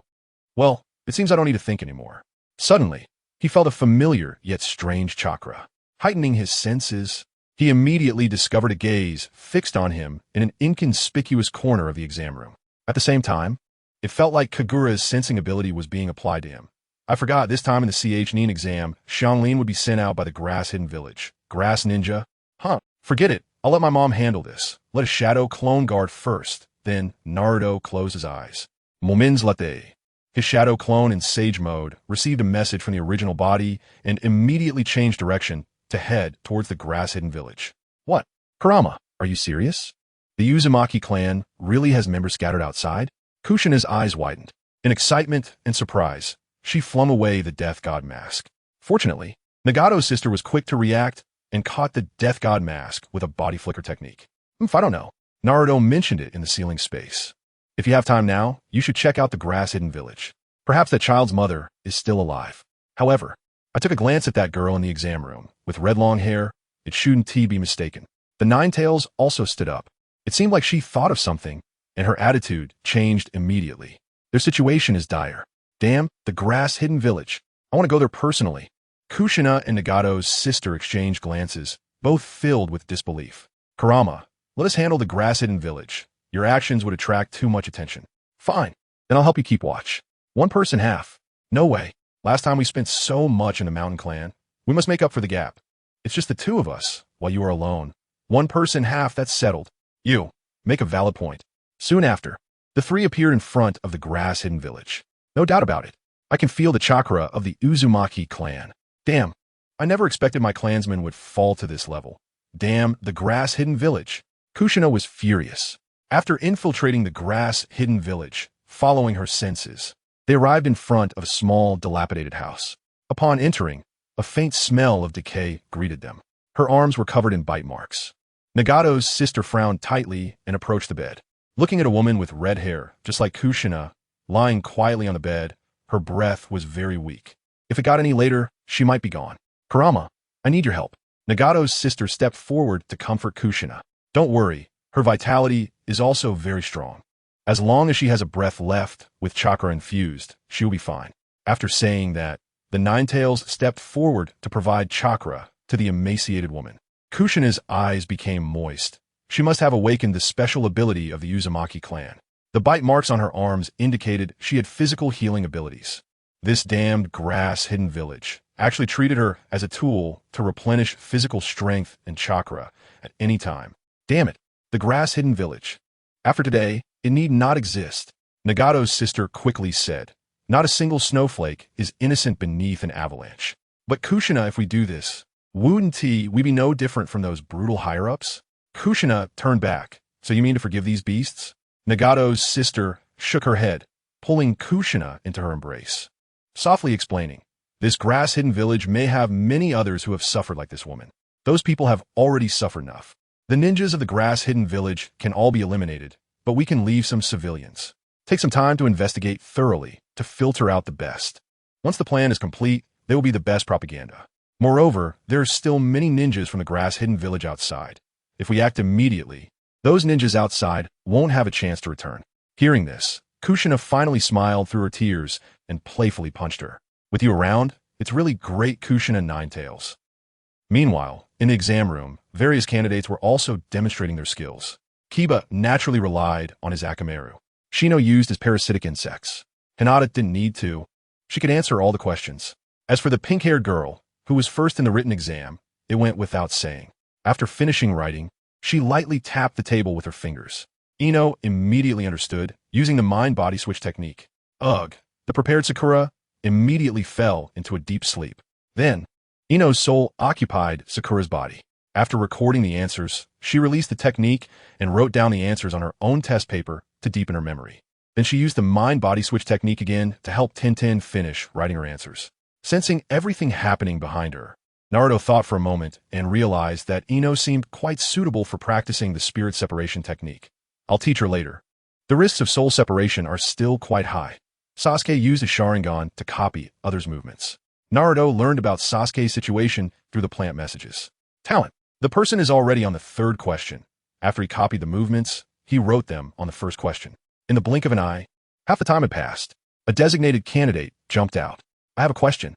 Well, it seems I don't need to think anymore. Suddenly, he felt a familiar yet strange chakra. Heightening his senses, he immediately discovered a gaze fixed on him in an inconspicuous corner of the exam room. At the same time, it felt like Kagura's sensing ability was being applied to him. I forgot this time in the CH Nin exam, Xianglin would be sent out by the Grass Hidden Village. Grass Ninja? Huh, forget it. I'll let my mom handle this. Let a shadow clone guard first. Then Naruto closed his eyes. Moments later, his shadow clone in Sage mode received a message from the original body and immediately changed direction to head towards the Grass Hidden Village. What? Kurama, are you serious? The Uzumaki clan really has members scattered outside? Kushina's eyes widened. In excitement and surprise, she flung away the Death God mask. Fortunately, Nagato's sister was quick to react and caught the Death God mask with a body flicker technique. I don't know. Naruto mentioned it in the ceiling space. If you have time now, you should check out the Grass Hidden Village. Perhaps that child's mother is still alive. However, I took a glance at that girl in the exam room. With red long hair, it shouldn't be mistaken. The Ninetales also stood up. It seemed like she thought of something, and her attitude changed immediately. Their situation is dire. Damn, the Grass Hidden Village. I want to go there personally. Kushina and Nagato's sister exchanged glances, both filled with disbelief. Kurama, let us handle the Grass Hidden Village. Your actions would attract too much attention. Fine, then I'll help you keep watch. One person half. No way. Last time we spent so much in the Mountain Clan. We must make up for the gap. It's just the two of us, while you are alone. One person half, that's settled. You, make a valid point. Soon after, the three appeared in front of the Grass Hidden Village. No doubt about it. I can feel the chakra of the Uzumaki clan. Damn, I never expected my clansmen would fall to this level. Damn, the Grass Hidden Village. Kushina was furious. After infiltrating the Grass Hidden Village, following her senses, they arrived in front of a small, dilapidated house. Upon entering, a faint smell of decay greeted them. Her arms were covered in bite marks. Nagato's sister frowned tightly and approached the bed. Looking at a woman with red hair, just like Kushina, lying quietly on the bed, her breath was very weak. If it got any later, she might be gone. Kurama, I need your help. Nagato's sister stepped forward to comfort Kushina. Don't worry, her vitality is also very strong. As long as she has a breath left with chakra infused, she will be fine. After saying that, the Ninetales stepped forward to provide chakra to the emaciated woman. Kushina's eyes became moist. She must have awakened the special ability of the Uzumaki clan. The bite marks on her arms indicated she had physical healing abilities. This damned Grass Hidden Village actually treated her as a tool to replenish physical strength and chakra at any time. Damn it, the Grass Hidden Village. After today, it need not exist, Nagato's sister quickly said. Not a single snowflake is innocent beneath an avalanche. But Kushina, if we do this, wouldn't we be no different from those brutal higher-ups? Kushina turned back. So you mean to forgive these beasts? Nagato's sister shook her head, pulling Kushina into her embrace. Softly explaining, this Grass Hidden Village may have many others who have suffered like this woman. Those people have already suffered enough. The ninjas of the Grass Hidden Village can all be eliminated, but we can leave some civilians. Take some time to investigate thoroughly to filter out the best. Once the plan is complete, they will be the best propaganda. Moreover, there are still many ninjas from the Grass Hidden Village outside. If we act immediately, those ninjas outside won't have a chance to return. Hearing this, Kushina finally smiled through her tears and playfully punched her. With you around, it's really great, Kushina Ninetales. Meanwhile, in the exam room, various candidates were also demonstrating their skills. Kiba naturally relied on his Akamaru. Shino used his parasitic insects. Hinata didn't need to. She could answer all the questions. As for the pink-haired girl, who was first in the written exam, it went without saying. After finishing writing, she lightly tapped the table with her fingers. Ino immediately understood, using the mind-body switch technique. Ugh, the prepared Sakura immediately fell into a deep sleep. Then, Ino's soul occupied Sakura's body. After recording the answers, she released the technique and wrote down the answers on her own test paper to deepen her memory. Then she used the mind-body switch technique again to help Tintin finish writing her answers. Sensing everything happening behind her, Naruto thought for a moment and realized that Ino seemed quite suitable for practicing the spirit separation technique. I'll teach her later. The risks of soul separation are still quite high. Sasuke used a Sharingan to copy others' movements. Naruto learned about Sasuke's situation through the plant messages. Talent. The person is already on the third question. After he copied the movements, he wrote them on the first question. In the blink of an eye, half the time had passed. A designated candidate jumped out. I have a question.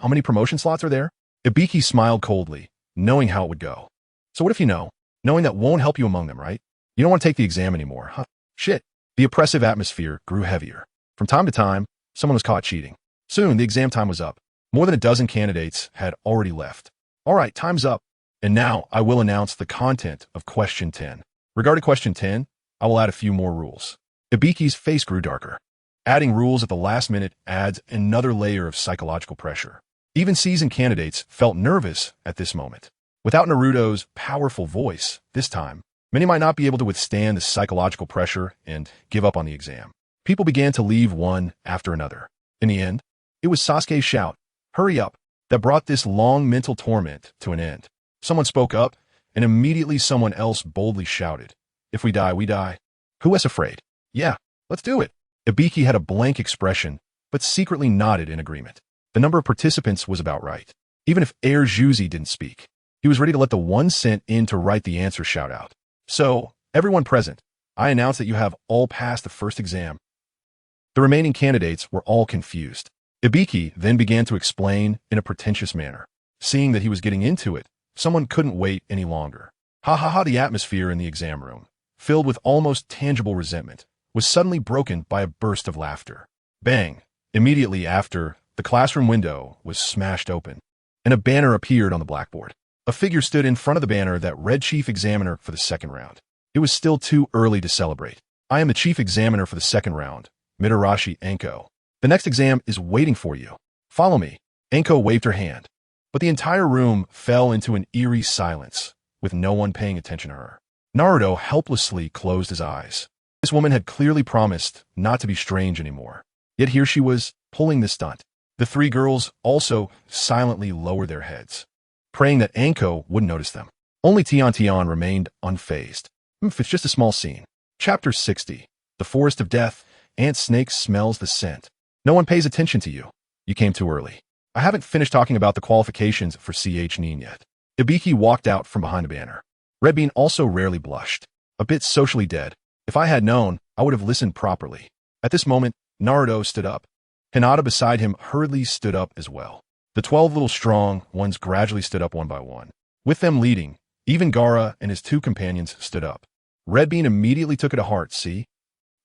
How many promotion slots are there? Ibiki smiled coldly, knowing how it would go. So what if you know? Knowing that won't help you among them, right? You don't want to take the exam anymore, huh? Shit. The oppressive atmosphere grew heavier. From time to time, someone was caught cheating. Soon, the exam time was up. More than a dozen candidates had already left. All right, time's up. And now I will announce the content of question 10. Regarding question 10, I will add a few more rules. Ibiki's face grew darker. Adding rules at the last minute adds another layer of psychological pressure. Even seasoned candidates felt nervous at this moment. Without Naruto's powerful voice, this time, many might not be able to withstand the psychological pressure and give up on the exam. People began to leave one after another. In the end, it was Sasuke's shout, "Hurry up," that brought this long mental torment to an end. Someone spoke up, and immediately someone else boldly shouted, "If we die, we die." Who was afraid? Yeah, let's do it. Ibiki had a blank expression, but secretly nodded in agreement. The number of participants was about right. Even if Juzi didn't speak, he was ready to let the one sent in to write the answer shout out. So, everyone present, I announce that you have all passed the first exam. The remaining candidates were all confused. Ibiki then began to explain in a pretentious manner. Seeing that he was getting into it, someone couldn't wait any longer. Ha ha ha! The atmosphere in the exam room, filled with almost tangible resentment, was suddenly broken by a burst of laughter. Bang! Immediately after, the classroom window was smashed open, and a banner appeared on the blackboard. A figure stood in front of the banner that read Chief Examiner for the second round. It was still too early to celebrate. I am the Chief Examiner for the second round, Mitarashi Anko. The next exam is waiting for you. Follow me. Anko waved her hand, but the entire room fell into an eerie silence, with no one paying attention to her. Naruto helplessly closed his eyes. This woman had clearly promised not to be strange anymore. Yet here she was, pulling this stunt. The three girls also silently lowered their heads, praying that Anko wouldn't notice them. Only Tian remained unfazed. It's just a small scene. Chapter 60. The Forest of Death. Ant Snake smells the scent. No one pays attention to you. You came too early. I haven't finished talking about the qualifications for CH Nin yet. Ibiki walked out from behind a banner. Red Bean also rarely blushed. A bit socially dead. If I had known, I would have listened properly. At this moment, Naruto stood up. Hinata beside him hurriedly stood up as well. The 12 little strong ones gradually stood up one by one. With them leading, even Gaara and his two companions stood up. Red Bean immediately took it to heart, see?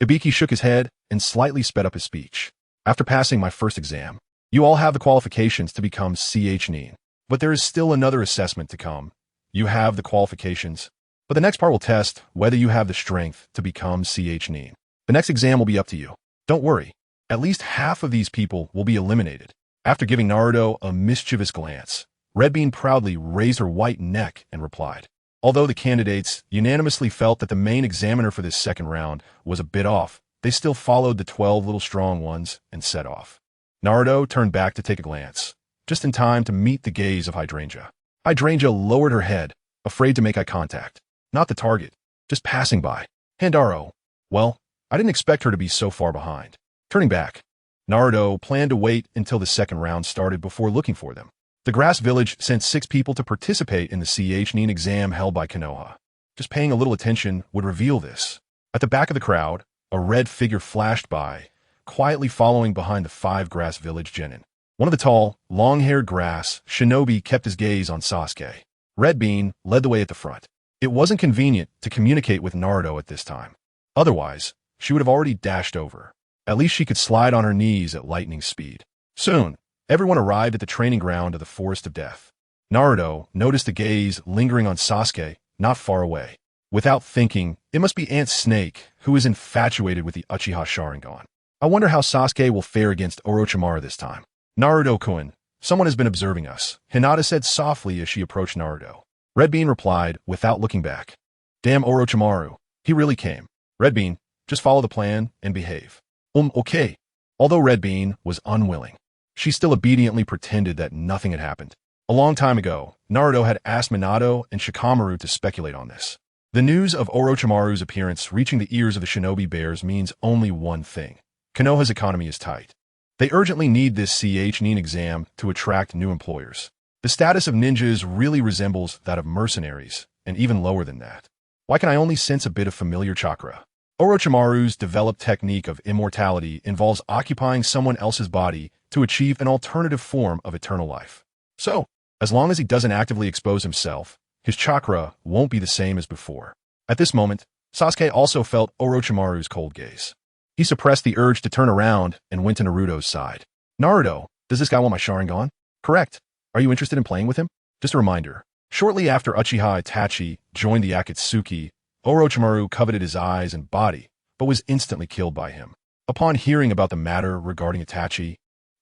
Ibiki shook his head and slightly sped up his speech. After passing my first exam, you all have the qualifications to become CH Nin. But there is still another assessment to come. You have the qualifications, but the next part will test whether you have the strength to become CH Nin. The next exam will be up to you. Don't worry. At least half of these people will be eliminated. After giving Naruto a mischievous glance, Red Bean proudly raised her white neck and replied. Although the candidates unanimously felt that the main examiner for this second round was a bit off, they still followed the 12 little strong ones and set off. Naruto turned back to take a glance, just in time to meet the gaze of Hydrangea. Hydrangea lowered her head, afraid to make eye contact. Not the target, just passing by. Handaro. Well, I didn't expect her to be so far behind. Turning back, Naruto planned to wait until the second round started before looking for them. The Grass Village sent 6 people to participate in the CH Nin exam held by Konoha. Just paying a little attention would reveal this. At the back of the crowd, a red figure flashed by, quietly following behind the 5 Grass Village genin. One of the tall, long-haired grass shinobi kept his gaze on Sasuke. Red Bean led the way at the front. It wasn't convenient to communicate with Naruto at this time. Otherwise, she would have already dashed over. At least she could slide on her knees at lightning speed. Soon, everyone arrived at the training ground of the Forest of Death. Naruto noticed a gaze lingering on Sasuke not far away. Without thinking, it must be Ant Snake, who is infatuated with the Uchiha Sharingan. I wonder how Sasuke will fare against Orochimaru this time. Naruto-kun, someone has been observing us, Hinata said softly as she approached Naruto. Red Bean replied without looking back. Damn Orochimaru, he really came. Red Bean, just follow the plan and behave. Okay. Although Red Bean was unwilling, she still obediently pretended that nothing had happened. A long time ago, Naruto had asked Minato and Shikamaru to speculate on this. The news of Orochimaru's appearance reaching the ears of the shinobi bears means only one thing. Konoha's economy is tight. They urgently need this CH Nin exam to attract new employers. The status of ninjas really resembles that of mercenaries, and even lower than that. Why can I only sense a bit of familiar chakra? Orochimaru's developed technique of immortality involves occupying someone else's body to achieve an alternative form of eternal life. So, as long as he doesn't actively expose himself, his chakra won't be the same as before. At this moment, Sasuke also felt Orochimaru's cold gaze. He suppressed the urge to turn around and went to Naruto's side. Naruto, does this guy want my Sharingan? Correct. Are you interested in playing with him? Just a reminder. Shortly after Uchiha Itachi joined the Akatsuki, Orochimaru coveted his eyes and body, but was instantly killed by him. Upon hearing about the matter regarding Itachi,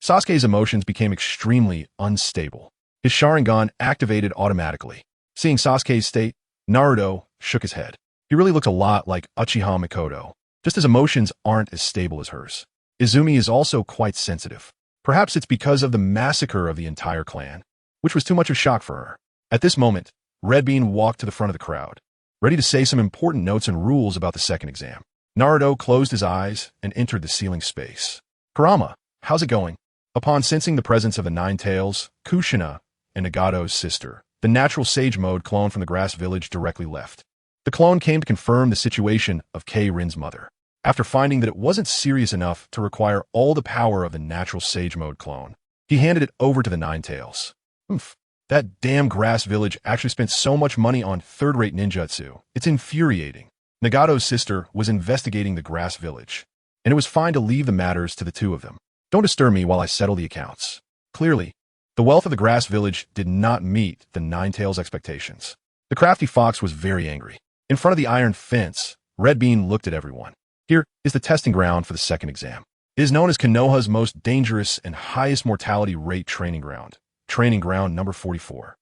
Sasuke's emotions became extremely unstable. His Sharingan activated automatically. Seeing Sasuke's state, Naruto shook his head. He really looked a lot like Uchiha Mikoto, just his emotions aren't as stable as hers. Izumi is also quite sensitive. Perhaps it's because of the massacre of the entire clan, which was too much of a shock for her. At this moment, Red Bean walked to the front of the crowd, ready to say some important notes and rules about the second exam. Naruto closed his eyes and entered the ceiling space. Kurama, how's it going? Upon sensing the presence of the Nine Tails, Kushina, and Nagato's sister, the natural sage mode clone from the grass village directly left. The clone came to confirm the situation of K-Rin's mother. After finding that it wasn't serious enough to require all the power of the natural sage mode clone, he handed it over to the Nine Tails. That damn grass village actually spent so much money on third-rate ninjutsu. It's infuriating. Nagato's sister was investigating the grass village, and it was fine to leave the matters to the two of them. Don't disturb me while I settle the accounts. Clearly, the wealth of the grass village did not meet the Nine Tails' expectations. The crafty fox was very angry. In front of the iron fence, Red Bean looked at everyone. Here is the testing ground for the second exam. It is known as Konoha's most dangerous and highest mortality rate training ground number 44.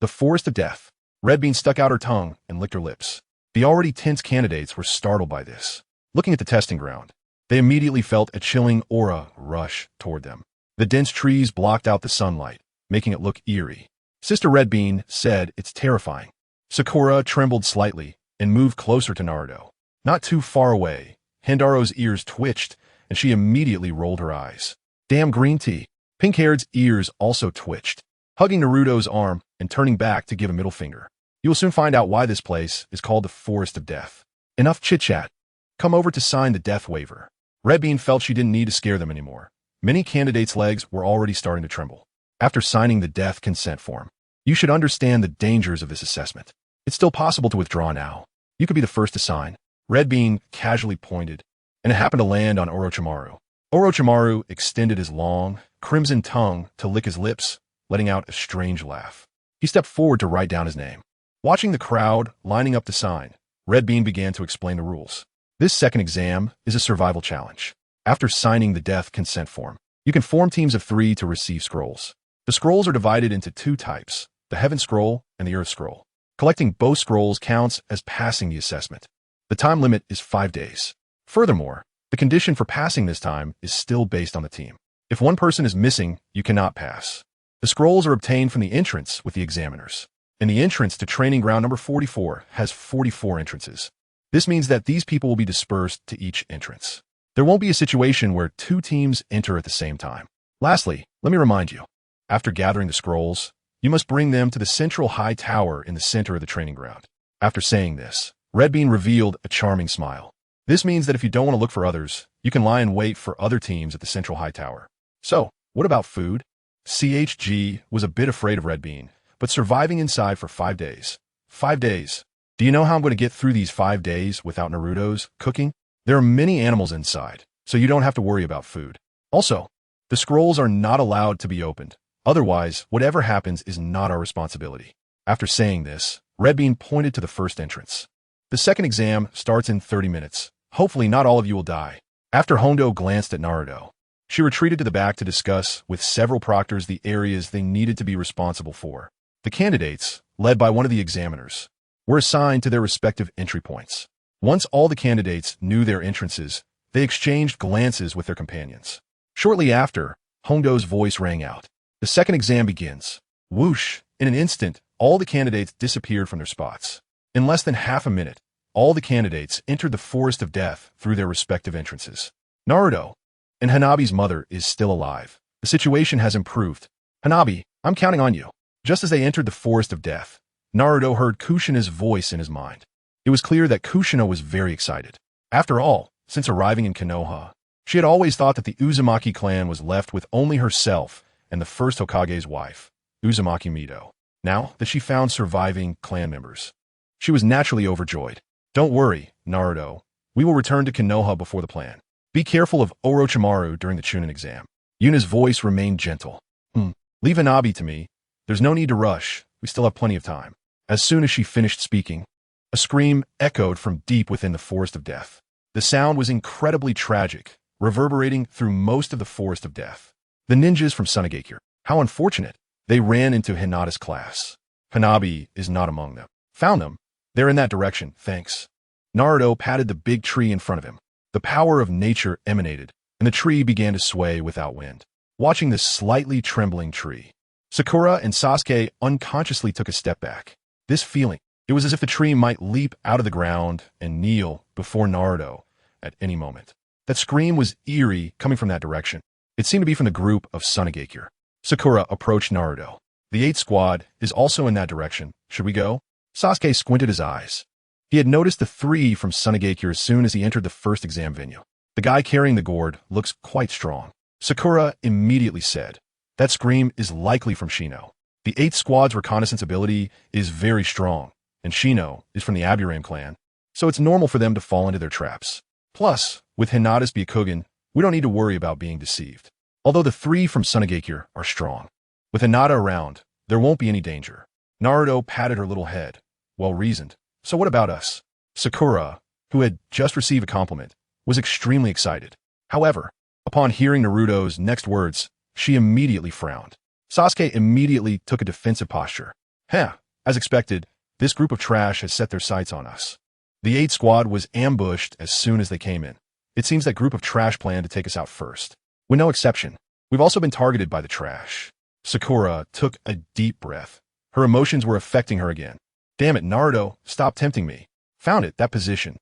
The Forest of Death. Red Bean stuck out her tongue and licked her lips. The already tense candidates were startled by this. Looking at the testing ground, they immediately felt a chilling aura rush toward them. The dense trees blocked out the sunlight, making it look eerie. Sister Red Bean said it's terrifying. Sakura trembled slightly and moved closer to Naruto. Not too far away, Hendaro's ears twitched, and she immediately rolled her eyes. Damn green tea. Pink-haired's ears also twitched, hugging Naruto's arm and turning back to give a middle finger. You will soon find out why this place is called the Forest of Death. Enough chit-chat. Come over to sign the death waiver. Red Bean felt she didn't need to scare them anymore. Many candidates' legs were already starting to tremble. After signing the death consent form, you should understand the dangers of this assessment. It's still possible to withdraw now. You could be the first to sign. Red Bean casually pointed, and it happened to land on Orochimaru. Orochimaru extended his long, crimson tongue to lick his lips, letting out a strange laugh. He stepped forward to write down his name. Watching the crowd lining up to sign, Red Bean began to explain the rules. This second exam is a survival challenge. After signing the death consent form, you can form teams of 3 to receive scrolls. The scrolls are divided into 2 types, the Heaven Scroll and the Earth Scroll. Collecting both scrolls counts as passing the assessment. The time limit is 5 days. Furthermore, the condition for passing this time is still based on the team. If one person is missing, you cannot pass. The scrolls are obtained from the entrance with the examiners, and the entrance to training ground number 44 has 44 entrances. This means that these people will be dispersed to each entrance. There won't be a situation where 2 teams enter at the same time. Lastly, let me remind you, after gathering the scrolls, you must bring them to the central high tower in the center of the training ground. After saying this, Red Bean revealed a charming smile. This means that if you don't want to look for others, you can lie in wait for other teams at the central high tower. So, what about food? CHG was a bit afraid of Red Bean, but surviving inside for 5 days. 5 days. Do you know how I'm going to get through these 5 days without Naruto's cooking? There are many animals inside, so you don't have to worry about food. Also, the scrolls are not allowed to be opened. Otherwise, whatever happens is not our responsibility. After saying this, Red Bean pointed to the first entrance. The second exam starts in 30 minutes. Hopefully not all of you will die. After Hondo glanced at Naruto, she retreated to the back to discuss with several proctors the areas they needed to be responsible for. The candidates, led by one of the examiners, were assigned to their respective entry points. Once all the candidates knew their entrances, they exchanged glances with their companions. Shortly after, Hondo's voice rang out. The second exam begins. Whoosh! In an instant, all the candidates disappeared from their spots. In less than half a minute, all the candidates entered the Forest of Death through their respective entrances. Naruto and Hanabi's mother is still alive. The situation has improved. Hanabi, I'm counting on you. Just as they entered the Forest of Death, Naruto heard Kushina's voice in his mind. It was clear that Kushina was very excited. After all, since arriving in Konoha, She had always thought that the Uzumaki clan was left with only herself and the first Hokage's wife, Uzumaki Mido. Now that she found surviving clan members, she was naturally overjoyed. Don't worry, Naruto. We will return to Konoha before the plan. Be careful of Orochimaru during the Chunin exam. Yuna's voice remained gentle. Leave Hanabi to me. There's no need to rush. We still have plenty of time. As soon as she finished speaking, a scream echoed from deep within the Forest of Death. The sound was incredibly tragic, reverberating through most of the Forest of Death. The ninjas from Sunagakure. How unfortunate. They ran into Hinata's class. Hanabi is not among them. Found them. They're in that direction, thanks. Naruto patted the big tree in front of him. The power of nature emanated, and the tree began to sway without wind. Watching this slightly trembling tree, Sakura and Sasuke unconsciously took a step back. This feeling, it was as if the tree might leap out of the ground and kneel before Naruto at any moment. That scream was eerie coming from that direction. It seemed to be from the group of Sunagakure. Sakura approached Naruto. The 8th squad is also in that direction. Should we go? Sasuke squinted his eyes. He had noticed the 3 from Sunagakure as soon as he entered the first exam venue. The guy carrying the gourd looks quite strong. Sakura immediately said, that scream is likely from Shino. The 8th squad's reconnaissance ability is very strong, and Shino is from the Aburame clan, so it's normal for them to fall into their traps. Plus, with Hinata's Byakugan, we don't need to worry about being deceived. Although the 3 from Sunagakure are strong. With Hinata around, there won't be any danger. Naruto patted her little head. Well reasoned. So what about us? Sakura, who had just received a compliment, was extremely excited. However, upon hearing Naruto's next words, she immediately frowned. Sasuke immediately took a defensive posture. As expected, this group of trash has set their sights on us. The 8th squad was ambushed as soon as they came in. It seems that group of trash planned to take us out first. With no exception, we've also been targeted by the trash. Sakura took a deep breath. Her emotions were affecting her again. Damn it, Naruto, stop tempting me. Found it, that position.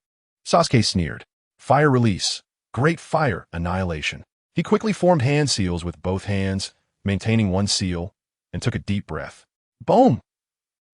Sasuke sneered. Fire release. Great fire annihilation. He quickly formed hand seals with both hands, maintaining one seal, and took a deep breath. Boom!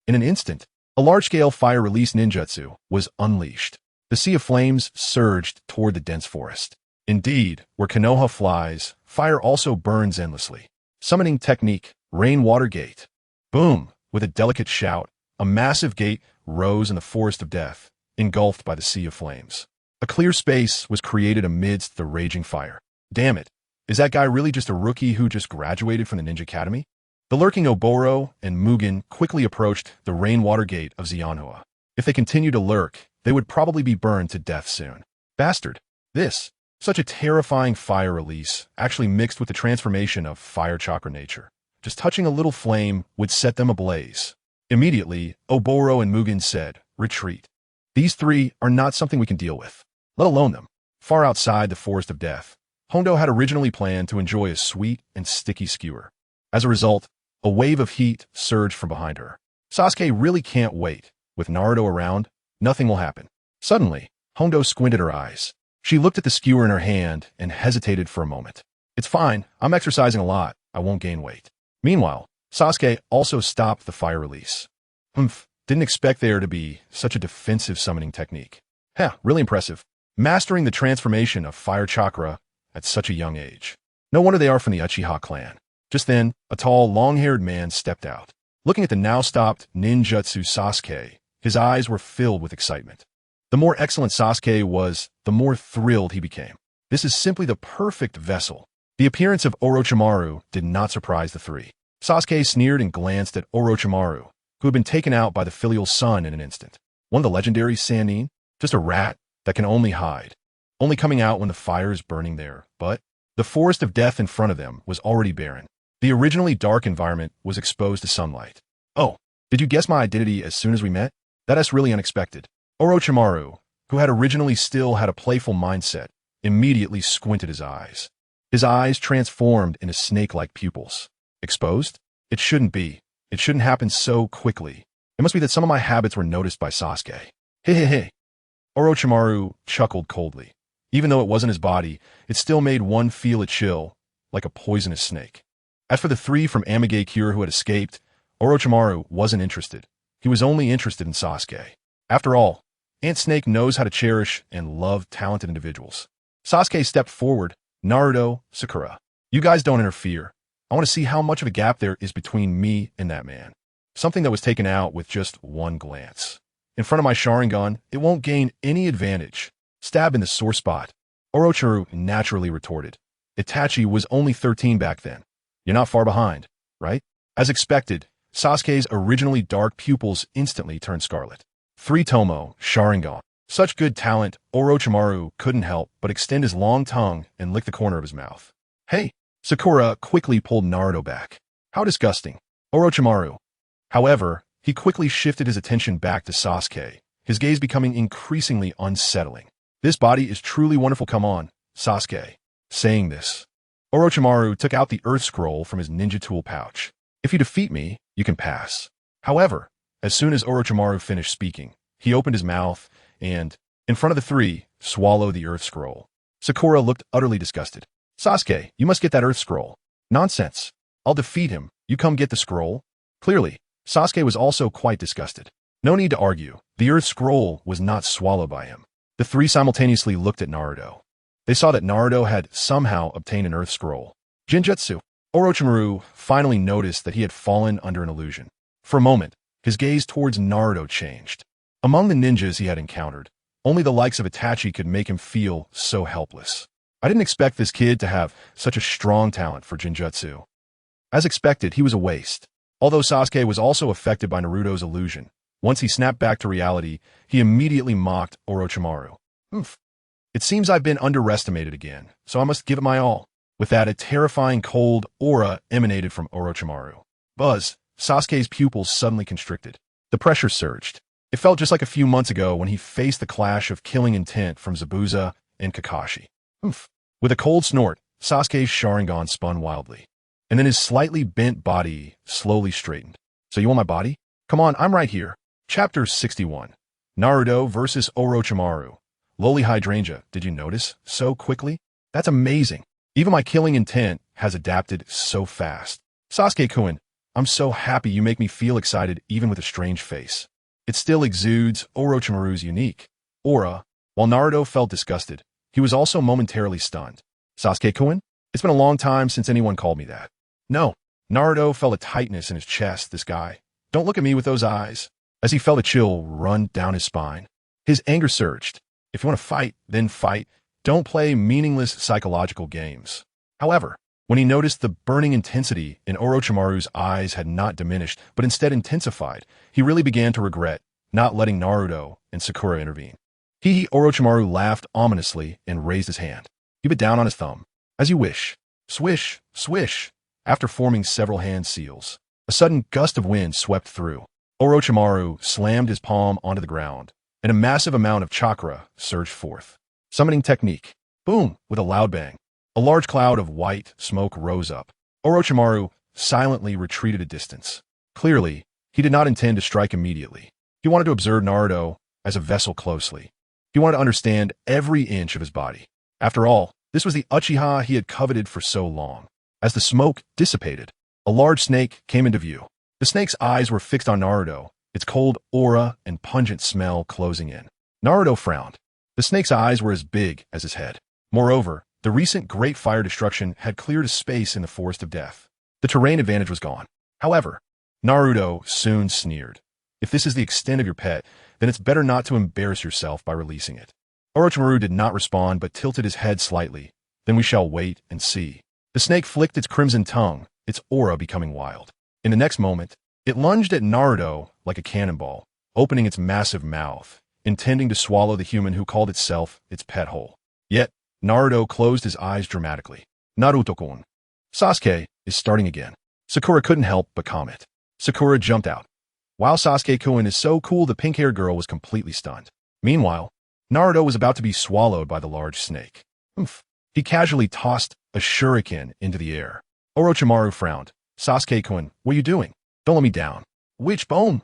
In an instant, a large-scale fire release ninjutsu was unleashed. The sea of flames surged toward the dense forest. Indeed, where Konoha flies, fire also burns endlessly. Summoning technique, rainwater gate. Boom! With a delicate shout, a massive gate rose in the Forest of Death, engulfed by the sea of flames. A clear space was created amidst the raging fire. Damn it, is that guy really just a rookie who just graduated from the Ninja Academy? The lurking Oboro and Mugen quickly approached the rainwater gate of Zeonhua. If they continued to lurk, they would probably be burned to death soon. Bastard! Such a terrifying fire release, actually mixed with the transformation of fire chakra nature. Just touching a little flame would set them ablaze. Immediately, Oboro and Mugen said, retreat. These 3 are not something we can deal with, let alone them. Far outside the Forest of Death, Hondo had originally planned to enjoy a sweet and sticky skewer. As a result, a wave of heat surged from behind her. Sasuke really can't wait. With Naruto around, nothing will happen. Suddenly, Hondo squinted her eyes. She looked at the skewer in her hand and hesitated for a moment. It's fine, I'm exercising a lot, I won't gain weight. Meanwhile, Sasuke also stopped the fire release. Didn't expect there to be such a defensive summoning technique. Really impressive. Mastering the transformation of fire chakra at such a young age. No wonder they are from the Uchiha clan. Just then, a tall, long-haired man stepped out. Looking at the now-stopped ninjutsu Sasuke, his eyes were filled with excitement. The more excellent Sasuke was, the more thrilled he became. This is simply the perfect vessel. The appearance of Orochimaru did not surprise the 3. Sasuke sneered and glanced at Orochimaru, who had been taken out by the filial son in an instant. One of the legendary Sannin? Just a rat that can only hide. Only coming out when the fire is burning there. But the Forest of Death in front of them was already barren. The originally dark environment was exposed to sunlight. Oh, did you guess my identity as soon as we met? That is really unexpected. Orochimaru, who had originally still had a playful mindset, immediately squinted his eyes. His eyes transformed into snake-like pupils. Exposed? It shouldn't be. It shouldn't happen so quickly. It must be that some of my habits were noticed by Sasuke. Hey. Orochimaru chuckled coldly. Even though it wasn't his body, it still made one feel a chill, like a poisonous snake. As for the 3 from Amigakure who had escaped, Orochimaru wasn't interested. He was only interested in Sasuke. After all, Ant Snake knows how to cherish and love talented individuals. Sasuke stepped forward, Naruto, Sakura. You guys don't interfere. I want to see how much of a gap there is between me and that man. Something that was taken out with just one glance. In front of my Sharingan, it won't gain any advantage. Stab in the sore spot. Orochimaru naturally retorted. Itachi was only 13 back then. You're not far behind, right? As expected, Sasuke's originally dark pupils instantly turned scarlet. 3 Tomo, Sharingan. Such good talent, Orochimaru couldn't help but extend his long tongue and lick the corner of his mouth. Hey! Sakura quickly pulled Naruto back. How disgusting. Orochimaru. However, he quickly shifted his attention back to Sasuke, his gaze becoming increasingly unsettling. This body is truly wonderful, come on, Sasuke. Saying this, Orochimaru took out the Earth Scroll from his ninja tool pouch. If you defeat me, you can pass. However, as soon as Orochimaru finished speaking, he opened his mouth and, in front of the 3, swallowed the Earth Scroll. Sakura looked utterly disgusted. Sasuke, you must get that Earth Scroll. Nonsense. I'll defeat him. You come get the scroll. Clearly, Sasuke was also quite disgusted. No need to argue. The Earth Scroll was not swallowed by him. The 3 simultaneously looked at Naruto. They saw that Naruto had somehow obtained an Earth Scroll. Jinjutsu. Orochimaru finally noticed that he had fallen under an illusion. For a moment, his gaze towards Naruto changed. Among the ninjas he had encountered, only the likes of Itachi could make him feel so helpless. I didn't expect this kid to have such a strong talent for Jinjutsu. As expected, he was a waste. Although Sasuke was also affected by Naruto's illusion, once he snapped back to reality, he immediately mocked Orochimaru. It seems I've been underestimated again, so I must give it my all. With that, a terrifying cold aura emanated from Orochimaru. Buzz, Sasuke's pupils suddenly constricted. The pressure surged. It felt just like a few months ago when he faced the clash of killing intent from Zabuza and Kakashi. With a cold snort, Sasuke's Sharingan spun wildly. And then his slightly bent body slowly straightened. So you want my body? Come on, I'm right here. Chapter 61. Naruto versus Orochimaru. Lowly Hydrangea, did you notice? So quickly? That's amazing. Even my killing intent has adapted so fast. Sasuke-kun, I'm so happy you make me feel excited even with a strange face. It still exudes Orochimaru's unique aura. While Naruto felt disgusted, he was also momentarily stunned. Sasuke-kun? It's been a long time since anyone called me that. No. Naruto felt a tightness in his chest, this guy. Don't look at me with those eyes. As he felt a chill run down his spine. His anger surged. If you want to fight, then fight. Don't play meaningless psychological games. However, when he noticed the burning intensity in Orochimaru's eyes had not diminished, but instead intensified, he really began to regret not letting Naruto and Sakura intervene. Orochimaru laughed ominously and raised his hand. He bit down on his thumb. As you wish. Swish, swish. After forming several hand seals, a sudden gust of wind swept through. Orochimaru slammed his palm onto the ground, and a massive amount of chakra surged forth. Summoning technique. Boom! With a loud bang. A large cloud of white smoke rose up. Orochimaru silently retreated a distance. Clearly, he did not intend to strike immediately. He wanted to observe Naruto as a vessel closely. He wanted to understand every inch of his body. After all, this was the Uchiha he had coveted for so long. As the smoke dissipated, a large snake came into view. The snake's eyes were fixed on Naruto, its cold aura and pungent smell closing in. Naruto frowned. The snake's eyes were as big as his head. Moreover, the recent great fire destruction had cleared a space in the forest of death. The terrain advantage was gone. However, Naruto soon sneered. If this is the extent of your pet, then it's better not to embarrass yourself by releasing it. Orochimaru did not respond but tilted his head slightly. Then we shall wait and see. The snake flicked its crimson tongue, its aura becoming wild. In the next moment, it lunged at Naruto like a cannonball, opening its massive mouth, intending to swallow the human who called itself its pet whole. Yet, Naruto closed his eyes dramatically. Naruto-kun. Sasuke is starting again. Sakura couldn't help but comment. Sakura jumped out. While Sasuke-kun is so cool, the pink-haired girl was completely stunned. Meanwhile, Naruto was about to be swallowed by the large snake. He casually tossed a shuriken into the air. Orochimaru frowned. Sasuke-kun, what are you doing? Don't let me down. Which bone?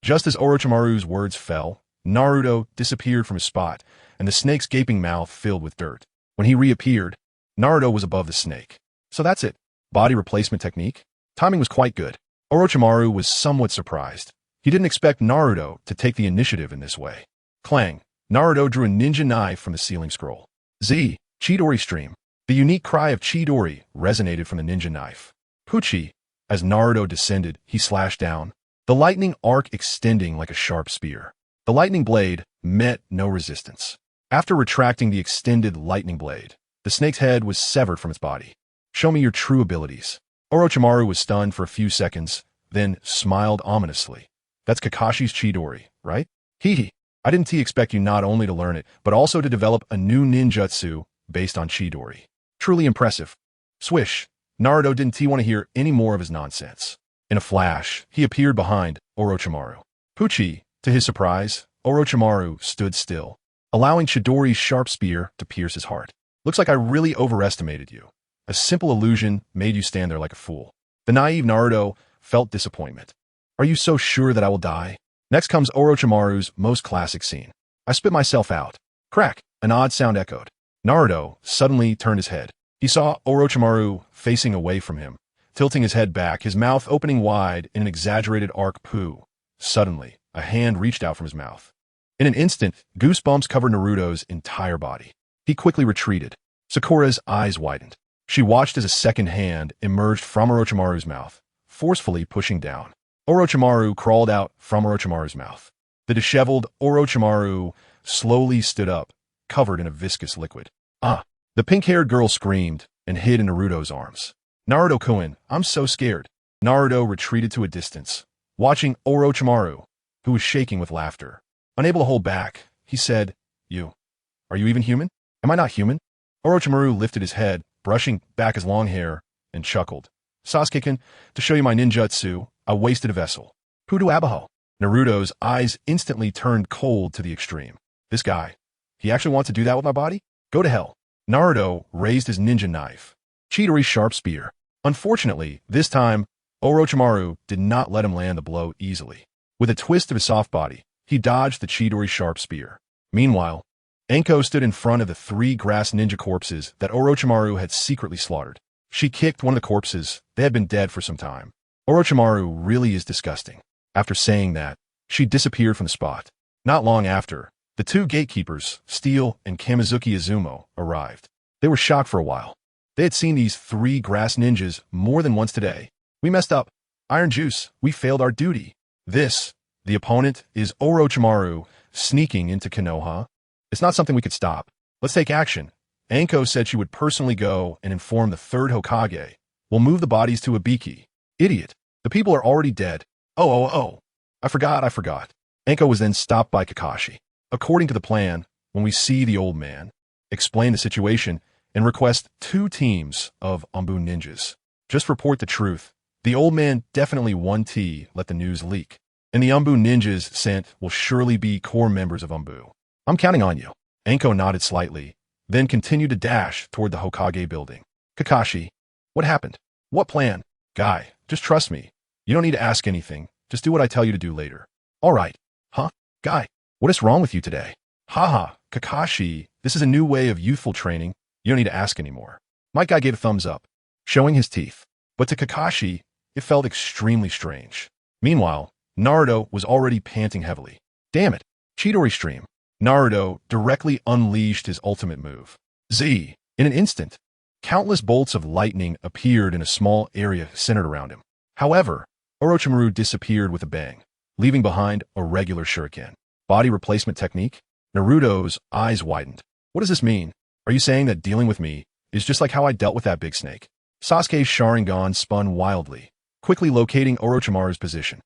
Just as Orochimaru's words fell, Naruto disappeared from his spot, and the snake's gaping mouth filled with dirt. When he reappeared, Naruto was above the snake. So that's it. Body replacement technique? Timing was quite good. Orochimaru was somewhat surprised. He didn't expect Naruto to take the initiative in this way. Clang. Naruto drew a ninja knife from the sealing scroll. Z. Chidori stream. The unique cry of Chidori resonated from the ninja knife. Puchi, as Naruto descended, he slashed down, the lightning arc extending like a sharp spear. The lightning blade met no resistance. After retracting the extended lightning blade, the snake's head was severed from its body. Show me your true abilities. Orochimaru was stunned for a few seconds, then smiled ominously. That's Kakashi's Chidori, right? Hee. I didn't expect you not only to learn it, but also to develop a new ninjutsu based on Chidori. Truly impressive. Swish. Naruto didn't want to hear any more of his nonsense. In a flash, he appeared behind Orochimaru. Puchi, to his surprise, Orochimaru stood still, allowing Chidori's sharp spear to pierce his heart. Looks like I really overestimated you. A simple illusion made you stand there like a fool. The naive Naruto felt disappointment. Are you so sure that I will die? Next comes Orochimaru's most classic scene. I spit myself out. Crack, an odd sound echoed. Naruto suddenly turned his head. He saw Orochimaru facing away from him, tilting his head back, his mouth opening wide in an exaggerated arc poo. Suddenly, a hand reached out from his mouth. In an instant, goosebumps covered Naruto's entire body. He quickly retreated. Sakura's eyes widened. She watched as a second hand emerged from Orochimaru's mouth, forcefully pushing down. Orochimaru crawled out from Orochimaru's mouth. The disheveled Orochimaru slowly stood up, covered in a viscous liquid. Ah! The pink-haired girl screamed and hid in Naruto's arms. Naruto-kun, I'm so scared. Naruto retreated to a distance, watching Orochimaru, who was shaking with laughter. Unable to hold back, he said, Are you even human? Am I not human? Orochimaru lifted his head, brushing back his long hair, and chuckled. Sasuke-kun, to show you my ninjutsu, I wasted a vessel. Pudu Abajo. Naruto's eyes instantly turned cold to the extreme. This guy, he actually wants to do that with my body? Go to hell. Naruto raised his ninja knife, Chidori's sharp spear. Unfortunately, this time, Orochimaru did not let him land the blow easily. With a twist of his soft body, he dodged the Chidori's sharp spear. Meanwhile, Anko stood in front of the 3 grass ninja corpses that Orochimaru had secretly slaughtered. She kicked one of the corpses. They had been dead for some time. Orochimaru really is disgusting. After saying that, she disappeared from the spot. Not long after, the 2 gatekeepers, Steel and Kamizuki Izumo, arrived. They were shocked for a while. They had seen these 3 grass ninjas more than once today. We messed up. Iron Juice, we failed our duty. This, the opponent, is Orochimaru sneaking into Konoha. It's not something we could stop. Let's take action. Anko said she would personally go and inform the 3rd Hokage. We'll move the bodies to Ibiki. Idiot. The people are already dead. Oh. I forgot. Anko was then stopped by Kakashi. According to the plan, when we see the old man, explain the situation and request 2 teams of Anbu ninjas. Just report the truth. The old man definitely let the news leak. And the Anbu ninjas sent will surely be core members of Anbu. I'm counting on you. Anko nodded slightly, then continued to dash toward the Hokage building. Kakashi, what happened? What plan? Guy, just trust me. You don't need to ask anything. Just do what I tell you to do later. All right. Huh? Guy, what is wrong with you today? Haha, Kakashi, this is a new way of youthful training. You don't need to ask anymore. My guy gave a thumbs up, showing his teeth. But to Kakashi, it felt extremely strange. Meanwhile, Naruto was already panting heavily. Damn it. Chidori stream. Naruto directly unleashed his ultimate move. Z. In an instant, countless bolts of lightning appeared in a small area centered around him. However, Orochimaru disappeared with a bang, leaving behind a regular shuriken. Body replacement technique? Naruto's eyes widened. What does this mean? Are you saying that dealing with me is just like how I dealt with that big snake? Sasuke's Sharingan spun wildly, quickly locating Orochimaru's position.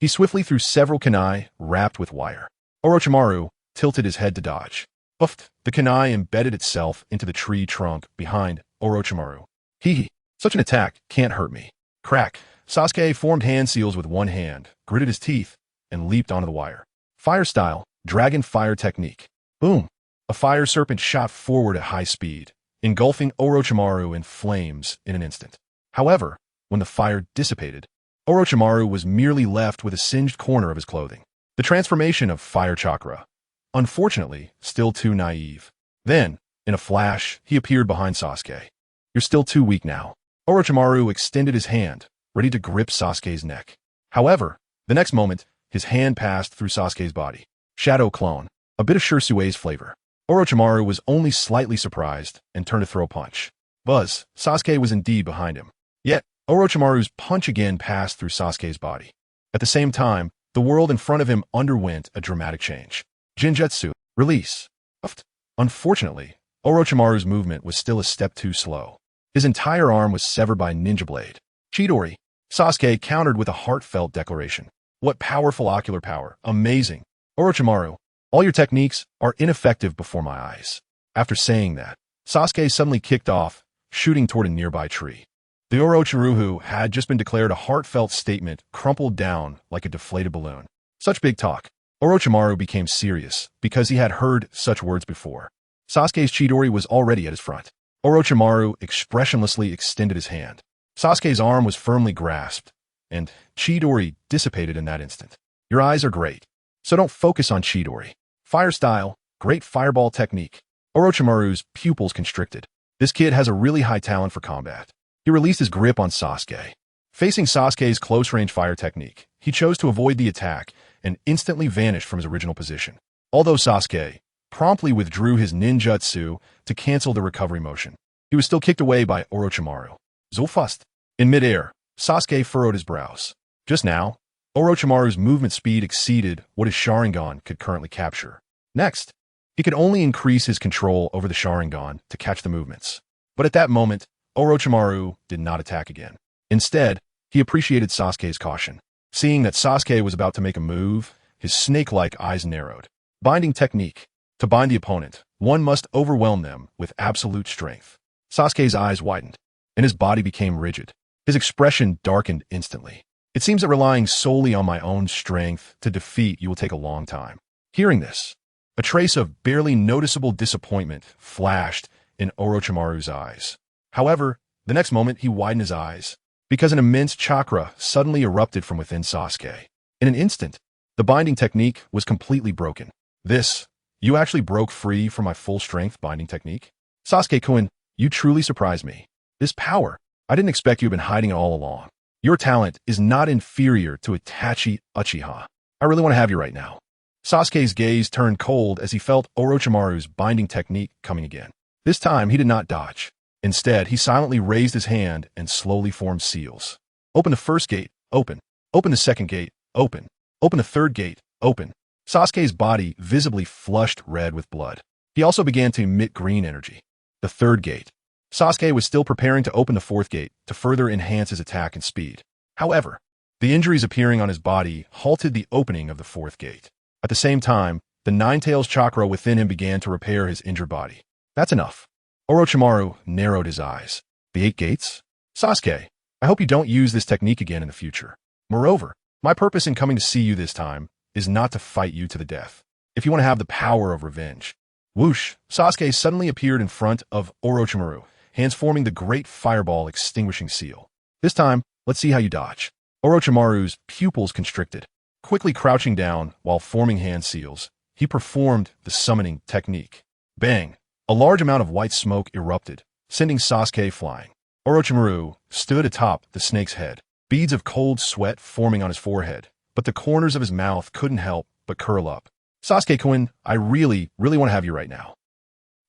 He swiftly threw several kunai wrapped with wire. Orochimaru tilted his head to dodge. Uffed, the kunai embedded itself into the tree trunk behind Orochimaru. Hee, such an attack can't hurt me. Crack. Sasuke formed hand seals with one hand, gritted his teeth, and leaped onto the wire. Fire style, dragon fire technique. Boom. A fire serpent shot forward at high speed, engulfing Orochimaru in flames in an instant. However, when the fire dissipated, Orochimaru was merely left with a singed corner of his clothing. The transformation of fire chakra. Unfortunately, still too naive. Then, in a flash, he appeared behind Sasuke. You're still too weak now. Orochimaru extended his hand, ready to grip Sasuke's neck. However, the next moment, his hand passed through Sasuke's body. Shadow clone, a bit of Shisui's flavor. Orochimaru was only slightly surprised and turned to throw a punch. Buzz, Sasuke was indeed behind him. Yet, Orochimaru's punch again passed through Sasuke's body. At the same time, the world in front of him underwent a dramatic change. Jinjutsu, release. Unfortunately, Orochimaru's movement was still a step too slow. His entire arm was severed by ninja blade. Chidori, Sasuke countered with a heartfelt declaration. What powerful ocular power. Amazing. Orochimaru, all your techniques are ineffective before my eyes. After saying that, Sasuke suddenly kicked off, shooting toward a nearby tree. The Orochimaru had just been declared a heartfelt statement crumpled down like a deflated balloon. Such big talk. Orochimaru became serious because he had heard such words before. Sasuke's Chidori was already at his front. Orochimaru expressionlessly extended his hand. Sasuke's arm was firmly grasped, and Chidori dissipated in that instant. Your eyes are great, so don't focus on Chidori. Fire style, great fireball technique. Orochimaru's pupils constricted. This kid has a really high talent for combat. He released his grip on Sasuke. Facing Sasuke's close-range fire technique, he chose to avoid the attack and instantly vanished from his original position. Although Sasuke promptly withdrew his ninjutsu to cancel the recovery motion, he was still kicked away by Orochimaru. Zulfust. In midair, Sasuke furrowed his brows. Just now, Orochimaru's movement speed exceeded what his Sharingan could currently capture. Next, he could only increase his control over the Sharingan to catch the movements. But at that moment, Orochimaru did not attack again. Instead, he appreciated Sasuke's caution. Seeing that Sasuke was about to make a move, his snake-like eyes narrowed. Binding technique. To bind the opponent, one must overwhelm them with absolute strength. Sasuke's eyes widened, and his body became rigid. His expression darkened instantly. It seems that relying solely on my own strength to defeat you will take a long time. Hearing this, a trace of barely noticeable disappointment flashed in Orochimaru's eyes. However, the next moment he widened his eyes, because an immense chakra suddenly erupted from within Sasuke. In an instant, the binding technique was completely broken. You actually broke free from my full-strength binding technique? Sasuke-kun, you truly surprised me. This power, I didn't expect you had been hiding it all along. Your talent is not inferior to Itachi Uchiha. I really want to have you right now. Sasuke's gaze turned cold as he felt Orochimaru's binding technique coming again. This time, he did not dodge. Instead, he silently raised his hand and slowly formed seals. Open the first gate, open. Open the second gate, open. Open the third gate, open. Sasuke's body visibly flushed red with blood. He also began to emit green energy. The third gate. Sasuke was still preparing to open the fourth gate to further enhance his attack and speed. However, the injuries appearing on his body halted the opening of the fourth gate. At the same time, the Nine-Tails chakra within him began to repair his injured body. That's enough. Orochimaru narrowed his eyes. The 8 gates? Sasuke, I hope you don't use this technique again in the future. Moreover, my purpose in coming to see you this time is not to fight you to the death. If you want to have the power of revenge. Whoosh! Sasuke suddenly appeared in front of Orochimaru, hands forming the great fireball extinguishing seal. This time, let's see how you dodge. Orochimaru's pupils constricted. Quickly crouching down while forming hand seals, he performed the summoning technique. Bang! A large amount of white smoke erupted, sending Sasuke flying. Orochimaru stood atop the snake's head, beads of cold sweat forming on his forehead, but the corners of his mouth couldn't help but curl up. Sasuke-kun, I really want to have you right now.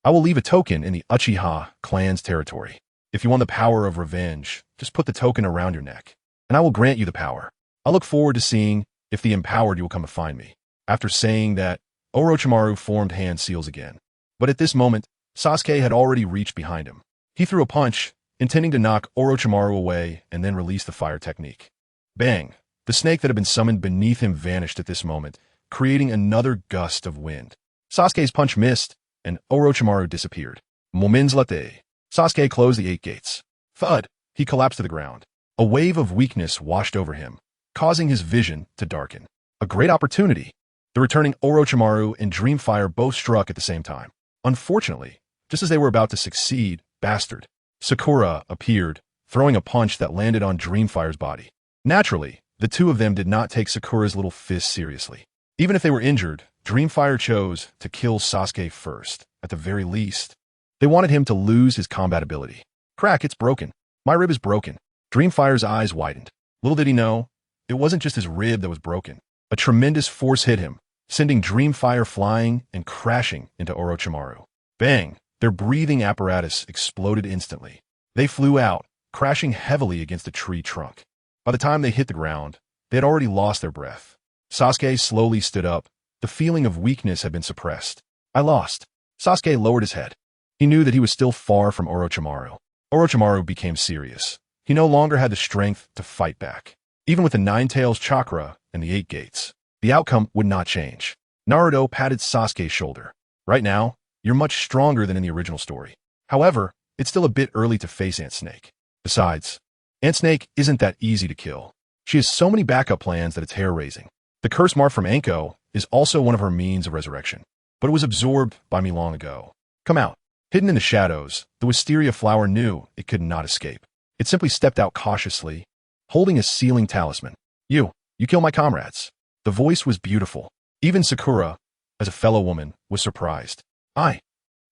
I will leave a token in the Uchiha clan's territory. If you want the power of revenge, just put the token around your neck, and I will grant you the power. I look forward to seeing if the empowered you will come to find me. After saying that, Orochimaru formed hand seals again. But at this moment, Sasuke had already reached behind him. He threw a punch, intending to knock Orochimaru away and then release the fire technique. Bang! The snake that had been summoned beneath him vanished at this moment, creating another gust of wind. Sasuke's punch missed, and Orochimaru disappeared. Moments later, Sasuke closed the 8 gates. Thud! He collapsed to the ground. A wave of weakness washed over him, causing his vision to darken. A great opportunity. The returning Orochimaru and Dreamfire both struck at the same time. Unfortunately, just as they were about to succeed, Bastard Sakura appeared, throwing a punch that landed on Dreamfire's body. Naturally, the two of them did not take Sakura's little fist seriously. Even if they were injured, Dreamfire chose to kill Sasuke first. At the very least, they wanted him to lose his combat ability. Crack, it's broken. My rib is broken. Dreamfire's eyes widened. Little did he know, it wasn't just his rib that was broken. A tremendous force hit him, sending Dreamfire flying and crashing into Orochimaru. Bang! Their breathing apparatus exploded instantly. They flew out, crashing heavily against a tree trunk. By the time they hit the ground, they had already lost their breath. Sasuke slowly stood up. The feeling of weakness had been suppressed. I lost. Sasuke lowered his head. He knew that he was still far from Orochimaru. Orochimaru became serious. He no longer had the strength to fight back. Even with the Nine Tails chakra and the 8 gates, the outcome would not change. Naruto patted Sasuke's shoulder. Right now, you're much stronger than in the original story. However, it's still a bit early to face Ant Snake. Besides, Ant Snake isn't that easy to kill. She has so many backup plans that it's hair-raising. The curse mark from Anko is also one of her means of resurrection, but it was absorbed by me long ago. Come out. Hidden in the shadows, the wisteria flower knew it could not escape. It simply stepped out cautiously, holding a sealing talisman. You kill my comrades. The voice was beautiful. Even Sakura, as a fellow woman, was surprised. I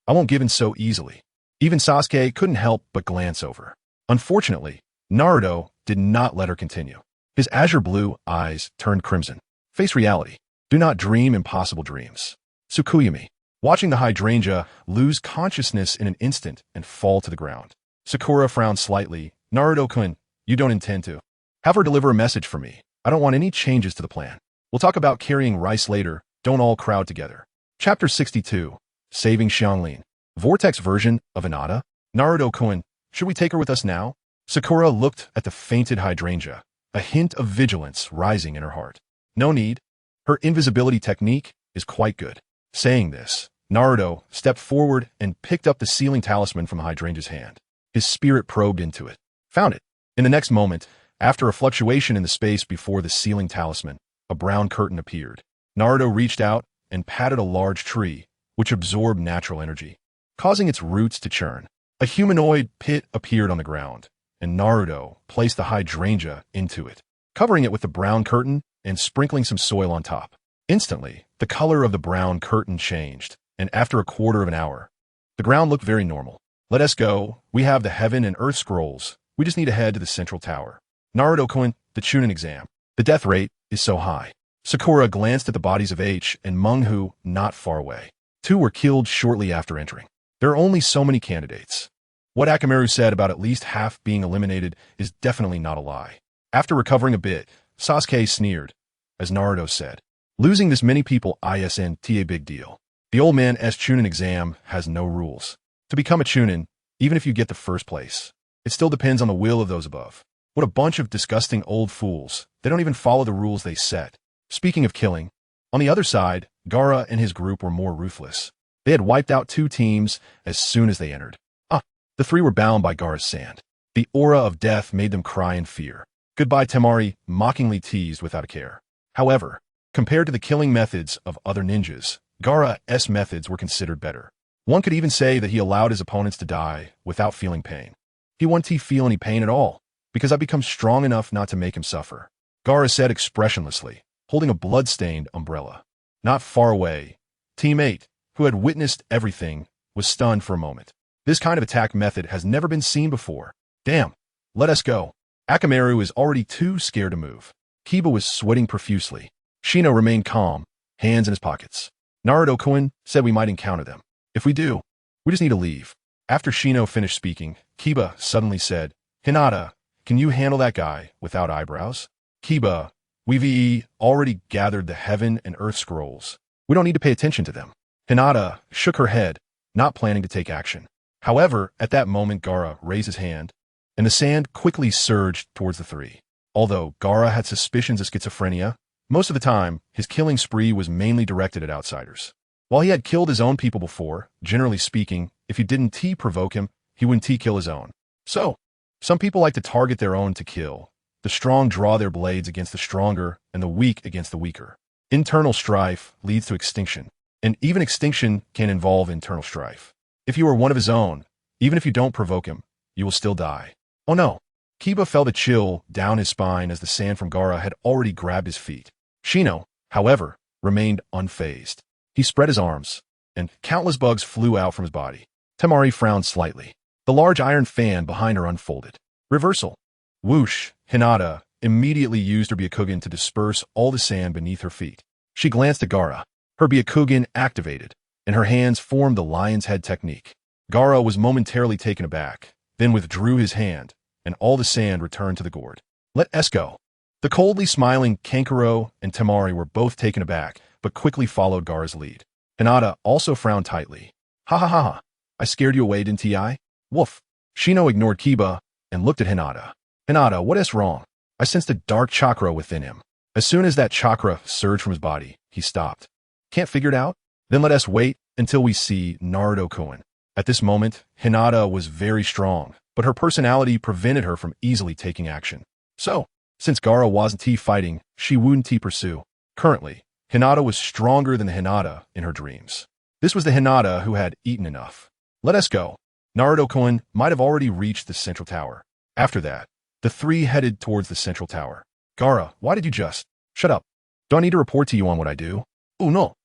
won't give in so easily. Even Sasuke couldn't help but glance over. Unfortunately, Naruto did not let her continue. His azure blue eyes turned crimson. Face reality. Do not dream impossible dreams. Tsukuyami. Watching the hydrangea lose consciousness in an instant and fall to the ground. Sakura frowned slightly. Naruto-kun, you don't intend to. Have her deliver a message for me. I don't want any changes to the plan. We'll talk about carrying rice later. Don't all crowd together. Chapter 62. Saving Xianglin. Vortex version of Hinata? Naruto-kun, should we take her with us now? Sakura looked at the fainted hydrangea, a hint of vigilance rising in her heart. No need. Her invisibility technique is quite good. Saying this, Naruto stepped forward and picked up the sealing talisman from the hydrangea's hand. His spirit probed into it. Found it. In the next moment, after a fluctuation in the space before the sealing talisman, a brown curtain appeared. Naruto reached out and patted a large tree, which absorbed natural energy, causing its roots to churn. A humanoid pit appeared on the ground, and Naruto placed the hydrangea into it, covering it with the brown curtain and sprinkling some soil on top. Instantly, the color of the brown curtain changed, and after a quarter of an hour, the ground looked very normal. Let us go. We have the heaven and earth scrolls. We just need to head to the central tower. Naruto-kun, the Chunin exam. The death rate is so high. Sakura glanced at the bodies of H and Menghu not far away. 2 were killed shortly after entering. There are only so many candidates. What Akamaru said about at least half being eliminated is definitely not a lie. After recovering a bit, Sasuke sneered. As Naruto said, losing this many people isn't a big deal. The old man's Chunin exam has no rules. To become a Chunin, even if you get the first place, it still depends on the will of those above. What a bunch of disgusting old fools. They don't even follow the rules they set. Speaking of killing, on the other side, Gaara and his group were more ruthless. They had wiped out 2 teams as soon as they entered. The 3 were bound by Gaara's sand. The aura of death made them cry in fear. Goodbye Temari mockingly teased without a care. However, compared to the killing methods of other ninjas, Gaara's methods were considered better. One could even say that he allowed his opponents to die without feeling pain. He wouldn't feel any pain at all, because I've become strong enough not to make him suffer. Gaara said expressionlessly, holding a blood-stained umbrella. Not far away, Team 8, who had witnessed everything, was stunned for a moment. This kind of attack method has never been seen before. Damn, let us go. Akamaru is already too scared to move. Kiba was sweating profusely. Shino remained calm, hands in his pockets. Naruto-kun said we might encounter them. If we do, we just need to leave. After Shino finished speaking, Kiba suddenly said, Hinata, can you handle that guy without eyebrows? Kiba, we've already gathered the heaven and earth scrolls. We don't need to pay attention to them. Hinata shook her head, not planning to take action. However, at that moment Gaara raised his hand, and the sand quickly surged towards the 3. Although Gaara had suspicions of schizophrenia, most of the time, his killing spree was mainly directed at outsiders. While he had killed his own people before, generally speaking, if you didn't provoke him, he wouldn't kill his own. So, some people like to target their own to kill. The strong draw their blades against the stronger, and the weak against the weaker. Internal strife leads to extinction, and even extinction can involve internal strife. If you are one of his own, even if you don't provoke him, you will still die. Oh no. Kiba felt a chill down his spine as the sand from Gaara had already grabbed his feet. Shino, however, remained unfazed. He spread his arms, and countless bugs flew out from his body. Temari frowned slightly. The large iron fan behind her unfolded. Reversal. Whoosh, Hinata immediately used her Byakugan to disperse all the sand beneath her feet. She glanced at Gaara. Her Byakugan activated, and her hands formed the lion's head technique. Gaara was momentarily taken aback, then withdrew his hand, and all the sand returned to the gourd. Let us go. The coldly smiling Kankuro and Temari were both taken aback, but quickly followed Gaara's lead. Hinata also frowned tightly. Ha ha ha ha. I scared you away, didn't I? Woof. Shino ignored Kiba and looked at Hinata. Hinata, what is wrong? I sensed a dark chakra within him. As soon as that chakra surged from his body, he stopped. Can't figure it out? Then let us wait until we see Naruto-kun. At this moment, Hinata was very strong, but her personality prevented her from easily taking action. So, since Gaara wasn't fighting, she wouldn't pursue. Currently, Hinata was stronger than the Hinata in her dreams. This was the Hinata who had eaten enough. Let us go. Naruto-kun might have already reached the central tower. After that, the three headed towards the central tower. Gaara, why did you just... Shut up. Do I need to report to you on what I do? Oh no.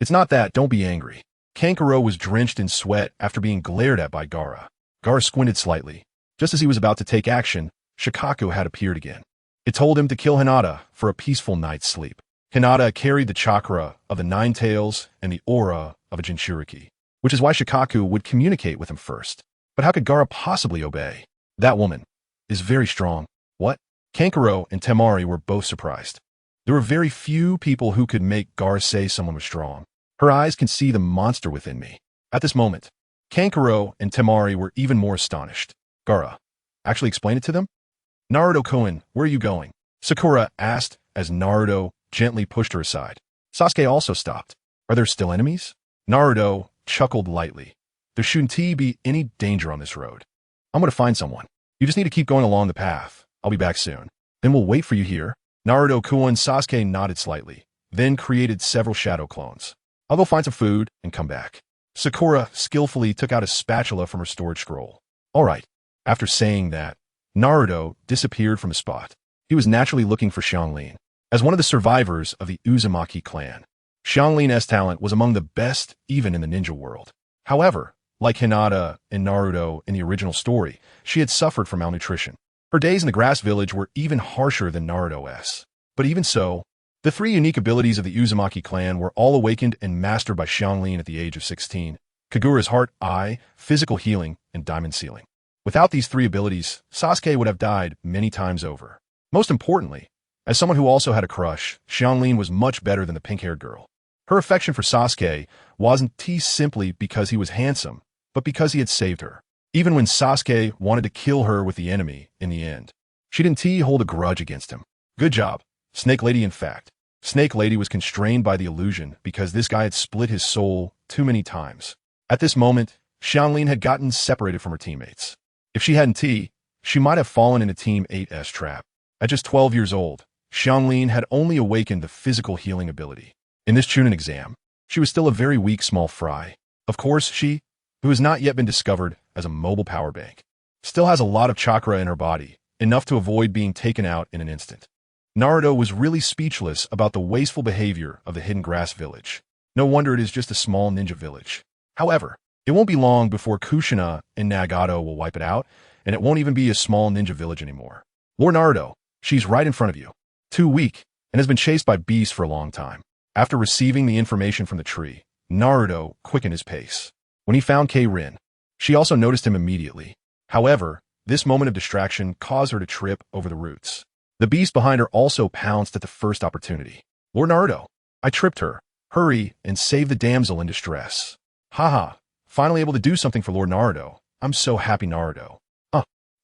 It's not that, don't be angry. Kankuro was drenched in sweat after being glared at by Gaara. Gaara squinted slightly. Just as he was about to take action, Shikaku had appeared again. It told him to kill Hinata for a peaceful night's sleep. Hinata carried the chakra of the Nine Tails and the aura of a Jinchuriki, which is why Shikaku would communicate with him first. But how could Gaara possibly obey? That woman is very strong. What? Kankuro and Temari were both surprised. There were very few people who could make Gaara say someone was strong. Her eyes can see the monster within me. At this moment, Kankuro and Temari were even more astonished. Gaara, actually explain it to them? Naruto-kun, where are you going? Sakura asked as Naruto gently pushed her aside. Sasuke also stopped. Are there still enemies? Naruto chuckled lightly. There shouldn't be any danger on this road. I'm going to find someone. You just need to keep going along the path. I'll be back soon. Then we'll wait for you here. Naruto-kun Sasuke nodded slightly, then created several shadow clones. I'll go find some food and come back. Sakura skillfully took out a spatula from her storage scroll. All right. After saying that, Naruto disappeared from his spot. He was naturally looking for Xianglin. As one of the survivors of the Uzumaki clan, Xianglin's talent was among the best even in the ninja world. However, like Hinata and Naruto in the original story, she had suffered from malnutrition. Her days in the grass village were even harsher than Naruto's. But even so, the three unique abilities of the Uzumaki clan were all awakened and mastered by Xianglin at the age of 16. Kagura's heart, eye, physical healing, and diamond sealing. Without these three abilities, Sasuke would have died many times over. Most importantly, as someone who also had a crush, Xianglin was much better than the pink-haired girl. Her affection for Sasuke wasn't simply because he was handsome, but because he had saved her. Even when Sasuke wanted to kill her with the enemy in the end, she didn't hold a grudge against him. Good job, Snake Lady. In fact, Snake Lady was constrained by the illusion because this guy had split his soul too many times. At this moment, Xianglin had gotten separated from her teammates. If she hadn't, she might have fallen into Team 8's trap. At just 12 years old, Xianglin had only awakened the physical healing ability. In this Chunin exam, she was still a very weak small fry. Of course, she, who has not yet been discovered as a mobile power bank, still has a lot of chakra in her body, enough to avoid being taken out in an instant. Naruto was really speechless about the wasteful behavior of the hidden grass village. No wonder it is just a small ninja village. However, it won't be long before Kushina and Nagato will wipe it out, and it won't even be a small ninja village anymore. Lord Naruto, she's right in front of you. Too weak, and has been chased by beasts for a long time. After receiving the information from the tree, Naruto quickened his pace. When he found K-Rin, she also noticed him immediately. However, this moment of distraction caused her to trip over the roots. The beast behind her also pounced at the first opportunity. Lord Naruto, I tripped her. Hurry and save the damsel in distress. Haha, finally able to do something for Lord Naruto. I'm so happy, Naruto.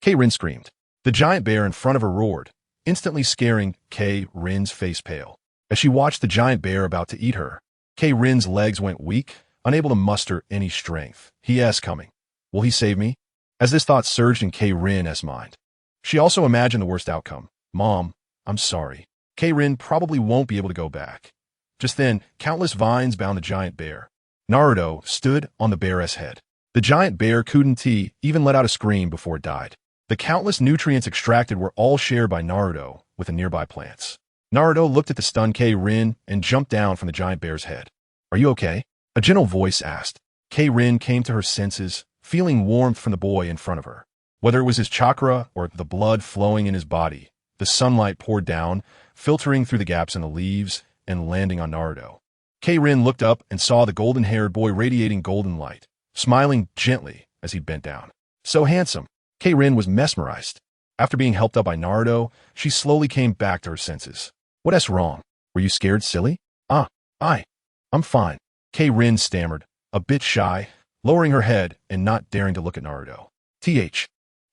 K-Rin screamed. The giant bear in front of her roared, instantly scaring K-Rin's face pale. As she watched the giant bear about to eat her, K-Rin's legs went weak, unable to muster any strength. He is coming. Will he save me? As this thought surged in K-Rin's mind, she also imagined the worst outcome. Mom, I'm sorry. K-Rin probably won't be able to go back. Just then, countless vines bound the giant bear. Naruto stood on the bear's head. The giant bear couldn't even let out a scream before it died. The countless nutrients extracted were all shared by Naruto with the nearby plants. Naruto looked at the stunned K-Rin and jumped down from the giant bear's head. Are you okay? A gentle voice asked. K-Rin came to her senses, feeling warmth from the boy in front of her. Whether it was his chakra or the blood flowing in his body, the sunlight poured down, filtering through the gaps in the leaves and landing on Naruto. K-Rin looked up and saw the golden-haired boy radiating golden light, smiling gently as he bent down. So handsome. Kei-Rin was mesmerized. After being helped up by Naruto, she slowly came back to her senses. What's wrong? Were you scared, silly? I'm fine. Kei-Rin stammered, a bit shy, lowering her head and not daring to look at Naruto.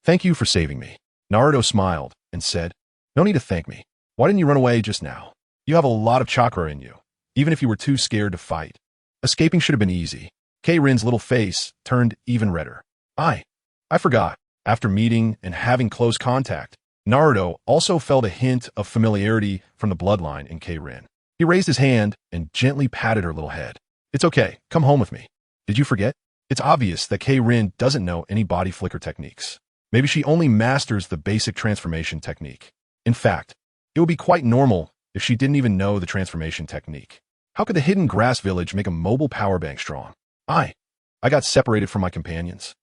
Thank you for saving me. Naruto smiled and said, No need to thank me. Why didn't you run away just now? You have a lot of chakra in you, even if you were too scared to fight. Escaping should have been easy. Kei-Rin's little face turned even redder. I forgot. After meeting and having close contact, Naruto also felt a hint of familiarity from the bloodline in Kei-Rin. He raised his hand and gently patted her little head. It's okay, come home with me. Did you forget? It's obvious that Kei-Rin doesn't know any body flicker techniques. Maybe she only masters the basic transformation technique. In fact, it would be quite normal if she didn't even know the transformation technique. How could the hidden grass village make a mobile power bank strong? I got separated from my companions.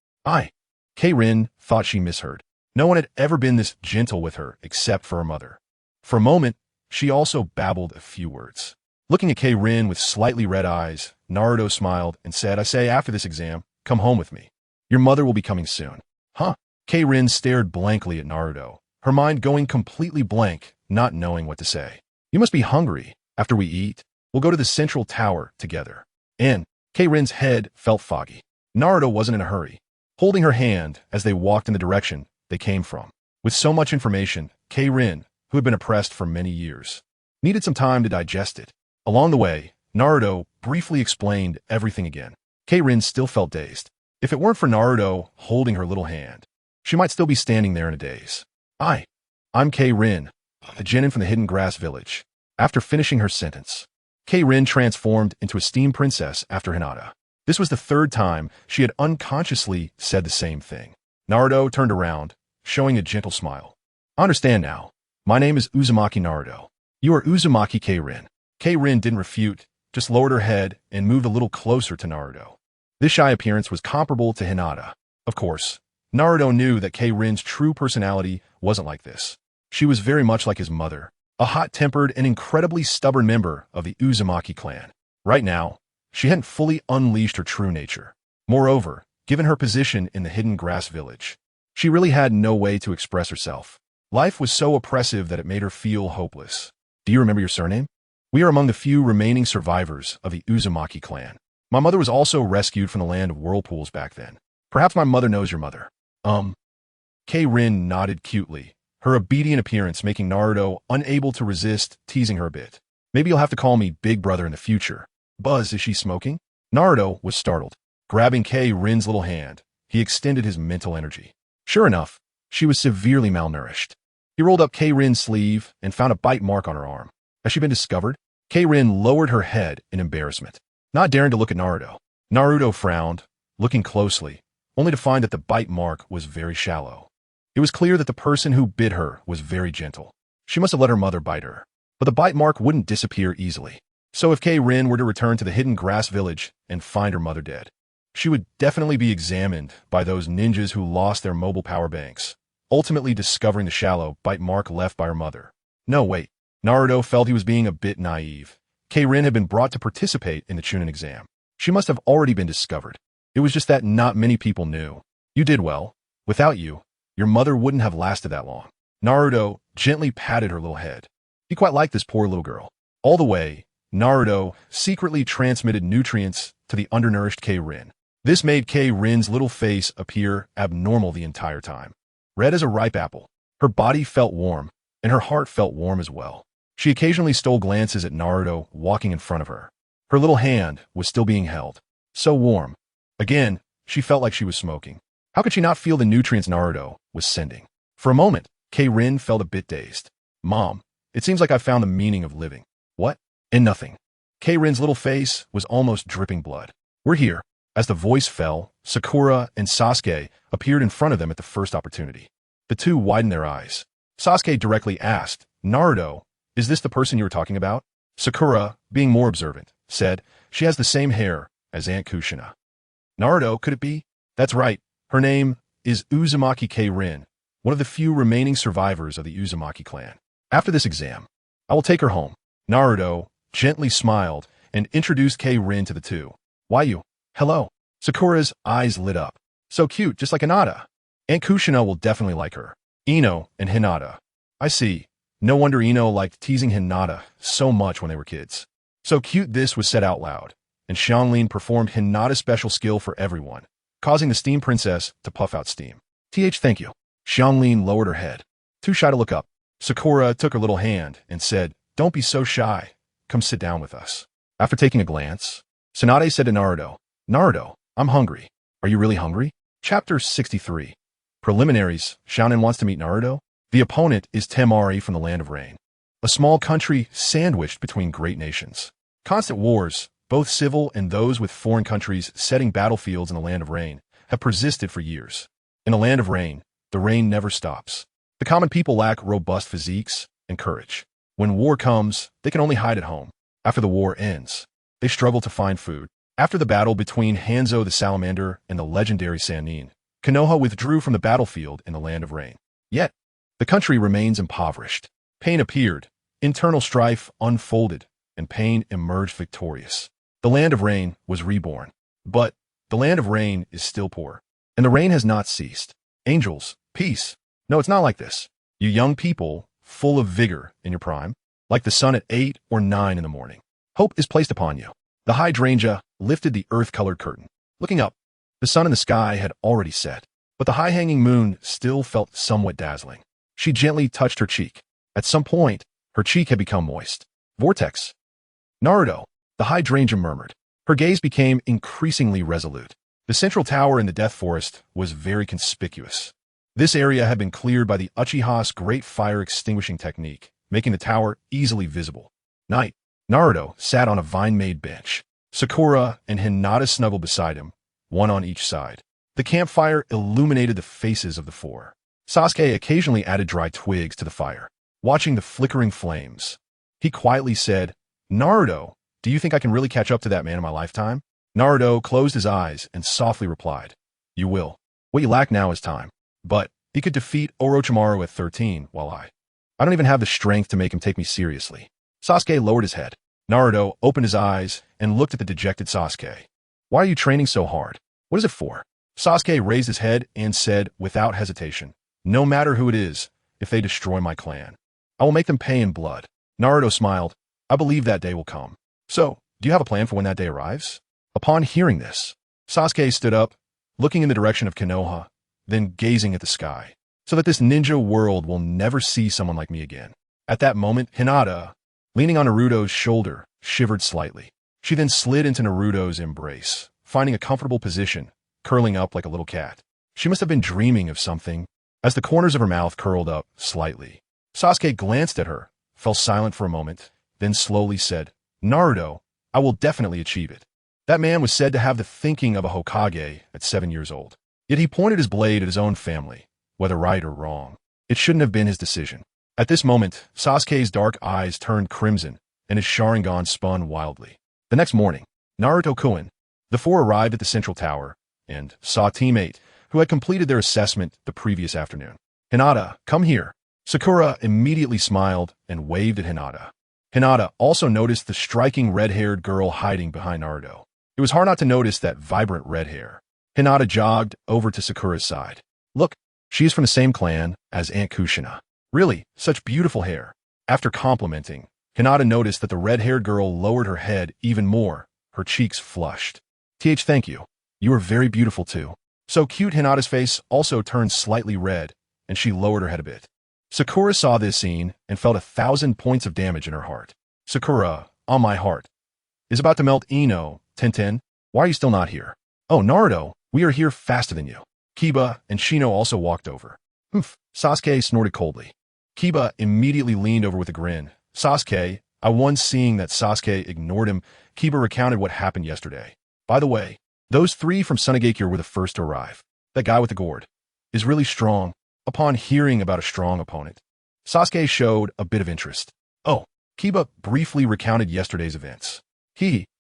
Kei-Rin thought she misheard. No one had ever been this gentle with her except for her mother. For a moment, she also babbled a few words. Looking at Kei-Rin with slightly red eyes, Naruto smiled and said, I say after this exam, come home with me. Your mother will be coming soon. Huh? Kei-Rin stared blankly at Naruto, her mind going completely blank, not knowing what to say. You must be hungry. After we eat, we'll go to the central tower together. And Kei-Rin's head felt foggy. Naruto wasn't in a hurry, holding her hand as they walked in the direction they came from. With so much information, Kei-Rin, who had been oppressed for many years, needed some time to digest it. Along the way, Naruto briefly explained everything again. Kei-Rin still felt dazed. If it weren't for Naruto holding her little hand, she might still be standing there in a daze. I'm Kei-Rin, the genin from the Hidden Grass Village. After finishing her sentence, Kei-Rin transformed into a steam princess after Hinata. This was the third time she had unconsciously said the same thing. Naruto turned around, showing a gentle smile. I understand now. My name is Uzumaki Naruto. You are Uzumaki Kei-Rin. Kei-Rin didn't refute, just lowered her head and moved a little closer to Naruto. This shy appearance was comparable to Hinata. Of course, Naruto knew that Kei-Rin's true personality wasn't like this. She was very much like his mother, a hot-tempered and incredibly stubborn member of the Uzumaki clan. Right now, she hadn't fully unleashed her true nature. Moreover, given her position in the Hidden Grass Village, she really had no way to express herself. Life was so oppressive that it made her feel hopeless. Do you remember your surname? We are among the few remaining survivors of the Uzumaki clan. My mother was also rescued from the land of whirlpools back then. Perhaps my mother knows your mother. Kei-Rin nodded cutely, her obedient appearance making Naruto unable to resist teasing her a bit. Maybe you'll have to call me Big Brother in the future. Buzz, is she smoking? Naruto was startled. Grabbing Kei-Rin's little hand, he extended his mental energy. Sure enough, she was severely malnourished. He rolled up Kei-Rin's sleeve and found a bite mark on her arm. Has she been discovered? Kei-Rin lowered her head in embarrassment, not daring to look at Naruto. Naruto frowned, looking closely, only to find that the bite mark was very shallow. It was clear that the person who bit her was very gentle. She must have let her mother bite her. But the bite mark wouldn't disappear easily. So if Kei-Rin were to return to the Hidden Grass Village and find her mother dead, she would definitely be examined by those ninjas who lost their mobile power banks, ultimately discovering the shallow bite mark left by her mother. No, wait. Naruto felt he was being a bit naive. Kei-Rin had been brought to participate in the Chunin exam. She must have already been discovered. It was just that not many people knew. You did well. Without you, your mother wouldn't have lasted that long. Naruto gently patted her little head. He quite liked this poor little girl. All the way, Naruto secretly transmitted nutrients to the undernourished Kei-Rin. This made Kei-Rin's little face appear abnormal the entire time. Red as a ripe apple, her body felt warm, and her heart felt warm as well. She occasionally stole glances at Naruto walking in front of her. Her little hand was still being held. So warm. Again, she felt like she was smoking. How could she not feel the nutrients Naruto was sending? For a moment, Kei-Rin felt a bit dazed. Mom, it seems like I found the meaning of living. What? And nothing. Kei-Rin's little face was almost dripping blood. We're here. As the voice fell, Sakura and Sasuke appeared in front of them at the first opportunity. The two widened their eyes. Sasuke directly asked, Naruto, is this the person you were talking about? Sakura, being more observant, said, she has the same hair as Aunt Kushina. Naruto, could it be? That's right. Her name is Uzumaki Kei-Rin, one of the few remaining survivors of the Uzumaki clan. After this exam, I will take her home. Naruto gently smiled and introduced Kei-Rin to the two. Why you? Hello. Sakura's eyes lit up. So cute, just like Hinata. Aunt Kushina will definitely like her. Ino and Hinata. I see. No wonder Ino liked teasing Hinata so much when they were kids. So cute this was said out loud, and Xianglin performed Hinata's special skill for everyone, causing the steam princess to puff out steam. Thank you. Xianglin lowered her head, too shy to look up. Sakura took her little hand and said, don't be so shy. Come sit down with us. After taking a glance, Tsunade said to Naruto, Naruto, I'm hungry. Are you really hungry? Chapter 63. Preliminaries. Xiaonan wants to meet Naruto. The opponent is Temari from the Land of Rain, a small country sandwiched between great nations. Constant wars, both civil and those with foreign countries setting battlefields in the Land of Rain, have persisted for years. In the Land of Rain, the rain never stops. The common people lack robust physiques and courage. When war comes, they can only hide at home. After the war ends, they struggle to find food. After the battle between Hanzo the Salamander and the legendary Sannin, Konoha withdrew from the battlefield in the Land of Rain. Yet, the country remains impoverished. Pain appeared, internal strife unfolded, and Pain emerged victorious. The Land of Rain was reborn. But the Land of Rain is still poor, and the rain has not ceased. Angels, peace. No, it's not like this. You young people, full of vigor in your prime, like the sun at 8 or 9 in the morning. Hope is placed upon you. The hydrangea lifted the earth-colored curtain. Looking up, the sun in the sky had already set, but the high-hanging moon still felt somewhat dazzling. She gently touched her cheek. At some point, her cheek had become moist. Vortex. Naruto, the hydrangea murmured. Her gaze became increasingly resolute. The central tower in the Death Forest was very conspicuous. This area had been cleared by the Uchiha's great fire extinguishing technique, making the tower easily visible. Night. Naruto sat on a vine-made bench. Sakura and Hinata snuggled beside him, one on each side. The campfire illuminated the faces of the four. Sasuke occasionally added dry twigs to the fire, watching the flickering flames. He quietly said, Naruto, do you think I can really catch up to that man in my lifetime? Naruto closed his eyes and softly replied, you will. What you lack now is time. But he could defeat Orochimaru at 13, while I don't even have the strength to make him take me seriously. Sasuke lowered his head. Naruto opened his eyes and looked at the dejected Sasuke. Why are you training so hard? What is it for? Sasuke raised his head and said without hesitation, no matter who it is, if they destroy my clan, I will make them pay in blood. Naruto smiled. I believe that day will come. So, do you have a plan for when that day arrives? Upon hearing this, Sasuke stood up, looking in the direction of Konoha, then gazing at the sky, so that this ninja world will never see someone like me again. At that moment, Hinata, leaning on Naruto's shoulder, shivered slightly. She then slid into Naruto's embrace, finding a comfortable position, curling up like a little cat. She must have been dreaming of something, as the corners of her mouth curled up slightly. Sasuke glanced at her, fell silent for a moment, then slowly said, Naruto, I will definitely achieve it. That man was said to have the thinking of a Hokage at 7 years old. Yet he pointed his blade at his own family, whether right or wrong. It shouldn't have been his decision. At this moment, Sasuke's dark eyes turned crimson, and his Sharingan spun wildly. The next morning, Naruto-kun, the four arrived at the central tower, and saw a teammate who had completed their assessment the previous afternoon. Hinata, come here. Sakura immediately smiled and waved at Hinata. Hinata also noticed the striking red-haired girl hiding behind Naruto. It was hard not to notice that vibrant red hair. Hinata jogged over to Sakura's side. Look, she is from the same clan as Aunt Kushina. Really, such beautiful hair. After complimenting, Hinata noticed that the red-haired girl lowered her head even more, her cheeks flushed. Thank you. You are very beautiful too. So cute. Hinata's face also turned slightly red, and she lowered her head a bit. Sakura saw this scene and felt 1,000 points of damage in her heart. Sakura, on my heart, is about to melt. Ino, Tenten, why are you still not here? Oh, Naruto, we are here faster than you. Kiba and Shino also walked over. Humph, Sasuke snorted coldly. Kiba immediately leaned over with a grin. Sasuke, I won. Seeing that Sasuke ignored him, Kiba recounted what happened yesterday. By the way, those three from Sunagakure were the first to arrive. That guy with the gourd is really strong. Upon hearing about a strong opponent, Sasuke showed a bit of interest. Oh, Kiba briefly recounted yesterday's events.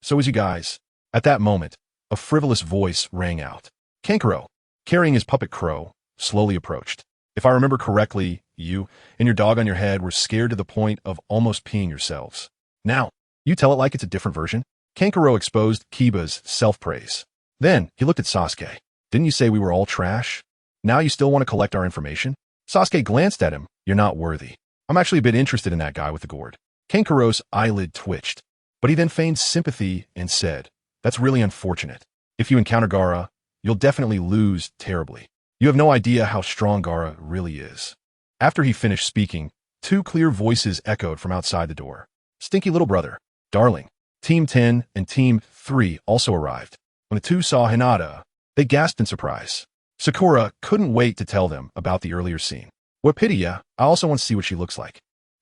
So is you guys. At that moment, a frivolous voice rang out. Kankuro, carrying his puppet crow, slowly approached. If I remember correctly, you and your dog on your head were scared to the point of almost peeing yourselves. Now, you tell it like it's a different version. Kankuro exposed Kiba's self-praise. Then, he looked at Sasuke. Didn't you say we were all trash? Now you still want to collect our information? Sasuke glanced at him. You're not worthy. I'm actually a bit interested in that guy with the gourd. Kenkuro's eyelid twitched, but he then feigned sympathy and said, that's really unfortunate. If you encounter Gaara, you'll definitely lose terribly. You have no idea how strong Gaara really is. After he finished speaking, two clear voices echoed from outside the door. Stinky little brother, darling. Team 10 and Team 3 also arrived. When the two saw Hinata, they gasped in surprise. Sakura couldn't wait to tell them about the earlier scene. What pity, yeah, I also want to see what she looks like.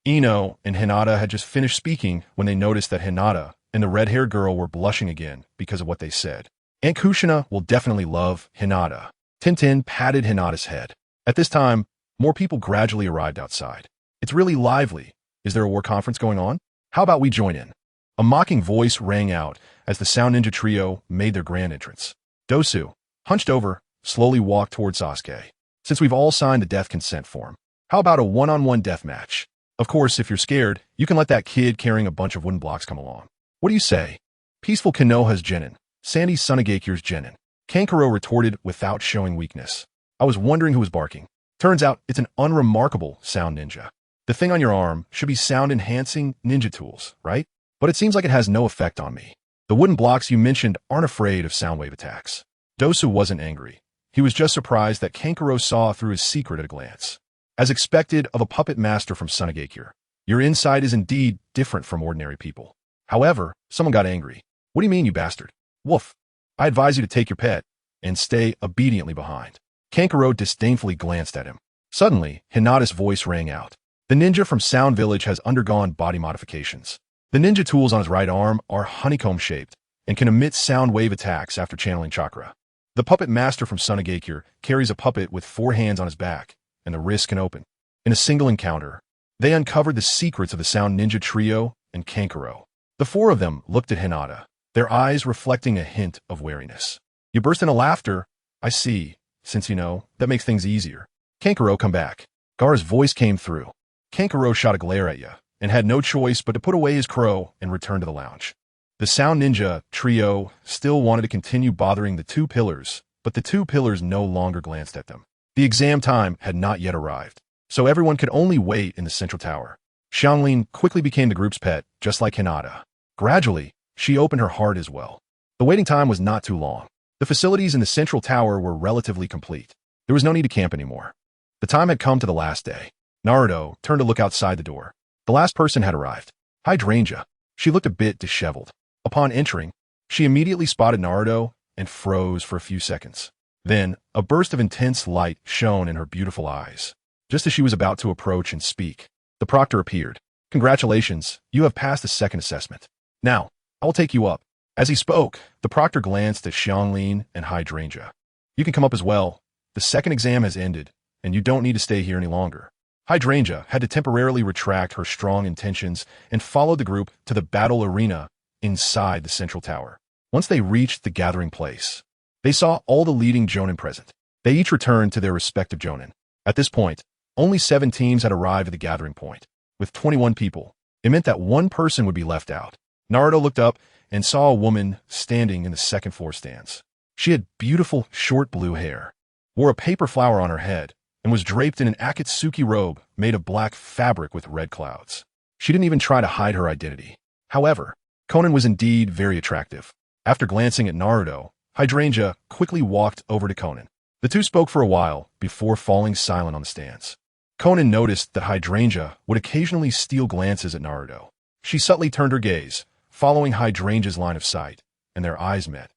Ino and Hinata had just finished speaking when they noticed that Hinata and the red-haired girl were blushing again because of what they said. Aunt Kushina will definitely love Hinata. Tintin patted Hinata's head. At this time, more people gradually arrived outside. It's really lively. Is there a war conference going on? How about we join in? A mocking voice rang out as the Sound Ninja trio made their grand entrance. Dosu, hunched over, slowly walked toward Sasuke. Since we've all signed the death consent form, how about a one-on-one death match? Of course, if you're scared, you can let that kid carrying a bunch of wooden blocks come along. What do you say? Peaceful Konoha's Genin. Sandy Sunagekyu's Genin. Kankuro retorted without showing weakness. I was wondering who was barking. Turns out it's an unremarkable sound ninja. The thing on your arm should be sound-enhancing ninja tools, right? But it seems like it has no effect on me. The wooden blocks you mentioned aren't afraid of sound wave attacks. Dosu wasn't angry. He was just surprised that Kankuro saw through his secret at a glance. As expected of a puppet master from Sunagakure, your inside is indeed different from ordinary people. However, someone got angry. What do you mean, you bastard? Woof. I advise you to take your pet and stay obediently behind. Kankuro disdainfully glanced at him. Suddenly, Hinata's voice rang out. The ninja from Sound Village has undergone body modifications. The ninja tools on his right arm are honeycomb-shaped and can emit sound wave attacks after channeling chakra. The puppet master from Sunagakure carries a puppet with 4 hands on his back, and the wrist can open. In a single encounter, they uncovered the secrets of the Sound Ninja trio and Kankuro. The 4 of them looked at Hinata, their eyes reflecting a hint of wariness. You burst into laughter. I see. Since you know, that makes things easier. Kankuro, come back. Gaara's voice came through. Kankuro shot a glare at you, and had no choice but to put away his crow and return to the lounge. The Sound Ninja trio still wanted to continue bothering the 2 pillars, but the 2 pillars no longer glanced at them. The exam time had not yet arrived, so everyone could only wait in the central tower. Xianglin quickly became the group's pet, just like Hinata. Gradually, she opened her heart as well. The waiting time was not too long. The facilities in the central tower were relatively complete. There was no need to camp anymore. The time had come to the last day. Naruto turned to look outside the door. The last person had arrived. Hydrangea. She looked a bit disheveled. Upon entering, she immediately spotted Naruto and froze for a few seconds. Then, a burst of intense light shone in her beautiful eyes. Just as she was about to approach and speak, the proctor appeared. Congratulations, you have passed the second assessment. Now, I will take you up. As he spoke, the proctor glanced at Xianglin and Hydrangea. You can come up as well. The second exam has ended, and you don't need to stay here any longer. Hydrangea had to temporarily retract her strong intentions and followed the group to the battle arena inside the central tower. Once they reached the gathering place, they saw all the leading jonin present. They each returned to their respective jonin. At this point, only 7 teams had arrived at the gathering point. With 21 people, it meant that 1 person would be left out. Naruto looked up and saw a woman standing in the second floor stands. She had beautiful, short blue hair, wore a paper flower on her head, and was draped in an Akatsuki robe made of black fabric with red clouds. She didn't even try to hide her identity. However, Conan was indeed very attractive. After glancing at Naruto, Hydrangea quickly walked over to Conan. The two spoke for a while before falling silent on the stands. Conan noticed that Hydrangea would occasionally steal glances at Naruto. She subtly turned her gaze, following Hydrangea's line of sight, and their eyes met.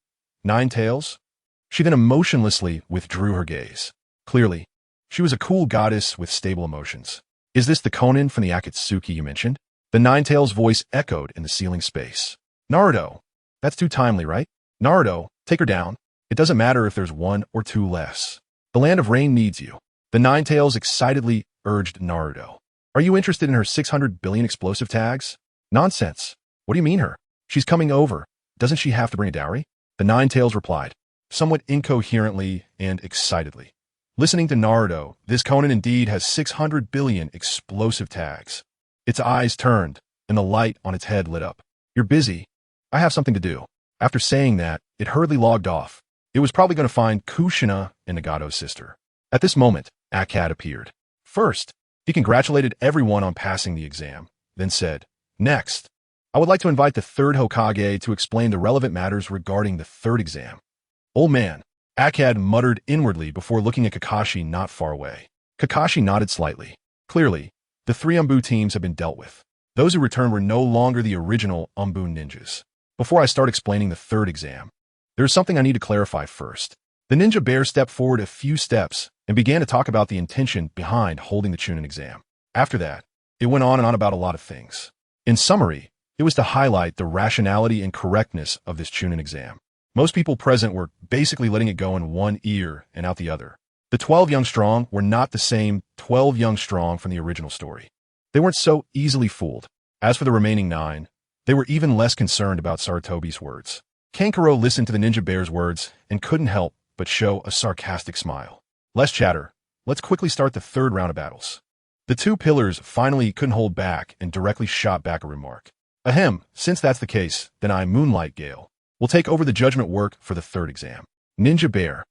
9 tails? She then emotionlessly withdrew her gaze. Clearly, she was a cool goddess with stable emotions. Is this the Conan from the Akatsuki you mentioned? The 9 tails voice echoed in the ceiling space. Naruto, that's too timely, right? Naruto, take her down. It doesn't matter if there's 1 or 2 less. The land of rain needs you. The 9 tails excitedly urged Naruto. Are you interested in her 600 billion explosive tags? Nonsense. What do you mean her? She's coming over. Doesn't she have to bring a dowry? The 9 tails replied, somewhat incoherently and excitedly. Listening to Naruto, this Conan indeed has 600 billion explosive tags. Its eyes turned, and the light on its head lit up. You're busy. I have something to do. After saying that, it hurriedly logged off. It was probably going to find Kushina and Nagato's sister. At this moment, Akkad appeared. First, he congratulated everyone on passing the exam, then said, "Next, I would like to invite the third Hokage to explain the relevant matters regarding the third exam." "Old man," Akkad muttered inwardly before looking at Kakashi not far away. Kakashi nodded slightly. Clearly, the three Umbu teams have been dealt with. Those who returned were no longer the original Umbu ninjas. Before I start explaining the third exam, there is something I need to clarify first. The ninja bear stepped forward a few steps and began to talk about the intention behind holding the Chunin exam. After that, it went on and on about a lot of things. In summary, it was to highlight the rationality and correctness of this Chunin exam. Most people present were basically letting it go in one ear and out the other. The 12 Young Strong were not the same 12 Young Strong from the original story. They weren't so easily fooled. As for the remaining 9, they were even less concerned about Sarutobi's words. Kankuro listened to the ninja bear's words and couldn't help but show a sarcastic smile. Less chatter. Let's quickly start the third round of battles. The two pillars finally couldn't hold back and directly shot back a remark. Ahem, since that's the case, then I, Moonlight Gale, will take over the judgment work for the third exam. Ninja Bear.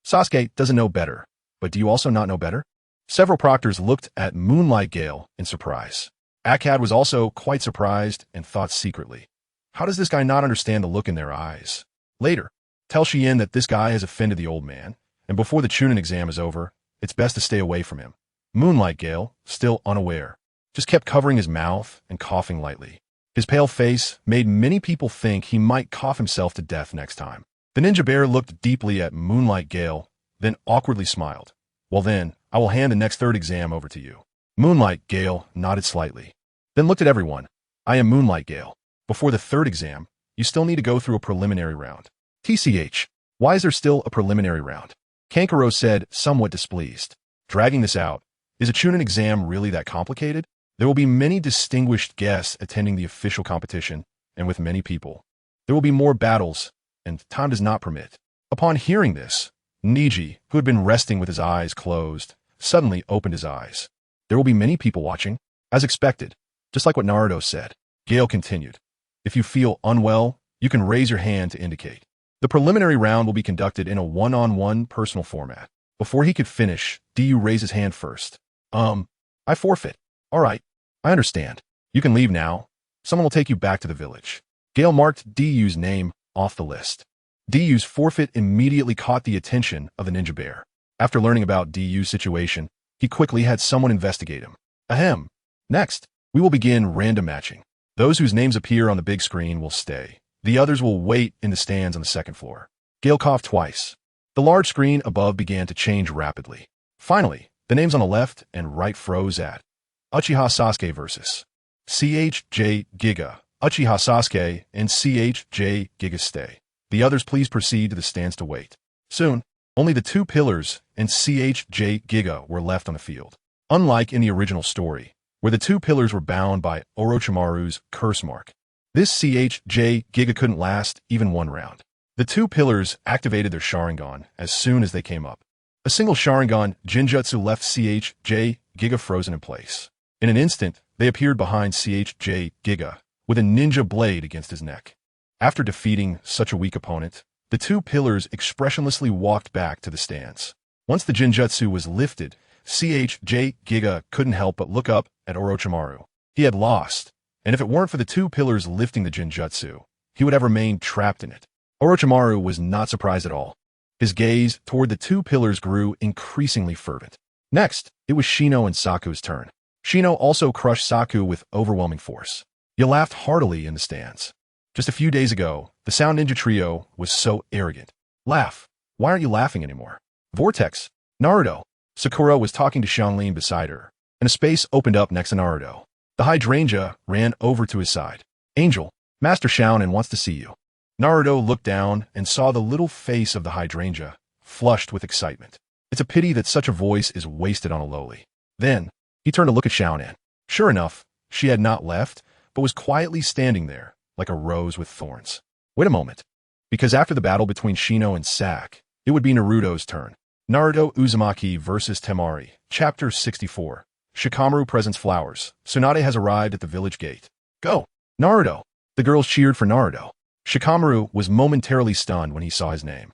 Sasuke doesn't know better, but do you also not know better? Several proctors looked at Moonlight Gale in surprise. Akkad was also quite surprised and thought secretly, how does this guy not understand the look in their eyes? Later, tell Shien that this guy has offended the old man, and before the Chunin exam is over, it's best to stay away from him. Moonlight Gale, still unaware, just kept covering his mouth and coughing lightly. His pale face made many people think he might cough himself to death next time. The ninja bear looked deeply at Moonlight Gale, then awkwardly smiled. Well then, I will hand the next third exam over to you. Moonlight Gale nodded slightly, then looked at everyone. I am Moonlight Gale. Before the third exam, you still need to go through a preliminary round. TCH, why is there still a preliminary round? Kankuro said, somewhat displeased. Dragging this out, is a Chunin exam really that complicated? There will be many distinguished guests attending the official competition, and with many people. There will be more battles, and time does not permit. Upon hearing this, Niji, who had been resting with his eyes closed, suddenly opened his eyes. There will be many people watching, as expected, just like what Naruto said. Gale continued. If you feel unwell, you can raise your hand to indicate. The preliminary round will be conducted in a one-on-one personal format. Before he could finish, Du raised his hand first. I forfeit. All right, I understand. You can leave now. Someone will take you back to the village. Gale marked Du's name off the list. Du's forfeit immediately caught the attention of the ninja bear. After learning about Du's situation, he quickly had someone investigate him. Ahem. Next, we will begin random matching. Those whose names appear on the big screen will stay. The others will wait in the stands on the second floor. Gale coughed twice. The large screen above began to change rapidly. Finally, the names on the left and right froze at Uchiha Sasuke versus CHJ Giga. Uchiha Sasuke and CHJ Giga stay. The others please proceed to the stands to wait. Soon, only the two pillars and CHJ Giga were left on the field. Unlike in the original story, where the two pillars were bound by Orochimaru's curse mark, this CHJ Giga couldn't last even one round. The two pillars activated their Sharingan as soon as they came up. A single Sharingan Jinjutsu left CHJ Giga frozen in place. In an instant, they appeared behind CHJ Giga, with a ninja blade against his neck. After defeating such a weak opponent, the two pillars expressionlessly walked back to the stands. Once the Jinjutsu was lifted, CHJ Giga couldn't help but look up at Orochimaru. He had lost, and if it weren't for the two pillars lifting the Jinjutsu, he would have remained trapped in it. Orochimaru was not surprised at all. His gaze toward the two pillars grew increasingly fervent. Next, it was Shino and Saku's turn. Shino also crushed Saku with overwhelming force. You laughed heartily in the stands. Just a few days ago, the Sound Ninja Trio was so arrogant. Laugh. Why aren't you laughing anymore? Vortex. Naruto. Sakura was talking to Xianglin beside her, and a space opened up next to Naruto. The hydrangea ran over to his side. Angel, Master Xiaonin wants to see you. Naruto looked down and saw the little face of the hydrangea, flushed with excitement. It's a pity that such a voice is wasted on a lowly. Then, he turned to look at Xiaonin. Sure enough, she had not left, but was quietly standing there, like a rose with thorns. Wait a moment. Because after the battle between Shino and Sak, it would be Naruto's turn. Naruto Uzumaki versus Temari, Chapter 64. Shikamaru presents flowers. Tsunade has arrived at the village gate. Go! Naruto! The girls cheered for Naruto. Shikamaru was momentarily stunned when he saw his name.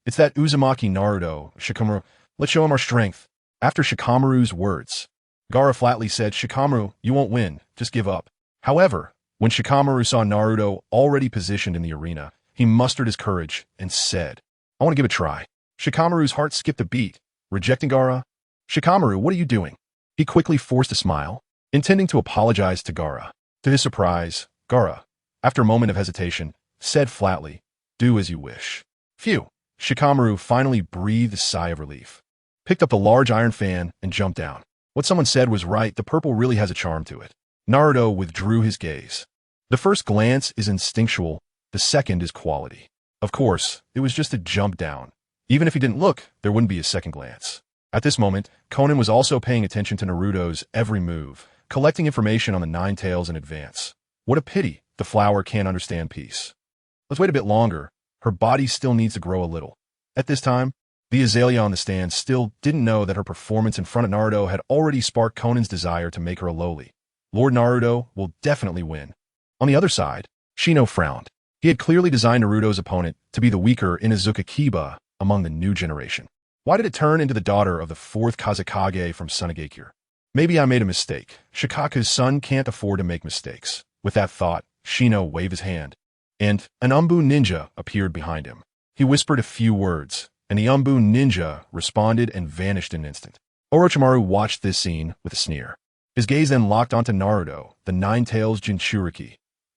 It's that Uzumaki Naruto, Shikamaru. Let's show him our strength. After Shikamaru's words, Gaara flatly said, Shikamaru, you won't win. Just give up. However, when Shikamaru saw Naruto already positioned in the arena, he mustered his courage and said, I want to give it a try. Shikamaru's heart skipped a beat, rejecting Gaara. Shikamaru, what are you doing? He quickly forced a smile, intending to apologize to Gaara. To his surprise, Gaara, after a moment of hesitation, said flatly, do as you wish. Phew. Shikamaru finally breathed a sigh of relief, picked up the large iron fan, and jumped down. What someone said was right, the purple really has a charm to it. Naruto withdrew his gaze. The first glance is instinctual, the second is quality. Of course, it was just a jump down. Even if he didn't look, there wouldn't be a second glance. At this moment, Conan was also paying attention to Naruto's every move, collecting information on the Nine Tails in advance. What a pity, the flower can't understand peace. Let's wait a bit longer. Her body still needs to grow a little. At this time, the azalea on the stand still didn't know that her performance in front of Naruto had already sparked Conan's desire to make her a loli. Lord Naruto will definitely win. On the other side, Shino frowned. He had clearly designed Naruto's opponent to be the weaker Inuzuka Kiba among the new generation. Why did it turn into the daughter of the fourth Kazekage from Tsunagakure? Maybe I made a mistake. Shikaku's son can't afford to make mistakes. With that thought, Shino waved his hand, and an Umbu ninja appeared behind him. He whispered a few words, and the Umbu ninja responded and vanished in an instant. Orochimaru watched this scene with a sneer. His gaze then locked onto Naruto, the Nine Tails Jinchuriki.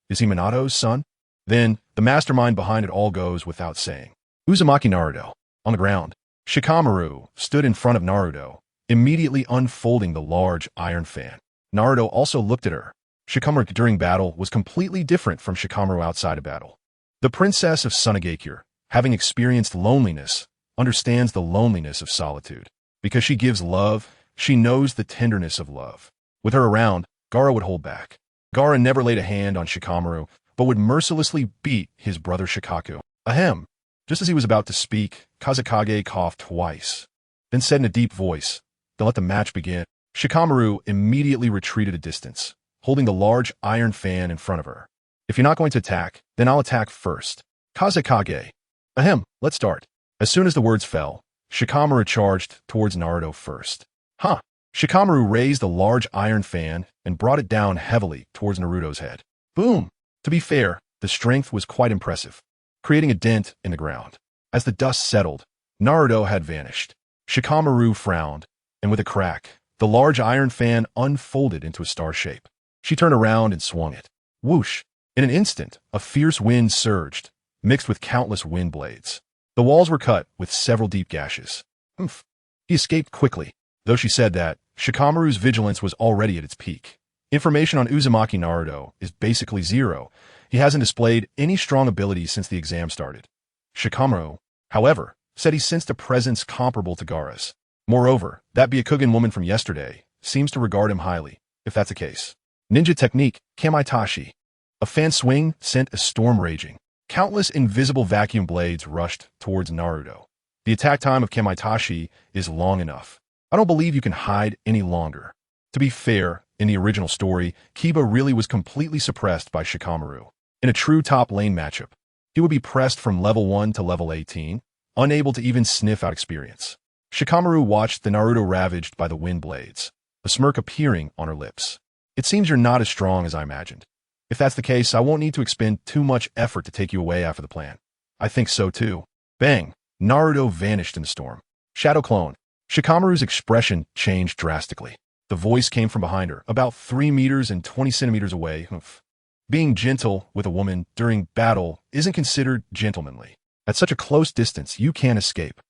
Is he Minato's son? Then, the mastermind behind it all goes without saying. Uzumaki Naruto. On the ground, Shikamaru stood in front of Naruto, immediately unfolding the large iron fan. Naruto also looked at her. Shikamaru during battle was completely different from Shikamaru outside of battle. The princess of Tsunagakure, having experienced loneliness, understands the loneliness of solitude. Because she gives love, she knows the tenderness of love. With her around, Gaara would hold back. Gaara never laid a hand on Shikamaru, but would mercilessly beat his brother Shikaku. Ahem. Just as he was about to speak, Kazekage coughed twice, then said in a deep voice, then let the match begin. Shikamaru immediately retreated a distance, holding the large iron fan in front of her. If you're not going to attack, then I'll attack first. Kazekage. Ahem, let's start. As soon as the words fell, Shikamaru charged towards Naruto first. Huh. Shikamaru raised the large iron fan and brought it down heavily towards Naruto's head. Boom! To be fair, the strength was quite impressive, creating a dent in the ground. As the dust settled, Naruto had vanished. Shikamaru frowned, and with a crack, the large iron fan unfolded into a star shape. She turned around and swung it. Whoosh! In an instant, a fierce wind surged, mixed with countless wind blades. The walls were cut with several deep gashes. Oomph! He escaped quickly. Though she said that, Shikamaru's vigilance was already at its peak. Information on Uzumaki Naruto is basically zero. He hasn't displayed any strong abilities since the exam started. Shikamaru, however, said he sensed a presence comparable to Gaara's. Moreover, that Byakugan woman from yesterday seems to regard him highly, if that's the case. Ninja technique, Kamaitachi. A fan swing sent a storm raging. Countless invisible vacuum blades rushed towards Naruto. The attack time of Kamaitachi is long enough. I don't believe you can hide any longer. To be fair, in the original story, Kiba really was completely suppressed by Shikamaru. In a true top lane matchup, he would be pressed from level 1 to level 18, unable to even sniff out experience. Shikamaru watched the Naruto ravaged by the wind blades, a smirk appearing on her lips. It seems you're not as strong as I imagined. If that's the case, I won't need to expend too much effort to take you away after the plan. I think so too. Bang! Naruto vanished in the storm. Shadow clone. Shikamaru's expression changed drastically. The voice came from behind her, about 3 meters and 20 centimeters away. Oof. Being gentle with a woman during battle isn't considered gentlemanly. At such a close distance, you can't escape.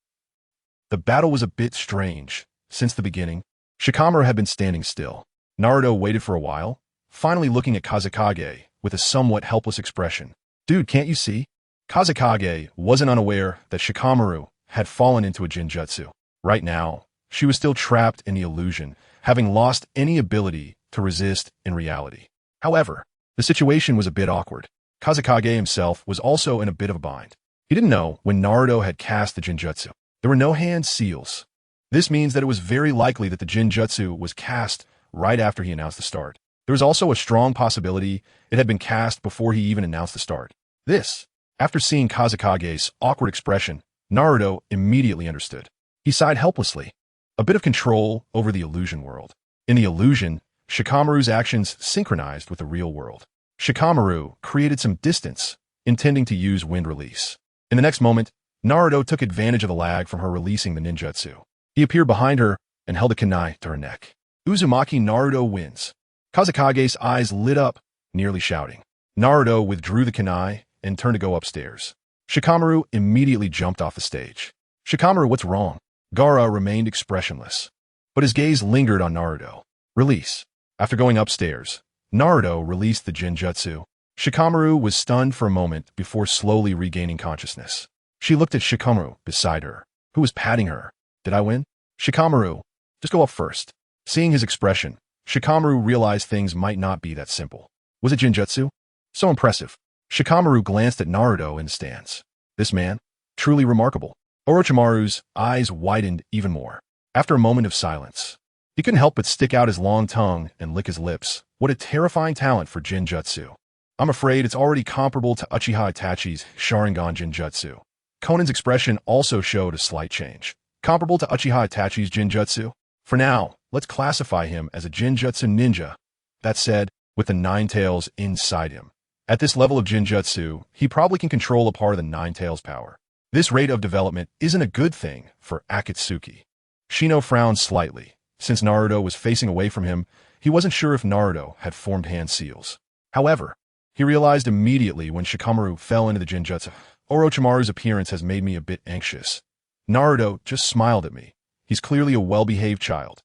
The battle was a bit strange. Since the beginning, Shikamaru had been standing still. Naruto waited for a while, finally looking at Kazekage with a somewhat helpless expression. Dude, can't you see? Kazekage wasn't unaware that Shikamaru had fallen into a Jinjutsu. Right now, she was still trapped in the illusion, having lost any ability to resist in reality. However, the situation was a bit awkward. Kazekage himself was also in a bit of a bind. He didn't know when Naruto had cast the Jinjutsu. There were no hand seals. This means that it was very likely that the Jinjutsu was cast right after he announced the start. There was also a strong possibility it had been cast before he even announced the start. This, after seeing Kazekage's awkward expression, Naruto immediately understood. He sighed helplessly. A bit of control over the illusion world. In the illusion, Shikamaru's actions synchronized with the real world. Shikamaru created some distance, intending to use wind release. In the next moment, Naruto took advantage of the lag from her releasing the ninjutsu. He appeared behind her and held a kunai to her neck. Uzumaki-Naruto wins. Kazekage's eyes lit up, nearly shouting. Naruto withdrew the kunai and turned to go upstairs. Shikamaru immediately jumped off the stage. Shikamaru, what's wrong? Gaara remained expressionless, but his gaze lingered on Naruto. Release. After going upstairs, Naruto released the Jinjutsu. Shikamaru was stunned for a moment before slowly regaining consciousness. She looked at Shikamaru beside her, who was patting her. Did I win? Shikamaru, just go up first. Seeing his expression, Shikamaru realized things might not be that simple. Was it Jinjutsu? So impressive. Shikamaru glanced at Naruto in the stands. This man? Truly remarkable. Orochimaru's eyes widened even more. After a moment of silence, he couldn't help but stick out his long tongue and lick his lips. What a terrifying talent for Jinjutsu. I'm afraid it's already comparable to Uchiha Itachi's Sharingan Jinjutsu. Konan's expression also showed a slight change. Comparable to Uchiha Itachi's Jinjutsu? For now, let's classify him as a Jinjutsu ninja. That said, with the nine tails inside him. At this level of Jinjutsu, he probably can control a part of the nine tails power. This rate of development isn't a good thing for Akatsuki. Shino frowned slightly. Since Naruto was facing away from him, he wasn't sure if Naruto had formed hand seals. However, he realized immediately when Shikamaru fell into the Jinjutsu, Orochimaru's appearance has made me a bit anxious. Naruto just smiled at me. He's clearly a well-behaved child.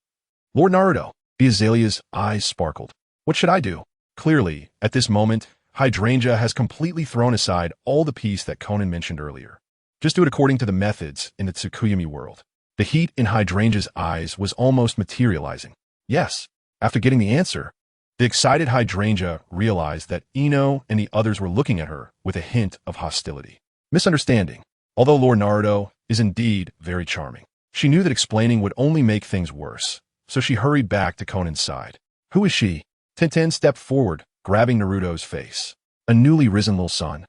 Lord Naruto, the Azalea's eyes sparkled. What should I do? Clearly, at this moment, Hydrangea has completely thrown aside all the peace that Konan mentioned earlier. Just do it according to the methods in the Tsukuyami world. The heat in Hydrangea's eyes was almost materializing. Yes. After getting the answer, the excited Hydrangea realized that Ino and the others were looking at her with a hint of hostility. Misunderstanding. Although Lord Naruto is indeed very charming, she knew that explaining would only make things worse, so she hurried back to Konan's side. Who is she? Tenten stepped forward, grabbing Naruto's face. A newly risen little son.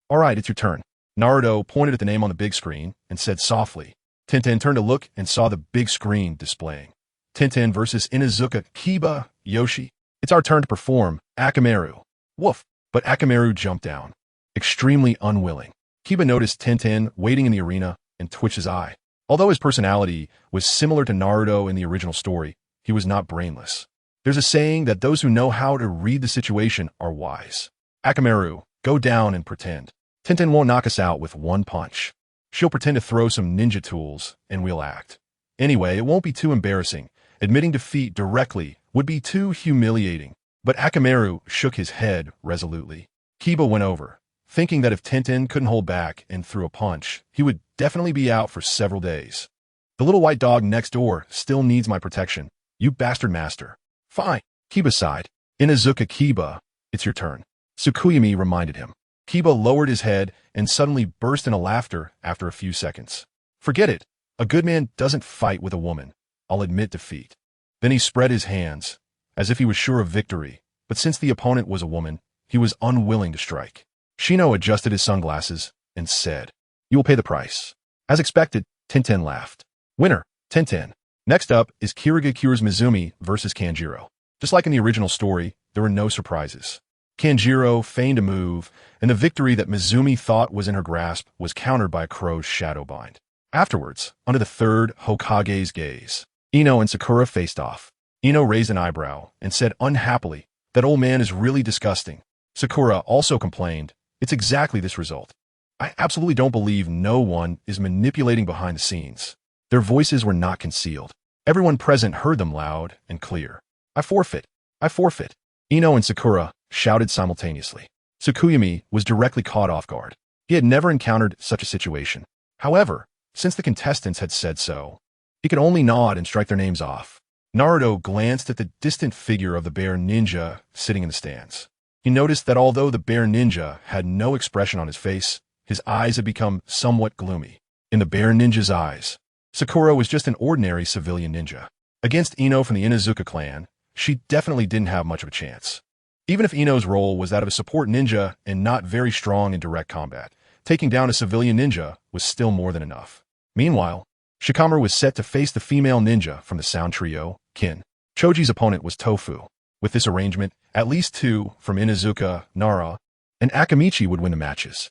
All right, it's your turn. Naruto pointed at the name on the big screen and said softly. Tenten turned to look and saw the big screen displaying. Tenten versus Inuzuka Kiba Yoshi. It's our turn to perform, Akamaru. Woof. But Akamaru jumped down. Extremely unwilling. Kiba noticed Tenten waiting in the arena and twitched his eye. Although his personality was similar to Naruto in the original story, he was not brainless. There's a saying that those who know how to read the situation are wise. Akamaru, go down and pretend. Tenten won't knock us out with one punch. She'll pretend to throw some ninja tools, and we'll act. Anyway, it won't be too embarrassing. Admitting defeat directly would be too humiliating. But Akamaru shook his head resolutely. Kiba went over, thinking that if Tenten couldn't hold back and threw a punch, he would definitely be out for several days. The little white dog next door still needs my protection. You bastard master. Fine. Kiba sighed. Inuzuka Kiba, it's your turn. Tsukuyami reminded him. Kiba lowered his head and suddenly burst into laughter after a few seconds. Forget it. A good man doesn't fight with a woman. I'll admit defeat. Then he spread his hands, as if he was sure of victory, but since the opponent was a woman, he was unwilling to strike. Shino adjusted his sunglasses and said, You will pay the price. As expected, Tenten laughed. Winner, Tenten. Next up is Kirigakura's Mizumi versus Kanjiro. Just like in the original story, there were no surprises. Kanjiro feigned a move, and the victory that Mizumi thought was in her grasp was countered by a crow's shadow bind. Afterwards, under the third Hokage's gaze, Ino and Sakura faced off. Ino raised an eyebrow and said unhappily, That old man is really disgusting. Sakura also complained, It's exactly this result. I absolutely don't believe no one is manipulating behind the scenes. Their voices were not concealed. Everyone present heard them loud and clear. I forfeit. I forfeit. Ino and Sakura shouted simultaneously. Tsukuyami was directly caught off guard. He had never encountered such a situation. However, since the contestants had said so, he could only nod and strike their names off. Naruto glanced at the distant figure of the bear ninja sitting in the stands. He noticed that although the bear ninja had no expression on his face, his eyes had become somewhat gloomy. In the bear ninja's eyes, Sakura was just an ordinary civilian ninja. Against Ino from the Inuzuka clan, she definitely didn't have much of a chance. Even if Ino's role was that of a support ninja and not very strong in direct combat, taking down a civilian ninja was still more than enough. Meanwhile, Shikamaru was set to face the female ninja from the sound trio, Kin. Choji's opponent was Tofu. With this arrangement, at least two from Inuzuka, Nara, and Akamichi would win the matches.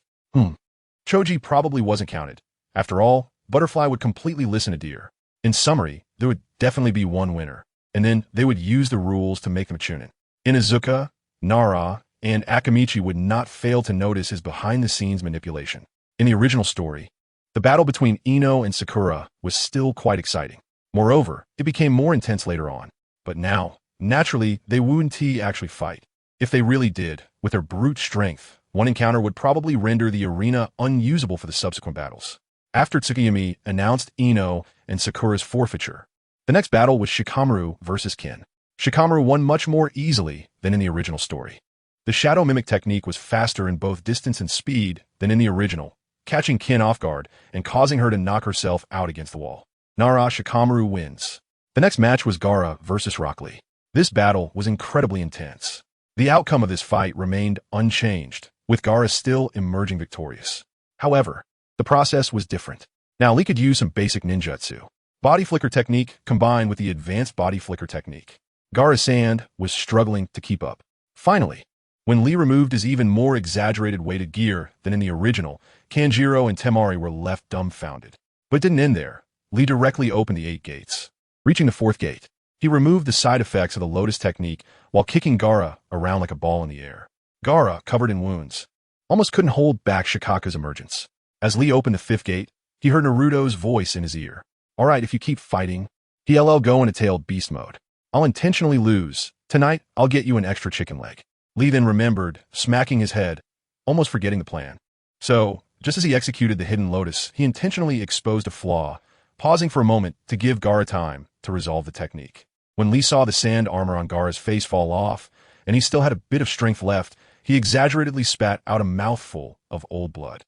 Choji probably wasn't counted. After all, Butterfly would completely listen to Deer. In summary, there would definitely be one winner, and then they would use the rules to make them chunin. Inuzuka, Nara, and Akamichi would not fail to notice his behind-the-scenes manipulation. In the original story, the battle between Ino and Sakura was still quite exciting. Moreover, it became more intense later on. But now, naturally, they wouldn't actually fight. If they really did, with their brute strength, one encounter would probably render the arena unusable for the subsequent battles. After Tsukuyomi announced Ino and Sakura's forfeiture, the next battle was Shikamaru versus Kin. Shikamaru won much more easily than in the original story. The shadow mimic technique was faster in both distance and speed than in the original, catching Kin off guard and causing her to knock herself out against the wall. Nara Shikamaru wins. The next match was Gaara versus Rock Lee. This battle was incredibly intense. The outcome of this fight remained unchanged, with Gaara still emerging victorious. However, the process was different. Now Lee could use some basic ninjutsu. Body flicker technique combined with the advanced body flicker technique. Gaara's sand was struggling to keep up. Finally, when Lee removed his even more exaggerated weighted gear than in the original, Kanjiro and Temari were left dumbfounded. But it didn't end there. Lee directly opened the 8 gates. Reaching the 4th gate, he removed the side effects of the Lotus technique while kicking Gaara around like a ball in the air. Gaara, covered in wounds, almost couldn't hold back Shikaka's emergence. As Lee opened the 5th gate, he heard Naruto's voice in his ear. "Alright, if you keep fighting, he'll go into tailed beast mode. I'll intentionally lose. Tonight, I'll get you an extra chicken leg." Lee then remembered, smacking his head, almost forgetting the plan. So, just as he executed the hidden lotus, he intentionally exposed a flaw, pausing for a moment to give Gaara time to resolve the technique. When Lee saw the sand armor on Gaara's face fall off, and he still had a bit of strength left, he exaggeratedly spat out a mouthful of old blood.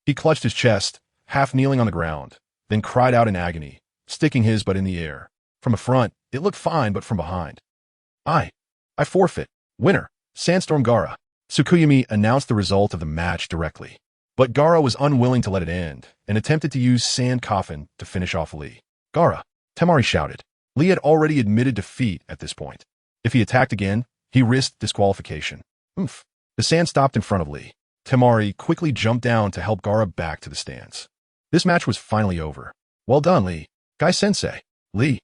He clutched his chest, half kneeling on the ground, then cried out in agony, sticking his butt in the air. From a front, it looked fine, but from behind. I forfeit. Winner, Sandstorm Gaara. Tsukuyomi announced the result of the match directly. But Gaara was unwilling to let it end, and attempted to use Sand Coffin to finish off Lee. "Gaara," Temari shouted. Lee had already admitted defeat at this point. If he attacked again, he risked disqualification. The sand stopped in front of Lee. Temari quickly jumped down to help Gaara back to the stands. This match was finally over. "Well done, Lee. Gai-sensei." Lee.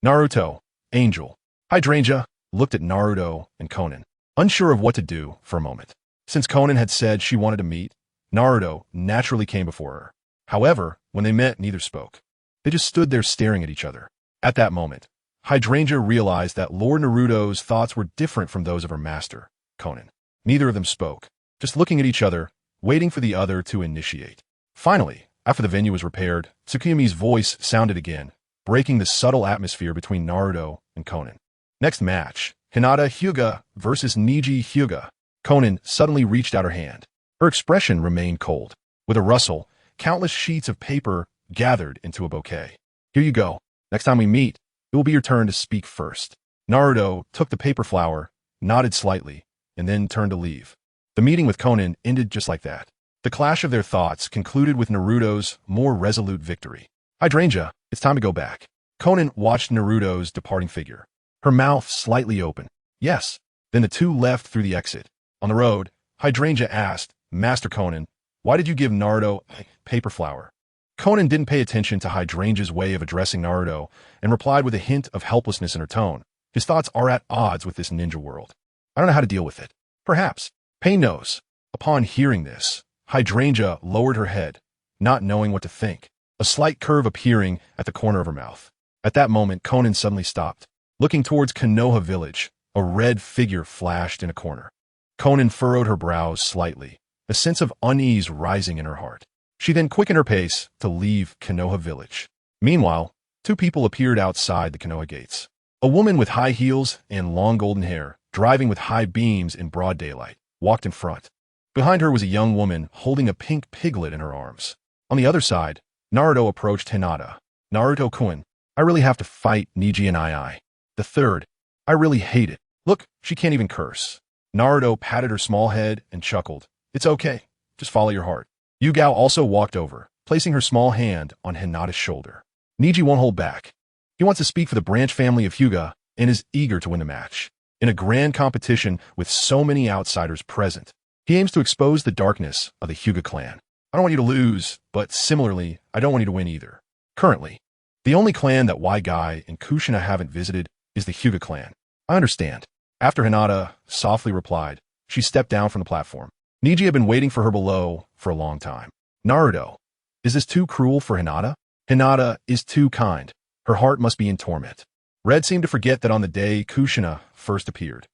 Naruto, Angel, Hydrangea looked at Naruto and Konan, unsure of what to do for a moment. Since Konan had said she wanted to meet, Naruto naturally came before her. However, when they met, neither spoke. They just stood there staring at each other. At that moment, Hydrangea realized that Lord Naruto's thoughts were different from those of her master, Konan. Neither of them spoke, just looking at each other, waiting for the other to initiate. Finally, after the venue was repaired, Tsukuyomi's voice sounded again, breaking the subtle atmosphere between Naruto and Konan. Next match, Hinata Hyuga versus Niji Hyuga. Konan suddenly reached out her hand. Her expression remained cold. With a rustle, countless sheets of paper gathered into a bouquet. "Here you go. Next time we meet, it will be your turn to speak first." Naruto took the paper flower, nodded slightly, and then turned to leave. The meeting with Konan ended just like that. The clash of their thoughts concluded with Naruto's more resolute victory. "Hydrangea, it's time to go back." Konan watched Naruto's departing figure, her mouth slightly open. "Yes." Then the two left through the exit. On the road, Hydrangea asked, "Master Konan, why did you give Naruto a paper flower?" Konan didn't pay attention to Hydrangea's way of addressing Naruto and replied with a hint of helplessness in her tone. His thoughts are at odds with this ninja world. "I don't know how to deal with it." "Perhaps. Pain knows." Upon hearing this, Hydrangea lowered her head, not knowing what to think, a slight curve appearing at the corner of her mouth. At that moment, Konan suddenly stopped. Looking towards Konoha village, a red figure flashed in a corner. Konan furrowed her brows slightly, a sense of unease rising in her heart. She then quickened her pace to leave Konoha village. Meanwhile, two people appeared outside the Konoha gates. A woman with high heels and long golden hair, driving with high beams in broad daylight, walked in front. Behind her was a young woman holding a pink piglet in her arms. On the other side, Naruto approached Hinata. "Naruto-kun, I really have to fight Niji and II. The third, I really hate it. Look, she can't even curse." Naruto patted her small head and chuckled. "It's okay. Just follow your heart." Yugao also walked over, placing her small hand on Hinata's shoulder. Niji won't hold back. He wants to speak for the branch family of Hyuga and is eager to win the match. In a grand competition with so many outsiders present, he aims to expose the darkness of the Hyuga clan. I don't want you to lose, but similarly, I don't want you to win either. Currently, the only clan that Guy and Kushina haven't visited is the Hyuga clan. I understand. After Hinata softly replied, she stepped down from the platform. Niji had been waiting for her below for a long time. Naruto, is this too cruel for Hinata? Hinata is too kind. Her heart must be in torment. Red seemed to forget that on the day Kushina first appeared.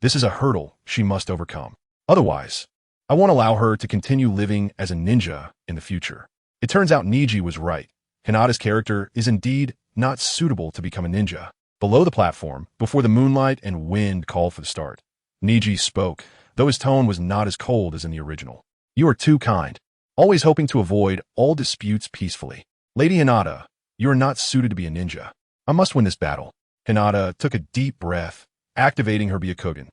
This is a hurdle she must overcome. Otherwise, I won't allow her to continue living as a ninja in the future. It turns out Niji was right. Hinata's character is indeed not suitable to become a ninja. Below the platform, before the moonlight and wind called for the start, Niji spoke, though his tone was not as cold as in the original. You are too kind, always hoping to avoid all disputes peacefully. Lady Hinata, you are not suited to be a ninja. I must win this battle. Hinata took a deep breath, activating her Byakugan.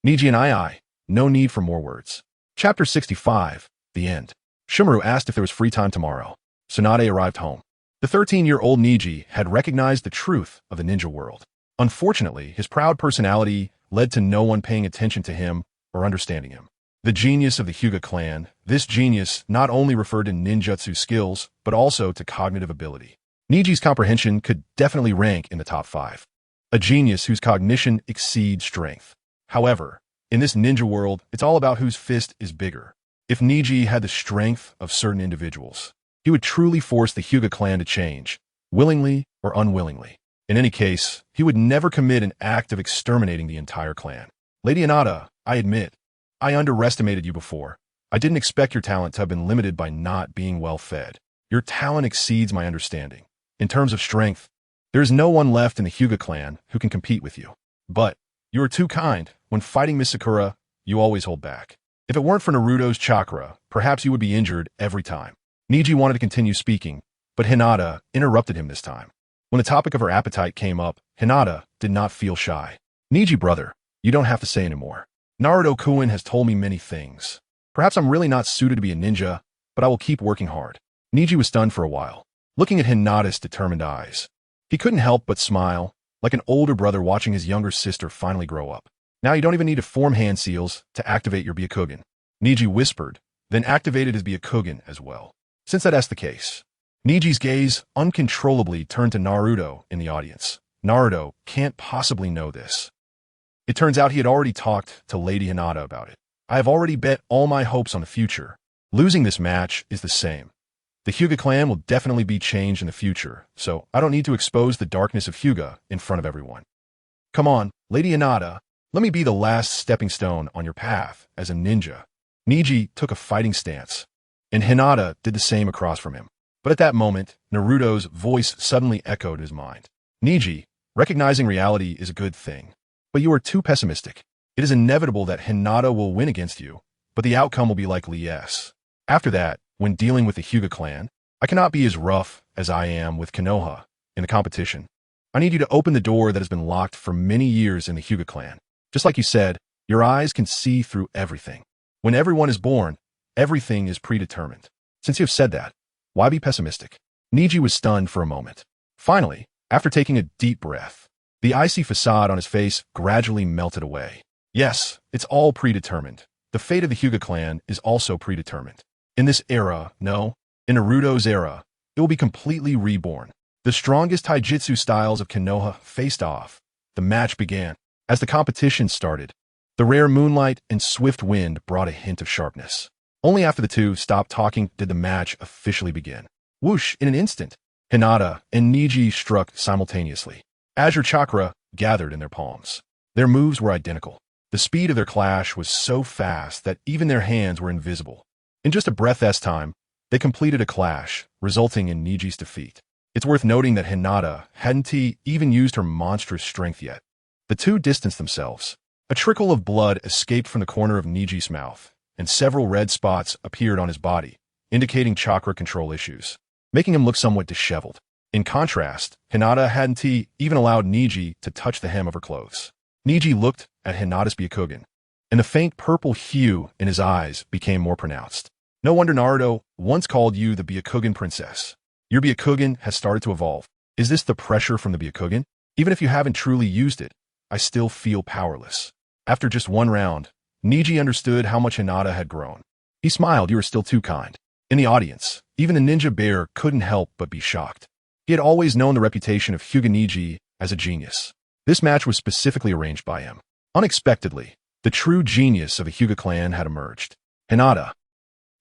Niji and I, no need for more words. Chapter 65, The End. Shumaru asked if there was free time tomorrow. Tsunade arrived home. The 13-year-old Niji had recognized the truth of the ninja world. Unfortunately, his proud personality led to no one paying attention to him or understanding him. The genius of the Hyuga clan, this genius not only referred to ninjutsu skills, but also to cognitive ability. Niji's comprehension could definitely rank in the top 5. A genius whose cognition exceeds strength. However, in this ninja world, it's all about whose fist is bigger. If Niji had the strength of certain individuals, he would truly force the Hyuga clan to change, willingly or unwillingly. In any case, he would never commit an act of exterminating the entire clan. Lady Hinata, I admit, I underestimated you before. I didn't expect your talent to have been limited by not being well fed. Your talent exceeds my understanding. In terms of strength, there is no one left in the Hyuga clan who can compete with you. But you are too kind. When fighting Miss Sakura, you always hold back. If it weren't for Naruto's chakra, perhaps you would be injured every time. Niji wanted to continue speaking, but Hinata interrupted him this time. When the topic of her appetite came up, Hinata did not feel shy. Niji, brother, you don't have to say anymore. Naruto-kun has told me many things. Perhaps I'm really not suited to be a ninja, but I will keep working hard. Niji was stunned for a while, looking at Hinata's determined eyes. He couldn't help but smile, like an older brother watching his younger sister finally grow up. Now you don't even need to form hand seals to activate your Byakugan. Niji whispered, then activated his Byakugan as well. Since that's the case, Niji's gaze uncontrollably turned to Naruto in the audience. Naruto can't possibly know this. It turns out he had already talked to Lady Hinata about it. I have already bet all my hopes on the future. Losing this match is the same. The Hyuga clan will definitely be changed in the future, so I don't need to expose the darkness of Hyuga in front of everyone. Come on, Lady Hinata, let me be the last stepping stone on your path as a ninja. Niji took a fighting stance, and Hinata did the same across from him. But at that moment, Naruto's voice suddenly echoed in his mind. Niji, recognizing reality is a good thing, but you are too pessimistic. It is inevitable that Hinata will win against you, but the outcome will be likely yes. After that, when dealing with the Hyuga clan, I cannot be as rough as I am with Konoha in the competition. I need you to open the door that has been locked for many years in the Hyuga clan. Just like you said, your eyes can see through everything. When everyone is born, everything is predetermined. Since you have said that, why be pessimistic? Niji was stunned for a moment. Finally, after taking a deep breath, the icy facade on his face gradually melted away. Yes, it's all predetermined. The fate of the Hyuga clan is also predetermined. In this era, no, in Naruto's era, it will be completely reborn. The strongest taijutsu styles of Konoha faced off. The match began. As the competition started, the rare moonlight and swift wind brought a hint of sharpness. Only after the two stopped talking did the match officially begin. Whoosh, in an instant, Hinata and Niji struck simultaneously. Azure chakra gathered in their palms. Their moves were identical. The speed of their clash was so fast that even their hands were invisible. In just a breath's time, they completed a clash, resulting in Niji's defeat. It's worth noting that Hinata hadn't even used her monstrous strength yet. The two distanced themselves. A trickle of blood escaped from the corner of Niji's mouth, and several red spots appeared on his body, indicating chakra control issues, making him look somewhat disheveled. In contrast, Hinata hadn't even allowed Niji to touch the hem of her clothes. Niji looked at Hinata's Byakugan, and the faint purple hue in his eyes became more pronounced. No wonder Naruto once called you the Byakugan princess. Your Byakugan has started to evolve. Is this the pressure from the Byakugan? Even if you haven't truly used it, I still feel powerless. After just one round, Neji understood how much Hinata had grown. He smiled. You were still too kind. In the audience, even the ninja bear couldn't help but be shocked. He had always known the reputation of Hyuga Neji as a genius. This match was specifically arranged by him. Unexpectedly, the true genius of the Hyuga clan had emerged. Hinata.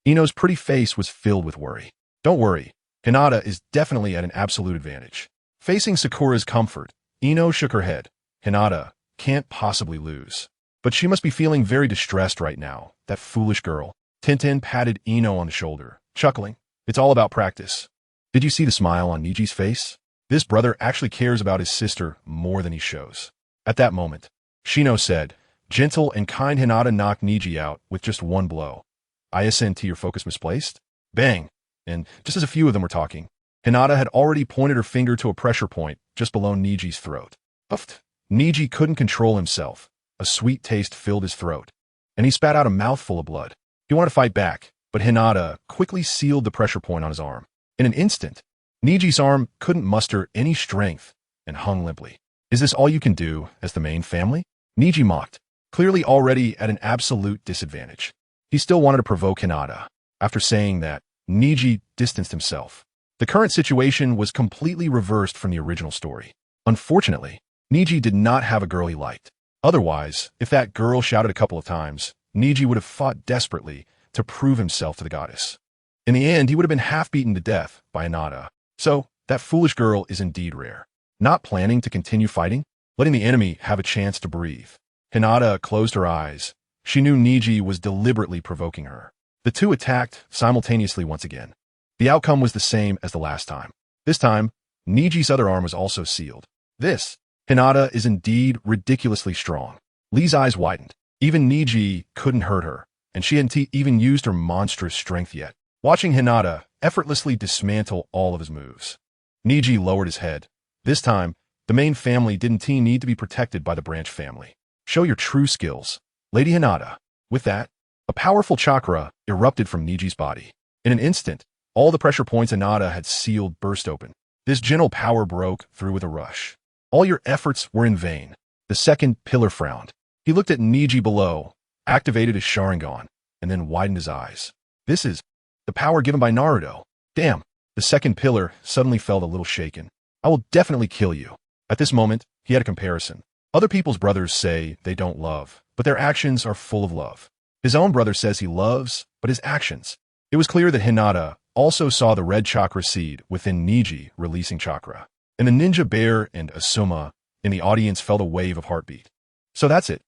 Ino's pretty face was filled with worry. Don't worry, Hinata is definitely at an absolute advantage. Facing Sakura's comfort, Ino shook her head. Hinata can't possibly lose. But she must be feeling very distressed right now, that foolish girl. Tintin patted Ino on the shoulder, chuckling. It's all about practice. Did you see the smile on Neji's face? This brother actually cares about his sister more than he shows. At that moment, Shino said, gentle and kind Hinata knocked Neji out with just one blow. I ascend to your focus misplaced? Bang! And just as a few of them were talking, Hinata had already pointed her finger to a pressure point just below Neji's throat. Puffed. Neji couldn't control himself. A sweet taste filled his throat, and he spat out a mouthful of blood. He wanted to fight back, but Hinata quickly sealed the pressure point on his arm. In an instant, Neji's arm couldn't muster any strength and hung limply. Is this all you can do as the main family? Neji mocked, clearly already at an absolute disadvantage. He still wanted to provoke Hinata. After saying that, Neji distanced himself. The current situation was completely reversed from the original story. Unfortunately, Neji did not have a girl he liked. Otherwise, if that girl shouted a couple of times, Neji would have fought desperately to prove himself to the goddess. In the end, he would have been half-beaten to death by Hinata. So, that foolish girl is indeed rare. Not planning to continue fighting, letting the enemy have a chance to breathe. Hinata closed her eyes. She knew Neji was deliberately provoking her. The two attacked simultaneously once again. The outcome was the same as the last time. This time, Neji's other arm was also sealed. This, Hinata is indeed ridiculously strong. Lee's eyes widened. Even Neji couldn't hurt her, and she hadn't even used her monstrous strength yet. Watching Hinata effortlessly dismantle all of his moves. Neji lowered his head. This time, the main family didn't need to be protected by the branch family. Show your true skills, Lady Hinata. With that, a powerful chakra erupted from Neji's body. In an instant, all the pressure points Hinata had sealed burst open. This gentle power broke through with a rush. All your efforts were in vain. The second pillar frowned. He looked at Neji below, activated his Sharingan, and then widened his eyes. This is the power given by Naruto. Damn. The second pillar suddenly felt a little shaken. I will definitely kill you. At this moment, he had a comparison. Other people's brothers say they don't love, but their actions are full of love. His own brother says he loves, but his actions. It was clear that Hinata also saw the red chakra seed within Neji releasing chakra. And the ninja bear and Asuma in the audience felt a wave of heartbeat. So that's it.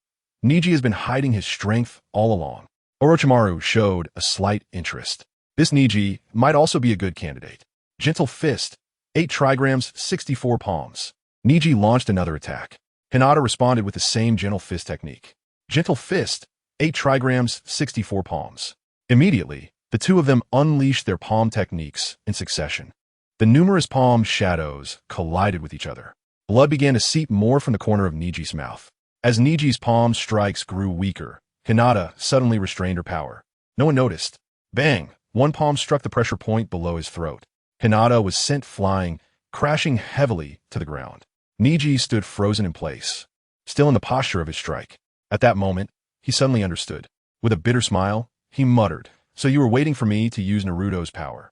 Neji has been hiding his strength all along. Orochimaru showed a slight interest. This Neji might also be a good candidate. Gentle fist, 8 trigrams, 64 palms. Neji launched another attack. Hinata responded with the same gentle fist technique. Gentle fist, 8 trigrams, 64 palms. Immediately, the two of them unleashed their palm techniques in succession. The numerous palm shadows collided with each other. Blood began to seep more from the corner of Neji's mouth. As Neji's palm strikes grew weaker, Hinata suddenly restrained her power. No one noticed. Bang! One palm struck the pressure point below his throat. Hinata was sent flying, crashing heavily to the ground. Neji stood frozen in place, still in the posture of his strike. At that moment, he suddenly understood. With a bitter smile, he muttered, "So you were waiting for me to use Naruto's power.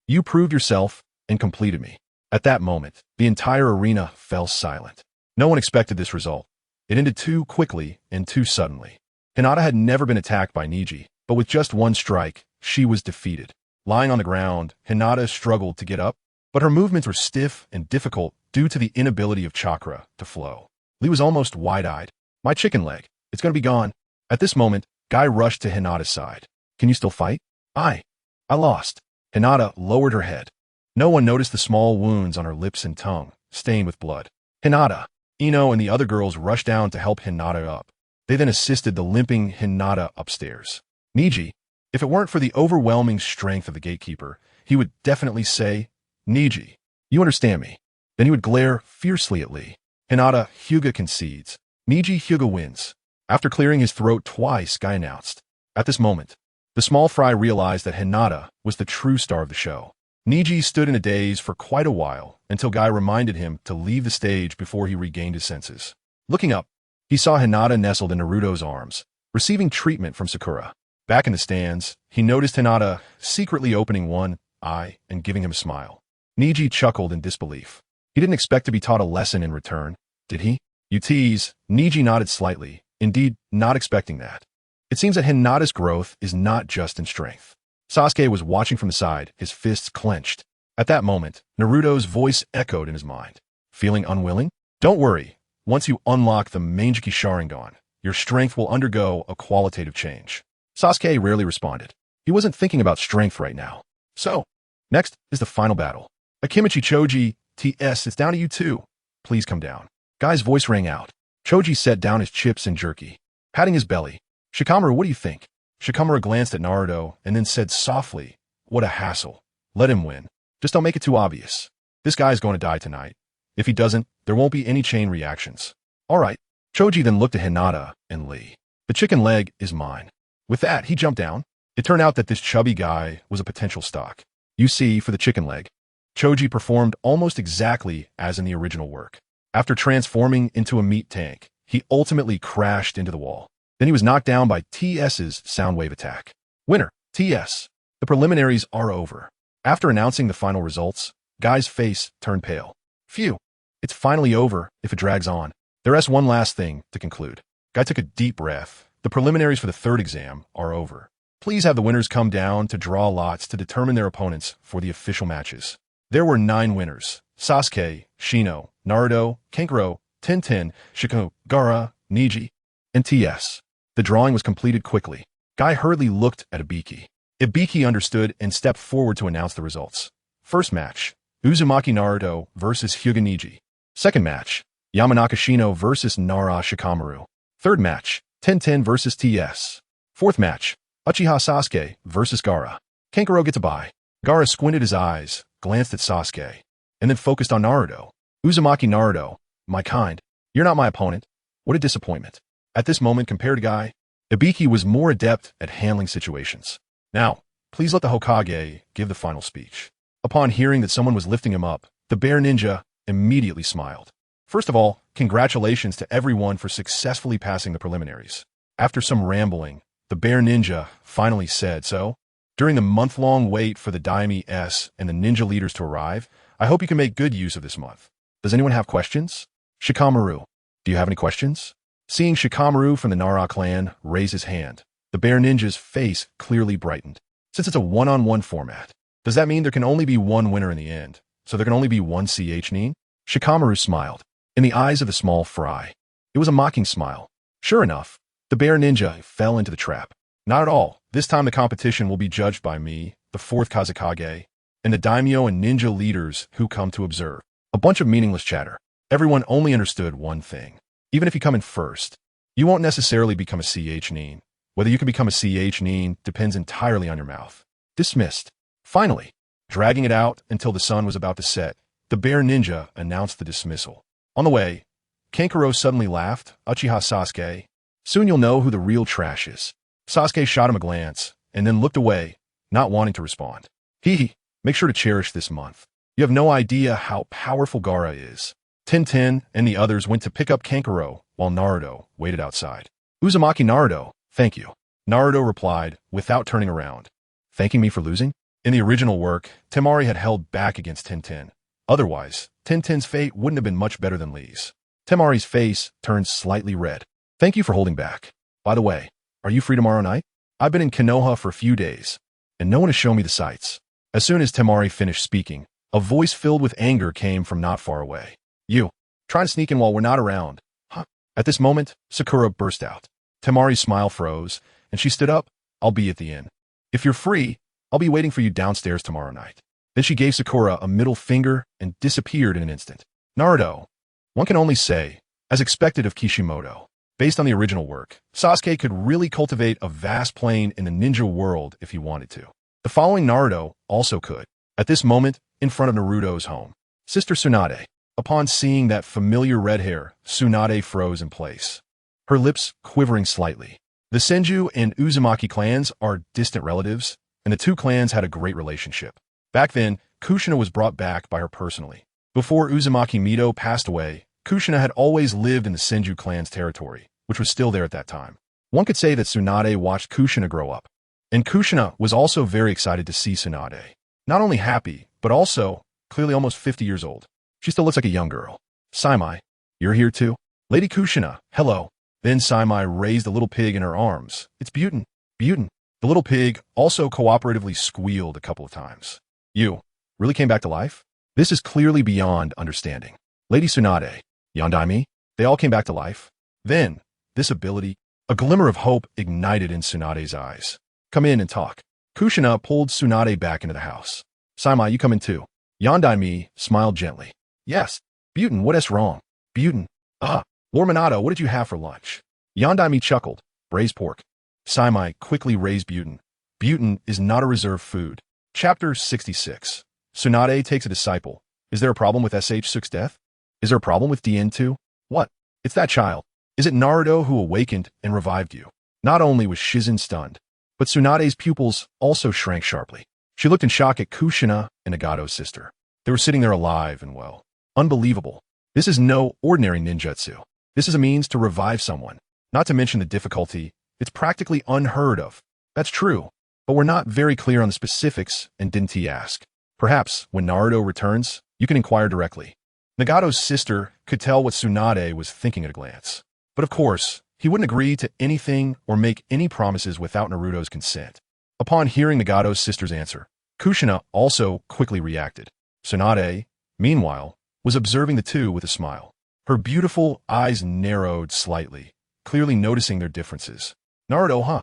You proved yourself and completed me." At that moment, the entire arena fell silent. No one expected this result. It ended too quickly and too suddenly. Hinata had never been attacked by Neji, but with just one strike, she was defeated. Lying on the ground, Hinata struggled to get up, but her movements were stiff and difficult due to the inability of chakra to flow. Lee was almost wide-eyed. "My chicken leg, it's going to be gone." At this moment, Guy rushed to Hinata's side. "Can you still fight?" I lost." Hinata lowered her head. No one noticed the small wounds on her lips and tongue, stained with blood. Hinata. Ino and the other girls rushed down to help Hinata up. They then assisted the limping Hinata upstairs. Neji, if it weren't for the overwhelming strength of the gatekeeper, he would definitely say, "Neji, you understand me." Then he would glare fiercely at Lee. Hinata Hyuga concedes. Neji Hyuga wins. After clearing his throat twice, Guy announced. At this moment, The small fry realized that Hinata was the true star of the show. Niji stood in a daze for quite a while until Guy reminded him to leave the stage before he regained his senses. Looking up, he saw Hinata nestled in Naruto's arms, receiving treatment from Sakura. Back in the stands, he noticed Hinata secretly opening one eye and giving him a smile. Niji chuckled in disbelief. He didn't expect to be taught a lesson in return, did he? You tease. Niji nodded slightly, indeed not expecting that. It seems that Hinata's growth is not just in strength. Sasuke was watching from the side, his fists clenched. At that moment, Naruto's voice echoed in his mind. Feeling unwilling? Don't worry. Once you unlock the Manjiki Sharingan, your strength will undergo a qualitative change. Sasuke rarely responded. He wasn't thinking about strength right now. So, next is the final battle. Akimichi Choji, TS, it's down to you too. Please come down. Guy's voice rang out. Choji set down his chips and jerky, patting his belly. Shikamaru, what do you think? Shikamaru glanced at Naruto and then said softly, what a hassle. Let him win. Just don't make it too obvious. This guy's going to die tonight. If he doesn't, there won't be any chain reactions. All right. Choji then looked at Hinata and Lee. The chicken leg is mine. With that, he jumped down. It turned out that this chubby guy was a potential stock. You see, for the chicken leg, Choji performed almost exactly as in the original work. After transforming into a meat tank, he ultimately crashed into the wall. Then he was knocked down by TS's soundwave attack. Winner, TS. The preliminaries are over. After announcing the final results, Guy's face turned pale. Phew. It's finally over if it drags on. There's one last thing to conclude. Guy took a deep breath. The preliminaries for the third exam are over. Please have the winners come down to draw lots to determine their opponents for the official matches. There were 9 winners. Sasuke, Shino, Naruto, Kankuro, Tenten, Shiko, Gaara, Niji, and TS. The drawing was completed quickly. Guy hurriedly looked at Ibiki. Ibiki understood and stepped forward to announce the results. First match, Uzumaki.Naruto versus Hyuga Niji. Second match, Yamanaka Shino versus Nara Shikamaru. Third match, Tenten versus TS. Fourth match, Uchiha Sasuke versus Gaara. Kankuro gets a bye. Gaara squinted his eyes, glanced at Sasuke, and then focused on Naruto. Uzumaki.Naruto, my kind, you're not my opponent. What a disappointment. At this moment, compared to Guy, Ibiki was more adept at handling situations. Now, please let the Hokage give the final speech. Upon hearing that someone was lifting him up, the bear ninja immediately smiled. First of all, congratulations to everyone for successfully passing the preliminaries. After some rambling, the bear ninja finally said, so, during the month-long wait for the Daime S and the ninja leaders to arrive, I hope you can make good use of this month. Does anyone have questions? Shikamaru, do you have any questions? Seeing Shikamaru from the Nara clan raise his hand, the bear ninja's face clearly brightened. Since it's a one-on-one format, does that mean there can only be one winner in the end? So there can only be one CH Nin? Shikamaru smiled. In the eyes of the small fry, it was a mocking smile. Sure enough, the bear ninja fell into the trap. Not at all. This time the competition will be judged by me, the 4th Kazekage, and the daimyo and ninja leaders who come to observe. A bunch of meaningless chatter. Everyone only understood one thing. Even if you come in first, you won't necessarily become a CH Nin. Whether you can become a CH Nin depends entirely on your mouth. Dismissed. Finally, dragging it out until the sun was about to set, the bear ninja announced the dismissal. On the way, Kankuro suddenly laughed. Uchiha Sasuke, soon you'll know who the real trash is. Sasuke shot him a glance, and then looked away, not wanting to respond. Hee, make sure to cherish this month. You have no idea how powerful Gaara is. Tenten and the others went to pick up Kankuro, while Naruto waited outside. Uzumaki.Naruto, thank you. Naruto replied, without turning around. Thanking me for losing? In the original work, Temari had held back against Tenten. Otherwise, Tenten's fate wouldn't have been much better than Lee's. Temari's face turned slightly red. Thank you for holding back. By the way, are you free tomorrow night? I've been in Konoha for a few days, and no one has shown me the sights. As soon as Temari finished speaking, a voice filled with anger came from not far away. You, trying to sneak in while we're not around, huh? At this moment, Sakura burst out. Temari's smile froze, and she stood up. I'll be at the inn. If you're free, I'll be waiting for you downstairs tomorrow night. Then she gave Sakura a middle finger and disappeared in an instant. Naruto. One can only say, as expected of Kishimoto, based on the original work, Sasuke could really cultivate a vast plane in the ninja world if he wanted to. The following Naruto also could. At this moment, in front of Naruto's home, Sister Tsunade. Upon seeing that familiar red hair, Tsunade froze in place, her lips quivering slightly. The Senju and Uzumaki clans are distant relatives, and the two clans had a great relationship. Back then, Kushina was brought back by her personally. Before Uzumaki Mito passed away, Kushina had always lived in the Senju clan's territory, which was still there at that time. One could say that Tsunade watched Kushina grow up. And Kushina was also very excited to see Tsunade. Not only happy, but also, clearly almost 50 years old. She still looks like a young girl. Saimai, you're here too? Lady Kushina, hello. Then Saimai raised the little pig in her arms. It's Buten. Buten. The little pig also cooperatively squealed a couple of times. You really came back to life? This is clearly beyond understanding. Lady Tsunade, Yondaime, they all came back to life. Then, this ability, a glimmer of hope ignited in Tsunade's eyes. Come in and talk. Kushina pulled Tsunade back into the house. Saimai, you come in too. Yondaime smiled gently. Yes. Buten, what is wrong? Buten. Lord Minato, what did you have for lunch? Yondaime chuckled. Braised pork. Saimai quickly raised Buten. Buten is not a reserved food. Chapter 66. Tsunade takes a disciple. Is there a problem with Suk's death? Is there a problem with Dien too? What? It's that child. Is it Naruto who awakened and revived you? Not only was Shizen stunned, but Tsunade's pupils also shrank sharply. She looked in shock at Kushina and Nagato's sister. They were sitting there alive and well. Unbelievable. This is no ordinary ninjutsu. This is a means to revive someone. Not to mention the difficulty, it's practically unheard of. That's true, but we're not very clear on the specifics and didn't he ask. Perhaps, when Naruto returns, you can inquire directly. Nagato's sister could tell what Tsunade was thinking at a glance. But of course, he wouldn't agree to anything or make any promises without Naruto's consent. Upon hearing Nagato's sister's answer, Kushina also quickly reacted. Tsunade, meanwhile, was observing the two with a smile. Her beautiful eyes narrowed slightly, clearly noticing their differences. Naruto, huh?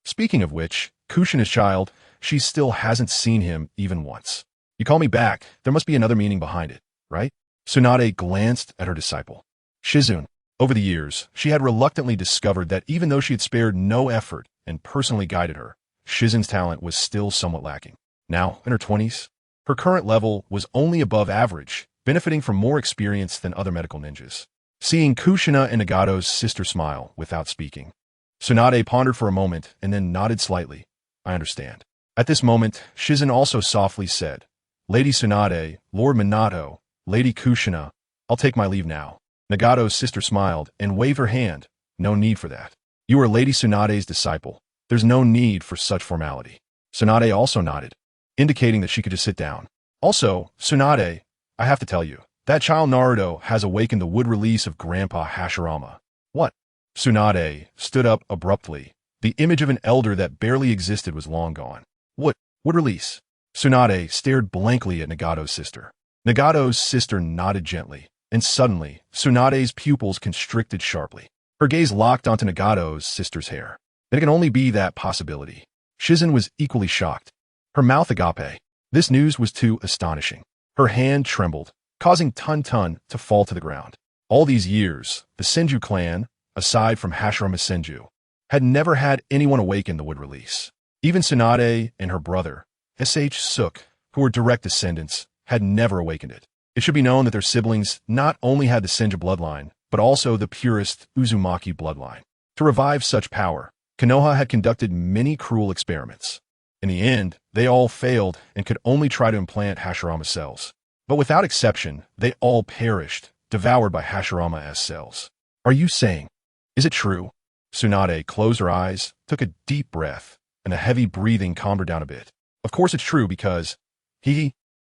Speaking of which, Kushina's child, she still hasn't seen him even once. You call me back, there must be another meaning behind it, right? Tsunade glanced at her disciple. Shizun. Over the years, she had reluctantly discovered that even though she had spared no effort and personally guided her, Shizun's talent was still somewhat lacking. Now, in her 20s, her current level was only above average, benefiting from more experience than other medical ninjas. Seeing Kushina and Nagato's sister smile without speaking, Tsunade pondered for a moment and then nodded slightly. I understand. At this moment, Shizen also softly said, Lady Tsunade, Lord Minato, Lady Kushina, I'll take my leave now. Nagato's sister smiled and waved her hand. No need for that. You are Lady Tsunade's disciple. There's no need for such formality. Tsunade also nodded, indicating that she could just sit down. Also, Tsunade, I have to tell you, that child Naruto has awakened the wood release of Grandpa Hashirama. What? Tsunade stood up abruptly. The image of an elder that barely existed was long gone. What? Wood release? Tsunade stared blankly at Nagato's sister. Nagato's sister nodded gently, and suddenly, Tsunade's pupils constricted sharply. Her gaze locked onto Nagato's sister's hair. It can only be that possibility. Shizen was equally shocked. Her mouth agape. This news was too astonishing. Her hand trembled, causing Tun to fall to the ground. All these years, the Senju clan, aside from Hashirama Senju, had never had anyone awaken the wood release. Even Tsunade and her brother, Suk, who were direct descendants, had never awakened it. It should be known that their siblings not only had the Senju bloodline, but also the purest Uzumaki bloodline. To revive such power, Konoha had conducted many cruel experiments. In the end, they all failed and could only try to implant Hashirama cells. But without exception, they all perished, devoured by Hashirama-S cells. Are you saying? Is it true? Tsunade closed her eyes, took a deep breath, and the heavy breathing calmed her down a bit. Of course it's true because,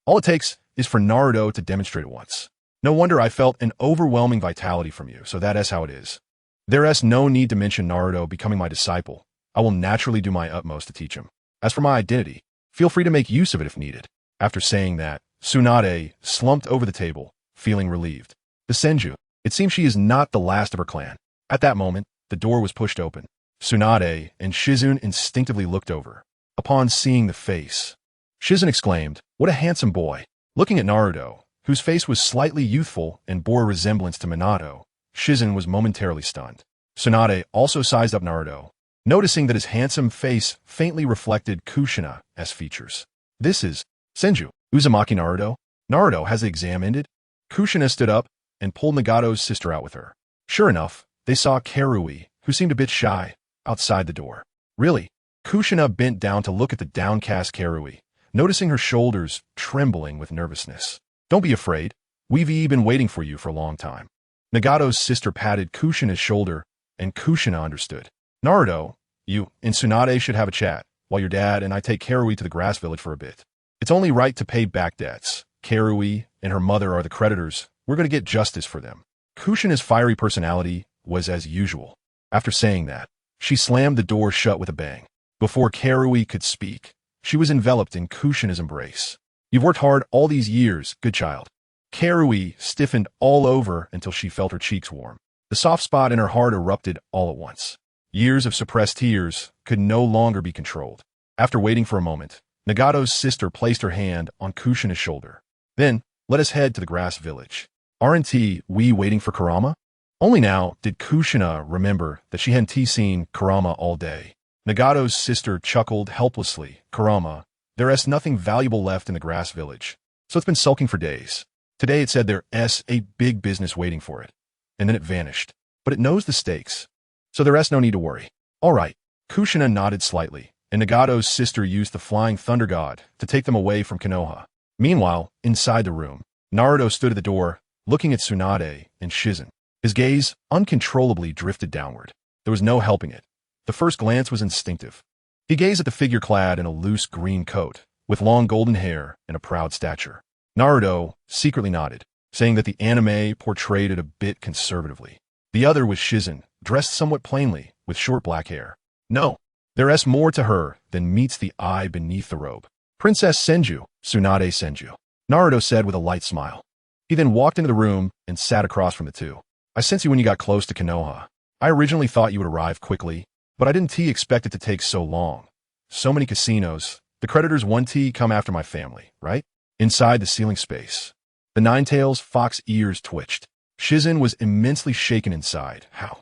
all it takes is for Naruto to demonstrate it once. No wonder I felt an overwhelming vitality from you, so that is how it is. There is no need to mention Naruto becoming my disciple. I will naturally do my utmost to teach him. As for my identity, feel free to make use of it if needed. After saying that, Tsunade slumped over the table, feeling relieved. The Senju, it seems she is not the last of her clan. At that moment, the door was pushed open. Tsunade and Shizun instinctively looked over. Upon seeing the face, Shizun exclaimed, "What a handsome boy!" Looking at Naruto, whose face was slightly youthful and bore a resemblance to Minato, Shizun was momentarily stunned. Tsunade also sized up Naruto, noticing that his handsome face faintly reflected Kushina's features. This is Senju, Uzumaki Naruto. Naruto, has the exam ended? Kushina stood up and pulled Nagato's sister out with her. Sure enough, they saw Karui, who seemed a bit shy. outside the door. Really? Kushina bent down to look at the downcast Karui, noticing her shoulders trembling with nervousness. Don't be afraid. We've been waiting for you for a long time. Nagato's sister patted Kushina's shoulder, and Kushina understood. Naruto, you and Tsunade should have a chat, while your dad and I take Karui to the grass village for a bit. It's only right to pay back debts. Karui and her mother are the creditors. We're going to get justice for them. Kushina's fiery personality was as usual. After saying that, she slammed the door shut with a bang. Before Karui could speak, she was enveloped in Kushina's embrace. You've worked hard all these years, good child. Karui stiffened all over until she felt her cheeks warm. The soft spot in her heart erupted all at once. Years of suppressed tears could no longer be controlled. After waiting for a moment, Nagato's sister placed her hand on Kushina's shoulder. Then, let us head to the grass village. Aren't we waiting for Kurama? Only now did Kushina remember that she hadn't seen Kurama all day. Nagato's sister chuckled helplessly. Kurama, there's nothing valuable left in the grass village, so it's been sulking for days. Today it said there's a big business waiting for it, and then it vanished. But it knows the stakes, so there's no need to worry. All right. Kushina nodded slightly, and Nagato's sister used the flying thunder god to take them away from Konoha. Meanwhile, inside the room, Naruto stood at the door, looking at Tsunade and Shizen. His gaze uncontrollably drifted downward. There was no helping it. The first glance was instinctive. He gazed at the figure clad in a loose green coat, with long golden hair and a proud stature. Naruto secretly nodded, saying that the anime portrayed it a bit conservatively. The other was Shizen, dressed somewhat plainly, with short black hair. No, there's more to her than meets the eye beneath the robe. Princess Senju, Tsunade Senju, Naruto said with a light smile. He then walked into the room and sat across from the two. I sensed you when you got close to Konoha. I originally thought you would arrive quickly, but I didn't expect it to take so long. So many casinos. The creditors want come after my family, right? Inside the ceiling space, the Ninetales fox ears twitched. Shizen was immensely shaken inside. How?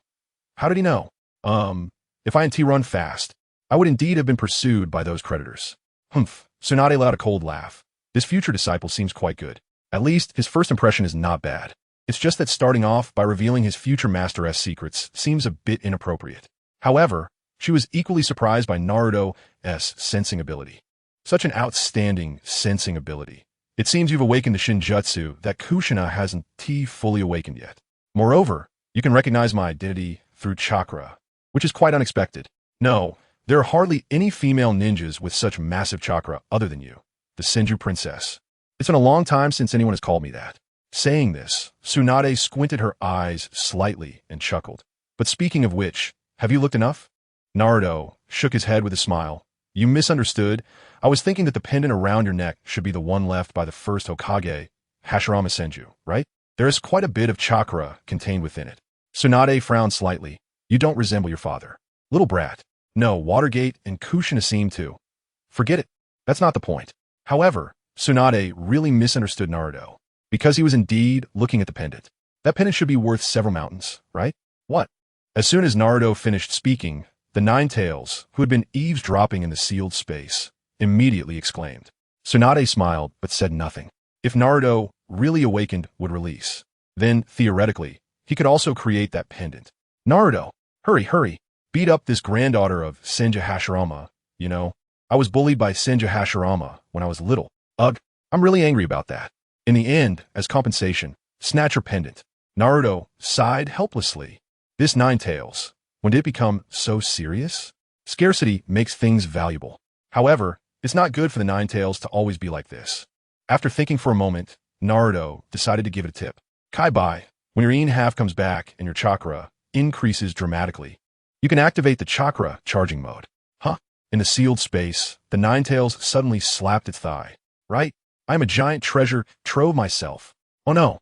How did he know? If I run fast, I would indeed have been pursued by those creditors. Humph. Tsunade let out a cold laugh. This future disciple seems quite good. At least, his first impression is not bad. It's just that starting off by revealing his future master's secrets seems a bit inappropriate. However, she was equally surprised by Naruto's sensing ability. Such an outstanding sensing ability. It seems you've awakened the Shinjutsu that Kushina hasn't fully awakened yet. Moreover, you can recognize my identity through chakra, which is quite unexpected. No, there are hardly any female ninjas with such massive chakra other than you, the Senju princess. It's been a long time since anyone has called me that. Saying this, Tsunade squinted her eyes slightly and chuckled. But speaking of which, have you looked enough? Naruto shook his head with a smile. You misunderstood. I was thinking that the pendant around your neck should be the one left by the first Hokage, Hashirama Senju, right? There is quite a bit of chakra contained within it. Tsunade frowned slightly. You don't resemble your father. Little brat. No, Watergate and Kushina seem to. Forget it. That's not the point. However, Tsunade really misunderstood Naruto, because he was indeed looking at the pendant. That pendant should be worth several mountains, right? What? As soon as Naruto finished speaking, the Ninetales, who had been eavesdropping in the sealed space, immediately exclaimed. Tsunade smiled but said nothing. If Naruto really awakened would release, then, theoretically, he could also create that pendant. Naruto, hurry, beat up this granddaughter of Senju Hashirama. You know, I was bullied by Senju Hashirama when I was little. Ugh, I'm really angry about that. In the end, as compensation, snatch her pendant. Naruto sighed helplessly. This Ninetales, when did it become so serious? Scarcity makes things valuable. However, it's not good for the Ninetales to always be like this. After thinking for a moment, Naruto decided to give it a tip. Kai-bai, when your yin half comes back and your chakra increases dramatically, you can activate the chakra charging mode. Huh? In the sealed space, the Ninetales suddenly slapped its thigh. Right? I'm a giant treasure trove myself. Oh no.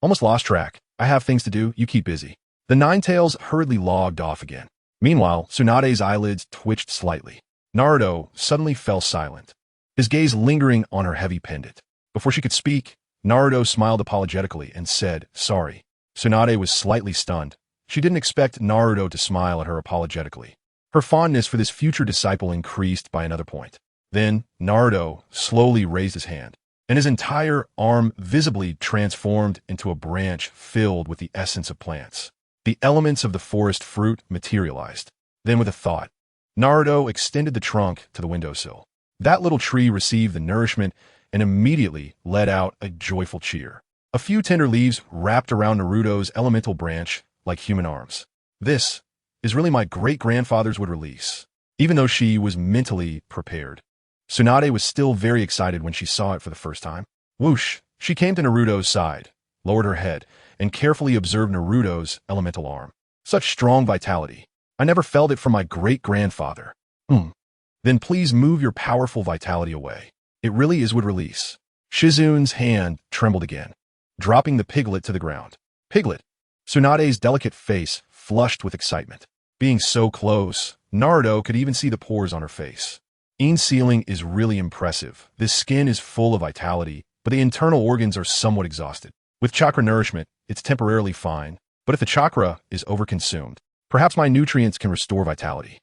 Almost lost track. I have things to do, you keep busy. The Ninetales hurriedly logged off again. Meanwhile, Tsunade's eyelids twitched slightly. Naruto suddenly fell silent, his gaze lingering on her heavy pendant. Before she could speak, Naruto smiled apologetically and said, sorry. Tsunade was slightly stunned. She didn't expect Naruto to smile at her apologetically. Her fondness for this future disciple increased by another point. Then, Naruto slowly raised his hand, and his entire arm visibly transformed into a branch filled with the essence of plants. The elements of the forest fruit materialized. Then with a thought, Naruto extended the trunk to the windowsill. That little tree received the nourishment and immediately let out a joyful cheer. A few tender leaves wrapped around Naruto's elemental branch like human arms. This is really my great-grandfather's would release. Even though she was mentally prepared, Tsunade was still very excited when she saw it for the first time. Whoosh! She came to Naruto's side, lowered her head, and carefully observed Naruto's elemental arm. Such strong vitality. I never felt it from my great-grandfather. Then please move your powerful vitality away. It really is would release. Shizune's hand trembled again, dropping the piglet to the ground. Piglet! Tsunade's delicate face flushed with excitement. Being so close, Naruto could even see the pores on her face. Ine's ceiling is really impressive. This skin is full of vitality, but the internal organs are somewhat exhausted. With chakra nourishment, it's temporarily fine, but if the chakra is overconsumed, perhaps my nutrients can restore vitality.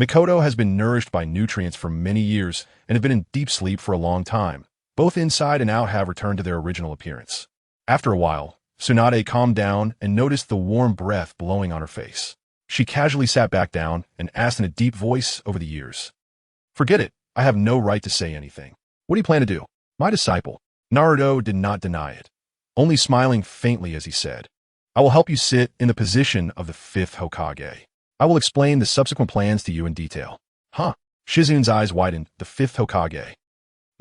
Mikoto has been nourished by nutrients for many years and have been in deep sleep for a long time. Both inside and out have returned to their original appearance. After a while, Tsunade calmed down and noticed the warm breath blowing on her face. She casually sat back down and asked in a deep voice over the years. Forget it, I have no right to say anything. What do you plan to do? My disciple. Naruto did not deny it, only smiling faintly as he said, I will help you sit in the position of the 5th Hokage. I will explain the subsequent plans to you in detail. Huh? Shizune's eyes widened. The 5th Hokage.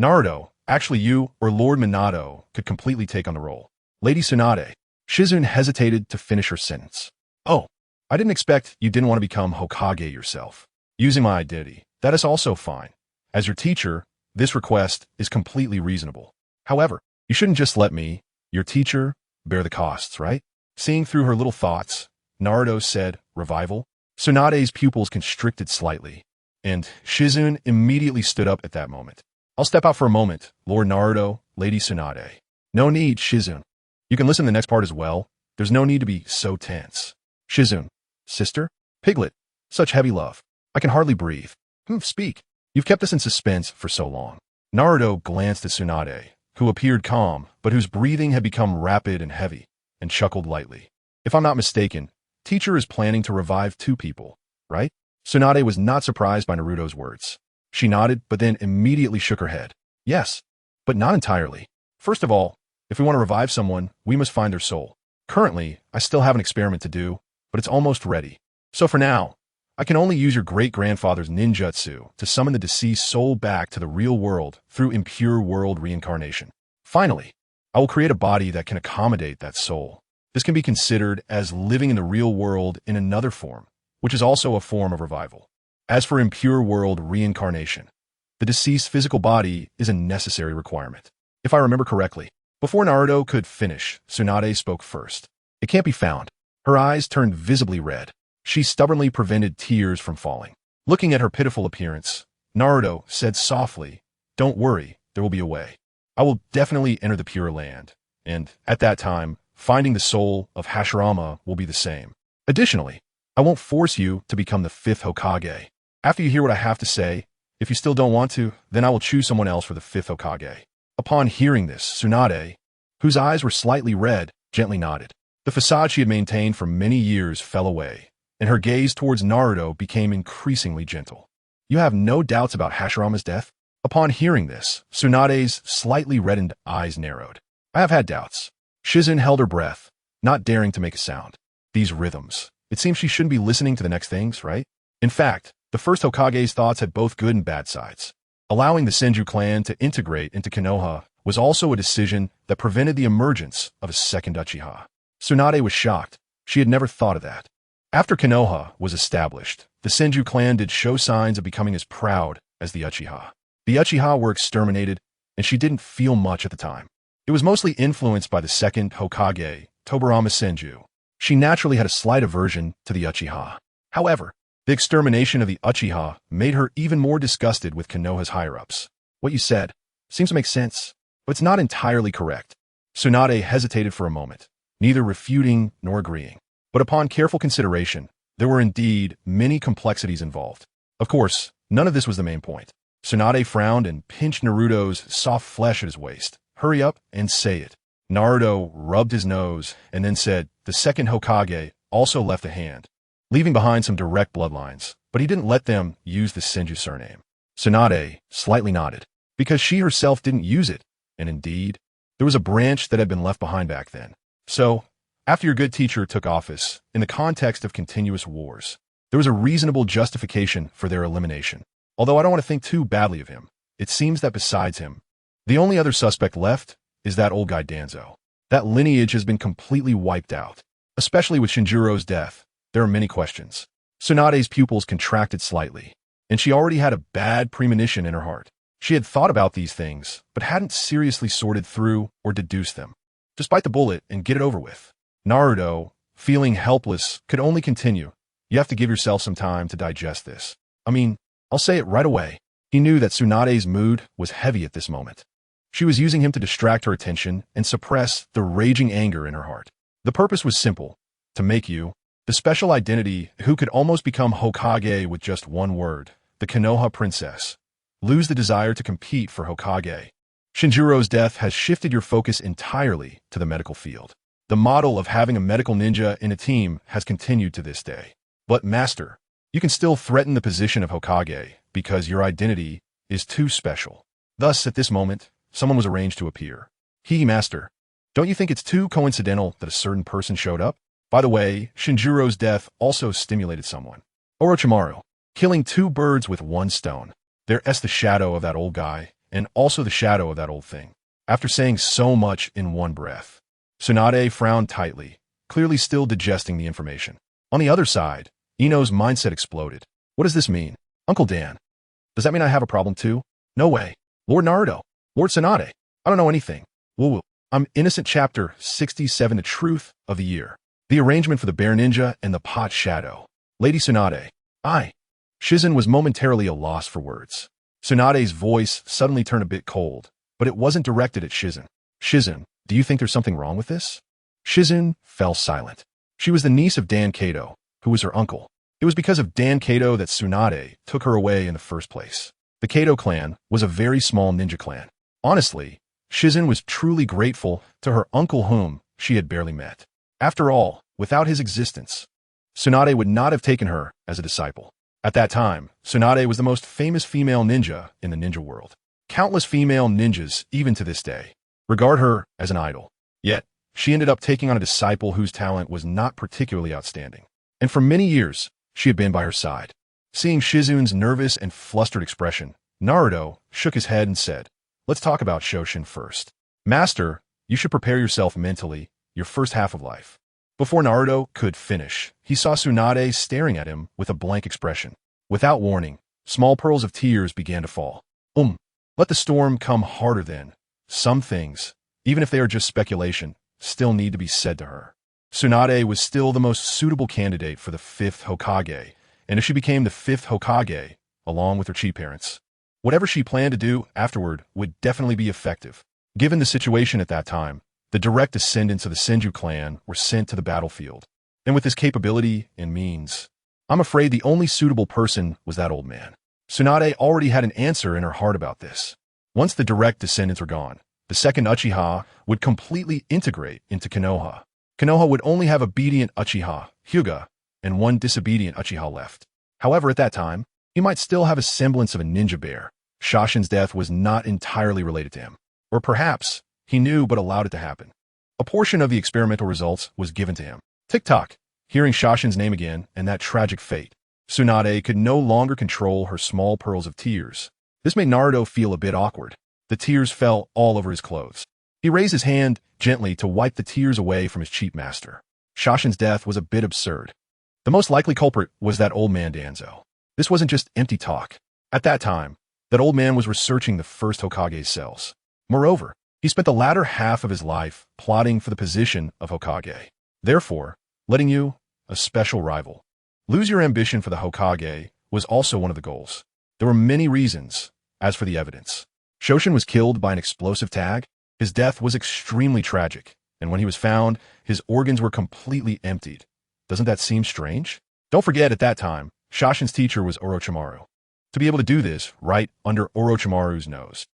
Naruto, actually you or Lord Minato could completely take on the role. Lady Tsunade. Shizune hesitated to finish her sentence. Oh, I didn't expect you didn't want to become Hokage yourself. Using my identity, that is also fine. As your teacher, this request is completely reasonable. However, you shouldn't just let me, your teacher, bear the costs, right? Seeing through her little thoughts, Naruto said, revival? Tsunade's pupils constricted slightly, and Shizune immediately stood up at that moment. I'll step out for a moment, Lord Naruto, Lady Tsunade. No need, Shizune. You can listen to the next part as well. There's no need to be so tense. Shizune. Sister? Piglet. Such heavy love. I can hardly breathe. Speak. You've kept us in suspense for so long. Naruto glanced at Tsunade, who appeared calm, but whose breathing had become rapid and heavy, and chuckled lightly. If I'm not mistaken, teacher is planning to revive 2 people, right? Tsunade was not surprised by Naruto's words. She nodded, but then immediately shook her head. Yes, but not entirely. First of all, if we want to revive someone, we must find their soul. Currently, I still have an experiment to do, but it's almost ready. So for now, I can only use your great-grandfather's ninjutsu to summon the deceased soul back to the real world through impure world reincarnation. Finally, I will create a body that can accommodate that soul. This can be considered as living in the real world in another form, which is also a form of revival. As for impure world reincarnation, the deceased physical body is a necessary requirement. If I remember correctly, before Naruto could finish, Tsunade spoke first. It can't be found. Her eyes turned visibly red. She stubbornly prevented tears from falling. Looking at her pitiful appearance, Naruto said softly, Don't worry, there will be a way. I will definitely enter the Pure Land, and at that time, finding the soul of Hashirama will be the same. Additionally, I won't force you to become the 5th Hokage. After you hear what I have to say, if you still don't want to, then I will choose someone else for the 5th Hokage. Upon hearing this, Tsunade, whose eyes were slightly red, gently nodded. The facade she had maintained for many years fell away, and her gaze towards Naruto became increasingly gentle. You have no doubts about Hashirama's death? Upon hearing this, Tsunade's slightly reddened eyes narrowed. I have had doubts. Shizune held her breath, not daring to make a sound. These rhythms. It seems she shouldn't be listening to the next things, right? In fact, the first Hokage's thoughts had both good and bad sides. Allowing the Senju clan to integrate into Konoha was also a decision that prevented the emergence of a second Uchiha. Tsunade was shocked. She had never thought of that. After Konoha was established, the Senju clan did show signs of becoming as proud as the Uchiha. The Uchiha were exterminated, and she didn't feel much at the time. It was mostly influenced by the second Hokage, Tobirama Senju. She naturally had a slight aversion to the Uchiha. However, the extermination of the Uchiha made her even more disgusted with Konoha's higher-ups. What you said seems to make sense, but it's not entirely correct. Tsunade hesitated for a moment, neither refuting nor agreeing. But upon careful consideration, there were indeed many complexities involved. Of course, none of this was the main point. Tsunade frowned and pinched Naruto's soft flesh at his waist. Hurry up and say it. Naruto rubbed his nose and then said, the second Hokage also left a hand, leaving behind some direct bloodlines. but he didn't let them use the Senju surname. Tsunade slightly nodded, because she herself didn't use it, and indeed, there was a branch that had been left behind back then. So, after your good teacher took office, in the context of continuous wars, there was a reasonable justification for their elimination. Although I don't want to think too badly of him, it seems that besides him, the only other suspect left is that old guy Danzo. That lineage has been completely wiped out. Especially with Shinjuro's death, there are many questions. Tsunade's pupils contracted slightly, and she already had a bad premonition in her heart. She had thought about these things, but hadn't seriously sorted through or deduced them. Just bite the bullet and get it over with. Naruto, feeling helpless, could only continue. You have to give yourself some time to digest this. I mean, I'll say it right away. He knew that Tsunade's mood was heavy at this moment. She was using him to distract her attention and suppress the raging anger in her heart. The purpose was simple, to make you, the special identity who could almost become Hokage with just one word, the Konoha princess, lose the desire to compete for Hokage. Shinjuro's death has shifted your focus entirely to the medical field. The model of having a medical ninja in a team has continued to this day. But Master, you can still threaten the position of Hokage because your identity is too special. Thus, at this moment, someone was arranged to appear. Master, don't you think it's too coincidental that a certain person showed up? By the way, Shinjuro's death also stimulated someone. Orochimaru, killing two birds with one stone. There's the shadow of that old guy, and also the shadow of that old thing. After saying so much in one breath, Tsunade frowned tightly, clearly still digesting the information. On the other side, Ino's mindset exploded. What does this mean? Uncle Dan. Does that mean I have a problem too? No way. Lord Naruto. Lord Tsunade. I don't know anything. Woo-woo. I'm innocent. Chapter 67. The Truth of the Year. The arrangement for the Bear Ninja and the Pot Shadow. Lady Tsunade. Shizen was momentarily a loss for words. Tsunade's voice suddenly turned a bit cold, but it wasn't directed at Shizen. Shizen, do you think there's something wrong with this? Shizen fell silent. She was the niece of Dan Kato, who was her uncle. It was because of Dan Kato that Tsunade took her away in the first place. The Kato clan was a very small ninja clan. Honestly, Shizen was truly grateful to her uncle whom she had barely met. After all, without his existence, Tsunade would not have taken her as a disciple. At that time, Tsunade was the most famous female ninja in the ninja world. Countless female ninjas, even to this day, regard her as an idol. Yet, she ended up taking on a disciple whose talent was not particularly outstanding. And for many years, she had been by her side. Seeing Shizen's nervous and flustered expression, Naruto shook his head and said, "Let's talk about Shoshin first. Master, you should prepare yourself mentally, your first half of life." Before Naruto could finish, he saw Tsunade staring at him with a blank expression. Without warning, small pearls of tears began to fall. Let the storm come harder then. Some things, even if they are just speculation, still need to be said to her. Tsunade was still the most suitable candidate for the 5th Hokage, and if she became the 5th Hokage, along with her chi parents, whatever she planned to do afterward would definitely be effective. Given the situation at that time, the direct descendants of the Senju clan were sent to the battlefield. And with his capability and means, I'm afraid the only suitable person was that old man. Tsunade already had an answer in her heart about this. Once the direct descendants were gone, the second Uchiha would completely integrate into Konoha. Konoha would only have obedient Uchiha, Hyuga, and one disobedient Uchiha left. However, at that time, he might still have a semblance of a ninja bear. Shoshin's death was not entirely related to him. Or perhaps, he knew but allowed it to happen. A portion of the experimental results was given to him. Tick-tock, hearing Shoshin's name again and that tragic fate, Tsunade could no longer control her small pearls of tears. This made Naruto feel a bit awkward. The tears fell all over his clothes. He raised his hand gently to wipe the tears away from his cheap master. Shoshin's death was a bit absurd. The most likely culprit was that old man Danzo. This wasn't just empty talk. At that time, that old man was researching the first Hokage's cells. Moreover, he spent the latter half of his life plotting for the position of Hokage. Therefore, letting you, a special rival, lose your ambition for the Hokage was also one of the goals. There were many reasons. As for the evidence, Shoshin was killed by an explosive tag. His death was extremely tragic, and when he was found, his organs were completely emptied. Doesn't that seem strange? Don't forget, at that time, Shoshin's teacher was Orochimaru. To be able to do this right under Orochimaru's nose.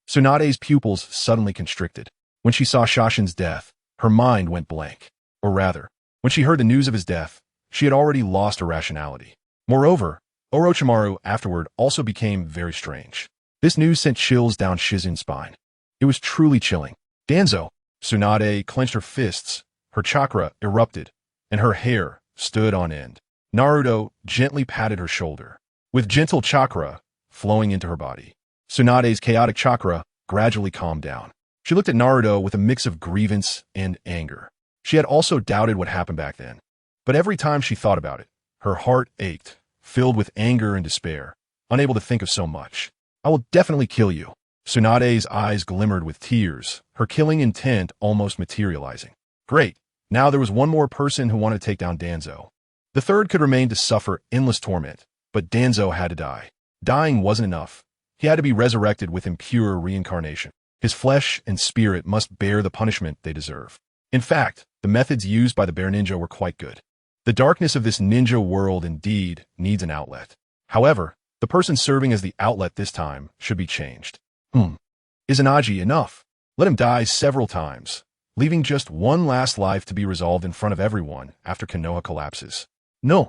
Tsunade's pupils suddenly constricted. When she saw Shoshin's death, her mind went blank. Or rather, when she heard the news of his death, she had already lost her rationality. Moreover, Orochimaru afterward also became very strange. This news sent chills down Shizin's spine. It was truly chilling. Danzo, Tsunade clenched her fists, her chakra erupted, and her hair stood on end. Naruto gently patted her shoulder, with gentle chakra flowing into her body. Tsunade's chaotic chakra gradually calmed down. She looked at Naruto with a mix of grievance and anger. She had also doubted what happened back then. But every time she thought about it, her heart ached, filled with anger and despair, unable to think of so much. I will definitely kill you. Tsunade's eyes glimmered with tears, her killing intent almost materializing. Great. Now there was one more person who wanted to take down Danzo. The third could remain to suffer endless torment, but Danzo had to die. Dying wasn't enough. He had to be resurrected with impure reincarnation. His flesh and spirit must bear the punishment they deserve. In fact, the methods used by the bear ninja were quite good. The darkness of this ninja world indeed needs an outlet. However, the person serving as the outlet this time should be changed. Izanagi, enough. Let him die several times, leaving just one last life to be resolved in front of everyone after Konoha collapses. No,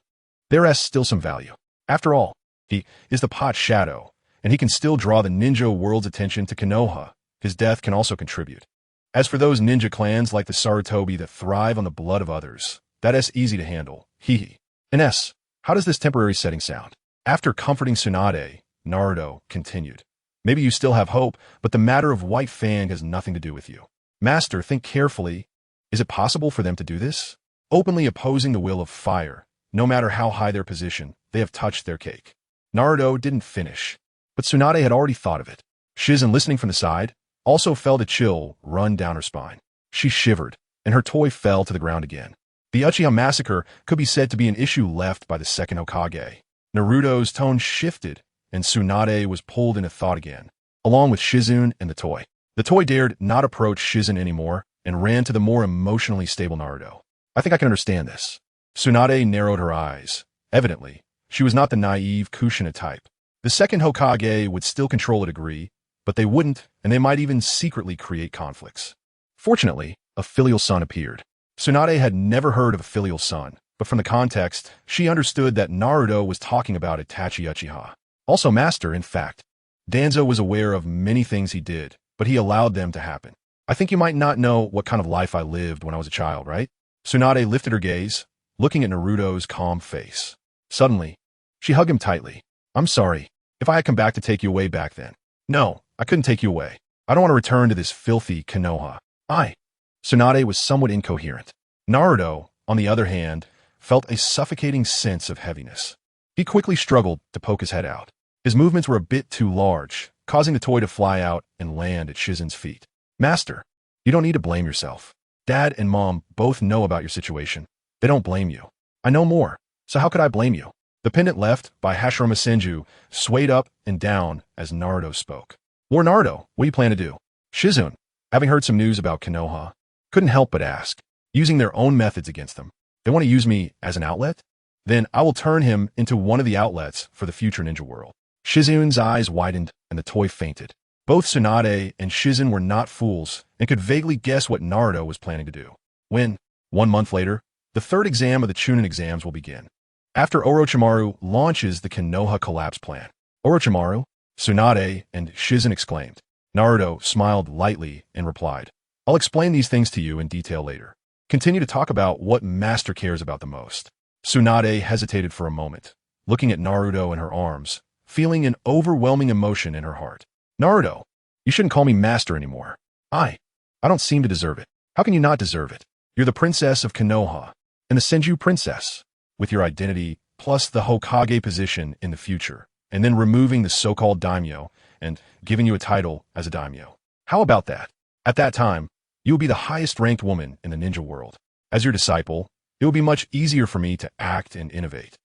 there is still some value. After all, he is the pot shadow, and he can still draw the ninja world's attention to Konoha. His death can also contribute. As for those ninja clans like the Sarutobi that thrive on the blood of others, that is easy to handle. Hee. Ines, how does this temporary setting sound? After comforting Tsunade, Naruto continued. Maybe you still have hope, but the matter of White Fang has nothing to do with you. Master, think carefully. Is it possible for them to do this? Openly opposing the will of fire, no matter how high their position, they have touched their cake. Naruto didn't finish, but Tsunade had already thought of it. Shizen, listening from the side, also felt a chill run down her spine. She shivered, and her toy fell to the ground again. The Uchiha massacre could be said to be an issue left by the second Hokage. Naruto's tone shifted, and Tsunade was pulled into thought again, along with Shizun and the toy. The toy dared not approach Shizen anymore and ran to the more emotionally stable Naruto. I think I can understand this. Tsunade narrowed her eyes. Evidently, she was not the naive Kushina type. The second Hokage would still control a degree, but they wouldn't, and they might even secretly create conflicts. Fortunately, a filial son appeared. Tsunade had never heard of a filial son, but from the context, she understood that Naruto was talking about Itachi Uchiha. Also Master, in fact. Danzo was aware of many things he did, but he allowed them to happen. I think you might not know what kind of life I lived when I was a child, right? Tsunade lifted her gaze, looking at Naruto's calm face. Suddenly, she hugged him tightly. I'm sorry, if I had come back to take you away back then. No, I couldn't take you away. I don't want to return to this filthy Konoha. Tsunade was somewhat incoherent. Naruto, on the other hand, felt a suffocating sense of heaviness. He quickly struggled to poke his head out. His movements were a bit too large, causing the toy to fly out and land at Shizen's feet. Master, you don't need to blame yourself. Dad and Mom both know about your situation. They don't blame you. I know more, so how could I blame you? The pendant left by Hashirama Senju swayed up and down as Naruto spoke. War Naruto, what do you plan to do? Shizun, having heard some news about Konoha, couldn't help but ask, using their own methods against them. They want to use me as an outlet? Then I will turn him into one of the outlets for the future ninja world. Shizun's eyes widened and the toy fainted. Both Tsunade and Shizen were not fools and could vaguely guess what Naruto was planning to do. When, 1 month later, the third exam of the Chunin exams will begin. After Orochimaru launches the Konoha collapse plan. Orochimaru, Tsunade, and Shizen exclaimed. Naruto smiled lightly and replied, I'll explain these things to you in detail later. Continue to talk about what Master cares about the most. Tsunade hesitated for a moment, looking at Naruto in her arms, feeling an overwhelming emotion in her heart. Naruto, you shouldn't call me Master anymore. I don't seem to deserve it. How can you not deserve it? You're the princess of Konoha, and the Senju princess, with your identity plus the Hokage position in the future, and then removing the so-called daimyo and giving you a title as a daimyo. How about that? At that time, you will be the highest-ranked woman in the ninja world. As your disciple, it will be much easier for me to act and innovate.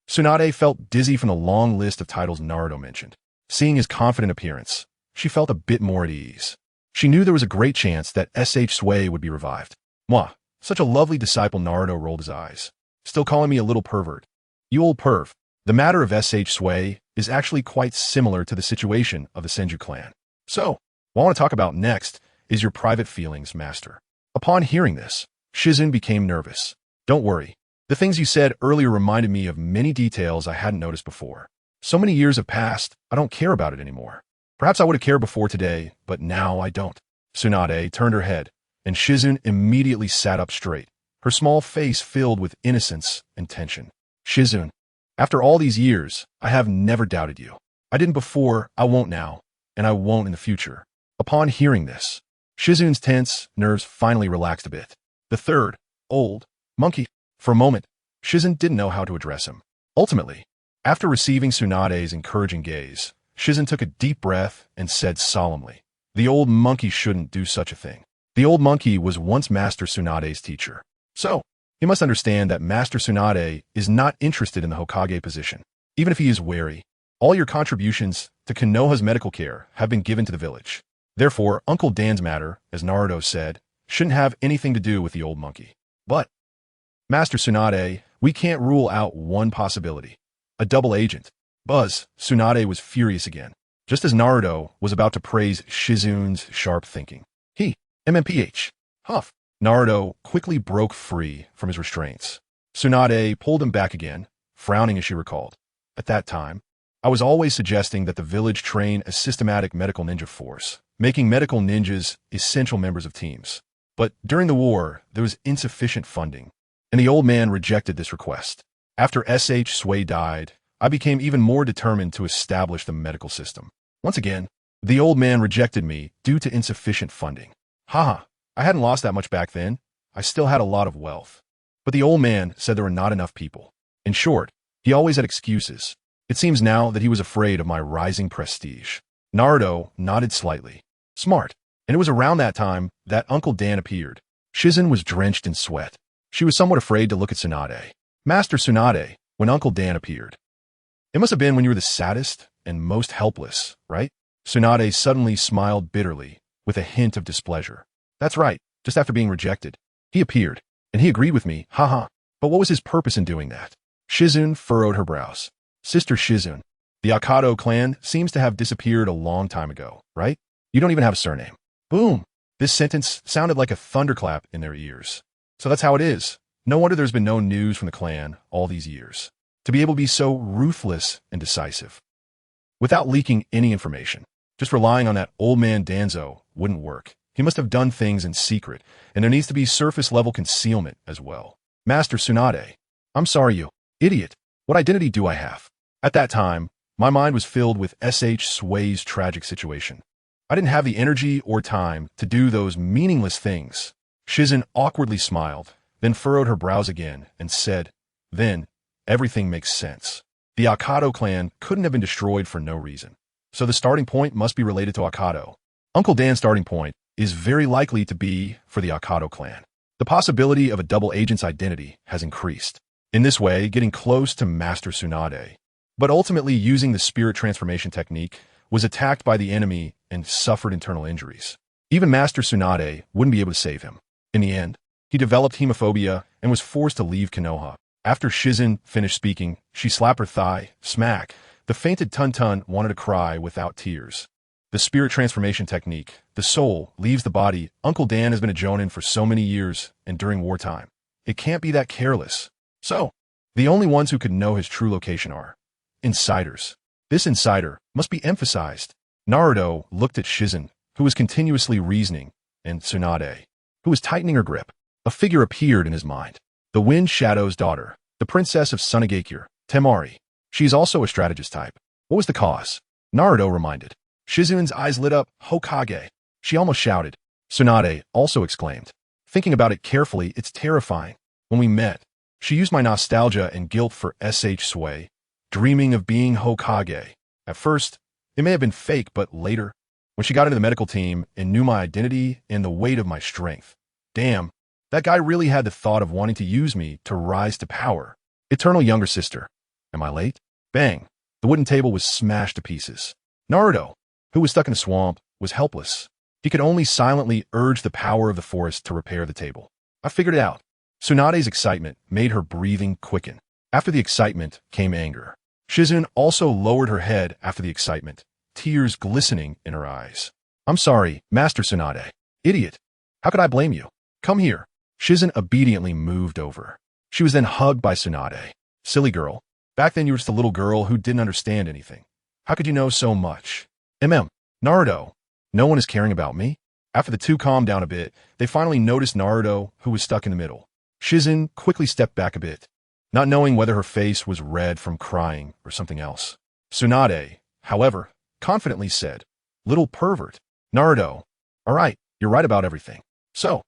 Tsunade felt dizzy from the long list of titles Naruto mentioned. Seeing his confident appearance, she felt a bit more at ease. She knew there was a great chance that S.H. Sui would be revived. Mwah, such a lovely disciple. Naruto rolled his eyes. Still calling me a little pervert. You old perv. The matter of S.H. Sui is actually quite similar to the situation of the Senju clan. So, what I want to talk about next is your private feelings, Master. Upon hearing this, Shizen became nervous. Don't worry. The things you said earlier reminded me of many details I hadn't noticed before. So many years have passed, I don't care about it anymore. Perhaps I would have cared before today, but now I don't. Tsunade turned her head, and Shizune immediately sat up straight, her small face filled with innocence and tension. Shizune, after all these years, I have never doubted you. I didn't before, I won't now, and I won't in the future. Upon hearing this, Shizune's tense nerves finally relaxed a bit. The third, old, monkey. For a moment, Shizune didn't know how to address him. Ultimately, after receiving Tsunade's encouraging gaze, Shizune took a deep breath and said solemnly, "The old monkey shouldn't do such a thing." The old monkey was once Master Tsunade's teacher. So, he must understand that Master Tsunade is not interested in the Hokage position. Even if he is wary, all your contributions to Konoha's medical care have been given to the village. Therefore, Uncle Dan's matter, as Naruto said, shouldn't have anything to do with the old monkey. But, Master Tsunade, we can't rule out one possibility. A double agent. Buzz, Tsunade was furious again, just as Naruto was about to praise Shizune's sharp thinking. He, MMPH, huff. Naruto quickly broke free from his restraints. Tsunade pulled him back again, frowning as she recalled. At that time, I was always suggesting that the village train a systematic medical ninja force, making medical ninjas essential members of teams. But during the war, there was insufficient funding, and the old man rejected this request. After S.H. Sui died, I became even more determined to establish the medical system. Once again, the old man rejected me due to insufficient funding. Haha, I hadn't lost that much back then. I still had a lot of wealth. But the old man said there were not enough people. In short, he always had excuses. It seems now that he was afraid of my rising prestige. Naruto nodded slightly. Smart. And it was around that time that Uncle Dan appeared. Shizune was drenched in sweat. She was somewhat afraid to look at Tsunade. Master Tsunade, when Uncle Dan appeared. It must have been when you were the saddest and most helpless, right? Tsunade suddenly smiled bitterly, with a hint of displeasure. That's right, just after being rejected. He appeared, and he agreed with me, haha. But what was his purpose in doing that? Shizune furrowed her brows. Sister Shizune, the Akatsuki clan seems to have disappeared a long time ago, right? You don't even have a surname. Boom! This sentence sounded like a thunderclap in their ears. So that's how it is. No wonder there's been no news from the clan all these years. To be able to be so ruthless and decisive. Without leaking any information, just relying on that old man Danzo wouldn't work. He must have done things in secret, and there needs to be surface-level concealment as well. Master Tsunade, I'm sorry you idiot. What identity do I have? At that time, my mind was filled with S.H. Sui's tragic situation. I didn't have the energy or time to do those meaningless things. Shizune awkwardly smiled, then furrowed her brows again and said, then, everything makes sense. The Akatsuki clan couldn't have been destroyed for no reason. So the starting point must be related to Akatsuki. Uncle Dan's starting point is very likely to be for the Akatsuki clan. The possibility of a double agent's identity has increased. In this way, getting close to Master Tsunade, but ultimately using the spirit transformation technique, was attacked by the enemy and suffered internal injuries. Even Master Tsunade wouldn't be able to save him. In the end, he developed hemophobia and was forced to leave Konoha. After Shizune finished speaking, she slapped her thigh, smack. The fainted Tun-Tun wanted to cry without tears. The spirit transformation technique, the soul, leaves the body. Uncle Dan has been a Jonin for so many years and during wartime. It can't be that careless. So, the only ones who could know his true location are insiders. This insider must be emphasized. Naruto looked at Shizune, who was continuously reasoning, and Tsunade, who was tightening her grip. A figure appeared in his mind. The Wind Shadow's daughter, the princess of Sunagakure, Temari. She is also a strategist type. What was the cause? Naruto reminded. Shizune's eyes lit up. Hokage. She almost shouted. Tsunade also exclaimed. Thinking about it carefully, it's terrifying. When we met, she used my nostalgia and guilt for S.H. Sui, dreaming of being Hokage. At first, it may have been fake, but later, when she got into the medical team and knew my identity and the weight of my strength. Damn, that guy really had the thought of wanting to use me to rise to power. Eternal younger sister. Am I late? Bang. The wooden table was smashed to pieces. Naruto, who was stuck in a swamp, was helpless. He could only silently urge the power of the forest to repair the table. I figured it out. Tsunade's excitement made her breathing quicken. After the excitement came anger. Shizune also lowered her head after the excitement, tears glistening in her eyes. I'm sorry, Master Tsunade. Idiot. How could I blame you? Come here. Shizune obediently moved over. She was then hugged by Tsunade. Silly girl. Back then you were just a little girl who didn't understand anything. How could you know so much? Naruto. No one is caring about me? After the two calmed down a bit, they finally noticed Naruto, who was stuck in the middle. Shizun quickly stepped back a bit, not knowing whether her face was red from crying or something else. Tsunade, however, confidently said, "Little pervert. Naruto. All right, you're right about everything." So,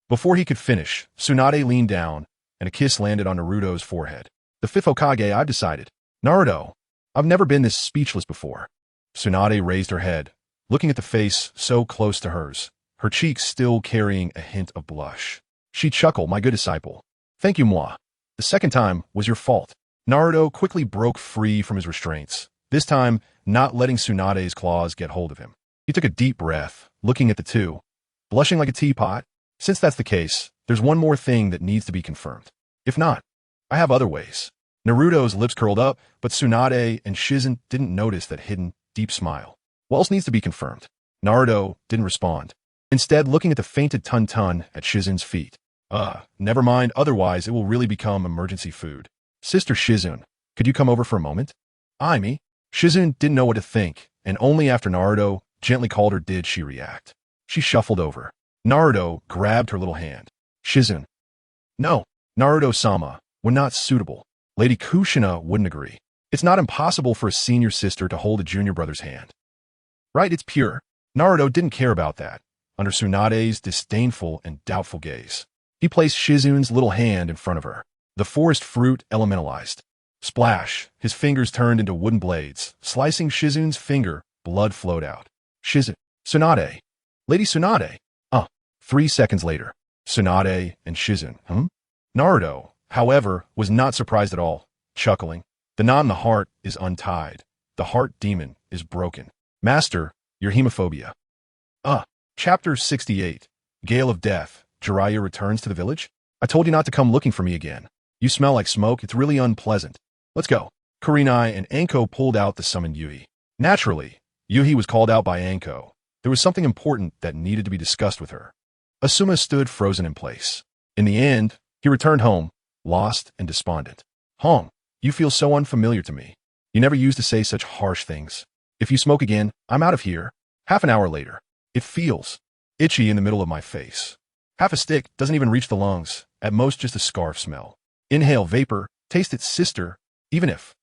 before he could finish, Tsunade leaned down, and a kiss landed on Naruto's forehead. "The fifth Hokage, I've decided. Naruto, I've never been this speechless before." Tsunade raised her head, looking at the face so close to hers, her cheeks still carrying a hint of blush. She chuckled, "My good disciple. Thank you, moi. The second time was your fault." Naruto quickly broke free from his restraints, this time not letting Tsunade's claws get hold of him. He took a deep breath, looking at the two, blushing like a teapot. "Since that's the case, there's one more thing that needs to be confirmed. If not, I have other ways." Naruto's lips curled up, but Tsunade and Shizun didn't notice that hidden, deep smile. "What else needs to be confirmed?" Naruto didn't respond, instead looking at the fainted Tun-Tun at Shizun's feet. Never mind, otherwise it will really become emergency food. "Sister Shizun, could you come over for a moment?" Me? Shizun didn't know what to think, and only after Naruto gently called her did she react. She shuffled over. Naruto grabbed her little hand. "Shizun." "No, Naruto-sama, we're not suitable. Lady Kushina wouldn't agree. It's not impossible for a senior sister to hold a junior brother's hand. Right, it's pure." Naruto didn't care about that, under Tsunade's disdainful and doubtful gaze. He placed Shizun's little hand in front of her. The forest fruit elementalized. Splash, his fingers turned into wooden blades. Slicing Shizun's finger, blood flowed out. "Shizun. Tsunade. Lady Tsunade." 3 seconds later, Tsunade and Shizun. Naruto, however, was not surprised at all, chuckling. "The knot in the heart is untied. The heart demon is broken. Master, your hemophobia." Chapter 68. Gale of Death. Jiraiya returns to the village? "I told you not to come looking for me again. You smell like smoke. It's really unpleasant. Let's go." Kurenai and Anko pulled out the summoned Yui. Naturally, Yui was called out by Anko. There was something important that needed to be discussed with her. Asuma stood frozen in place. In the end, he returned home, lost and despondent. "Hong, you feel so unfamiliar to me. You never used to say such harsh things. If you smoke again, I'm out of here." Half an hour later, "It feels itchy in the middle of my face. Half a stick doesn't even reach the lungs, at most just a scarf smell. Inhale vapor, taste its sister, even if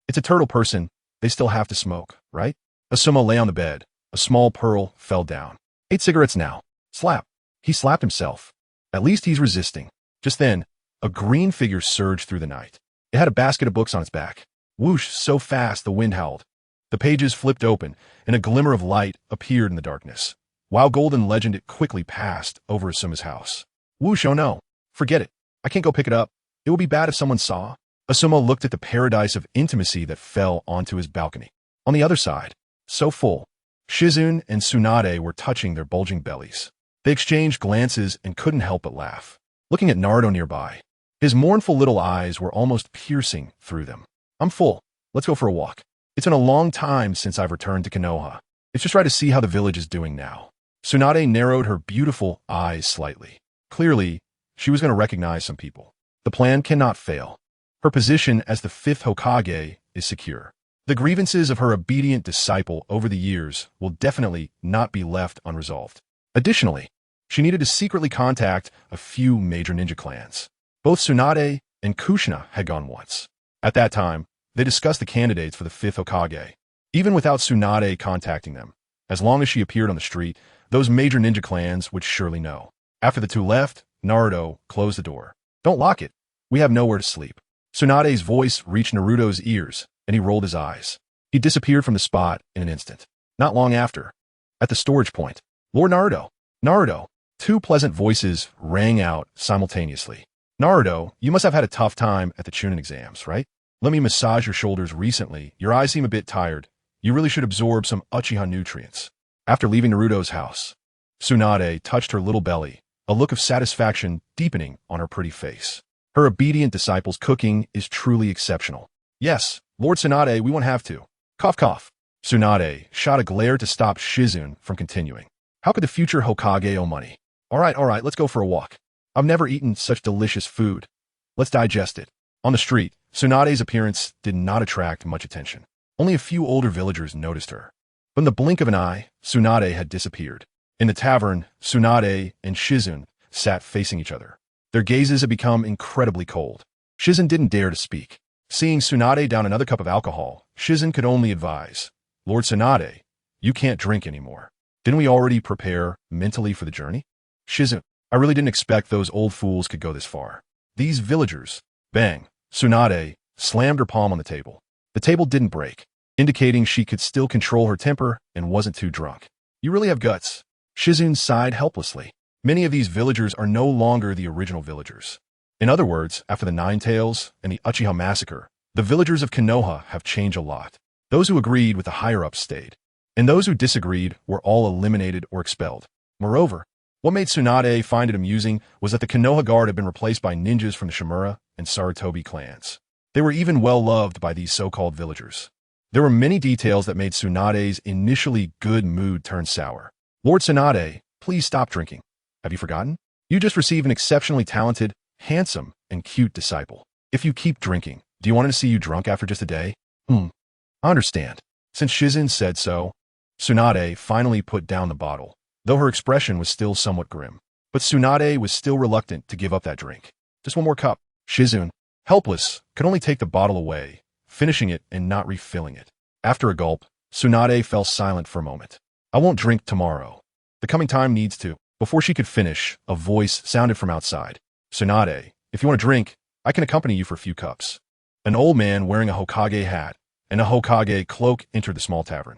it's a turtle person, they still have to smoke, right?" Asuma lay on the bed. A small pearl fell down. 8 cigarettes now. Slap. He slapped himself. At least he's resisting. Just then, a green figure surged through the night. It had a basket of books on its back. Whoosh, so fast the wind howled. The pages flipped open, and a glimmer of light appeared in the darkness. While golden legend it quickly passed over Asuma's house. Whoosh, oh no. Forget it. I can't go pick it up. It would be bad if someone saw. Asuma looked at the paradise of intimacy that fell onto his balcony. On the other side, so full, Shizun and Tsunade were touching their bulging bellies. They exchanged glances and couldn't help but laugh. Looking at Naruto nearby, his mournful little eyes were almost piercing through them. "I'm full. Let's go for a walk. It's been a long time since I've returned to Konoha. It's just right to see how the village is doing now." Tsunade narrowed her beautiful eyes slightly. Clearly, she was going to recognize some people. The plan cannot fail. Her position as the 5th Hokage is secure. The grievances of her obedient disciple over the years will definitely not be left unresolved. Additionally, she needed to secretly contact a few major ninja clans. Both Tsunade and Kushina had gone once. At that time, they discussed the candidates for the 5th Hokage. Even without Tsunade contacting them, as long as she appeared on the street, those major ninja clans would surely know. After the two left, Naruto closed the door. "Don't lock it. We have nowhere to sleep." Tsunade's voice reached Naruto's ears, and he rolled his eyes. He disappeared from the spot in an instant. Not long after, at the storage point, "Lord Naruto! Naruto!" Two pleasant voices rang out simultaneously. "Naruto, you must have had a tough time at the Chunin exams, right? Let me massage your shoulders recently. Your eyes seem a bit tired. You really should absorb some Uchiha nutrients." After leaving Naruto's house, Tsunade touched her little belly, a look of satisfaction deepening on her pretty face. Her obedient disciple's cooking is truly exceptional. "Yes, Lord Tsunade, we won't have to." Cough, cough. Tsunade shot a glare to stop Shizun from continuing. How could the future Hokage owe money? All right, let's go for a walk. I've never eaten such delicious food. Let's digest it. On the street, Tsunade's appearance did not attract much attention. Only a few older villagers noticed her. But in the blink of an eye, Tsunade had disappeared. In the tavern, Tsunade and Shizun sat facing each other. Their gazes had become incredibly cold. Shizun didn't dare to speak. Seeing Tsunade down another cup of alcohol, Shizun could only advise, Lord Tsunade, you can't drink anymore. Didn't we already prepare mentally for the journey? Shizun, I really didn't expect those old fools could go this far. These villagers. Bang. Tsunade slammed her palm on the table. The table didn't break, indicating she could still control her temper and wasn't too drunk. You really have guts. Shizun sighed helplessly. Many of these villagers are no longer the original villagers. In other words, after the Nine Tails and the Uchiha massacre, the villagers of Konoha have changed a lot. Those who agreed with the higher-ups stayed, and those who disagreed were all eliminated or expelled. Moreover, what made Tsunade find it amusing was that the Konoha guard had been replaced by ninjas from the Shimura and Sarutobi clans. They were even well-loved by these so-called villagers. There were many details that made Tsunade's initially good mood turn sour. Lord Tsunade, please stop drinking. Have you forgotten? You just received an exceptionally talented, handsome, and cute disciple. If you keep drinking, do you want him to see you drunk after just a day? I understand. Since Shizun said so, Tsunade finally put down the bottle, though her expression was still somewhat grim. But Tsunade was still reluctant to give up that drink. Just one more cup. Shizun, helpless, could only take the bottle away, finishing it and not refilling it. After a gulp, Tsunade fell silent for a moment. I won't drink tomorrow. The coming time needs to. Before she could finish, a voice sounded from outside. Tsunade, if you want to drink, I can accompany you for a few cups. An old man wearing a Hokage hat and a Hokage cloak entered the small tavern.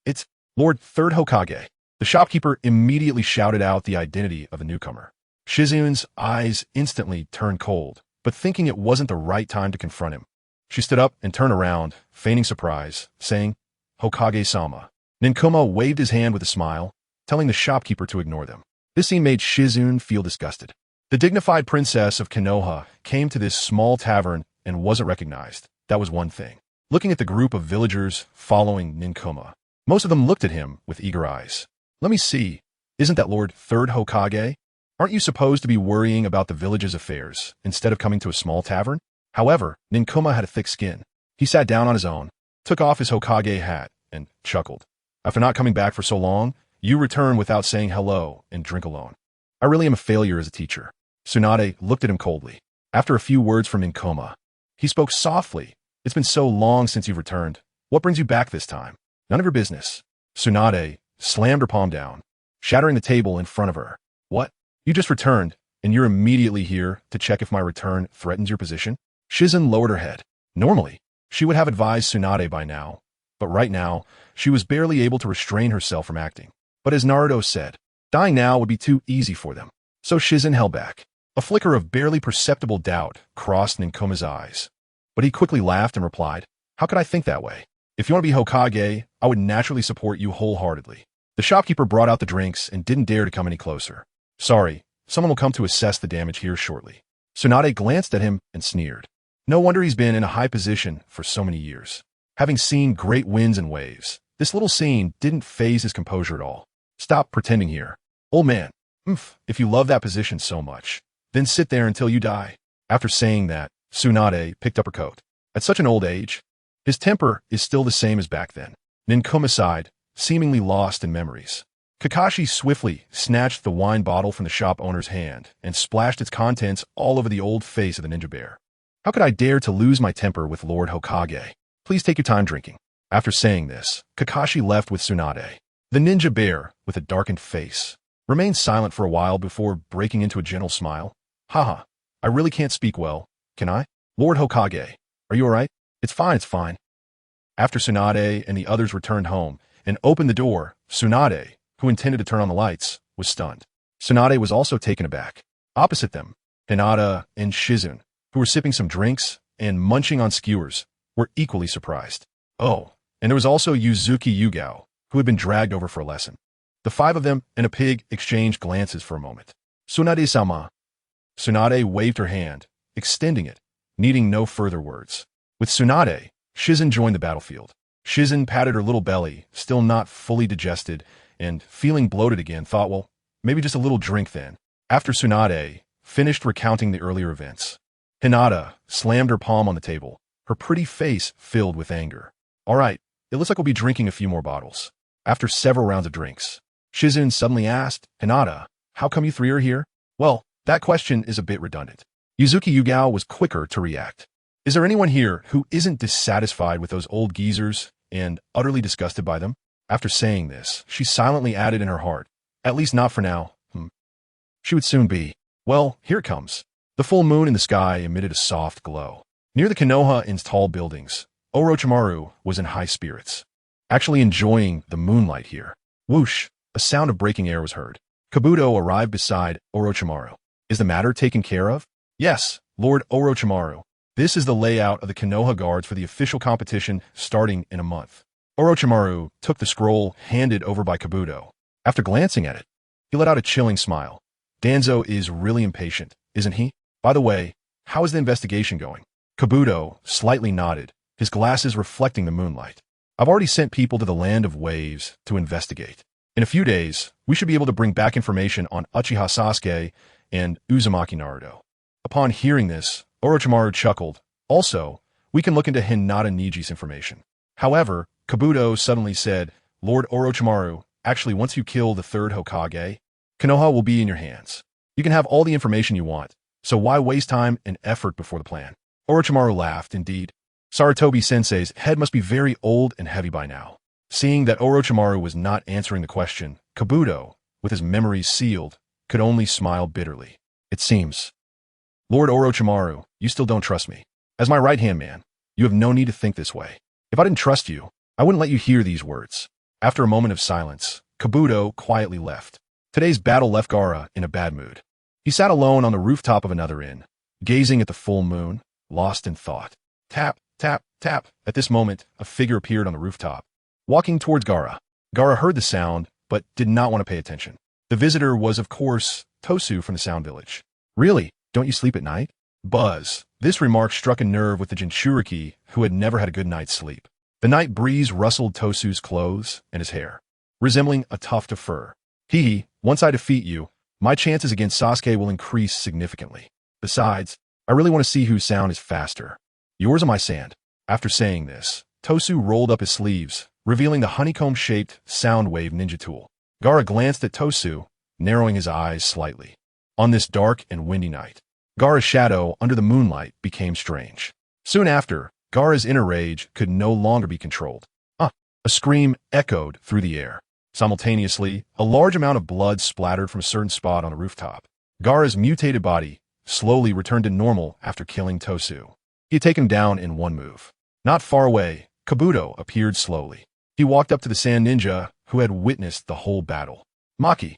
It's Lord Third Hokage. The shopkeeper immediately shouted out the identity of the newcomer. Shizun's eyes instantly turned cold, but thinking it wasn't the right time to confront him, she stood up and turned around, feigning surprise, saying, Hokage-sama. Ninkuma waved his hand with a smile, telling the shopkeeper to ignore them. This scene made Shizun feel disgusted. The dignified princess of Konoha came to this small tavern and wasn't recognized. That was one thing. Looking at the group of villagers following Ninkuma, most of them looked at him with eager eyes. Let me see. Isn't that Lord Third Hokage? Aren't you supposed to be worrying about the village's affairs instead of coming to a small tavern? However, Ninkuma had a thick skin. He sat down on his own, took off his Hokage hat, and chuckled. After not coming back for so long, you return without saying hello and drink alone. I really am a failure as a teacher. Tsunade looked at him coldly. After a few words from Ninkuma, he spoke softly. It's been so long since you've returned. What brings you back this time? None of your business. Tsunade slammed her palm down, shattering the table in front of her. What? You just returned, and you're immediately here to check if my return threatens your position? Shizun lowered her head. Normally, she would have advised Tsunade by now, but right now, she was barely able to restrain herself from acting. But as Naruto said, dying now would be too easy for them. So Shizun held back. A flicker of barely perceptible doubt crossed Ninkuma's eyes. But he quickly laughed and replied, How could I think that way? If you want to be Hokage, I would naturally support you wholeheartedly. The shopkeeper brought out the drinks and didn't dare to come any closer. Sorry, someone will come to assess the damage here shortly. Tsunade glanced at him and sneered. No wonder he's been in a high position for so many years. Having seen great winds and waves, this little scene didn't faze his composure at all. Stop pretending here. Old man, if you love that position so much, then sit there until you die. After saying that, Tsunade picked up her coat. At such an old age, his temper is still the same as back then. Ninkuma sighed, seemingly lost in memories. Kakashi swiftly snatched the wine bottle from the shop owner's hand and splashed its contents all over the old face of the ninja bear. How could I dare to lose my temper with Lord Hokage? Please take your time drinking. After saying this, Kakashi left with Tsunade. The ninja bear, with a darkened face, remained silent for a while before breaking into a gentle smile. Haha, I really can't speak well, can I? Lord Hokage, are you alright? It's fine. After Tsunade and the others returned home and opened the door, Tsunade, who intended to turn on the lights, was stunned. Tsunade was also taken aback. Opposite them, Hinata and Shizun, who were sipping some drinks and munching on skewers, were equally surprised. Oh, and there was also Yuzuki Yugao, who had been dragged over for a lesson. The five of them and a pig exchanged glances for a moment. Tsunade-sama. Tsunade waved her hand, extending it, needing no further words. With Tsunade, Shizun joined the battlefield. Shizun patted her little belly, still not fully digested, and, feeling bloated again, thought, well, maybe just a little drink then. After Tsunade finished recounting the earlier events, Hinata slammed her palm on the table, her pretty face filled with anger. All right, it looks like we'll be drinking a few more bottles. After several rounds of drinks, Shizune suddenly asked, Hinata, how come you three are here? Well, that question is a bit redundant. Yuzuki Yugao was quicker to react. Is there anyone here who isn't dissatisfied with those old geezers and utterly disgusted by them? After saying this, she silently added in her heart, at least not for now. She would soon be. Well, here it comes. The full moon in the sky emitted a soft glow. Near the Konoha Inn's tall buildings, Orochimaru was in high spirits, actually enjoying the moonlight here. Whoosh, a sound of breaking air was heard. Kabuto arrived beside Orochimaru. Is the matter taken care of? Yes, Lord Orochimaru. This is the layout of the Konoha guards for the official competition starting in a month. Orochimaru took the scroll handed over by Kabuto. After glancing at it, he let out a chilling smile. Danzo is really impatient, isn't he? By the way, how is the investigation going? Kabuto slightly nodded, his glasses reflecting the moonlight. I've already sent people to the Land of Waves to investigate. In a few days, we should be able to bring back information on Uchiha Sasuke and Uzumaki.Naruto. Upon hearing this, Orochimaru chuckled. Also, we can look into Hinata Niji's information. However, Kabuto suddenly said, Lord Orochimaru, actually once you kill the third Hokage, Konoha will be in your hands. You can have all the information you want, so why waste time and effort before the plan? Orochimaru laughed, indeed. Sarutobi-sensei's head must be very old and heavy by now. Seeing that Orochimaru was not answering the question, Kabuto, with his memories sealed, could only smile bitterly. It seems. Lord Orochimaru, you still don't trust me. As my right-hand man, you have no need to think this way. If I didn't trust you, I wouldn't let you hear these words. After a moment of silence, Kabuto quietly left. Today's battle left Gaara in a bad mood. He sat alone on the rooftop of another inn, gazing at the full moon, lost in thought. Tap, tap, tap. At this moment, a figure appeared on the rooftop, walking towards Gaara. Gaara heard the sound, but did not want to pay attention. The visitor was, of course, Tosu from the Sound Village. Really? Don't you sleep at night? Buzz. This remark struck a nerve with the Jinchuriki, who had never had a good night's sleep. The night breeze rustled Tosu's clothes and his hair, resembling a tuft of fur. Once I defeat you, my chances against Sasuke will increase significantly. Besides, I really want to see whose sound is faster. Yours or my sand? After saying this, Tosu rolled up his sleeves, revealing the honeycomb-shaped sound wave ninja tool. Gaara glanced at Tosu, narrowing his eyes slightly. On this dark and windy night, Gaara's shadow under the moonlight became strange. Soon after, Gaara's inner rage could no longer be controlled. A scream echoed through the air. Simultaneously, a large amount of blood splattered from a certain spot on the rooftop. Gaara's mutated body slowly returned to normal after killing Tosu. He had taken him down in one move. Not far away, Kabuto appeared slowly. He walked up to the sand ninja who had witnessed the whole battle. Maki,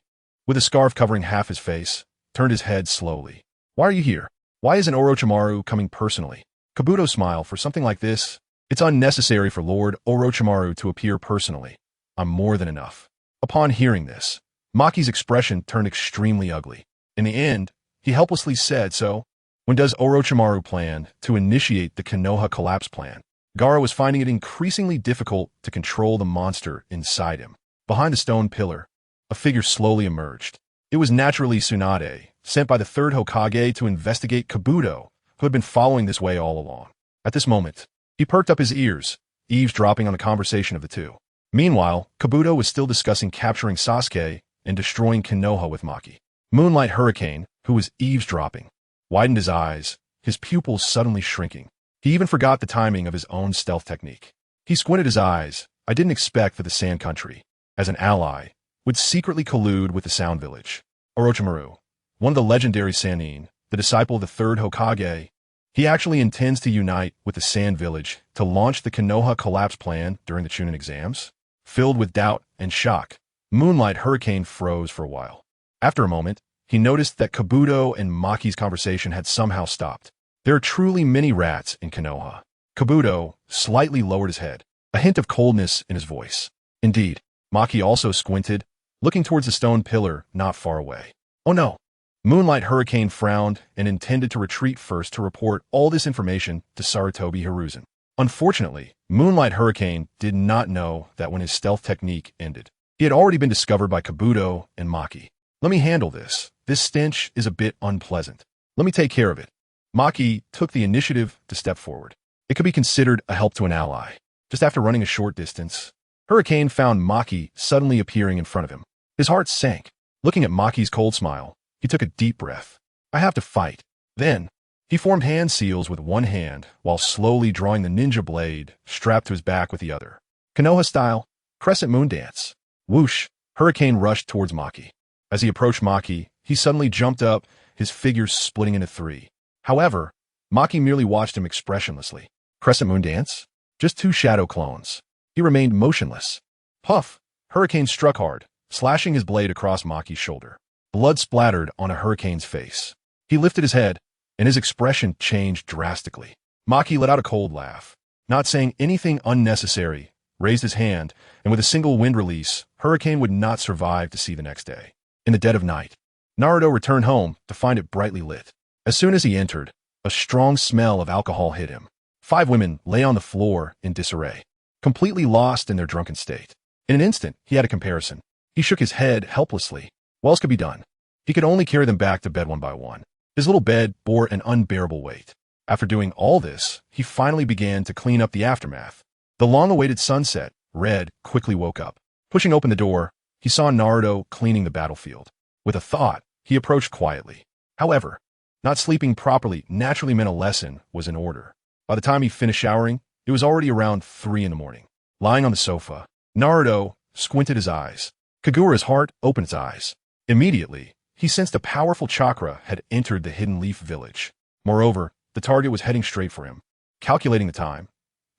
with a scarf covering half his face, turned his head slowly. Why are you here? Why isn't Orochimaru coming personally? Kabuto smiled. For something like this, it's unnecessary for Lord Orochimaru to appear personally. I'm more than enough. Upon hearing this, Maki's expression turned extremely ugly. In the end, he helplessly said, so, when does Orochimaru plan to initiate the Konoha collapse plan? Gaara was finding it increasingly difficult to control the monster inside him. Behind the stone pillar, a figure slowly emerged. It was naturally Tsunade, sent by the third Hokage to investigate Kabuto, who had been following this way all along. At this moment, he perked up his ears, eavesdropping on the conversation of the two. Meanwhile, Kabuto was still discussing capturing Sasuke and destroying Konoha with Maki. Moonlight Hurricane, who was eavesdropping, widened his eyes, his pupils suddenly shrinking. He even forgot the timing of his own stealth technique. He squinted his eyes. I didn't expect that the Sand Country, as an ally, would secretly collude with the Sound Village. Orochimaru, one of the legendary Sannin, the disciple of the third Hokage, he actually intends to unite with the Sand Village to launch the Konoha collapse plan during the Chunin exams. Filled with doubt and shock, Moonlight Hurricane froze for a while. After a moment, he noticed that Kabuto and Maki's conversation had somehow stopped. There are truly many rats in Konoha. Kabuto slightly lowered his head, a hint of coldness in his voice. Indeed, Maki also squinted, looking towards the stone pillar not far away. Oh no! Moonlight Hurricane frowned and intended to retreat first to report all this information to Sarutobi Hiruzen. Unfortunately, Moonlight Hurricane did not know that when his stealth technique ended, he had already been discovered by Kabuto and Maki. Let me handle this. This stench is a bit unpleasant. Let me take care of it. Maki took the initiative to step forward. It could be considered a help to an ally. Just after running a short distance, Hurricane found Maki suddenly appearing in front of him. His heart sank. Looking at Maki's cold smile, he took a deep breath. I have to fight. Then, he formed hand seals with one hand while slowly drawing the ninja blade strapped to his back with the other. Konoha style, crescent moon dance. Whoosh, Hurricane rushed towards Maki. As he approached Maki, he suddenly jumped up, his figure splitting into three. However, Maki merely watched him expressionlessly. Crescent moon dance? Just two shadow clones. He remained motionless. Puff! Hurricane struck hard, slashing his blade across Maki's shoulder. Blood splattered on a Hurricane's face. He lifted his head, and his expression changed drastically. Maki let out a cold laugh. Not saying anything unnecessary, raised his hand, and with a single wind release, Hurricane would not survive to see the next day. In the dead of night, Naruto returned home to find it brightly lit. As soon as he entered, a strong smell of alcohol hit him. 5 women lay on the floor in disarray, completely lost in their drunken state. In an instant, he had a comparison. He shook his head helplessly. What else could be done? He could only carry them back to bed one by one. His little bed bore an unbearable weight. After doing all this, he finally began to clean up the aftermath. The long-awaited sunset, Red, quickly woke up. Pushing open the door, he saw Naruto cleaning the battlefield. With a thought, he approached quietly. However, not sleeping properly naturally meant a lesson was in order. By the time he finished showering, it was already around 3 in the morning. Lying on the sofa, Naruto squinted his eyes. Kagura's heart opened its eyes. Immediately, he sensed a powerful chakra had entered the Hidden Leaf village. Moreover, the target was heading straight for him. Calculating the time,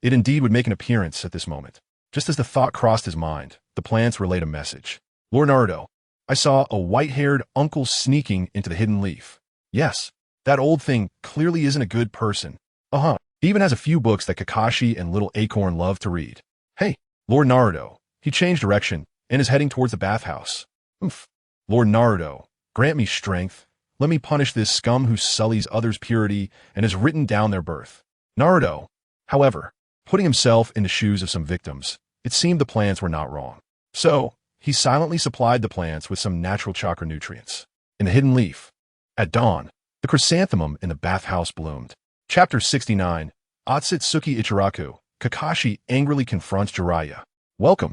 it indeed would make an appearance at this moment. Just as the thought crossed his mind, the plants relayed a message. Lord Naruto, I saw a white-haired uncle sneaking into the Hidden Leaf. Yes, that old thing clearly isn't a good person. He even has a few books that Kakashi and Little Acorn love to read. Hey, Lord Naruto. He changed direction and is heading towards the bathhouse. Lord Naruto, grant me strength. Let me punish this scum who sullies others' purity and has written down their birth. Naruto, however, putting himself in the shoes of some victims, it seemed the plants were not wrong. So, he silently supplied the plants with some natural chakra nutrients. In the Hidden Leaf, at dawn, the chrysanthemum in the bathhouse bloomed. Chapter 69, Akatsuki Ichiraku. Kakashi angrily confronts Jiraiya. Welcome.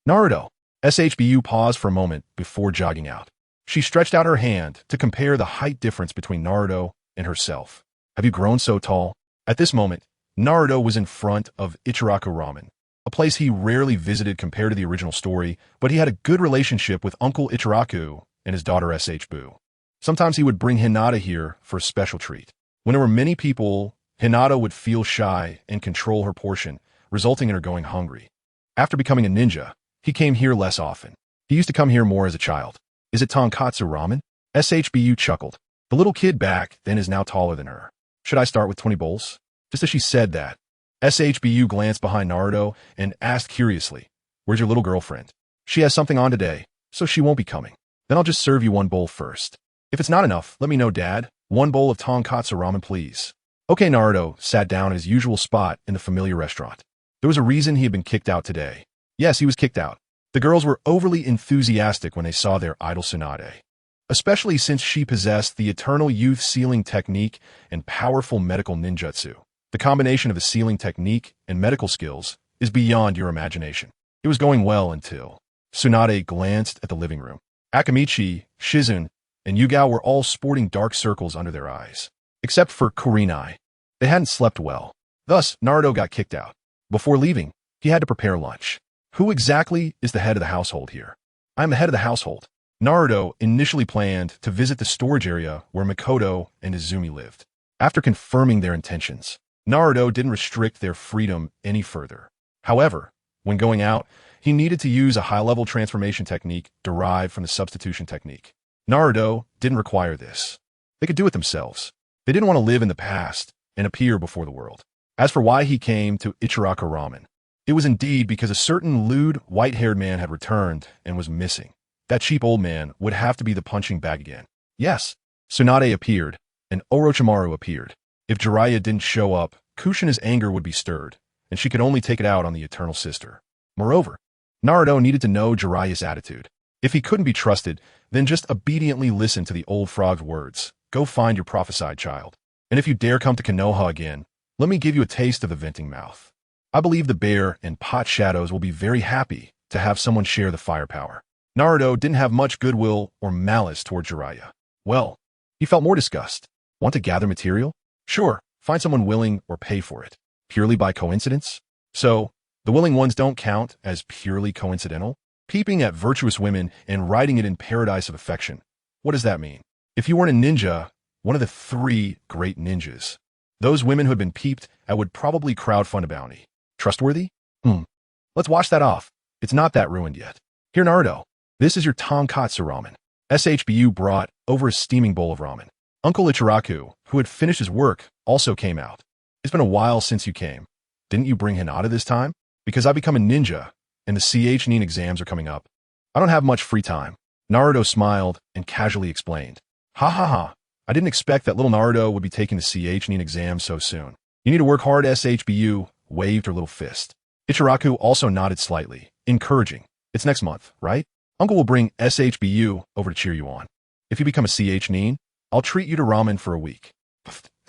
Naruto. SHBU paused for a moment before jogging out. She stretched out her hand to compare the height difference between Naruto and herself. Have you grown so tall? At this moment, Naruto was in front of Ichiraku Ramen, a place he rarely visited compared to the original story, but he had a good relationship with Uncle Ichiraku and his daughter SHBU. Sometimes he would bring Hinata here for a special treat. When there were many people, Hinata would feel shy and control her portion, resulting in her going hungry. After becoming a ninja, he came here less often. He used to come here more as a child. Is it tonkatsu ramen? SHBU chuckled. The little kid back then is now taller than her. Should I start with 20 bowls? Just as she said that, SHBU glanced behind Naruto and asked curiously, where's your little girlfriend? She has something on today, so she won't be coming. Then I'll just serve you 1 bowl first. If it's not enough, let me know, Dad. 1 bowl of tonkatsu ramen, please. Okay, Naruto sat down at his usual spot in the familiar restaurant. There was a reason he had been kicked out today. Yes, he was kicked out. The girls were overly enthusiastic when they saw their idol Tsunade, especially since she possessed the eternal youth sealing technique and powerful medical ninjutsu. The combination of the sealing technique and medical skills is beyond your imagination. It was going well until Tsunade glanced at the living room. Akamichi, Shizun, and Yugao were all sporting dark circles under their eyes. Except for Kurenai. They hadn't slept well. Thus, Naruto got kicked out. Before leaving, he had to prepare lunch. Who exactly is the head of the household here? I'm the head of the household. Naruto initially planned to visit the storage area where Mikoto and Izumi lived. After confirming their intentions, Naruto didn't restrict their freedom any further. However, when going out, he needed to use a high-level transformation technique derived from the substitution technique. Naruto didn't require this. They could do it themselves. They didn't want to live in the past and appear before the world. As for why he came to Ichiraku Ramen, it was indeed because a certain lewd, white-haired man had returned and was missing. That cheap old man would have to be the punching bag again. Yes, Tsunade appeared, and Orochimaru appeared. If Jiraiya didn't show up, Kushina's anger would be stirred, and she could only take it out on the Eternal Sister. Moreover, Naruto needed to know Jiraiya's attitude. If he couldn't be trusted, then just obediently listen to the old frog's words. Go find your prophesied child. And if you dare come to Konoha again, let me give you a taste of the venting mouth. I believe the bear and pot shadows will be very happy to have someone share the firepower. Naruto didn't have much goodwill or malice toward Jiraiya. Well, he felt more disgust. Want to gather material? Sure, find someone willing or pay for it. Purely by coincidence? So, the willing ones don't count as purely coincidental? Peeping at virtuous women and writing it in paradise of affection. What does that mean? If you weren't a ninja, one of the 3 great ninjas, those women who had been peeped at would probably crowdfund a bounty. Trustworthy? Let's wash that off. It's not that ruined yet. Here, Naruto. This is your tonkatsu ramen. SHBU brought over a steaming bowl of ramen. Uncle Ichiraku, who had finished his work, also came out. It's been a while since you came. Didn't you bring Hinata this time? Because I've become a ninja, and the Chunin exams are coming up. I don't have much free time. Naruto smiled and casually explained. Ha ha ha. I didn't expect that little Naruto would be taking the Chunin exam so soon. You need to work hard, SHBU, waved her little fist. Ichiraku also nodded slightly, encouraging. It's next month, right? Uncle will bring SHBU over to cheer you on. If you become a Chunin, I'll treat you to ramen for a week.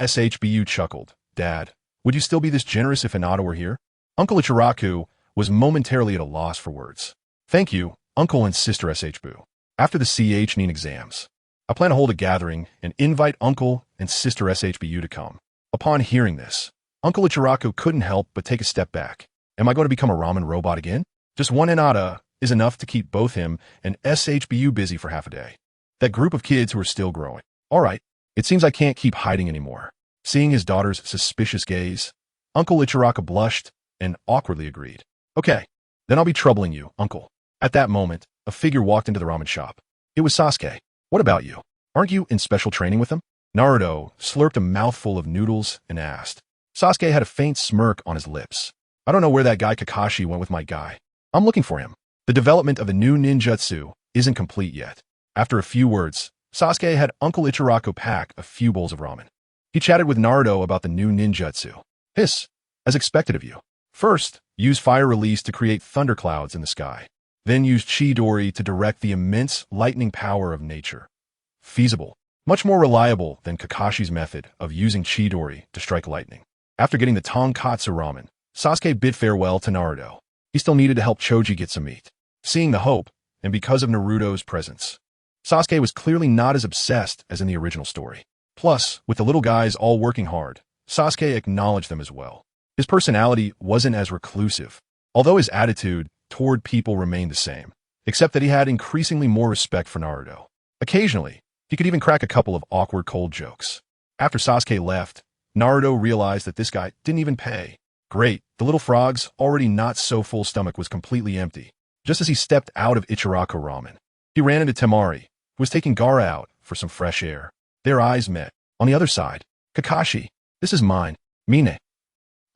SHBU chuckled. Dad, would you still be this generous if Hinata were here? Uncle Ichiraku was momentarily at a loss for words. Thank you, Uncle and Sister SHBU. After the Chunin exams, I plan to hold a gathering and invite Uncle and Sister SHBU to come. Upon hearing this, Uncle Ichiraku couldn't help but take a step back. Am I going to become a ramen robot again? Just one Hinata is enough to keep both him and SHBU busy for half a day. That group of kids who are still growing. All right, it seems I can't keep hiding anymore. Seeing his daughter's suspicious gaze, Uncle Ichiraku blushed and awkwardly agreed. Okay, then I'll be troubling you, Uncle. At that moment, a figure walked into the ramen shop. It was Sasuke. What about you? Aren't you in special training with him? Naruto slurped a mouthful of noodles and asked. Sasuke had a faint smirk on his lips. I don't know where that guy Kakashi went with my guy. I'm looking for him. The development of the new ninjutsu isn't complete yet. After a few words, Sasuke had Uncle Ichiraku pack a few bowls of ramen. He chatted with Naruto about the new ninjutsu. Hiss, as expected of you. First, use fire release to create thunderclouds in the sky. Then use Chidori to direct the immense lightning power of nature. Feasible. Much more reliable than Kakashi's method of using Chidori to strike lightning. After getting the tonkatsu ramen, Sasuke bid farewell to Naruto. He still needed to help Choji get some meat. Seeing the hope, and because of Naruto's presence, Sasuke was clearly not as obsessed as in the original story. Plus, with the little guys all working hard, Sasuke acknowledged them as well. His personality wasn't as reclusive, although his attitude toward people remained the same, except that he had increasingly more respect for Naruto. Occasionally, he could even crack a couple of awkward cold jokes. After Sasuke left, Naruto realized that this guy didn't even pay. Great, the little frog's already not so full stomach was completely empty. Just as he stepped out of Ichiraku ramen, he ran into Temari, who was taking Gaara out for some fresh air. Their eyes met. On the other side, Kakashi, this is mine. Mine.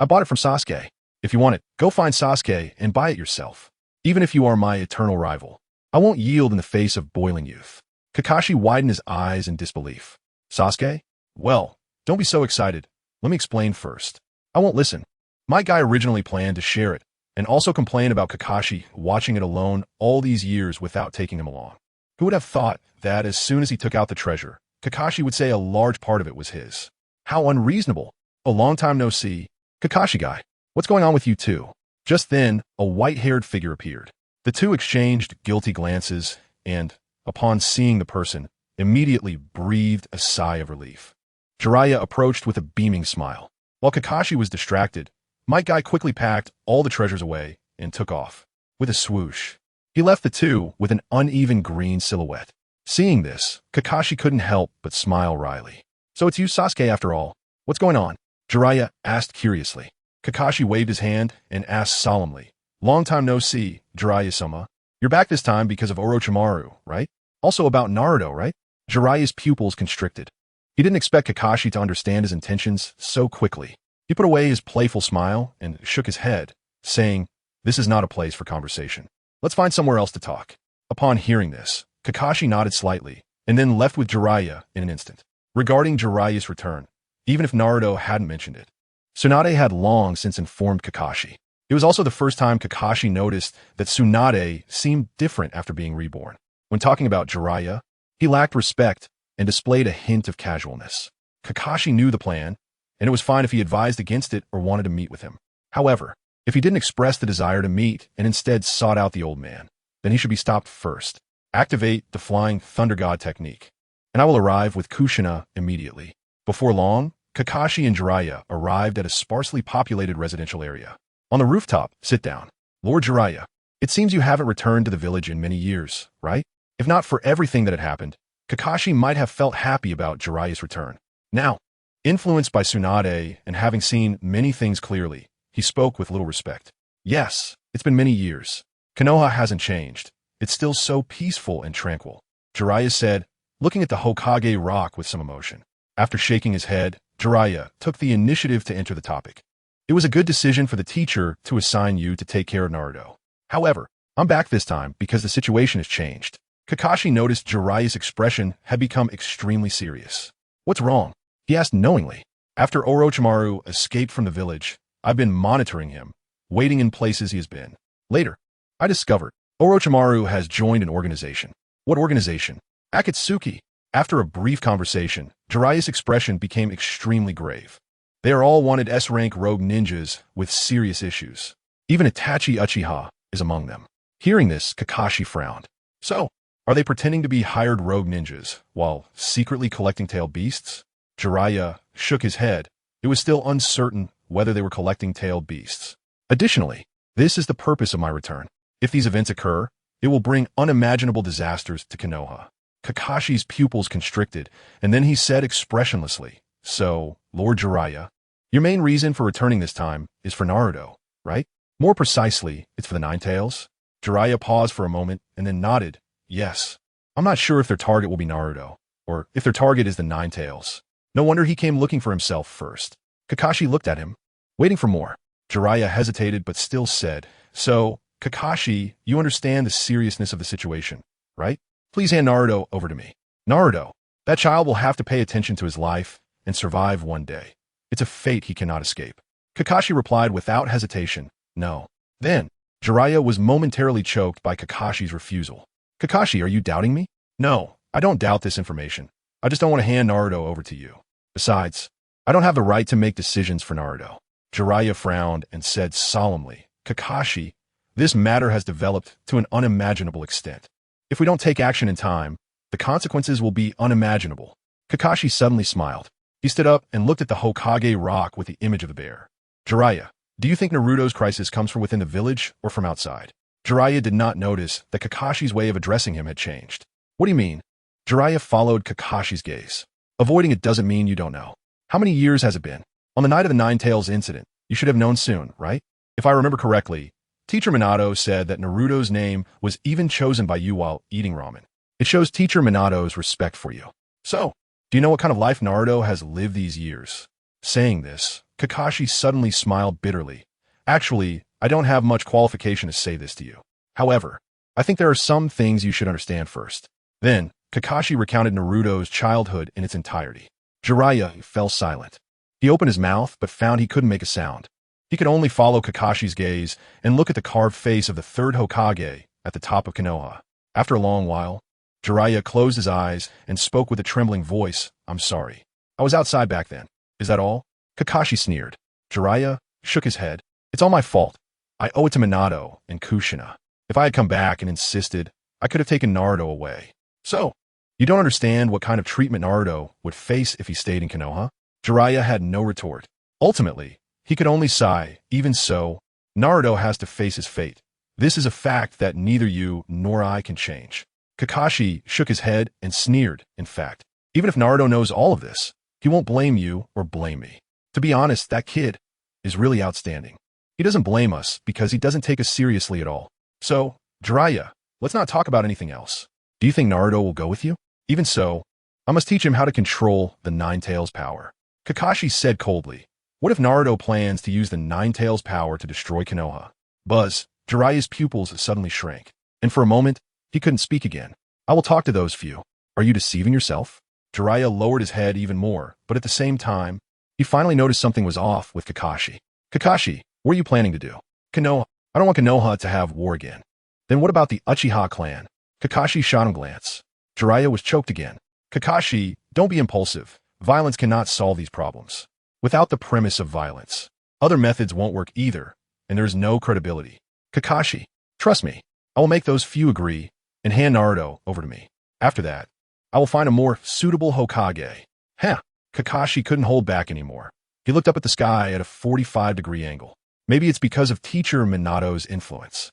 I bought it from Sasuke. If you want it, go find Sasuke and buy it yourself. Even if you are my eternal rival, I won't yield in the face of boiling youth. Kakashi widened his eyes in disbelief. Sasuke? Well, don't be so excited. Let me explain first. I won't listen. My guy originally planned to share it, and also complain about Kakashi watching it alone all these years without taking him along. Who would have thought that as soon as he took out the treasure, Kakashi would say a large part of it was his? How unreasonable. A long time no see. Kakashi guy, what's going on with you two? Just then, a white-haired figure appeared. The two exchanged guilty glances and, upon seeing the person, immediately breathed a sigh of relief. Jiraiya approached with a beaming smile. While Kakashi was distracted, my guy quickly packed all the treasures away and took off. With a swoosh, he left the two with an uneven green silhouette. Seeing this, Kakashi couldn't help but smile wryly. So it's you, Sasuke, after all. What's going on? Jiraiya asked curiously. Kakashi waved his hand and asked solemnly. Long time no see, Jiraiya-sama. You're back this time because of Orochimaru, right? Also about Naruto, right? Jiraiya's pupils constricted. He didn't expect Kakashi to understand his intentions so quickly. He put away his playful smile and shook his head, saying, This is not a place for conversation. Let's find somewhere else to talk. Upon hearing this, Kakashi nodded slightly, and then left with Jiraiya in an instant. Regarding Jiraiya's return, even if Naruto hadn't mentioned it, Tsunade had long since informed Kakashi. It was also the first time Kakashi noticed that Tsunade seemed different after being reborn. When talking about Jiraiya, he lacked respect and displayed a hint of casualness. Kakashi knew the plan, and it was fine if he advised against it or wanted to meet with him. However, if he didn't express the desire to meet and instead sought out the old man, then he should be stopped first. Activate the Flying Thunder God technique, and I will arrive with Kushina immediately. Before long, Kakashi and Jiraiya arrived at a sparsely populated residential area. On the rooftop, sit down. Lord Jiraiya, it seems you haven't returned to the village in many years, right? If not for everything that had happened, Kakashi might have felt happy about Jiraiya's return. Now, influenced by Tsunade and having seen many things clearly, he spoke with little respect. Yes, it's been many years. Konoha hasn't changed. It's still so peaceful and tranquil. Jiraiya said, looking at the Hokage rock with some emotion. After shaking his head, Jiraiya took the initiative to enter the topic. It was a good decision for the teacher to assign you to take care of Naruto. However, I'm back this time because the situation has changed. Kakashi noticed Jiraiya's expression had become extremely serious. What's wrong? He asked knowingly. After Orochimaru escaped from the village, I've been monitoring him, waiting in places he has been. Later, I discovered Orochimaru has joined an organization. What organization? Akatsuki. After a brief conversation, Jiraiya's expression became extremely grave. They are all wanted S-rank rogue ninjas with serious issues. Even Itachi Uchiha is among them. Hearing this, Kakashi frowned. So, are they pretending to be hired rogue ninjas while secretly collecting tailed beasts? Jiraiya shook his head. It was still uncertain whether they were collecting tailed beasts. Additionally, this is the purpose of my return. If these events occur, it will bring unimaginable disasters to Konoha. Kakashi's pupils constricted, and then he said expressionlessly, so, Lord Jiraiya, your main reason for returning this time is for Naruto, right? More precisely, it's for the Nine Tails? Jiraiya paused for a moment and then nodded, yes. I'm not sure if their target will be Naruto, or if their target is the Nine Tails. No wonder he came looking for himself first. Kakashi looked at him, waiting for more. Jiraiya hesitated but still said, so, Kakashi, you understand the seriousness of the situation, right? Please hand Naruto over to me. Naruto, that child will have to pay attention to his life and survive one day. It's a fate he cannot escape. Kakashi replied without hesitation, no. Then, Jiraiya was momentarily choked by Kakashi's refusal. Kakashi, are you doubting me? No, I don't doubt this information. I just don't want to hand Naruto over to you. Besides, I don't have the right to make decisions for Naruto. Jiraiya frowned and said solemnly, Kakashi, this matter has developed to an unimaginable extent. If we don't take action in time, the consequences will be unimaginable. Kakashi suddenly smiled. He stood up and looked at the Hokage rock with the image of the bear. Jiraiya, do you think Naruto's crisis comes from within the village or from outside? Jiraiya did not notice that Kakashi's way of addressing him had changed. What do you mean? Jiraiya followed Kakashi's gaze. Avoiding it doesn't mean you don't know. How many years has it been? On the night of the Nine Tails incident, you should have known soon, right? If I remember correctly, Teacher Minato said that Naruto's name was even chosen by you while eating ramen. It shows Teacher Minato's respect for you. So, do you know what kind of life Naruto has lived these years? Saying this, Kakashi suddenly smiled bitterly. Actually, I don't have much qualification to say this to you. However, I think there are some things you should understand first. Then, Kakashi recounted Naruto's childhood in its entirety. Jiraiya fell silent. He opened his mouth but found he couldn't make a sound. He could only follow Kakashi's gaze and look at the carved face of the third Hokage at the top of Konoha. After a long while, Jiraiya closed his eyes and spoke with a trembling voice, I'm sorry. I was outside back then. Is that all? Kakashi sneered. Jiraiya shook his head. It's all my fault. I owe it to Minato and Kushina. If I had come back and insisted, I could have taken Naruto away. So, you don't understand what kind of treatment Naruto would face if he stayed in Konoha? Jiraiya had no retort. Ultimately, he could only sigh. Even so, Naruto has to face his fate. This is a fact that neither you nor I can change. Kakashi shook his head and sneered, in fact. Even if Naruto knows all of this, he won't blame you or blame me. To be honest, that kid is really outstanding. He doesn't blame us because he doesn't take us seriously at all. So, Jiraiya, let's not talk about anything else. Do you think Naruto will go with you? Even so, I must teach him how to control the Nine Tails power. Kakashi said coldly, what if Naruto plans to use the Nine Tails power to destroy Konoha? Buzz, Jiraiya's pupils suddenly shrank, and for a moment, he couldn't speak again. I will talk to those few. Are you deceiving yourself? Jiraiya lowered his head even more, but at the same time, he finally noticed something was off with Kakashi. Kakashi, what are you planning to do? Konoha. I don't want Konoha to have war again. Then what about the Uchiha clan? Kakashi shot him a glance. Jiraiya was choked again. Kakashi, don't be impulsive. Violence cannot solve these problems. Without the premise of violence, other methods won't work either, and there is no credibility. Kakashi, trust me, I will make those few agree and hand Naruto over to me. After that, I will find a more suitable Hokage. Heh, Kakashi couldn't hold back anymore. He looked up at the sky at a 45-degree angle. Maybe it's because of teacher Minato's influence.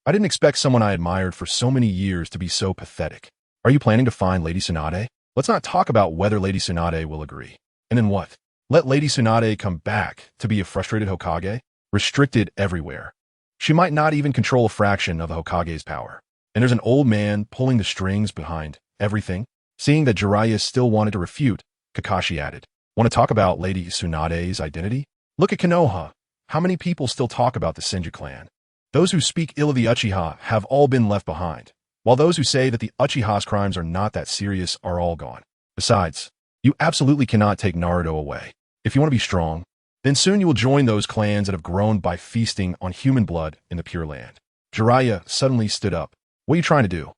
I didn't expect someone I admired for so many years to be so pathetic. Are you planning to find Lady Tsunade? Let's not talk about whether Lady Tsunade will agree. And then what? Let Lady Tsunade come back to be a frustrated Hokage? Restricted everywhere. She might not even control a fraction of the Hokage's power. And there's an old man pulling the strings behind everything. Seeing that Jiraiya still wanted to refute, Kakashi added, "Want to talk about Lady Tsunade's identity? Look at Konoha. How many people still talk about the Senju clan? Those who speak ill of the Uchiha have all been left behind, while those who say that the Uchiha's crimes are not that serious are all gone. Besides, you absolutely cannot take Naruto away. If you want to be strong, then soon you will join those clans that have grown by feasting on human blood in the Pure Land." Jiraiya suddenly stood up. "What are you trying to do?"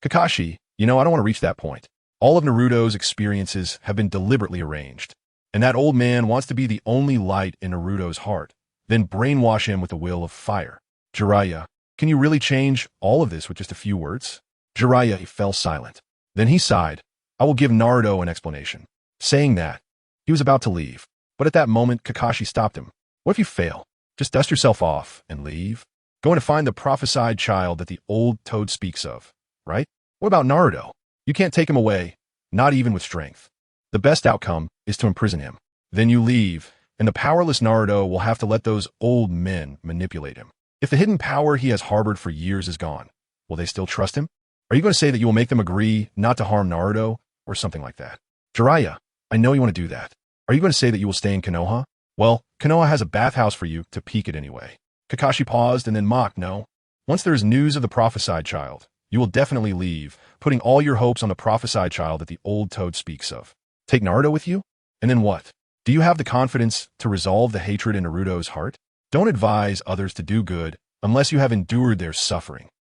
Kakashi, I don't want to reach that point. All of Naruto's experiences have been deliberately arranged, and that old man wants to be the only light in Naruto's heart, then brainwash him with the will of fire. Jiraiya, can you really change all of this with just a few words? Jiraiya fell silent. Then he sighed. "I will give Naruto an explanation." Saying that, he was about to leave, but at that moment Kakashi stopped him. "What if you fail? Just dust yourself off and leave. Going to find the prophesied child that the old toad speaks of, right? What about Naruto? You can't take him away, not even with strength. The best outcome is to imprison him. Then you leave, and the powerless Naruto will have to let those old men manipulate him. If the hidden power he has harbored for years is gone, will they still trust him? Are you going to say that you will make them agree not to harm Naruto, or something like that? Jiraiya, I know you want to do that. Are you going to say that you will stay in Konoha? Well, Konoha has a bathhouse for you to peek at anyway." Kakashi paused and then mocked, "No. Once there is news of the prophesied child, you will definitely leave, putting all your hopes on the prophesied child that the old toad speaks of. Take Naruto with you? And then what? Do you have the confidence to resolve the hatred in Naruto's heart? Don't advise others to do good unless you have endured their suffering.